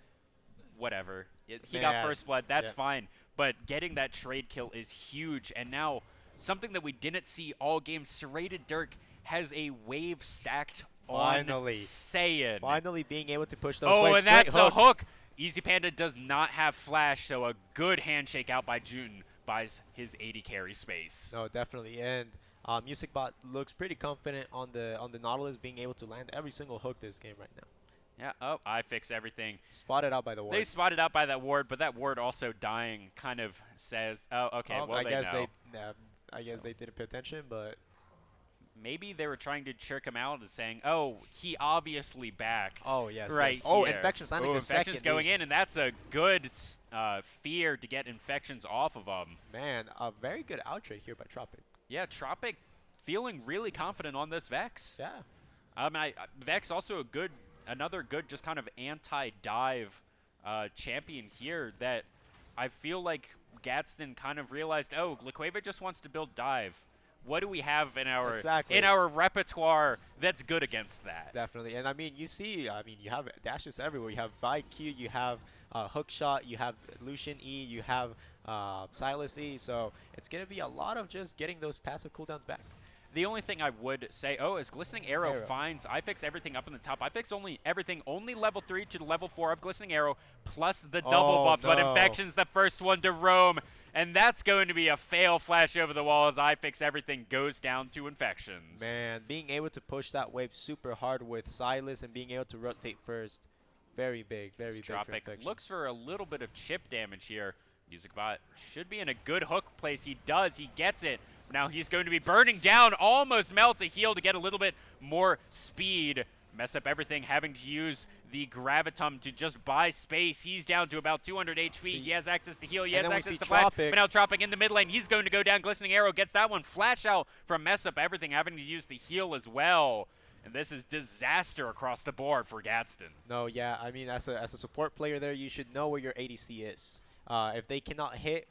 Whatever. He got first blood. That's fine. But getting that trade kill is huge. And now, something that we didn't see all game, Serrated Dirk has a wave stacked on Saiyan.
Finally being able to push those
waves.
Oh,
and that's a hook. Easy Panda does not have flash, so a good handshake out by June buys his 80 carry space.
No, definitely. And MusicBot looks pretty confident on the Nautilus being able to land every single hook this game right now.
Yeah, I fix everything.
Spotted out by the ward.
They spotted out by that ward, but that ward also dying kind of says, oh, okay, well,
I guess
know.
I guess they didn't pay attention, but
maybe they were trying to trick him out and saying, oh, he obviously backed.
Oh, yes.
Right
yes. Oh,
here.
Infections landing the
Infections
second.
going in, and that's a good fear to get Infections off of them.
Man, a very good outtrade here by Tropic.
Yeah, Tropic feeling really confident on this Vex.
Yeah.
Vex also another good just kind of anti-dive champion here that I feel like Gadsden kind of realized, oh, Cueva just wants to build dive. What do we have in our repertoire that's good against that?
Definitely. And I mean, you have dashes everywhere. You have Vi Q, you have Hookshot, you have Lucian E, you have Sylas E. So it's going to be a lot of just getting those passive cooldowns back.
The only thing I would say, is Glistening Arrow finds I fix everything up in the top. I fix everything only level 3 to level 4 of Glistening Arrow plus the double buff. But Infection's the first one to roam. And that's going to be a fail flash over the wall as I fix everything goes down to Infections.
Man, being able to push that wave super hard with Sylas and being able to rotate first, very big, very big for Infections.
Looks for a little bit of chip damage here. MusicBot should be in a good hook place. He does. He gets it. Now he's going to be burning down. Almost melts a heal to get a little bit more speed. Mess up everything, having to use the Gravitum to just buy space. He's down to about 200 HP. He has access to heal. He has access to flash. But now Tropic in the mid lane. He's going to go down. Glistening Arrow gets that one. Flash out from Mess Up Everything, having to use the heal as well. And this is disaster across the board for Gadsden.
No, yeah. I mean, as a support player there, you should know where your ADC is. If they cannot hit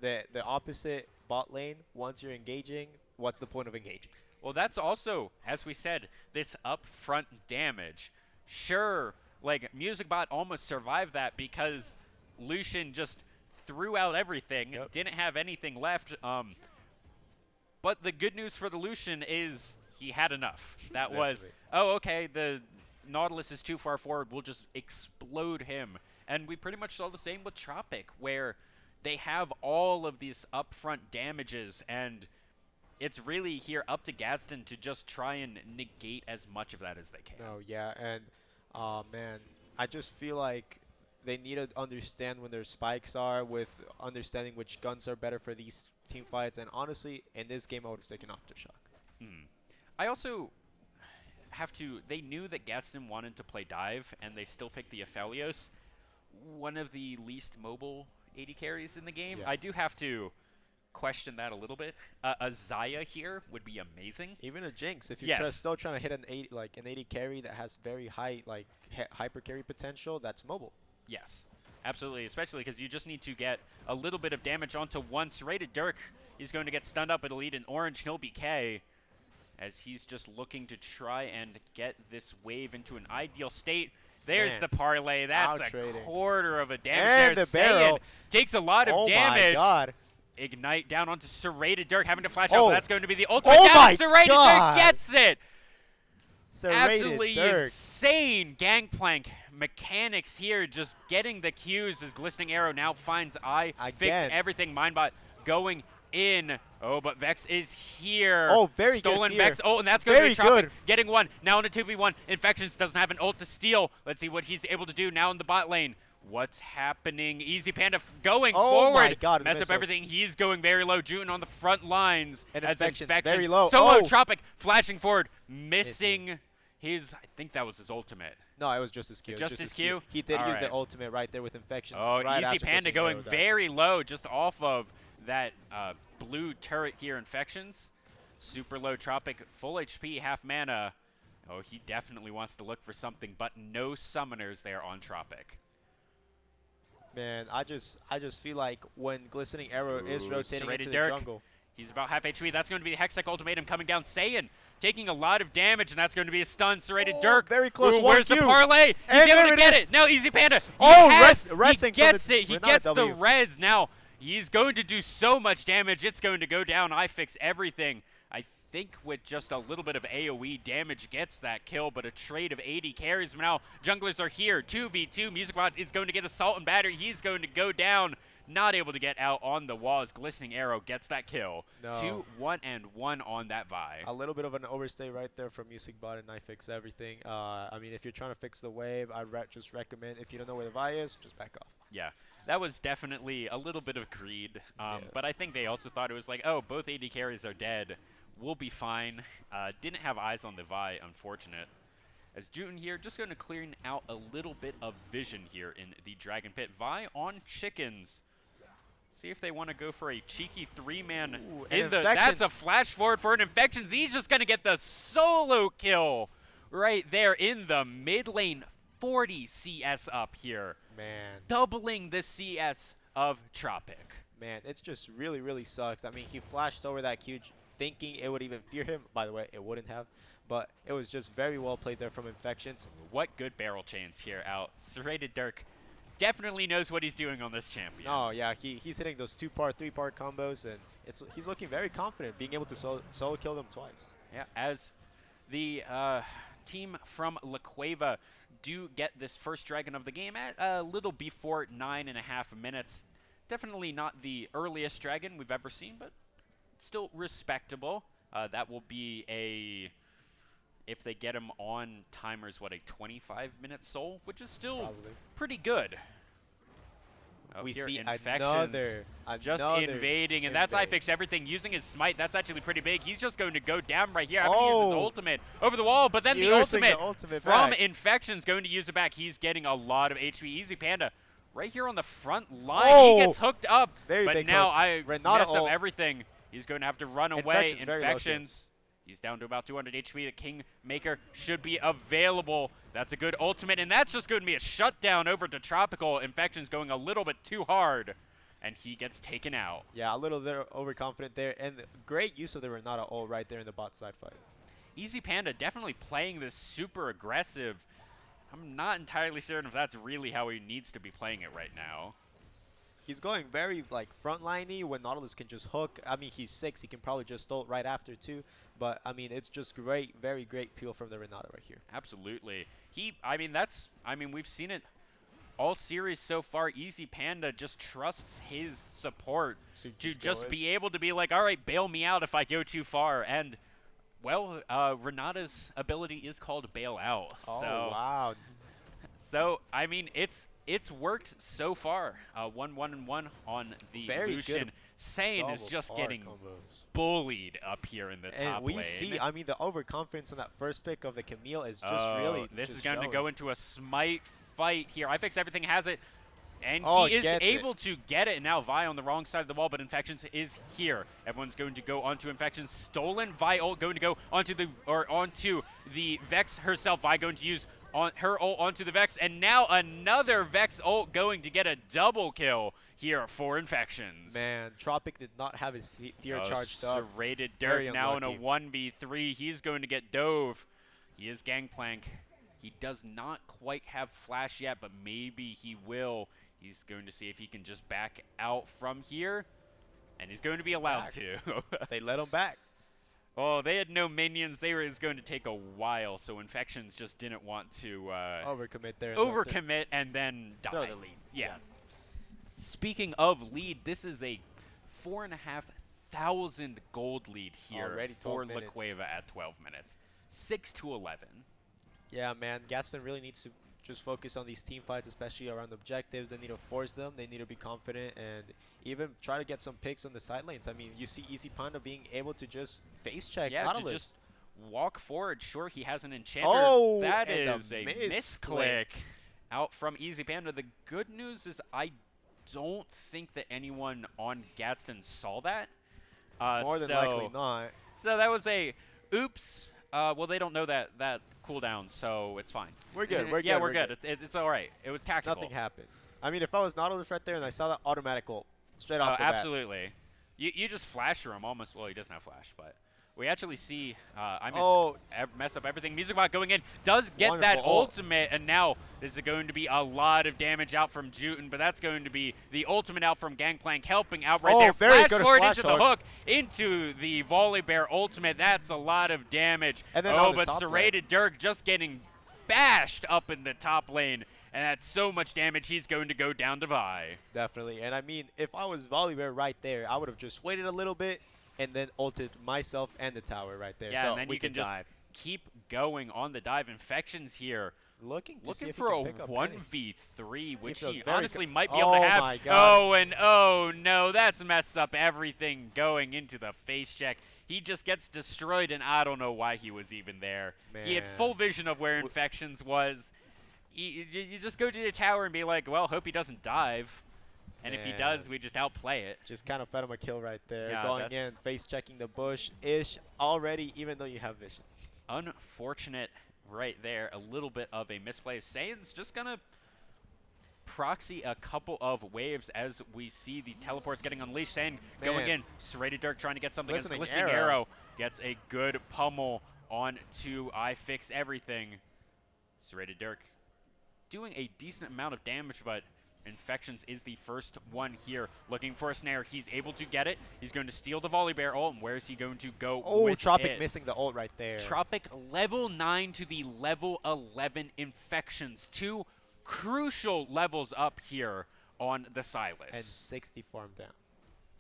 the opposite bot lane once you're engaging, what's the point of engaging?
Well, that's also, as we said, this upfront damage. Sure, like, MusicBot almost survived that because Lucian just threw out everything, didn't have anything left. But the good news for the Lucian is he had enough. That was, oh, okay, the Nautilus is too far forward. We'll just explode him. And we pretty much saw the same with Tropic, where they have all of these upfront damages, and it's really here up to Gadsden to just try and negate as much of that as they can.
Oh, yeah, and, man, I just feel like they need to understand when their spikes are, with understanding which guns are better for these team fights, and honestly, in this game, I would have taken Aftershock.
I also have to, they knew that Gadsden wanted to play dive, and they still picked the Aphelios, one of the least mobile AD carries in the game.
Yes.
I do have to question that a little bit. A Xayah here would be amazing.
Even a Jinx, if you're still trying to hit an 80 carry that has very high hyper carry potential, that's mobile.
Yes, absolutely, especially because you just need to get a little bit of damage onto one. Serrated Dirk is going to get stunned up. It'll lead an orange. He'll be K, as he's just looking to try and get this wave into an ideal state. There's the parlay. That's a quarter of a damage.
And the barrel
takes a lot of damage.
Oh my god.
Ignite down onto Serrated Dirk, having to flash out. But that's going to be the ultimate.
Oh my
Serrated
god.
Dirk gets it.
Serrated
Absolutely
Dirk.
Insane gangplank mechanics here. Just getting the Qs as Glistening Arrow now finds I. Fix everything. Mindbot going in. Oh, but Vex is here.
Oh, very
Stolen
good
Vex. Oh, and that's going to be Tropic getting one. Now in a 2v1. Infections doesn't have an ult to steal. Let's see what he's able to do now in the bot lane. What's happening? Easy Panda going
Oh
forward.
my God,
Mess up
missile.
everything. He's going very low. June on the front lines.
And
as
Infection's
Infection
very low.
Solo
Oh.
Tropic flashing forward. Missing his, I think that was his ultimate.
No, it was just his Q.
Just his Q?
He did
All
use the
right.
ultimate right there with Infections.
Oh,
right
Easy
after
Panda
Glistening
going
Arrow died.
very low just off of that blue turret here, Infections. Super low Tropic, full HP, half mana. Oh, he definitely wants to look for something, but no summoners there on Tropic.
Man, I just feel like when Glistening Arrow is rotating
Serrated
into the
Dirk.
jungle.
He's about half HP. That's going to be the Hextech Ultimatum coming down. Saiyan taking a lot of damage, and that's going to be a stun. Serrated Dirk.
Very close.
Ooh,
One
where's the
Q.
parlay? He's
And
able
there
to get
is.
it. Now Easy Panda.
Oh,
he
resing from
gets
the
it. He
Renata
gets the
W.
res. Now he's going to do so much damage. It's going to go down. I fix everything. I think with just a little bit of AoE damage gets that kill, but a trade of 80 carries. Now junglers are here. 2v2. Musicbot is going to get Assault and Battery. He's going to go down. Not able to get out on the walls. Glistening Arrow gets that kill.
No.
2-1-1 on that Vi.
A little bit of an overstay right there from Musicbot, and I fix everything. I mean, if you're trying to fix the wave, I'd just recommend, if you don't know where the Vi is, just back off.
Yeah, that was definitely a little bit of greed. But I think they also thought it was like, oh, both AD carries are dead. We'll be fine. Didn't have eyes on the Vi, unfortunate. As Juten here, just going to clearing out a little bit of vision here in the Dragon Pit. Vi on chickens. See if they want to go for a cheeky three-man. That's a flash forward for an Infections. He's just going to get the solo kill right there in the mid lane. 40 CS up here.
Man.
Doubling the CS of Tropic.
Man, it's just really, really sucks. I mean, he flashed over that Q thinking it would even fear him. By the way, it wouldn't have. But it was just very well played there from Infections.
What good barrel chains here out. Serrated Dirk definitely knows what he's doing on this champion.
Oh, yeah, he's hitting those 2-part, 3-part combos, and he's looking very confident, being able to solo kill them twice.
Yeah, as the team from La Cueva do get this first dragon of the game at a little before 9.5 minutes. Definitely not the earliest dragon we've ever seen, but still respectable. That will be a... If they get him on timers, what, a 25-minute soul, which is still pretty good. Oh,
We
here,
see
Infections just
another
invading, and that's I fix everything using his smite. That's actually pretty big. He's just going to go down right here. I'm going to use his ultimate over the wall, but then the ultimate from Infections going to use it back. He's getting a lot of HP. Easy Panda right here on the front line. He gets hooked up, but now I mess up everything. He's going to have to run away. Infections. He's down to about 200 HP. The Kingmaker should be available. That's a good ultimate, and that's just going to be a shutdown over to Tropical. Infections going a little bit too hard, and he gets taken out.
Yeah, a little bit overconfident there, and great use of the Renata ult right there in the bot side fight.
Easy Panda definitely playing this super aggressive. I'm not entirely certain if that's really how he needs to be playing it right now.
He's going very like frontliney when Nautilus can just hook. I mean, he's 6. He can probably just ult right after too. But I mean, it's just great, very great peel from the Renata right here.
Absolutely. We've seen it all series so far. Easy Panda just trusts his support to just be able to be like, all right, bail me out if I go too far. And well, Renata's ability is called bail out.
Oh,
so,
wow.
So I mean, it's worked so far. 1-1-1 on the Lucian. Sane is just getting bullied up here in the top lane.
And we see, I mean, the overconfidence on that first pick of the Camille is just really
This is going to go into a smite fight here. I fix everything has it. And he is able to get it. And now Vi on the wrong side of the wall, but Infections is here. Everyone's going to go onto Infections. Stolen. Vi ult going to go onto the Vex herself. Vi going to use her ult onto the Vex, and now another Vex ult going to get a double kill here for Infections.
Man, Tropic did not have his fear charged up.
Serrated Dirk now in a 1v3. He's going to get dove. He is Gangplank. He does not quite have flash yet, but maybe he will. He's going to see if he can just back out from here, and he's going to be allowed to.
They let him back.
Oh, they had no minions. It was going to take a while, so Infections just didn't want to
overcommit there.
Overcommit and then die.
Throw the lead.
Yeah. Speaking of lead, this is a 4,500 gold lead here
Already
for La
12
Cueva at 12 minutes. 6-11.
Yeah, man. Gadsden really needs to just focus on these team fights, especially around objectives. They need to force them. They need to be confident and even try to get some picks on the side lanes. I mean, you see Easy Panda being able to just face check
to just walk forward. Sure, he has an enchanter.
Oh,
that is a misclick out from Easy Panda. The good news is I don't think that anyone on Gadsden saw that.
More than likely not.
So that was a oops. Well, they don't know that cooldown, so it's fine.
We're good. We're good.
Yeah, we're good. It's all right. It was tactical.
Nothing happened. I mean, if I was Nautilus right there and I saw that automatic ult straight off the bat.
Absolutely. You just flash through him almost. Well, he doesn't have flash, but we actually see mess up everything. Musicbot going in does get that ultimate, and now this is going to be a lot of damage out from Juten, but that's going to be the ultimate out from Gangplank, helping out right there.
Very
flash
good
forward
flash
into the hook, into the Volley Bear ultimate. That's a lot of damage.
And then
but Serrated Dirk just getting bashed up in the top lane. And that's so much damage, he's going to go down to Vi.
Definitely. And I mean, if I was Volley Bear right there, I would have just waited a little bit and then ulted myself and the tower right there.
Yeah,
so
and then
we
you can just keep going on the dive. Infections here.
Looking
for a 1v3, which he honestly might be
able
to have.
My God.
Oh no, that's messed up everything going into the face check. He just gets destroyed, and I don't know why he was even there.
Man.
He had full vision of where Infections was. You just go to the tower and be like, well, hope he doesn't dive. And if he does, we just outplay it.
Just kind of fed him a kill right there.
Yeah,
going in, face checking the bush-ish already, even though you have vision.
Unfortunate right there. A little bit of a misplay. Saiyan's just going to proxy a couple of waves as we see the teleports getting unleashed. Saiyan going in. Serrated Dirk trying to get something. Glistening Arrow gets a good pummel on to I Fix Everything. Serrated Dirk doing a decent amount of damage, but Infections is the first one here. Looking for a snare. He's able to get it. He's going to steal the Volley Bear ult, and where is he going to go with
Tropic
it?
missing the ult right there.
Tropic level 9 to the level 11 Infections. Two crucial levels up here on the Silas.
And 60 farm down.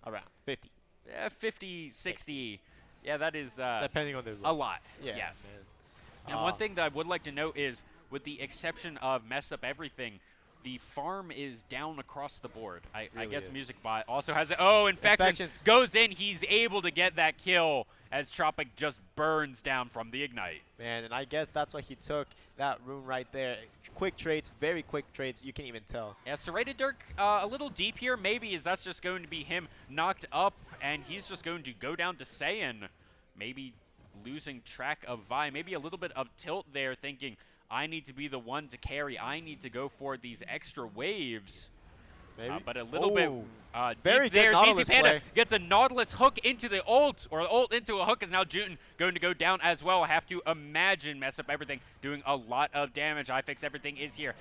Around 50.
Yeah, 50, 60. Yeah, that is
depending on the
a lot.
Yeah,
yes.
Man.
And one thing that I would like to note is, with the exception of Mess Up Everything, the farm is down across the board. I guess Musicbot also has it. Oh, Infections goes in. He's able to get that kill as Tropic just burns down from the Ignite.
Man, and I guess that's why he took that rune right there. Quick trades, very quick trades. You can even tell.
Yeah, Serrated Dirk a little deep here. Maybe is that's just going to be him knocked up, and he's just going to go down to Saiyan. Maybe losing track of Vi. Maybe a little bit of tilt there, thinking, I need to be the one to carry. I need to go for these extra waves.
Maybe.
But a little bit
very
deep there.
good Nautilus
Easy Panda
play.
gets a Nautilus hook into the ult, or ult into a hook, is now Juten going to go down as well. I have to imagine Mess Up Everything doing a lot of damage. I Fix Everything is here.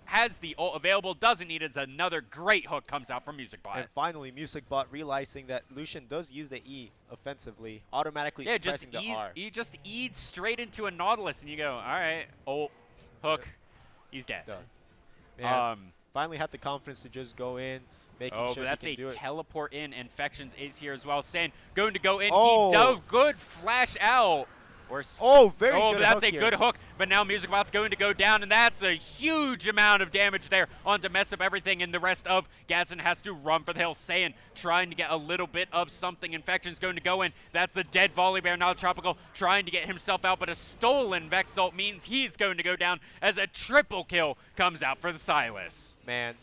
Has the ult available, doesn't need it. Another great hook comes out from Musicbot.
And finally, Musicbot realizing that Lucian does use the E offensively, automatically pressing the R.
He just eats straight into a Nautilus, and you go, all right, ult, hook, he's dead.
Done. Finally had the confidence to just go in, making sure
but that's
he can do it.
Teleport in. Infections is here as well. Sand going to go in. He does good flash out.
Very good
that's
hook
a
here.
good hook, but now Musicbot's going to go down, and that's a huge amount of damage there on to Mess Up Everything, and the rest of Gadsden has to run for the hill. Saiyan trying to get a little bit of something. Infection's going to go in. That's the dead Volley Bear, now Tropical trying to get himself out, but a stolen Vex ult means he's going to go down as a triple kill comes out for the Silas.
Man.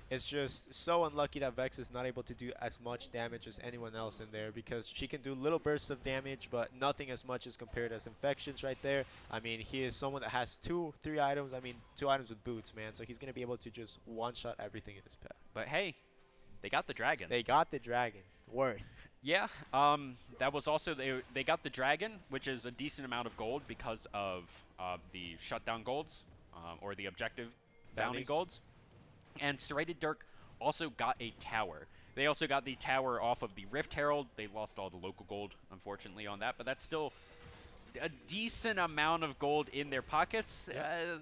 It's just so unlucky that Vex is not able to do as much damage as anyone else in there, because she can do little bursts of damage, but nothing as much as compared as Infections right there. I mean, he is someone that has 2-3 items. I mean, 2 items with boots, man. So he's going to be able to just one-shot everything in his path.
But hey, they got the dragon.
They got the dragon. Worth.
Yeah, that was also, they got the dragon, which is a decent amount of gold because of the shutdown golds, or the objective bounty golds. And Serrated Dirk also got a tower. They also got the tower off of the Rift Herald. They lost all the local gold, unfortunately, on that, but that's still a decent amount of gold in their pockets.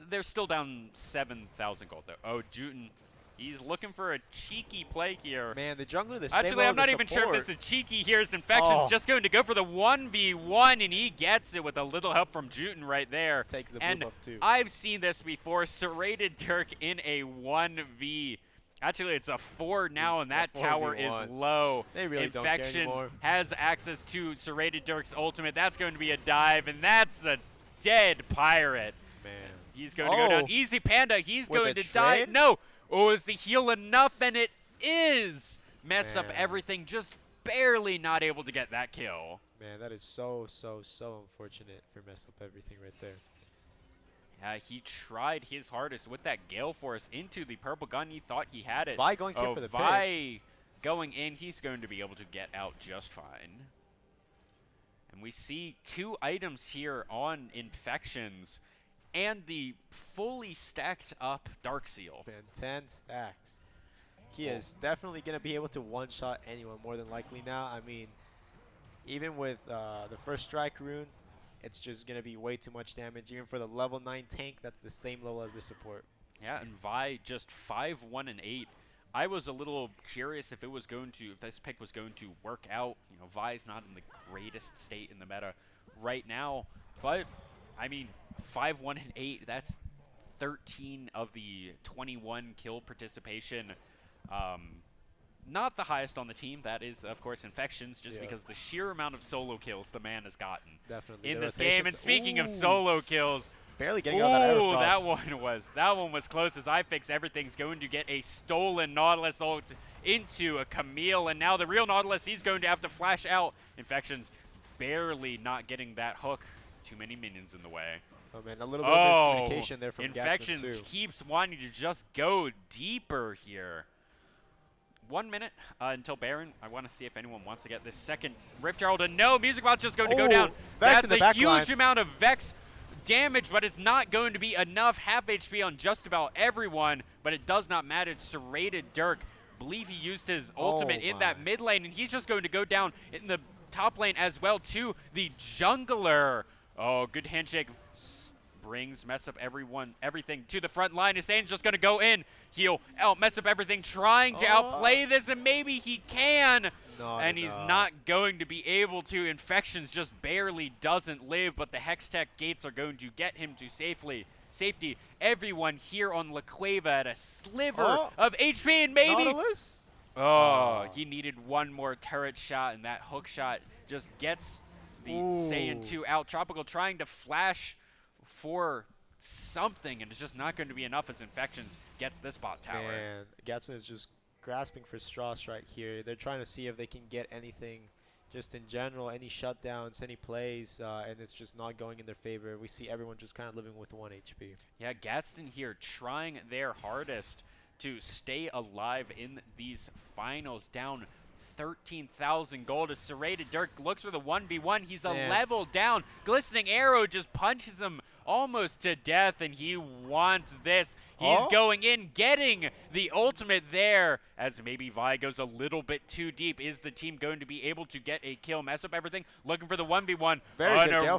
They're still down 7,000 gold, though. Oh, Juten He's looking for a cheeky play here.
Man, the jungler, the
Actually, I'm not even sure if this is cheeky. Here's Infection's just going to go for the 1v1, and he gets it with a little help from Juten right there.
Takes the
and
blue buff too.
I've seen this before. Serrated Dirk in a 1v. Actually, it's a 4 now, and that tower is low.
They really don't care
Infections
anymore.
has access to Serrated Dirk's ultimate. That's going to be a dive, and that's a dead pirate.
Man.
He's going to go down. Easy Panda. He's
With
going
a
to die.
trade?
No. Oh, is the heal enough? And it is. Mess up
Man.
everything. Just barely not able to get that kill.
Man, that is so unfortunate for Mess Up Everything right there.
Yeah, he tried his hardest with that Gale Force into the purple gun. He thought he had it.
Vi going for the
Vi going in. He's going to be able to get out just fine. And we see 2 items here on Infections and the fully stacked up Dark Seal.
Man, 10 stacks. He is definitely going to be able to one-shot anyone more than likely now. I mean, even with the first strike rune, it's just going to be way too much damage. Even for the level 9 tank, that's the same level as the support.
Yeah, and Vi just 5, 1, and 8. I was a little curious if this pick was going to work out. You know, Vi's not in the greatest state in the meta right now, but I mean, 5, 1, and 8. That's 13 of the 21 kill participation. Not the highest on the team. That is, of course, Infections, just because the sheer amount of solo kills the man has gotten in this game. And speaking of solo kills,
barely getting out that
Everfrost. that one was close. As iFix, everything's going to get a stolen Nautilus ult into a Camille, and now the real Nautilus, he's going to have to flash out. Infections barely not getting that hook. Too many minions in the way.
Oh man, a little bit of miscommunication there from
Infections
Gadsden too.
keeps wanting to just go deeper here. 1 minute until Baron. I want to see if anyone wants to get this second Rift Herald. And no, Music Bot's just going to go down.
Vex
That's
in the
a
back
huge
line.
amount of Vex damage, but it's not going to be enough. Half HP on just about everyone, but it does not matter. It's Serrated Dirk. Believe he used his ultimate in that mid lane, and he's just going to go down in the top lane as well to the jungler. Oh, good handshake. Brings Mess Up everything to the front line. Hussein's just going to go in, heal out, Mess Up Everything, trying to outplay this, and maybe he can. And he's not going to be able to. Infections just barely doesn't live, but the Hextech gates are going to get him to safety. Everyone here on La Cueva at a sliver of HP, and maybe...
Nautilus?
He needed one more turret shot, and that hook shot just gets the Saiyan 2 out. Tropical trying to flash for something, and it's just not going to be enough as Infections gets this bot tower.
Man, Gadsden is just grasping for straws right here. They're trying to see if they can get anything just in general, any shutdowns, any plays, and it's just not going in their favor. We see everyone just kind of living with 1 HP.
Yeah, Gadsden here trying their hardest to stay alive in these finals, down 13,000 gold as Serrated Dirk looks for the 1v1. He's a level down. Glistening Arrow just punches him almost to death, and he wants this. He's going in, getting the ultimate there, as maybe Vi goes a little bit too deep. Is the team going to be able to get a kill? Mess Up Everything, looking for the 1v1.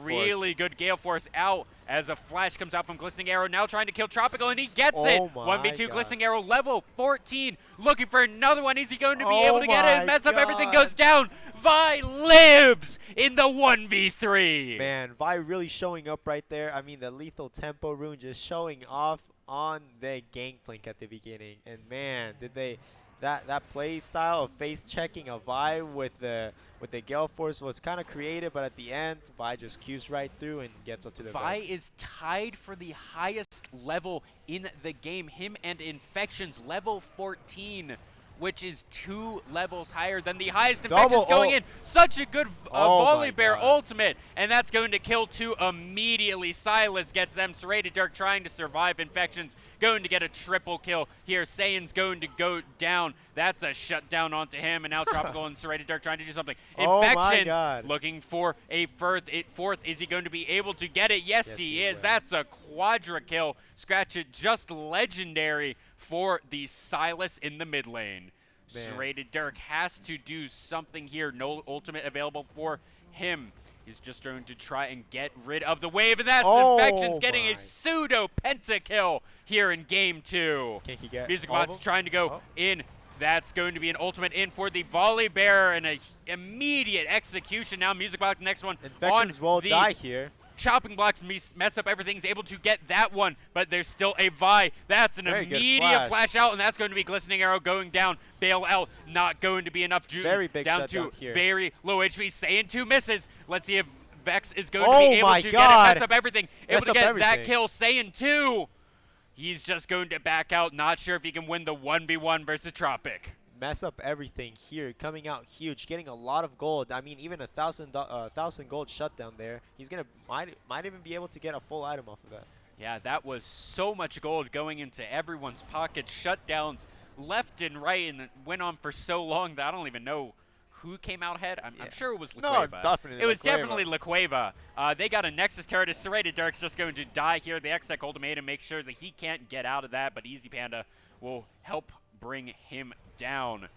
Really good Gale Force out as a flash comes out from Glistening Arrow, now trying to kill Tropical, and he gets it. 1v2, Glistening Arrow, level 14, looking for another one. Is he going to be able to get it? Mess Up Everything goes down. Vi lives in the 1v3.
Man, Vi really showing up right there. I mean, the lethal tempo rune just showing off on the gangplank at the beginning, and man, did they that play style of face checking a Vi with the Gale Force was kind of creative, but at the end Vi just queues right through and gets up to the
Vi
Vex.
is tied for the highest level in the game. Him and Infections, level 14, which is 2 levels higher than the highest. Infections going in. Such a good Volley Bear ultimate, and that's going to kill 2 immediately. Silas gets them. Serrated Dirk trying to survive. Infections going to get a triple kill here. Saiyan's going to go down. That's a shutdown onto him, and now Tropical and Serrated Dirk trying to do something. Infections looking for a fourth. Is he going to be able to get it? Yes, he is. That's a quadra kill. Scratch it, just legendary for the Silas in the mid lane. Serrated Dirk has to do something here. No ultimate available for him. He's just going to try and get rid of the wave, and that's
Oh
Infections getting a
my.
pseudo pentakill here in game 2.
Can he get
Music
all of
Bot's
them?
trying to go in. That's going to be an ultimate in for the volley bear and a immediate execution. Now Music Bot, the next one
Infections
on
will
the
die here.
chopping blocks mess up everything. He's able to get that one, but there's still a Vi. That's an
Very good
immediate
flash.
flash out, and that's going to be Glistening Arrow going down. Bail out, not going to be enough.
Very big
down
shutdown
to
here.
very low HP. Saiyan 2 misses. Let's see if Vex is going to
Oh
be able
my
to
God.
mess up everything. Able
Mess
to
up
get that
everything.
kill. Saiyan 2. He's just going to back out. Not sure if he can win the 1v1 versus Tropic.
Mess up everything here, coming out huge, getting a lot of gold. I mean, even a thousand gold shutdown there. He's gonna might even be able to get a full item off of that.
Yeah, that was so much gold going into everyone's pockets. Shutdowns left and right, and it went on for so long that I don't even know who came out ahead. I'm sure it was La
No,
Cueva.
definitely
It was
La Cueva.
definitely La Cueva. They got a Nexus turret. Serrated Dirk's just going to die here. The X-Tech ultimate and make sure that he can't get out of that, but Easy Panda will help bring him down.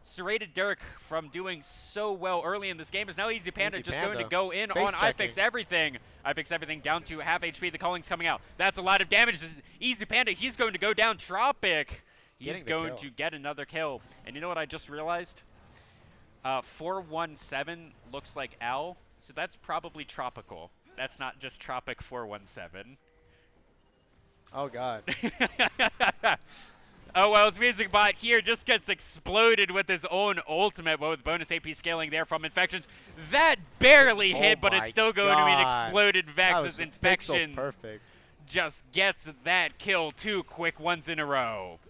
Serrated Dirk, from doing so well early in this game, is now Easy Panda
Easy
just
Panda.
going to go in
Face
on I
checking.
Fix Everything. I Fix Everything down to half HP. The calling's coming out. That's a lot of damage. Easy Panda, he's going to go down Tropic. He's
Getting the
going
kill.
to get another kill. And you know what I just realized? 417 looks like Al, so that's probably Tropical. That's not just Tropic 417.
Oh God.
Oh well, his Music Bot here just gets exploded with his own ultimate, but with bonus AP scaling there from Infections. That barely hit, but it's
my
still going to be an
God.
exploded Vex
That
as
was
Infections
perfect.
just gets that kill 2 quick ones in a row.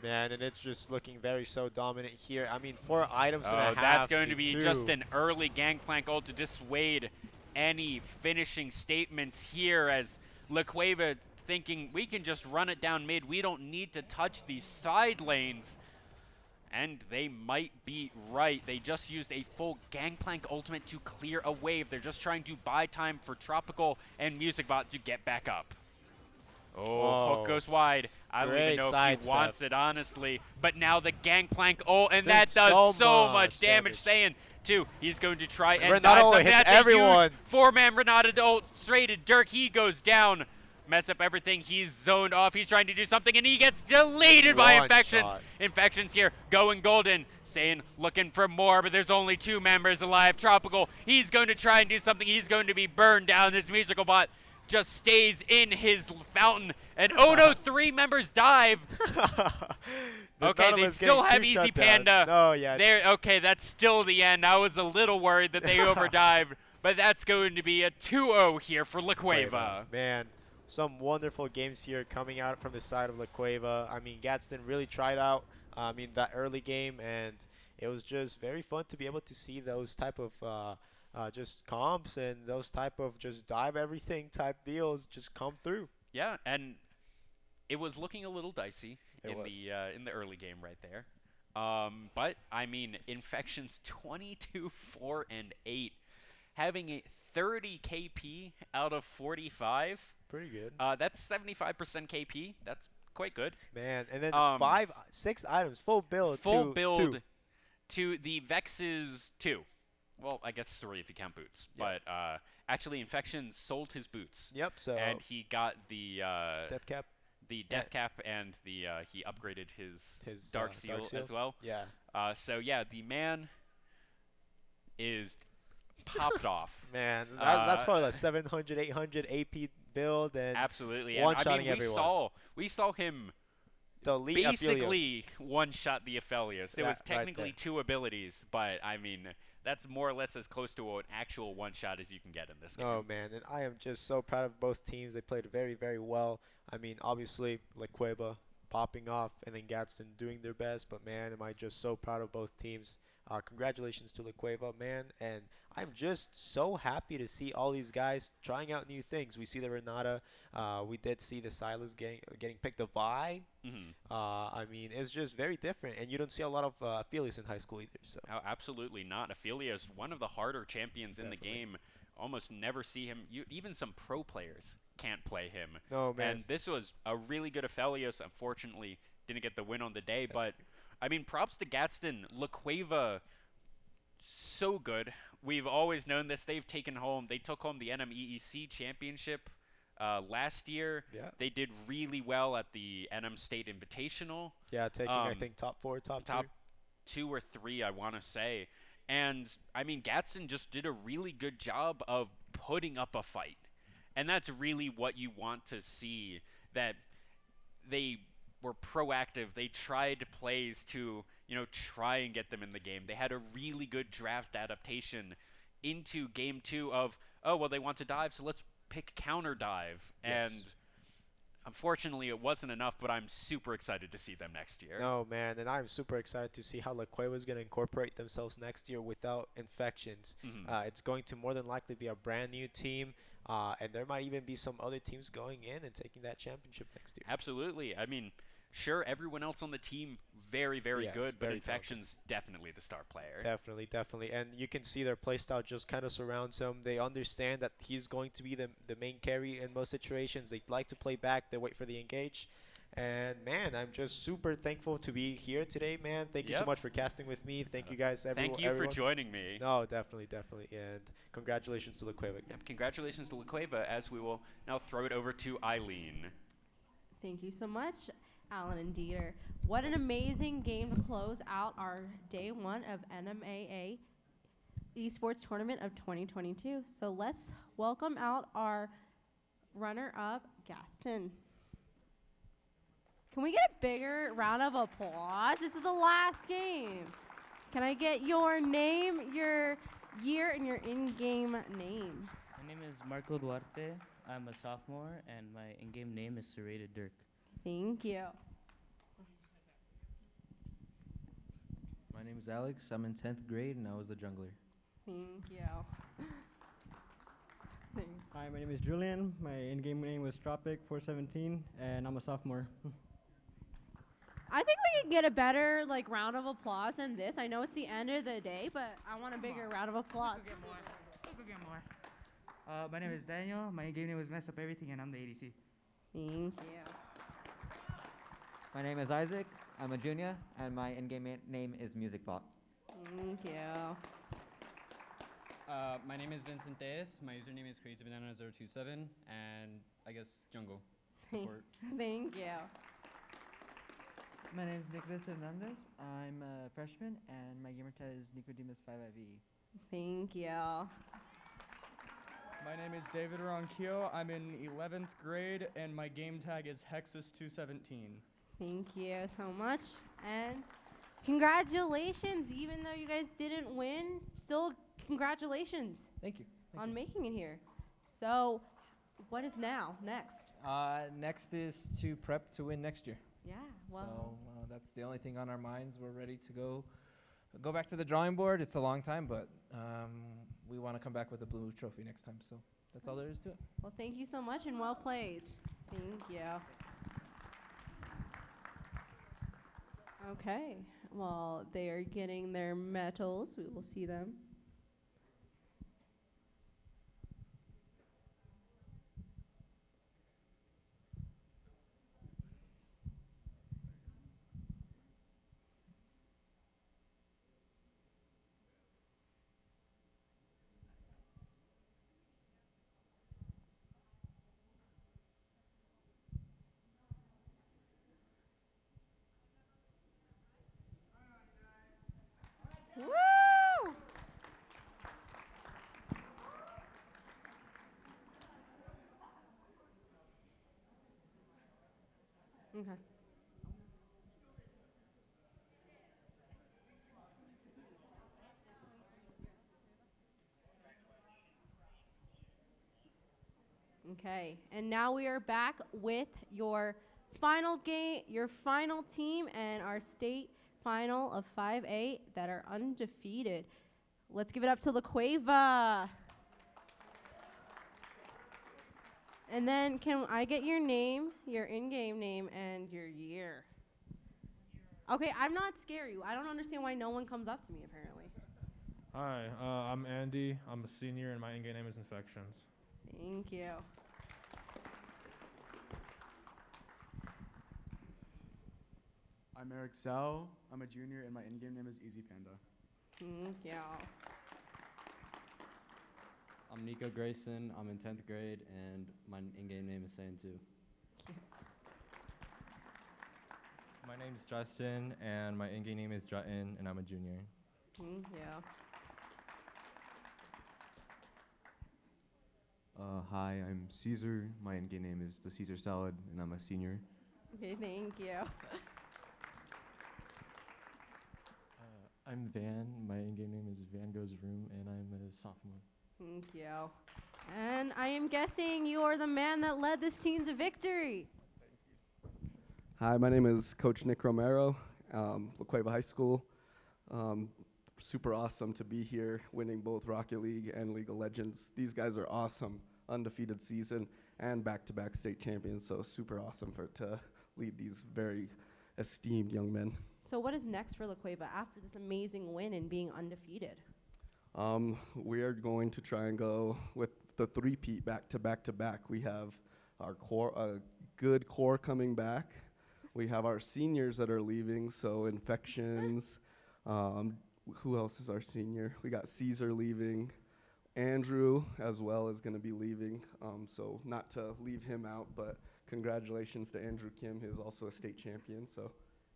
Man, and it's just looking so dominant here. I mean, 4 items and a half.
That's going to be
2.
just an early Gangplank ult to dissuade any finishing statements here, as La Cueva thinking we can just run it down mid. We don't need to touch these side lanes. And they might be right. They just used a full Gangplank ultimate to clear a wave. They're just trying to buy time for Tropical and Music Bot to get back up. Oh,
Whoa.
hook goes wide. I don't even
Great
know if
side
he wants
step.
it, honestly. But now the Gangplank ult, and
Did
that does so
so
much
much
damage. Saiyan 2, he's going to try and
Renato
dive some.
hits
That's
everyone.
a huge 4-man Renato ult straight at Dirk. He goes down. Mess up everything. He's zoned off. He's trying to do something, and he gets deleted by
One
Infections.
shot.
Infections here going golden. Saiyan looking for more, but there's only 2 members alive. Tropical, he's going to try and do something. He's going to be burned down. His Musical Bot just stays in his fountain. And oh no, 3 members dive. Okay, they still have Easy Panda.
Oh, yeah.
There. Okay, that's still the end. I was a little worried that they overdived, but that's going to be a 2-0 here for La Cueva.
Man, some wonderful games here coming out from the side of La Cueva. I mean, Gadsden really tried out, that early game, and it was just very fun to be able to see those type of just comps and those type of just dive everything type deals just come through.
Yeah, and it was looking a little dicey
It
in
was.
the early game right there. But I mean, Infections 22, 4, and 8, having a 30 KP out of 45.
Pretty good.
That's 75% KP. That's quite good.
Man, and then 6 items, full build.
Full
to
build
2.
to the Vex's 2. Well, I guess 3 if you count boots.
Yep.
But actually, Infections sold his boots.
Yep. So
And he got the
death cap.
The death cap, and the he upgraded his dark seal
Dark Seal?
as well.
Yeah.
So yeah, the man is popped off.
Man, that's probably like 700, 800 AP build and
Absolutely.
one-shotting
and I mean,
everyone.
we saw him
Delete
basically one-shot the Aphelios. There was
That right
technically
there.
2 abilities, but I mean, that's more or less as close to an actual one-shot as you can get in this game.
Oh man, and I am just so proud of both teams. They played very, very well. I mean, obviously, La Cueva popping off, and then Gadsden doing their best. But man, am I just so proud of both teams. Congratulations to La Cueva, man, and I'm just so happy to see all these guys trying out new things. We see the Renata, we did see the Silas getting picked, the Vi. I mean, it's just very different, and you don't see a lot of Aphelios in high school either. So.
Oh, absolutely not. Aphelios, one of the harder champions in the game. Almost never see him. Even some pro players can't play him.
No, man.
And this was a really good Aphelios. Unfortunately, didn't get the win on the day. But, I mean, props to Gadsden. La Cueva, so good. we've always known this. They took home the NMEEC championship last year.
Yeah.
They did really well at the NM State Invitational.
Yeah, taking I think top 4, top
2 or 3, I want to say. And I mean, Gadsden just did a really good job of putting up a fight. And that's really what you want to see, that they were proactive. They tried plays to, try and get them in the game. They had a really good draft adaptation into game 2 of, oh, well, they want to dive, so let's pick counter dive.
Yes.
And unfortunately, it wasn't enough, but I'm super excited to see them next year.
No, man, and I'm super excited to see how La Cueva is going to incorporate themselves next year without infections. It's going to more than likely be a brand new team, and there might even be some other teams going in and taking that championship next year.
Absolutely. I mean, sure, everyone else on the team very, very good, but
very
Infection's definitely the star player.
Definitely. And you can see their playstyle just kind of surrounds him. They understand that he's going to be the main carry in most situations. They like to play back. They wait for the engage. And, man, I'm just super thankful to be here today, man. Thank you so much for casting with me. Thank you guys, everyone.
Thank you for joining me.
No, definitely. And congratulations to La Cueva again.
Congratulations to La Cueva, as we will now throw it over to Eileen.
Thank you so much, Alan and Dieter. What an amazing game to close out our day 1 of NMAA Esports Tournament of 2022. So let's welcome out our runner-up, Gadsden. Can we get a bigger round of applause? This is the last game. Can I get your name, your year, and your in-game name?
My name is Marco Duarte. I'm a sophomore, and my in-game name is Serrated Dirk.
Thank you.
My name is Alex. I'm in 10th grade, and I was a jungler.
Thank you.
Hi, my name is Julian. My in-game name was Tropic417, and I'm a sophomore.
I think we can get a better round of applause than this. I know it's the end of the day, but I want a bigger round of applause.
We could get more. My name is Daniel. My in-game name was Mess Up Everything, and I'm the ADC.
Thank you.
My name is Isaac. I'm a junior, and my in-game name is Music Bot.
Thank you.
My name is Vincent Tejas. My username is CrazyBanana027, and I guess jungle support.
Thank you.
My name is Nicholas Hernandez. I'm a freshman, and my gamer tag is Nicodemus5IV.
Thank you.
My name is David Ronquillo. I'm in 11th grade, and my game tag is Hexus217.
Thank you so much. And congratulations, even though you guys didn't win, still congratulations.
Thank you.
On making it here. So, what is next?
Next is to prep to win next year.
Yeah, well.
So that's the only thing on our minds. We're ready to go back to the drawing board. It's a long time, but we want to come back with a blue trophy next time. So that's all there is to it.
Well, thank you so much and well played. Thank you. Okay, well, they are getting their medals. We will see them. Woo! Okay. Okay, and now we are back with your final game, your final team, and our state final of 5A that are undefeated. Let's give it up to La Cueva. And then can I get your name, your in-game name, and your year? Okay, I'm not scary. I don't understand why no one comes up to me, apparently.
Hi, I'm Andy. I'm a senior, and my in-game name is Infections.
Thank you.
I'm Eric Sal. I'm a junior, and my in-game name is Easy Panda.
Thank you.
I'm Nico Grayson. I'm in 10th grade, and my in-game name is Saiyan2.
My name's Justin, and my in-game name is Jutton, and I'm a junior.
Yeah.
Hi, I'm Caesar. My in-game name is the Caesar Salad, and I'm a senior.
Okay, thank you.
I'm Van. My in-game name is Van Goes Room, and I'm a sophomore.
Thank you. And I am guessing you are the man that led this team to victory.
Hi, my name is Coach Nick Romero, La Cueva High School. Super awesome to be here, winning both Rocket League and League of Legends. These guys are awesome, undefeated season and back-to-back state champions, so super awesome to lead these very esteemed young men.
So what is next for La Cueva after this amazing win and being undefeated?
We are going to try and go with the three-peat back-to-back-to-back. We have our core, a good core coming back. We have our seniors that are leaving, so Infections. Who else is our senior? We got Caesar leaving. Andrew as well is going to be leaving, so not to leave him out, but congratulations to Andrew Kim, who is also a state champion, so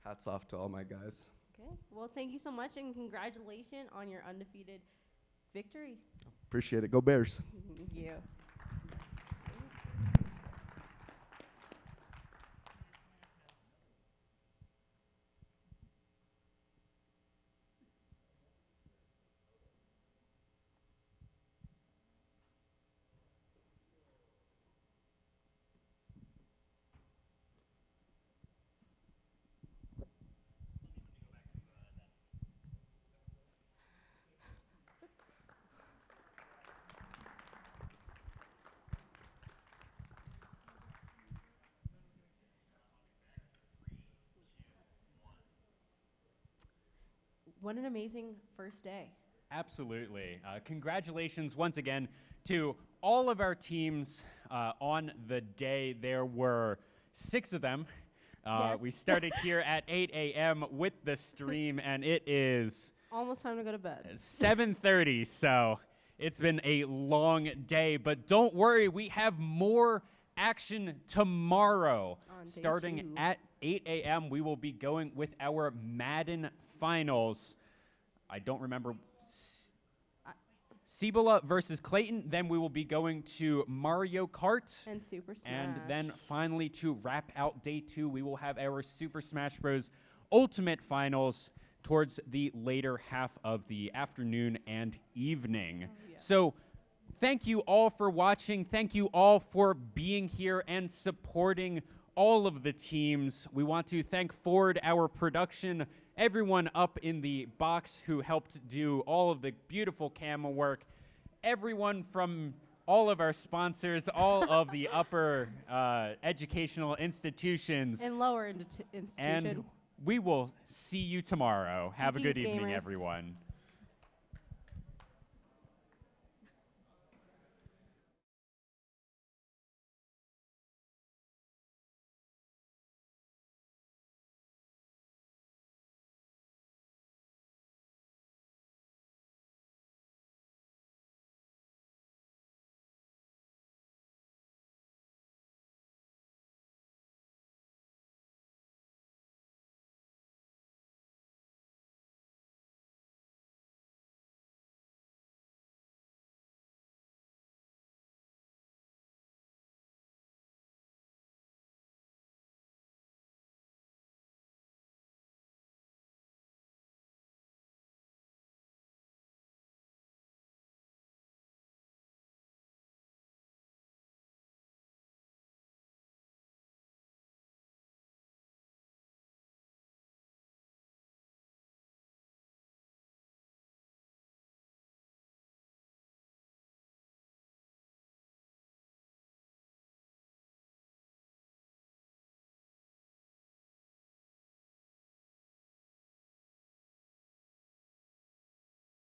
hats off to all my guys.
Okay, well, thank you so much, and congratulations on your undefeated victory.
Appreciate it. Go Bears.
Thank you. What an amazing first day.
Absolutely. Congratulations once again to all of our teams on the day. There were 6 of them.
Yes.
We started here at 8 a.m. with the stream, and it is
Almost time to go to bed.
7:30, so it's been a long day. But don't worry, we have more action tomorrow.
On day
Starting
2.
at 8 a.m., we will be going with our Madden finals. I don't remember. Cibola versus Clayton. Then we will be going to Mario Kart.
And Super Smash.
And then finally, to wrap out day 2, we will have our Super Smash Bros. Ultimate finals towards the later half of the afternoon and evening. So thank you all for watching. Thank you all for being here and supporting all of the teams. We want to thank Ford, our production, everyone up in the box who helped do all of the beautiful camera work, everyone from all of our sponsors, all of the upper educational institutions.
And lower institution.
And we will see you tomorrow. Have a good evening,
gamers.
everyone.